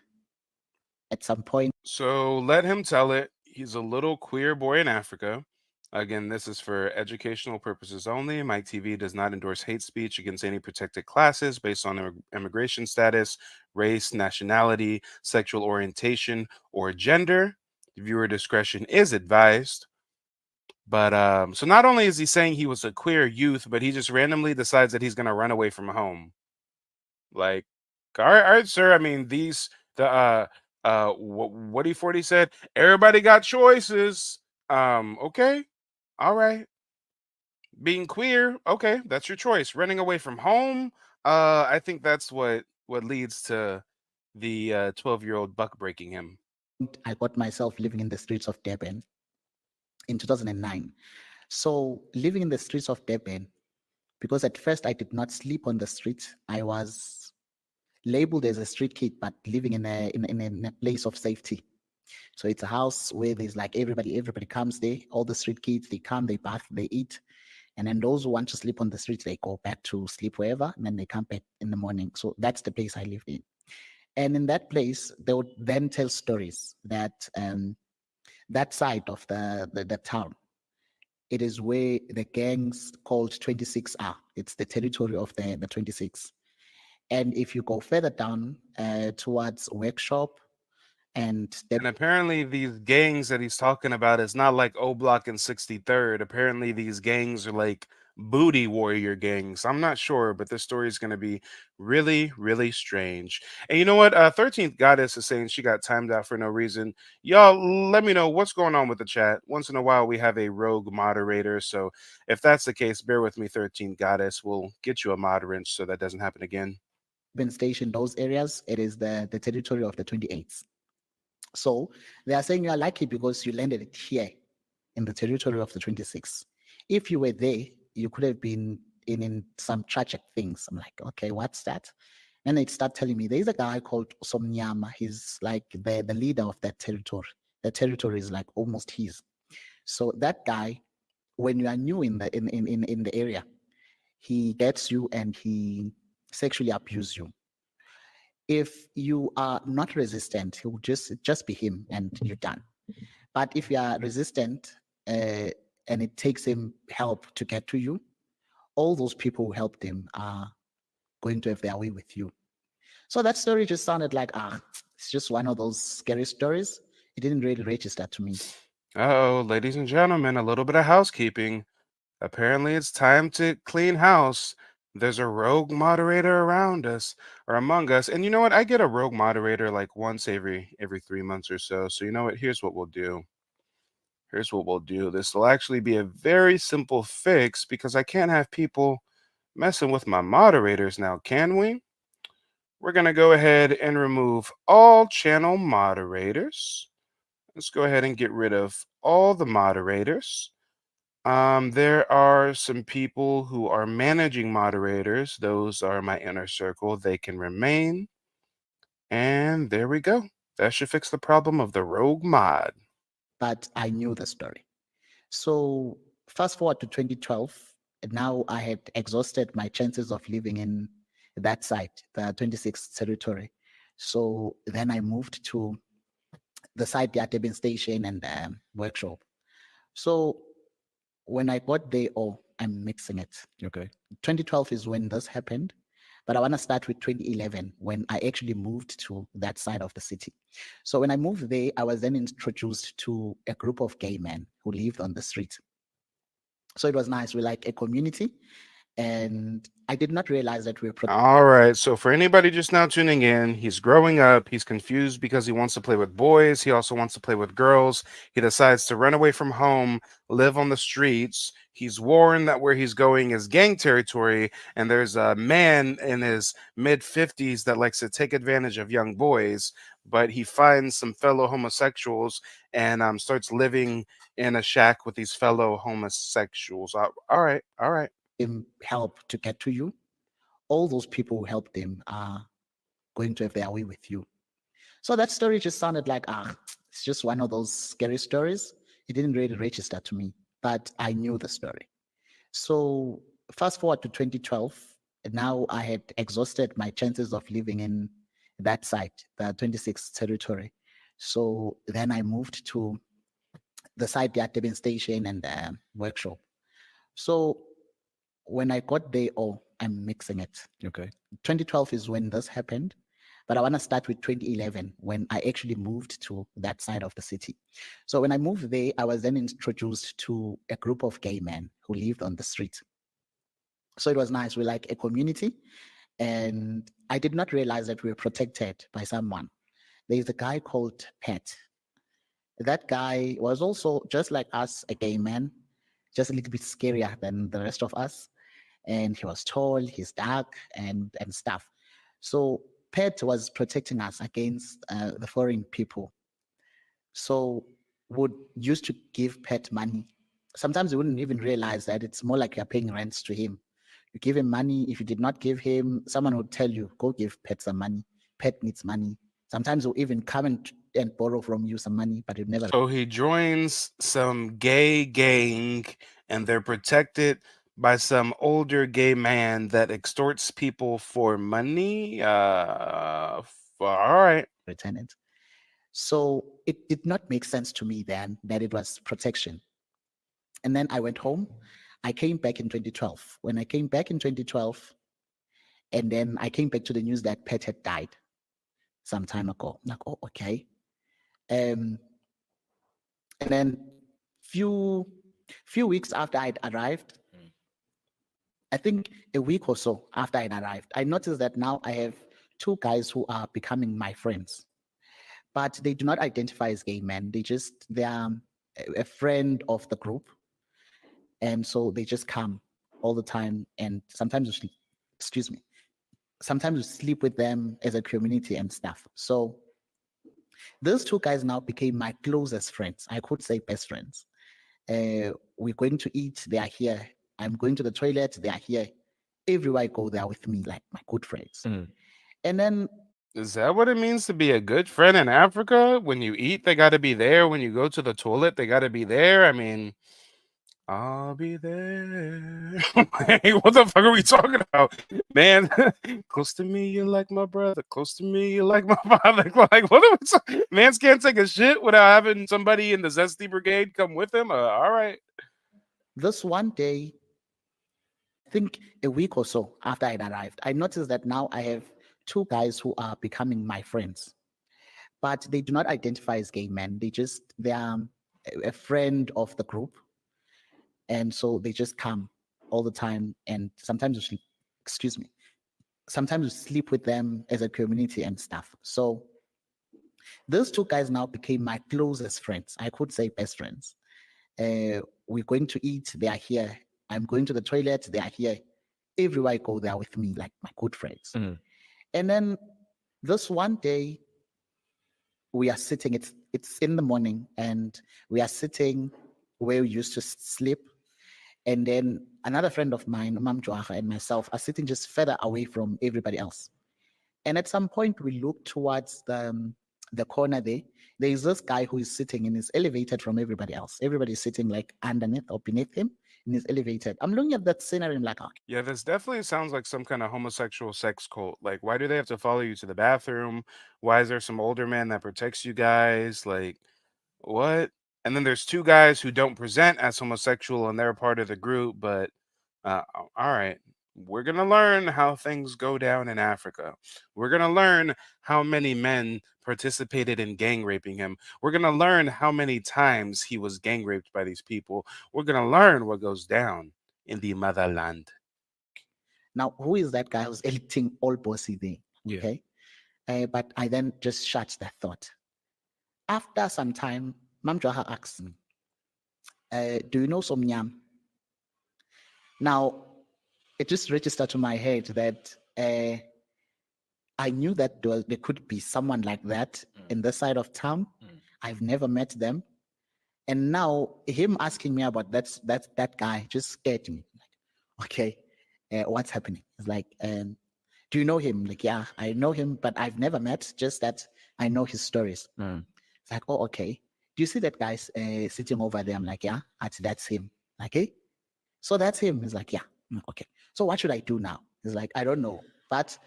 at some point, So let him tell it. He's a little queer boy in Africa. Again, this is for educational purposes only. Mike TV does not endorse hate speech against any protected classes based on immigration status, race, nationality, sexual orientation, or gender. Viewer discretion is advised. But so not only is he saying he was a queer youth, but he just randomly decides that he's going to run away from home. Like, all right, sir. I mean, what E40 said, everybody got choices. Okay. All right. Being queer, okay, that's your choice. Running away from home, I think that's what leads to the 12-year-old buck breaking him. I got myself living in the streets of Durban in 2009. So living in the streets of Durban, because at first I did not sleep on the street, I was labeled as a street kid, but living in a place of safety. So it's a house where there's like everybody comes there. All the street kids, they come, they bath, they eat. And then those who want to sleep on the streets, they go back to sleep wherever, and then they come back in the morning. So that's the place I lived in. And in that place, they would then tell stories that that side of the town, it is where the gangs called 26 are. It's the territory of the 26. And if you go further down towards Workshop and And apparently, these gangs that he's talking about is not like O Block and 63rd. Apparently, these gangs are like booty warrior gangs. I'm not sure, but this story is going to be really, really strange. And you know what? 13th Goddess is saying she got timed out for no reason. Y'all, let me know what's going on with the chat. Once in a while, we have a rogue moderator. So if that's the case, bear with me, 13th Goddess. We'll get you a moderate so that doesn't happen again. been stationed those areas, it is the territory of the 28th. So they are saying you are lucky because you landed it here in the territory of the 26th. If you were there, you could have been in some tragic things. I'm like, okay, what's that? And they start telling me there's a guy called Somnyama. He's like the leader of that territory. The territory is like almost his. So that guy, when you are new in the area, he gets you and he sexually abuses you. If you are not resistant, he will just be him and you're done. But if you are resistant and it takes him help to get to you, all those people who helped him are going to have their way with you. So that story just sounded like, it's just one of those scary stories. It didn't really register to me. Oh, ladies and gentlemen, a little bit of housekeeping. Apparently, it's time to clean house. There's a rogue moderator around us or among us. And you know what? I get a rogue moderator like once every 3 months or so. So you know what? Here's what we'll do. Here's what we'll do. This will actually be a very simple fix because I can't have people messing with my moderators now, can we? We're going to go ahead and remove all channel moderators. Let's go ahead and get rid of all the moderators. There are some people who are managing moderators. Those are my inner circle. They can remain. And there we go. That should fix the problem of the rogue mod. But I knew the story. So fast forward to 2012, and now I had exhausted my chances of living in that site, the 26th territory. So then I moved to the site, the Atebin station and Workshop. So when I got there, I'm mixing it. Okay. 2012 is when this happened, but I want to start with 2011 when I actually moved to that side of the city. So when I moved there, I was then introduced to a group of gay men who lived on the street. So it was nice. We're like a community, and I did not realize that we were. All right. So for anybody just now tuning in, he's growing up. He's confused because he wants to play with boys. He also wants to play with girls. He decides to run away from home, live on the streets. He's warned that where he's going is gang territory, and there's a man in his mid-50s that likes to take advantage of young boys, but he finds some fellow homosexuals and starts living in a shack with these fellow homosexuals. All right. Him help to get to you. All those people who helped him are going to have their way with you. So that story just sounded like, it's just one of those scary stories. It didn't really register to me, but I knew the story. So fast forward to 2012, and now I had exhausted my chances of living in that site, the 26th territory. So then I moved to the site, the Atebin station and Workshop. So when I got there, I'm mixing it. Okay. 2012 is when this happened, but I want to start with 2011 when I actually moved to that side of the city. So when I moved there, I was then introduced to a group of gay men who lived on the street. So it was nice. We're like a community, and I did not realize that we were protected by someone. There's a guy called Pat. That guy was also just like us, a gay man, just a little bit scarier than the rest of us. And he was tall, he's dark, and stuff. So Pat was protecting us against the foreign people. So would used to give Pat money. Sometimes you wouldn't even realize that it's more like you're paying rents to him. You give him money. If you did not give him, someone would tell you, go give Pat some money. Pat needs money. Sometimes he'll even come and borrow from you some money, but he'll never. So he joins some gay gang, and they're protected by some older gay man that extorts people for money. All right. Return it. So it did not make sense to me then that it was protection. And then I went home. I came back in 2012. When I came back in 2012, and then I came back to the news that Pet had died some time ago. I'm like, oh, okay. And then few weeks after I'd arrived, I think a week or so after I'd arrived, I noticed that now I have two guys who are becoming my friends, but they do not identify as gay men. They are a friend of the group. And so they just come all the time. And sometimes sometimes we sleep with them as a community and stuff. So those two guys now became my closest friends. I could say best friends. We're going to eat, they are here. I'm going to the toilet, they are here. Everywhere I go, they are with me, like my good friends. And then Is that what it means to be a good friend in Africa? When you eat, they got to be there. When you go to the toilet, they got to be there. I mean, I'll be there. Hey, what the fuck are we talking about? Man, close to me, you're like my brother. Close to me, you're like my father. Like, what are we talking? Mans can't take a shit without having somebody in the Zesty Brigade come with him? All right. This one day, I think a week or so after I'd arrived, I noticed that now I have two guys who are becoming my friends, but they do not identify as gay men. They are a friend of the group. And so they just come all the time. And sometimes sometimes we sleep with them as a community and stuff. So those two guys now became my closest friends. I could say best friends. We're going to eat, they are here. I'm going to the toilet, they are here. Everywhere I go, they are with me, like my good friends. And then this one day, we are sitting, it's in the morning, and we are sitting where we used to sleep. And then another friend of mine, Mam Joacha, and myself are sitting just further away from everybody else. And at some point, we look towards the corner there. There is this guy who is sitting and is elevated from everybody else. Everybody's sitting like underneath or beneath him and is elevated. I'm looking at that scenery and like, okay. Yeah, this definitely sounds like some kind of homosexual sex cult. Like, why do they have to follow you to the bathroom? Why is there some older man that protects you guys? Like, what? And then there's two guys who don't present as homosexual and they're part of the group, but all right. We're going to learn how things go down in Africa. We're going to learn how many men participated in gang raping him. We're going to learn how many times he was gang raped by these people. We're going to learn what goes down in the motherland. Now, who is that guy who's electing all bossy there? Yeah. Okay. But I then just shut that thought. After some time, Mam Joacha asked me, do you know some Nyam? Now, it just registered to my head that I knew that there could be someone like that in this side of town. I've never met them. And now him asking me about that guy just scared me. Like, okay, what's happening? It's like, do you know him? Like, yeah, I know him, but I've never met, just that I know his stories. It's like, oh, okay. Do you see that guy sitting over there? I'm like, yeah, that's him. Like, hey, so that's him. He's like, yeah, okay. So what should I do now? He's like, I don't know. But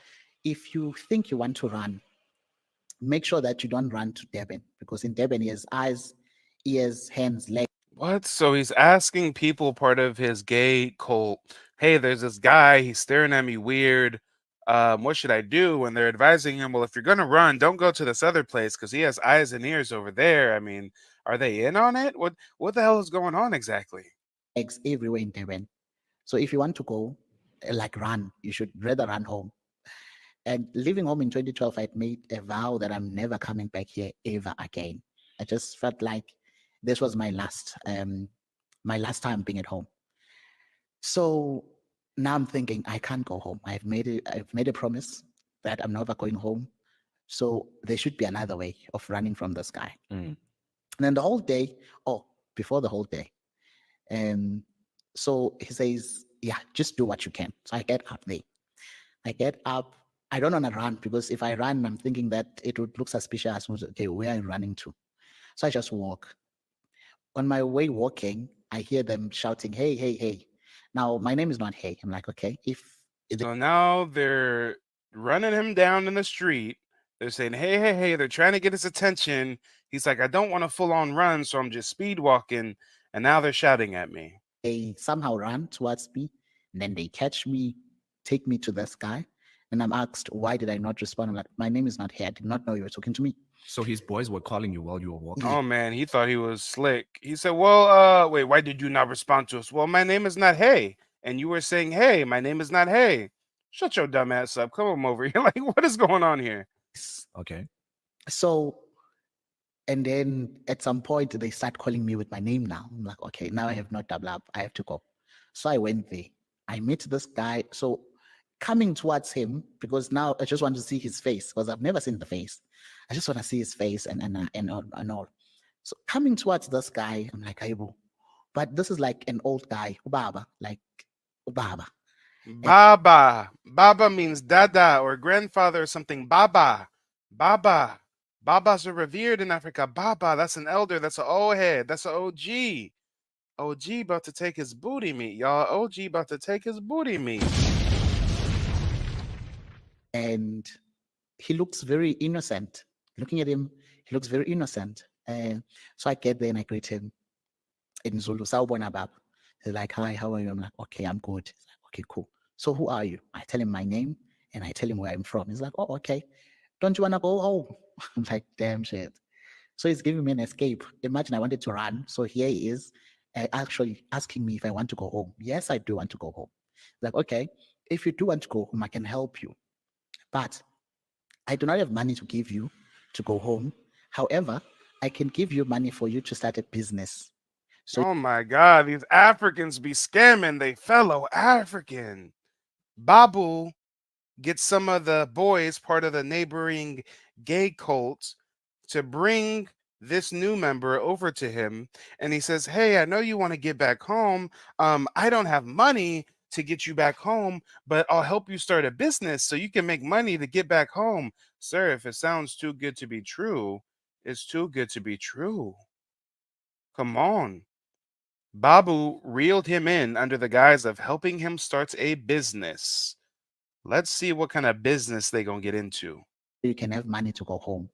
if you think you want to run, make sure that you don't run to Durban, because in Durban he has eyes, ears, hands, legs. What? So he's asking people part of his gay cult, hey, there's this guy, he's staring at me weird. What should I do? And they're advising him, well, if you're going to run, don't go to this other place because he has eyes and ears over there. I mean, are they in on it? What the hell is going on exactly? Eggs everywhere in Durban. So if you want to go, like run, you should rather run home. And leaving home in 2012, I'd made a vow that I'm never coming back here ever again. I just felt like this was my last time being at home. So now I'm thinking I can't go home. I've made a promise that I'm never going home. So there should be another way of running from this guy. And then the whole day, before the whole day, so he says, yeah, just do what you can. So I get up there. I get up. I don't want to run because if I run, I'm thinking that it would look suspicious. Okay, where are you running to? So I just walk. On my way walking, I hear them shouting, hey, hey, hey. Now, my name is not Hey. I'm like, okay. So now they're running him down in the street. They're saying, hey, hey, hey. They're trying to get his attention. He's like, I don't want to full on run, so I'm just speed walking. and now they're shouting at me. They somehow run towards me, and then they catch me, take me to this guy, and I'm asked, why did I not respond? I'm like, my name is not here. I did not know you were talking to me. So his boys were calling you while you were walking. Oh man, he thought he was slick. He said, well, wait, why did you not respond to us? Well, my name is not Hey. And you were saying, hey, my name is not Hey. Shut your dumb ass up. Come on over here. Like, what is going on here? Okay. So, and then at some point, they start calling me with my name now. I'm like, okay, now I have not double up. I have to go. So I went there. I met this guy. So coming towards him, because now I just want to see his face, because I've never seen the face. I just want to see his face and all. So coming towards this guy, I'm like, Aibu. But this is like an old guy, Ubaba, like Ubaba. Baba. Baba means dada or grandfather or something. Baba. Baba. Babas are revered in Africa. Baba, that's an elder. That's an old head. That's an OG. OG about to take his booty meat, y'all. OG about to take his booty meat. And he looks very innocent. Looking at him, he looks very innocent. And so I get there and I greet him in Zulu. He's like, hi, how are you? I'm like, okay, I'm good. He's like, okay, cool. So who are you? I tell him my name and I tell him where I'm from. He's like, oh, okay. Don't you want to go home? I'm like, damn shit. So he's giving me an escape. Imagine I wanted to run. So here he is actually asking me if I want to go home. Yes, I do want to go home. He's like, okay, if you do want to go home, I can help you. But I do not have money to give you to go home. However, I can give you money for you to start a business. So, oh my God, these Africans be scamming they fellow African. Babu gets some of the boys, part of the neighboring gay cult, to bring this new member over to him. And he says, hey, I know you want to get back home. I don't have money to get you back home, but I'll help you start a business so you can make money to get back home. Sir, if it sounds too good to be true, it's too good to be true. Come on. Babu reeled him in under the guise of helping him start a business. Let's see what kind of business they gonna get into. You can have money to go home.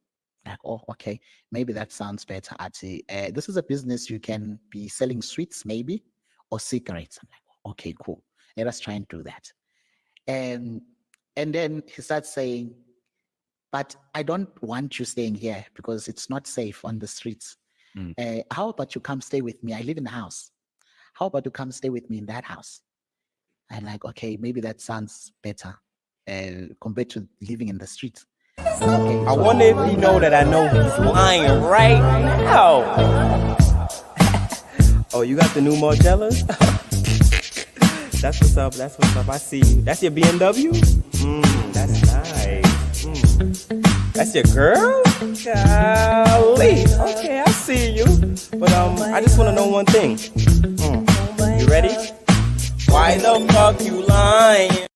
Like, oh, okay, maybe that sounds better. I'd say this is a business you can be selling sweets, maybe, or cigarettes. I'm like, okay, cool. Let us try and do that. And then he starts saying, but I don't want you staying here because it's not safe on the streets. How about you come stay with me? I live in the house. How about you come stay with me in that house? I'm like, okay, maybe that sounds better compared to living in the streets. Okay, I wonder if you know that I know he's lying right now. Oh, you got the new Margellas? That's what's up. That's what's up. I see you. That's your BMW? That's nice. That's your girl? Golly. Okay, I see you. But I just want to know one thing. You ready? Why the fuck you lying?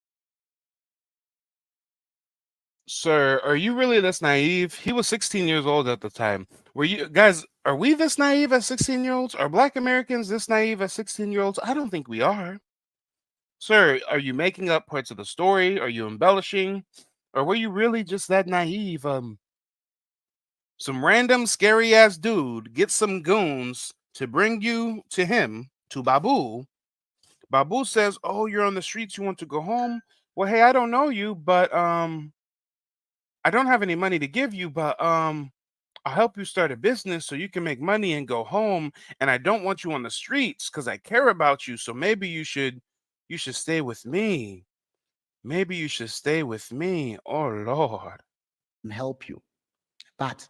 Sir, are you really this naive? He was 16 years old at the time. Were you guys, are we this naive as 16-year-olds? Are Black Americans this naive as 16-year-olds? I don't think we are. Sir, are you making up parts of the story? Are you embellishing? Or were you really just that naive? Some random scary ass dude gets some goons to bring you to him, to Babu. Babu says, oh, you're on the streets, you want to go home? Well, hey, I don't know you, but I don't have any money to give you, but I'll help you start a business so you can make money and go home. And I don't want you on the streets because I care about you. So maybe you should stay with me. Maybe you should stay with me. Oh, Lord. And help you. But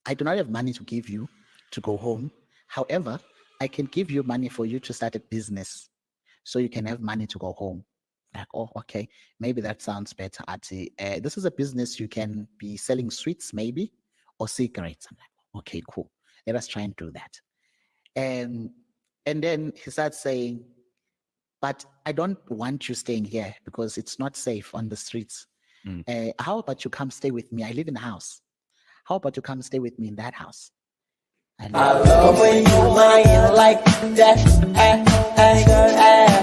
I do not have money to give you to go home. However, I can give you money for you to start a business so you can have money to go home. Like, oh, okay, maybe that sounds better. I'd say this is a business you can be selling sweets, maybe, or cigarettes. I'm like, okay, cool. Let us try and do that. And then he starts saying, but I don't want you staying here because it's not safe on the streets. How about you come stay with me? I live in the house. How about you come stay with me in that house? I love when you lying like that.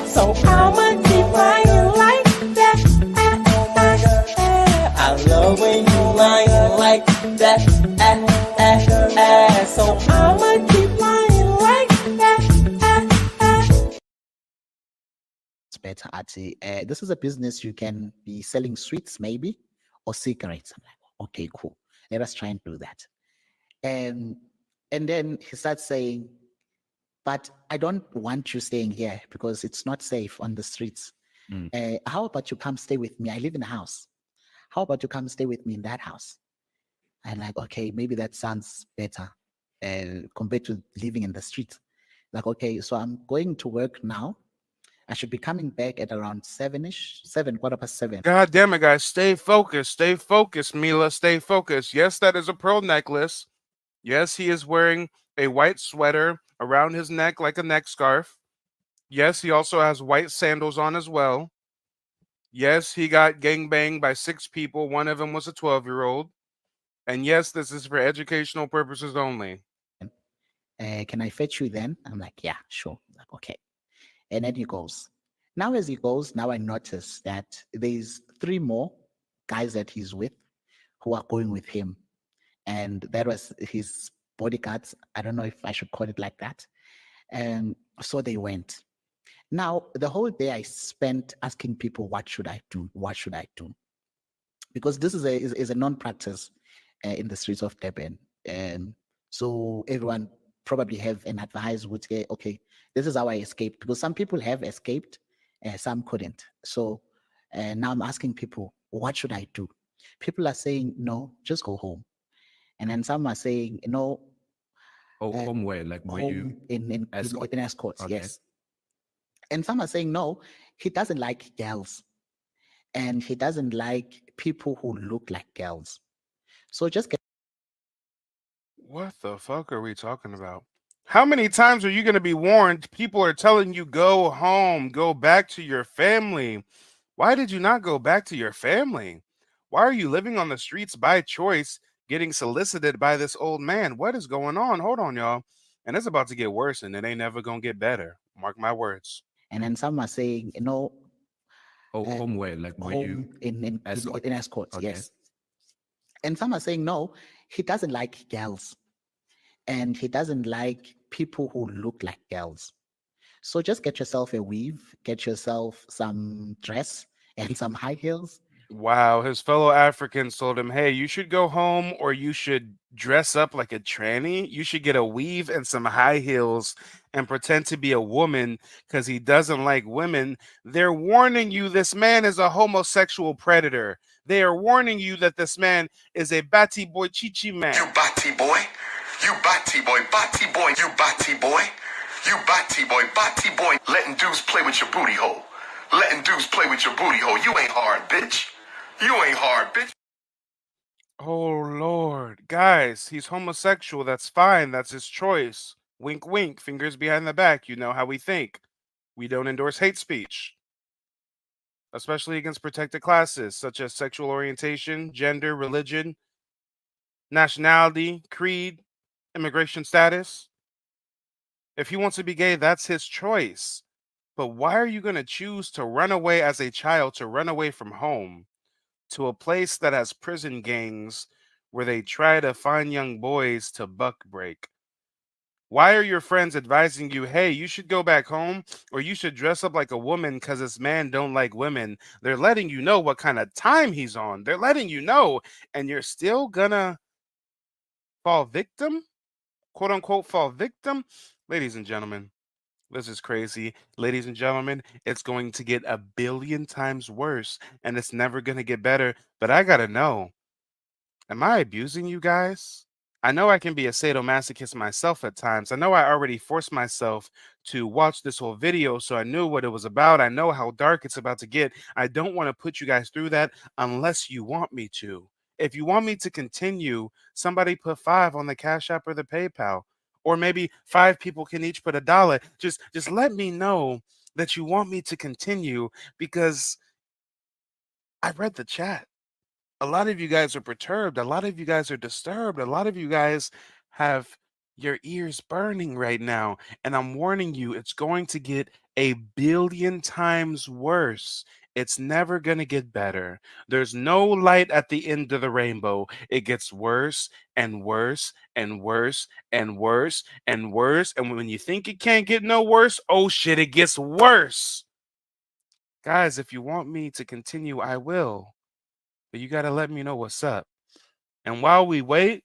So I'ma keep lying like that. I love when you lying like that. So I'ma keep lying like that. better. This is a business you can be selling sweets maybe or cigarettes. I'm like, okay, cool. Let us try and do that. And then he starts saying, but I don't want you staying here because it's not safe on the streets. How about you come stay with me? I live in a house. How about you come stay with me in that house? I'm like, okay, maybe that sounds better compared to living in the street. Like, okay, so I'm going to work now. I should be coming back at around 7-ish, 7:15. God damn it, guys. Stay focused, Mila. Stay focused. Yes, that is a pearl necklace. Yes, he is wearing a white sweater around his neck like a neck scarf. Yes, he also has white sandals on as well. Yes, he got gangbanged by 6 people. One of them was a 12-year-old. And yes, this is for educational purposes only. Can I fetch you then? I'm like, yeah, sure. Like, okay. And then he goes. Now, as he goes, now I notice that there's 3 more guys that he's with who are going with him. And that was his bodyguards. I don't know if I should call it like that. And so they went. Now, the whole day I spent asking people, what should I do? What should I do? Because this is a non-practice in the streets of Durban. And so everyone probably have an advice would say, okay, this is how I escaped. Because some people have escaped, some couldn't. So now I'm asking people, what should I do? People are saying, no, just go home. And then some are saying, no. Home where? Like where you in escorts, Okay. yes. And some are saying, no, he doesn't like girls. And he doesn't like people who look like girls. So just get. What the fuck are we talking about? How many times are you going to be warned? People are telling you, go home, go back to your family. Why did you not go back to your family? Why are you living on the streets by choice, getting solicited by this old man? What is going on? Hold on, y'all. And it's about to get worse, and it ain't never going to get better. Mark my words. And then some are saying, no. Home where? Like where you in escorts, Okay. yes. And some are saying, no, he doesn't like girls. And he doesn't like people who look like girls. So just get yourself a weave, get yourself some dress and some high heels. Wow, his fellow Africans told him, hey, you should go home or you should dress up like a tranny. You should get a weave and some high heels and pretend to be a woman because he doesn't like women. They're warning you this man is a homosexual predator. They are warning you that this man is a batty boy chichi man. You batty boy. You batty boy. Batty boy. You batty boy. You batty boy. Batty boy. Letting dudes play with your booty hole. Letting dudes play with your booty hole. You ain't hard, bitch. You ain't hard, bitch. Oh, Lord. Guys, he's homosexual. That's fine. That's his choice. Wink, wink. Fingers behind the back. You know how we think. We don't endorse hate speech, especially against protected classes such as sexual orientation, gender, religion, nationality, creed, immigration status. If he wants to be gay, that's his choice. But why are you going to choose to run away as a child, to run away from home to a place that has prison gangs where they try to find young boys to buck break? Why are your friends advising you, hey, you should go back home or you should dress up like a woman because this man don't like women? They're letting you know what kind of time he's on. They're letting you know, and you're still gonna fall victim, quote unquote, fall victim. Ladies and gentlemen, this is crazy. Ladies and gentlemen, it's going to get a billion times worse and it's never going to get better. But I got to know, am I abusing you guys? I know I can be a sadomasochist myself at times. I know I already forced myself to watch this whole video, so I knew what it was about. I know how dark it's about to get. I don't want to put you guys through that unless you want me to. If you want me to continue, somebody put 5 on the Cash App or the PayPal. Or maybe 5 people can each put $1. Just let me know that you want me to continue, because I read the chat. A lot of you guys are perturbed. A lot of you guys are disturbed. A lot of you guys have your ears burning right now. And I'm warning you, it's going to get a billion times worse. It's never going to get better. There's no light at the end of the rainbow. It gets worse and worse and worse and worse and worse. And when you think it can't get no worse, oh shit, it gets worse. Guys, if you want me to continue, I will. But you got to let me know what's up. And while we wait,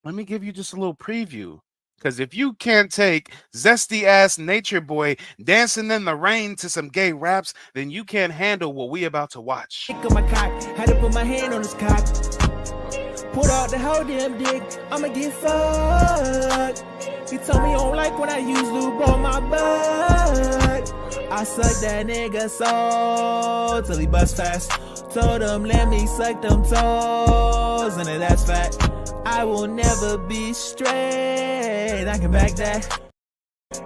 let me give you just a little preview. Because if you can't take zesty ass Nature Boy dancing in the rain to some gay raps, then you can't handle what we about to watch. My cock, had to put my hand on his cock. Put out the whole damn dick, I'ma get fucked. He told me he don't like when I use lube on my butt. I suck that nigga so till he bust fast. Told him let me suck them toes, and then that's fat. I will never be straight, I can back that.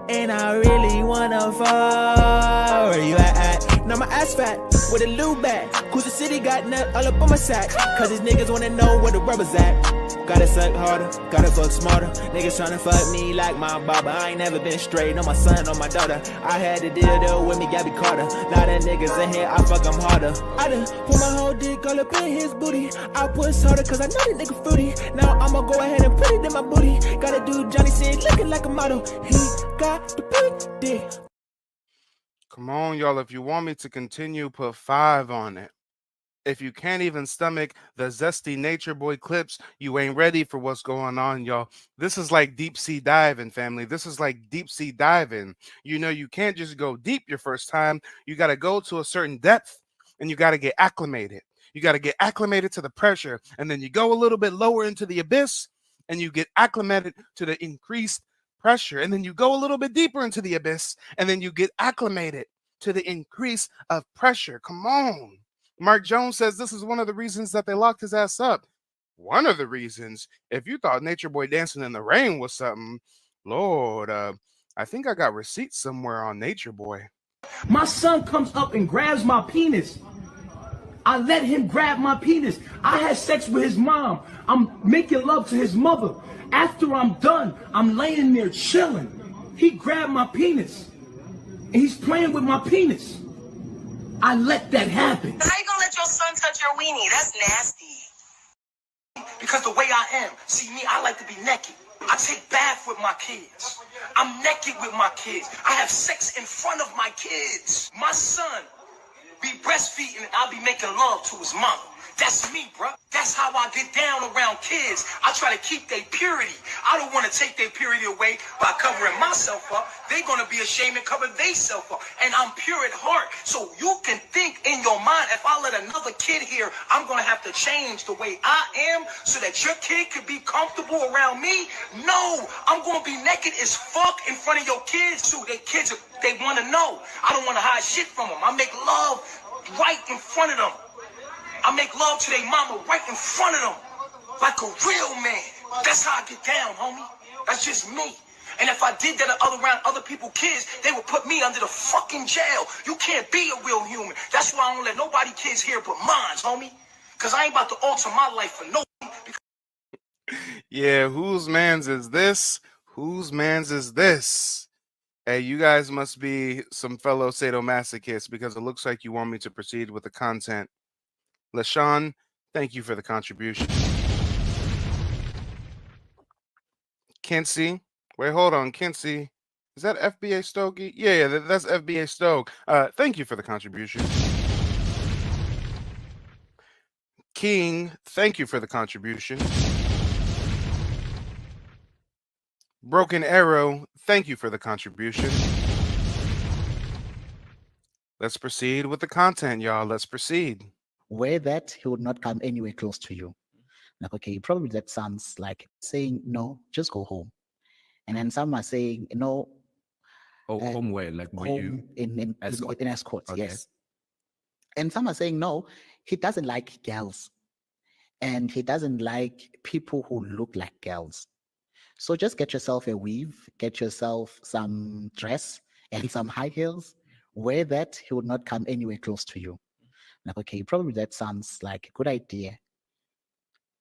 And I really wanna fuck. Where you at? Now my ass fat, with a lube at. Cause the city got nut all up on my sack. Cause these niggas wanna know where the rubber's at. Gotta suck harder, gotta fuck smarter. Niggas tryna fuck me like my barber. I ain't never been straight on my son or my daughter. I had to deal with me, Gabby Carter. Lot of niggas in here, I fuck them harder. I done put my whole dick all up in his booty. I push harder cause I know that nigga fruity. Now I'ma go ahead and put it in my booty. Gotta do Johnny Sin looking like a model. He got the big dick. Come on, y'all. If you want me to continue, put 5 on it. If you can't even stomach the zesty Nature Boy clips, you ain't ready for what's going on, y'all. This is like deep sea diving, family. This is like deep sea diving. You know, you can't just go deep your first time. You got to go to a certain depth and you got to get acclimated. You got to get acclimated to the pressure. And then you go a little bit lower into the abyss and you get acclimated to the increased pressure. And then you go a little bit deeper into the abyss and then you get acclimated to the increase of pressure. Come on. Mark Jones says this is one of the reasons that they locked his ass up. One of the reasons. If you thought Nature Boy dancing in the rain was something, Lord, I think I got receipts somewhere on Nature Boy. My son comes up and grabs my penis. I let him grab my penis. I had sex with his mom. I'm making love to his mother. After I'm done, I'm laying there chilling. He grabbed my penis. And he's playing with my penis. I let that happen. How you gonna let your son touch your weenie? That's nasty. Because the way I am, see me, I like to be naked. I take bath with my kids. I'm naked with my kids. I have sex in front of my kids. My son be breastfeeding and I'll be making love to his mama. That's me, bro. That's how I get down around kids. I try to keep their purity. I don't want to take their purity away by covering myself up. They're going to be ashamed and cover themselves up. And I'm pure at heart. So you can think in your mind, if I let another kid here, I'm going to have to change the way I am so that your kid could be comfortable around me. No, I'm going to be naked as fuck in front of your kids too. They kids, they want to know. I don't want to hide shit from them. I make love right in front of them. I make love to their mama right in front of them, like a real man. That's how I get down, homie. That's just me. And if I did that around other people's kids, they would put me under the fucking jail. You can't be a real human. That's why I don't let nobody kids here but mine, homie. Because I ain't about to alter my life for no. Yeah, whose man's is this? Whose man's is this? Hey, you guys must be some fellow sadomasochists because it looks like you want me to proceed with the content. LaShawn, thank you for the contribution. Kinsey, wait, hold on, Kinsey. Is that FBA Stokey? Yeah, that's FBA Stoke. Thank you for the contribution. King, thank you for the contribution. Broken Arrow, thank you for the contribution. Let's proceed with the content, y'all. Let's proceed. Where that he would not come anywhere close to you. Like, okay, probably that sounds like saying, no, just go home. And then some are saying, no. Home where? Like where you? In escorts, Okay. yes. And some are saying, no, he doesn't like girls. And he doesn't like people who look like girls. So just get yourself a weave, get yourself some dress and some high heels. Wear that, he would not come anywhere close to you. Like, okay, probably that sounds like a good idea.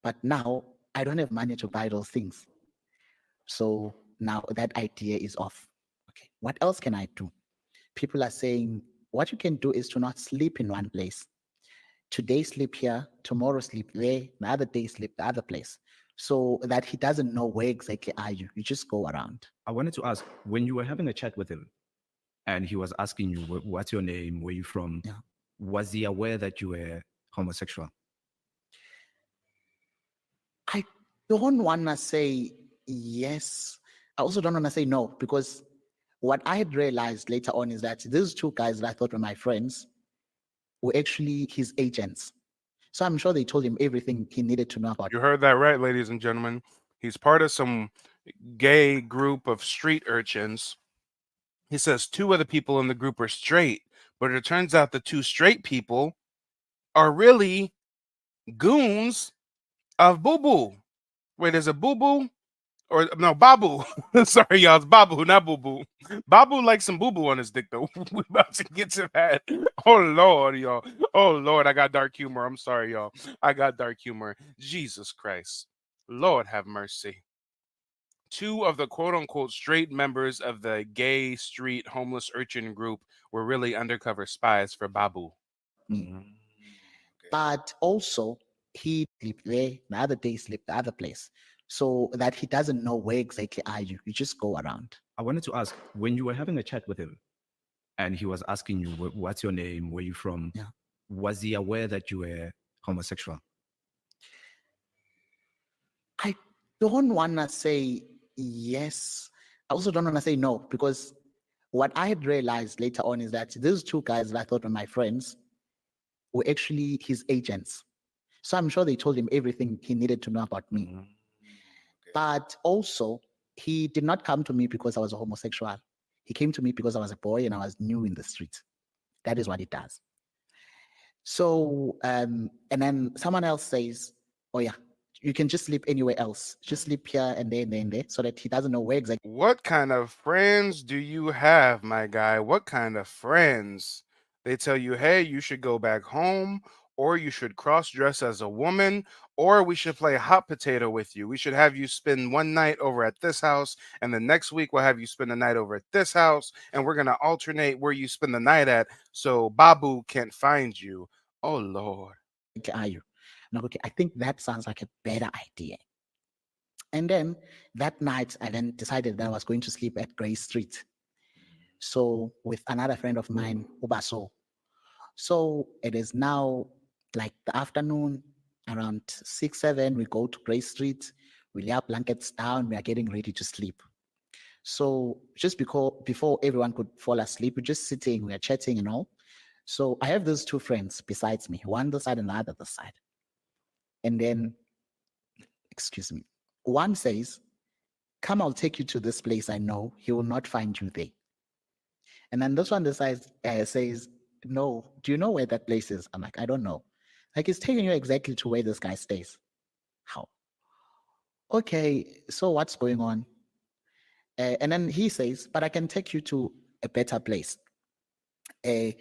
But now I don't have money to buy those things. So now that idea is off. Okay, what else can I do? People are saying, what you can do is to not sleep in one place. Today sleep here, tomorrow sleep there, the other day sleep the other place. So that he doesn't know where exactly are you. You just go around. I wanted to ask, when you were having a chat with him, and he was asking you, what's your name? Where you from? Yeah. Was he aware that you were homosexual? I don't want to say yes. I also don't want to say no, because what I had realized later on is that these two guys that I thought were my friends were actually his agents. So I'm sure they told him everything he needed to know about. You heard that right, ladies and gentlemen. He's part of some gay group of street urchins. He says 2 of the people in the group are straight, but it turns out the 2 straight people are really goons of Boo Boo. Wait, is it Boo Boo? Or no, Babu. Sorry, y'all. It's Babu, not Boo Boo. Babu likes some Boo Boo on his dick, though. We about to get to that. Oh, Lord, y'all. Oh, Lord, I got dark humor. I'm sorry, y'all. I got dark humor. Jesus Christ. Lord have mercy. 2 of the quote-unquote straight members of the gay street homeless urchin group were really undercover spies for Babu. But also, he slept there, the other day slept the other place, so that he doesn't know where exactly are you. You just go around. I wanted to ask, when you were having a chat with him and he was asking you, what's your name? Where you from? Yeah. Was he aware that you were homosexual? I don't want to say yes. I also don't want to say no, because what I had realized later on is that these two guys that I thought were my friends were actually his agents. So I'm sure they told him everything he needed to know about me. But also, he did not come to me because I was a homosexual. He came to me because I was a boy and I was new in the street. That is what he does. So, and then someone else says, oh yeah, you can just sleep anywhere else. Just sleep here and there, so that he doesn't know where exactly. What kind of friends do you have, my guy? What kind of friends? They tell you, hey, you should go back home, or you should cross-dress as a woman, or we should play hot potato with you. We should have you spend one night over at this house, and the next week we'll have you spend the night over at this house, and we're going to alternate where you spend the night at so Babu can't find you. Oh, Lord. Are you? No, okay, I think that sounds like a better idea. And then that night, I then decided that I was going to sleep at Grey Street. So with another friend of mine, Ubaso. So it is now like the afternoon, around 6, 7, we go to Grey Street, we lay our blankets down, we are getting ready to sleep. So just before everyone could fall asleep, we're just sitting, we are chatting and all. So I have those 2 friends besides me, one this side and the other this side. And then, excuse me, one says, come, I'll take you to this place I know. He will not find you there. And then this one decides, says, no, do you know where that place is? I'm like, I don't know. Like, it's taking you exactly to where this guy stays. How? Okay, so what's going on? And then he says, but I can take you to a better place. That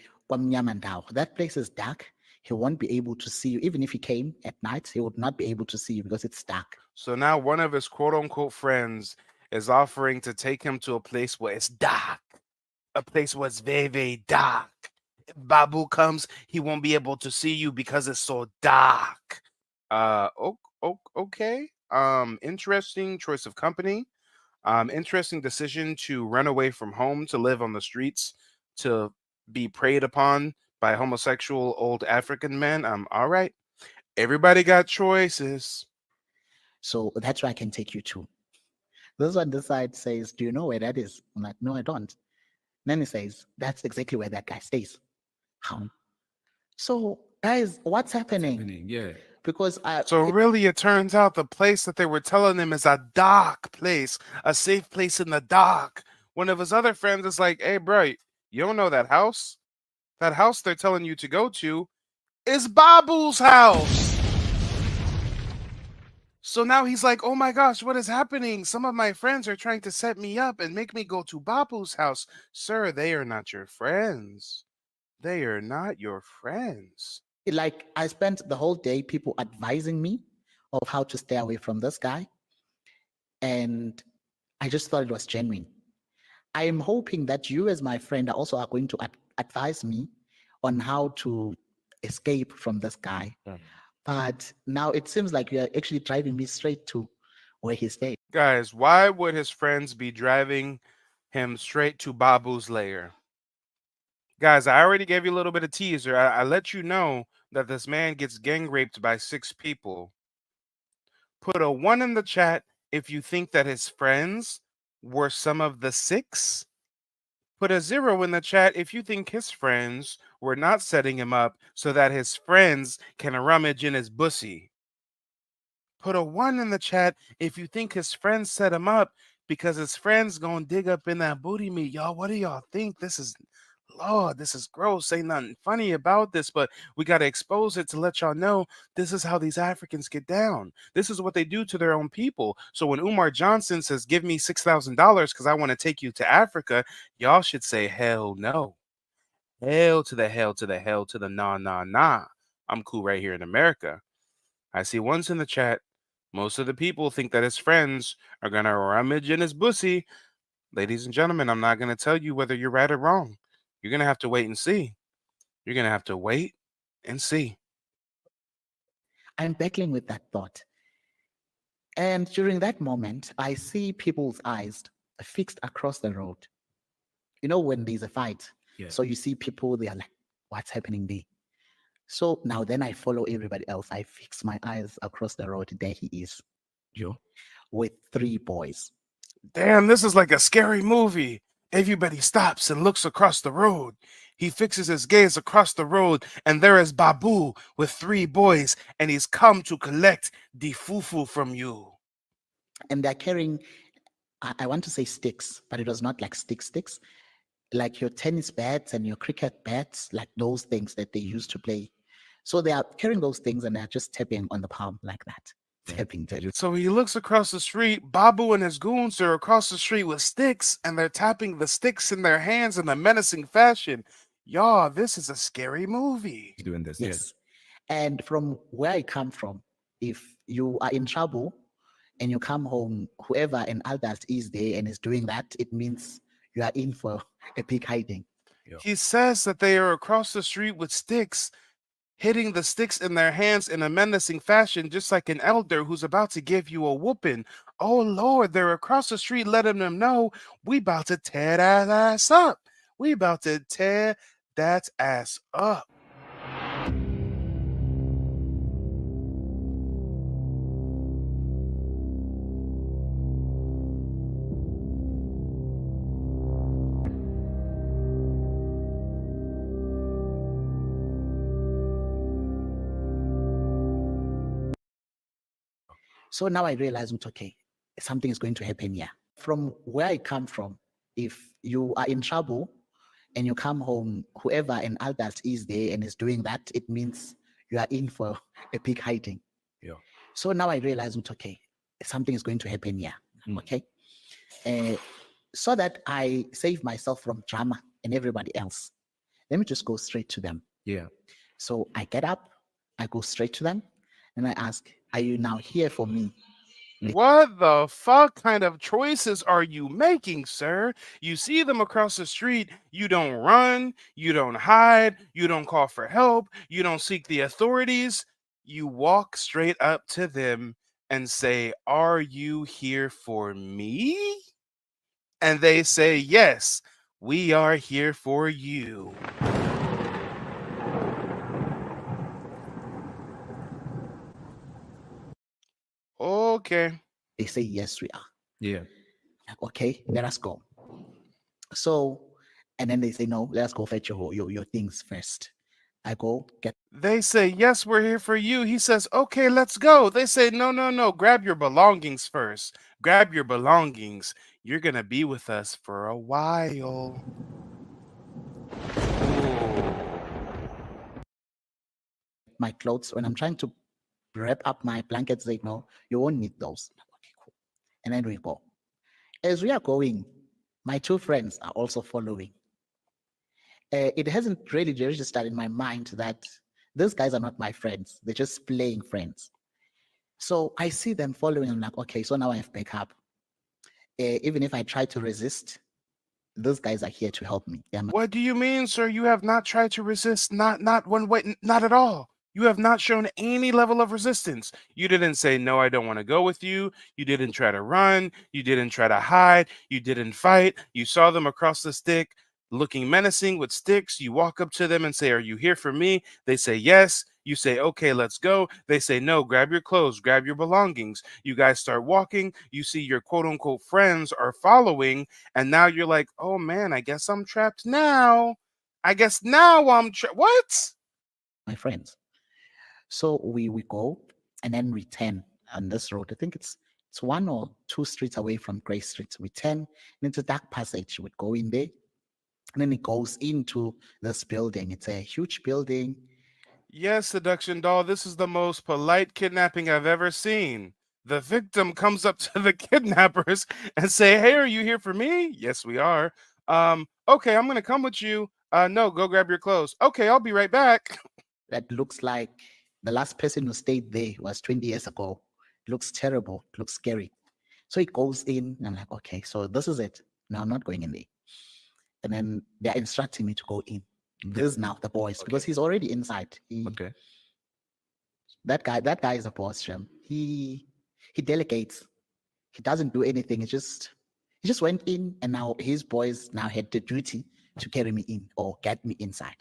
place is dark. He won't be able to see you. Even if he came at night, he would not be able to see you because it's dark. So now one of his quote-unquote friends is offering to take him to a place where it's dark. A place where it's very, very dark. If Babu comes, he won't be able to see you because it's so dark. Okay. Interesting choice of company. Interesting decision to run away from home, to live on the streets, to be preyed upon by homosexual old African men. All right. Everybody got choices. So that's where I can take you to. This one this side says, do you know where that is? I'm like, no, I don't. Then he says, that's exactly where that guy stays. How? So, guys, what's happening? Yeah. Because really, it turns out the place that they were telling him is a dark place, a safe place in the dark. One of his other friends is like, hey, bro, you don't know that house? That house they're telling you to go to is Babu's house. So now he's like, oh my gosh, what is happening? Some of my friends are trying to set me up and make me go to Babu's house. Sir, they are not your friends. They are not your friends. Like, I spent the whole day people advising me of how to stay away from this guy. And I just thought it was genuine. I am hoping that you as my friend are also going to advise me on how to escape from this guy. But now it seems like you're actually driving me straight to where he stayed. Guys, why would his friends be driving him straight to Babu's lair? Guys, I already gave you a little bit of teaser. I let you know that this man gets gang raped by 6 people. Put a 1 in the chat if you think that his friends were some of the 6. Put a 0 in the chat if you think his friends were not setting him up so that his friends can rummage in his bussy. Put a 1 in the chat if you think his friends set him up because his friends gonna dig up in that booty meat. Y'all, what do y'all think? This is, Lord, this is gross. Ain't nothing funny about this, but we got to expose it to let y'all know this is how these Africans get down. This is what they do to their own people. So when Umar Johnson says, give me $6,000 because I want to take you to Africa, y'all should say, hell no. Hell to the hell to the hell to the nah, nah, nah. I'm cool right here in America. I see 1s in the chat. Most of the people think that his friends are going to rummage in his bussy. Ladies and gentlemen, I'm not going to tell you whether you're right or wrong. You're going to have to wait and see. You're going to have to wait and see. I'm battling with that thought. And during that moment, I see people's eyes fixed across the road. You know, when there's a fight, so you see people, they are like, what's happening there? So now then I follow everybody else. I fix my eyes across the road. There he is. With 3 boys. Damn, this is like a scary movie. Everybody stops and looks across the road. He fixes his gaze across the road, and there is Babu with 3 boys, and he's come to collect the fufu from you. And they're carrying, I want to say sticks, but it was not like sticks, like your tennis bats and your cricket bats, like those things that they used to play. So they are carrying those things and they're just tapping on the palm like that. Tapping. So he looks across the street. Babu and his goons are across the street with sticks, and they're tapping the sticks in their hands in a menacing fashion. Y'all, this is a scary movie. He's doing this, Yes. And from where I come from, if you are in trouble and you come home, whoever an adult is there and is doing that, it means you are in for a big hiding. He says that they are across the street with sticks, hitting the sticks in their hands in a menacing fashion, just like an elder who's about to give you a whooping. Oh, Lord, they're across the street letting them know we about to tear that ass up. We about to tear that ass up. So now I realize, okay, something is going to happen here. From where I come from, if you are in trouble and you come home, whoever an adult is there and is doing that, it means you are in for a big hiding. So now I realize, okay, something is going to happen here. Okay. So that I save myself from drama and everybody else, let me just go straight to them. So I get up, I go straight to them, and I ask, are you now here for me? What the fuck kind of choices are you making, sir? You see them across the street, you don't run, you don't hide, you don't call for help, you don't seek the authorities. You walk straight up to them and say, are you here for me? And they say, yes, we are here for you. Okay. They say, yes, we are. Yeah. Okay, let us go. So, and then they say, no, let us go fetch your things first. I go get. They say, yes, we're here for you. He says, okay, let's go. They say, no, no, no, grab your belongings first. Grab your belongings. You're going to be with us for a while. My clothes, when I'm trying to wrap up my blankets, they know you won't need those. Okay, cool. And then we go. As we are going, my 2 friends are also following. It hasn't really registered in my mind that these guys are not my friends. They're just playing friends. So I see them following. I'm like, okay, so now I have backup. Even if I try to resist, those guys are here to help me. What do you mean, sir? You have not tried to resist? Not one way, not at all. You have not shown any level of resistance. You didn't say, no, I don't want to go with you. You didn't try to run. You didn't try to hide. You didn't fight. You saw them across the stick. looking menacing with sticks. You walk up to them and say, "Are you here for me?" They say yes. You say, "Okay, let's go." They say, "No, grab your clothes, grab your belongings." You guys start walking. You see your quote unquote friends are following. And now you're like, "Oh man, I guess I'm trapped now. I guess now I'm trapped." What? My friends. So we go and then we turn on this road. I think it's 1 or 2 streets away from Grace Street. We turn and it's a dark passage. We go in there and then it goes into this building. It's a huge building. Yes, Seduction Doll, this is the most polite kidnapping I've ever seen. The victim comes up to the kidnappers and say, "Hey, are you here for me?" "Yes, we are." Okay, I'm gonna come with you." No, go grab your clothes." "Okay, I'll be right back." That looks like the last person who stayed there was 20 years ago. It looks terrible. It looks scary. So it goes in and I'm like, okay, so this is it. No, I'm not going in there. And then they're instructing me to go in. This is now the boys, because he's already inside. Okay. That guy is a boss, Shem. He delegates. He doesn't do anything. He just went in, and now his boys now had the duty to carry me in or get me inside.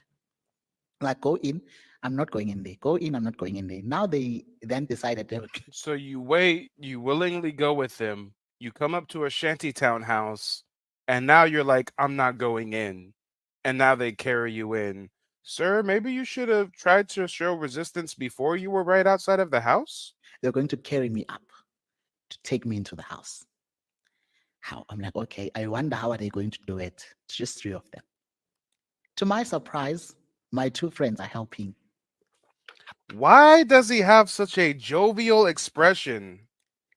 Like, go in, I'm not going in there. Go in, I'm not going in there. Now they then decided they would. So you wait, you willingly go with them. You come up to a shantytown house, and now you're like, "I'm not going in." And now they carry you in. Sir, maybe you should have tried to show resistance before you were right outside of the house. They're going to carry me up to take me into the house. How? I'm like, okay, I wonder how are they going to do it? It's just 3 of them. To my surprise, my 2 friends are helping. Why does he have such a jovial expression?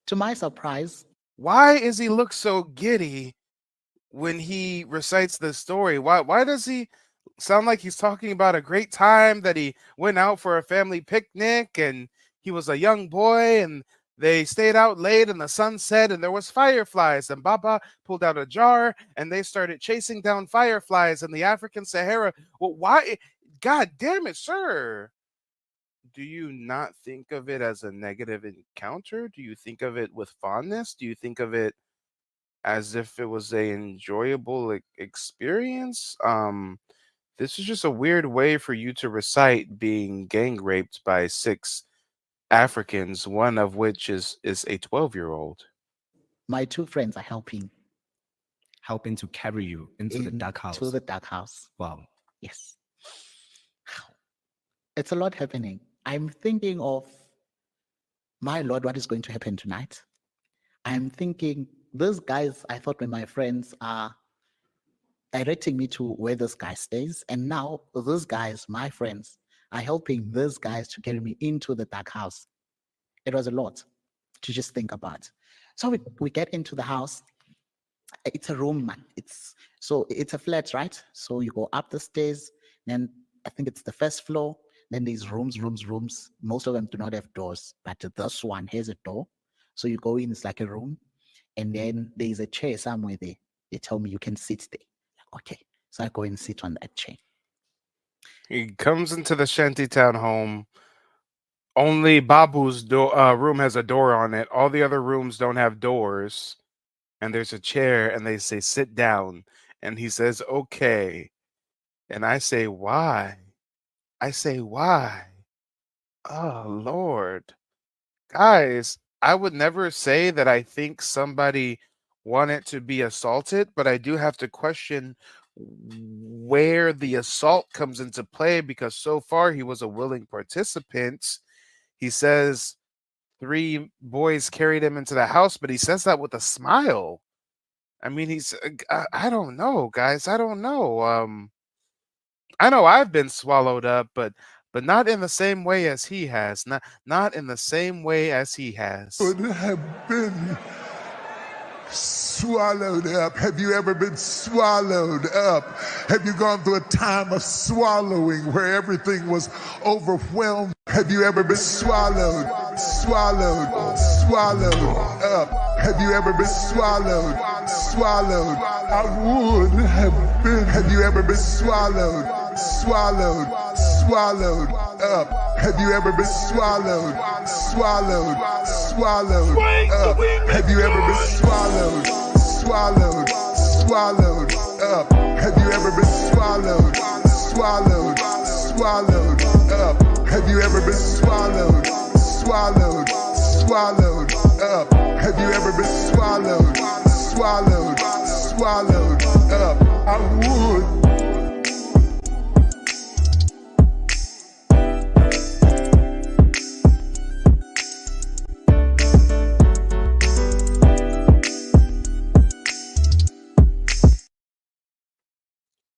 To my surprise. Why is he look so giddy when he recites this story? Why does he sound like he's talking about a great time that he went out for a family picnic and he was a young boy and they stayed out late and the sun set and there was fireflies and Baba pulled out a jar and they started chasing down fireflies in the African Sahara? Well, why? God damn it, sir. Do you not think of it as a negative encounter? Do you think of it with fondness? Do you think of it as if it was a enjoyable experience? This is just a weird way for you to recite being gang raped by 6 Africans, one of which is a 12-year-old. My 2 friends are helping to carry you into the dark house. To the dark house. Wow. Yes. It's a lot happening. I'm thinking of, my Lord, what is going to happen tonight? I'm thinking, these guys I thought were my friends are directing me to where this guy stays. And now these guys, my friends, are helping these guys to carry me into the dark house. It was a lot to just think about. So we get into the house. It's a room, man. It's a flat, right? So you go up the stairs, then I think it's the first floor. Then there's rooms. Most of them do not have doors, but this one has a door. So you go in, it's like a room. And then there's a chair somewhere there. They tell me you can sit there. Okay. So I go and sit on that chair. He comes into the shantytown home. Only Babu's room has a door on it. All the other rooms don't have doors. And there's a chair, and they say, "Sit down." And he says, "Okay." And I say, "Why?" I say, "Why?" Oh, Lord. Guys, I would never say that I think somebody wanted to be assaulted, but I do have to question where the assault comes into play, because so far he was a willing participant. He says 3 boys carried him into the house, but he says that with a smile. I mean, I don't know, guys. I don't know. I know I've been swallowed up, but not in the same way as he has. Not in the same way as he has. Would have been swallowed up. Have you ever been swallowed up? Have you gone through a time of swallowing where everything was overwhelmed? Have you ever been swallowed up? Have you ever been swallowed? I would have been. Have you ever been swallowed up? Have you ever been swallowed up? Have you ever been swallowed Have you ever been swallowed? Swallowed, swallowed up. Have you ever been swallowed? Swallowed, swallowed up. Have you ever been swallowed? Swallowed, swallowed up. I would.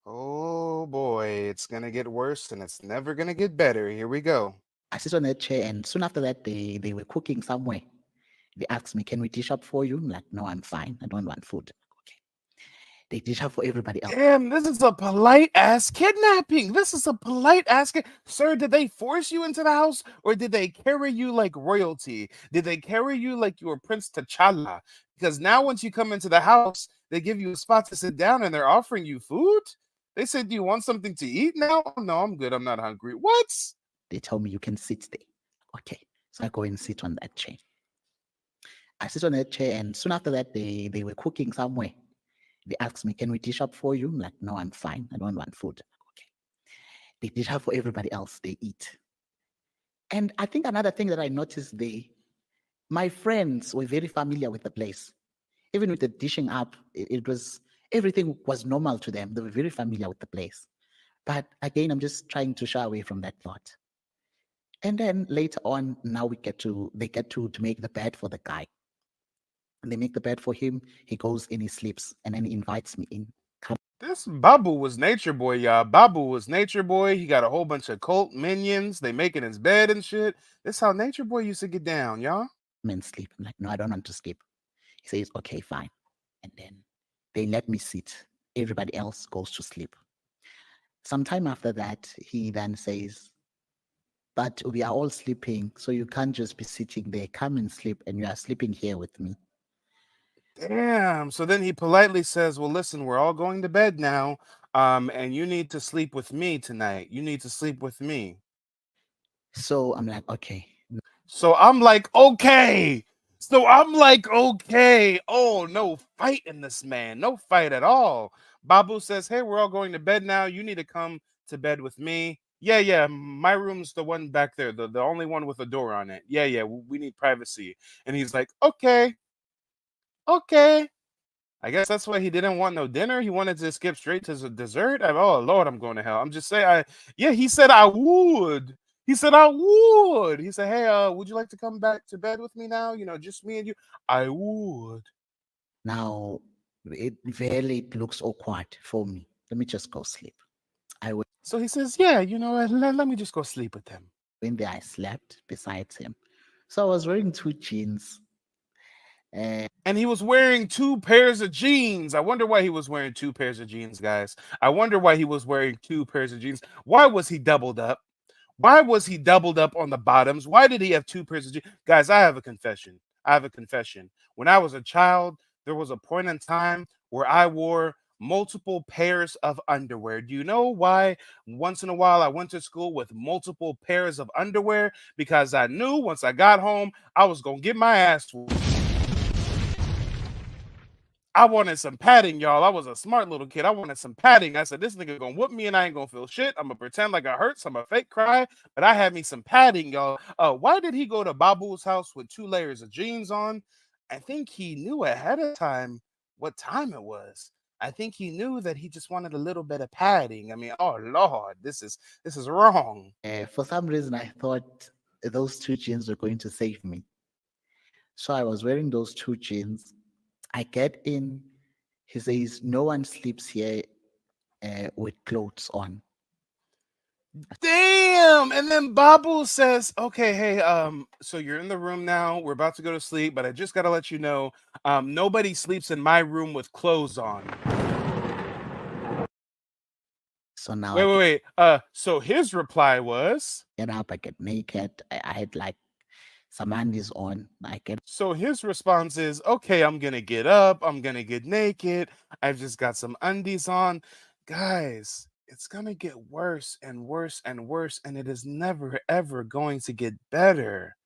Oh boy, it's gonna get worse and it's never gonna get better. Here we go. I sit on a chair, and soon after that, they were cooking somewhere. They asked me, "Can we dish up for you?" I'm like, "No, I'm fine. I don't want food." Okay. They dish up for everybody else. Damn, this is a polite ass kidnapping. This is a polite ass Sir, did they force you into the house or did they carry you like royalty? Did they carry you like you were Prince T'Challa? Because now once you come into the house, they give you a spot to sit down and they're offering you food? They said, "Do you want something to eat now?" "Oh, no, I'm good. I'm not hungry." What? They tell me, "You can sit there." Okay. So I go and sit on that chair. I sit on that chair, and soon after that, they were cooking somewhere. They asked me, "Can we dish up for you?" I'm like, "No, I'm fine. I don't want food." Okay. They dish up for everybody else. They eat. And I think another thing that I noticed, my friends were very familiar with the place. Even with the dishing up, everything was normal to them. They were very familiar with the place. But again, I'm just trying to shy away from that thought. And then later on, now they get to make the bed for the guy. And they make the bed for him. He goes and he sleeps, and then he invites me in. This Babu was Nature Boy, y'all. Babu was Nature Boy. He got a whole bunch of cult minions. They making his bed and shit. This how Nature Boy used to get down, y'all. Come and sleep. I'm like, "No, I don't want to sleep." He says, "Okay, fine." And then they let me sit. Everybody else goes to sleep. Sometime after that, he then says, "But we are all sleeping, so you can't just be sitting there. Come and sleep, and you are sleeping here with me." Damn. So then he politely says, "Well, listen, we're all going to bed now. And you need to sleep with me tonight. You need to sleep with me." So I'm like, "Okay." So I'm like, okay. Oh, no fight in this, man. No fight at all. Babu says, "Hey, we're all going to bed now. You need to come to bed with me." Yeah. My room's the one back there, the only one with a door on it. Yeah. We need privacy. And he's like, okay. I guess that's why he didn't want no dinner. He wanted to skip straight to the dessert. Oh Lord, I'm going to hell. I'm just saying. He said I would. He said I would. He said, "Hey, would you like to come back to bed with me now? Just me and you." I would. Now, it really looks awkward for me. Let me just go sleep. So he says, "Yeah, let me just go sleep with him." When I slept beside him. So I was wearing 2 jeans. And he was wearing 2 pairs of jeans. I wonder why he was wearing 2 pairs of jeans, guys. I wonder why he was wearing 2 pairs of jeans. Why was he doubled up? Why was he doubled up on the bottoms? Why did he have 2 pairs of jeans? Guys, I have a confession. When I was a child, there was a point in time where I wore multiple pairs of underwear. Do you know why once in a while I went to school with multiple pairs of underwear? Because I knew once I got home, I was going to get my ass whooped. I wanted some padding, y'all. I was a smart little kid. I wanted some padding. I said, "This nigga gonna whoop me and I ain't gonna feel shit. I'm gonna pretend like I hurt, so I'm gonna fake cry." But I had me some padding, y'all. Why did he go to Babu's house with 2 layers of jeans on? I think he knew ahead of time what time it was. I think he knew that he just wanted a little bit of padding. I mean, oh Lord, this is wrong. For some reason, I thought those 2 jeans were going to save me. So I was wearing those 2 jeans. I get in. He says, "No one sleeps here with clothes on." Damn. And then Babu says, "Okay, hey, so you're in the room now. We're about to go to sleep, but I just gotta let you know, nobody sleeps in my room with clothes on." So now Wait. So his reply was, get up, I get naked. I had like some undies on. So his response is, "Okay, I'm gonna get up. I'm gonna get naked. I've just got some undies on." Guys, it's gonna get worse and worse and worse, and it is never ever going to get better.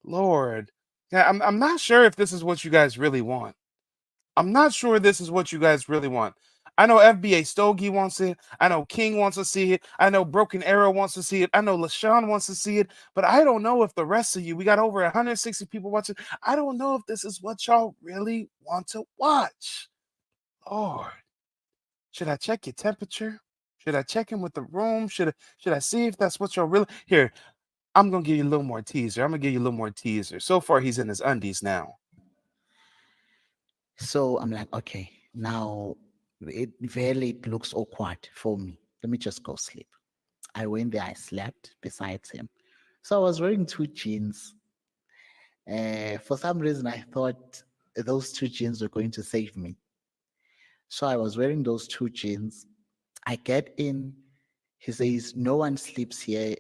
Lord, yeah, I'm not sure if this is what you guys really want. I'm not sure this is what you guys really want. I know FBA Stogie wants it. I know King wants to see it. I know Broken Arrow wants to see it. I know LaShawn wants to see it. But I don't know if the rest of you, we got over 160 people watching. I don't know if this is what y'all really want to watch. Lord, should I check your temperature? Should I check in with the room? Should I see if that's what y'all really here? I'm gonna give you a little more teaser. So far, he's in his undies now. So I'm like, okay, now it looks awkward for me. Let me just go sleep. I went there, I slept beside him. So I was wearing 2 jeans. For some reason, I thought those 2 jeans were going to save me. So I was wearing those 2 jeans. I get in. He says, no one sleeps here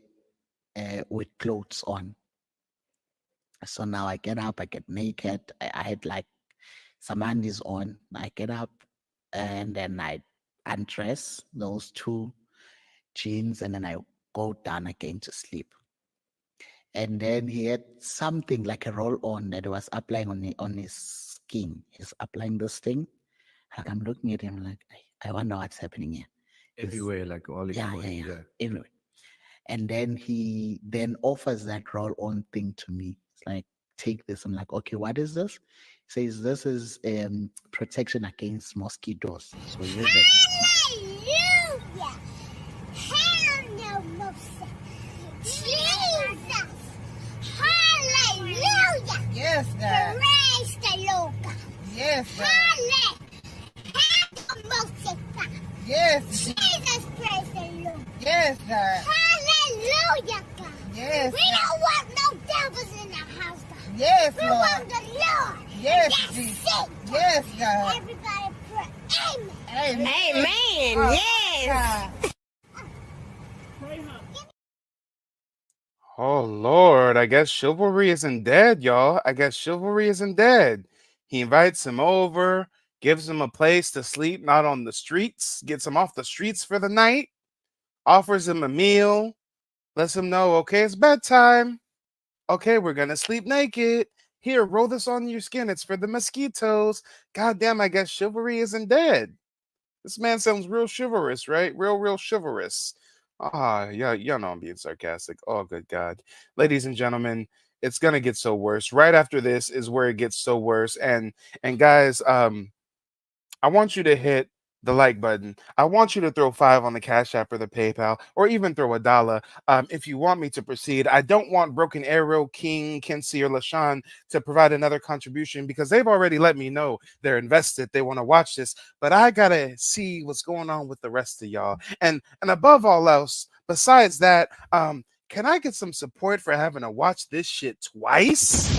with clothes on. So now I get up, I get naked. I had like some undies on. I get up and then I undress those 2 jeans and then I go down again to sleep. And then he had something like a roll-on that was applying on his skin. He's applying this thing. Like I'm looking at him like, I wonder what's happening here. Everywhere, like all Yeah. Anyway. And then he then offers that roll-on thing to me. It's like, take this. I'm like, okay, what is this? He says, this is protection against mosquitoes. So use it. Hallelujah! Hallelujah! Jesus! Hallelujah! Yes, God. Praise the Lord God. Yes, God. Hallelujah! Yes. Jesus, praise the Lord. Yes, God. Hallelujah, God. Yes. We don't want no devils in our house, God. Yes, we Lord. want the Lord. Yes, That's Jesus. it, God. Yes, God. Everybody pray. Amen. Amen. Amen. Oh, Yes. Oh Lord, I guess chivalry isn't dead, y'all. I guess chivalry isn't dead. He invites him over, gives him a place to sleep, not on the streets, gets him off the streets for the night, offers him a meal, lets him know, okay, it's bedtime. Okay, we're gonna sleep naked. Here, roll this on your skin. It's for the mosquitoes. God damn, I guess chivalry isn't dead. This man sounds real chivalrous, right? Real chivalrous. Yeah, y'all know I'm being sarcastic. Oh, good God. Ladies and gentlemen, it's gonna get so worse. Right after this is where it gets so worse. And guys, I want you to hit the like button. I want you to throw 5 on the Cash App or the PayPal, or even throw $1 if you want me to proceed. I don't want Broken Arrow, King, Kinsey, or LaShawn to provide another contribution because they've already let me know they're invested. They want to watch this, but I gotta see what's going on with the rest of y'all. And above all else, besides that, can I get some support for having to watch this shit twice?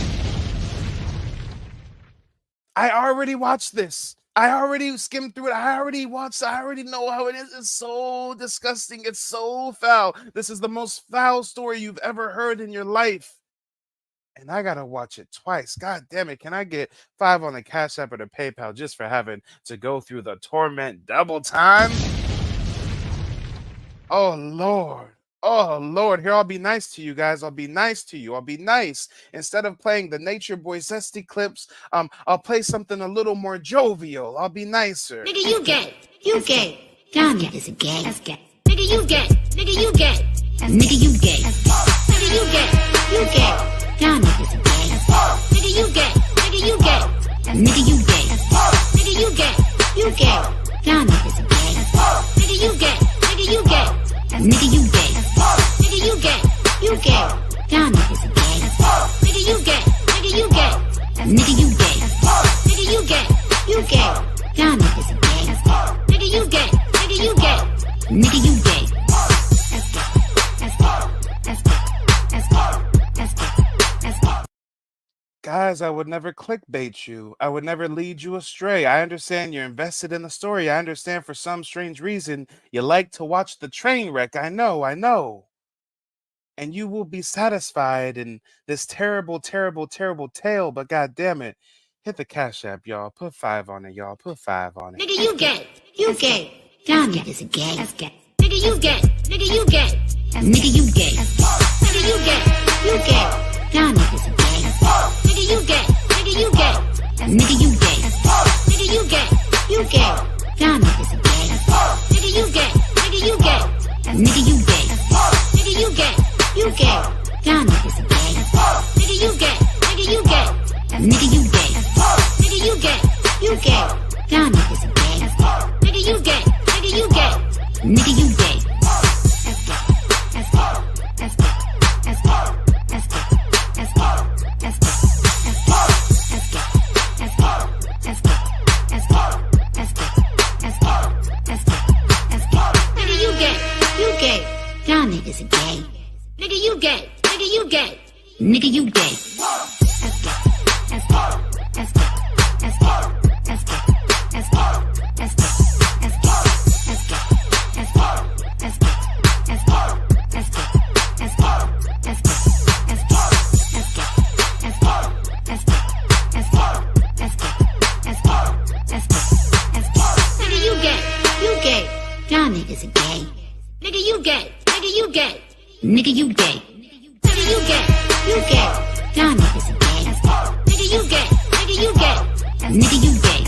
I already watched this. I already skimmed through it. I already watched. I already know how it is. It's so disgusting. It's so foul. This is the most foul story you've ever heard in your life. And I got to watch it twice. God damn it. Can I get 5 on the Cash App or the PayPal just for having to go through the torment double time? Oh, Lord. Oh, Lord. Here, I'll be nice to you guys. I'll be nice to you. I'll be nice. Instead of playing the Nature Boy Zesty clips, I'll play something a little more jovial. I'll be nicer. Nigga, you gay. You gay. Y'all niggas are gay. That's gay. Nigga, you gay. Nigga, you gay. Nigga, you gay. Nigga, you gay. You gay. Y'all niggas are gay. Nigga, you gay. Nigga, you gay. Nigga, you gay. Nigga, you gay. You gay. Y'all niggas are gay. Nigga, you gay. Nigga, you gay. Nigga, you gay. Nigga, you gay. You gay. Y'all niggas are gay. Nigga, you gay. Nigga, you gay. Nigga, you gay. Nigga, you gay. You gay. Y'all niggas are gay. Nigga, you gay. Nigga, you gay. Nigga, you gay. That's gay. That's gay. That's gay. That's gay. That's gay. Guys, I would never clickbait you. I would never lead you astray. I understand you're invested in the story. I understand for some strange reason you like to watch the train wreck. I know. And you will be satisfied in this terrible, terrible, terrible tale. But God damn it, hit the Cash App, y'all. Put 5 on it, y'all. Put 5 on it. Nigga, you gay. You gay. Y'all niggas are gay. That's gay. Nigga, you gay. Nigga, you gay. Nigga, you gay. Nigga, you gay. You gay. Y'all niggas are gay. Nigga, you gay. Nigga, you gay. Nigga, you gay. Nigga, you gay. You gay. Y'all niggas are gay. Nigga, you gay. Nigga, you gay. You gay. Y'all niggas are gay. Nigga, you gay. Nigga, you gay. Nigga, you gay. Nigga, you gay. You gay. Y'all niggas are gay. Nigga, you gay. Nigga, you gay. Nigga, you gay. Nigga, you gay. You gay. Y'all niggas are gay. Nigga, you gay. Nigga, you gay. Nigga, you gay. Nigga, you gay. You gay. Y'all niggas are gay. Nigga, you gay. Nigga, you gay. Nigga, you gay.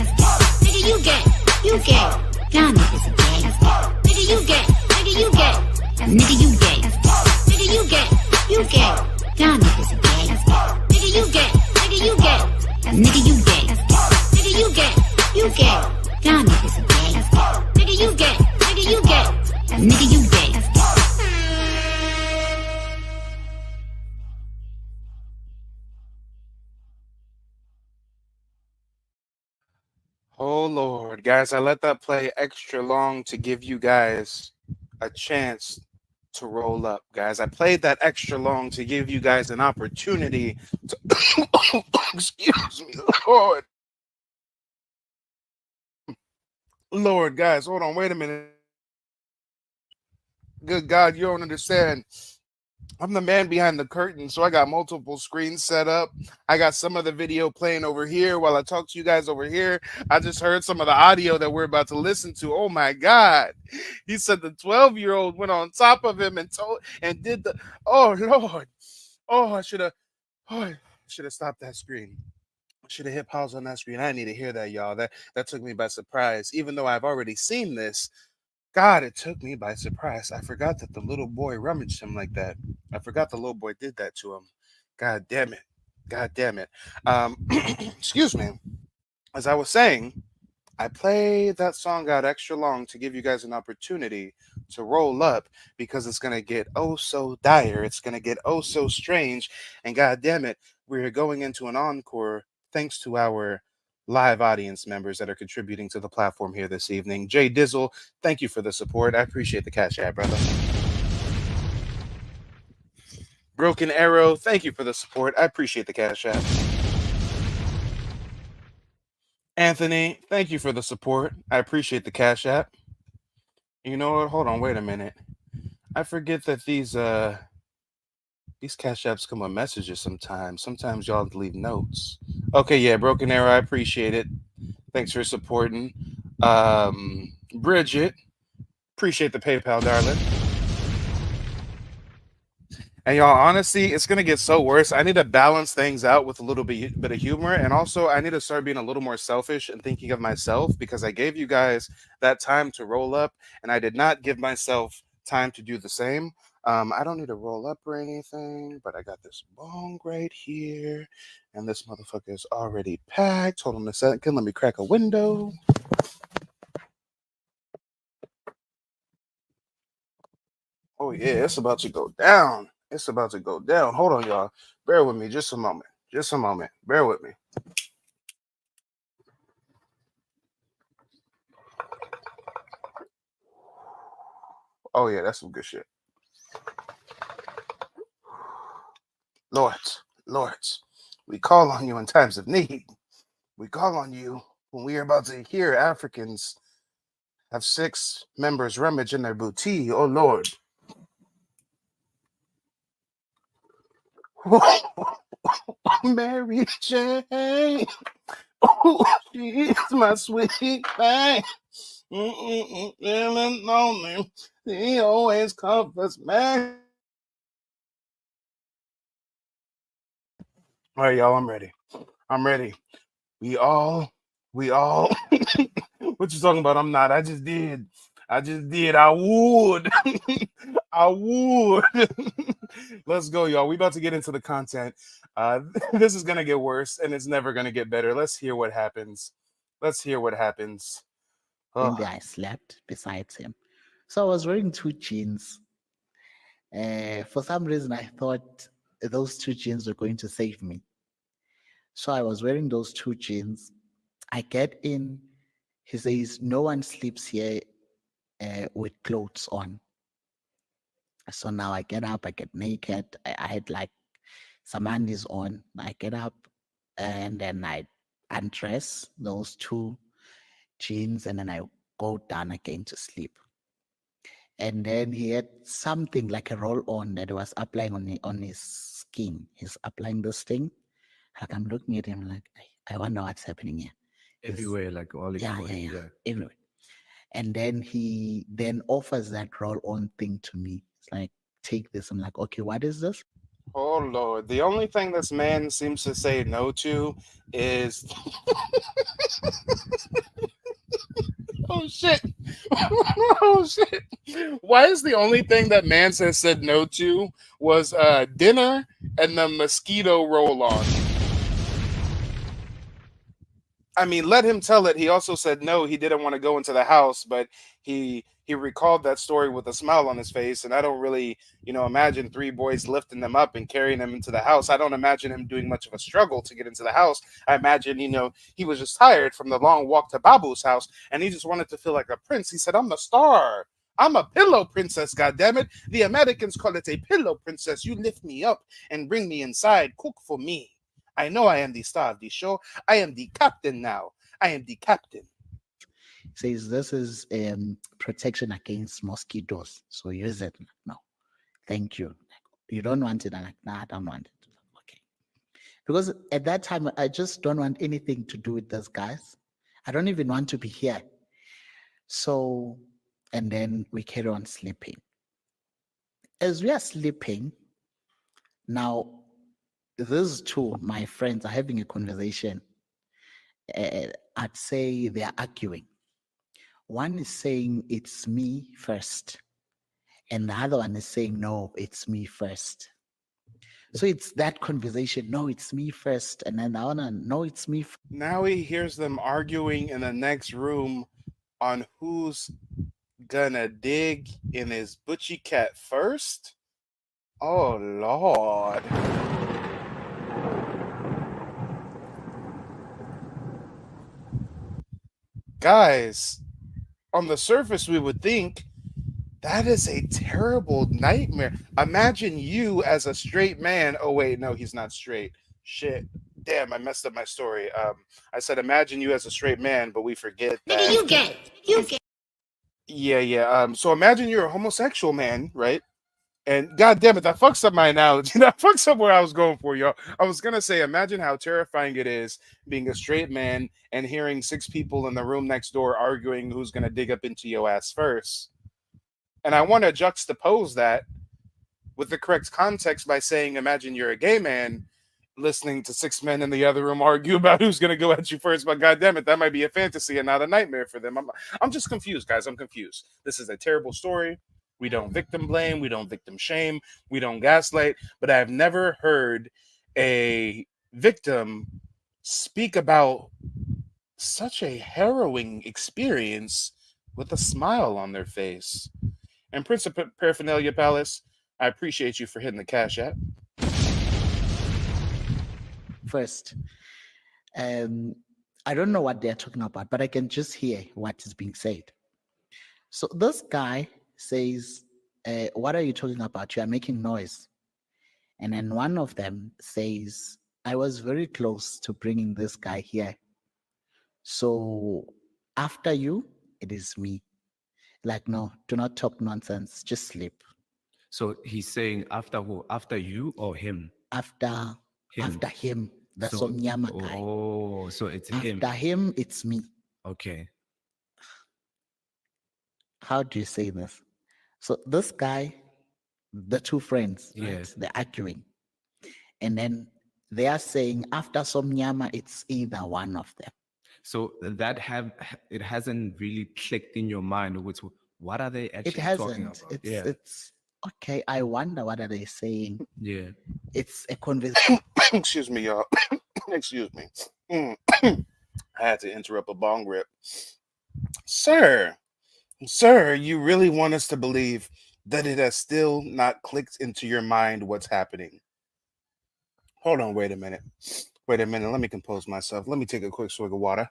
Nigga, you gay. You gay. Y'all niggas are gay. Nigga, you gay. Nigga, you gay. Nigga, you gay. Nigga, you gay. You gay. Y'all niggas are gay. Nigga, you gay. Nigga, you gay. Nigga, you gay. Nigga, you gay. You gay. Y'all niggas are gay. Nigga, you gay. Nigga, you gay. Nigga, you gay. Oh Lord, guys, I let that play extra long to give you guys a chance to roll up, guys. I played that extra long to give you guys an opportunity to excuse me, Lord. Lord, guys, hold on, wait a minute. Good God, you don't understand. I'm the man behind the curtain, so I got multiple screens set up. I got some of the video playing over here while I talk to you guys over here. I just heard some of the audio that we're about to listen to. Oh my God. He said the 12-year-old went on top of him and did the, oh Lord. Oh, I should have stopped that screen. I should have hit pause on that screen. I didn't need to hear that, y'all. That took me by surprise. Even though I've already seen this, God, it took me by surprise. I forgot that the little boy rummaged him like that. I forgot the little boy did that to him. God damn it. God damn it. Excuse me. As I was saying, I played that song out extra long to give you guys an opportunity to roll up because it's going to get oh so dire. It's going to get oh so strange. And God damn it, we're going into an encore thanks to our live audience members that are contributing to the platform here this evening. Jay Dizzle, thank you for the support. I appreciate the cash app, brother. Broken Arrow, thank you for the support. I appreciate the cash app. Anthony, thank you for the support. I appreciate the cash app. You know what? Hold on, wait a minute. I forget that these cash apps come with messages sometimes. Sometimes y'all leave notes. Okay, yeah, Broken Arrow, I appreciate it. Thanks for supporting. Bridget, appreciate the PayPal, darling. And y'all, honestly, it's gonna get so worse. I need to balance things out with a little bit of humor, and also I need to start being a little more selfish and thinking of myself because I gave you guys that time to roll up, and I did not give myself time to do the same. I don't need to roll up or anything, but I got this bong right here, and this motherfucker is already packed. Hold on a second. Let me crack a window. Oh, yeah, it's about to go down. It's about to go down. Hold on, y'all. Bear with me just a moment. Just a moment. Bear with me. Oh, yeah, that's some good shit. Lords, we call on you in times of need. We call on you when we are about to hear Africans have 6 members rummage in their booty. Oh, Lord. Mary Jane. Oh, she's my sweet thing. Feeling lonely. He always comforts me. All right, y'all, I'm ready. I'm ready. We all. What you talking about? I'm not. I just did. I would. I would. Let's go, y'all. We about to get into the content. This is gonna get worse, and it's never gonna get better. Let's hear what happens. Let's hear what happens. One Oh, day I slept beside him. So I was wearing 2 jeans. For some reason, I thought those 2 jeans were going to save me. So I was wearing those 2 jeans. I get in. He says, no one sleeps here with clothes on. So now I get up, I get naked. I had like some undies on. I get up and then I undress those 2 jeans and then I go down again to sleep. And then he had something like a roll on that he was applying on his skin. He's applying this thing. Like I'm looking at him like, I wonder what's happening here. Everywhere, like all Yeah. Everywhere. And then he then offers that roll on thing to me. It's like, take this. I'm like, okay, what is this? oh Lord. The only thing this man seems to say no to is oh shit. Oh shit. Why is the only thing that man said no to was dinner and the mosquito roll on? I mean, let him tell it. He also said no, he didn't want to go into the house, but he recalled that story with a smile on his face. And I don't really, imagine 3 boys lifting them up and carrying them into the house. I don't imagine him doing much of a struggle to get into the house. I imagine, he was just tired from the long walk to Babu's house, and he just wanted to feel like a prince. He said, I'm the star. I'm a pillow princess, goddammit. The Americans call it a pillow princess. You lift me up and bring me inside. Cook for me. I know I am the star of the show. I am the captain now. I am the captain. Says this is protection against mosquitoes. So use it. No, thank you. You don't want it? I'm like, nah, I don't want it. Okay. Because at that time, I just don't want anything to do with those guys. I don't even want to be here. So, and then we carry on sleeping. As we are sleeping, now, these 2, my friends, are having a conversation. I'd say they're arguing. One is saying, it's me first. And the other one is saying, no, it's me first. So it's that conversation. No, it's me first. And then the other, no, it's me. Now he hears them arguing in the next room on who's gonna dig in his butchie cat first. Oh, Lord. Guys, on the surface, we would think that is a terrible nightmare. Imagine you as a straight man. Oh, wait, no, he's not straight. Shit. Damn, I messed up my story. I said, imagine you as a straight man, but we forget that. Nigga, you gay. Yeah. So imagine you're a homosexual man, right? And God damn it, that fucks up my analogy. That fucks up where I was going for, y'all. I was gonna say, imagine how terrifying it is being a straight man and hearing 6 people in the room next door arguing who's gonna dig up into your ass first. And I want to juxtapose that with the correct context by saying, imagine you're a gay man listening to 6 men in the other room argue about who's gonna go at you first. But God damn it, that might be a fantasy and not a nightmare for them. I'm just confused, guys. I'm confused. This is a terrible story. We don't victim blame. We don't victim shame. We don't gaslight. But I've never heard a victim speak about such a harrowing experience with a smile on their face. And Prince of Paraphernalia Palace, I appreciate you for hitting the Cash App. First, I don't know what they're talking about, but I can just hear what is being said. So this guy says, what are you talking about? You are making noise. And then one of them says, I was very close to bringing this guy here. So after you, it is me. Like, no, do not talk nonsense. Just sleep. So he's saying after who? After you or him? After him. The Somnyama guy. Oh, so it's him. After him, it's me. Okay. How do you say this? So this guy, the 2 friends, right? Yes. They're arguing. And then they are saying after Somnyama, it's either one of them. So it hasn't really clicked in your mind. What are they actually talking about? It's okay, I wonder what are they saying. Yeah. It's a conversation. Excuse me, y'all. Excuse me. I had to interrupt a bong rip. Sir, you really want us to believe that it has still not clicked into your mind what's happening? Hold on, wait a minute. Let me compose myself. Let me take a quick swig of water.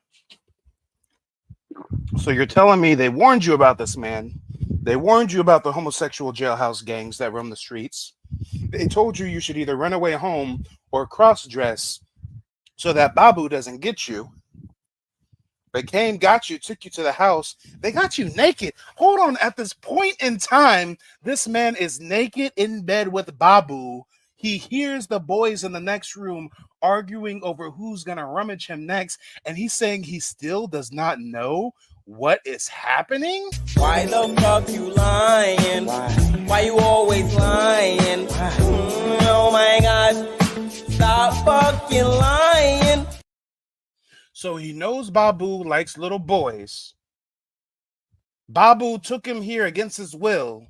So you're telling me they warned you about this man? They warned you about the homosexual jailhouse gangs that roam the streets? They told you should either run away home or cross-dress so that Babu doesn't get you. They came, got you, took you to the house. They got you naked. Hold on. At this point in time, this man is naked in bed with Babu. He hears the boys in the next room arguing over who's going to rummage him next. And he's saying he still does not know what is happening. Why the fuck you lying? Why you always lying? Oh my God. Stop fucking lying. So he knows Babu likes little boys. Babu took him here against his will.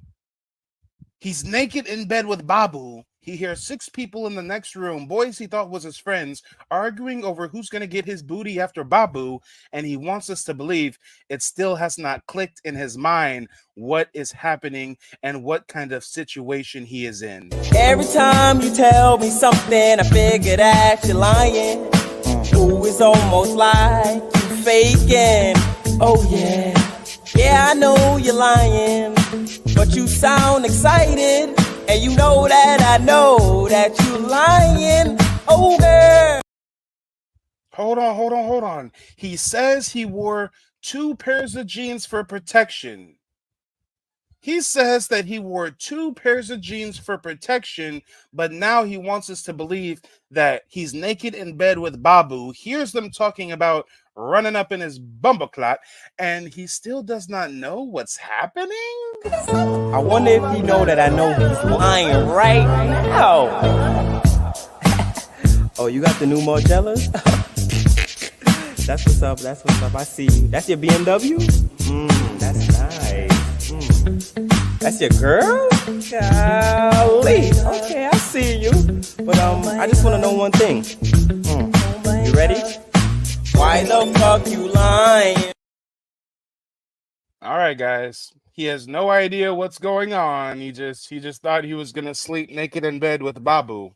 He's naked in bed with Babu. He hears 6 people in the next room, boys he thought was his friends, arguing over who's going to get his booty after Babu, and he wants us to believe it still has not clicked in his mind what is happening and what kind of situation he is in. Every time you tell me something, I figure that you're lying. Ooh, it's almost like you faking. Oh yeah, yeah, I know you're lying, but you sound excited, and you know that I know that you're lying. Oh girl. Hold on. He says he wore 2 pairs of jeans for protection. He says that he wore 2 pairs of jeans for protection, but now he wants us to believe that he's naked in bed with Babu, hears them talking about running up in his bumbleclot, and he still does not know what's happening? I wonder if you know that I know he's lying right now. Oh, you got the new Margellas? That's what's up. I see you. That's your BMW? That's nice. That's your girl? Golly. Okay, I see you. But I just want to know one thing. You ready? Why the fuck you lying? All right, guys. He has no idea what's going on. He just thought he was gonna sleep naked in bed with Babu.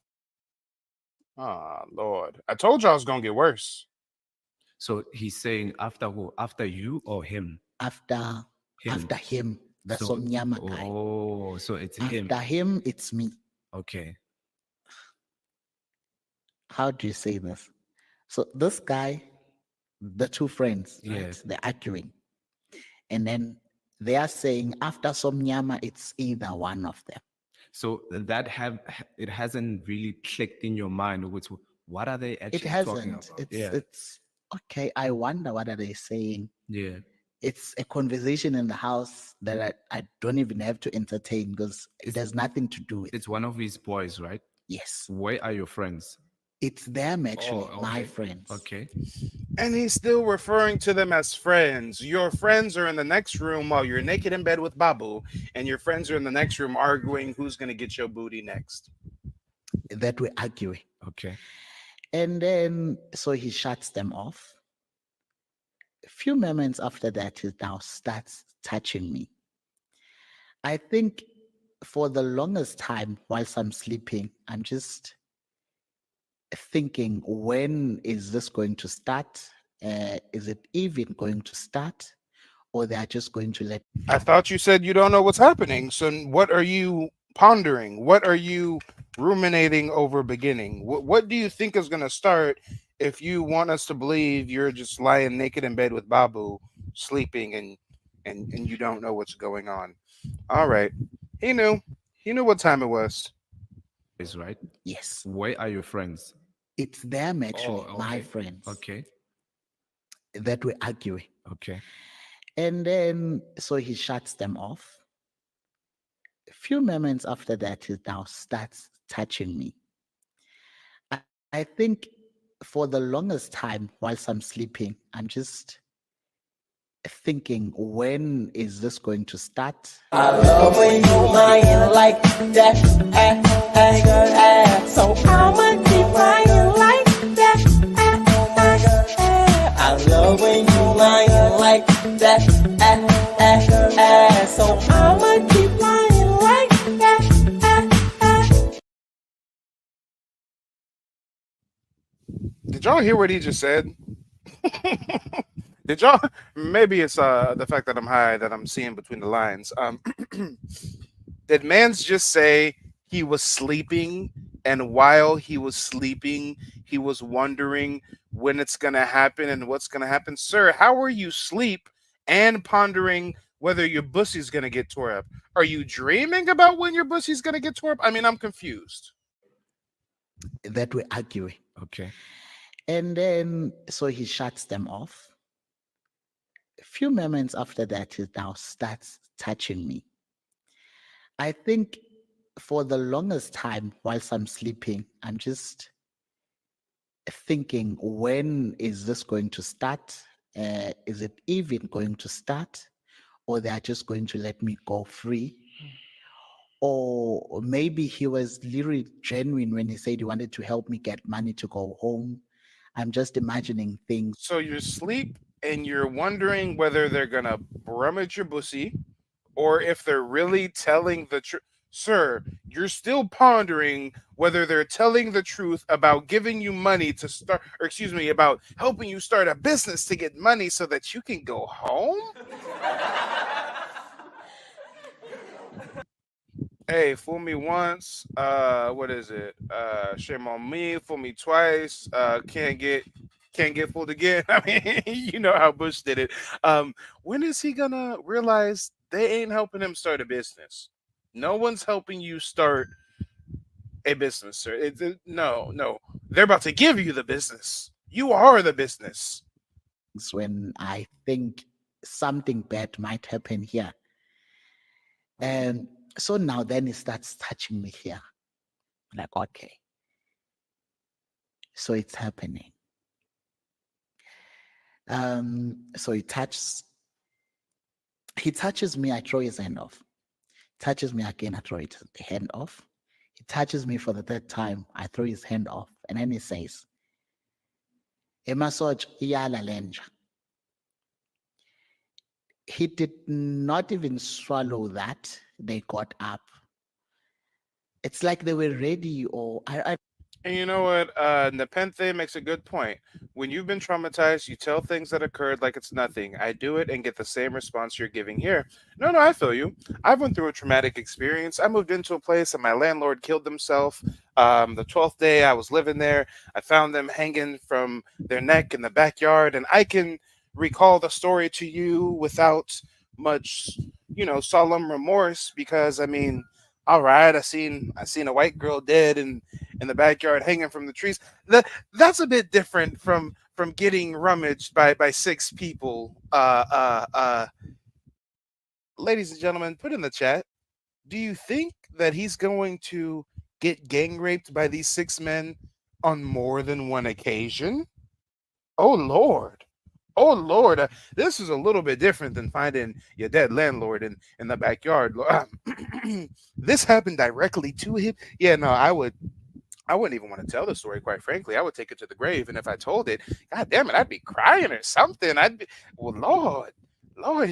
Oh Lord. I told you I was gonna get worse. So he's saying after who? After you or him? After him, the Somnyama guy. Oh, so it's him. After him, it's me. Okay. How do you say this? So this guy, the 2 friends, right? Yes. They're arguing. And then they are saying after Somnyama, it's either one of them. So it hasn't really clicked in your mind with what are they actually talking about? It's okay. I wonder what are they saying. Yeah. It's a conversation in the house that I don't even have to entertain because it has nothing to do with. It's one of his boys, right? Yes. Where are your friends? It's them actually, Oh, my okay. friends. Okay. And he's still referring to them as friends. Your friends are in the next room while you're naked in bed with Babu, and your friends are in the next room arguing who's going to get your booty next. That we're arguing. Okay. And then, so he shuts them off. A few moments after that, he now starts touching me. I think for the longest time, whilst I'm sleeping, I'm just thinking, when is this going to start? Is it even going to start? Or they're just going to let... I thought you said you don't know what's happening. So what are you pondering? What are you ruminating over beginning? What do you think is going to start if you want us to believe you're just lying naked in bed with Babu, sleeping, and you don't know what's going on? All right. He knew what time it was. Is right? Yes. Where are your friends? It's them actually, Oh, my okay. friends, Okay. that we're arguing. Okay. And then, so he shuts them off. A few moments after that, he now starts touching me. I think for the longest time, whilst I'm sleeping, I'm just thinking, when is this going to start? I love when you lying like that. So I'ma keep lying like that. I love when you lying like that. So I'ma keep lying like that. Did y'all hear what he just said? Did y'all? Maybe it's the fact that I'm high that I'm seeing between the lines. Did Mans just say he was sleeping, and while he was sleeping, he was wondering when it's gonna happen and what's gonna happen? Sir, how are you asleep and pondering whether your pussy's gonna get tore up? Are you dreaming about when your pussy's gonna get tore up? I mean, I'm confused. That we're arguing. Okay. And then, so he shuts them off. A few moments after that, he now starts touching me. I think for the longest time, whilst I'm sleeping, I'm just thinking, when is this going to start? Is it even going to start? Or they're just going to let me go free? Or maybe he was literally genuine when he said he wanted to help me get money to go home. I'm just imagining things. So you're asleep and you're wondering whether they're gonna brummage your pussy or if they're really telling the truth. Sir, you're still pondering whether they're telling the truth about giving you money to start, or excuse me, about helping you start a business to get money so that you can go home? Hey, fool me once, what is it? Shame on me, fool me twice, can't get fooled again. I mean, you know how Bush did it. When is he gonna realize they ain't helping him start a business? No one's helping you start a business, sir. No. They're about to give you the business. You are the business. When I think something bad might happen here. And so now then he starts touching me here. Like, okay. So it's happening. So he touches me, I throw his hand off. Touches me again, I throw his hand off. He touches me for the third time, I throw his hand off. And then he says, Emasoj iyala lenja. He did not even swallow that. They got up. It's like they were ready, or And you know what? Nepenthe makes a good point. When you've been traumatized, you tell things that occurred like it's nothing. I do it and get the same response you're giving here. No, I feel you. I went through a traumatic experience. I moved into a place and my landlord killed himself. The 12th day I was living there, I found them hanging from their neck in the backyard. And I can recall the story to you without much, solemn remorse, because, I mean, all right, I seen a white girl dead in the backyard hanging from the trees. That's a bit different from getting rummaged by 6 people. Ladies and gentlemen, put in the chat, do you think that he's going to get gang raped by these 6 men on more than one occasion? Oh Lord. This is a little bit different than finding your dead landlord in the backyard. This happened directly to him. Yeah, no, I wouldn't even want to tell the story, quite frankly. I would take it to the grave, and if I told it, god damn it, I'd be crying or something. Lord,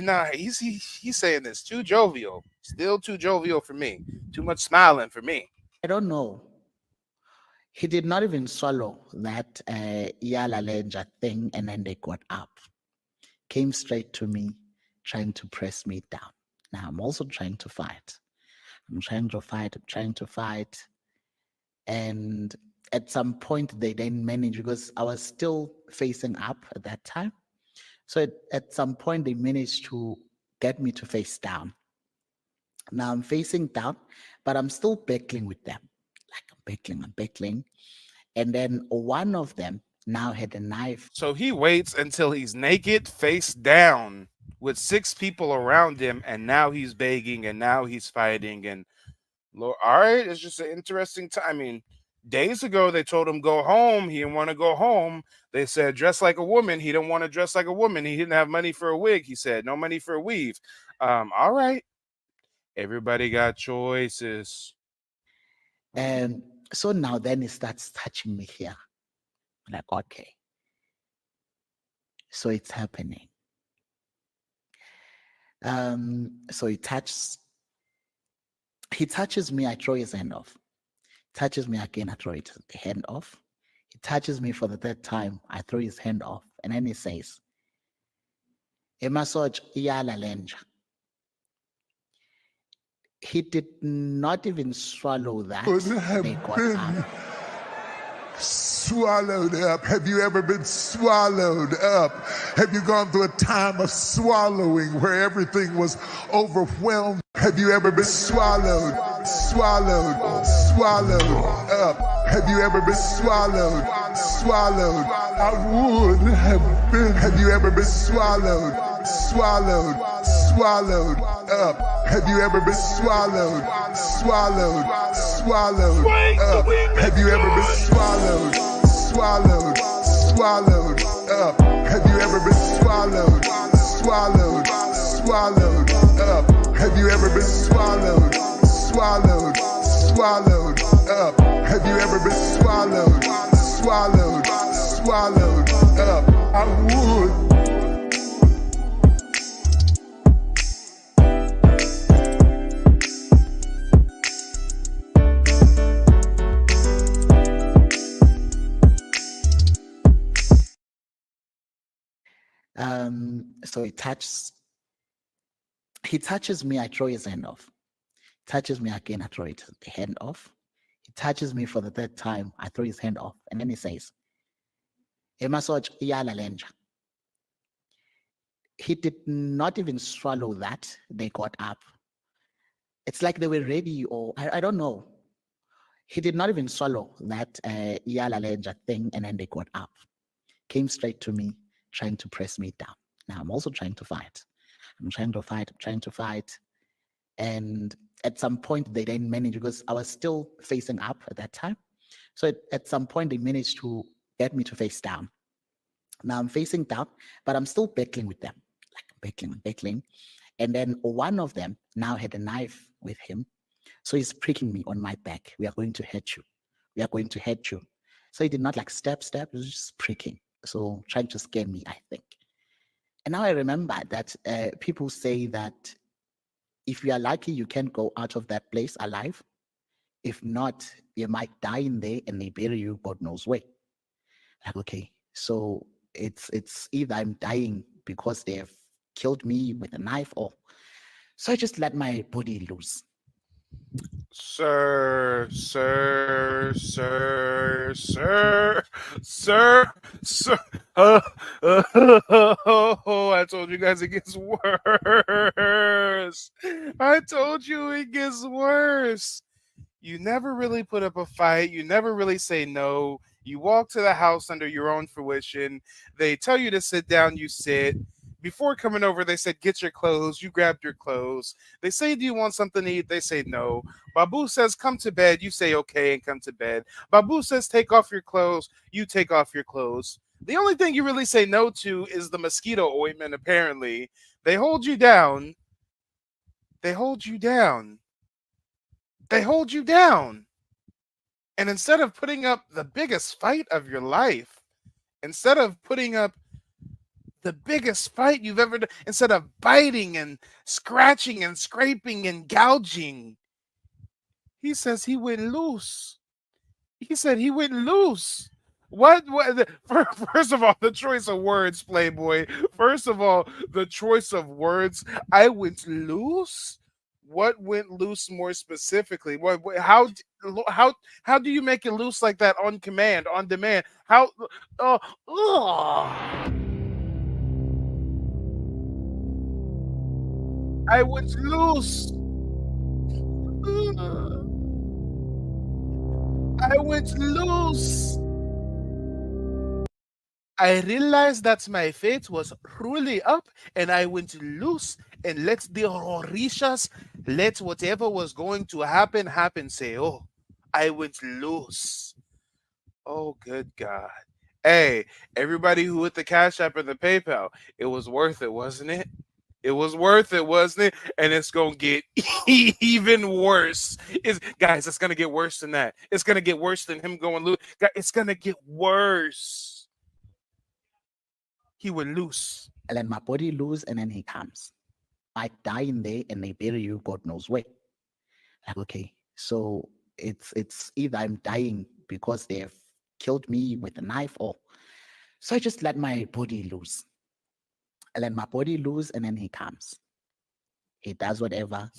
nah, he's saying this too jovial. Still too jovial for me. Too much smiling for me. I don't know. He did not even swallow that Yala Lenja thing, and then they got up. Came straight to me, trying to press me down. Now I'm also trying to fight. I'm trying to fight. And at some point they didn't manage, because I was still facing up at that time. So at some point they managed to get me to face down. Now I'm facing down, but I'm still battling with them. I'm battling. And then one of them now had a knife. So he waits until he's naked, face down, with 6 people around him, and now he's begging, and now he's fighting. And Lord, all right, it's just an interesting time. I mean, Days ago, they told him go home. He didn't want to go home. They said dress like a woman. He didn't want to dress like a woman. He didn't have money for a wig. He said no money for a weave. All right. Everybody got choices. So now then it starts touching me here. Like, okay. So it's happening. So he touches me, I throw his hand off. Touches me again, I throw his hand off. He touches me for the third time, I throw his hand off. And then he says, Emasoj iyala lenja. He did not even swallow that. They got up. Swallowed up. Have you ever been swallowed up? Have you gone through a time of swallowing where everything was overwhelmed? Have you ever been swallowed up? Have you ever been swallowed? I would have been. Have you ever been swallowed up? Have you ever been swallowed up? Have you ever been swallowed up? Have you ever been swallowed up? Have you ever been swallowed up? Have you ever been swallowed up? I would. So he touches me, I throw his hand off. Touches me again, I throw his hand off. He touches me for the third time, I throw his hand off. And then he says, Emasoj iyala lenja. He did not even swallow that. They got up. It's like they were ready, or I don't know. He did not even swallow that iyala lenja thing, and then they got up. Came straight to me, trying to press me down. Now I'm also trying to fight. I'm trying to fight. And at some point they didn't manage, because I was still facing up at that time. So at some point they managed to get me to face down. Now I'm facing down, but I'm still battling with them, like battling. And then one of them now had a knife with him. So he's pricking me on my back. We are going to hurt you. So he did not like stab, he was just pricking. So trying to scare me, I think. And now I remember that people say that if you are lucky, you can go out of that place alive. If not, you might die in there and they bury you God knows where. Like, okay, so it's either I'm dying because they have killed me with a knife, or so I just let my body loose. Sir. I told you guys it gets worse. I told you it gets worse. You never really put up a fight. You never really say no. You walk to the house under your own fruition. They tell you to sit down, you sit. Before coming over, they said, get your clothes. You grabbed your clothes. They say, do you want something to eat? They say, no. Babu says, come to bed. You say, okay, and come to bed. Babu says, take off your clothes. You take off your clothes. The only thing you really say no to is the mosquito ointment, apparently. They hold you down. And instead of putting up the biggest fight of your life, instead of putting up the biggest fight you've ever done, instead of biting and scratching and scraping and gouging, he says he went loose. He said he went loose. What? First of all, the choice of words, Playboy. First of all, the choice of words. I went loose. What went loose more specifically? How do you make it loose like that on command, on demand? How? I was loose. I went loose. I realized that my fate was really up, and I went loose and let the Orishas, let whatever was going to happen. Say, oh, I went loose. Oh, good God. Hey, everybody who hit the Cash App and the PayPal, it was worth it, wasn't it? It was worth it, wasn't it? And it's gonna get even worse. Guys, it's gonna get worse than that. It's gonna get worse than him going loose. It's gonna get worse. He will lose. I let my body loose, and then he comes. I die in there, and they bury you God knows where. Like, okay, so it's either I'm dying because they have killed me with a knife, or so I just let my body loose. I let my body loose, and then he comes. He does whatever,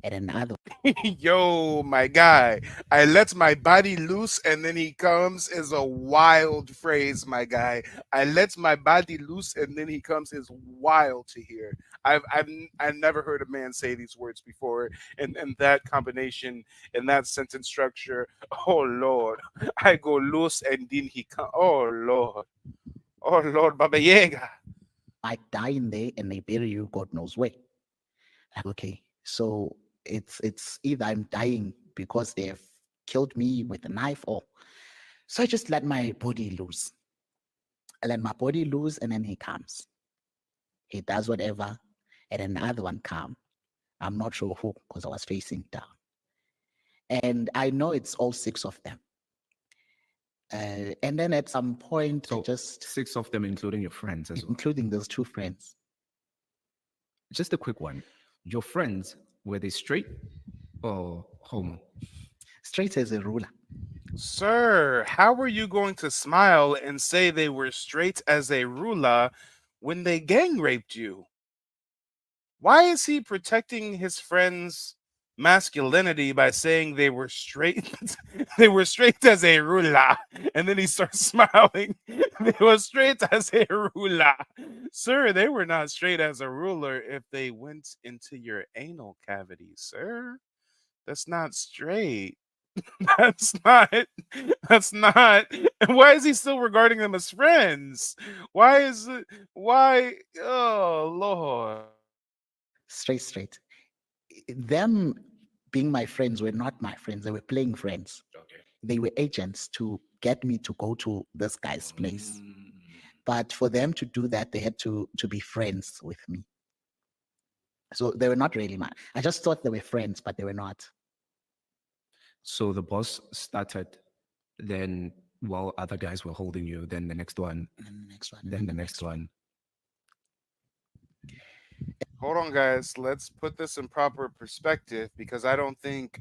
and another. Yo, my guy, I let my body loose and then he comes is a wild phrase, my guy. I let my body loose and then he comes is wild to hear. I've never heard a man say these words before, and that combination and that sentence structure. Oh Lord, I go loose and then he come. Oh Lord, Baba Yaga. I die in there, and they bury you God knows where. Like, okay, so it's either I'm dying because they have killed me with a knife, or so I just let my body loose. I let my body loose, and then he comes. He does whatever, and another one comes. I'm not sure who, because I was facing down. And I know it's all 6 of them. And then at some point, So just 6 of them, including your friends as well. including those 2 friends. Just a quick one. Your friends, were they straight or homo? Straight as a ruler. Sir, how were you going to smile and say they were straight as a ruler when they gang raped you? Why is he protecting his friends' masculinity by saying they were straight? They were straight as a ruler, and then he starts smiling. They were straight as a ruler. Sir, they were not straight as a ruler if they went into your anal cavity, sir. That's not straight. That's not. And why is he still regarding them as friends? Why is it? Why? Oh Lord. Straight. Them being my friends were not my friends. They were playing friends. Okay. They were agents to get me to go to this guy's place. But for them to do that, they had to be friends with me. So they were not really mine. I just thought they were friends, but they were not. So the boss started, then while other guys were holding you, then the next one, And the next one. then the next one. Hold on, guys. Let's put this in proper perspective because I don't think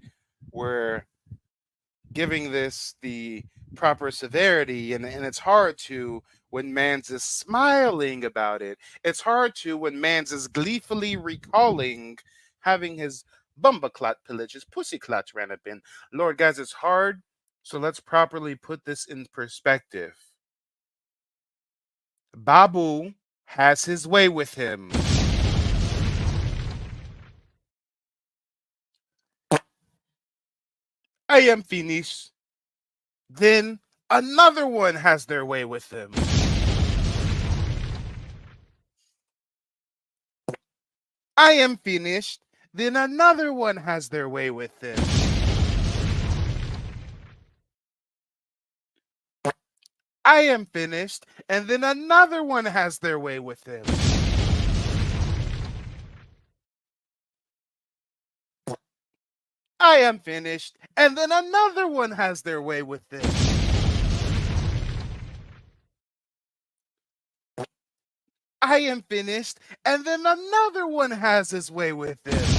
we're giving this the proper severity. And it's hard to when Mans is smiling about it. It's hard to when Mans is gleefully recalling having his bumbaclot pillage, his pussyclot ran up in. Lord, guys, it's hard. So let's properly put this in perspective. Babu has his way with him. I am finished. Then another one has their way with them. I am finished. Then another one has their way with them. I am finished. And then another one has their way with them. I am finished, and then another one has their way with this. I am finished, and then another one has his way with this.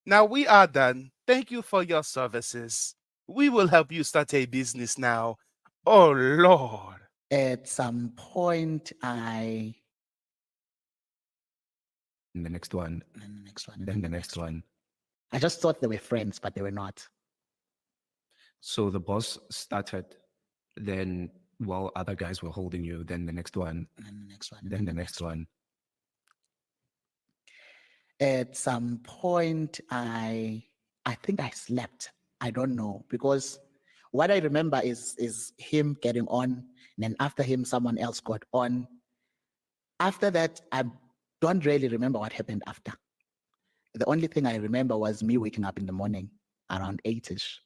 Now we are done. Thank you for your services. We will help you start a business now. Oh, Lord. At some point, And the next one. And the next one. Then the next one. I just thought they were friends, but they were not. So the boss started, then while other guys were holding you, then the next one. And the next one. Then the next one. At some point, I think I slept. I don't know, because what I remember is him getting on, and then after him, someone else got on. After that, I don't really remember what happened after. The only thing I remember was me waking up in the morning. around 8ish.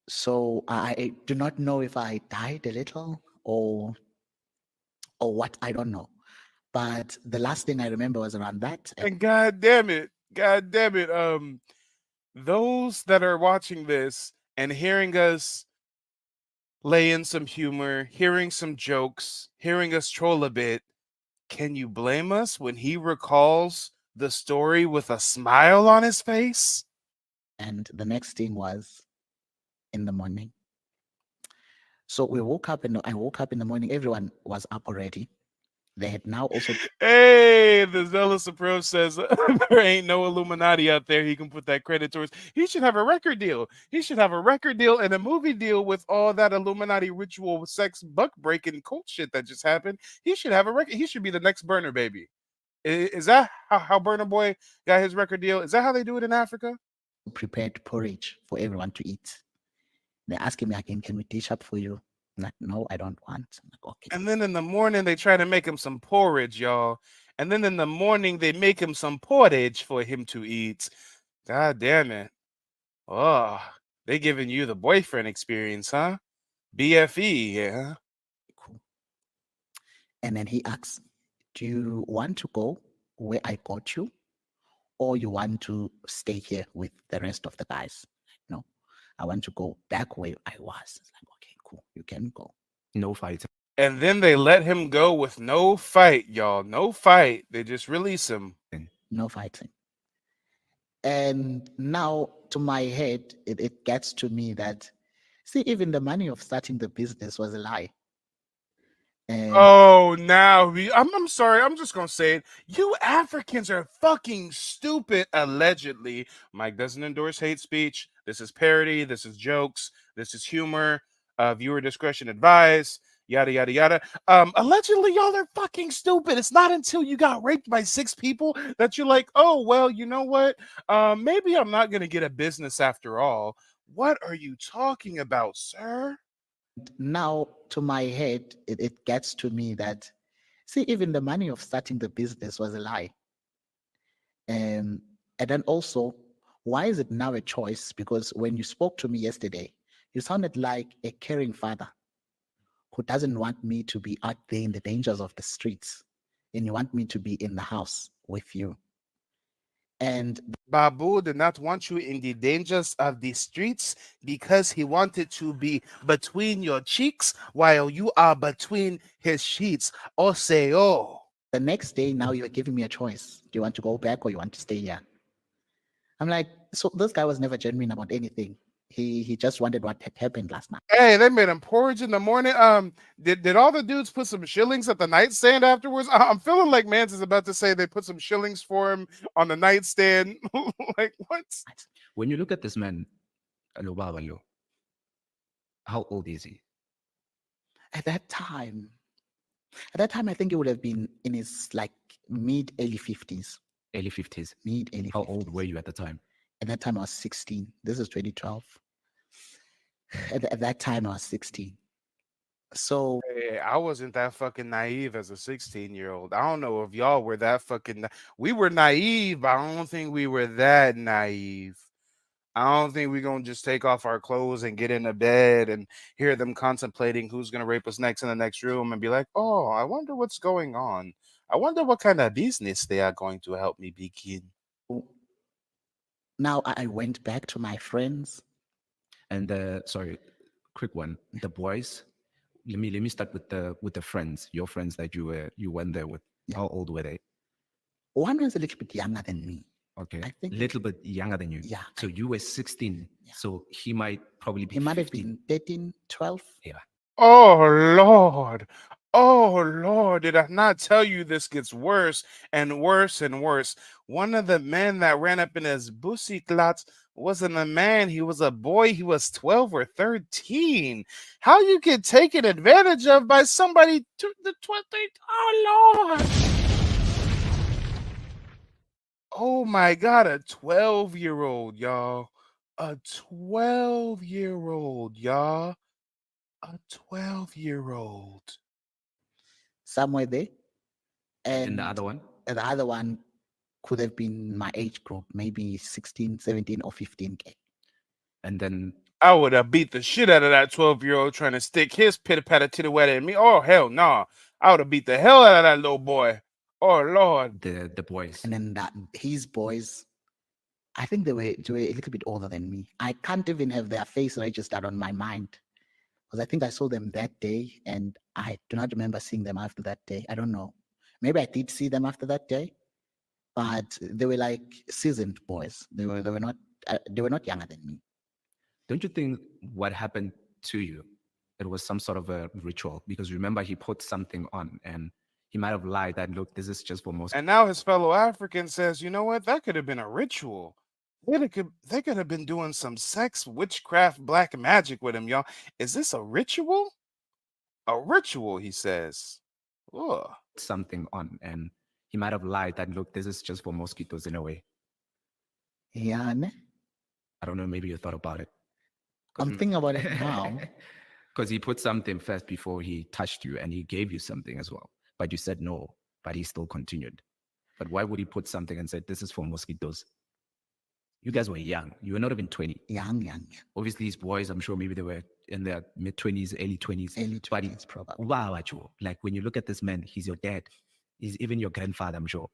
So I do not know if I died a little or what, I don't know. But the last thing I remember was around that. And god damn it, those that are watching this and hearing us lay in some humor, hearing some jokes, hearing us troll a bit, can you blame us when he recalls the story with a smile on his face? And the next thing was in the morning. So we woke up, and I woke up in the morning. Everyone was up already. They had now also. Hey, the zealous approach says there ain't no Illuminati out there he can put that credit towards. He should have a record deal. He should have a record deal and a movie deal with all that Illuminati ritual, sex, buck breaking cult shit that just happened. He should have a record. He should be the next Burner Baby. Is that how Burner Boy got his record deal? Is that how they do it in Africa? Prepared porridge for everyone to eat. They're asking me again, can we dish up for you? I'm like, no, I don't want. I'm like, okay. And then in the morning, they try to make him some porridge, y'all. And then in the morning, they make him some porridge for him to eat. God damn it. Oh, they giving you the boyfriend experience, huh? BFE, yeah. Cool. And then he asks, do you want to go where I got you? Or you want to stay here with the rest of the guys? No, I want to go back where I was. It's like, okay, cool, you can go. No fight. And then they let him go with no fight, y'all. No fight. They just release him. No fighting. And now to my head, it gets to me that, see, even the money of starting the business was a lie. Oh, now I'm sorry. I'm just gonna say it. You Africans are fucking stupid. Allegedly, Mike doesn't endorse hate speech. This is parody. This is jokes. This is humor. Viewer discretion advised. Yada yada yada. Allegedly, y'all are fucking stupid. It's not until you got raped by 6 people that you're like, oh well, you know what? Maybe I'm not gonna get a business after all. What are you talking about, sir? Now to my head, it gets to me that, see, even the money of starting the business was a lie. And then also, why is it now a choice? Because when you spoke to me yesterday, you sounded like a caring father who doesn't want me to be out there in the dangers of the streets, and you want me to be in the house with you. And Babu did not want you in the dangers of the streets because he wanted to be between your cheeks while you are between his sheets. Oh, say, oh. The next day, now you're giving me a choice. Do you want to go back or you want to stay here? I'm like, so this guy was never genuine about anything. He just wanted what had happened last night. Hey, they made him porridge in the morning. Did all the dudes put some shillings at the nightstand afterwards? I'm feeling like Mans is about to say they put some shillings for him on the nightstand. Like, what? When you look at this man, Alobabalo, how old is he? At that time, I think he would have been in his like early 50s. Early 50s. Early. How old were you at the time? At that time, I was 16. This is 2012. At that time, I was 16. So hey, I wasn't that fucking naive as a 16-year-old. I don't know if y'all were that fucking. We were naive, but I don't think we were that naive. I don't think we're gonna just take off our clothes and get into bed and hear them contemplating who's gonna rape us next in the next room and be like, oh, I wonder what's going on. I wonder what kind of business they are going to help me begin. Now I went back to my friends. And sorry, quick one. The boys. Let me start with the friends. Your friends that you went there with. Yeah. How old were they? One was a little bit younger than me. Okay, I think little bit younger than you. Yeah. So you were 16. Yeah. So he might probably be. He might have been 13, 12. Yeah. Oh Lord. Oh Lord, did I not tell you this gets worse and worse and worse? One of the men that ran up in his busiklat wasn't a man, he was a boy. He was 12 or 13. How you get taken advantage of by somebody to the 20? Oh Lord. Oh my God, a 12-year-old, y'all. A 12-year-old, y'all. A could have been my age group, maybe 16, 17, or 15K. And then I would have beat the shit out of that 12-year-old trying to stick his pitter patter titty wet at me. Oh hell no! I would have beat the hell out of that little boy. Oh Lord. The boys. And then his boys, I think they were a little bit older than me. I can't even have their face registered on my mind, because I think I saw them that day, and I do not remember seeing them after that day. I don't know. Maybe I did see them after that day, but they were like seasoned boys. They were not younger than me. Don't you think what happened to you, it was some sort of a ritual? Because remember, he put something on and he might have lied that, look, this is just for most. And now his fellow African says, you know what? That could have been a ritual. They could have been doing some sex, witchcraft, black magic with him, y'all. Is this a ritual? A ritual, he says. Ugh. Something on and he might have lied that, look, this is just for mosquitoes in a way. Yeah, ne? I don't know, maybe you thought about it. I'm thinking about it now. Because he put something first before he touched you, and he gave you something as well. But you said no, but he still continued. But why would he put something and said, this is for mosquitoes? You guys were young. You were not even 20. Young. Obviously, these boys, I'm sure maybe they were in their mid-20s, early 20s. Early 20s, probably. Wow, like when you look at this man, he's your dad. He's even your grandfather, I'm sure.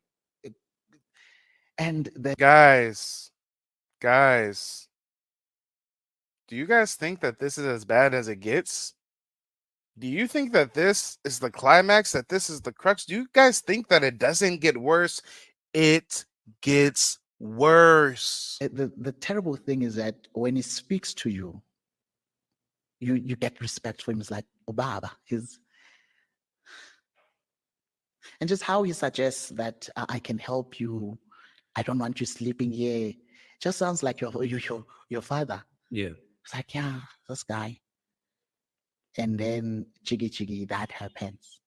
And the guys, do you guys think that this is as bad as it gets? Do you think that this is the climax, that this is the crux? Do you guys think that it doesn't get worse? It gets worse. The terrible thing is that when he speaks to you, you get respect for him. It's like, Obaba. And just how he suggests that I can help you. I don't want you sleeping here. Just sounds like your father. Yeah. It's like, yeah, this guy. And then chiggy, that happens.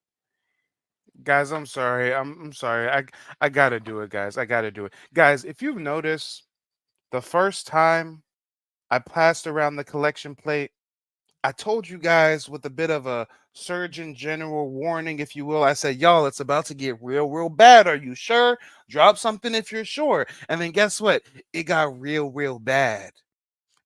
Guys, I'm sorry. I'm sorry. I gotta do it, guys. I gotta do it. Guys, if you've noticed, the first time I passed around the collection plate, I told you guys with a bit of a Surgeon General warning, if you will. I said, y'all, it's about to get real bad. Are you sure? Drop something if you're sure. And then guess what? It got real bad.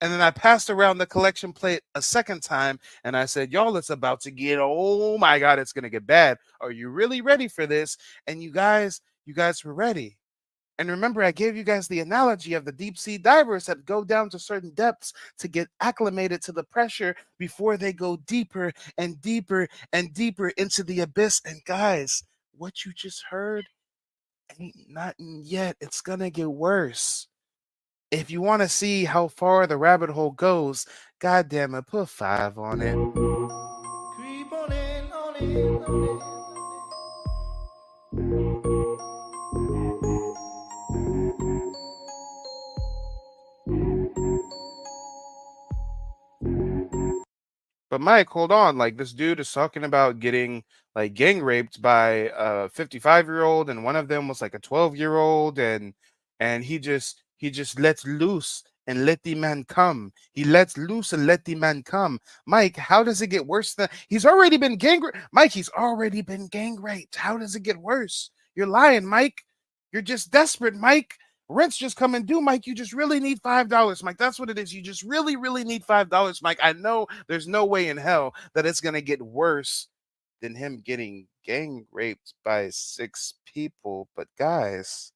And then I passed around the collection plate a second time and I said, y'all, it's about to get, oh my God, it's going to get bad. Are you really ready for this? And you guys were ready. And remember, I gave you guys the analogy of the deep sea divers that go down to certain depths to get acclimated to the pressure before they go deeper and deeper and deeper into the abyss. And guys, what you just heard ain't nothing yet. It's going to get worse. If you want to see how far the rabbit hole goes, God damn it, put 5 on it. Creep on in, on in, on in. But Mike, hold on. Like, this dude is talking about getting like gang raped by a 55-year-old, and one of them was like a 12-year-old, and he just lets loose and let the man come. He lets loose and let the man come. Mike, how does it get worse than he's already been gang raped? Mike, he's already been gang raped. How does it get worse? You're lying, Mike. You're just desperate, Mike. Rent's just coming due, Mike. You just really need $5, Mike. That's what it is. You just really need $5, Mike. I know there's no way in hell that it's going to get worse than him getting gang raped by 6 people. But guys,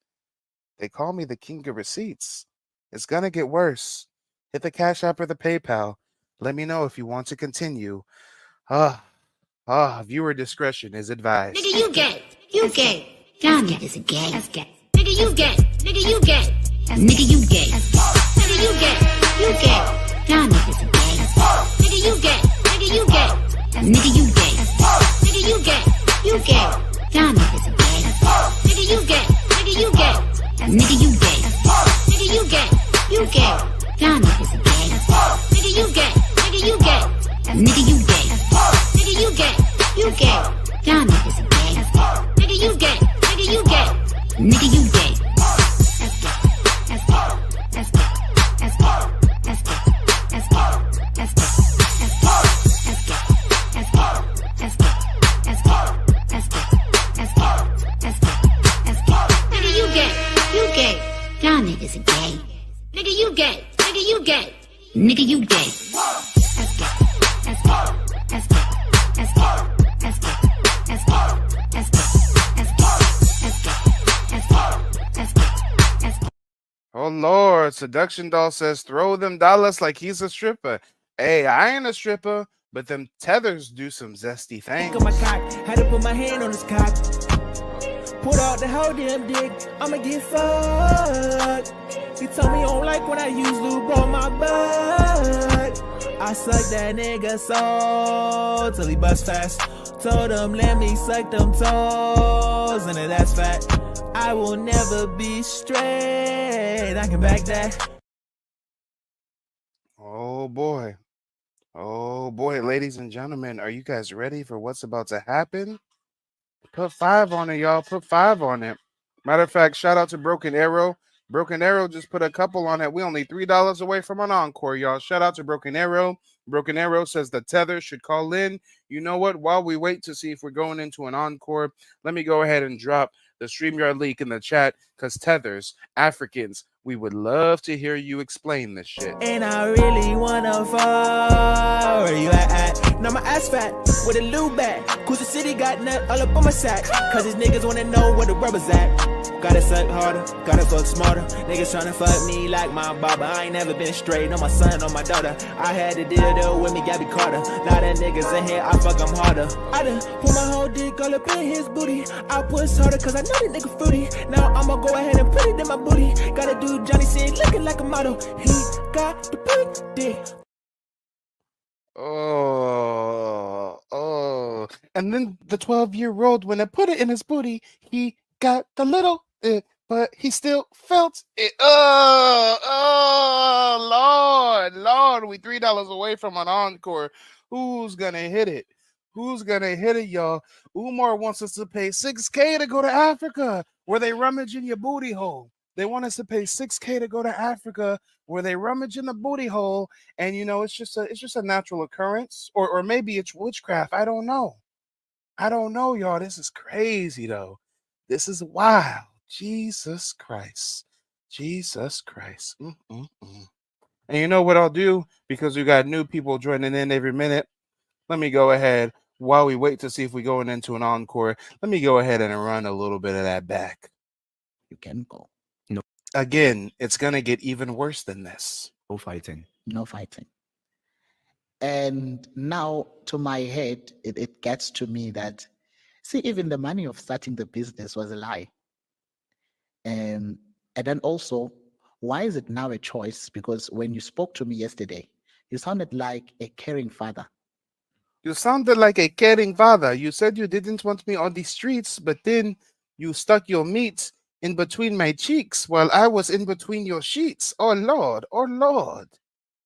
they call me the king of receipts. It's going to get worse. Hit the Cash App or the PayPal. Let me know if you want to continue. Viewer discretion is advised. Nigga, you gay. You gay. Y'all niggas are gay. That's gay. Nigga, you gay. Nigga, you gay. Nigga, you gay. Nigga, you gay. You gay. Y'all niggas are gay. Nigga, you gay. Nigga, you gay. Nigga, you gay. Nigga, you gay. You gay. Y'all niggas are gay. Nigga, you gay. Nigga, you gay. Nigga, you gay. Nigga, you gay. You gay. Y'all niggas are gay. Nigga, you gay. Nigga, you gay. Nigga, you gay. Nigga, you gay. You gay. Y'all niggas are gay. Nigga, you gay. Nigga, you gay. Nigga, you gay. Nigga, you gay. You you gay. Nigga, you gay. Nigga, you gay. That's gay. That's gay. That's gay. That's gay. That's gay. That's gay. That's gay. That's gay. That's gay. That's gay. That's gay. That's gay. Oh Lord, Seduction Doll says throw them dollars like he's a stripper. Hey, I ain't a stripper, but them tethers do some zesty things. My cock, had to put my hand on his cock. Put out the whole damn dick, I'ma get fucked. He told me he don't like when I use lube on my butt. I suck that nigga soul till he bust fast. Told him let me suck them toes, and that's fat. I will never be straight. I can back that. Oh boy. Oh boy, ladies and gentlemen, are you guys ready for what's about to happen? Put 5 on it, y'all. Put 5 on it. Matter of fact, shout out to Broken Arrow. Broken Arrow just put a couple on it. We only $3 away from an encore, y'all. Shout out to Broken Arrow. Broken Arrow says the tether should call in. You know what? While we wait to see if we're going into an encore, let me go ahead and drop the StreamYard link in the chat, because tethers, Africans, we would love to hear you explain this shit. And I really wanna fall. Where you at? Now my ass fat with a lube back. Cause the city got nut all up on my sack. Cause these niggas wanna know where the rubber's at. Gotta suck harder, gotta fuck smarter. Niggas tryna fuck me like my barber. I ain't never been straight, no my son, no my daughter. I had to deal with me, Gabby Carter. Now that niggas in here, I fuck them harder. I done put my whole dick all up in his booty. I push harder cause I know that nigga fruity. Now I'ma go ahead and put it in my booty. Gotta do Johnny Sin looking like a model. He got the big dick. Oh. And then the 12-year-old, when I put it in his booty, he got the little but he still felt it. Lord, we $3 away from an encore. Who's gonna hit it? Who's gonna hit it, y'all? Umar wants us to pay $6K to go to Africa, where they rummage in your booty hole. They want us to pay $6K to go to Africa, where they rummage in the booty hole, and you know it's just a natural occurrence, or maybe it's witchcraft. I don't know, y'all. This is crazy though. This is wild. Jesus Christ. And you know what I'll do? Because we got new people joining in every minute. Let me go ahead, while we wait to see if we're going into an encore, let me go ahead and run a little bit of that back. You can go. No. Again, it's going to get even worse than this. No fighting. No fighting. And now to my head, it gets to me that, see, even the money of starting the business was a lie. And then also, why is it now a choice? Because when you spoke to me yesterday, you sounded like a caring father. You sounded like a caring father. You said you didn't want me on the streets, but then you stuck your meat in between my cheeks while I was in between your sheets. Oh, Lord.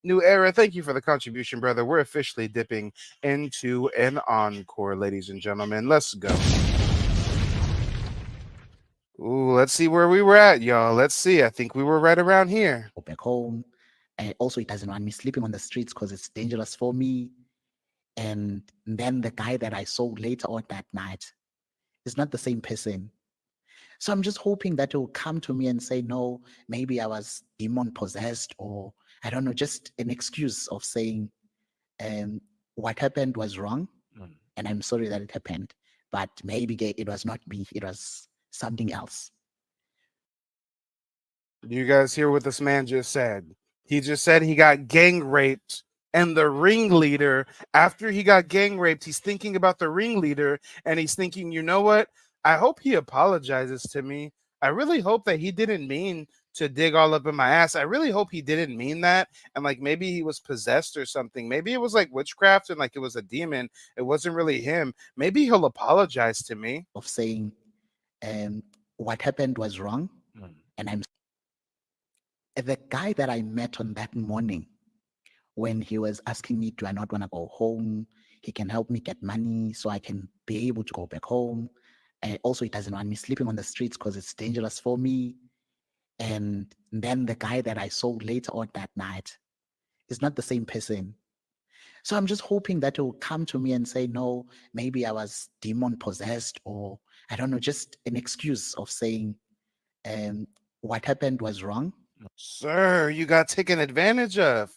New Era, thank you for the contribution, brother. We're officially dipping into an encore, ladies and gentlemen. Let's go. Ooh, let's see where we were at, y'all. Let's see. I think we were right around here. Go back home. And also, it doesn't want me sleeping on the streets because it's dangerous for me. And then the guy that I saw later on that night is not the same person. So I'm just hoping that he'll come to me and say, no, maybe I was demon possessed, or I don't know, just an excuse of saying what happened was wrong. And I'm sorry that it happened. But maybe it was not me. It was something else. Do you guys hear what this man just said? He just said he got gang raped, and the ringleader, after he got gang raped, he's thinking about the ringleader, and he's thinking, you know what? I hope he apologizes to me. I really hope that he didn't mean to dig all up in my ass. I really hope he didn't mean that. And like, maybe he was possessed or something. Maybe it was like witchcraft and like it was a demon. It wasn't really him. Maybe he'll apologize to me. Of saying what happened was wrong. And the guy that I met on that morning, when he was asking me, do I not want to go home? He can help me get money so I can be able to go back home. Also, he doesn't want me sleeping on the streets because it's dangerous for me. And then the guy that I saw later on that night is not the same person. So I'm just hoping that he'll come to me and say, no, maybe I was demon possessed, or I don't know, just an excuse of saying what happened was wrong. Sir, you got taken advantage of.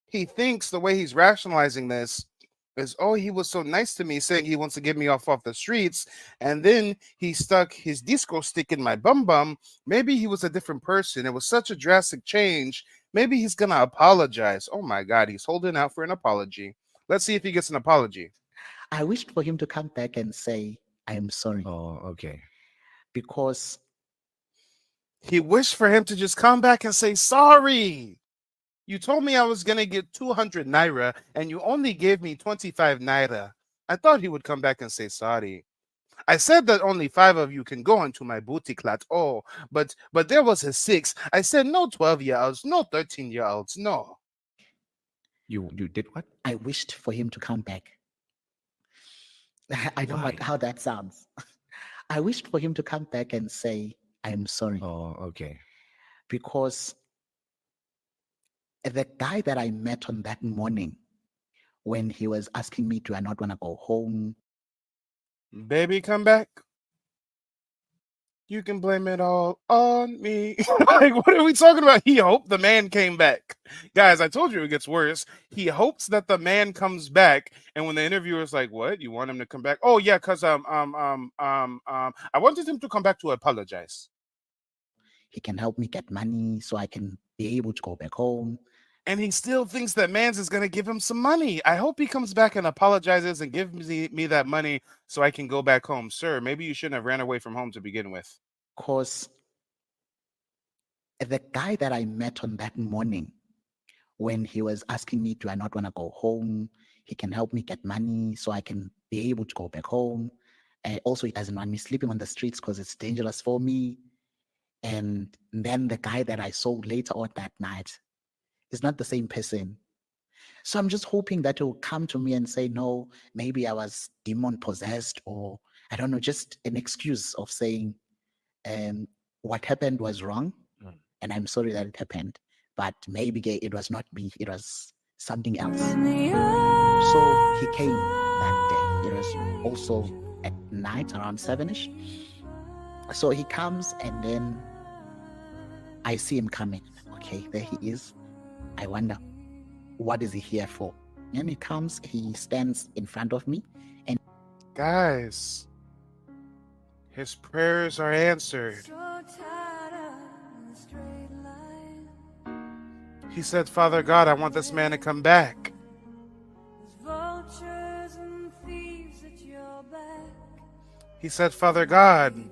He thinks the way he's rationalizing this is, oh, he was so nice to me saying he wants to get me off the streets, and then he stuck his disco stick in my bum bum. Maybe he was a different person. It was such a drastic change. Maybe he's gonna apologize. Oh my God, he's holding out for an apology. Let's see if he gets an apology. I wished for him to come back and say, I am sorry. Oh, okay. Because he wished for him to just come back and say sorry. You told me I was going to get 200 naira and you only gave me 25 naira. I thought he would come back and say sorry. I said that only 5 of you can go into my boutique lot. Oh, but there was a 6. I said no 12-year-olds, no 13-year-olds, no. You did what? I wished for him to come back. I don't know how that sounds. I wished for him to come back and say, I am sorry. Oh, okay. Because the guy that I met on that morning, when he was asking me, do I not want to go home? Baby, come back. You can blame it all on me. Like, what are we talking about? He hoped the man came back. Guys, I told you it gets worse. He hopes that the man comes back, and when the interviewer's like, what? You want him to come back? Oh, yeah, because I wanted him to come back to apologize. He can help me get money so I can be able to go back home. And he still thinks that Mans is going to give him some money. I hope he comes back and apologizes and gives me that money so I can go back home. Sir, maybe you shouldn't have ran away from home to begin with. Because the guy that I met on that morning, when he was asking me, do I not want to go home? He can help me get money so I can be able to go back home. Also, he doesn't want me sleeping on the streets because it's dangerous for me. And then the guy that I saw later on that night is not the same person. So I'm just hoping that he'll come to me and say, no, maybe I was demon possessed, or I don't know, just an excuse of saying what happened was wrong. And I'm sorry that it happened, but maybe it was not me, it was something else. So he came that day. It was also at night around 7ish. So he comes and then I see him coming. Okay, there he is. I wonder, what is he here for? And he comes, he stands in front of me, and guys, his prayers are answered. He said, Father God, I want this man to come back. He said, Father God.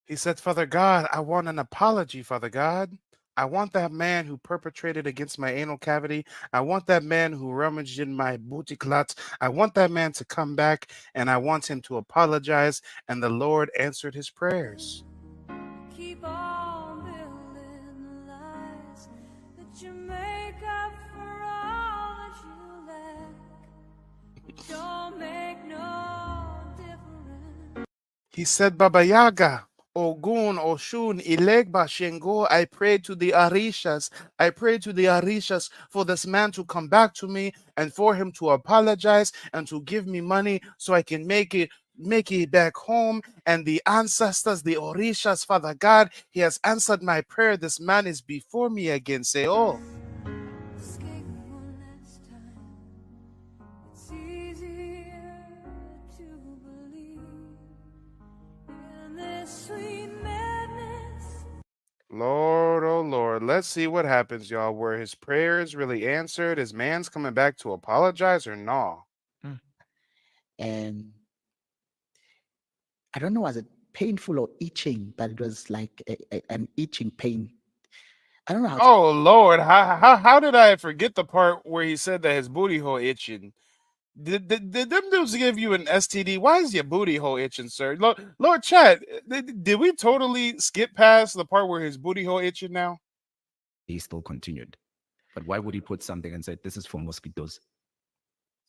He said, Father God, I want an apology, Father God. I want that man who perpetrated against my anal cavity. I want that man who rummaged in my boutique lot. I want that man to come back, and I want him to apologize. And the Lord answered his prayers. Keep on building lies that you make up for all that you lack. Don't make no difference. He said, Baba Yaga, Ogun, Oshun, Ilegba, Shengo, I pray to the Arishas. I pray to the Arishas for this man to come back to me and for him to apologize and to give me money so I can make it back home. And the ancestors, the Orishas, Father God, he has answered my prayer. This man is before me again. Say, oh. Lord, oh Lord, let's see what happens, y'all. Were his prayers really answered? Is man's coming back to apologize or no? And I don't know, was it painful or itching, but it was like an itching pain. I don't know how. Oh Lord, how did I forget the part where he said that his booty hole itching? Did them dudes give you an STD? Why is your booty hole itching, sir? Lord Chad, did we totally skip past the part where his booty hole itching now? He still continued. But why would he put something and say, this is for mosquitoes?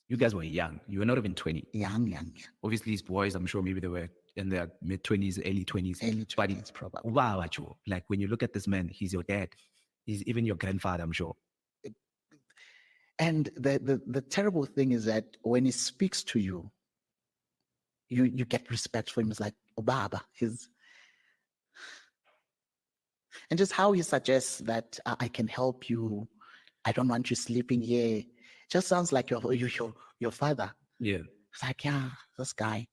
You guys were young. You were not even 20. Young. Obviously, these boys, I'm sure maybe they were in their mid-20s, early 20s. Early 20s, probably. Wow, like when you look at this man, he's your dad. He's even your grandfather, I'm sure. And the terrible thing is that when he speaks to you, you get respect for him. It's like, oh, Baba. And just how he suggests that I can help you. I don't want you sleeping here. Just sounds like your father. Yeah. It's like, yeah, this guy.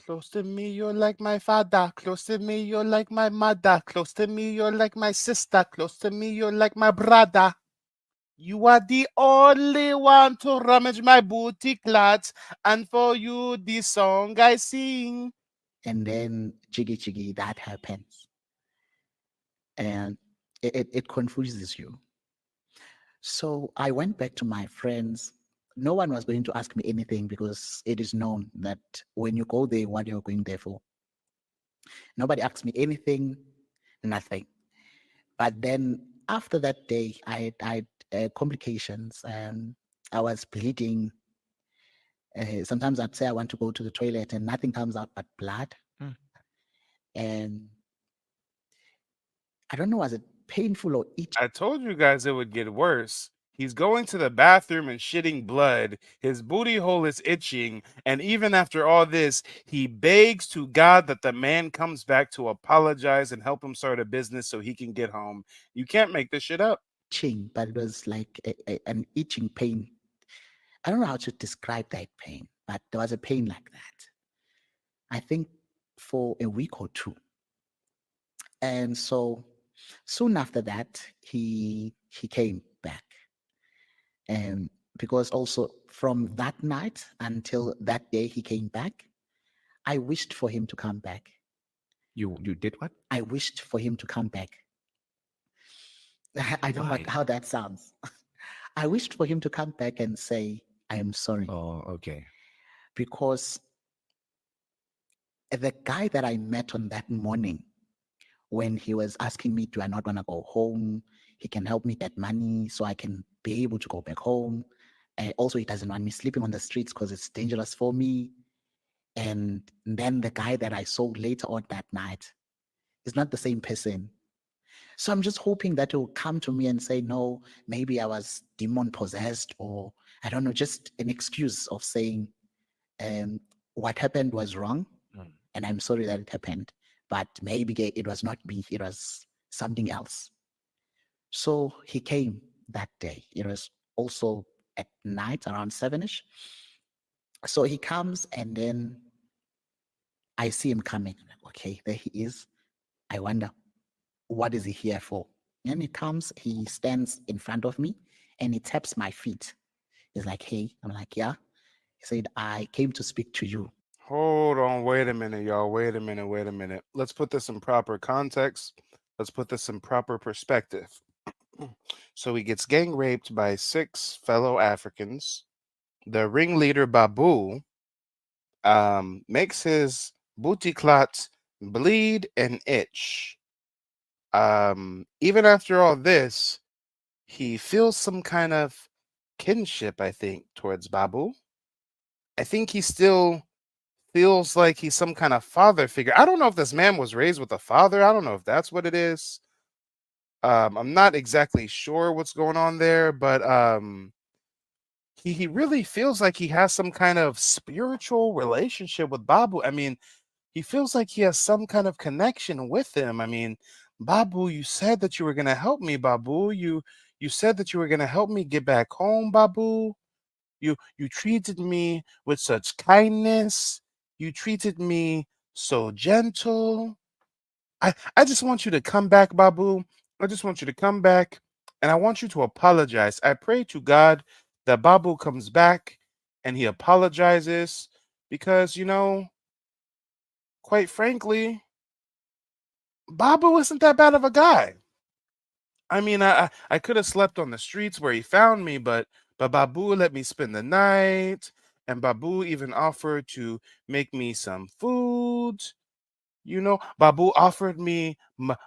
Close to me, you're like my father. Close to me, you're like my mother. Close to me, you're like my sister. Close to me, you're like my brother. You are the only one to rummage my booty clots, and for you, this song I sing. And then chiggy, that happens. And it confuses you. So I went back to my friends. No one was going to ask me anything because it is known that when you go there, what you're going there for. Nobody asked me anything, nothing. But then after that day, I had complications and I was bleeding. Sometimes I'd say I want to go to the toilet and nothing comes out but blood. Mm. And I don't know, was it painful or itchy? I told you guys it would get worse. He's going to the bathroom and shitting blood. His booty hole is itching. And even after all this, he begs to God that the man comes back to apologize and help him start a business so he can get home. You can't make this shit up. Itching, but it was like an itching pain. I don't know how to describe that pain, but there was a pain like that. I think for a week or two. And so soon after that, he came back. And because also from that night until that day he came back, I wished for him to come back. You did what? I wished for him to come back. I don't like Why? how that sounds. I wished for him to come back and say, I am sorry. Oh, okay. Because the guy that I met on that morning, when he was asking me, do I not want to go home? He can help me get money so I can be able to go back home. And also, he doesn't want me sleeping on the streets because it's dangerous for me. And then the guy that I saw later on that night is not the same person. So I'm just hoping that he'll come to me and say, no, maybe I was demon possessed, or I don't know, just an excuse of saying what happened was wrong. And I'm sorry that it happened, but maybe it was not me, it was something else. So he came that day. It was also at night around 7ish. So he comes and then I see him coming. I'm like, okay, there he is. I wonder, what is he here for? And he comes, he stands in front of me and he taps my feet. He's like, hey, I'm like, yeah. He said, I came to speak to you. Hold on, wait a minute, y'all. Wait a minute. Let's put this in proper context. Let's put this in proper perspective. So he gets gang raped by 6 fellow Africans. The ringleader Babu makes his booty clots bleed and itch. Even after all this, he feels some kind of kinship, I think, towards Babu. I think he still feels like he's some kind of father figure. I don't know if this man was raised with a father. I don't know if that's what it is. I'm not exactly sure what's going on there, but he really feels like he has some kind of spiritual relationship with Babu. I mean, he feels like he has some kind of connection with him. I mean, Babu, you said that you were gonna help me, Babu. You said that you were gonna help me get back home, Babu. You treated me with such kindness. You treated me so gentle. I just want you to come back, Babu. I just want you to come back and I want you to apologize. I pray to God that Babu comes back and he apologizes because, quite frankly, Babu isn't that bad of a guy. I mean, I could have slept on the streets where he found me, but Babu let me spend the night, and Babu even offered to make me some food. Babu offered me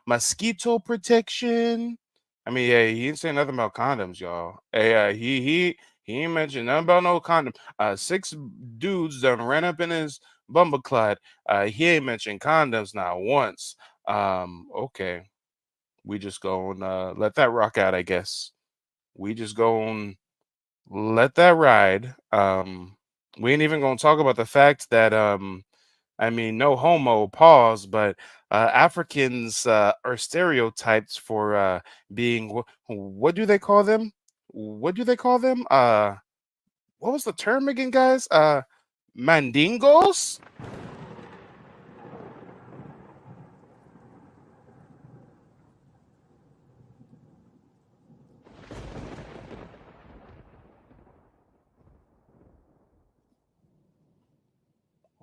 mosquito protection. I mean, yeah, he didn't say nothing about condoms, y'all. Hey, he ain't mentioned nothing about no condom. 6 dudes done ran up in his bumbleclad. He ain't mentioned condoms not once. Okay. We just gonna let that rock out, I guess. We just gonna let that ride. We ain't even gonna talk about the fact that I mean, no homo, pause, but Africans are stereotyped for being what do they call them? What do they call them? What was the term again, guys? Mandingos?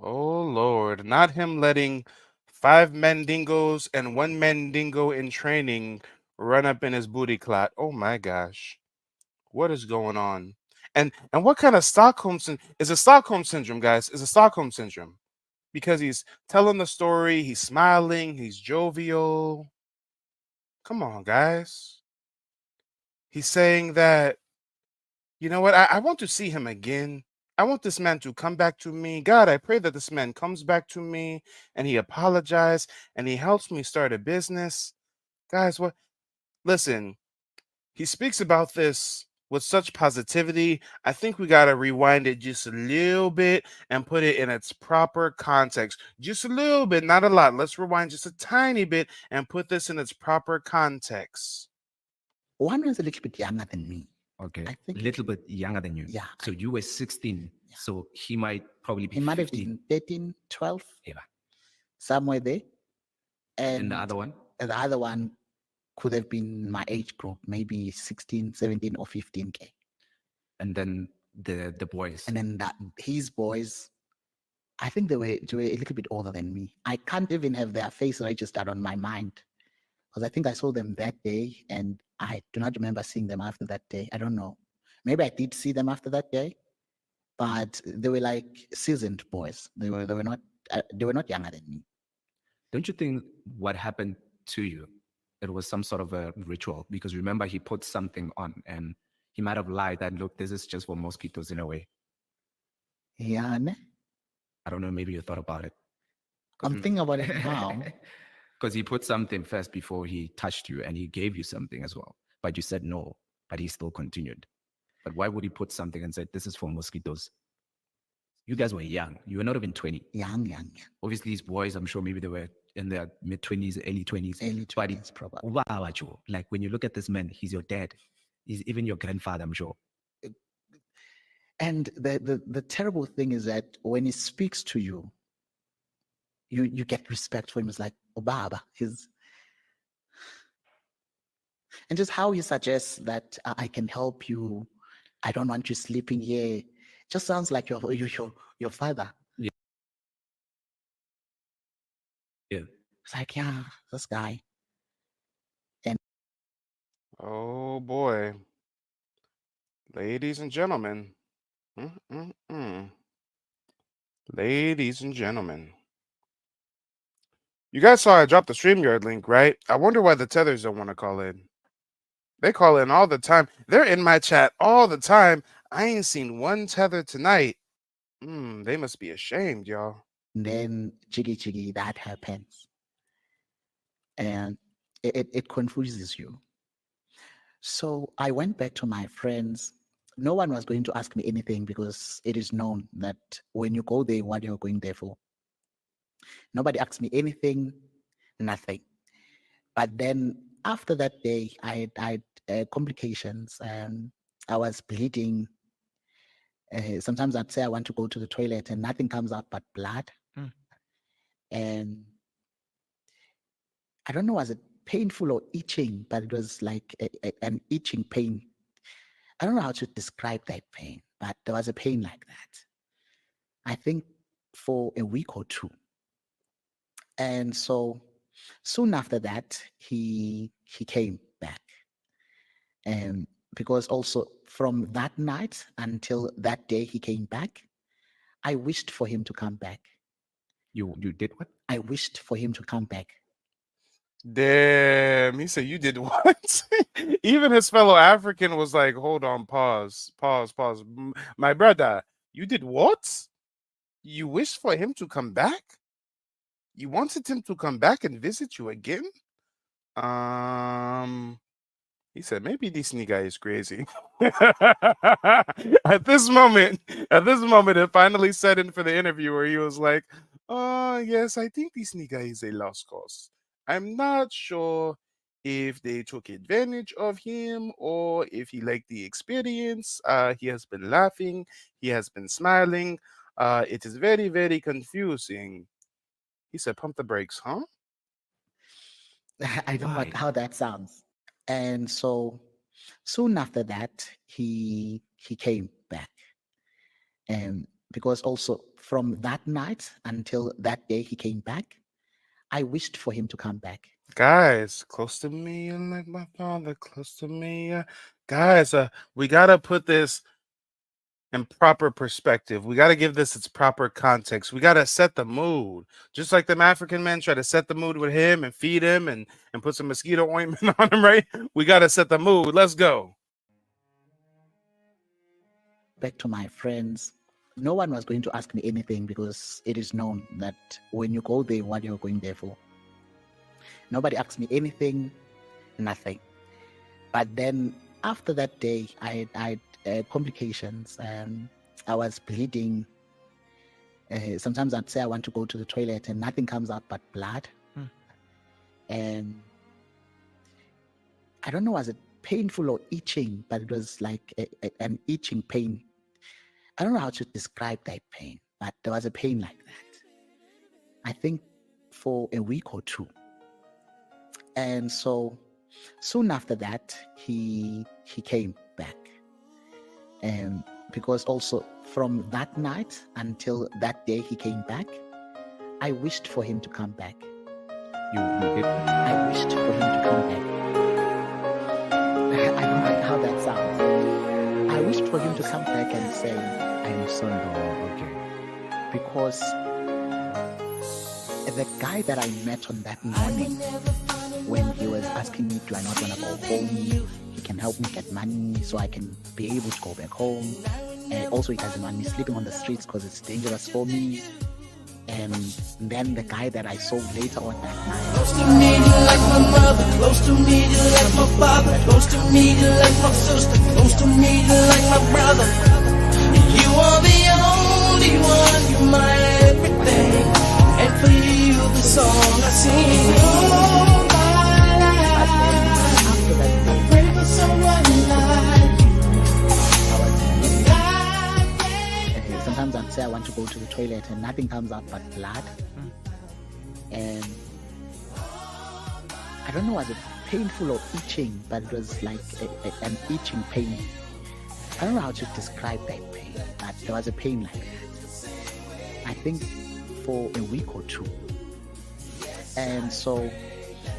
Oh Lord, not him letting 5 mandingos and 1 mandingo in training run up in his booty clot. Oh my gosh. What is going on? And what kind of is a Stockholm syndrome, guys? Is a Stockholm syndrome. Because he's telling the story, he's smiling, he's jovial. Come on, guys. He's saying that, you know what? I want to see him again. I want this man to come back to me. God, I pray that this man comes back to me and he apologizes and he helps me start a business. Guys, what? Listen, he speaks about this with such positivity. I think we got to rewind it just a little bit and put it in its proper context. Just a little bit, not a lot. Let's rewind just a tiny bit and put this in its proper context. One was a little bit younger than me. Okay. I think A little bit younger than you. Yeah. So you were 16. So he might probably be he might have 15. been 13, 12, Yeah. somewhere there. And the other one? The other one could have been my age group, maybe 16, 17, or 15K. And then the boys. And then his boys, I think they were a little bit older than me. I can't even have their face registered on my mind because I think I saw them that day and I do not remember seeing them after that day. I don't know. Maybe I did see them after that day, but they were like seasoned boys. They were not younger than me. Don't you think what happened to you, it was some sort of a ritual? Because remember, he put something on and he might have lied that, look, this is just for mosquitoes in a way. Yeah, ne? I don't know, maybe you thought about it. I'm thinking about it now. Because he put something first before he touched you and he gave you something as well. But you said no, but he still continued. But why would he put something and said, this is for mosquitoes? You guys were young. You were not even 20. Young. Obviously, these boys, I'm sure maybe they were in their mid-20s, early 20s. Early 20s, probably. Wow, like when you look at this man, he's your dad. He's even your grandfather, I'm sure. And the terrible thing is that when he speaks to you, you get respect for him. It's like, oh, Baba. And just how he suggests that I can help you. I don't want you sleeping here. Just sounds like your father. Yeah. It's like, yeah, this guy. And Oh boy. Ladies and gentlemen. Ladies and gentlemen. You guys saw I dropped the StreamYard link, right? I wonder why the tethers don't want to call in. They call in all the time. They're in my chat all the time. I ain't seen one tether tonight. They must be ashamed, y'all. then jiggy, that happens. And it confuses you. So I went back to my friends. No one was going to ask me anything because it is known that when you go there, what you're going there for. Nobody asked me anything, nothing. But then after that day, I had complications. I was bleeding. Sometimes I'd say I want to go to the toilet and nothing comes out but blood. And I don't know, was it painful or itching, but it was like an itching pain. I don't know how to describe that pain, but there was a pain like that. I think for a week or two. And so soon after that, he came back. And because also from that night until that day he came back, I wished for him to come back. You did what? I wished for him to come back. Damn, he said you did what? Even his fellow African was like, hold on, pause. My brother, you did what? You wished for him to come back? You wanted him to come back and visit you again? He said, maybe this nigga is crazy. At this moment, it finally set in for the interview where he was like, Yes, I think this nigga is a lost cause. I'm not sure if they took advantage of him or if he liked the experience. He has been laughing, he has been smiling. It is very, very confusing. He said, pump the brakes, huh? I don't know how that sounds. And so soon after that, he came back. And because also from that night until that day he came back, I wished for him to come back. Guys, close to me like my father, close to me. Guys, we gotta put this in proper perspective. We gotta give this its proper context. We gotta set the mood. Just like them African men try to set the mood with him and feed him and put some mosquito ointment on him, right? We gotta set the mood. Let's go. Back to my friends. No one was going to ask me anything because it is known that when you go there, what you're going there for. Nobody asked me anything, nothing. But then after that day, I had complications and I was bleeding. Sometimes I'd say I want to go to the toilet and nothing comes out but blood. And I don't know, was it painful or itching, but it was like an itching pain. I don't know how to describe that pain, but there was a pain like that. I think for a week or two. And so soon after that, he came back. And because also from that night until that day he came back, I wished for him to come back. You did? I wished for him to come back. I don't know how that sounds. I wished for him to come back and say, I'm sorry. Oh, okay. Because the guy that I met on that morning, when he was asking me, do I not want to go home? He can help me get money so I can be able to go back home. And also he doesn't want me sleeping on the streets because it's dangerous for me. And then the guy that I saw later on that night. Close to me, you like my mother. Close to me, you like my father. Close to me, you like my sister. Close to me, you like my brother. You are the only one, you're my everything. And for you, the song I sing. All my life, I pray for someone like you. Sometimes I'd say I want to go to the toilet and nothing comes out but blood. And I don't know, was it painful or itching, but it was like an itching pain. I don't know how to describe that pain, but there was a pain like that. I think for a week or two. And so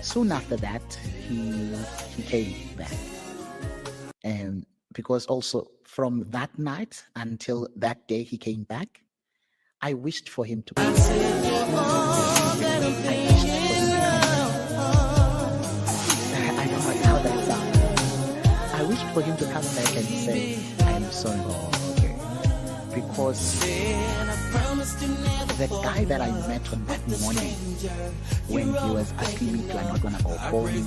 soon after that, he came back. And because also from that night until that day he came back, I wished for him to come back. I don't know how that sounds. I wished for him to come back and say, I'm sorry. Because the guy that I met on that morning, when he was asking me, do I not want to go home? He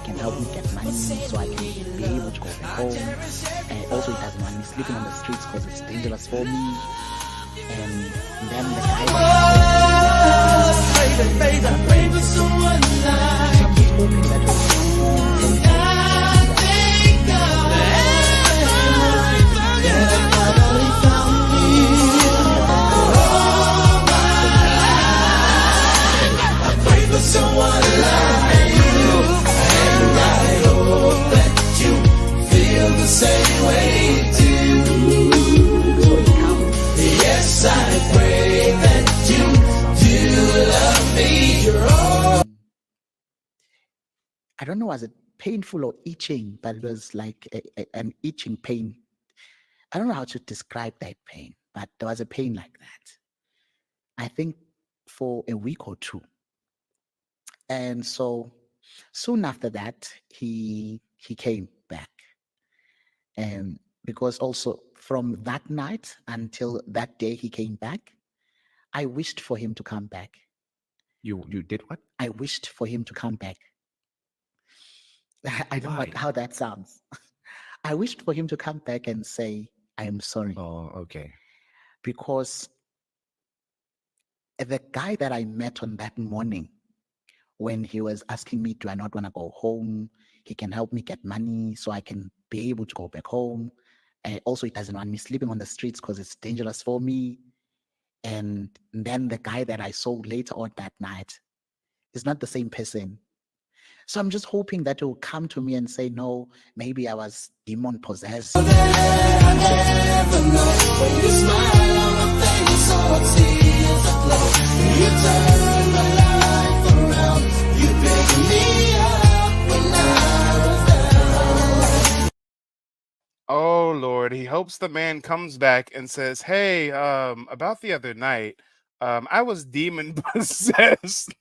can help me get money so I can be able to go back home. And also he doesn't want me sleeping on the streets because it's dangerous for me. And then the guy pray for someone like you. Someone like you, and I hope that you feel the same way too. Yes, I pray that you do love me. You're all. I don't know, was it painful or itching, but it was like an itching pain. I don't know how to describe that pain, but there was a pain like that. I think for a week or two. And so soon after that, he came back. And because also from that night until that day he came back, I wished for him to come back. You did what? I wished for him to come back. I don't know how that sounds. I wished for him to come back and say, I am sorry. Oh, okay. Because The guy that I met on that morning, when he was asking me, do I not want to go home? He can help me get money so I can be able to go back home. And also, he doesn't want me sleeping on the streets because it's dangerous for me. And then the guy that I saw later on that night is not the same person. So I'm just hoping that he'll come to me and say, no, maybe I was demon possessed. Oh Lord, he hopes the man comes back and says, "Hey, about the other night, I was demon possessed.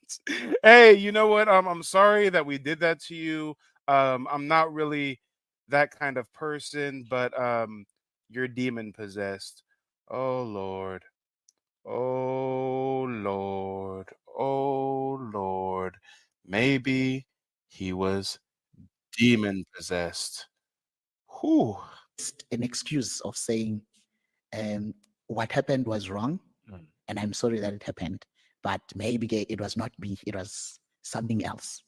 Hey, you know what? I'm sorry that we did that to you. I'm not really that kind of person, but you're demon possessed." Oh Lord. Oh Lord. Oh Lord. Maybe he was demon possessed. Whew. An excuse of saying, what happened was wrong, and I'm sorry that it happened, but maybe it was not me, it was something else.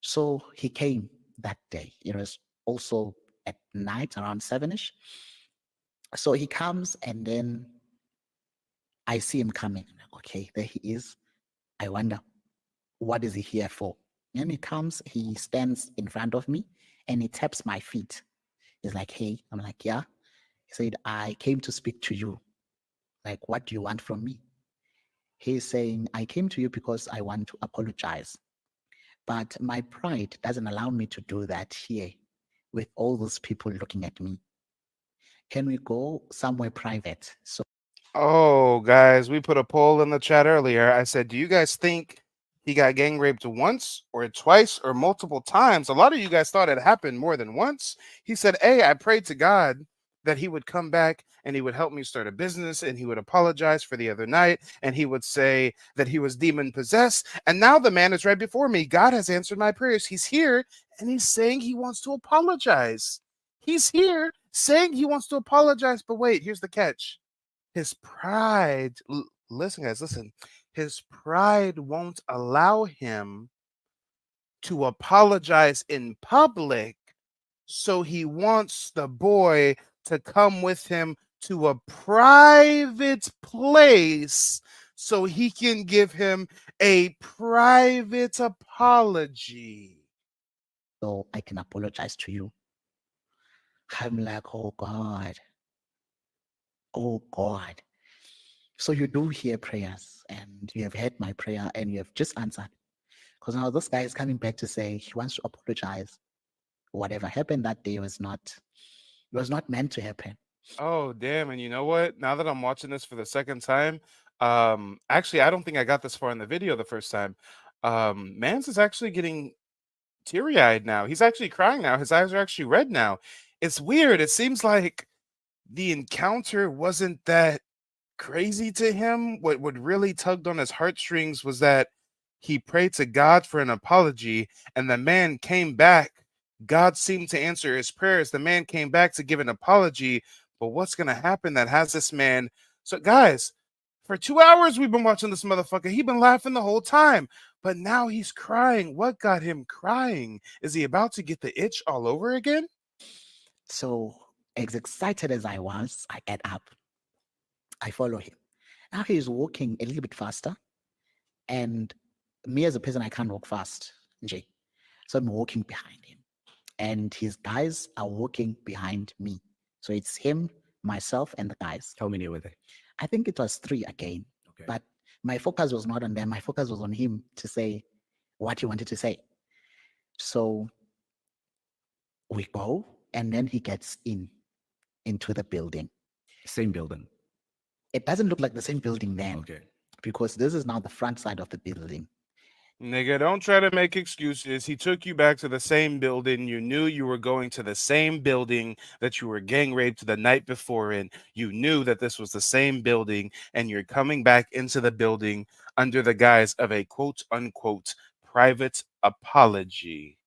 So he came that day. It was also at night around 7ish. So he comes, and then I see him coming. I'm like, okay, there he is. I wonder, what is he here for? And he comes, he stands in front of me, and he taps my feet. He's like, hey. I'm like, yeah. He said, I came to speak to you. Like, what do you want from me? He's saying, I came to you because I want to apologize. But my pride doesn't allow me to do that here with all those people looking at me. Can we go somewhere private? So Oh, guys, we put a poll in the chat earlier. I said, do you guys think he got gang raped once or twice or multiple times? A lot of you guys thought it happened more than once. He said, hey, I prayed to God that he would come back and he would help me start a business and he would apologize for the other night and he would say that he was demon possessed. And now the man is right before me. God has answered my prayers. He's here and he's saying he wants to apologize. He's here saying he wants to apologize. But wait, here's the catch. His pride, listen, guys, listen. His pride won't allow him to apologize in public. So he wants the boy to come with him to a private place so he can give him a private apology. So I can apologize to you. I'm like, oh God. Oh God. So you do hear prayers and you have heard my prayer and you have just answered. Because now this guy is coming back to say he wants to apologize. Whatever happened that day was not meant to happen. Oh, damn. And you know what? Now that I'm watching this for the second time, actually, I don't think I got this far in the video the first time. Mans is actually getting teary-eyed now. He's actually crying now. His eyes are actually red now. It's weird. It seems like the encounter wasn't that crazy to him. What really tugged on his heartstrings was that he prayed to God for an apology, and the man came back. God seemed to answer his prayers. The man came back to give an apology. But what's going to happen that has this man? So, guys, for 2 hours we've been watching this motherfucker. He's been laughing the whole time. But now he's crying. What got him crying? Is he about to get the itch all over again? So, as excited as I was, I get up. I follow him. Now he's walking a little bit faster. And me as a person, I can't walk fast, Jay. So I'm walking behind him. And his guys are walking behind me. So it's him, myself, and the guys. How many were there? I think it was 3 again. Okay. But my focus was not on them. My focus was on him to say what he wanted to say. So we go, and then he gets into the building. Same building. It doesn't look like the same building then. Okay. Because this is now the front side of the building. Nigga, don't try to make excuses. He took you back to the same building. You knew you were going to the same building that you were gang raped the night before in. You knew that this was the same building, and you're coming back into the building under the guise of a quote-unquote private apology.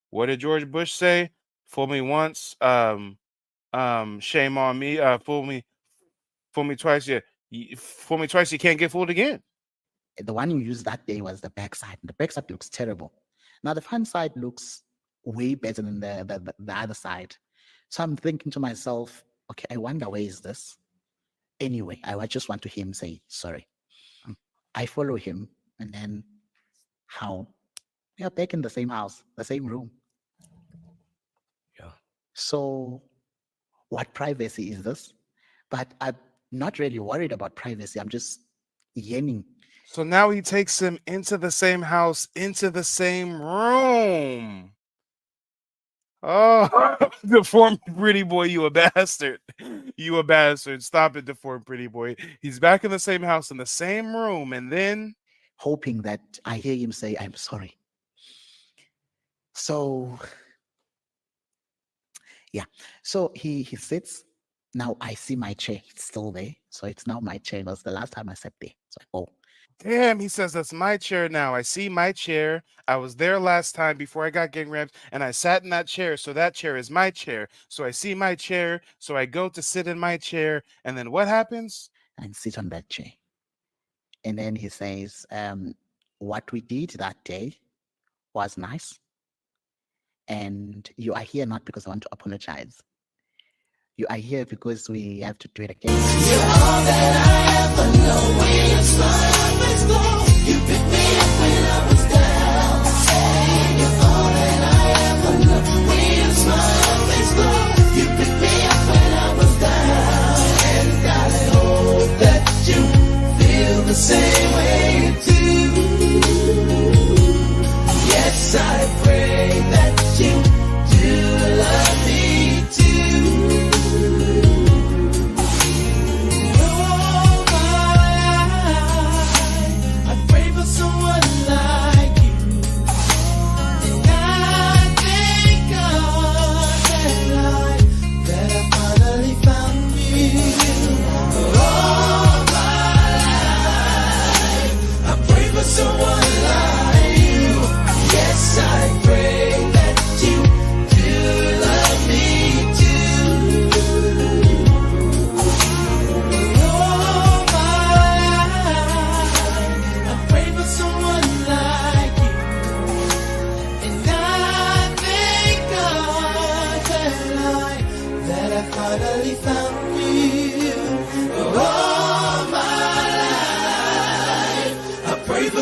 What did George Bush say? Fool me once, shame on me. Fool me twice, yeah. Fool me twice, you can't get fooled again. The one you used that day was the backside. The backside looks terrible. Now the front side looks way better than the other side. So I'm thinking to myself, okay, I wonder where is this? Anyway, I just want to hear him say sorry. I follow him, and then how? We are back in the same house, the same room. Yeah. So what privacy is this? But I'm not really worried about privacy. I'm just yearning. So now he takes him into the same house, into the same room. Oh, deformed pretty boy, you a bastard. You a bastard. Stop it, deformed pretty boy. He's back in the same house, in the same room, and then hoping that I hear him say, I'm sorry. So, yeah. So he sits. Now I see my chair. It's still there. So it's now my chair. It was the last time I sat there. So, oh. damn, he says that's my chair now. I see my chair. I was there last time before I got gang raped, and I sat in that chair, so that chair is my chair. So I see my chair, so I go to sit in my chair, and then what happens? And sit on that chair. And then he says, what we did that day was nice. And you are here not because I want to apologize. You are here because we have to do it again. You're all that I ever know. When your smile is gone, you picked me up when I was down. You're all that I ever know. When your smile is gone, you picked me up when I was down. And I hope that you feel the same way too. Yes, I pray that you do love me too.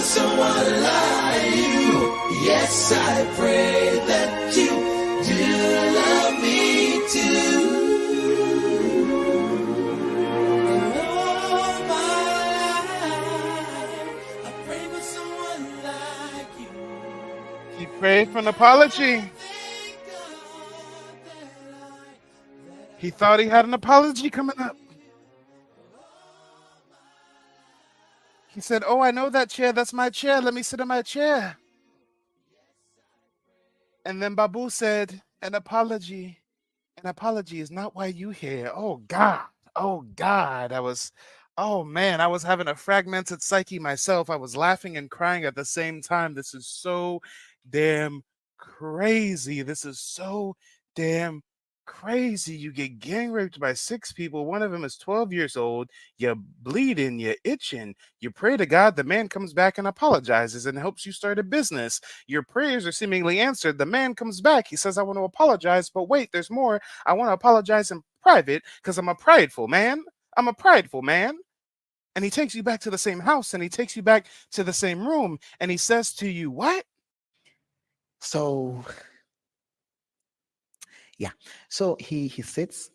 Someone like you. Yes, I pray that you do love me too. And all my life, I pray for someone like you. He prayed for an apology. He thought he had an apology coming up. He said, oh, I know that chair. That's my chair. Let me sit in my chair. And then Babu said, an apology. An apology is not why you here. Oh, God. Oh, God. Oh, man. I was having a fragmented psyche myself. I was laughing and crying at the same time. This is so damn crazy. This is so damn crazy. You get gang raped by 6 people. One of them is 12 years old. You're bleeding. You're itching. You pray to God. The man comes back and apologizes and helps you start a business. Your prayers are seemingly answered. The man comes back. He says, I want to apologize, but wait, there's more. I want to apologize in private because I'm a prideful man. I'm a prideful man. And he takes you back to the same house, and he takes you back to the same room, and he says to you, what? So yeah. So he sits.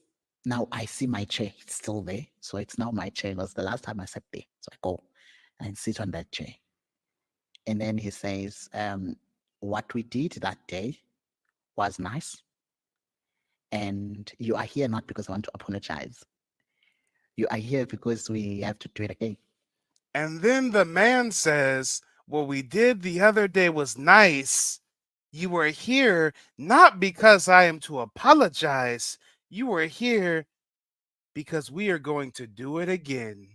Now I see my chair. It's still there. So it's now my chair. It was the last time I sat there. So I go and sit on that chair. And then he says, what we did that day was nice. And you are here not because I want to apologize. You are here because we have to do it again. And then the man says, what we did the other day was nice. You were here not because I am to apologize. You were here because we are going to do it again.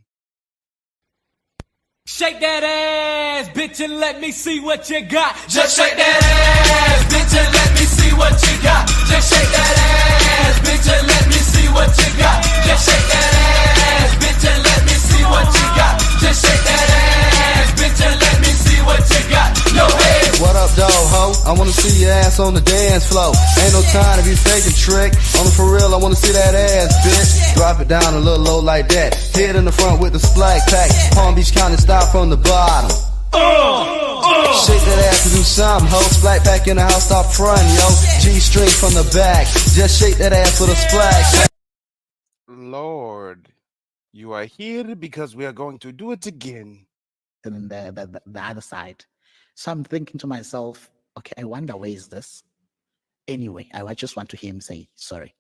Shake that ass, bitch, and let me see what you got. Just shake that ass, bitch, and let me see what you got. Just shake that ass, bitch, and let me see what you got. Just shake that ass, bitch, and let me see what I wanna see your ass on the dance floor. Ain't no time to be faking trick. On the for real, I wanna see that ass, bitch. Drop it down a little low like that. Head in the front with the splash pack. Palm Beach County style from the bottom. Shake that ass and do something, ho. Splat back in the house, stop front, yo. G-string from the back. Just shake that ass with a splash. Lord, you are here because we are going to do it again. And then the other side. So I'm thinking to myself, okay, I wonder where is this? Anyway, I just want to hear him say sorry.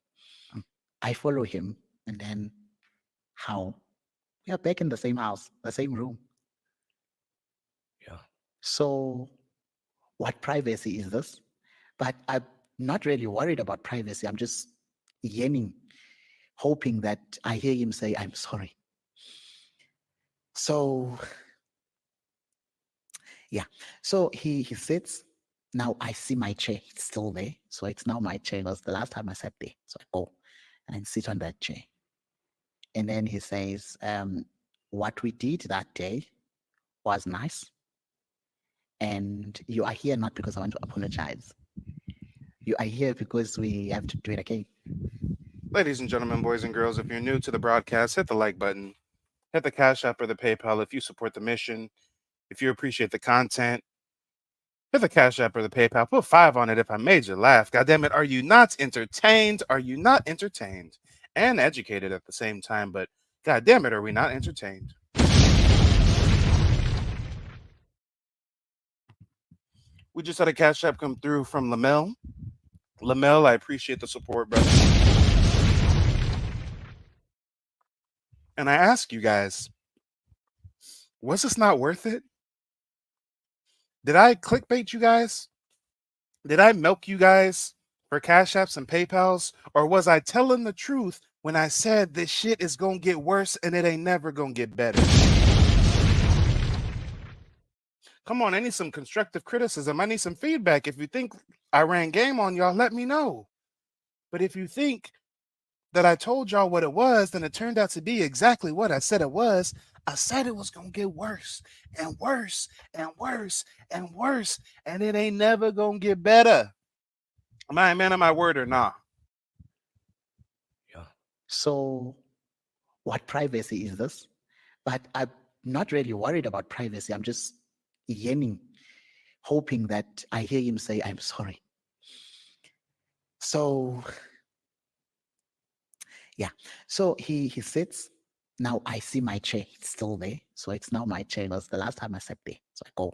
I follow him, and then how? We are back in the same house, the same room. Yeah. So what privacy is this? But I'm not really worried about privacy. I'm just yearning, hoping that I hear him say, I'm sorry. So, yeah. So he sits. Now I see my chair. It's still there. So it's now my chair. It was the last time I sat there. So I go and sit on that chair. And then he says, what we did that day was nice. And you are here not because I want to apologize. You are here because we have to do it again. Ladies and gentlemen, boys and girls, if you're new to the broadcast, hit the like button, hit the Cash App or the PayPal if you support the mission, if you appreciate the content. Hit the Cash App or the PayPal. Put 5 on it if I made you laugh. God damn it, are you not entertained? Are you not entertained? And educated at the same time, but god damn it, are we not entertained? We just had a Cash App come through from Lamel. Lamel, I appreciate the support, brother. And I ask you guys, was this not worth it? Did I clickbait you guys? Did I milk you guys for Cash Apps and PayPals? Or was I telling the truth when I said this shit is gonna get worse and it ain't never gonna get better? Come on, I need some constructive criticism. I need some feedback. If you think I ran game on y'all, let me know. But if you think that I told y'all what it was, then it turned out to be exactly what I said it was. I said it was going to get worse and worse and worse and worse, and it ain't never going to get better. Am I a man of my word or not? Yeah. So what privacy is this? But I'm not really worried about privacy. I'm just yearning, hoping that I hear him say, I'm sorry. So, yeah. So he sits. Now I see my chair. It's still there. So it's now my chair. It was the last time I sat there. So I go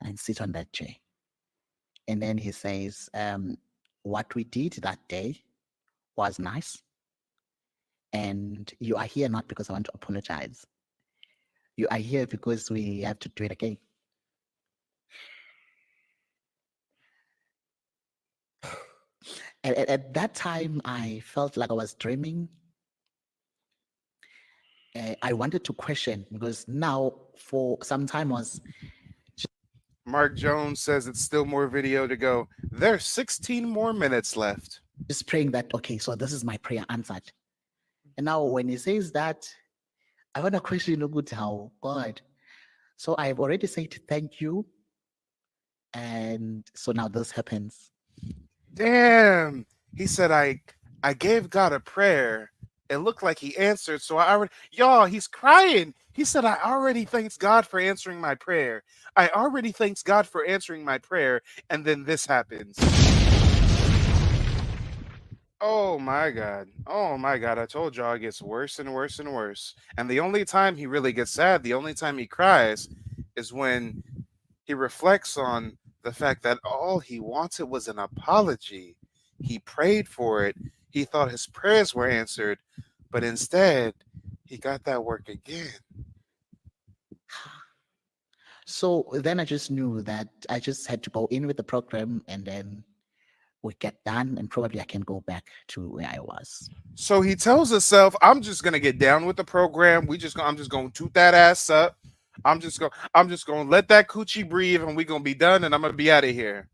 and sit on that chair. And then he says, what we did that day was nice. And you are here not because I want to apologize. You are here because we have to do it again. At that time, I felt like I was dreaming. I wanted to question because now for some time was. Mark Jones says it's still more video to go. There's 16 more minutes left. Just praying that, okay, so this is my prayer answered. And now when he says that, I want to question how God. So I've already said thank you. And so now this happens. Damn. He said, I gave God a prayer. It looked like he answered. So I already, y'all, he's crying. He said, I already thanks God for answering my prayer. I already thanks God for answering my prayer. And then this happens. Oh my God. Oh my God. I told y'all it gets worse and worse and worse. And the only time he really gets sad, the only time he cries is when he reflects on the fact that all he wanted was an apology. He prayed for it. He thought his prayers were answered, but instead he got that work again. So then I just knew that I just had to go in with the program and then we get done and probably I can go back to where I was. So he tells himself, I'm just going to get down with the program. I'm just going to toot that ass up. I'm just going to let that coochie breathe and we're going to be done and I'm going to be out of here.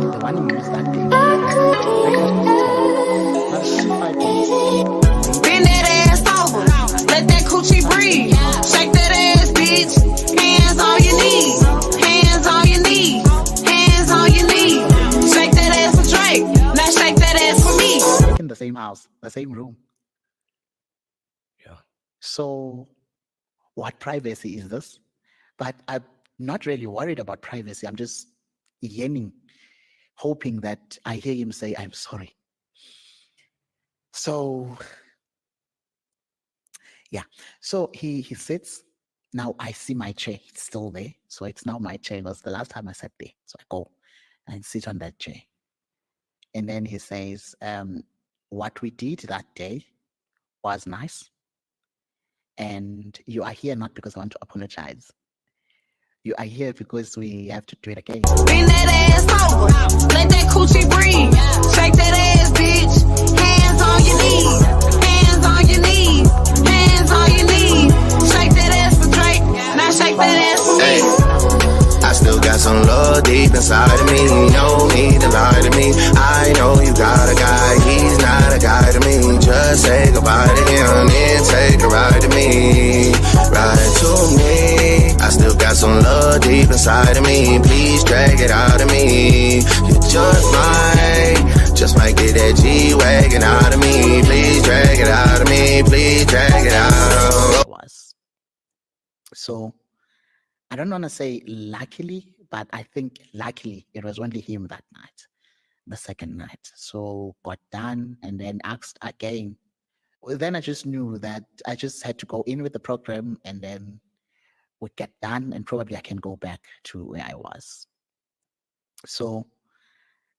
The one who used that day. coochie breathe. Shake that ass, bitch. Hands on your knees. Hands on your knees. Hands on your knees. Shake that ass for Drake. Now shake that ass for me. In the same house, the same room. Yeah. So, what privacy is this? But I'm not really worried about privacy. I'm just yearning, hoping that I hear him say, "I'm sorry." So, yeah. So he sits. Now I see my chair. It's still there. So it's now my chair. It was the last time I sat there. So I go and sit on that chair. And then he says, what we did that day was nice. And you are here not because I want to apologize. You are here because we have to do it again. Bend that ass over. Let that coochie breathe. Shake that ass, bitch. Hands on your knees. Hands on your knees. Hands on your knees. Shake that ass for Drake. Now shake that ass for me. I still got some love deep inside of me. No need to lie to me. I know you got a guy. He's not a guy to me. Just say goodbye to him and take a ride to me. Ride to me. I still got some love deep inside of me. Please drag it out of me. You just might get that G-Wagon out of me. Please drag it out of me. Please drag it out. So I don't want to say luckily, but I think luckily it was only him that night, the second night. So got done and then asked again. Well, then I just knew that I just had to go in with the program and then we get done and probably I can go back to where I was. So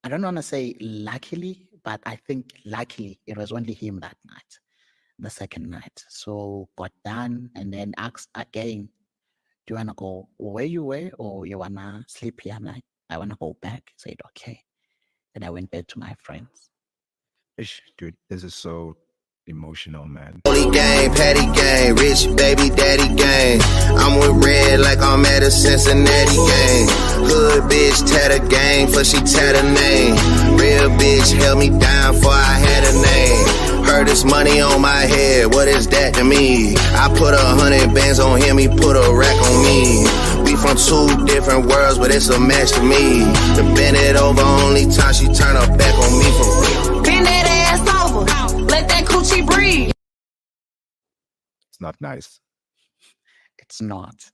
I don't want to say luckily, but I think luckily it was only him that night, the second night. So got done and then asked again, do you want to go where you were or you want to sleep here? I'm like, I want to go back. He said, okay. Then I went back to my friends. Ish, dude, this is so emotional, man. Holy gang, patty gang, rich baby daddy gang. I'm with Red like I'm at a Cincinnati gang. Hood bitch tat a gang for she tat a name. Real bitch held me down for I had a name. Heard this money on my head, what is that to me? I put 100 bands on him, he put a rack on me. We from two different worlds, but it's a match to me. To bend it over, only time she turn her back on me for real. Bend that ass over, let that coochie breathe. It's not nice. It's not.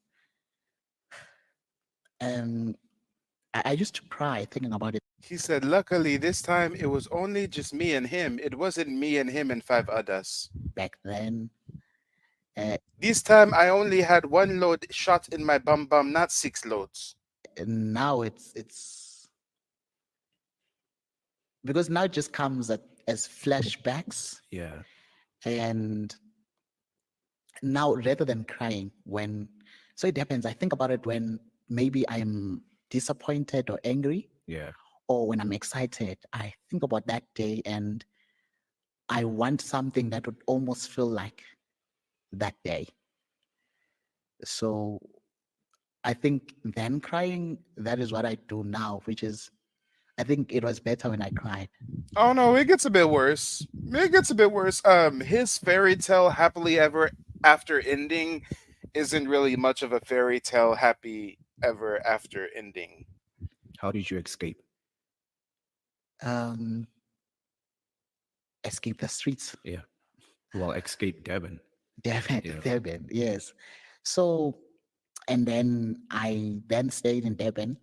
I used to cry thinking about it. He said, luckily, this time it was only just me and him. It wasn't me and him and 5 others. Back then. This time I only had 1 load shot in my bum, not 6 loads. Now it's because now it just comes as flashbacks. Yeah. And now rather than crying so it depends. I think about it when maybe I'm disappointed or angry. Yeah. Or when I'm excited, I think about that day and I want something that would almost feel like that day. So I think then crying, that is what I do now, which is, I think it was better when I cried. Oh no, it gets a bit worse. His fairy tale happily ever after ending isn't really much of a fairy tale happy ever after ending. How did you escape? Escape the streets. Yeah. Well, escape Devon. Devon, yes. So, and then I stayed in Devon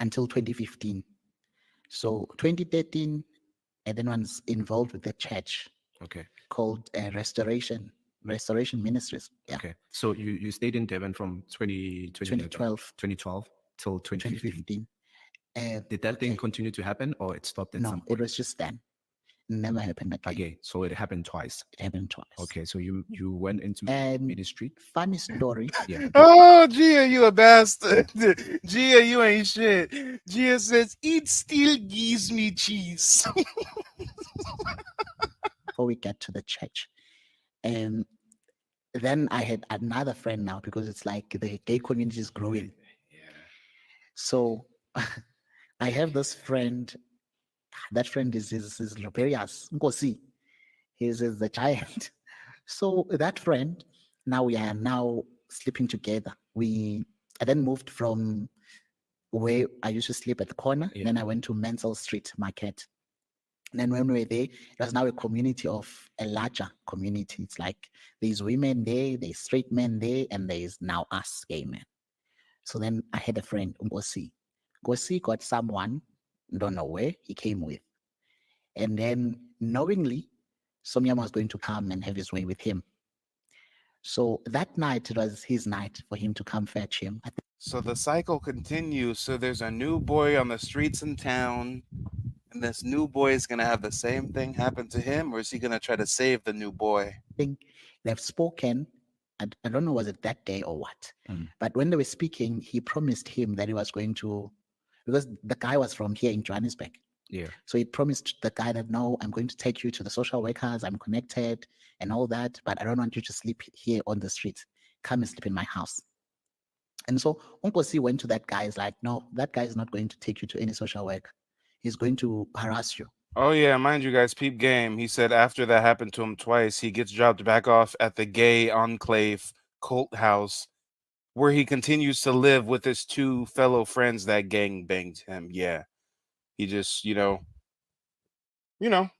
until 2015. So 2013, and then was involved with the church. Okay. Called Restoration Ministries. Yeah. Okay. So you stayed in Devon from 2012 till 2015. Did that thing continue to happen or it stopped at some point? It was just then. Never happened again. Okay, so it happened twice. It happened twice. Okay, so you went into ministry. Funny story. Yeah. Oh, Gia, you a bastard. Gia, you ain't shit. Gia says, it still gives me cheese. Before we get to the church. And then I had another friend now because it's like the gay community is growing. Yeah. So I have this friend. That friend is Loperius Nkosi. He's the giant. So that friend, now we are now sleeping together. I then moved from where I used to sleep at the corner. Then I went to Mansell Street Market. And then when we were there, it was now a community of a larger community. It's like there's women there, there's straight men there, and there's now us gay men. So then I had a friend, Ngosi. Ngosi got someone, don't know where, he came with. And then knowingly, Somyama was going to come and have his way with him. So that night, it was his night for him to come fetch him. So the cycle continues. So there's a new boy on the streets in town, and this new boy is going to have the same thing happen to him, or is he going to try to save the new boy? Think they've spoken. I don't know, was it that day or what? But when they were speaking, he promised him that he was going to, because the guy was from here in Johannesburg. Yeah. So he promised the guy that, no, I'm going to take you to the social workers, I'm connected and all that, but I don't want you to sleep here on the street. Come and sleep in my house. And so Uncle C went to that guy, is like, no, that guy is not going to take you to any social work. He's going to harass you. Oh yeah, mind you guys, peep game. He said after that happened to him twice, he gets dropped back off at the gay enclave cult house, where he continues to live with his two fellow friends that gang banged him. Yeah, he just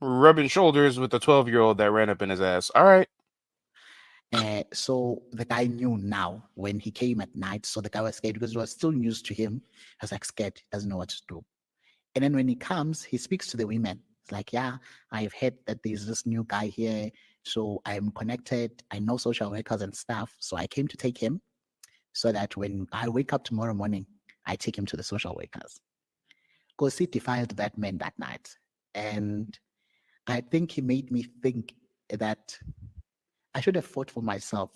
rubbing shoulders with the 12-year-old that ran up in his ass. All right. So the guy knew now when he came at night. So the guy was scared because it was still news to him. He was like scared, doesn't know what to do. And then when he comes, he speaks to the women. It's like, yeah, I've heard that there's this new guy here. So I'm connected. I know social workers and stuff. So I came to take him so that when I wake up tomorrow morning, I take him to the social workers. Because he defiled that man that night. And I think he made me think that I should have fought for myself.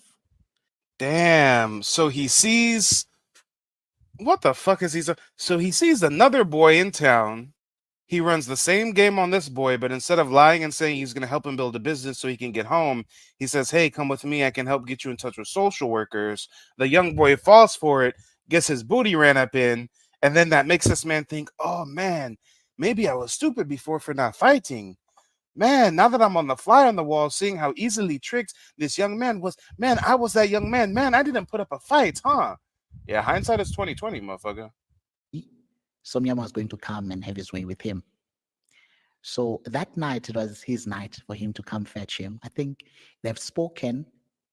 Damn. So he sees, what the fuck is he? So he sees another boy in town. He runs the same game on this boy, but instead of lying and saying he's going to help him build a business so he can get home, he says, hey, come with me. I can help get you in touch with social workers. The young boy falls for it, gets his booty ran up in, and then that makes this man think, oh man, maybe I was stupid before for not fighting. Man, now that I'm on the fly on the wall, seeing how easily tricked this young man was, man, I was that young man. Man, I didn't put up a fight, huh? Yeah, hindsight is 20/20, motherfucker. Somyama was going to come and have his way with him. So that night, it was his night for him to come fetch him. I think they've spoken.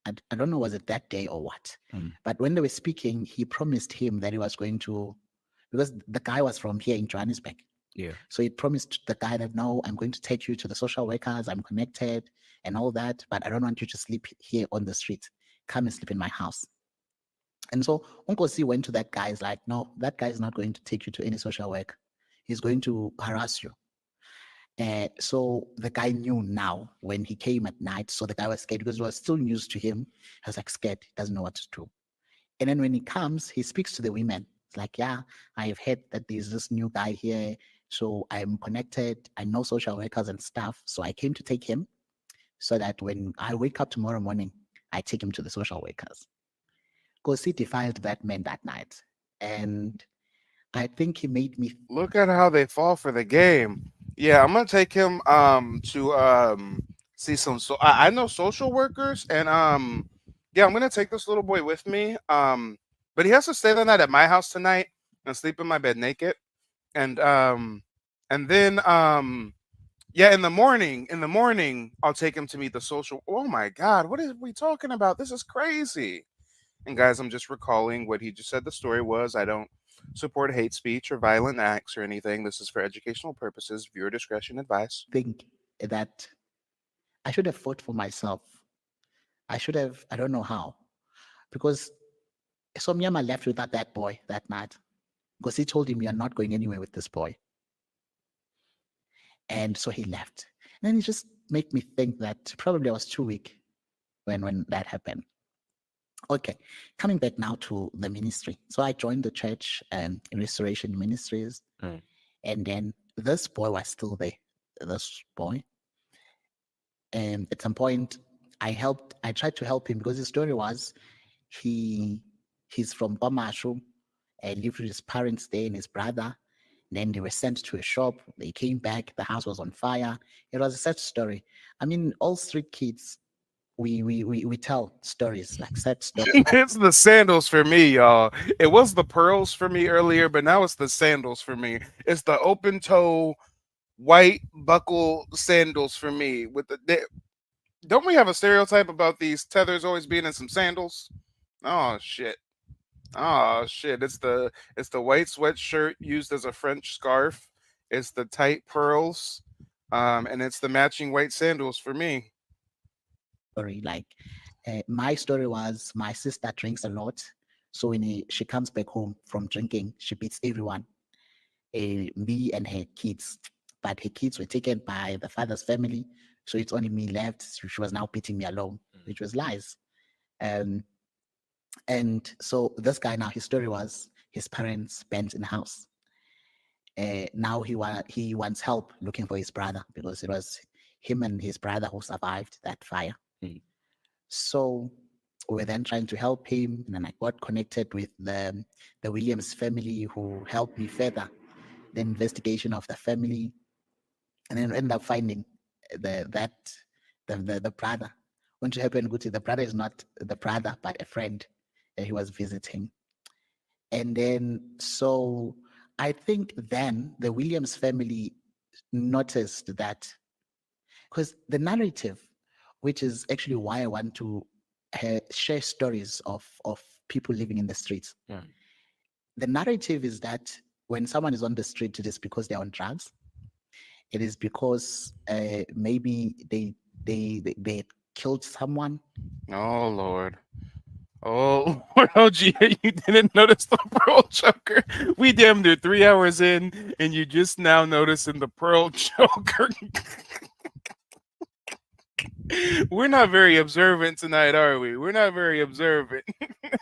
I don't know, was it that day or what? But when they were speaking, he promised him that he was going to, because the guy was from here in Johannesburg. Yeah. So he promised the guy that, no, I'm going to take you to the social workers, I'm connected and all that, but I don't want you to sleep here on the street. Come and sleep in my house. And so Uncle C went to that guy, is like, no, that guy is not going to take you to any social work. He's going to harass you. So the guy knew now when he came at night. So the guy was scared because it was still news to him. He was like scared, doesn't know what to do. And then when he comes, he speaks to the women. It's like, yeah, I've heard that there's this new guy here. So I'm connected. I know social workers and stuff. So I came to take him so that when I wake up tomorrow morning, I take him to the social workers. Because he defiled that man that night. And I think he made me Look at how they fall for the game. Yeah, I'm gonna take him to see some. So I know social workers, and yeah, I'm gonna take this little boy with me. But he has to stay the night at my house tonight and sleep in my bed naked. And then yeah, in the morning, I'll take him to meet the social. Oh my God, what are we talking about? This is crazy. And guys, I'm just recalling what he just said the story was. I don't support hate speech or violent acts or anything. This is for educational purposes. Viewer discretion advice. Think that I should have fought for myself. I should have, I don't know how. Because Somyama left without that boy that night. Because he told him, you're not going anywhere with this boy. And so he left. And then he just made me think that probably I was too weak when that happened. Okay, coming back now to the ministry. So I joined the church in Restoration Ministries. And then this boy was still there, this boy. And at some point, I tried to help him because his story was he's from Bamashu and lived with his parents there and his brother. Then they were sent to a shop. They came back. The house was on fire. It was a sad story. I mean, all street kids, we tell stories, like sad stories. It's the sandals for me, y'all. It was the pearls for me earlier, but now it's the sandals for me. It's the open toe, white buckle sandals for me. Don't we have a stereotype about these tethers always being in some sandals? Oh shit. Oh shit. It's the white sweatshirt used as a French scarf. It's the tight pearls. And it's the matching white sandals for me. Story. Like my story was, my sister drinks a lot, so when she comes back home from drinking, she beats everyone, me and her kids. But her kids were taken by the father's family, so it's only me left. So she was now beating me alone, which was lies. And so this guy now, his story was his parents burned in the house. Now he wants help looking for his brother, because it was him and his brother who survived that fire. So we were then trying to help him, and then I got connected with the Williams family, who helped me further the investigation of the family, and then ended up finding the brother. When it happened, Guti, the brother is not the brother, but a friend that he was visiting. And then, so I think then the Williams family noticed that, because the narrative, which is actually why I want to share stories of people living in the streets. Yeah. The narrative is that when someone is on the street, it is because they're on drugs. It is because maybe they killed someone. Oh Lord. Oh Lord, OG, you didn't notice the pearl choker. We damn near 3 hours in, and you just now noticing the pearl choker. We're not very observant tonight, are we? We're not very observant.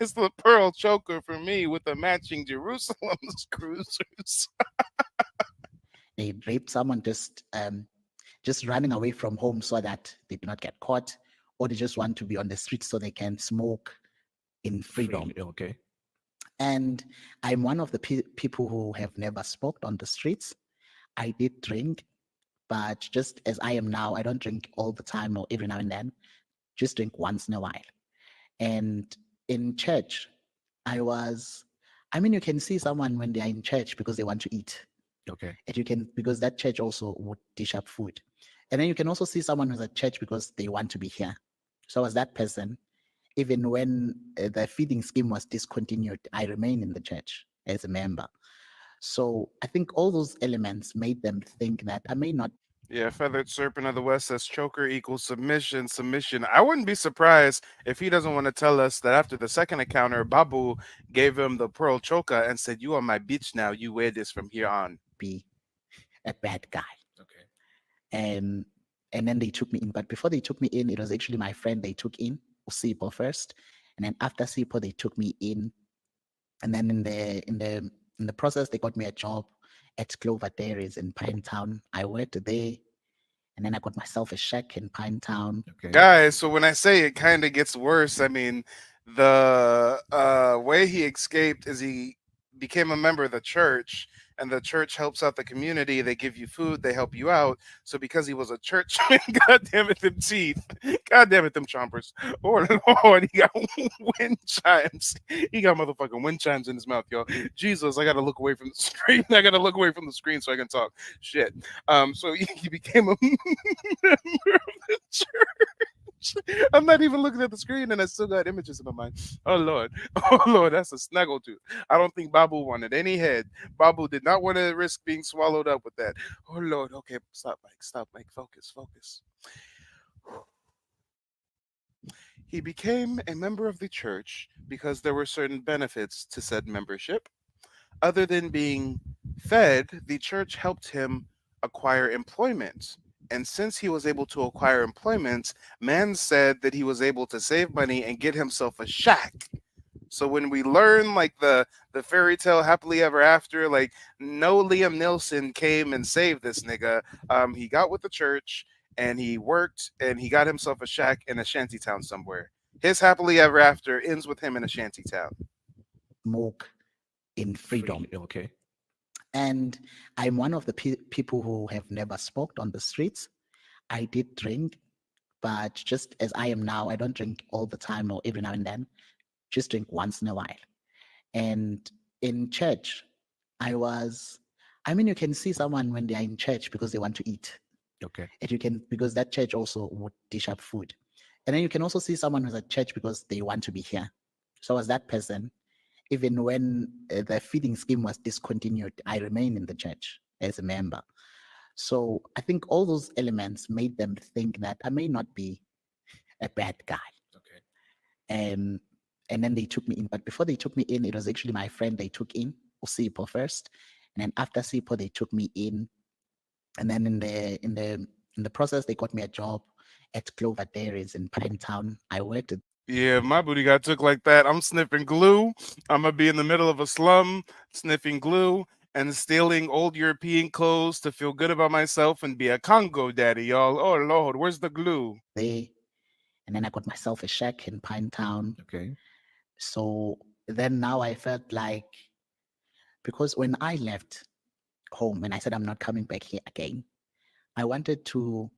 It's the pearl choker for me with the matching Jerusalem's cruisers. They raped someone just running away from home so that they do not get caught, or they just want to be on the street so they can smoke in freedom. Okay. And I'm one of the people who have never smoked on the streets. I did drink, but just as I am now, I don't drink all the time or every now and then, just drink once in a while. And in church, you can see someone when they are in church because they want to eat. Okay. And because that church also would dish up food. And then you can also see someone who's at church because they want to be here. So as that person, even when the feeding scheme was discontinued, I remained in the church as a member. So I think all those elements made them think that I may not. Yeah, Feathered Serpent of the West says choker equals submission. I wouldn't be surprised if he doesn't want to tell us that after the second encounter, Babu gave him the pearl choker and said, "You are my bitch now. You wear this from here on." Be a bad guy. Okay. And then they took me in. But before they took me in, it was actually my friend they took in, Sipo first. And then after Sipo, they took me in. And then in the process, they got me a job at Clover Dairies in Pinetown. I worked there, and then I got myself a shack in Pinetown. Okay. Guys, so when I say it kind of gets worse, I mean, the way he escaped is he became a member of the church, and the church helps out the community. They give you food, they help you out. So because he was a churchman, God damn it, them teeth. God damn it, them chompers. Oh Lord, he got wind chimes. He got motherfucking wind chimes in his mouth, y'all. Jesus, I gotta look away from the screen. I gotta look away from the screen so I can talk. Shit. So he became a member of the church. I'm not even looking at the screen and I still got images in my mind. Oh Lord, that's a snaggletooth. I don't think Babu wanted any head. Babu did not want to risk being swallowed up with that. Oh Lord, okay, stop, Mike, focus. He became a member of the church because there were certain benefits to said membership. Other than being fed, the church helped him acquire employment. And since he was able to acquire employment, man said that he was able to save money and get himself a shack. So when we learn like the fairy tale happily ever after, like no Liam Neeson came and saved this nigga. He got with the church and he worked and he got himself a shack in a shanty town somewhere. His happily ever after ends with him in a shanty town. Smoke in freedom. Okay. And I'm one of the people who have never smoked on the streets. I did drink, but just as I am now, I don't drink all the time or every now and then, just drink once in a while. And in church, I mean, you can see someone when they are in church because they want to eat. Okay. And you can, because that church also would dish up food. And then you can also see someone who's at church because they want to be here. So as that person, even when the feeding scheme was discontinued, I remain in the church as a member. So I think all those elements made them think that I may not be a bad guy. Okay. And then they took me in. But before they took me in, it was actually my friend they took in, Usipo first. And then after Sipo, they took me in. And then in the process, they got me a job at Clover Dairies in Pinetown. I worked at. Yeah, if my booty got took like that, I'm sniffing glue. I'm gonna be in the middle of a slum sniffing glue and stealing old European clothes to feel good about myself and be a Congo daddy, y'all. Oh Lord, where's the glue? And then I got myself a shack in Pinetown. Okay. So then now I felt like, because when I left home and I said I'm not coming back here again, I wanted to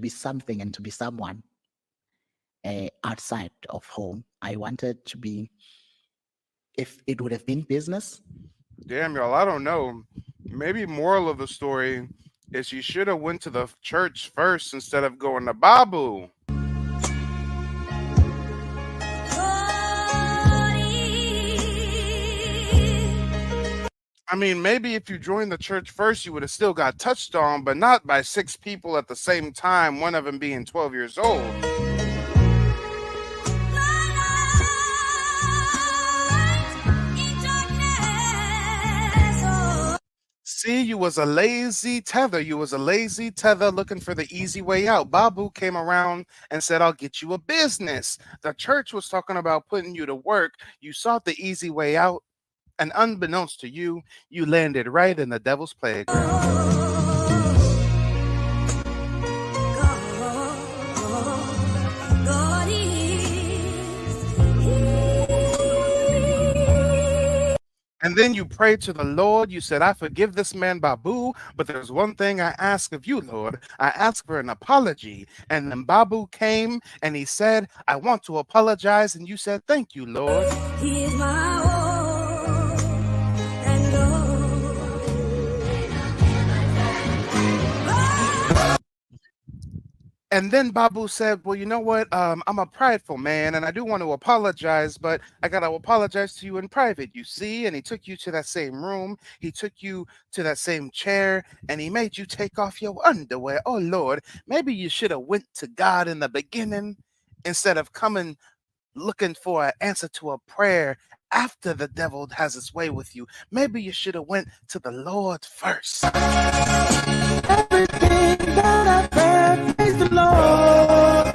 be something and to be someone outside of home. I wanted to be, if it would have been business. Damn, y'all, I don't know. Maybe moral of the story is you should have went to the church first instead of going to Babu. I mean, maybe if you joined the church first, you would have still got touched on, but not by 6 people at the same time, one of them being 12 years old. See, you was a lazy tether. You was a lazy tether looking for the easy way out. Babu came around and said, I'll get you a business. The church was talking about putting you to work. You sought the easy way out. And unbeknownst to you, you landed right in the devil's playground. And then you prayed to the Lord. You said, I forgive this man, Babu, but there's one thing I ask of you, Lord. I ask for an apology. And then Babu came and he said, I want to apologize. And you said, thank you, Lord. He is my all and all. And then Babu said, well, you know what? I'm a prideful man and I do want to apologize, but I got to apologize to you in private, you see? And he took you to that same room. He took you to that same chair and he made you take off your underwear. Oh, Lord, maybe you should have went to God in the beginning instead of coming looking for an answer to a prayer after the devil has his way with you. Maybe you should have went to the Lord first. Everything that I've had, praise the Lord.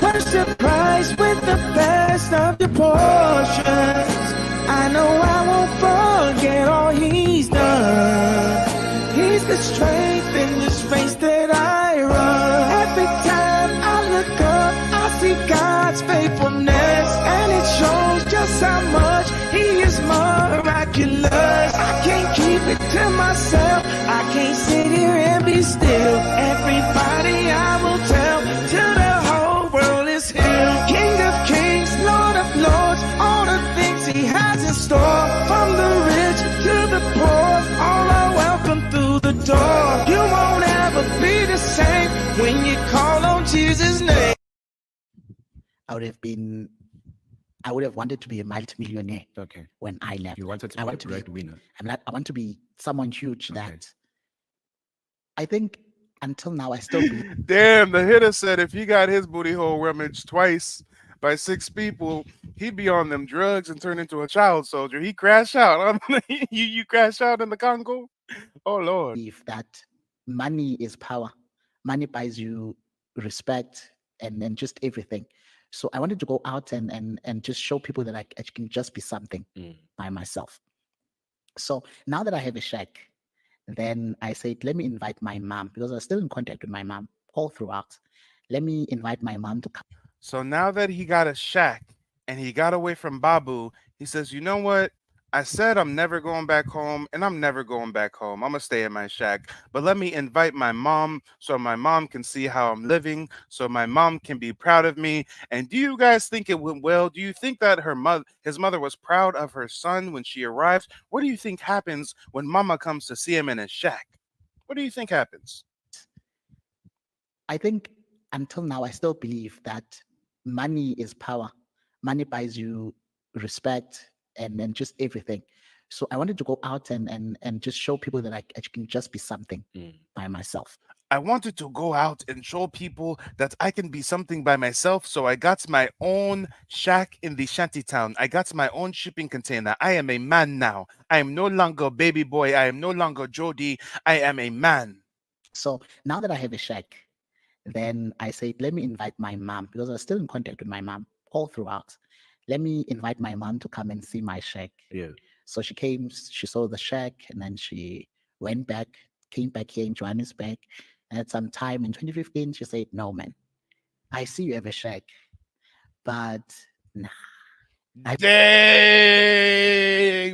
Worship Christ with the best of your portions. I know I won't forget all He's done. He's the strength in this race that I run. Every time I look up, I see God's faithfulness, and it shows just how much He is miraculous. I can't keep it to myself. I can't sit here and be still. Everybody I will tell till the whole world is healed. King of kings, Lord of lords, all the things He has in store. From the rich to the poor, all are welcome through the door. You won't ever be the same when you call on Jesus' name. I would have wanted to be a multimillionaire. Okay. When I left. You wanted to I be want a to be breadwinner. I want to be someone huge that I think until now I still believe. Damn, the hitter said if he got his booty hole rummaged twice by 6 people, he'd be on them drugs and turn into a child soldier. He crash out. You crash out in the Congo? Oh, Lord. If that money is power, money buys you respect and then just everything. So I wanted to go out and just show people that I can just be something by myself. So now that I have a shack, then I said, let me invite my mom, because I was still in contact with my mom all throughout. Let me invite my mom to come. So now that he got a shack and he got away from Babu, he says, you know what? I said I'm never going back home, and I'm never going back home. I'm gonna stay in my shack. But let me invite my mom so my mom can see how I'm living, so my mom can be proud of me. And do you guys think it went well? Do you think that his mother was proud of her son when she arrives? What do you think happens when mama comes to see him in his shack? What do you think happens? I think until now, I still believe that money is power. Money buys you respect and just everything. So I wanted to go out and just show people that I can just be something by myself. I wanted to go out and show people that I can be something by myself. So I got my own shack in the shantytown. I got my own shipping container. I am a man now. I am no longer baby boy. I am no longer Jody. I am a man. So now that I have a shack, then I said, let me invite my mom because I was still in contact with my mom all throughout. Let me invite my mom to come and see my shack. Yeah. So she came, she saw the shack, and then she went back, came back here in Johannesburg. And at some time in 2015, she said, no, man, I see you have a shack, but nah. Dang,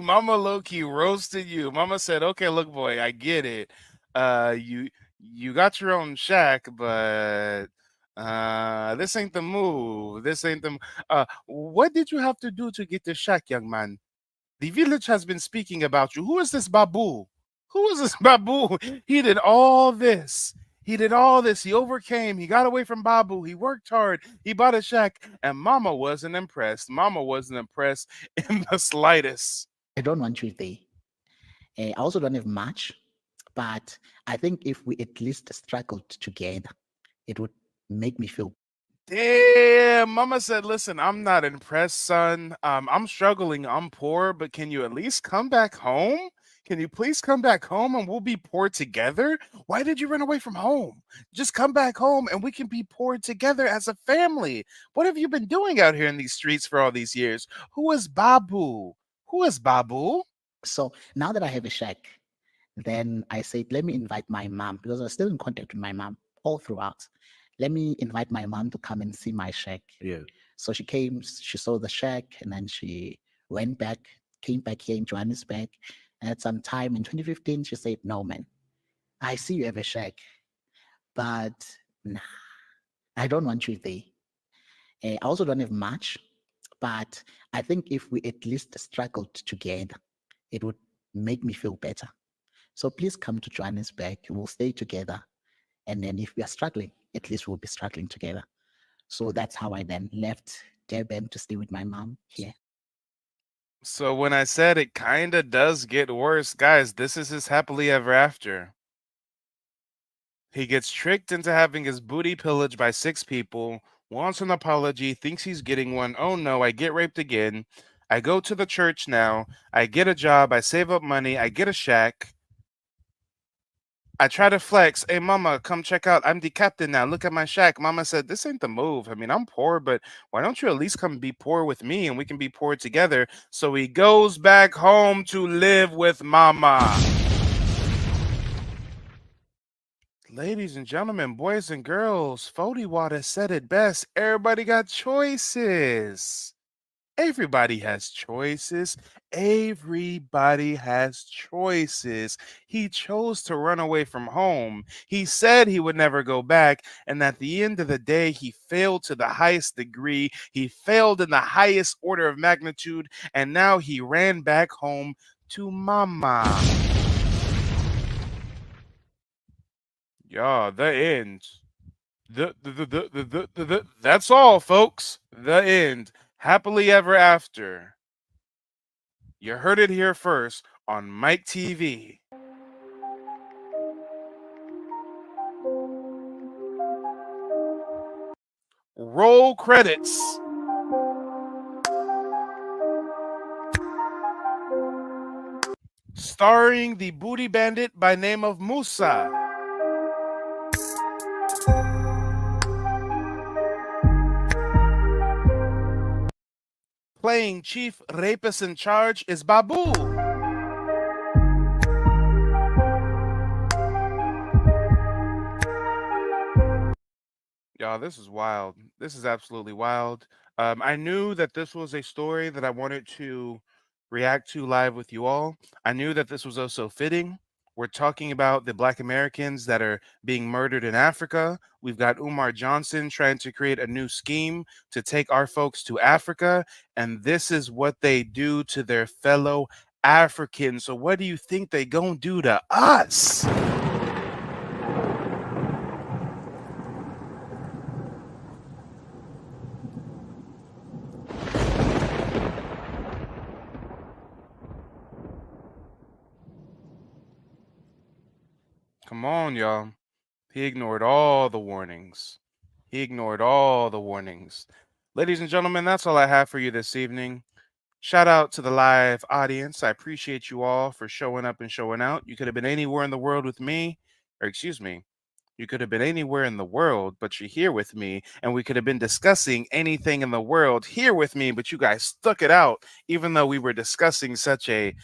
Mama Loki roasted you. Mama said, okay, look, boy, I get it. You got your own shack, but this ain't the move. This ain't the what did you have to do to get the shack, young man? The village has been speaking about you. Who is this Babu? Who is this Babu? He did all this. He did all this. He overcame. He got away from Babu. He worked hard. He bought a shack, and Mama wasn't impressed. Mama wasn't impressed in the slightest. I don't want you there. I also don't have much, but I think if we at least struggled together, it would make me feel. Damn, Mama said, listen, I'm not impressed, son. I'm struggling. I'm poor, but can you at least come back home? Can you please come back home and we'll be poor together? Why did you run away from home? Just come back home and we can be poor together as a family. What have you been doing out here in these streets for all these years? Who is Babu? Who is Babu? So now that I have a shack, then I said, let me invite my mom because I was still in contact with my mom all throughout. Let me invite my mom to come and see my shack. Yeah. So she came, she saw the shack, and then she went back, came back here in Johannesburg. And at some time in 2015, she said, no, man, I see you have a shack, but nah, I don't want you there. I also don't have much, but I think if we at least struggled together, it would make me feel better. So please come to Johannesburg. We'll stay together. And then if we are struggling, at least we'll be struggling together. So that's how I then left Durban to stay with my mom here. So when I said it kind of does get worse, guys, this is his happily ever after. He gets tricked into having his booty pillaged by 6 people, wants an apology, thinks he's getting one. Oh no, I get raped again. I go to the church now. I get a job. I save up money. I get a shack. I try to flex. Hey, mama, come check out. I'm the captain now. Look at my shack. Mama said, this ain't the move. I mean, I'm poor, but why don't you at least come be poor with me and we can be poor together? So he goes back home to live with mama. Ladies and gentlemen, boys and girls, Fody Water said it best. Everybody got choices. Everybody has choices. Everybody has choices. He chose to run away from home. He said he would never go back. And at the end of the day, he failed to the highest degree. He failed in the highest order of magnitude. And now he ran back home to mama. Yeah, the end. That's all, folks. The end. Happily ever after. You heard it here first on Mike TV. Roll credits. Starring the booty bandit by name of Musa. Playing chief rapist in charge is Babu. Y'all, this is wild. This is absolutely wild. I knew that this was a story that I wanted to react to live with you all. I knew that this was also fitting. We're talking about the Black Americans that are being murdered in Africa. We've got Umar Johnson trying to create a new scheme to take our folks to Africa. And this is what they do to their fellow Africans. So what do you think they gonna do to us? Come on, y'all. He ignored all the warnings. He ignored all the warnings. Ladies and gentlemen, that's all I have for you this evening. Shout out to the live audience. I appreciate you all for showing up and showing out. You could have been anywhere in the world with me, or excuse me, you could have been anywhere in the world, but you're here with me, and we could have been discussing anything in the world here with me, but you guys stuck it out, even though we were discussing such a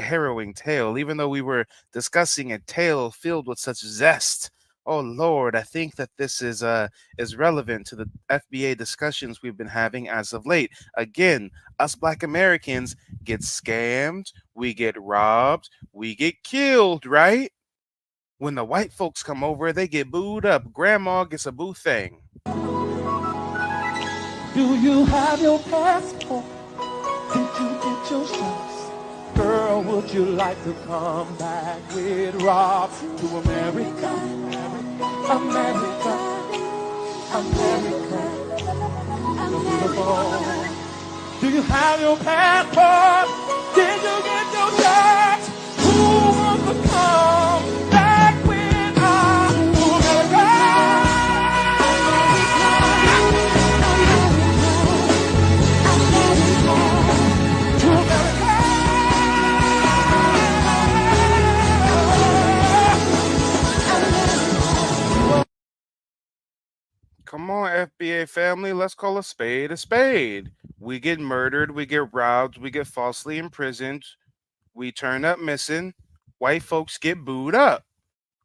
harrowing tale, even though we were discussing a tale filled with such zest. Oh Lord, I think that this is relevant to the FBA discussions we've been having as of late. Again, us Black Americans get scammed, we get robbed, we get killed, right? When the white folks come over, they get booed up. Grandma gets a boo thing. Do you have your passport? Did you get your shots? Girl, would you like to come back with Rob to America? America, America, beautiful. Do you have your passport? Did you get your shots? Who wants to come back with us to Come on, FBA family, let's call a spade a spade. We get murdered, we get robbed, we get falsely imprisoned, we turn up missing, white folks get booed up.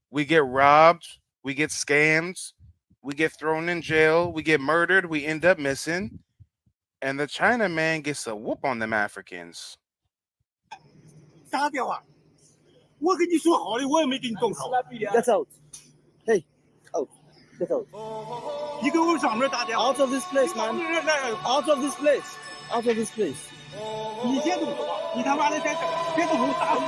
We get robbed, we get scammed, we get thrown in jail, we get murdered, we end up missing, and the China man gets a whoop on them Africans. 打掉啊！我跟你说好的，我也没给你动手。Get out. Hey, out. Get out. 你给我上面打电话。Out of this place, man. Out of this place. Out of this place. 你别动手，你他妈的在这儿，别动手打我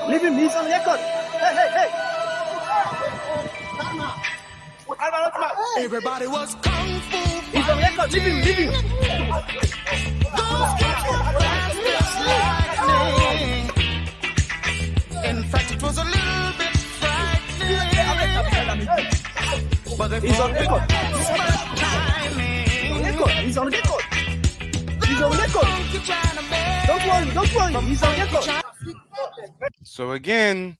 ！Leave him, he's on record. Hey. Everybody was kung fu. He's on record. Leave him. Those kids were fast as lightning. In fact, it was a little bit frightening. But they He's on record. He's on record. Don't worry. He's on record. So again,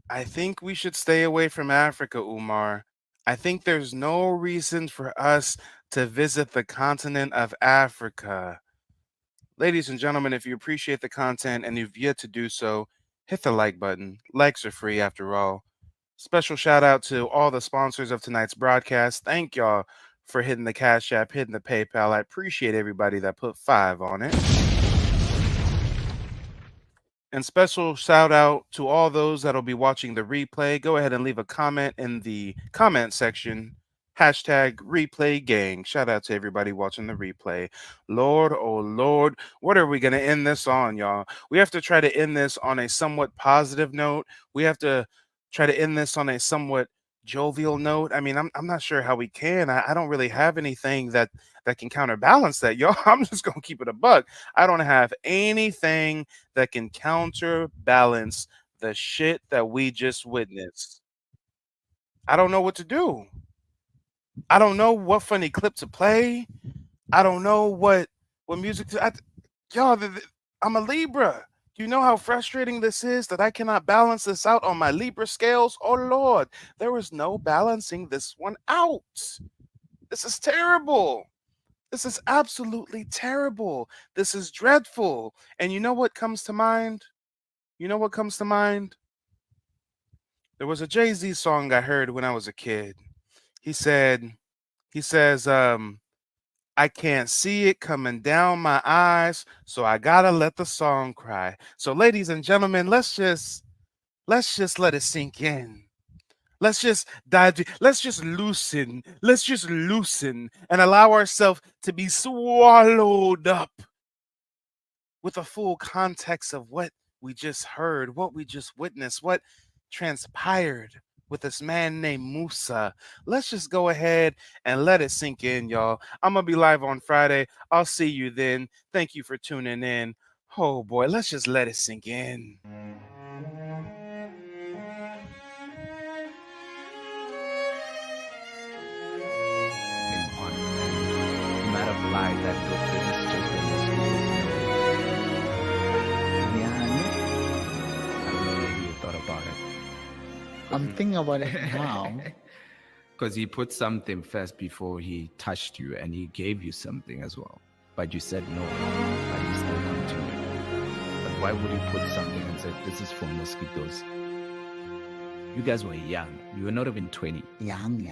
I think we should stay away from Africa, Umar. I think there's no reason for us to visit the continent of Africa. Ladies and gentlemen, if you appreciate the content and you've yet to do so, hit the like button. Likes are free after all. Special shout out to all the sponsors of tonight's broadcast. Thank y'all for hitting the Cash App, hitting the PayPal. I appreciate everybody that put 5 on it. And special shout out to all those that'll be watching the replay. Go ahead and leave a comment in the comment section. Hashtag replay gang. Shout out to everybody watching the replay. Lord, oh Lord, what are we going to end this on, y'all? We have to try to end this on a somewhat positive note. We have to try to end this on a somewhat jovial note. I mean, I'm not sure how we can. I don't really have anything that can counterbalance that, y'all. I'm just gonna keep it a buck. I don't have anything that can counterbalance the shit that we just witnessed. I don't know what to do. I don't know what funny clip to play. I don't know what music to. Y'all, I'm a Libra. Do you know how frustrating this is that I cannot balance this out on my Libra scales? Oh Lord, there is no balancing this one out. This is terrible. This is absolutely terrible. This is dreadful. And you know what comes to mind? You know what comes to mind? There was a Jay-Z song I heard when I was a kid. He says, I can't see it coming down my eyes, so I gotta let the song cry. So, ladies and gentlemen, let's just let it sink in. Let's just dive deep. Let's just loosen. Let's just loosen and allow ourselves to be swallowed up with a full context of what we just heard, what we just witnessed, what transpired with this man named Musa. Let's just go ahead and let it sink in, y'all. I'm going to be live on Friday. I'll see you then. Thank you for tuning in. Oh boy, let's just let it sink in. You might have lied that look, this is just a Yeah, I don't know if you thought about it. I'm thinking about it now. Because he put something first before he touched you, and he gave you something as well. But you said no, but he still continued. But why would he put something and say, this is for mosquitoes? You guys were young. You were not even 20. Young.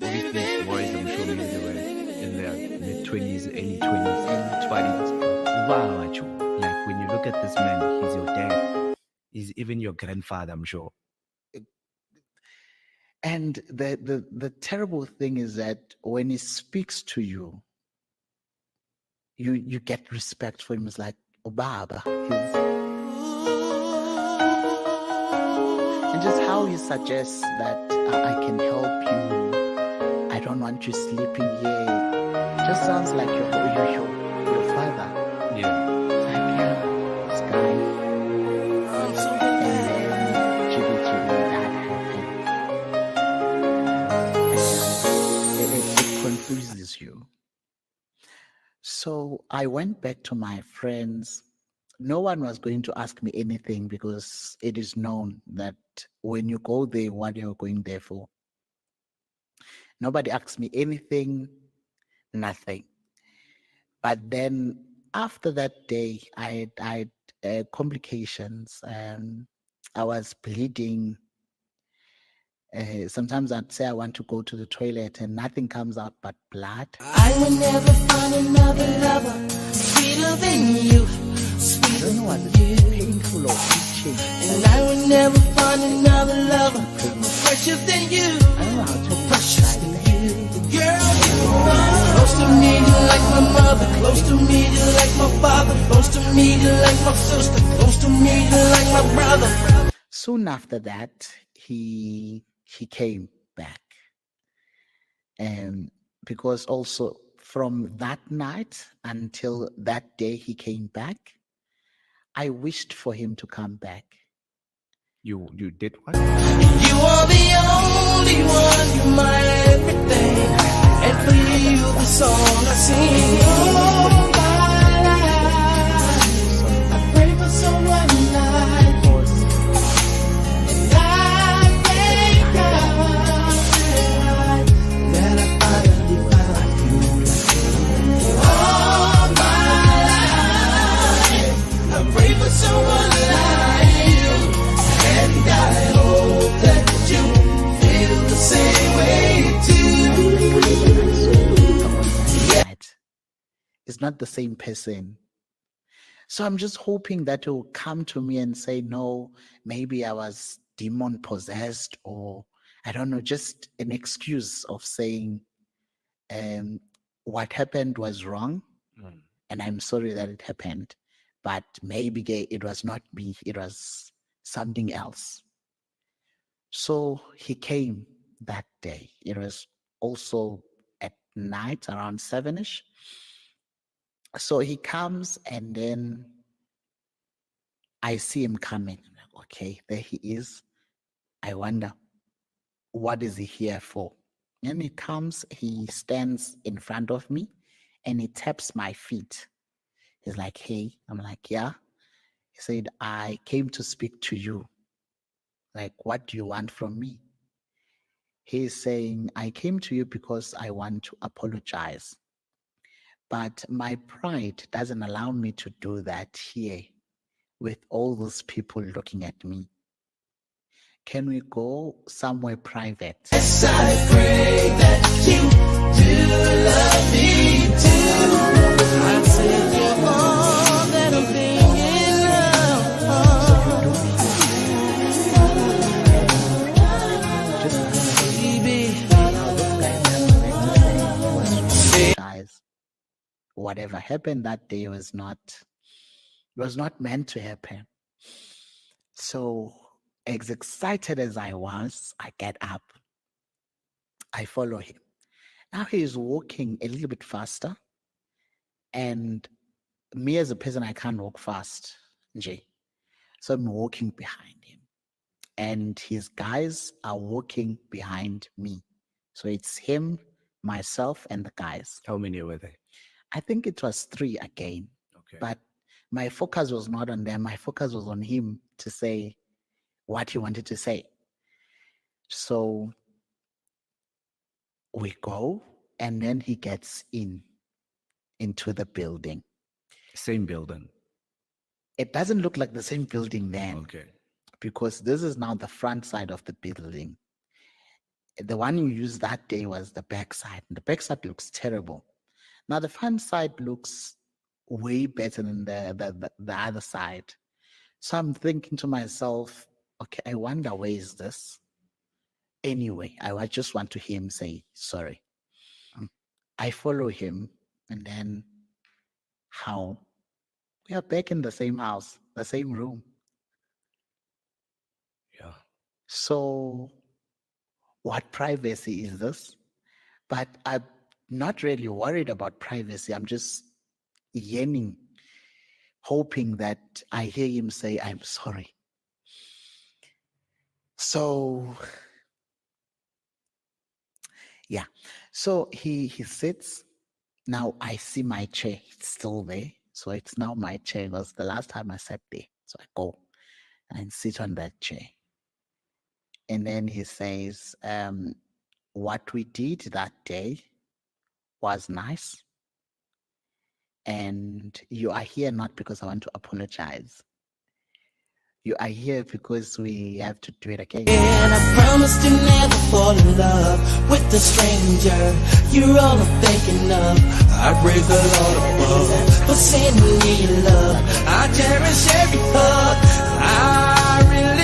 Obviously, boys, I'm sure maybe they were in their mid-20s, early 20s. But like, when you look at this man, he's your dad. He's even your grandfather, I'm sure. And the terrible thing is that when he speaks to you, you get respect for him. It's like, oh, Baba. And just how he suggests that I can help you. I don't want you sleeping here. Just sounds like your father. Yeah. It's like, yeah, this guy. And then Chibi, that happened. It confuses you. So I went back to my friends. No one was going to ask me anything because it is known that when you go there, what you're going there for. Nobody asked me anything, nothing. But then after that day, I had complications. I was bleeding. Sometimes I'd say I want to go to the toilet and nothing comes out but blood. I will never find another lover sweeter than you. I don't know what it's painful or itching. And I will never find another lover fresher than you. I don't know how to precious than you. Girl, you are close to me, you like my mother. Close to me, you like my father. Close to me, you like my sister. Close to me, you like my brother. Soon after that, he came back. Because also from that night until that day he came back, I wished for him to come back. You did what? You are the only one, you're my everything. And for you, the song I sing. All my life, I pray for someone like you. And I thank God that I finally found you. All my life, I pray for someone like you. And I hope that you feel the same way too. It's not the same person. So I'm just hoping that he'll come to me and say, no, maybe I was demon possessed, or I don't know, just an excuse of saying what happened was wrong. And I'm sorry that it happened. But maybe it was not me, it was something else. So he came that day. It was also at night around 7ish. So he comes and then I see him coming. I'm like, okay, there he is. I wonder, what is he here for? And he comes, he stands in front of me and he taps my feet. He's like, hey. I'm like, yeah. He said, I came to speak to you. Like, what do you want from me? He's saying, I came to you because I want to apologize. But my pride doesn't allow me to do that here with all those people looking at me. can we go somewhere private? Yes, I pray that you do love me too. I said you're all that I'm thinking of. Guys, whatever happened that day was not meant to happen. So as excited as I was, I get up. I follow him. Now he is walking a little bit faster. And me as a person, I can't walk fast, Jay. So I'm walking behind him. And his guys are walking behind me. So it's him, myself, and the guys. How many were they? I think it was 3 again. Okay. But my focus was not on them. My focus was on him to say what he wanted to say. So we go, and then he gets into the building. Same building. It doesn't look like the same building then. Okay. Because this is now the front side of the building. The one you used that day was the back side. The back side looks terrible. Now the front side looks way better than the other side. So I'm thinking to myself, okay, I wonder where is this? Anyway, I just want to hear him say sorry. I follow him, and then how? We are back in the same house, the same room. Yeah. So what privacy is this? But I'm not really worried about privacy. I'm just yearning, hoping that I hear him say, I'm sorry. So, yeah. So he sits. Now I see my chair. It's still there. So it's now my chair. It was the last time I sat there. So I go and sit on that chair. And then he says, what we did that day was nice. And you are here not because I want to apologize. You are here because we have to do it again. And I promise to never fall in love with a stranger. You're all I'm thinking of. I break the Lord above for sending me your love. I cherish every hug. I really